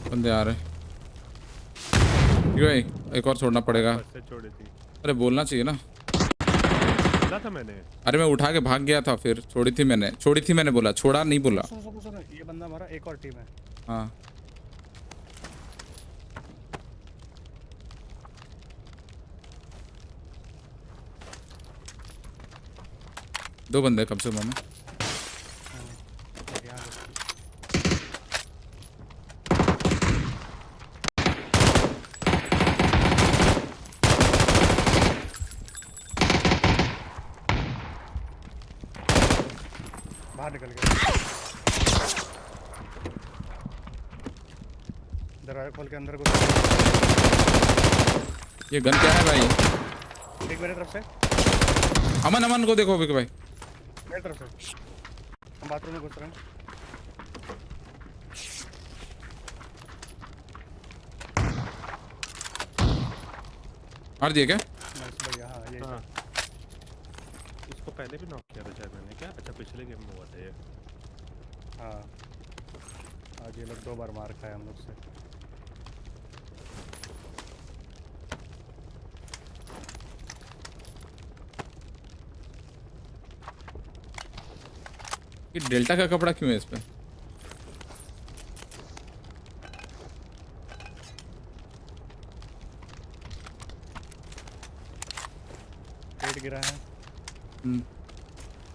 बंदे आ रहे भाई, एक और छोड़ना पड़ेगा। छोड़ी थी। अरे बोलना चाहिए ना। बोला था मैंने। अरे मैं उठा के भाग गया था, फिर छोड़ी थी मैंने बोला, छोड़ा नहीं बोला। सुनो, ये बंदा हमारा एक और टीम है। हाँ दो बंदे कम से कम। बाहर निकल गया। दरवाजा खोल के अंदर घुस। ये गन क्या है भाई? एक मेरे तरफ से। अमन को देखो विक भाई। मेरी तरफ से। हम बाथरूम में घुस रहे हैं। मार दिया क्या? बढ़िया। हाँ ये हाँ इसको पहले भी नॉक किया था शायद मैंने क्या? अच्छा पिछले गेम में हुआ था ये। हाँ आज ये लोग 2 बार मार खाए हम लोग से। ये डेल्टा का कपड़ा क्यों है इस पे? पेट गिरा है।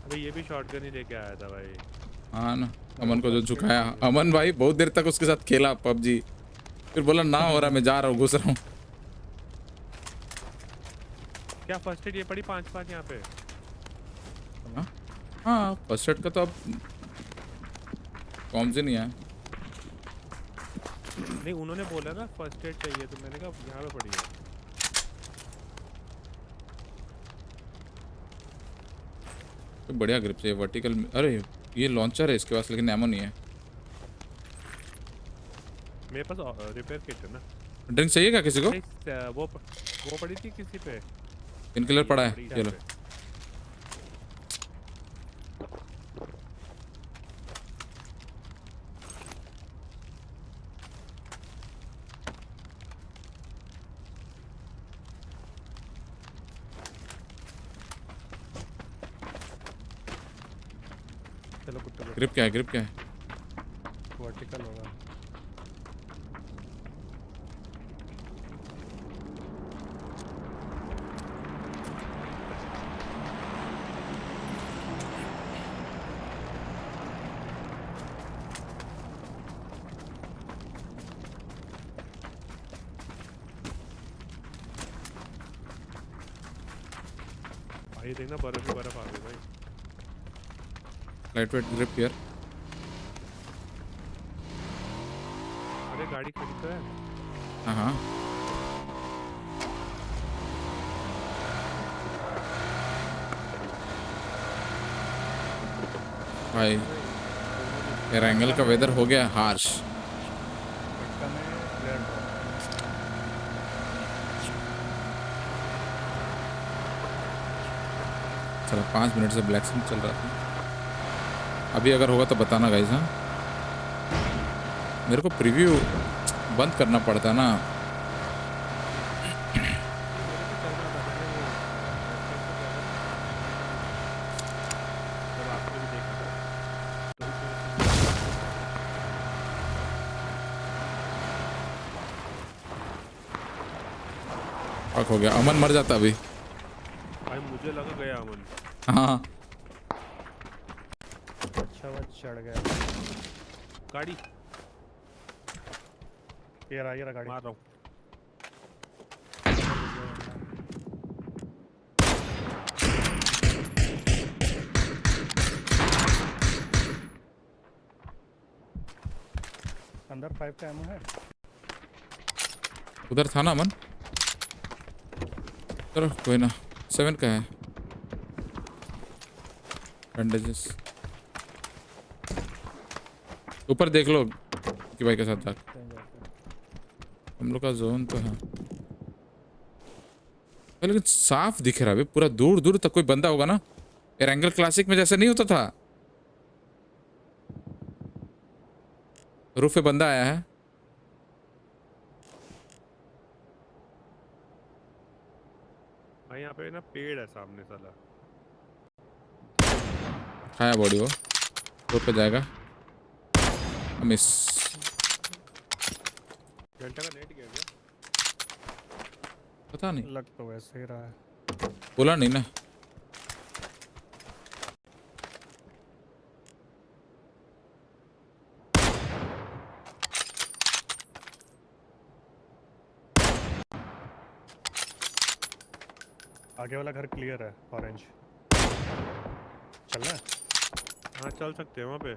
अबे ये भी शॉटगन ही लेके आया था भाई। हाँ ना, अमन को जो झुकाया। अमन भाई बहुत देर तक उसके साथ खेला पबजी, फिर बोला ना हो रहा, मैं जा रहा हूँ, घुस रहा हूँ। क्या फर्स्ट एड ये पड़ी 5-5 यहाँ पे? हाँ फर्स्ट एड का तो अब कॉम से नहीं है। नहीं उन्होंने बोला ना फर्स्ट एड चाहिए तो मैंने कहा यहाँ पे पड़ी है। तो बढ़िया ग्रिप चाहिए वर्टिकल। अरे ये लॉन्चर है इसके पास, लेकिन एमो नहीं है। मेरे पास रिपेयर किट है ना। ड्रिंक चाहिए क्या किसी को? वो पड़ी थी किसी पे। इनकिलर पड़ा है, चलो। ग्रिप क्या है? ग्रिप क्या है? वर्टिकल होगा। भाई देखना बर्फ ही बर्फ आ गई भाई। Light weight grip here. अरे गाड़ी खड़ी तो है। हाँ हाँ भाई, एरंगल का वेदर हो गया हार्श। चलो 5 मिनट से ब्लैक स्क्रीन चल रहा था। अभी अगर होगा तो बताना गाइस। हाँ मेरे को प्रीव्यू बंद करना पड़ता ना। हो गया, अमन मर जाता अभी। भाई मुझे लगा गया अमन। हाँ अच्छा वो चढ़ गया गाड़ी। ये रहा गाड़ी। मार रहा हूँ। अंदर 5 का एमो है। उधर था ना अमन। चलो कोई ना, 7 का है। बैंडेजेस ऊपर देख लो कि भाई के साथ जा। हम लोग का जोन तो है लेकिन साफ दिख रहा है पूरा। दूर दूर तक कोई बंदा होगा ना। एरंगल क्लासिक में जैसे नहीं होता था। रूफ पे बंदा आया है। भाई यहाँ पे ना पेड़ है सामने साला। खाया बॉडी वो रूफ पे जाएगा। मिस। घंटा का नेट गया क्या? पता नहीं, लग तो वैसे ही रहा है। बोला नहीं ना। आगे वाला घर क्लियर है। ऑरेंज चलना है। हाँ चल सकते हैं वहाँ पे।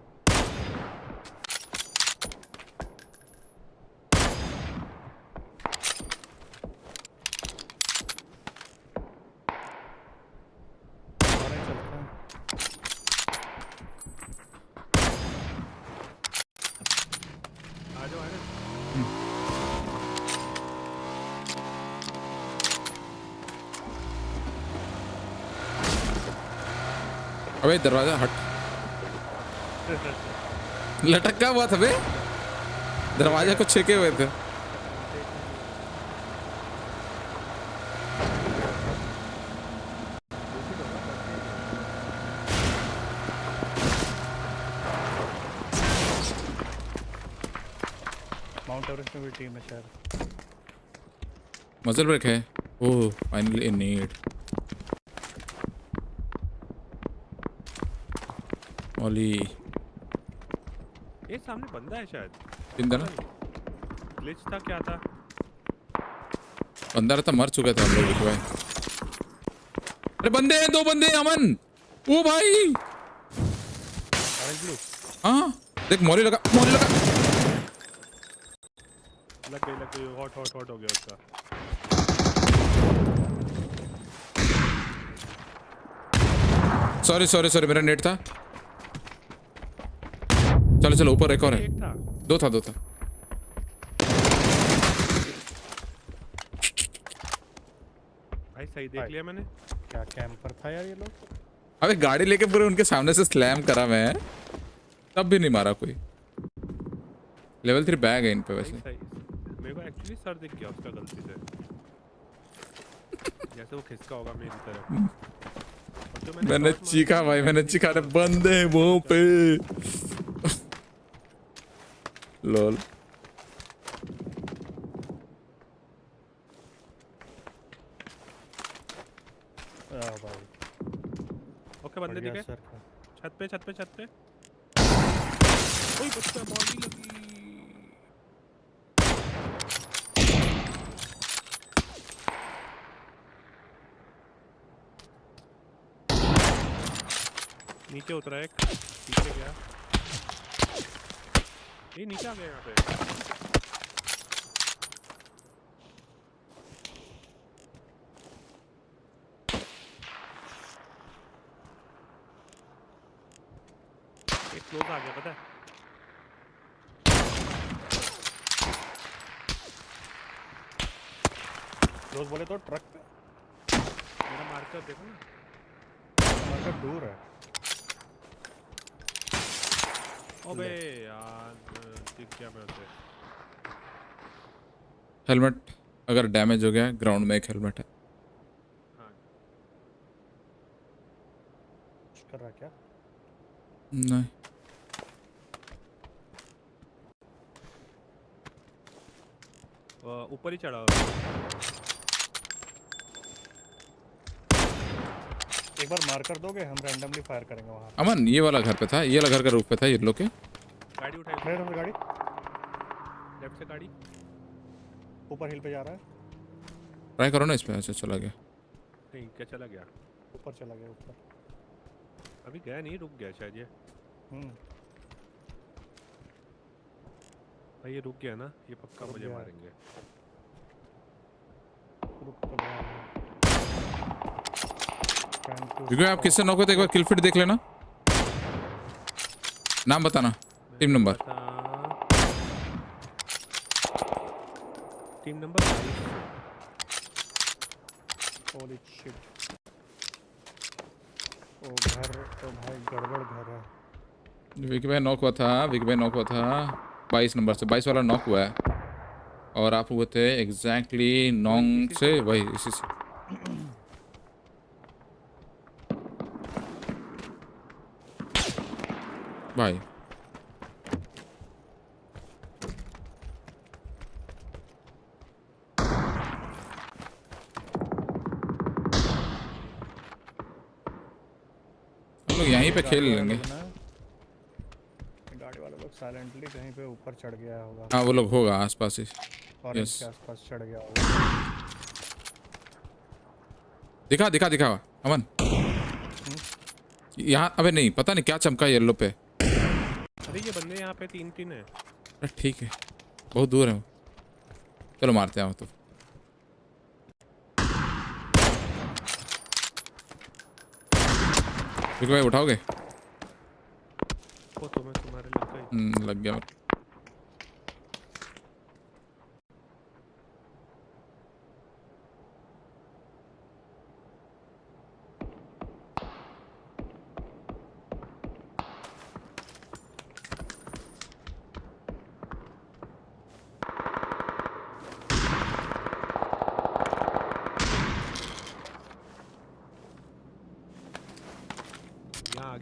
अबे दरवाजा हट। लटका हुआ था बे, दरवाजा को छेके हुए थे। माउंट एवरेस्ट में भी टीम है शायद। मजल ब्रेक है। ओह फाइनली नीड। ओली ये सामने बंदा है शायद। किंदर ग्लिच था क्या था? बंदा रहता मर चुका था हम लोग भाई। अरे बंदे हैं, 2 बंदे हैं अमन। ओ भाई हाँ देख मौली लगा, मौली लगा। लग गई हॉट हो गया उसका। सॉरी मेरा नेट था। चलो ऊपर एक और है। दो था। भाई सही देख लिया मैंने। क्या कैंपर था यार ये लोग। अबे गाड़ी लेके पूरे उनके सामने से स्लैम करा मैं, तब भी नहीं मारा कोई। लेवल 3 बैग है इन पे वैसे। मेरे को एक्चुअली सर दिख गया उसका गलती से। जैसे वो खिसका होगा मेरी तरफ। मैंने चीखा भाई, मैंने चीखा अरे बंदे हैं मुंह पे। लोल भाई। ओके बंदे दिखे छत पे। ओए बच्चा बॉडी लगी। नीचे उतरा एक, पीछे गया। ये नीचे आ गया यहाँ पे। एक क्लोज आ गया पता है। क्लोज बोले तो ट्रक पे। मेरा मार्कर देखो ना, मार्कर दूर है। अबे यार दिख गया मैं उसे। हेलमेट अगर डैमेज हो गया, ग्राउंड में एक हेलमेट है। कुछ कर रहा क्या? नहीं ऊपर ही चढ़ा। एक बार मार्कर दोगे, हम रैंडमली फायर करेंगे वहाँ। अमन ये वाला घर पे था, ये वाला घर का रूफ पे था ये लोग के। गाड़ी उठाई, गाड़ी लेफ्ट से गाड़ी ऊपर हिल पे जा रहा है। ट्राई करो ना इस पे। अच्छा चला गया। नहीं क्या चला गया? ऊपर चला गया ऊपर। अभी गया नहीं, रुक गया शायद ये। भाई ये रुक गया ना, ये पक्का मुझे मारेंगे। क्योंकि आप किससे नॉक होते एक बार किल फीड देख लेना। नाम बताना, team number. Team number 5। Holy shit. ओ घर तो भाई गड़बड़ घर है। विकी भाई नॉक हुआ था, 22 नंबर से। 22 वाला नॉक हुआ है और आप हुए थे एग्जैक्टली 9 से, वही इसी से। भाई हम लोग यहीं पे खेल लेंगे। गाड़ी वाले लोग साइलेंटली कहीं पे ऊपर चढ़ गया होगा। हाँ वो लोग होगा आसपास ही। यस के आसपास चढ़ गया होगा। दिखा अमन यहाँ। अबे नहीं पता नहीं क्या चमका येलो पे। अरे ये बंदे यहाँ पे 3 है। अरे ठीक है, बहुत दूर है वो। चलो मारते हैं तो। भाई उठाओगे? वो तो मैं तुम्हारे लग गया।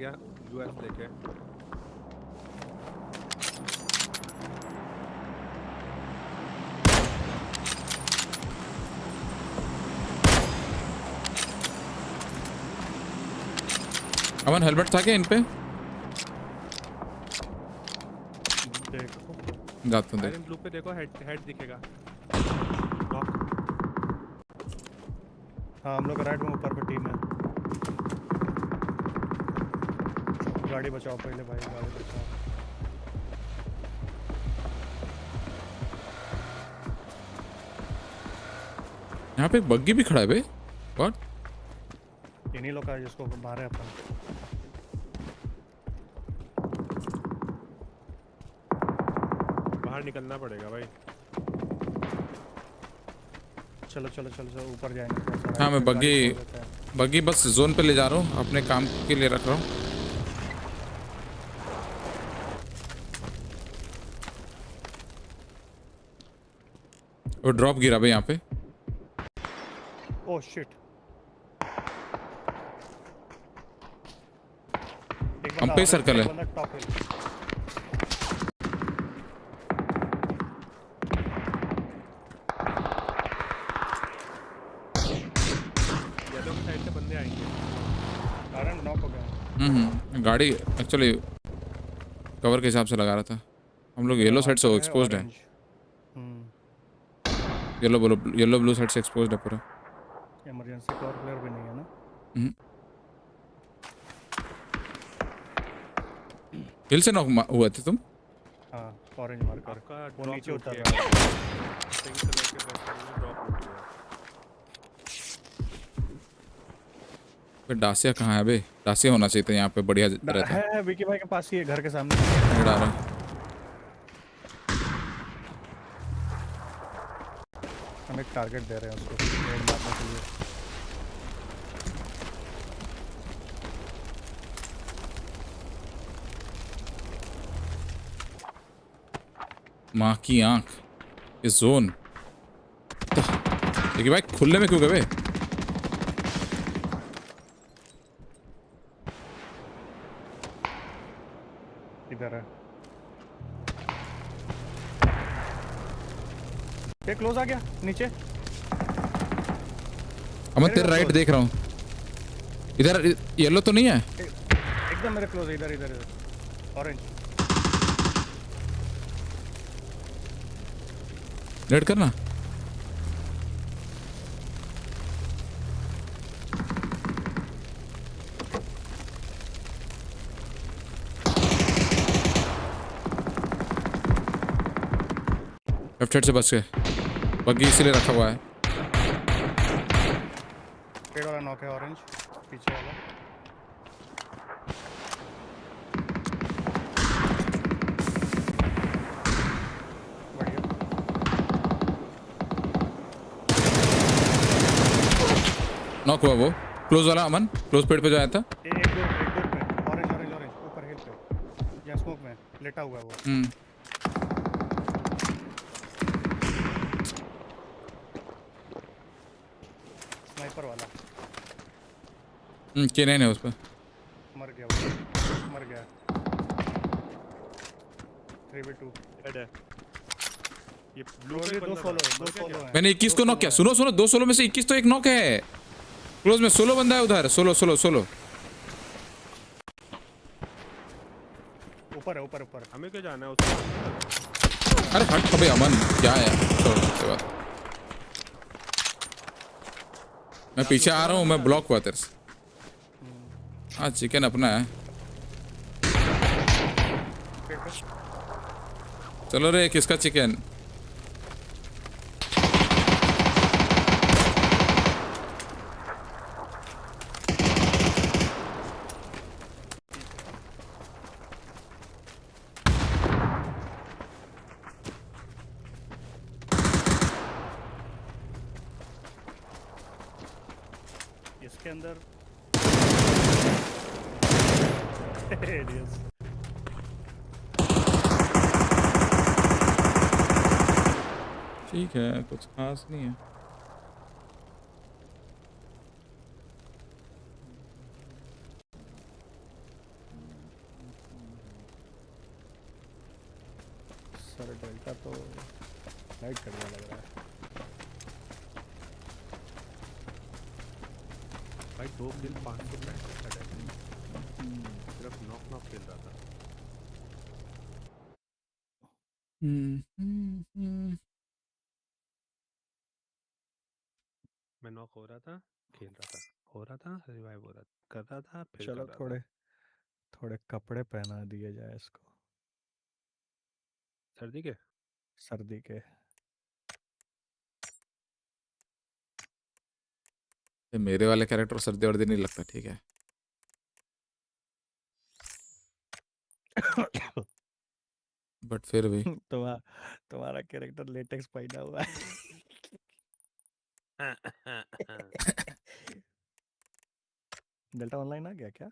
गया यूएस लेके। अमन हेलमेट था क्या इन पे? देखो जाता हूँ देख। ब्लू पे देखो हेड दिखेगा। हाँ हम लोग राइट में ऊपर पे टीम है। गाड़ी बचाओ पहले भाई, गाड़ी बचाओ। यहाँ पे एक बग्गी भी खड़ा है बे। व्हाट? इन्हीं लोग का है जिसको मारे अपन। बाहर निकलना पड़ेगा भाई। चलो चलो चलो चलो ऊपर जाएंगे। हाँ मैं बग्गी बस जोन पे ले जा रहा हूँ, अपने काम के लिए रख रहा हूँ। वो ड्रॉप गिरा भाई यहाँ पे। Oh shit. हम पे सर्कल है। येलो की साइड से बंदे आएंगे। कारण नॉक हो गया। गाड़ी एक्चुअली कवर के हिसाब से लगा रहा था। हम लोग येलो साइड से एक्सपोज्ड है। येलो ब्लू साइड से एक्सपोज्ड है पूरा। इमरजेंसी कवर प्लेयर भी नहीं है ना। हिल से नॉक हुए थे तुम? हाँ ऑरेंज मार्कर आपका वो ड्रॉप नीचे लूट उतर किया रहा है। पिंक कलर के बस ड्रॉप लूट किया। फिर डासिया कहाँ है बे? डासिया होना चाहिए था यहाँ पे, बढ़िया रहता है विकी भाई के पास ही है, घर के सामने। आ रहा। हम एक टारगेट दे रहे हैं उसको रेड मारने के लिए। माँ की आंख, इस जोन। देखिए भाई खुलने में क्यों गए? इधर है। ये क्लोज आ गया नीचे। अमन तेरे राइट देख रहा हूँ। इधर येलो तो नहीं है? एकदम मेरे क्लोज है। इधर इधर इधर ऑरेंज। रेड करना। लेफ्ट साइड से बच गए। बग्गी इसीलिए रखा हुआ है। पेड़ वाला नॉक है ऑरेंज पीछे वाला। नॉक हुआ वो क्लोज वाला। अमन क्लोज पेड़ पे जो आया था। एक दो पे ऑरेंज ऑरेंज ऑरेंज ऊपर हिल पे या स्मोक में लेटा हुआ है वो। स्नाइपर वाला। K9 है उस पर। मर गया वो, मर गया। 3v2 हेड है। ये ब्लू पे दो सोलो है। मैंने 21 को नॉक किया। सुनो सुनो, 2 सोलो में से 21 तो एक नॉक है। क्लोज में सोलो बंदा है उधर। Solo solo solo. ऊपर है ऊपर ऊपर। हमें क्यों जाना है उसको? अरे हट अबे अमन, क्या है? छोड़ बात। मैं पीछे आ रहा हूँ, मैं ब्लॉक हुआ तेरे से। हाँ चिकन अपना है। चलो रे, किसका चिकन? इसके अंदर ठीक है, कुछ खास नहीं है। सारे डेल्टा तो लाइट कर दिया लग रहा है। भाई 2 किल 565 का डैमेज, सिर्फ नॉक खेल रहा था। मैं नॉक हो रहा था, खेल रहा था, हो रहा था, रिवाइव हो रहा था, कर रहा था, फिर चलो कर रहा था। थोड़े कपड़े पहना दिए जाए इसको, सर्दी के सर्दी के। मेरे वाले कैरेक्टर सर्दी वर्दी नहीं लगता, ठीक है। बट फिर भी तुम्हारा कैरेक्टर लेटेक्स पहना हुआ है। डेल्टा ऑनलाइन आ गया क्या?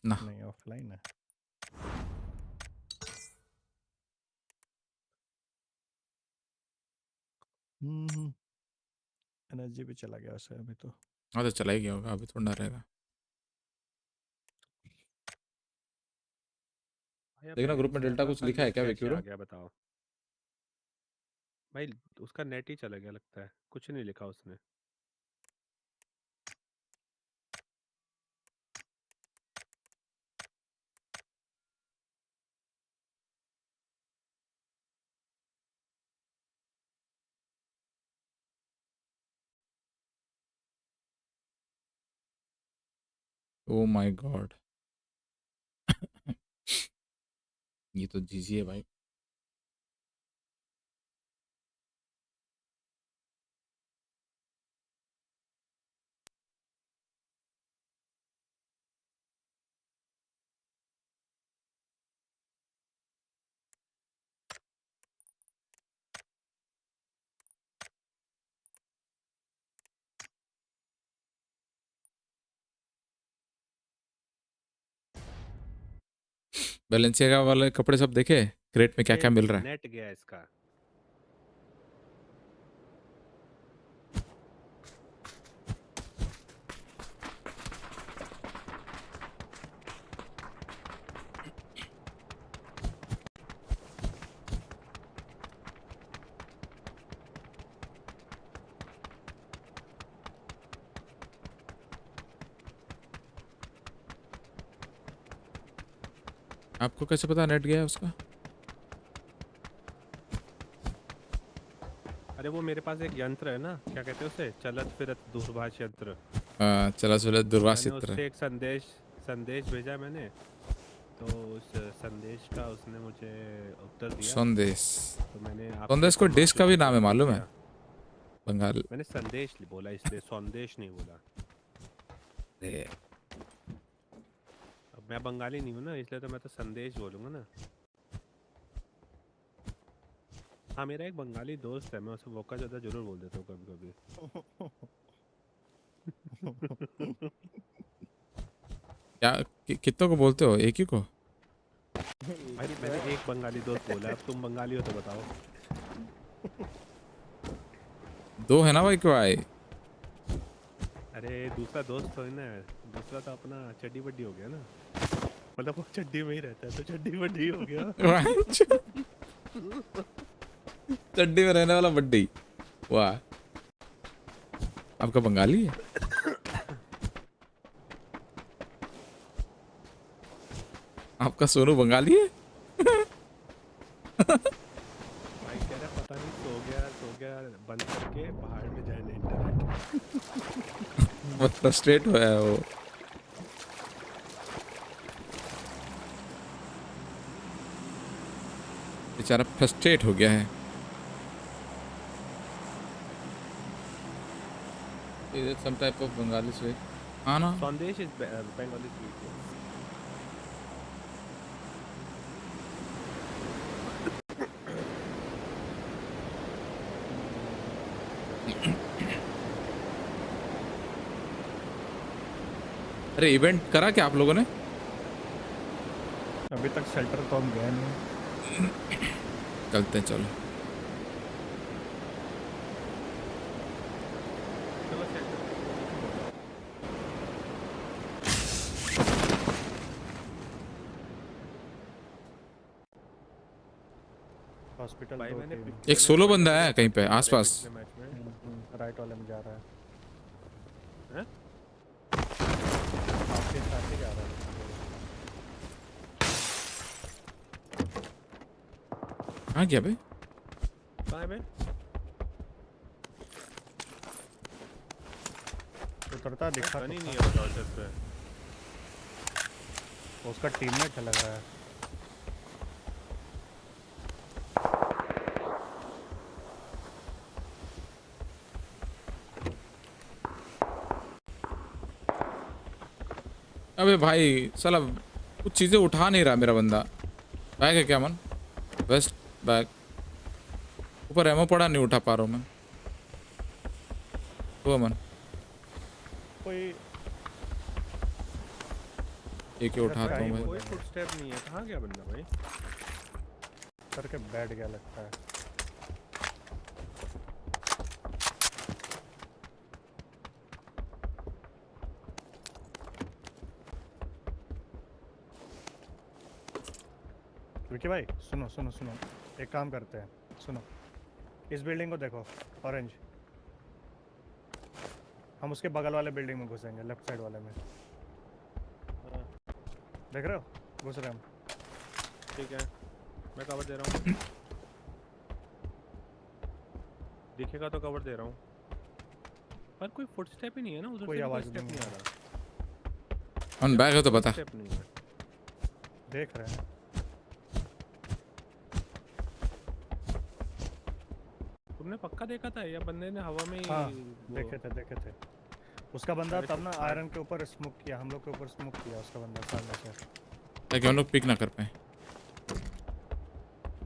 ना, नहीं ऑफलाइन है। एनर्जी भी चला गया वैसे अभी तो। हाँ तो चला ही गया होगा, अभी थोड़ा ना रहेगा। देखना ग्रुप में डेल्टा कुछ लिखा है क्या कैसे आ विक्यूरो? गया बताओ भाई, उसका नेट ही चला गया लगता है, कुछ नहीं लिखा उसने। ओ माय गॉड, ये तो जीजी है भाई। बैलेंसियागा वाले कपड़े सब देखे क्रेट में क्या क्या मिल रहा है? नेट गया इसका। आपको कैसे पता नेट गया है उसका? अरे वो मेरे पास एक यंत्र है ना, क्या कहते हैं उसे, चलत फिरत दूरभाष यंत्र। चला फिरत दूरभाष मैंने यंत्र। उससे एक संदेश भेजा मैंने, तो उस संदेश का उसने मुझे उत्तर दिया। संदेश, तो मैंने संदेश को डिश का भी नाम है मालूम है बंगाल। मैंने संदेश बोला इसलिए संदेश नहीं बोला। अब मैं बंगाली नहीं हूँ ना, इसलिए तो मैं तो संदेश बोलूँगा ना। हाँ मेरा एक बंगाली दोस्त है, मैं उसे वोका ज़्यादा जरूर बोल देता हूँ कभी कभी। क्या कितनों को बोलते हो? एक ही को? भाई मैंने एक बंगाली दोस्त बोला, अब तुम बंगाली हो तो बताओ। दो है ना भाई, क्यों आए? अरे दूसरा दोस्त हो ना, दूसरा तो अपना चड्डी बड्डी हो गया ना, मतलब वो चड्डी में ही रहता है तो चड्डी बड्डी हो गया। चड्डी में रहने वाला बड्डी, वाह। आपका बंगाली है? आपका सोनू बंगाली है? भाई कह रहा पता नहीं, सो गया बंद करके पहाड़ में जाए ना इंटरनेट। बहुत फ्रस्ट्रेट हुआ है वो। बेचारा फ्रस्ट्रेट हो गया है। Is it some type of Bengali sweet? हाँ ना। संदेश is Bengali sweet. अरे इवेंट करा क्या आप लोगों ने? अभी तक शेल्टर तो हम गए नहीं। चलते हैं, चलो। हॉस्पिटल भाई मैंने एक सोलो बंदा है कहीं पे आसपास। मैच में राइट वाले में जा रहा है। हैं? आपके साथ ही जा रहा है। कहाँ गया बे? कहाँ है बे? उतरता दिखा नहीं है बताओ चल पे। उसका टीममेट है लग रहा है। अबे भाई साला कुछ चीजें उठा नहीं रहा मेरा बंदा। बैग है क्या मन? वेस्ट बैग ऊपर एमो पड़ा नहीं उठा पा रहा हूँ मैं। वो मन कोई एक ही उठाता हूँ मैं। कोई फुटस्टेप नहीं है। कहाँ गया बंदा भाई? करके बैठ गया लगता है। विकी भाई सुनो सुनो सुनो, एक काम करते हैं। सुनो, इस बिल्डिंग को देखो, ऑरेंज। हम उसके बगल वाले बिल्डिंग में घुसेंगे, लेफ्ट साइड वाले में। देख रहे हो? घुस रहे हम। ठीक है मैं कवर दे रहा हूँ। दिखेगा तो कवर दे रहा हूँ। पर कोई फुटस्टेप ही नहीं है ना उधर। कोई आवाज नहीं आ रहा। ऑन बैग है तो बता। फुटस्टेप नहीं है। देख रहे हैं। तुमने पक्का देखा था या बंदे ने हवा में ही? हाँ देखे थे। उसका बंदा तब ना आयरन के ऊपर स्मोक किया, हम लोग के ऊपर स्मोक किया उसका बंदा सामने से, ताकि हम लोग पिक ना कर पाए।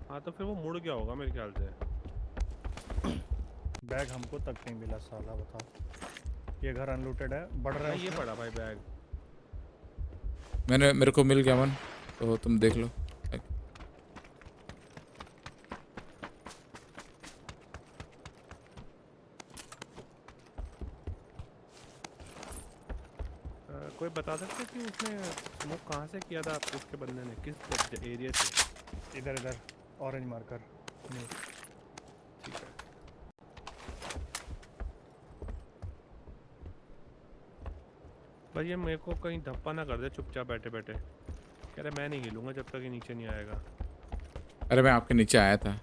हाँ तो फिर वो मुड़ गया होगा मेरे ख्याल से। बैग हमको तक नहीं मिला साला, बताओ। ये घर अनलूटेड है, बढ़ रहा है। ये पड़ा भाई बैग। मेरे को मिल गया मन, तो तुम देख लो। कोई बता सकता है कि उसने स्मोक कहाँ से किया था उसके बंदे ने, किस एरिया से? इधर ऑरेंज मार्कर। ठीक है भाई, ये मेरे को कहीं धप्पा ना कर दे चुपचाप बैठे बैठे। कह रहे मैं नहीं खेलूंगा जब तक ये नीचे नहीं आएगा। अरे मैं आपके नीचे आया था।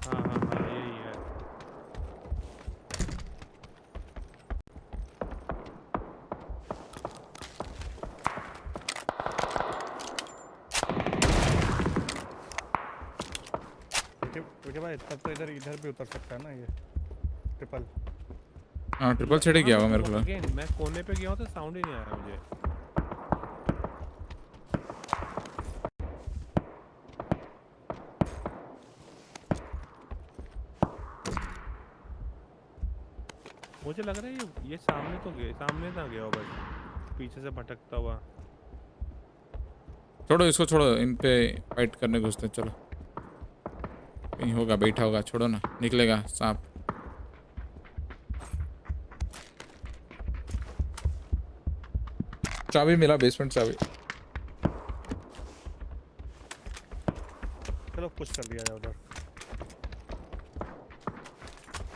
हाँ यही है। ओके भाई, तब तो इधर भी उतर सकता है ना ये ट्रिपल। हाँ ट्रिपल सेट ही गया होगा मेरे को। अगेन मैं कोने पे गया हूँ तो साउंड ही नहीं आया मुझे। मुझे लग रहा है ये सामने ना गया हो, बस पीछे से भटकता हुआ। छोड़ो इसको, छोड़ो इन पे फाइट करने घुसते हैं। चलो कहीं होगा, बैठा होगा, छोड़ो ना, निकलेगा सांप। चाबी मिला, बेसमेंट चाबी। चलो पुश कर दिया जाए उधर।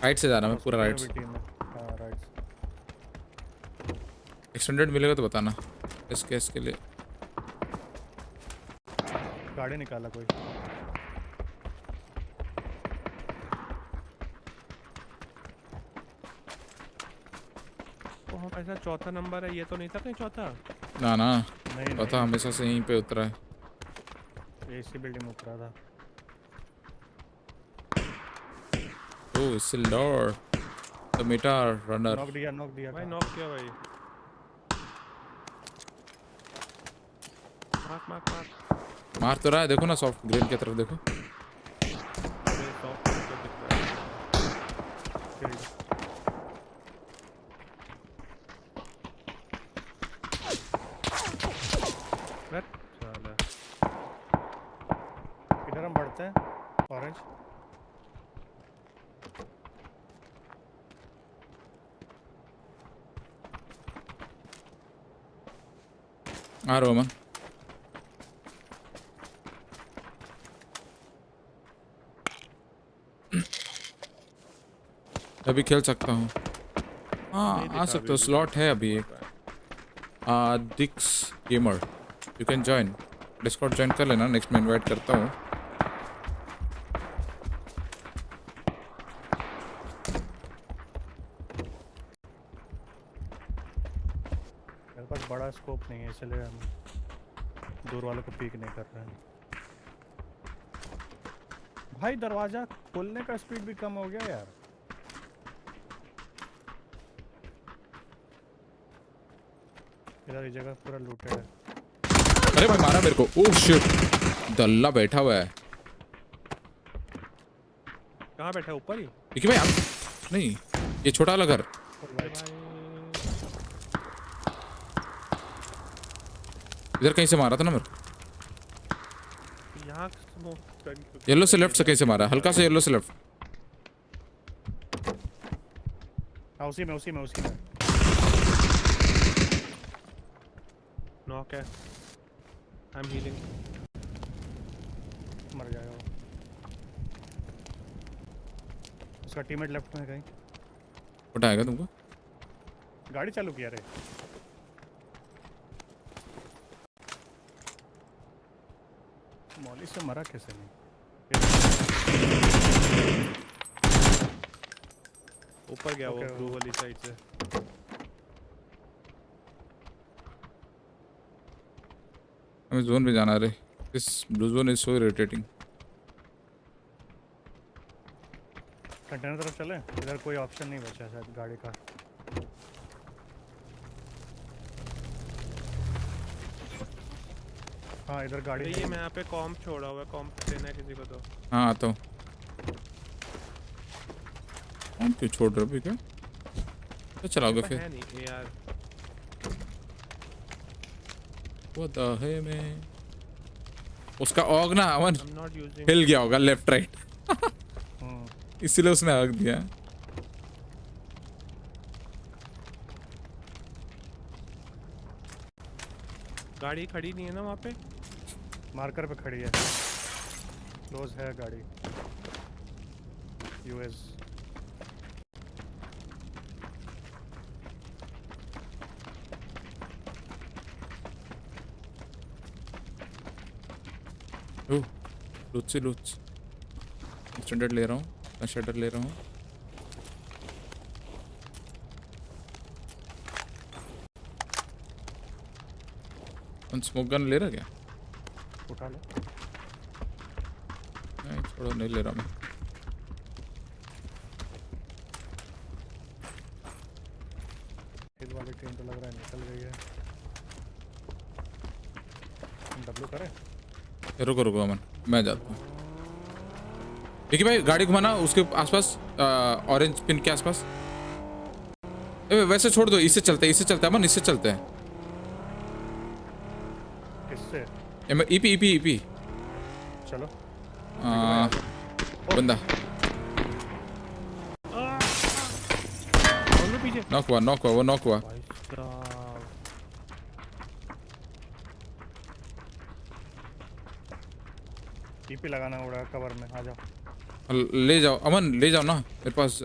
राइट से जा रहा मैं, पूरा राइट से। राइट। एक्सटेंडेड मिलेगा तो बताना इस केस के लिए। गाड़ी निकाला कोई। ऐसा चौथा नंबर है, ये तो नहीं था कहीं चौथा? ना नहीं, चौथा हमेशा से यहीं पे उतरा है। इसी बिल्डिंग में उतरा था। ओह सिल्डर द मीटर रनर। नॉक दिया भाई, नॉक किया भाई। मार तो रहा है, देखो ना सॉफ्ट ग्रेन की तरफ देखो। इधर हम बढ़ते हैं ऑरेंज। आ रहा हूँ मैं। अभी खेल सकता हूँ। हाँ आ सकते हो, स्लॉट है अभी एक। Dix gamer, you can join, Discord join कर लेना, नेक्स्ट में इनवाइट करता हूँ। मेरे पास बड़ा स्कोप नहीं है, इसलिए हम दूर वालों को पीक नहीं कर रहे हैं। भाई दरवाजा खोलने का स्पीड भी कम हो गया यार। इधर ये जगह पूरा लूटेड है। अरे भाई मारा मेरे को, ओह शिट, दल्ला बैठा हुआ है। कहाँ बैठा है? ऊपर ही? देखिए भाई आप नहीं, ये छोटा वाला घर। इधर कहीं से मारा था ना मेरे को। यहाँ येलो से लेफ्ट से कहीं से मारा, हल्का से येलो से लेफ्ट। उसी में नॉक है। I am healing. मर जाएगा वो। उसका टीममेट लेफ्ट में है कहीं। उठाएगा तुमको? गाड़ी चालू किया रे। मौली से मरा कैसे नहीं? ऊपर गया वो ब्लू वाली साइड से। हमें जोन पे जाना रे, this blue zone is so irritating. Container तरफ चले, इधर कोई ऑप्शन नहीं बचा शायद गाड़ी का। हाँ इधर गाड़ी ये मैं यहाँ पे कॉम्प छोड़ा हुआ है, कॉम्प देना है किसी को तो। हाँ आता हूँ। कौन क्यों छोड़ रहे हो अभी? क्या तो चलाओगे फिर? है नहीं यार, वो तो है मैं उसका ऑग ना अमन using... हिल गया होगा लेफ्ट राइट इसीलिए उसने आग दिया। गाड़ी खड़ी नहीं है ना वहाँ पे? मार्कर पे खड़ी है, क्लोज है गाड़ी। यूएस लूट से लूट स्टैंडर्ड ले रहा हूँ, मैं शटर ले रहा हूँ। स्मोक गन ले रहा क्या? उठा लो। नहीं छोड़ो, नहीं ले रहा मैं। हिल वाली ट्रेन तो लग रहा है निकल गई है। डब्ल्यू करे? रुको रुको अमन, मैं जाता हूँ। देखिए भाई गाड़ी घुमाना उसके आसपास, ऑरेंज पिन के आसपास। वैसे छोड़ दो, इससे चलते हैं, इससे चलते हैं अमन, इससे चलते हैं। किससे? ईपी ईपी ईपी चलो। बंदा नॉक हुआ, नॉक हुआ, वो नॉक हुआ। ईपी लगाना उड़ा कवर में, आ जाओ। ले जाओ अमन, ले जाओ ना, मेरे पास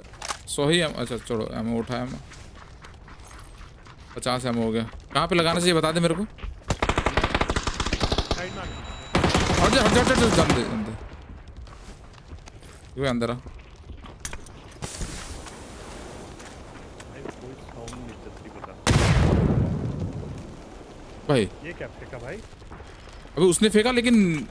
100 ही। अच्छा छोड़ो, एमओ उठाया मैं, 50 एमओ हो गया। कहाँ पे लगाना चाहिए बता दे मेरे को। हट जा हट जा हट जा, जम दे जम दे। ये अंदर आ भाई। ये क्या फेंका भाई? अबे उसने फेंका लेकिन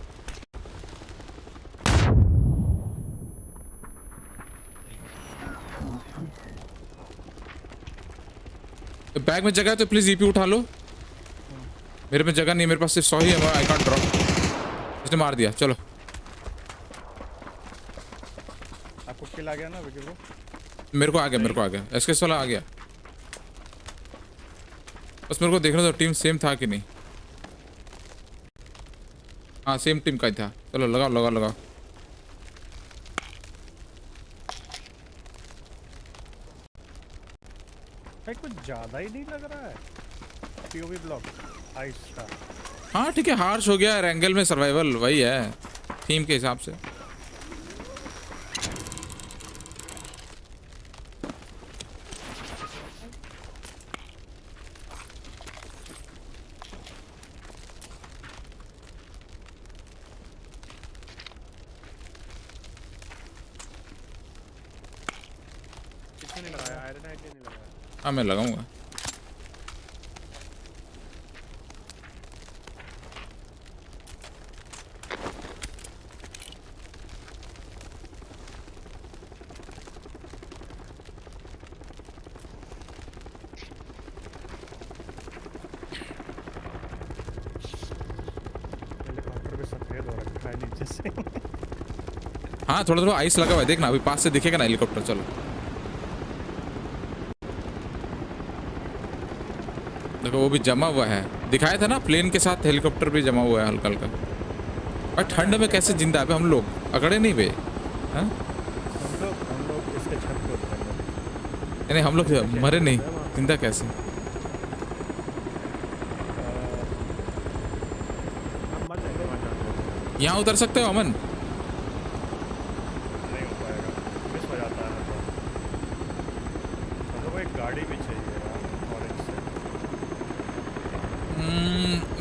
बैग में जगह है तो प्लीज ईपी उठा लो। मेरे में जगह नहीं, मेरे पास सिर्फ 100 ही है, आई कांट ड्रॉप। इसने मार दिया, चलो। आपको किल आ गया ना विकी ब्रो? मेरे को आ गया, मेरे को आ गया, एसकेएस वाला आ गया। बस मेरे को देखना था टीम सेम था कि नहीं। हाँ सेम टीम का ही था। चलो लगाओ लगाओ लगाओ। भाई कुछ ज्यादा ही नहीं लग रहा है। पीओवी ब्लॉक आइस का। हाँ ठीक है, हार्श हो गया एंगल में, सर्वाइवल वही है थीम के हिसाब से। क्यों नहीं लगाया? आयरन हाइड क्यों नहीं लगाया? हाँ मैं लगाऊंगा। हेलीकॉप्टर भी सफेद हो रखा है नीचे से। हाँ थोड़ा थोड़ा आइस लगा हुआ है, देखना अभी पास से दिखेगा ना हेलीकॉप्टर। चलो देखो वो भी जमा हुआ है, दिखाया था ना प्लेन के साथ हेलीकॉप्टर भी जमा हुआ है हल्का हल्का। और ठंड में कैसे जिंदा है हम लोग, अकड़े नहीं बे? हाँ हम लोग इसके छत पे उतरेंगे। नहीं हम लोग मरे नहीं, जिंदा कैसे? यहाँ उतर सकते हो अमन? नहीं हो पाएगा, मिस हो जाता है तो। हम लोग को एक गाड़ी भी चाहिए यार ऑरेंज से।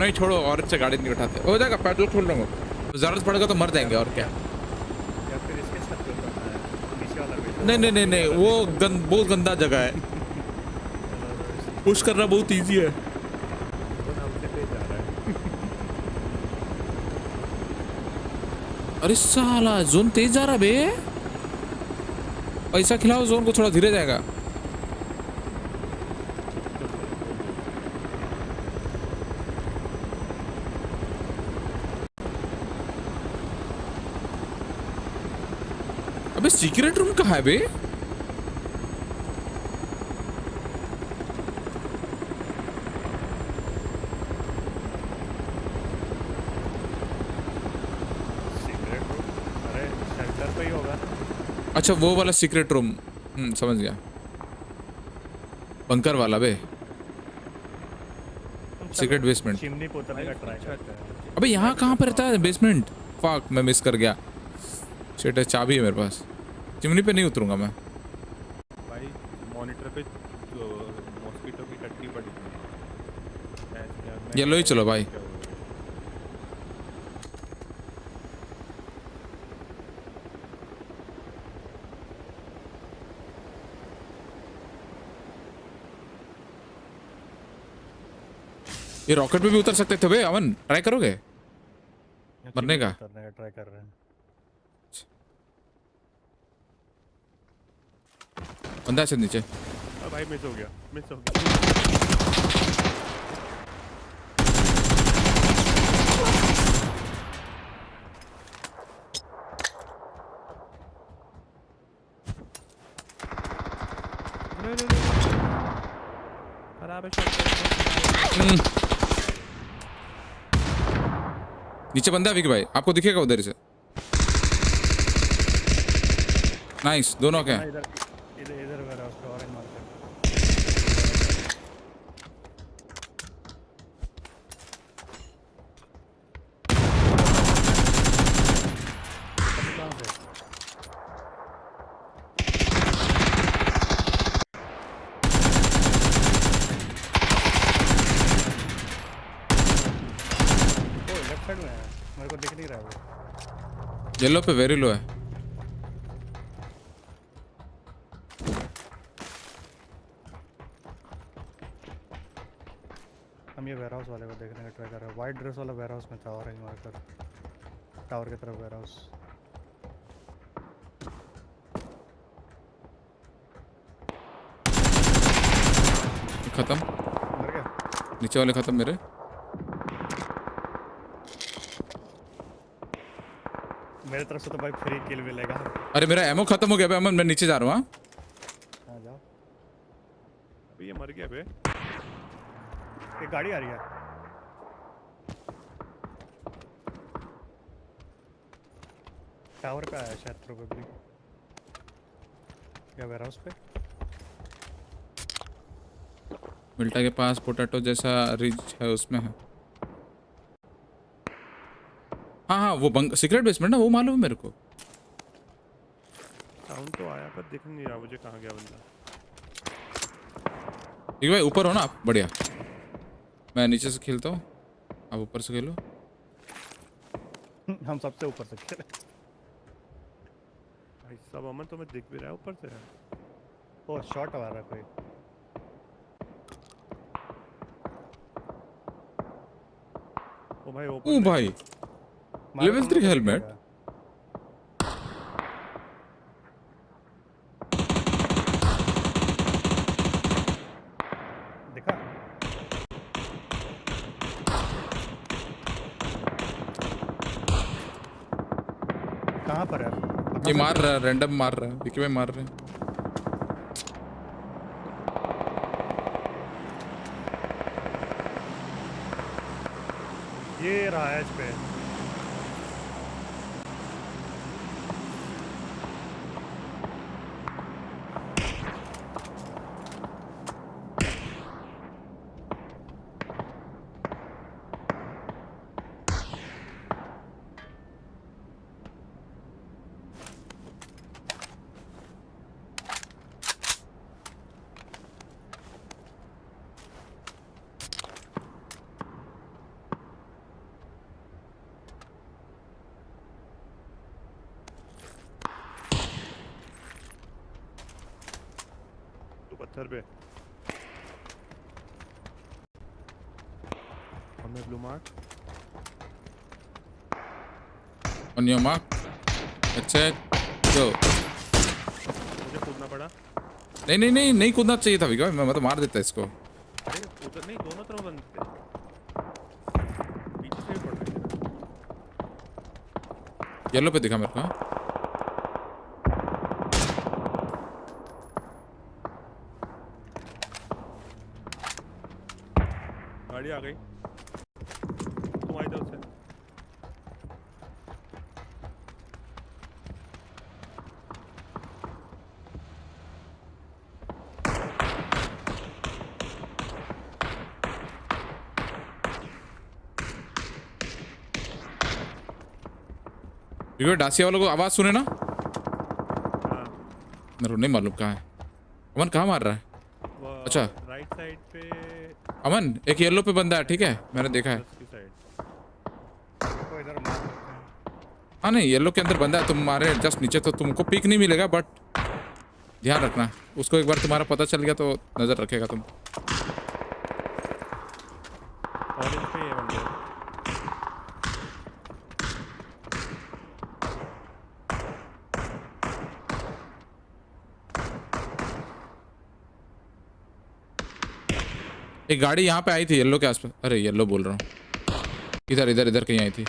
नहीं छोड़ो, और से गाड़ी नहीं उठाते, हो जाएगा पेट्रोल खोल लूँगा, जरूरत पड़ेगा तो मर जाएंगे और क्या। या फिर इसके छत पे उतरना है, नीचे वाला भी। नहीं नहीं नहीं नहीं वो बहुत गंदा जगह है, पुश करना बहुत इजी है। वो नाम से तेज जा रहा है। अरे साला जोन तेज जा रहा बे, पैसा खिलाओ जोन को, थोड़ा धीरे जाएगा। अबे सीक्रेट रूम कहाँ है बे? अच्छा वो वाला सीक्रेट रूम, समझ गया, बंकर वाला बे, सीक्रेट बेसमेंट। चिमनी पे उतरने का ट्राई करते हैं। अबे यहाँ कहाँ पर रहता है बेसमेंट? फक मैं मिस कर गया। शिट है, चाबी है मेरे पास, चिमनी पे नहीं उतरूंगा मैं। भाई मॉनिटर पे जो मॉस्किटो की टट्टी पड़ी है। येलो ही चलो भाई। ये रॉकेट पे भी उतर सकते थे बे अमन, ट्राई करोगे मरने का? उतरने का ट्राई कर रहे हैं। बंदा है नीचे। भाई मिस हो गया, मिस हो गया। खराब है शॉट। नीचे बंदा है विकी भाई, आपको दिखेगा उधर से। नाइस, दोनों क्या? इधर मेरा उसका ऑरेंज मार्कर। लेफ्ट साइड में है, मेरे को दिख नहीं रहा है वो। येलो पे वेरी लो है। हम ये वेयरहाउस वाले को देखने का ट्राई कर रहे हैं। वाइट ड्रेस वाला वेयरहाउस में था, ऑरेंज मार्कर टावर की तरफ वेयरहाउस। खत्म, मर गया। नीचे वाले खत्म मेरे। मेरे तरफ से तो भाई फ्री किल मिलेगा। अरे मेरा एमो खत्म हो गया बे अमन, मैं नीचे जा रहा हूँ। हाँ जाओ। अभी ये मर गया बे। एक गाड़ी आ रही है। टावर पे आया शायद प्रोबेबली, या वेयरहाउस पे। मिल्टा के पास पोटैटो जैसा रिज है, उसमें है। हाँ हाँ वो सीक्रेट बेसमेंट ना, वो मालूम है मेरे को। साउंड तो आया पर दिख नहीं रहा मुझे कहाँ गया बंदा। ठीक भाई ऊपर हो ना आप, बढ़िया। मैं नीचे से खेलता हूँ, आप ऊपर से खेलो। हम सबसे ऊपर से खेले। भाई सब अमन तो मैं दिख भी रहा है ऊपर से। ओ शॉट आ रहा कोई। ओ भाई ओपन। ओ भाई लेवल 3 हेलमेट। देखा कहाँ पर है? ये मार रहा है, रैंडम मार रहा है, विकी में मार रहे हैं। ये रहा है इस पे। पत्थर पे हमने blue mark on your mark अच्छा गो। मुझे कूदना पड़ा। नहीं कूदना चाहिए था विकी, मैं तो मार देता इसको। अरे उधर नहीं, दोनों तरफ बंद थे, पीछे से भी पड़ रहे थे। येलो पे दिखा मेरे को। गाड़ी आ गई तुम्हारी तरफ से। विकी डासिया वालों को आवाज सुने ना? मेरे को नहीं मालूम कहाँ है। अमन कहाँ मार रहा है? अच्छा राइट साइड पे अमन एक येलो पे बंदा है, ठीक है मैंने देखा है। को इधर मार सकते हैं। हाँ नहीं येलो के अंदर बंदा है, तुम मारे जस्ट नीचे तो तुमको पिक नहीं मिलेगा, बट ध्यान रखना उसको, एक बार तुम्हारा पता चल गया तो नजर रखेगा तुम। ऑरेंज पे ये बंदे। एक गाड़ी यहाँ पे आई थी येलो के आसपास, अरे येलो बोल रहा हूँ, इधर कहीं आई थी।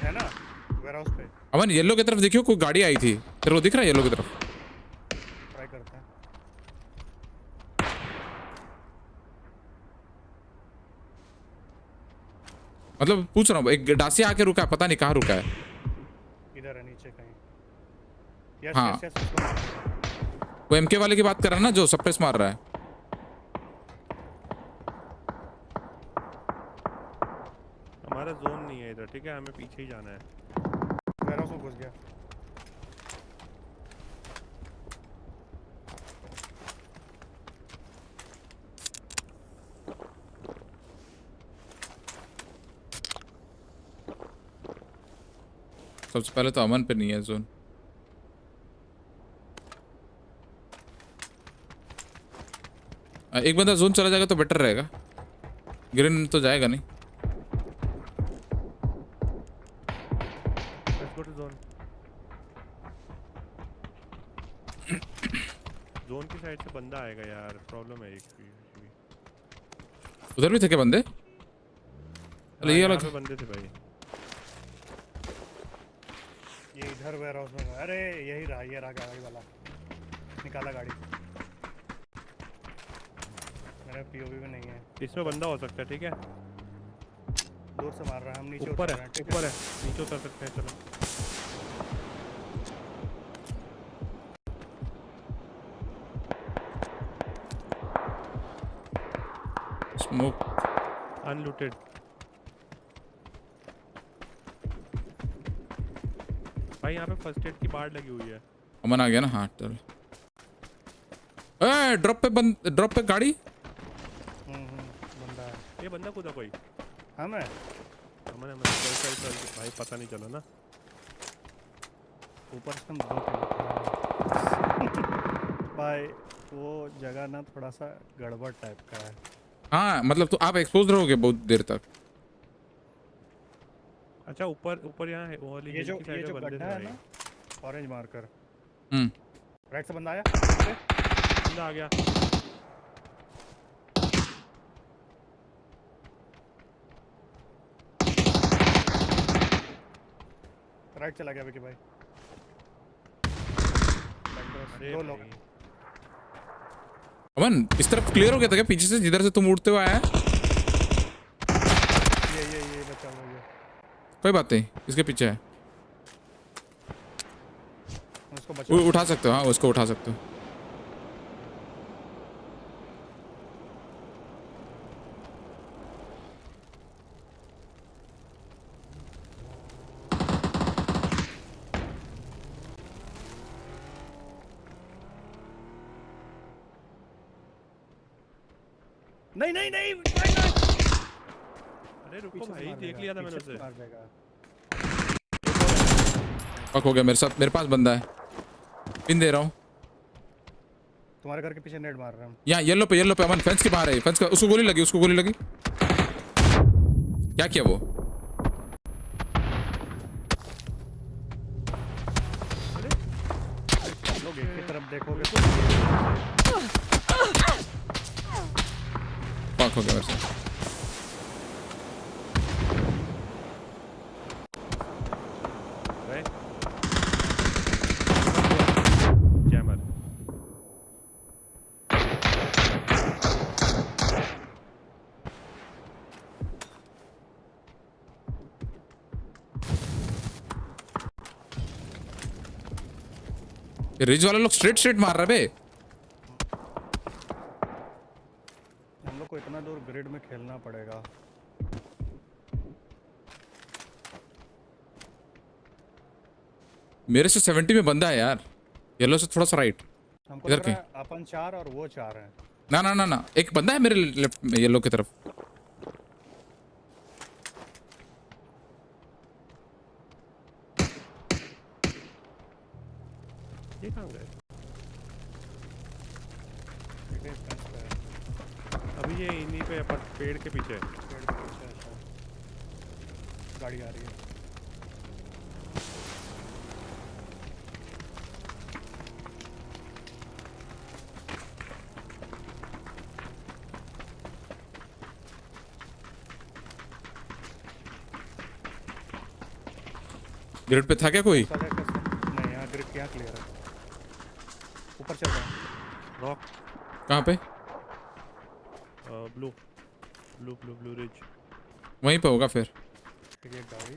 है ना वेयरहाउस पे। अमन येलो की तरफ देखियो, कोई गाड़ी आई थी, तेरे को दिख रहा है येलो की तरफ? ट्राई करते हैं। मतलब पूछ रहा हूँ, एक डासिया आके रुका है, पता नहीं कहाँ रुका है। इधर है नीचे कहीं। यस हाँ यस यस। वो एमके वाले की बात कर रहा है ना जो सप्रेस मार रहा है। हमारा जोन नहीं है इधर, ठीक है हमें पीछे ही जाना है। वेयरहाउस में घुस गया। सबसे पहले तो अमन पे नहीं है जोन। एक बंदा जोन चला जाएगा तो बेटर रहेगा, ग्रीन तो जाएगा नहीं। Let's go to zone. Zone की साइड से बंदा आएगा यार, प्रॉब्लम है एक भी। उधर भी थे क्या बंदे? अरे ये अलग बंदे थे भाई। ये इधर वेयरहाउस में। अरे यही रहा, ये रहा गाड़ी वाला, निकाला गाड़ी। मेरा पीओवी में नहीं है। इसमें बंदा हो सकता है, ठीक है दूर से मार रहा है। हम नीचे ऊपर उतर है, रहे हैं, ठीक ऊपर है, नीचे उतर सकते हैं। चलो स्मोक अनलूटेड। भाई यहाँ पे फर्स्ट एड की बाढ़ लगी हुई है। अमन आ गया ना? हाँ चल। ए ड्रॉप पे गाड़ी। बंदा है। ये बंदा कूदा कोई। हमें चल भाई पता नहीं चला ना। ऊपर से हम दो भाई वो जगह ना थोड़ा सा गड़बड़ टाइप का है। हाँ मतलब तो आप एक्सपोज रहोगे बहुत देर तक। अच्छा ऊपर ऊपर यहाँ है वो वाली ये हिल जो की साइड में बंदे गड्ढा थे है भाई। ना ऑरेंज मार्कर, हम्म राइट से बंदा आया, बंदा आ गया। राइट चला गया विकी भाई। अरे दो लोग भाई। अमन इस तरफ क्लियर हो गया था क्या पीछे से जिधर से तुम उड़ते हुए आया है? ये बचा हुआ है। कोई बात नहीं, इसके पीछे है। उसको बचा उठा सकते हो, हाँ उसको उठा सकते हो। नहीं नहीं नहीं अरे रुको भाई, देख लिया था मैंने उसे। पक हो गया मेरे साथ, मेरे पास बंदा है, पिन दे रहा हूँ। तुम्हारे घर के पीछे नेट मार रहा हूँ। यहाँ येलो पे अमन, फेंस के बाहर है, फेंस का। उसको गोली लगी, उसको गोली लगी। क्या किया वो? लोग एक की तरफ देखोगे पक हो गया मेरे साथ। जैमर रिज वाले लोग स्ट्रेट मार रहे बे। हम लोग को इतना दूर ग्रिड में खेलना पड़ेगा। मेरे से 70 में बंदा है यार, येलो से थोड़ा सा राइट। हमको इधर लग के रहा है अपन 4 और वो 4 हैं। ना ना ना ना, एक बंदा है मेरे लेफ्ट में येलो की तरफ। ये कहाँ गए? अभी ये इन्हीं पे पेड़ के पीछे है। पेड़ के पीछे है शायद। गाड़ी आ रही है। ग्रिड पे था क्या कोई? नहीं यहाँ ग्रिड यहाँ क्लियर है। ऊपर चल रहा है। रॉक कहाँ पे? Blue blue blue blue ridge वहीं पे होगा फिर। ये गाड़ी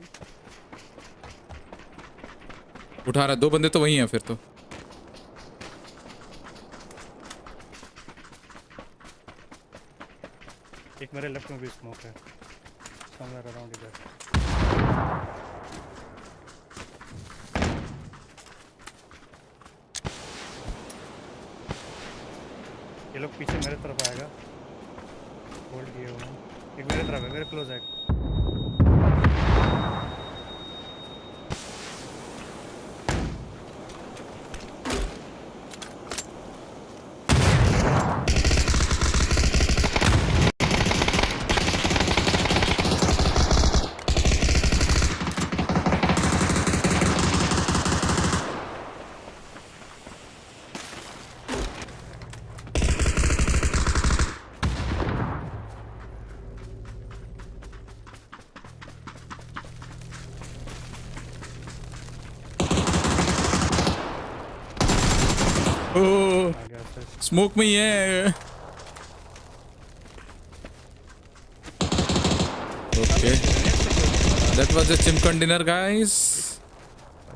उठा रहा है, 2 बंदे तो वहीं हैं फिर तो। एक मेरे लेफ्ट में भी स्मोक है, समवेयर अराउंड इधर। ये लोग पीछे मेरे तरफ आएगा, होल्ड किए हुए हैं। एक मेरे तरफ है, मेरे क्लोज है। स्मोक में ही है। Okay, that was a chicken dinner guys.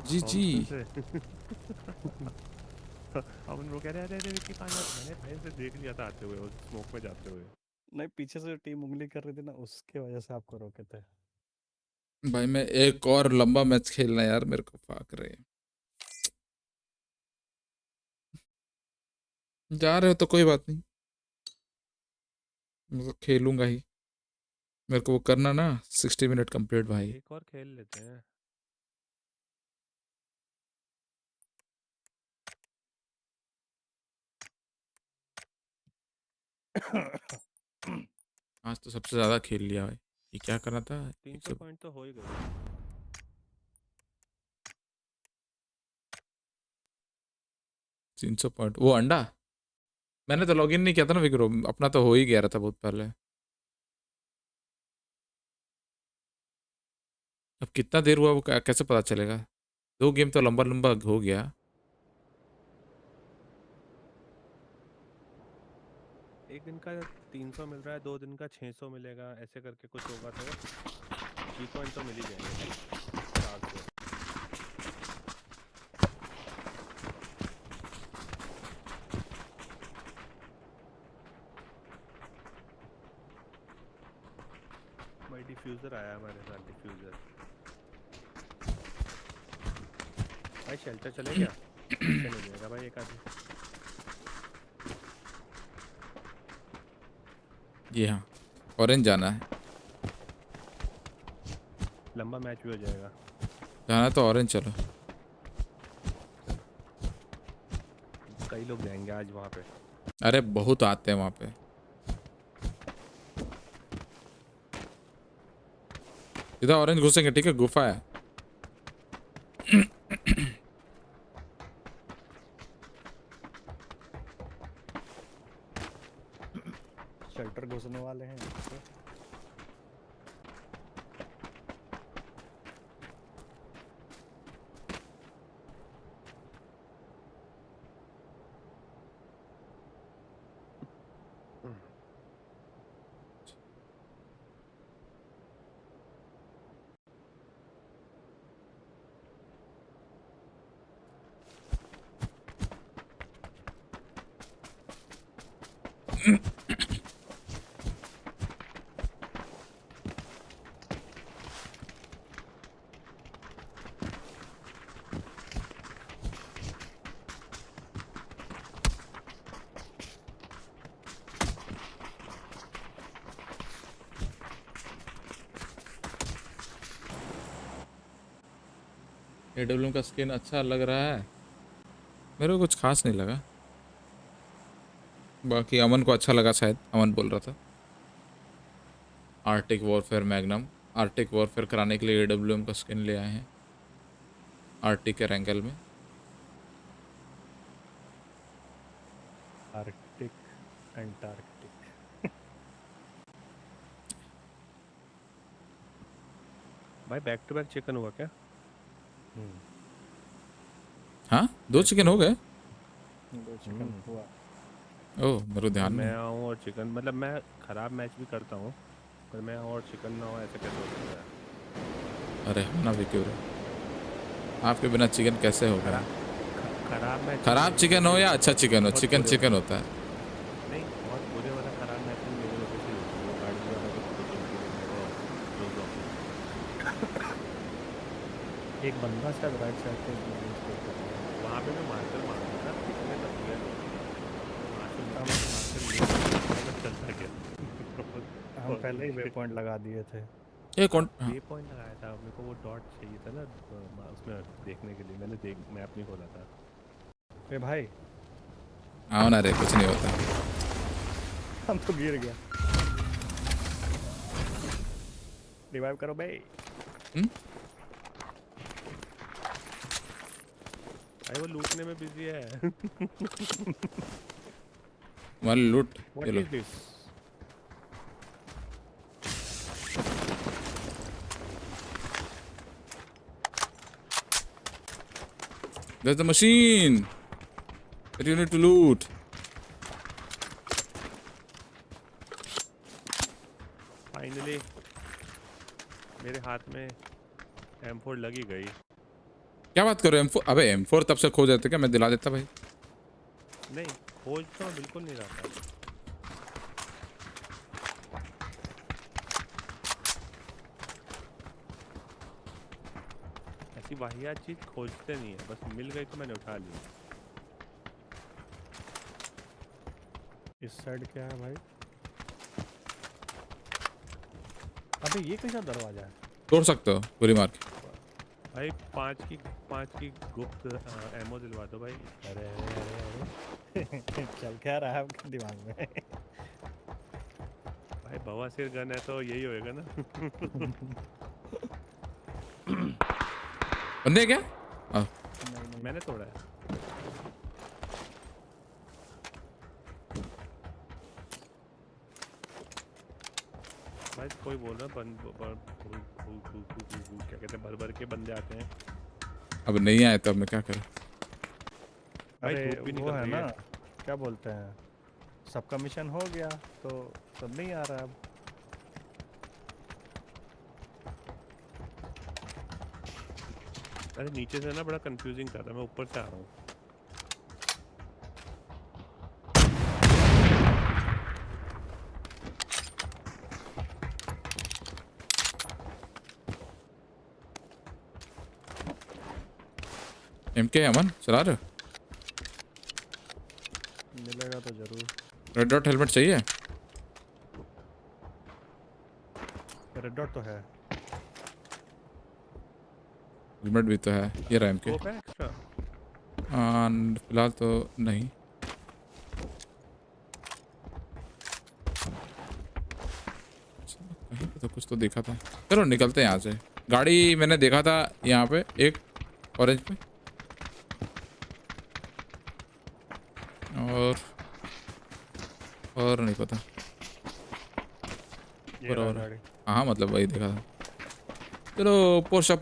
जी हम लोग कह रहे थे कि मैंने पहले से देख लिया था आते हुए, उस स्मोक में जाते हुए। नहीं, पीछे से टीम उंगली कर रही थी ना, उसके वजह से आपको रोके थे। भाई मैं एक और लंबा मैच खेलना यार, मेरे को फाक रहे। जा रहे हो तो कोई बात नहीं, मैं तो खेलूंगा ही। मेरे को वो करना ना 60 मिनट कंप्लीट भाई। एक और खेल लेते हैं। आज तो सबसे ज़्यादा खेल लिया भाई। ये क्या करना था? 300 पॉइंट तो हो ही गए। 300 पॉइंट वो अंडा मैंने तो लॉगिन नहीं किया था ना विक्रो, अपना तो हो ही गया रहा था बहुत पहले। अब कितना देर हुआ वो कैसे पता चलेगा? 2 गेम तो लंबा लंबा हो गया। एक दिन का 300 मिल रहा है, 2 दिन का 600 मिलेगा, ऐसे करके कुछ होगा तो 20 पॉइंट तो मिल ही जाएंगे 400। भाई डिफ्यूजर आया हमारे साथ, डिफ्यूजर। भाई शेल्टर चले क्या? चले जाएगा भाई एक आदमी। जी हाँ, ऑरेंज जाना है। लंबा मैच भी हो जाएगा। जाना तो ऑरेंज चलो। कई लोग जाएंगे आज वहाँ पे। अरे बहुत आते हैं वहाँ पे। इधर ऑरेंज घुसेंगे, ठीक है? गुफा है। शेल्टर घुसने वाले हैं यहाँ पे। AWM का स्किन अच्छा लग रहा है, मेरे को कुछ खास नहीं लगा। बाकी अमन को अच्छा लगा, शायद अमन बोल रहा था। Arctic warfare magnum, Arctic warfare कराने के लिए AWM का स्किन ले आए हैं आर्टिक के रैंगल में। Arctic Antarctic. भाई बैक टू बैक चिकन हुआ क्या? हाँ 2 चिकन हो गए। 2 चिकन हुआ। ओह मेरे को ध्यान मैं नहीं। आऊँ और चिकन, मतलब मैं खराब मैच भी करता हूँ पर मैं और चिकन ना हो ऐसे कैसे हो सकता है? अरे होना भी क्यों रहे, आपके बिना चिकन कैसे होगा? खराब मैच, खराब चिकन हो या अच्छा चिकन हो, बहुत चिकन बुरे चिकन होता है। नहीं बहुत बुरे वाला खराब मैच में मेरे वजह से होती है। वो गाड़ी वाला तो खुद एक बंदा शायद राइट साइड पे वहाँ पे मैं मार्कर मार रहा था, पिछले तक गया चलता गया। हम पहले ही वे पॉइंट लगा दिए थे। ये कौन वे पॉइंट लगाया था मेरे को, वो डॉट चाहिए था ना उसमें देखने के लिए, मैंने मैप नहीं खोला था। ए भाई आओ ना रे, कुछ नहीं होता। हम तो गिर गया। रिवाइव करो भाई। भाई वो लूटने में बिजी है। वन लूट। What is this? There's the machine that you need to loot. Finally मेरे हाथ में M4 लगी गई। क्या बात करो M4? अबे M4 तब से खो जाते क्या? मैं दिला देता भाई। नहीं खोज तो मैं बिल्कुल नहीं रहा था। ऐसी वाहियात चीज खोजते नहीं है, बस मिल गई तो मैंने उठा ली। इस साइड क्या है भाई? अबे ये कैसा दरवाजा है? तोड़ सकते हो गोली मार के। भाई 5 की गुप्त एमओ दिलवा दो भाई। अरे चल क्या रहा है आपके दिमाग में? बवासीर गन है तो यही होएगा ना। बंदे क्या? मैंने तोड़ा है। भाई कोई बोल रहा क्या कहते हैं, भर के बंदे आते हैं। अब नहीं आए तो अब मैं क्या करूं? भाई अरे धूप भी वो निकल है रही ना, है। क्या बोलते हैं, सबका मिशन हो गया तो सब नहीं आ रहा अब। अरे नीचे से ना बड़ा कंफ्यूजिंग कर रहा है, मैं ऊपर से आ रहा हूँ। MK अमन चला रहे हो? मिलेगा तो जरूर। रेड डॉट हेलमेट चाहिए? रेड डॉट तो है। हेलमेट भी तो है, ये रहा MK। स्कोप है एक्स्ट्रा? फिलहाल तो नहीं। कहीं पे तो कुछ तो देखा था। चलो निकलते हैं यहाँ से। गाड़ी मैंने देखा था यहाँ पे एक ऑरेंज पे, और नहीं पता। ये रहा गाड़ी। हाँ मतलब वही देखा था। चलो पोर्शा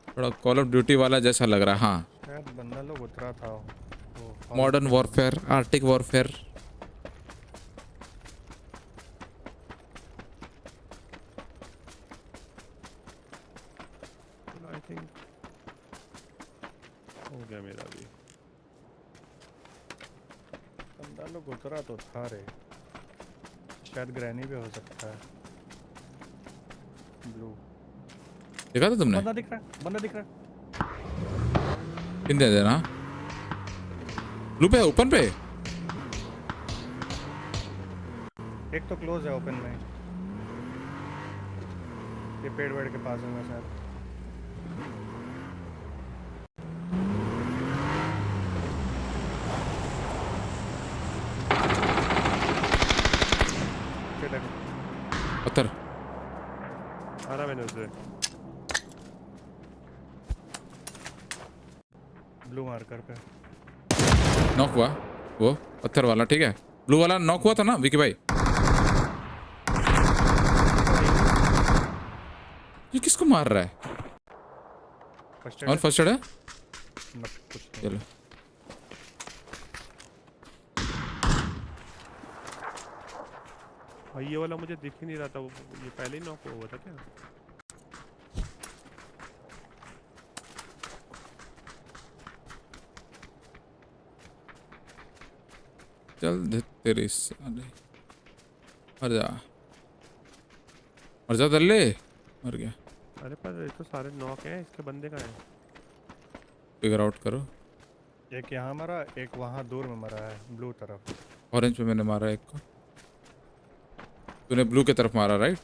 थोड़ा कॉल ऑफ ड्यूटी वाला जैसा लग रहा है। हाँ शायद बंदा लोग उतरा था वो modern warfare, Arctic warfare. I think हो गया मेरा भी। बंदा लोग उतरा तो था रे, शायद ग्रैनी भी हो सकता है। ब्लू देखा था तुमने? बंदा दिख रहा है, बंदा दिख रहा है। पिन दे देना। ब्लू पे ओपन पे एक तो क्लोज है ओपन में, ये पेड़ वेड़ के पास होगा शायद। पत्थर आ रहा मैंने उसे। ब्लू मार्कर पे नॉक हुआ वो पत्थर वाला। ठीक है ब्लू वाला नॉक हुआ था ना विकी भाई? ये किसको मार रहा है? और फर्स्ट एड है? चलो भाई ये वाला मुझे दिख ही नहीं रहा था, वो ये पहले ही नॉक हुआ था क्या? चल तेरी साले मर जा दल्ले। मर गया। अरे पर ये तो सारे नॉक हैं, इसके बंदे कहाँ हैं? फिगर आउट करो। एक यहाँ मरा, एक वहाँ दूर में मरा है ब्लू तरफ। ऑरेंज पे मैंने मारा एक को, तूने ब्लू की तरफ मारा राइट?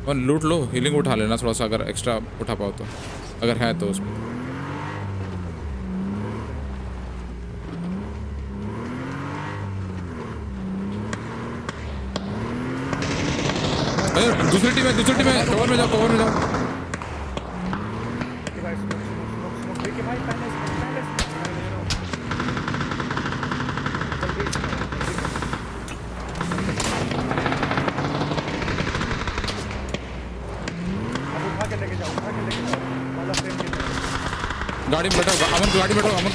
वन लूट लो, हीलिंग उठा लेना थोड़ा सा अगर एक्स्ट्रा उठा पाओ तो, अगर है तो उसमें। दूसरी टीम है कवर में जाओ गाड़ी में बैठो अमन, गाड़ी में बैठो अमन।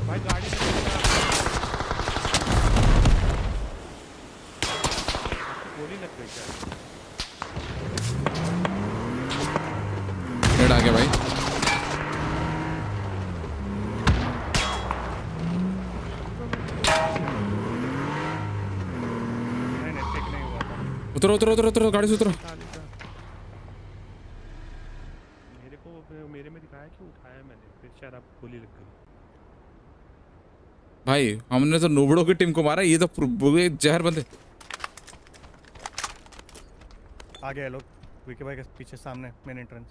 भाई गाड़ी गोली लग गई क्या? हेड आ गया भाई। उतरो गाड़ी से उतरो। मेरे में दिखाया कि उठाया मैंने, फिर शायद आपको गोली लग गई। भाई हमने तो नोबड़ों की टीम को मारा, ये तो जहर बंदे। आ गए लोग विकी भाई के पीछे सामने मेन एंट्रेंस।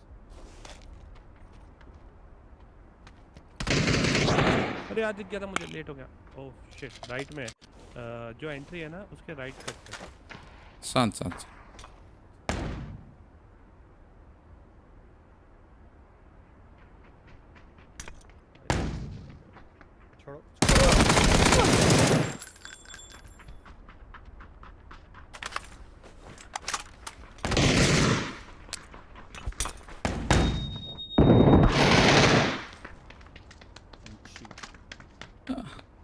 अरे यार दिख गया था मुझे, लेट हो गया। ओह शिट, राइट में जो एंट्री है ना उसके राइट साइड पे। शांत छोड़ो।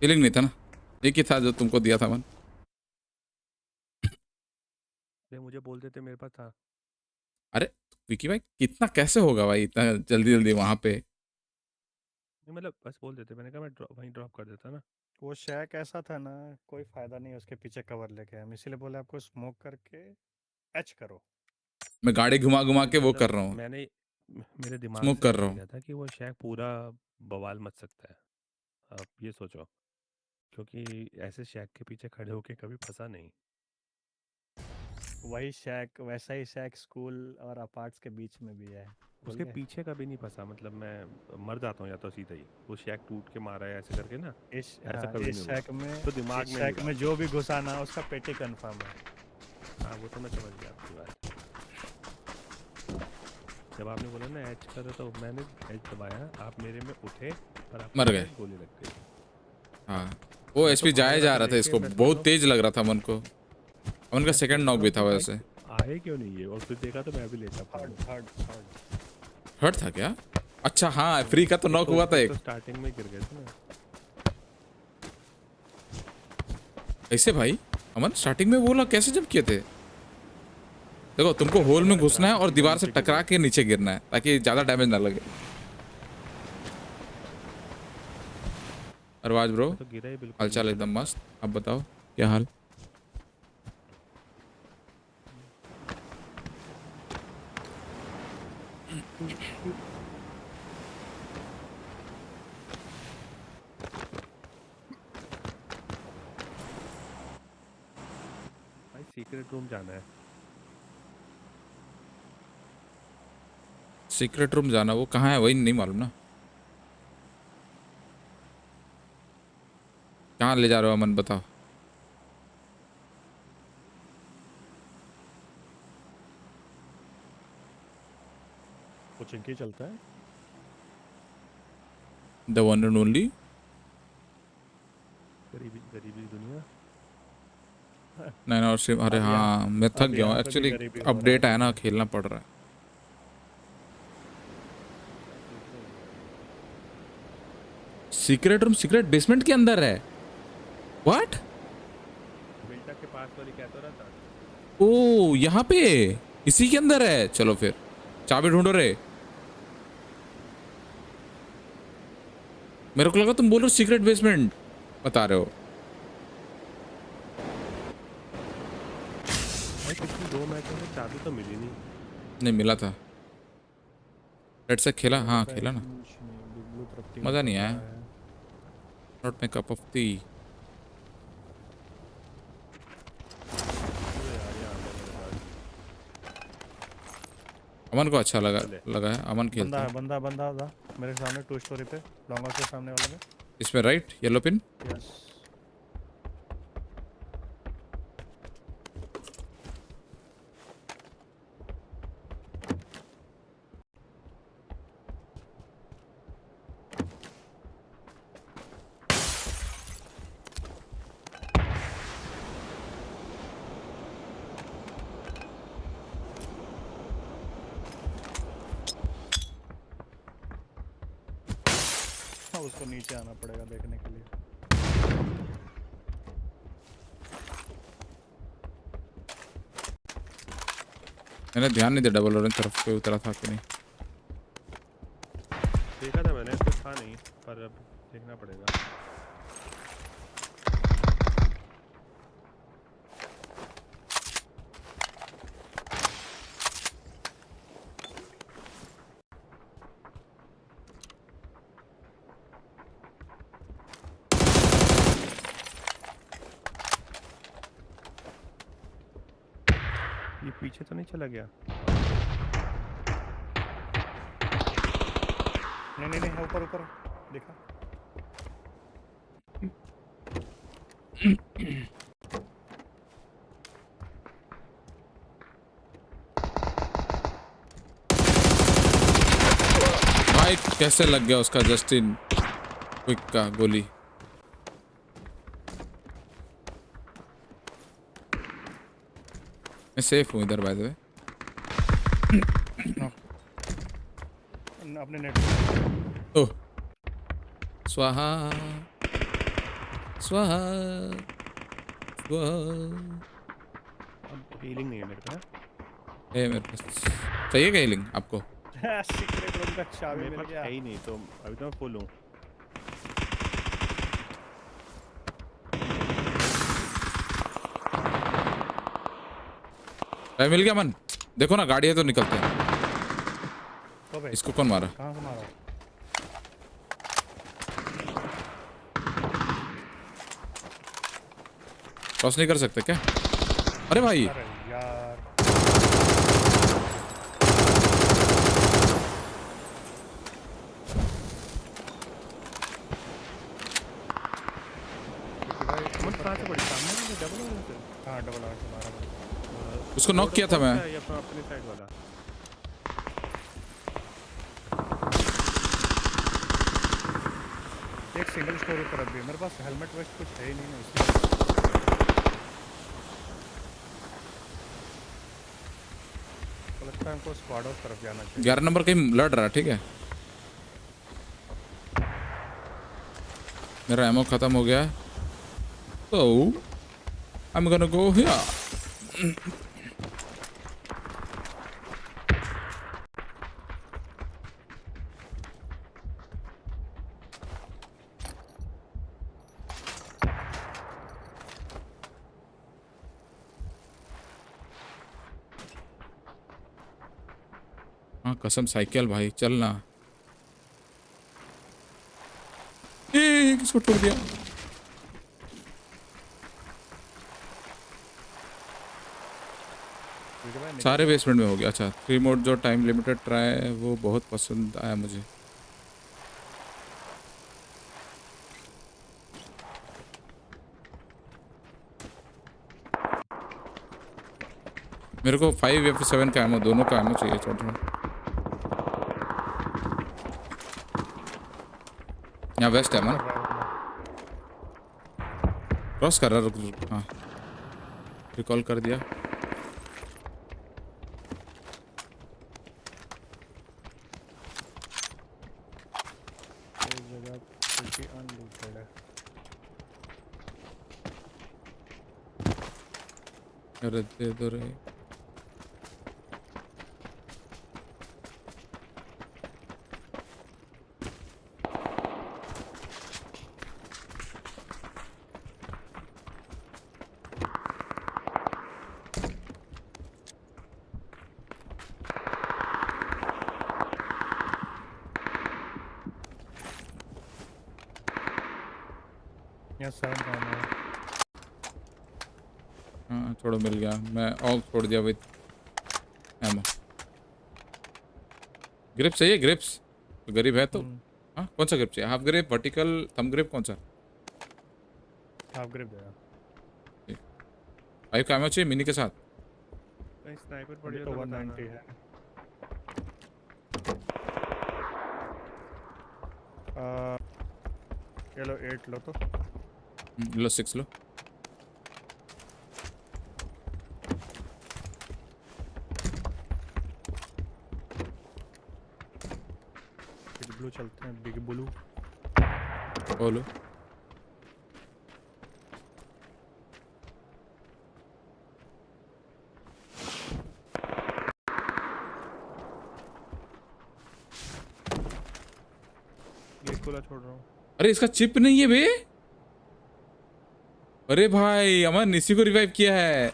फीलिंग नहीं था ना, एक ही था जो तुमको दिया था मन। अरे मुझे बोल देते, मेरे पास था। अरे विकी भाई कितना कैसे होगा भाई इतना जल्दी जल्दी वहां पे? मतलब बस बोल देते, मैंने कहा मैं वहीं ड्रॉप कर देता ना। वो शैक ऐसा था ना, कोई फायदा नहीं उसके पीछे कवर लेके, हम इसीलिए बोले आपको स्मोक करके एच करो। मैं गाड़ी घुमा घुमा के वो कर रहा हूँ, मैंने मेरे दिमाग स्मोक से कर निकल रहा हूँ। गया था कि वो शायद पूरा बवाल मच सकता है। अब ये सोचो, क्योंकि ऐसे शैक के पीछे खड़े होके कभी फंसा नहीं। वही शैक, वैसा ही शैक स्कूल और अपार्ट्स के बीच में भी है। उसके पीछे कभी नहीं फंसा, मतलब मैं मर जाता हूँ या तो सीधा ही। वो शैक टूट के मारा है ऐसे करके ना, ऐसा कभी नहीं शैक हुआ। में तो दिमाग इस में शैक नहीं में था। जो भी घुसा ना उसका पेटी कंफर्म है। हाँ वो तो मैं समझ गया आपकी बात। जब आपने बोला ना एच करो तो मैंने एच दबाया, आप मेरे में उठे और आप मर गए। गोली लग गई। हाँ वो एसपी जाया जा रहा था, इसको बहुत तेज लग रहा था मन को। उनका सेकंड नॉक भी था वैसे। आए क्यों नहीं ये, और फिर देखा तो मैं भी लेता। हर्ट था क्या? अच्छा हाँ, फ्री का तो नॉक हुआ था एक। तो स्टार्टिंग में गिर गए थे ना। ऐसे भाई अमन स्टार्टिंग में बोला कैसे जब किए थे? देखो तुमको होल में घुसना है और दीवार से टकरा के नीचे गिरना है ताकि ज्यादा डैमेज ना लगे। अरवाज ब्रो, हालचाल एकदम मस्त, आप बताओ क्या हाल? भाई सीक्रेट रूम जाना है। सीक्रेट रूम जाना, वो कहाँ है वही नहीं मालूम ना। कहाँ ले जा रहे हो अमन बताओ? कोचिंग की चलता है द वन एंड ओनली। गरीबी दुनिया। नहीं और सिर्फ, अरे हाँ मैं थक गया हूँ एक्चुअली, अपडेट आया ना, खेलना पड़ रहा है। सीक्रेट रूम सीक्रेट बेसमेंट के अंदर है? व्हाट? बिल्टा के पास वाली क्या तो रहा था। ओ यहाँ पे इसी के अंदर है। चलो फिर चाबी ढूंढो रे। मेरे को लगा तुम बोल रहे हो सीक्रेट बेसमेंट बता रहे हो। पिछले 2 मैचों में चाबी तो मिली नहीं मिला था। लेट्स से खेला, हाँ खेला ना, मजा नहीं आया। Not my cup of tea. Aman को अच्छा लगा है, अमन खेलता है। बंदा मेरे सामने 2 स्टोरी पे, लॉन्ग हाउस के सामने वाले में। इसमें राइट येलो पिन। यस उसको नीचे आना पड़ेगा देखने के लिए। मैंने ध्यान नहीं दिया डबल ऑरेंज तरफ पे उतरा था कि नहीं। देखा था मैंने, कुछ था नहीं, पर अब देखना पड़ेगा। ये पीछे तो नहीं चला गया? नहीं है ऊपर देखा। भाई कैसे लग गया उसका जस्टिन क्विक का गोली। मैं सेफ हूँ इधर बाय द वे। अपने नेट। ओह स्वाहा स्वाहा स्वाहा। अब हीलिंग नहीं है मेरे पास। मेरे पास चाहिए क्या हीलिंग आपको? सीक्रेट रूम का चाबी मेरे मिल पास गया। है ही नहीं तो अभी तो मैं फुल हूँ। भाई मिल गया मन। देखो ना गाड़ी है तो निकलते हैं। तो भाई इसको कौन मारा? कहाँ से मारा? क्रॉस नहीं कर सकते क्या? अरे भाई अरे यार मन कहाँ से पड़ी? सामने डबल वाले से? हाँ डबल आर से मारा मैंने। उसको नॉक किया था मैं। ये अपने साइड वाला। एक सिंगल स्टोरी पर अभी मेरे पास हेलमेट वेस्ट कुछ है ही नहीं ना इसलिए। तो लगता है हमको स्क्वाड ऑफ तरफ जाना चाहिए। 11 नंबर कहीं लड़ रहा ठीक है। मेरा एमो खत्म हो गया तो I am gonna go here. हाँ कसम साइकिल भाई चलना। किसको ठोक दिया? सारे बेसमेंट में हो गया। अच्छा 3 मोड जो टाइम लिमिटेड ट्राई है वो बहुत पसंद आया मुझे। मेरे को 5 या 7 का एमो दोनों का एमो चाहिए छोटा। यहाँ वेस्ट है मन। क्रॉस कर रहा रुक। हाँ रिकॉल कर दिया। अरे दे दो रे। यस 7 का है। हाँ छोड़ो मिल गया। मैं ऑल छोड़ दिया विद एमो। ग्रिप चाहिए? ग्रिप्स तो गरीब है तो। हाँ कौन सा ग्रिप चाहिए? Half grip, vertical, thumb grip, कौन सा? हाफ ग्रिप दे। 5 का एमो चाहिए मिनी के साथ। स्नाइपर पड़ी तो 190 है। चलो 8 लो तो। लो 6 लो। बिग ब्लू चलते हैं। बिग ब्लू बोलो। ये खुला छोड़ रहा हूँ। अरे इसका चिप नहीं है बे। अरे भाई अमन इसी को रिवाइव किया है।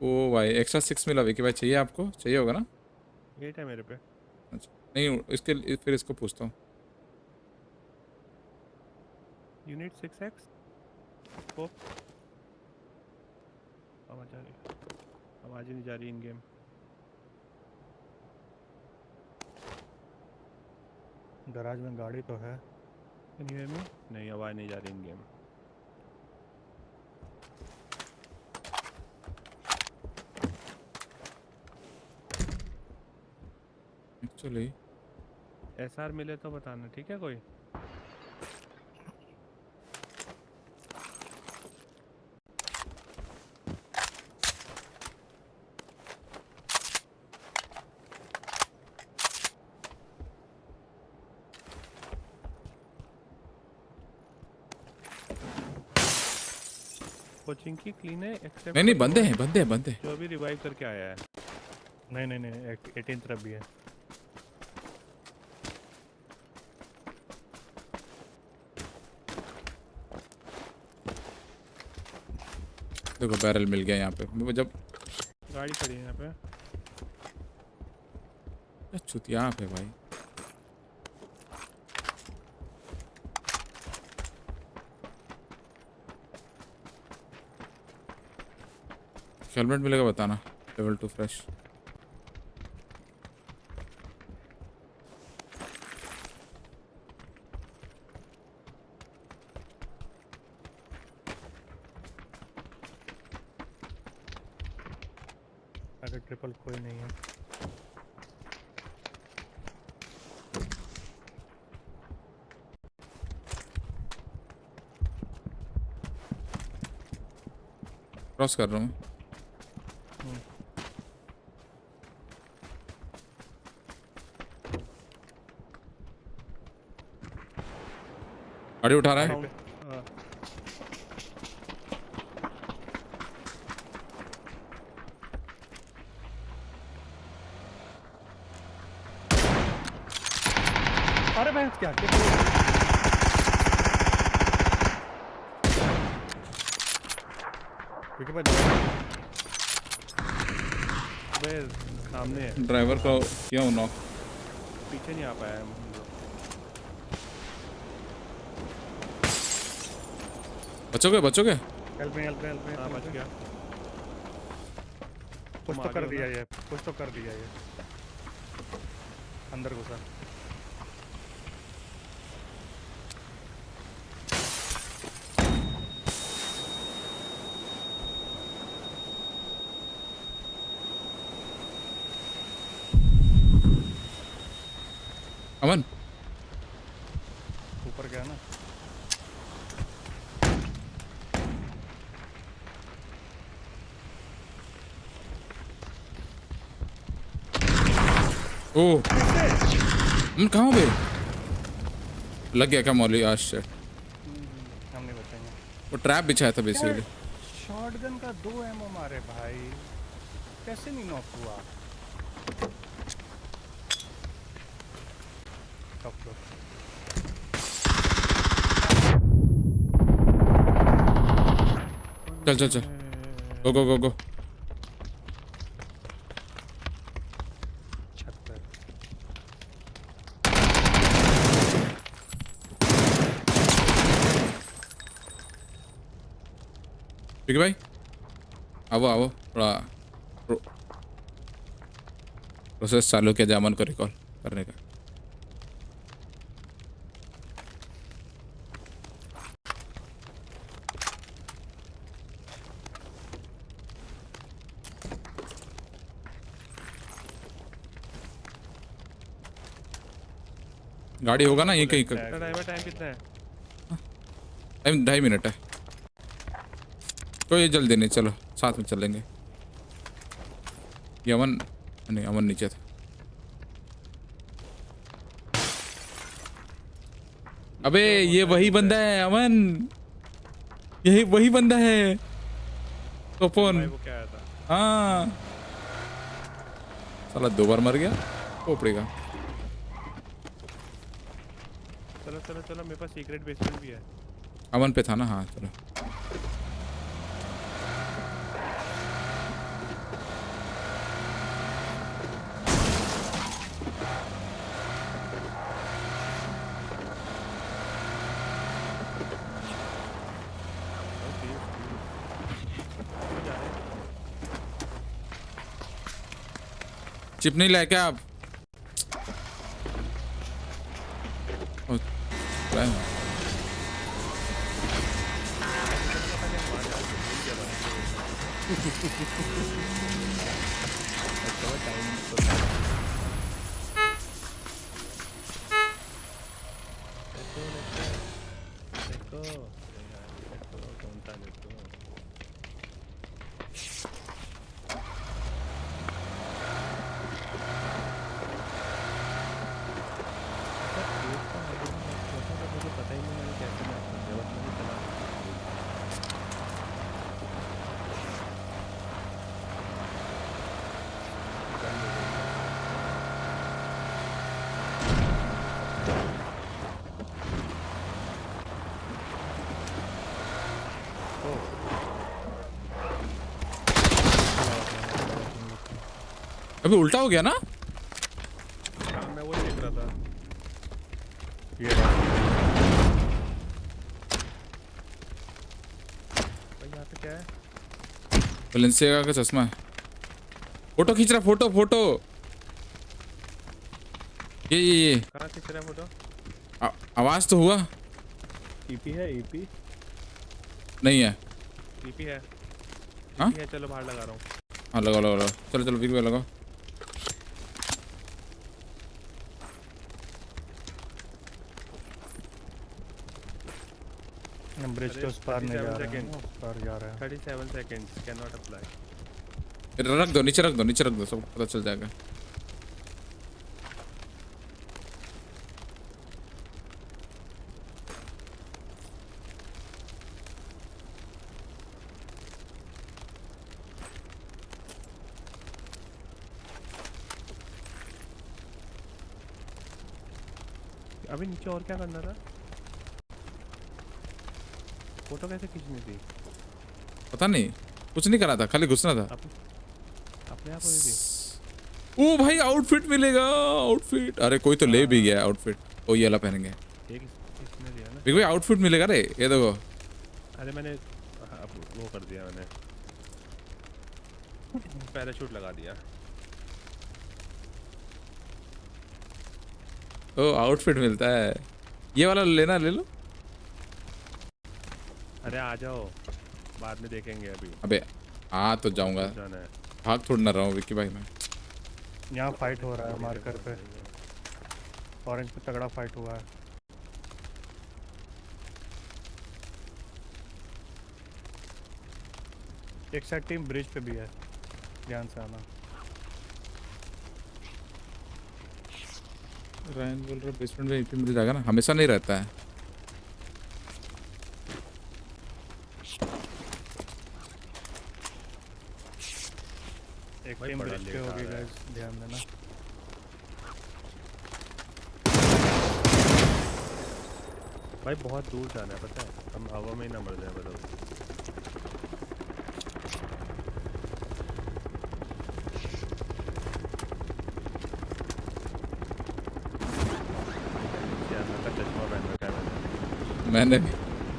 ओ भाई एक्स्ट्रा 6 मिला विकी भाई। चाहिए आपको? चाहिए होगा ना? 8 है मेरे पे। अच्छा नहीं इसके फिर इसको पूछता हूँ। यूनिट 6x को आवाज आ रही, आवाज ही नहीं जा रही इन गेम। गराज में गाड़ी तो है। Can you hear me? नहीं आवाज़ नहीं जा रही इन गेम. Actually, SR मिले तो बताना, ठीक है कोई? कोचिंग की क्लीन है एक्सेप्ट नहीं बंदे हैं. जो अभी रिवाइव करके आया है. नहीं 18 तरफ भी है. देखो बैरल मिल गया यहाँ पे. मैं जब गाड़ी खड़ी है यहाँ पे. चुतिया पे भाई. हेलमेट मिलेगा बताना. Level 2 fresh. अगर ट्रिपल कोई नहीं है. क्रॉस कर रहा हूँ. गाड़ी उठा रहा है. अरे मैं क्या सामने है. ड्राइवर को किया हूँ नॉक. पीछे नहीं आ पाया है. बचोगे. हेल्प में बच गया. कुछ तो कर दिया ये. अंदर घुसा. अमन ऊपर गया ना. ओह कहाँ पे लग गया क्या मौली? आज से हम नहीं बचेंगे. वो ट्रैप बिछाया था बेसिकली. शॉटगन का 2 एमओ मारे भाई. कैसे नहीं नॉक हुआ? चल गो. ठीक है भाई. आओ थोड़ा प्रोसेस चालू किया जामन को रिकॉल करने का. गाड़ी होगा ना ये कहीं का. टाइम कितना है? टाइम 2.5 मिनट है. कोई जल्दी नहीं. चलो साथ में चलेंगे. ये अमन नहीं, अमन नीचे था. अबे ये वही बंदा है अमन. यही वही बंदा है. तो फोन हाँ साला 2 बार मर गया. खोपड़ेगा. चलो मेरे पास सीक्रेट बेसमेंट भी है. अमन पे था ना. हाँ चलो. चिप नहीं लाए क्या आप? अभी उल्टा हो गया ना? मैं वो देख रहा था। ये भाई यहाँ पे क्या है? बैलेंसियागा का चश्मा है। फोटो खींच रहा, फोटो फोटो। ये कहाँ खींच रहा है फोटो? आवाज तो हुआ। ईपी है? ईपी नहीं है। ईपी है? हाँ है, चलो बाहर लगा रहा हूँ। हाँ लगाओ लगाओ लगाओ, चलो चलो विक पे लगाओ। ब्रिज के उस पार नहीं जा रहा है, उस पार जा रहा है। 37 seconds cannot apply। रख दो नीचे, रख दो नीचे, रख दो, सबको पता चल जाएगा। अभी नीचे और क्या करना था? फोटो कैसे खींचनी थी? पता नहीं, कुछ नहीं करा था, खाली घुसना था। अपने आप हो गई। ओ भाई आउटफिट मिलेगा, आउटफिट। अरे कोई तो ले भी गया आउटफिट। ओ ये वाला पहनेंगे। इसने दिया ना? भाई आउटफिट मिलेगा रे, ये देखो। अरे मैंने वो कर दिया, मैंने पैराशूट लगा दिया। ओ आउटफिट मिलता है, ये वाला लेना, ले लो। अरे आ जाओ, बाद में देखेंगे अभी। अबे आ तो जाऊंगा, भाग थोड़ ना रहा हूँ विक्की भाई मैं। यहाँ फाइट हो रहा है मार्कर पे, ऑरेंज पे तगड़ा फाइट हुआ है। एक साइड टीम ब्रिज पे भी है, ध्यान से आना। रायन बोल रहा बेसमेंट में ईपी मिल जाएगा ना, हमेशा नहीं रहता है। एक टीम ब्रिज पे होगी गाइस, ध्यान देना। भाई बहुत दूर जाना है, पता है? हम हवा में ही ना मर जाए बताओ।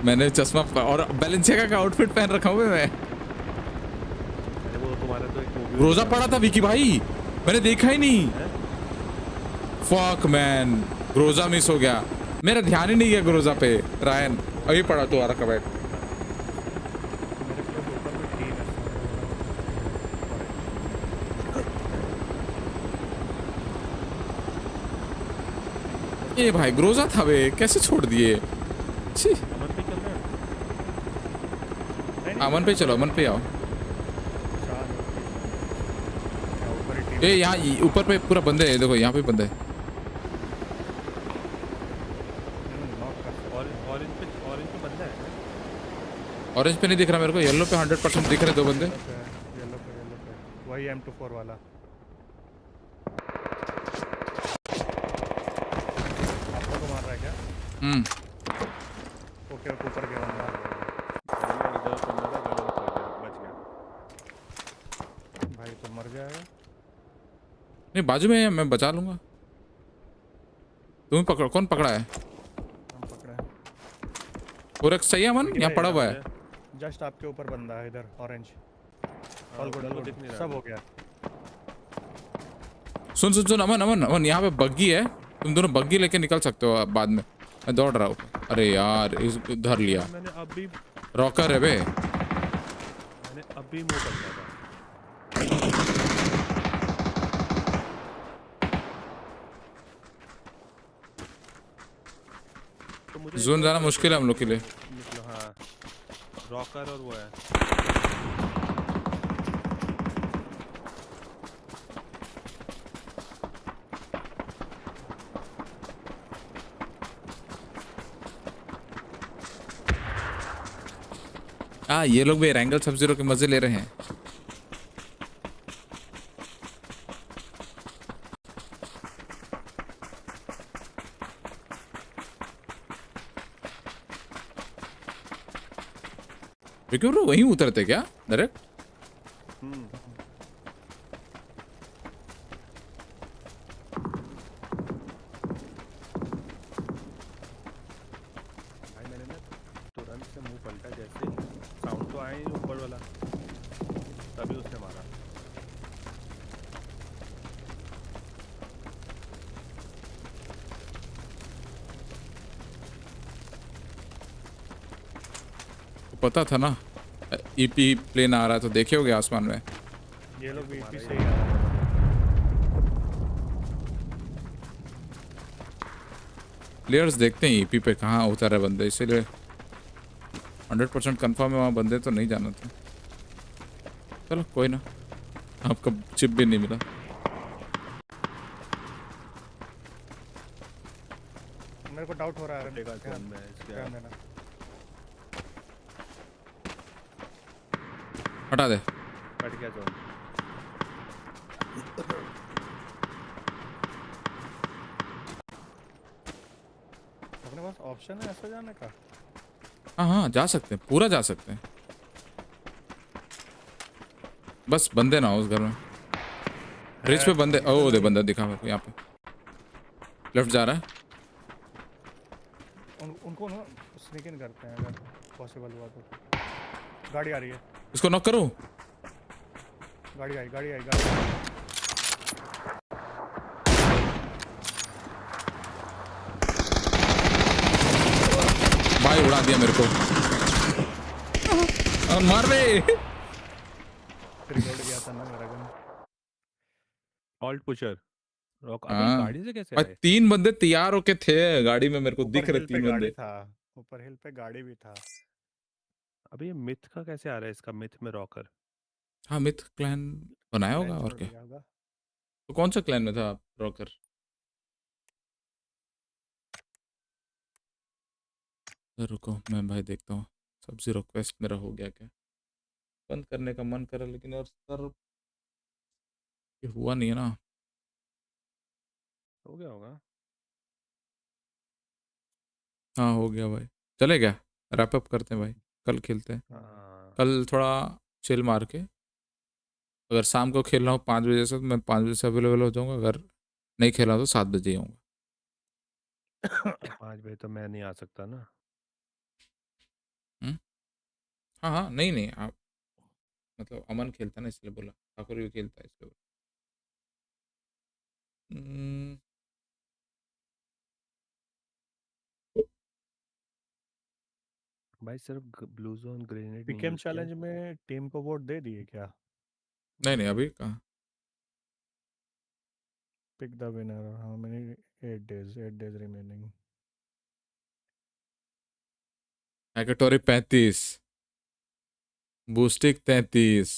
मैंने चश्मा और बैलेंसियागा का आउटफिट पहन रखा हुआ मैं। वो तुम्हारा तो एक रोजा पड़ा था विकी भाई, मैंने देखा ही नहीं। फक मैन, रोजा मिस हो गया, मेरा ध्यान ही नहीं गया रोजा पे। रायन अभी पड़ा तो आ रहा कबैट। ये भाई ग्रोजा था वे, कैसे छोड़ दिए? अमन पे चलो, अमन पे आओ। ये यहाँ ऊपर पे पूरा बंदे है, देखो यहाँ पे बंदे। ऑरेंज पे नहीं दिख रहा मेरे को, येलो पे 100% दिख रहे दो बंदे। येलो पे वही M24 वाला। आपको तो मार रहा है क्या? ओके ऊपर गया बंदा। भाई तो मर जाएगा। नहीं बाजू में है, मैं बचा लूंगा। तुम्हें पकड़, कौन पकड़ा है? हम पकड़ा है। और एक सही है अमन, यहाँ पड़ा हुआ है। जस्ट आपके ऊपर बंदा है इधर, ऑरेंज। ऑल गुड सब हो गया। सुन सुन सुन अमन अमन अमन, यहाँ पे बग्गी है, तुम दोनों बग्गी लेके निकल सकते हो बाद में। मैं दौड़ रहा हूँ। अरे यार इस धर लिया। मैंने अभी रॉकर है बे। मैंने अभी मूव कर दिया था। जोन जाना मुश्किल है हम लोग के लिए। निकलो हाँ रॉकर और वो है हाँ ये लोग भी रैंगल सब जीरो के मजे ले रहे हैं। क्यों ब्रो वहीं उतरते क्या डायरेक्ट? भाई मैंने ना तुरंत से मुंह पलटा जैसे साउंड तो आया ही ऊपर वाला तभी उसने मारा। पता था ना ईपी प्लेन आ रहा है तो देखे होगे आसमान में। ये लोग वीपी से ही आ रहे हैं। प्लेयर्स देखते हैं ईपी पे कहाँ उतर रहे बंदे, इसीलिए 100% कंफर्म है वहाँ बंदे तो नहीं जाना था। चलो कोई ना, आपका चिप भी नहीं मिला। मेरे को डाउट हो रहा है ध्यान देना। हटा दे। कट गया जोन। अपने पास ऑप्शन है ऐसा जाने का? हाँ हाँ जा सकते हैं, पूरा जा सकते हैं, बस बंदे ना हो उस घर में। रिच पे बंदे, ओ दे बंदा दिखा मेरे को यहाँ पे, लेफ्ट जा रहा है। उनको ना स्नीक इन करते हैं अगर पॉसिबल हुआ तो। गाड़ी आ रही है, इसको नॉक करूँ? गाड़ी आई। भाई उड़ा दिया मेरे को, मार रहे। रिलोड गया था ना मेरा गन। ऑल्ट पुशर रॉक अबे हाँ गाड़ी से कैसे और आए? 3 बंदे तैयार होके थे गाड़ी में, मेरे को दिख रहे 3 गाड़ी बंदे। था, ऊपर हिल पे गाड़ी भी था। अबे ये मिथ का कैसे आ रहा है इसका, मिथ में रॉकर? हाँ मिथ क्लैन बनाया होगा और क्या। तो कौन सा क्लैन में था आप रॉकर? रुको मैं भाई देखता हूँ, सब्जी रिक्वेस्ट मेरा हो गया क्या? बंद करने का मन करा लेकिन यार सर ये हुआ नहीं है ना। हो गया होगा। हाँ हो गया भाई, चले गया, रैप अप करते हैं भाई, कल खेलते हैं। कल थोड़ा चिल मार के, अगर शाम को खेल रहा हूँ 5 बजे से तो मैं 5 बजे से अवेलेबल हो जाऊँगा, अगर नहीं खेला तो 7 बजे ही आऊँगा। 5 बजे तो मैं नहीं आ सकता ना। हाँ हाँ नहीं नहीं आप मतलब अमन खेलता ना इसलिए बोला, ठाकुर भी खेलता है इसलिए बोला। भाई सिर्फ ब्लू जोन ग्रेनेड नहीं यूज चैलेंज में टीम को वोट दे दिए क्या? नहीं नहीं अभी कहाँ। Pick the winner, how many 8 days remaining. हैकेटोरी 35, बूस्टिक 33।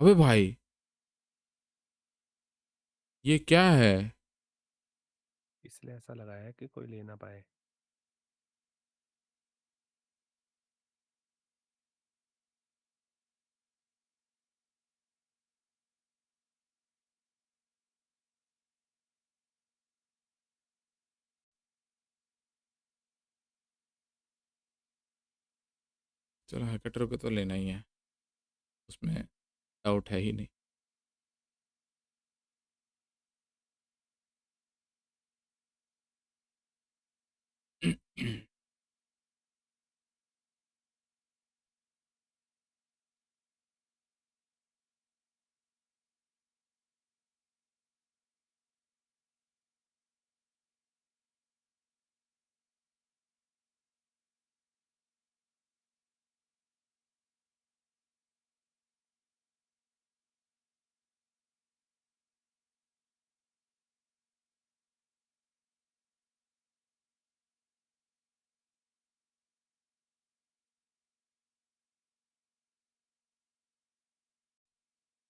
अबे भाई ये क्या है? इसलिए ऐसा लगा है कि कोई ले ना पाए। चलो हैकेटर को तो लेना ही है, उसमें डाउट है ही नहीं।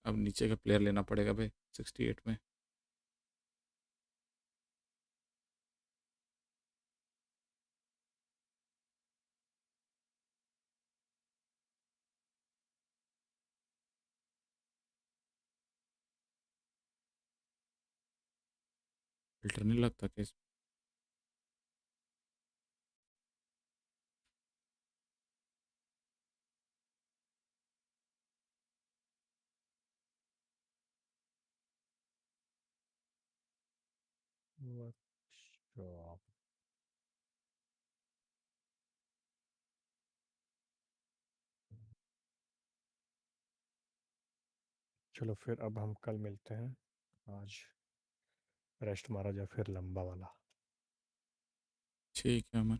अब नीचे का प्लेयर लेना पड़ेगा भाई 68 में। फिल्टर नहीं लगता क्या इसमें? वर्कशॉप। चलो फिर अब हम कल मिलते हैं। आज रेस्ट मारा जाए फिर लंबा वाला। ठीक है अमन।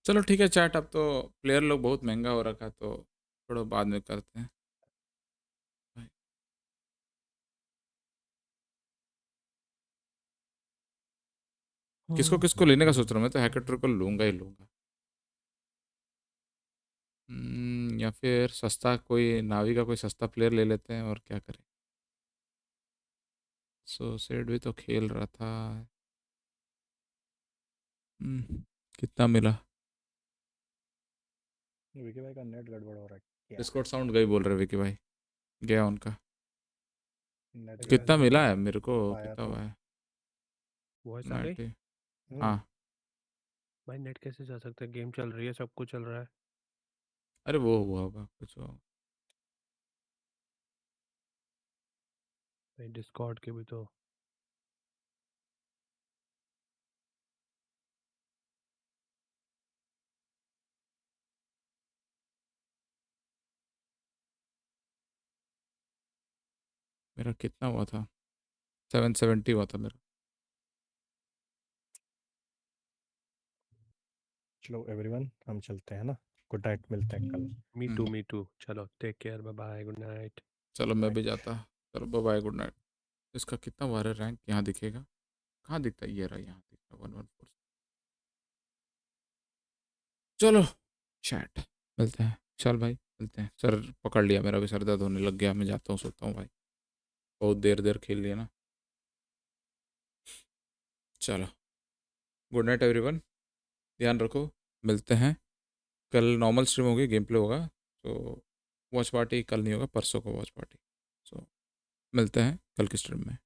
चलो ठीक है चैट, अब तो प्लेयर लोग बहुत महंगा हो रखा, तो थोड़ा बाद में करते हैं। किसको किसको लेने का सोच रहा हूँ मैं, तो हैकर को लूंगा ही लूंगा। या फिर सस्ता कोई नावी का कोई सस्ता प्लेयर ले लेते हैं, और क्या करें। सोसेड भी तो खेल रहा था। कितना मिला? विकी भाई का नेट गड़बड़ हो रहा है क्या? डिस्कॉर्ड साउंड गई बोल रहे विकी भाई, गया उनका। नेट कितना गया मिला है मेरे को, आया कितना तो हुआ है? वॉइस आ गई? 90। हाँ भाई नेट कैसे जा सकता है, गेम चल रही है, सब कुछ चल रहा है। अरे वो हुआ होगा कुछ हुआ। भाई डिस्कॉर्ड के भी तो मेरा कितना हुआ था? 770 हुआ था मेरा। चलो एवरीवन हम चलते हैं ना। गुड नाइट, मिलते हैं कल। Me too. चलो take care, bye bye, good night. चलो मैं भी जाता। चलो बाय बाय, गुड नाइट। इसका कितना हुआ है रैंक, यहाँ दिखेगा? कहाँ दिखता है? ये रहा, यहाँ दिखता है 114। चलो चैट मिलते हैं। चल भाई मिलते हैं। सर पकड़ लिया, मेरा भी सर दर्द होने लग गया, मैं जाता हूँ, सोता हूँ भाई, बहुत देर देर खेल लिया ना। चलो गुड नाइट एवरीवन, ध्यान रखो, मिलते हैं कल। नॉर्मल स्ट्रीम होगी, गेम प्ले होगा, तो वॉच पार्टी कल नहीं होगा, परसों को वॉच पार्टी। सो मिलते हैं कल की स्ट्रीम में।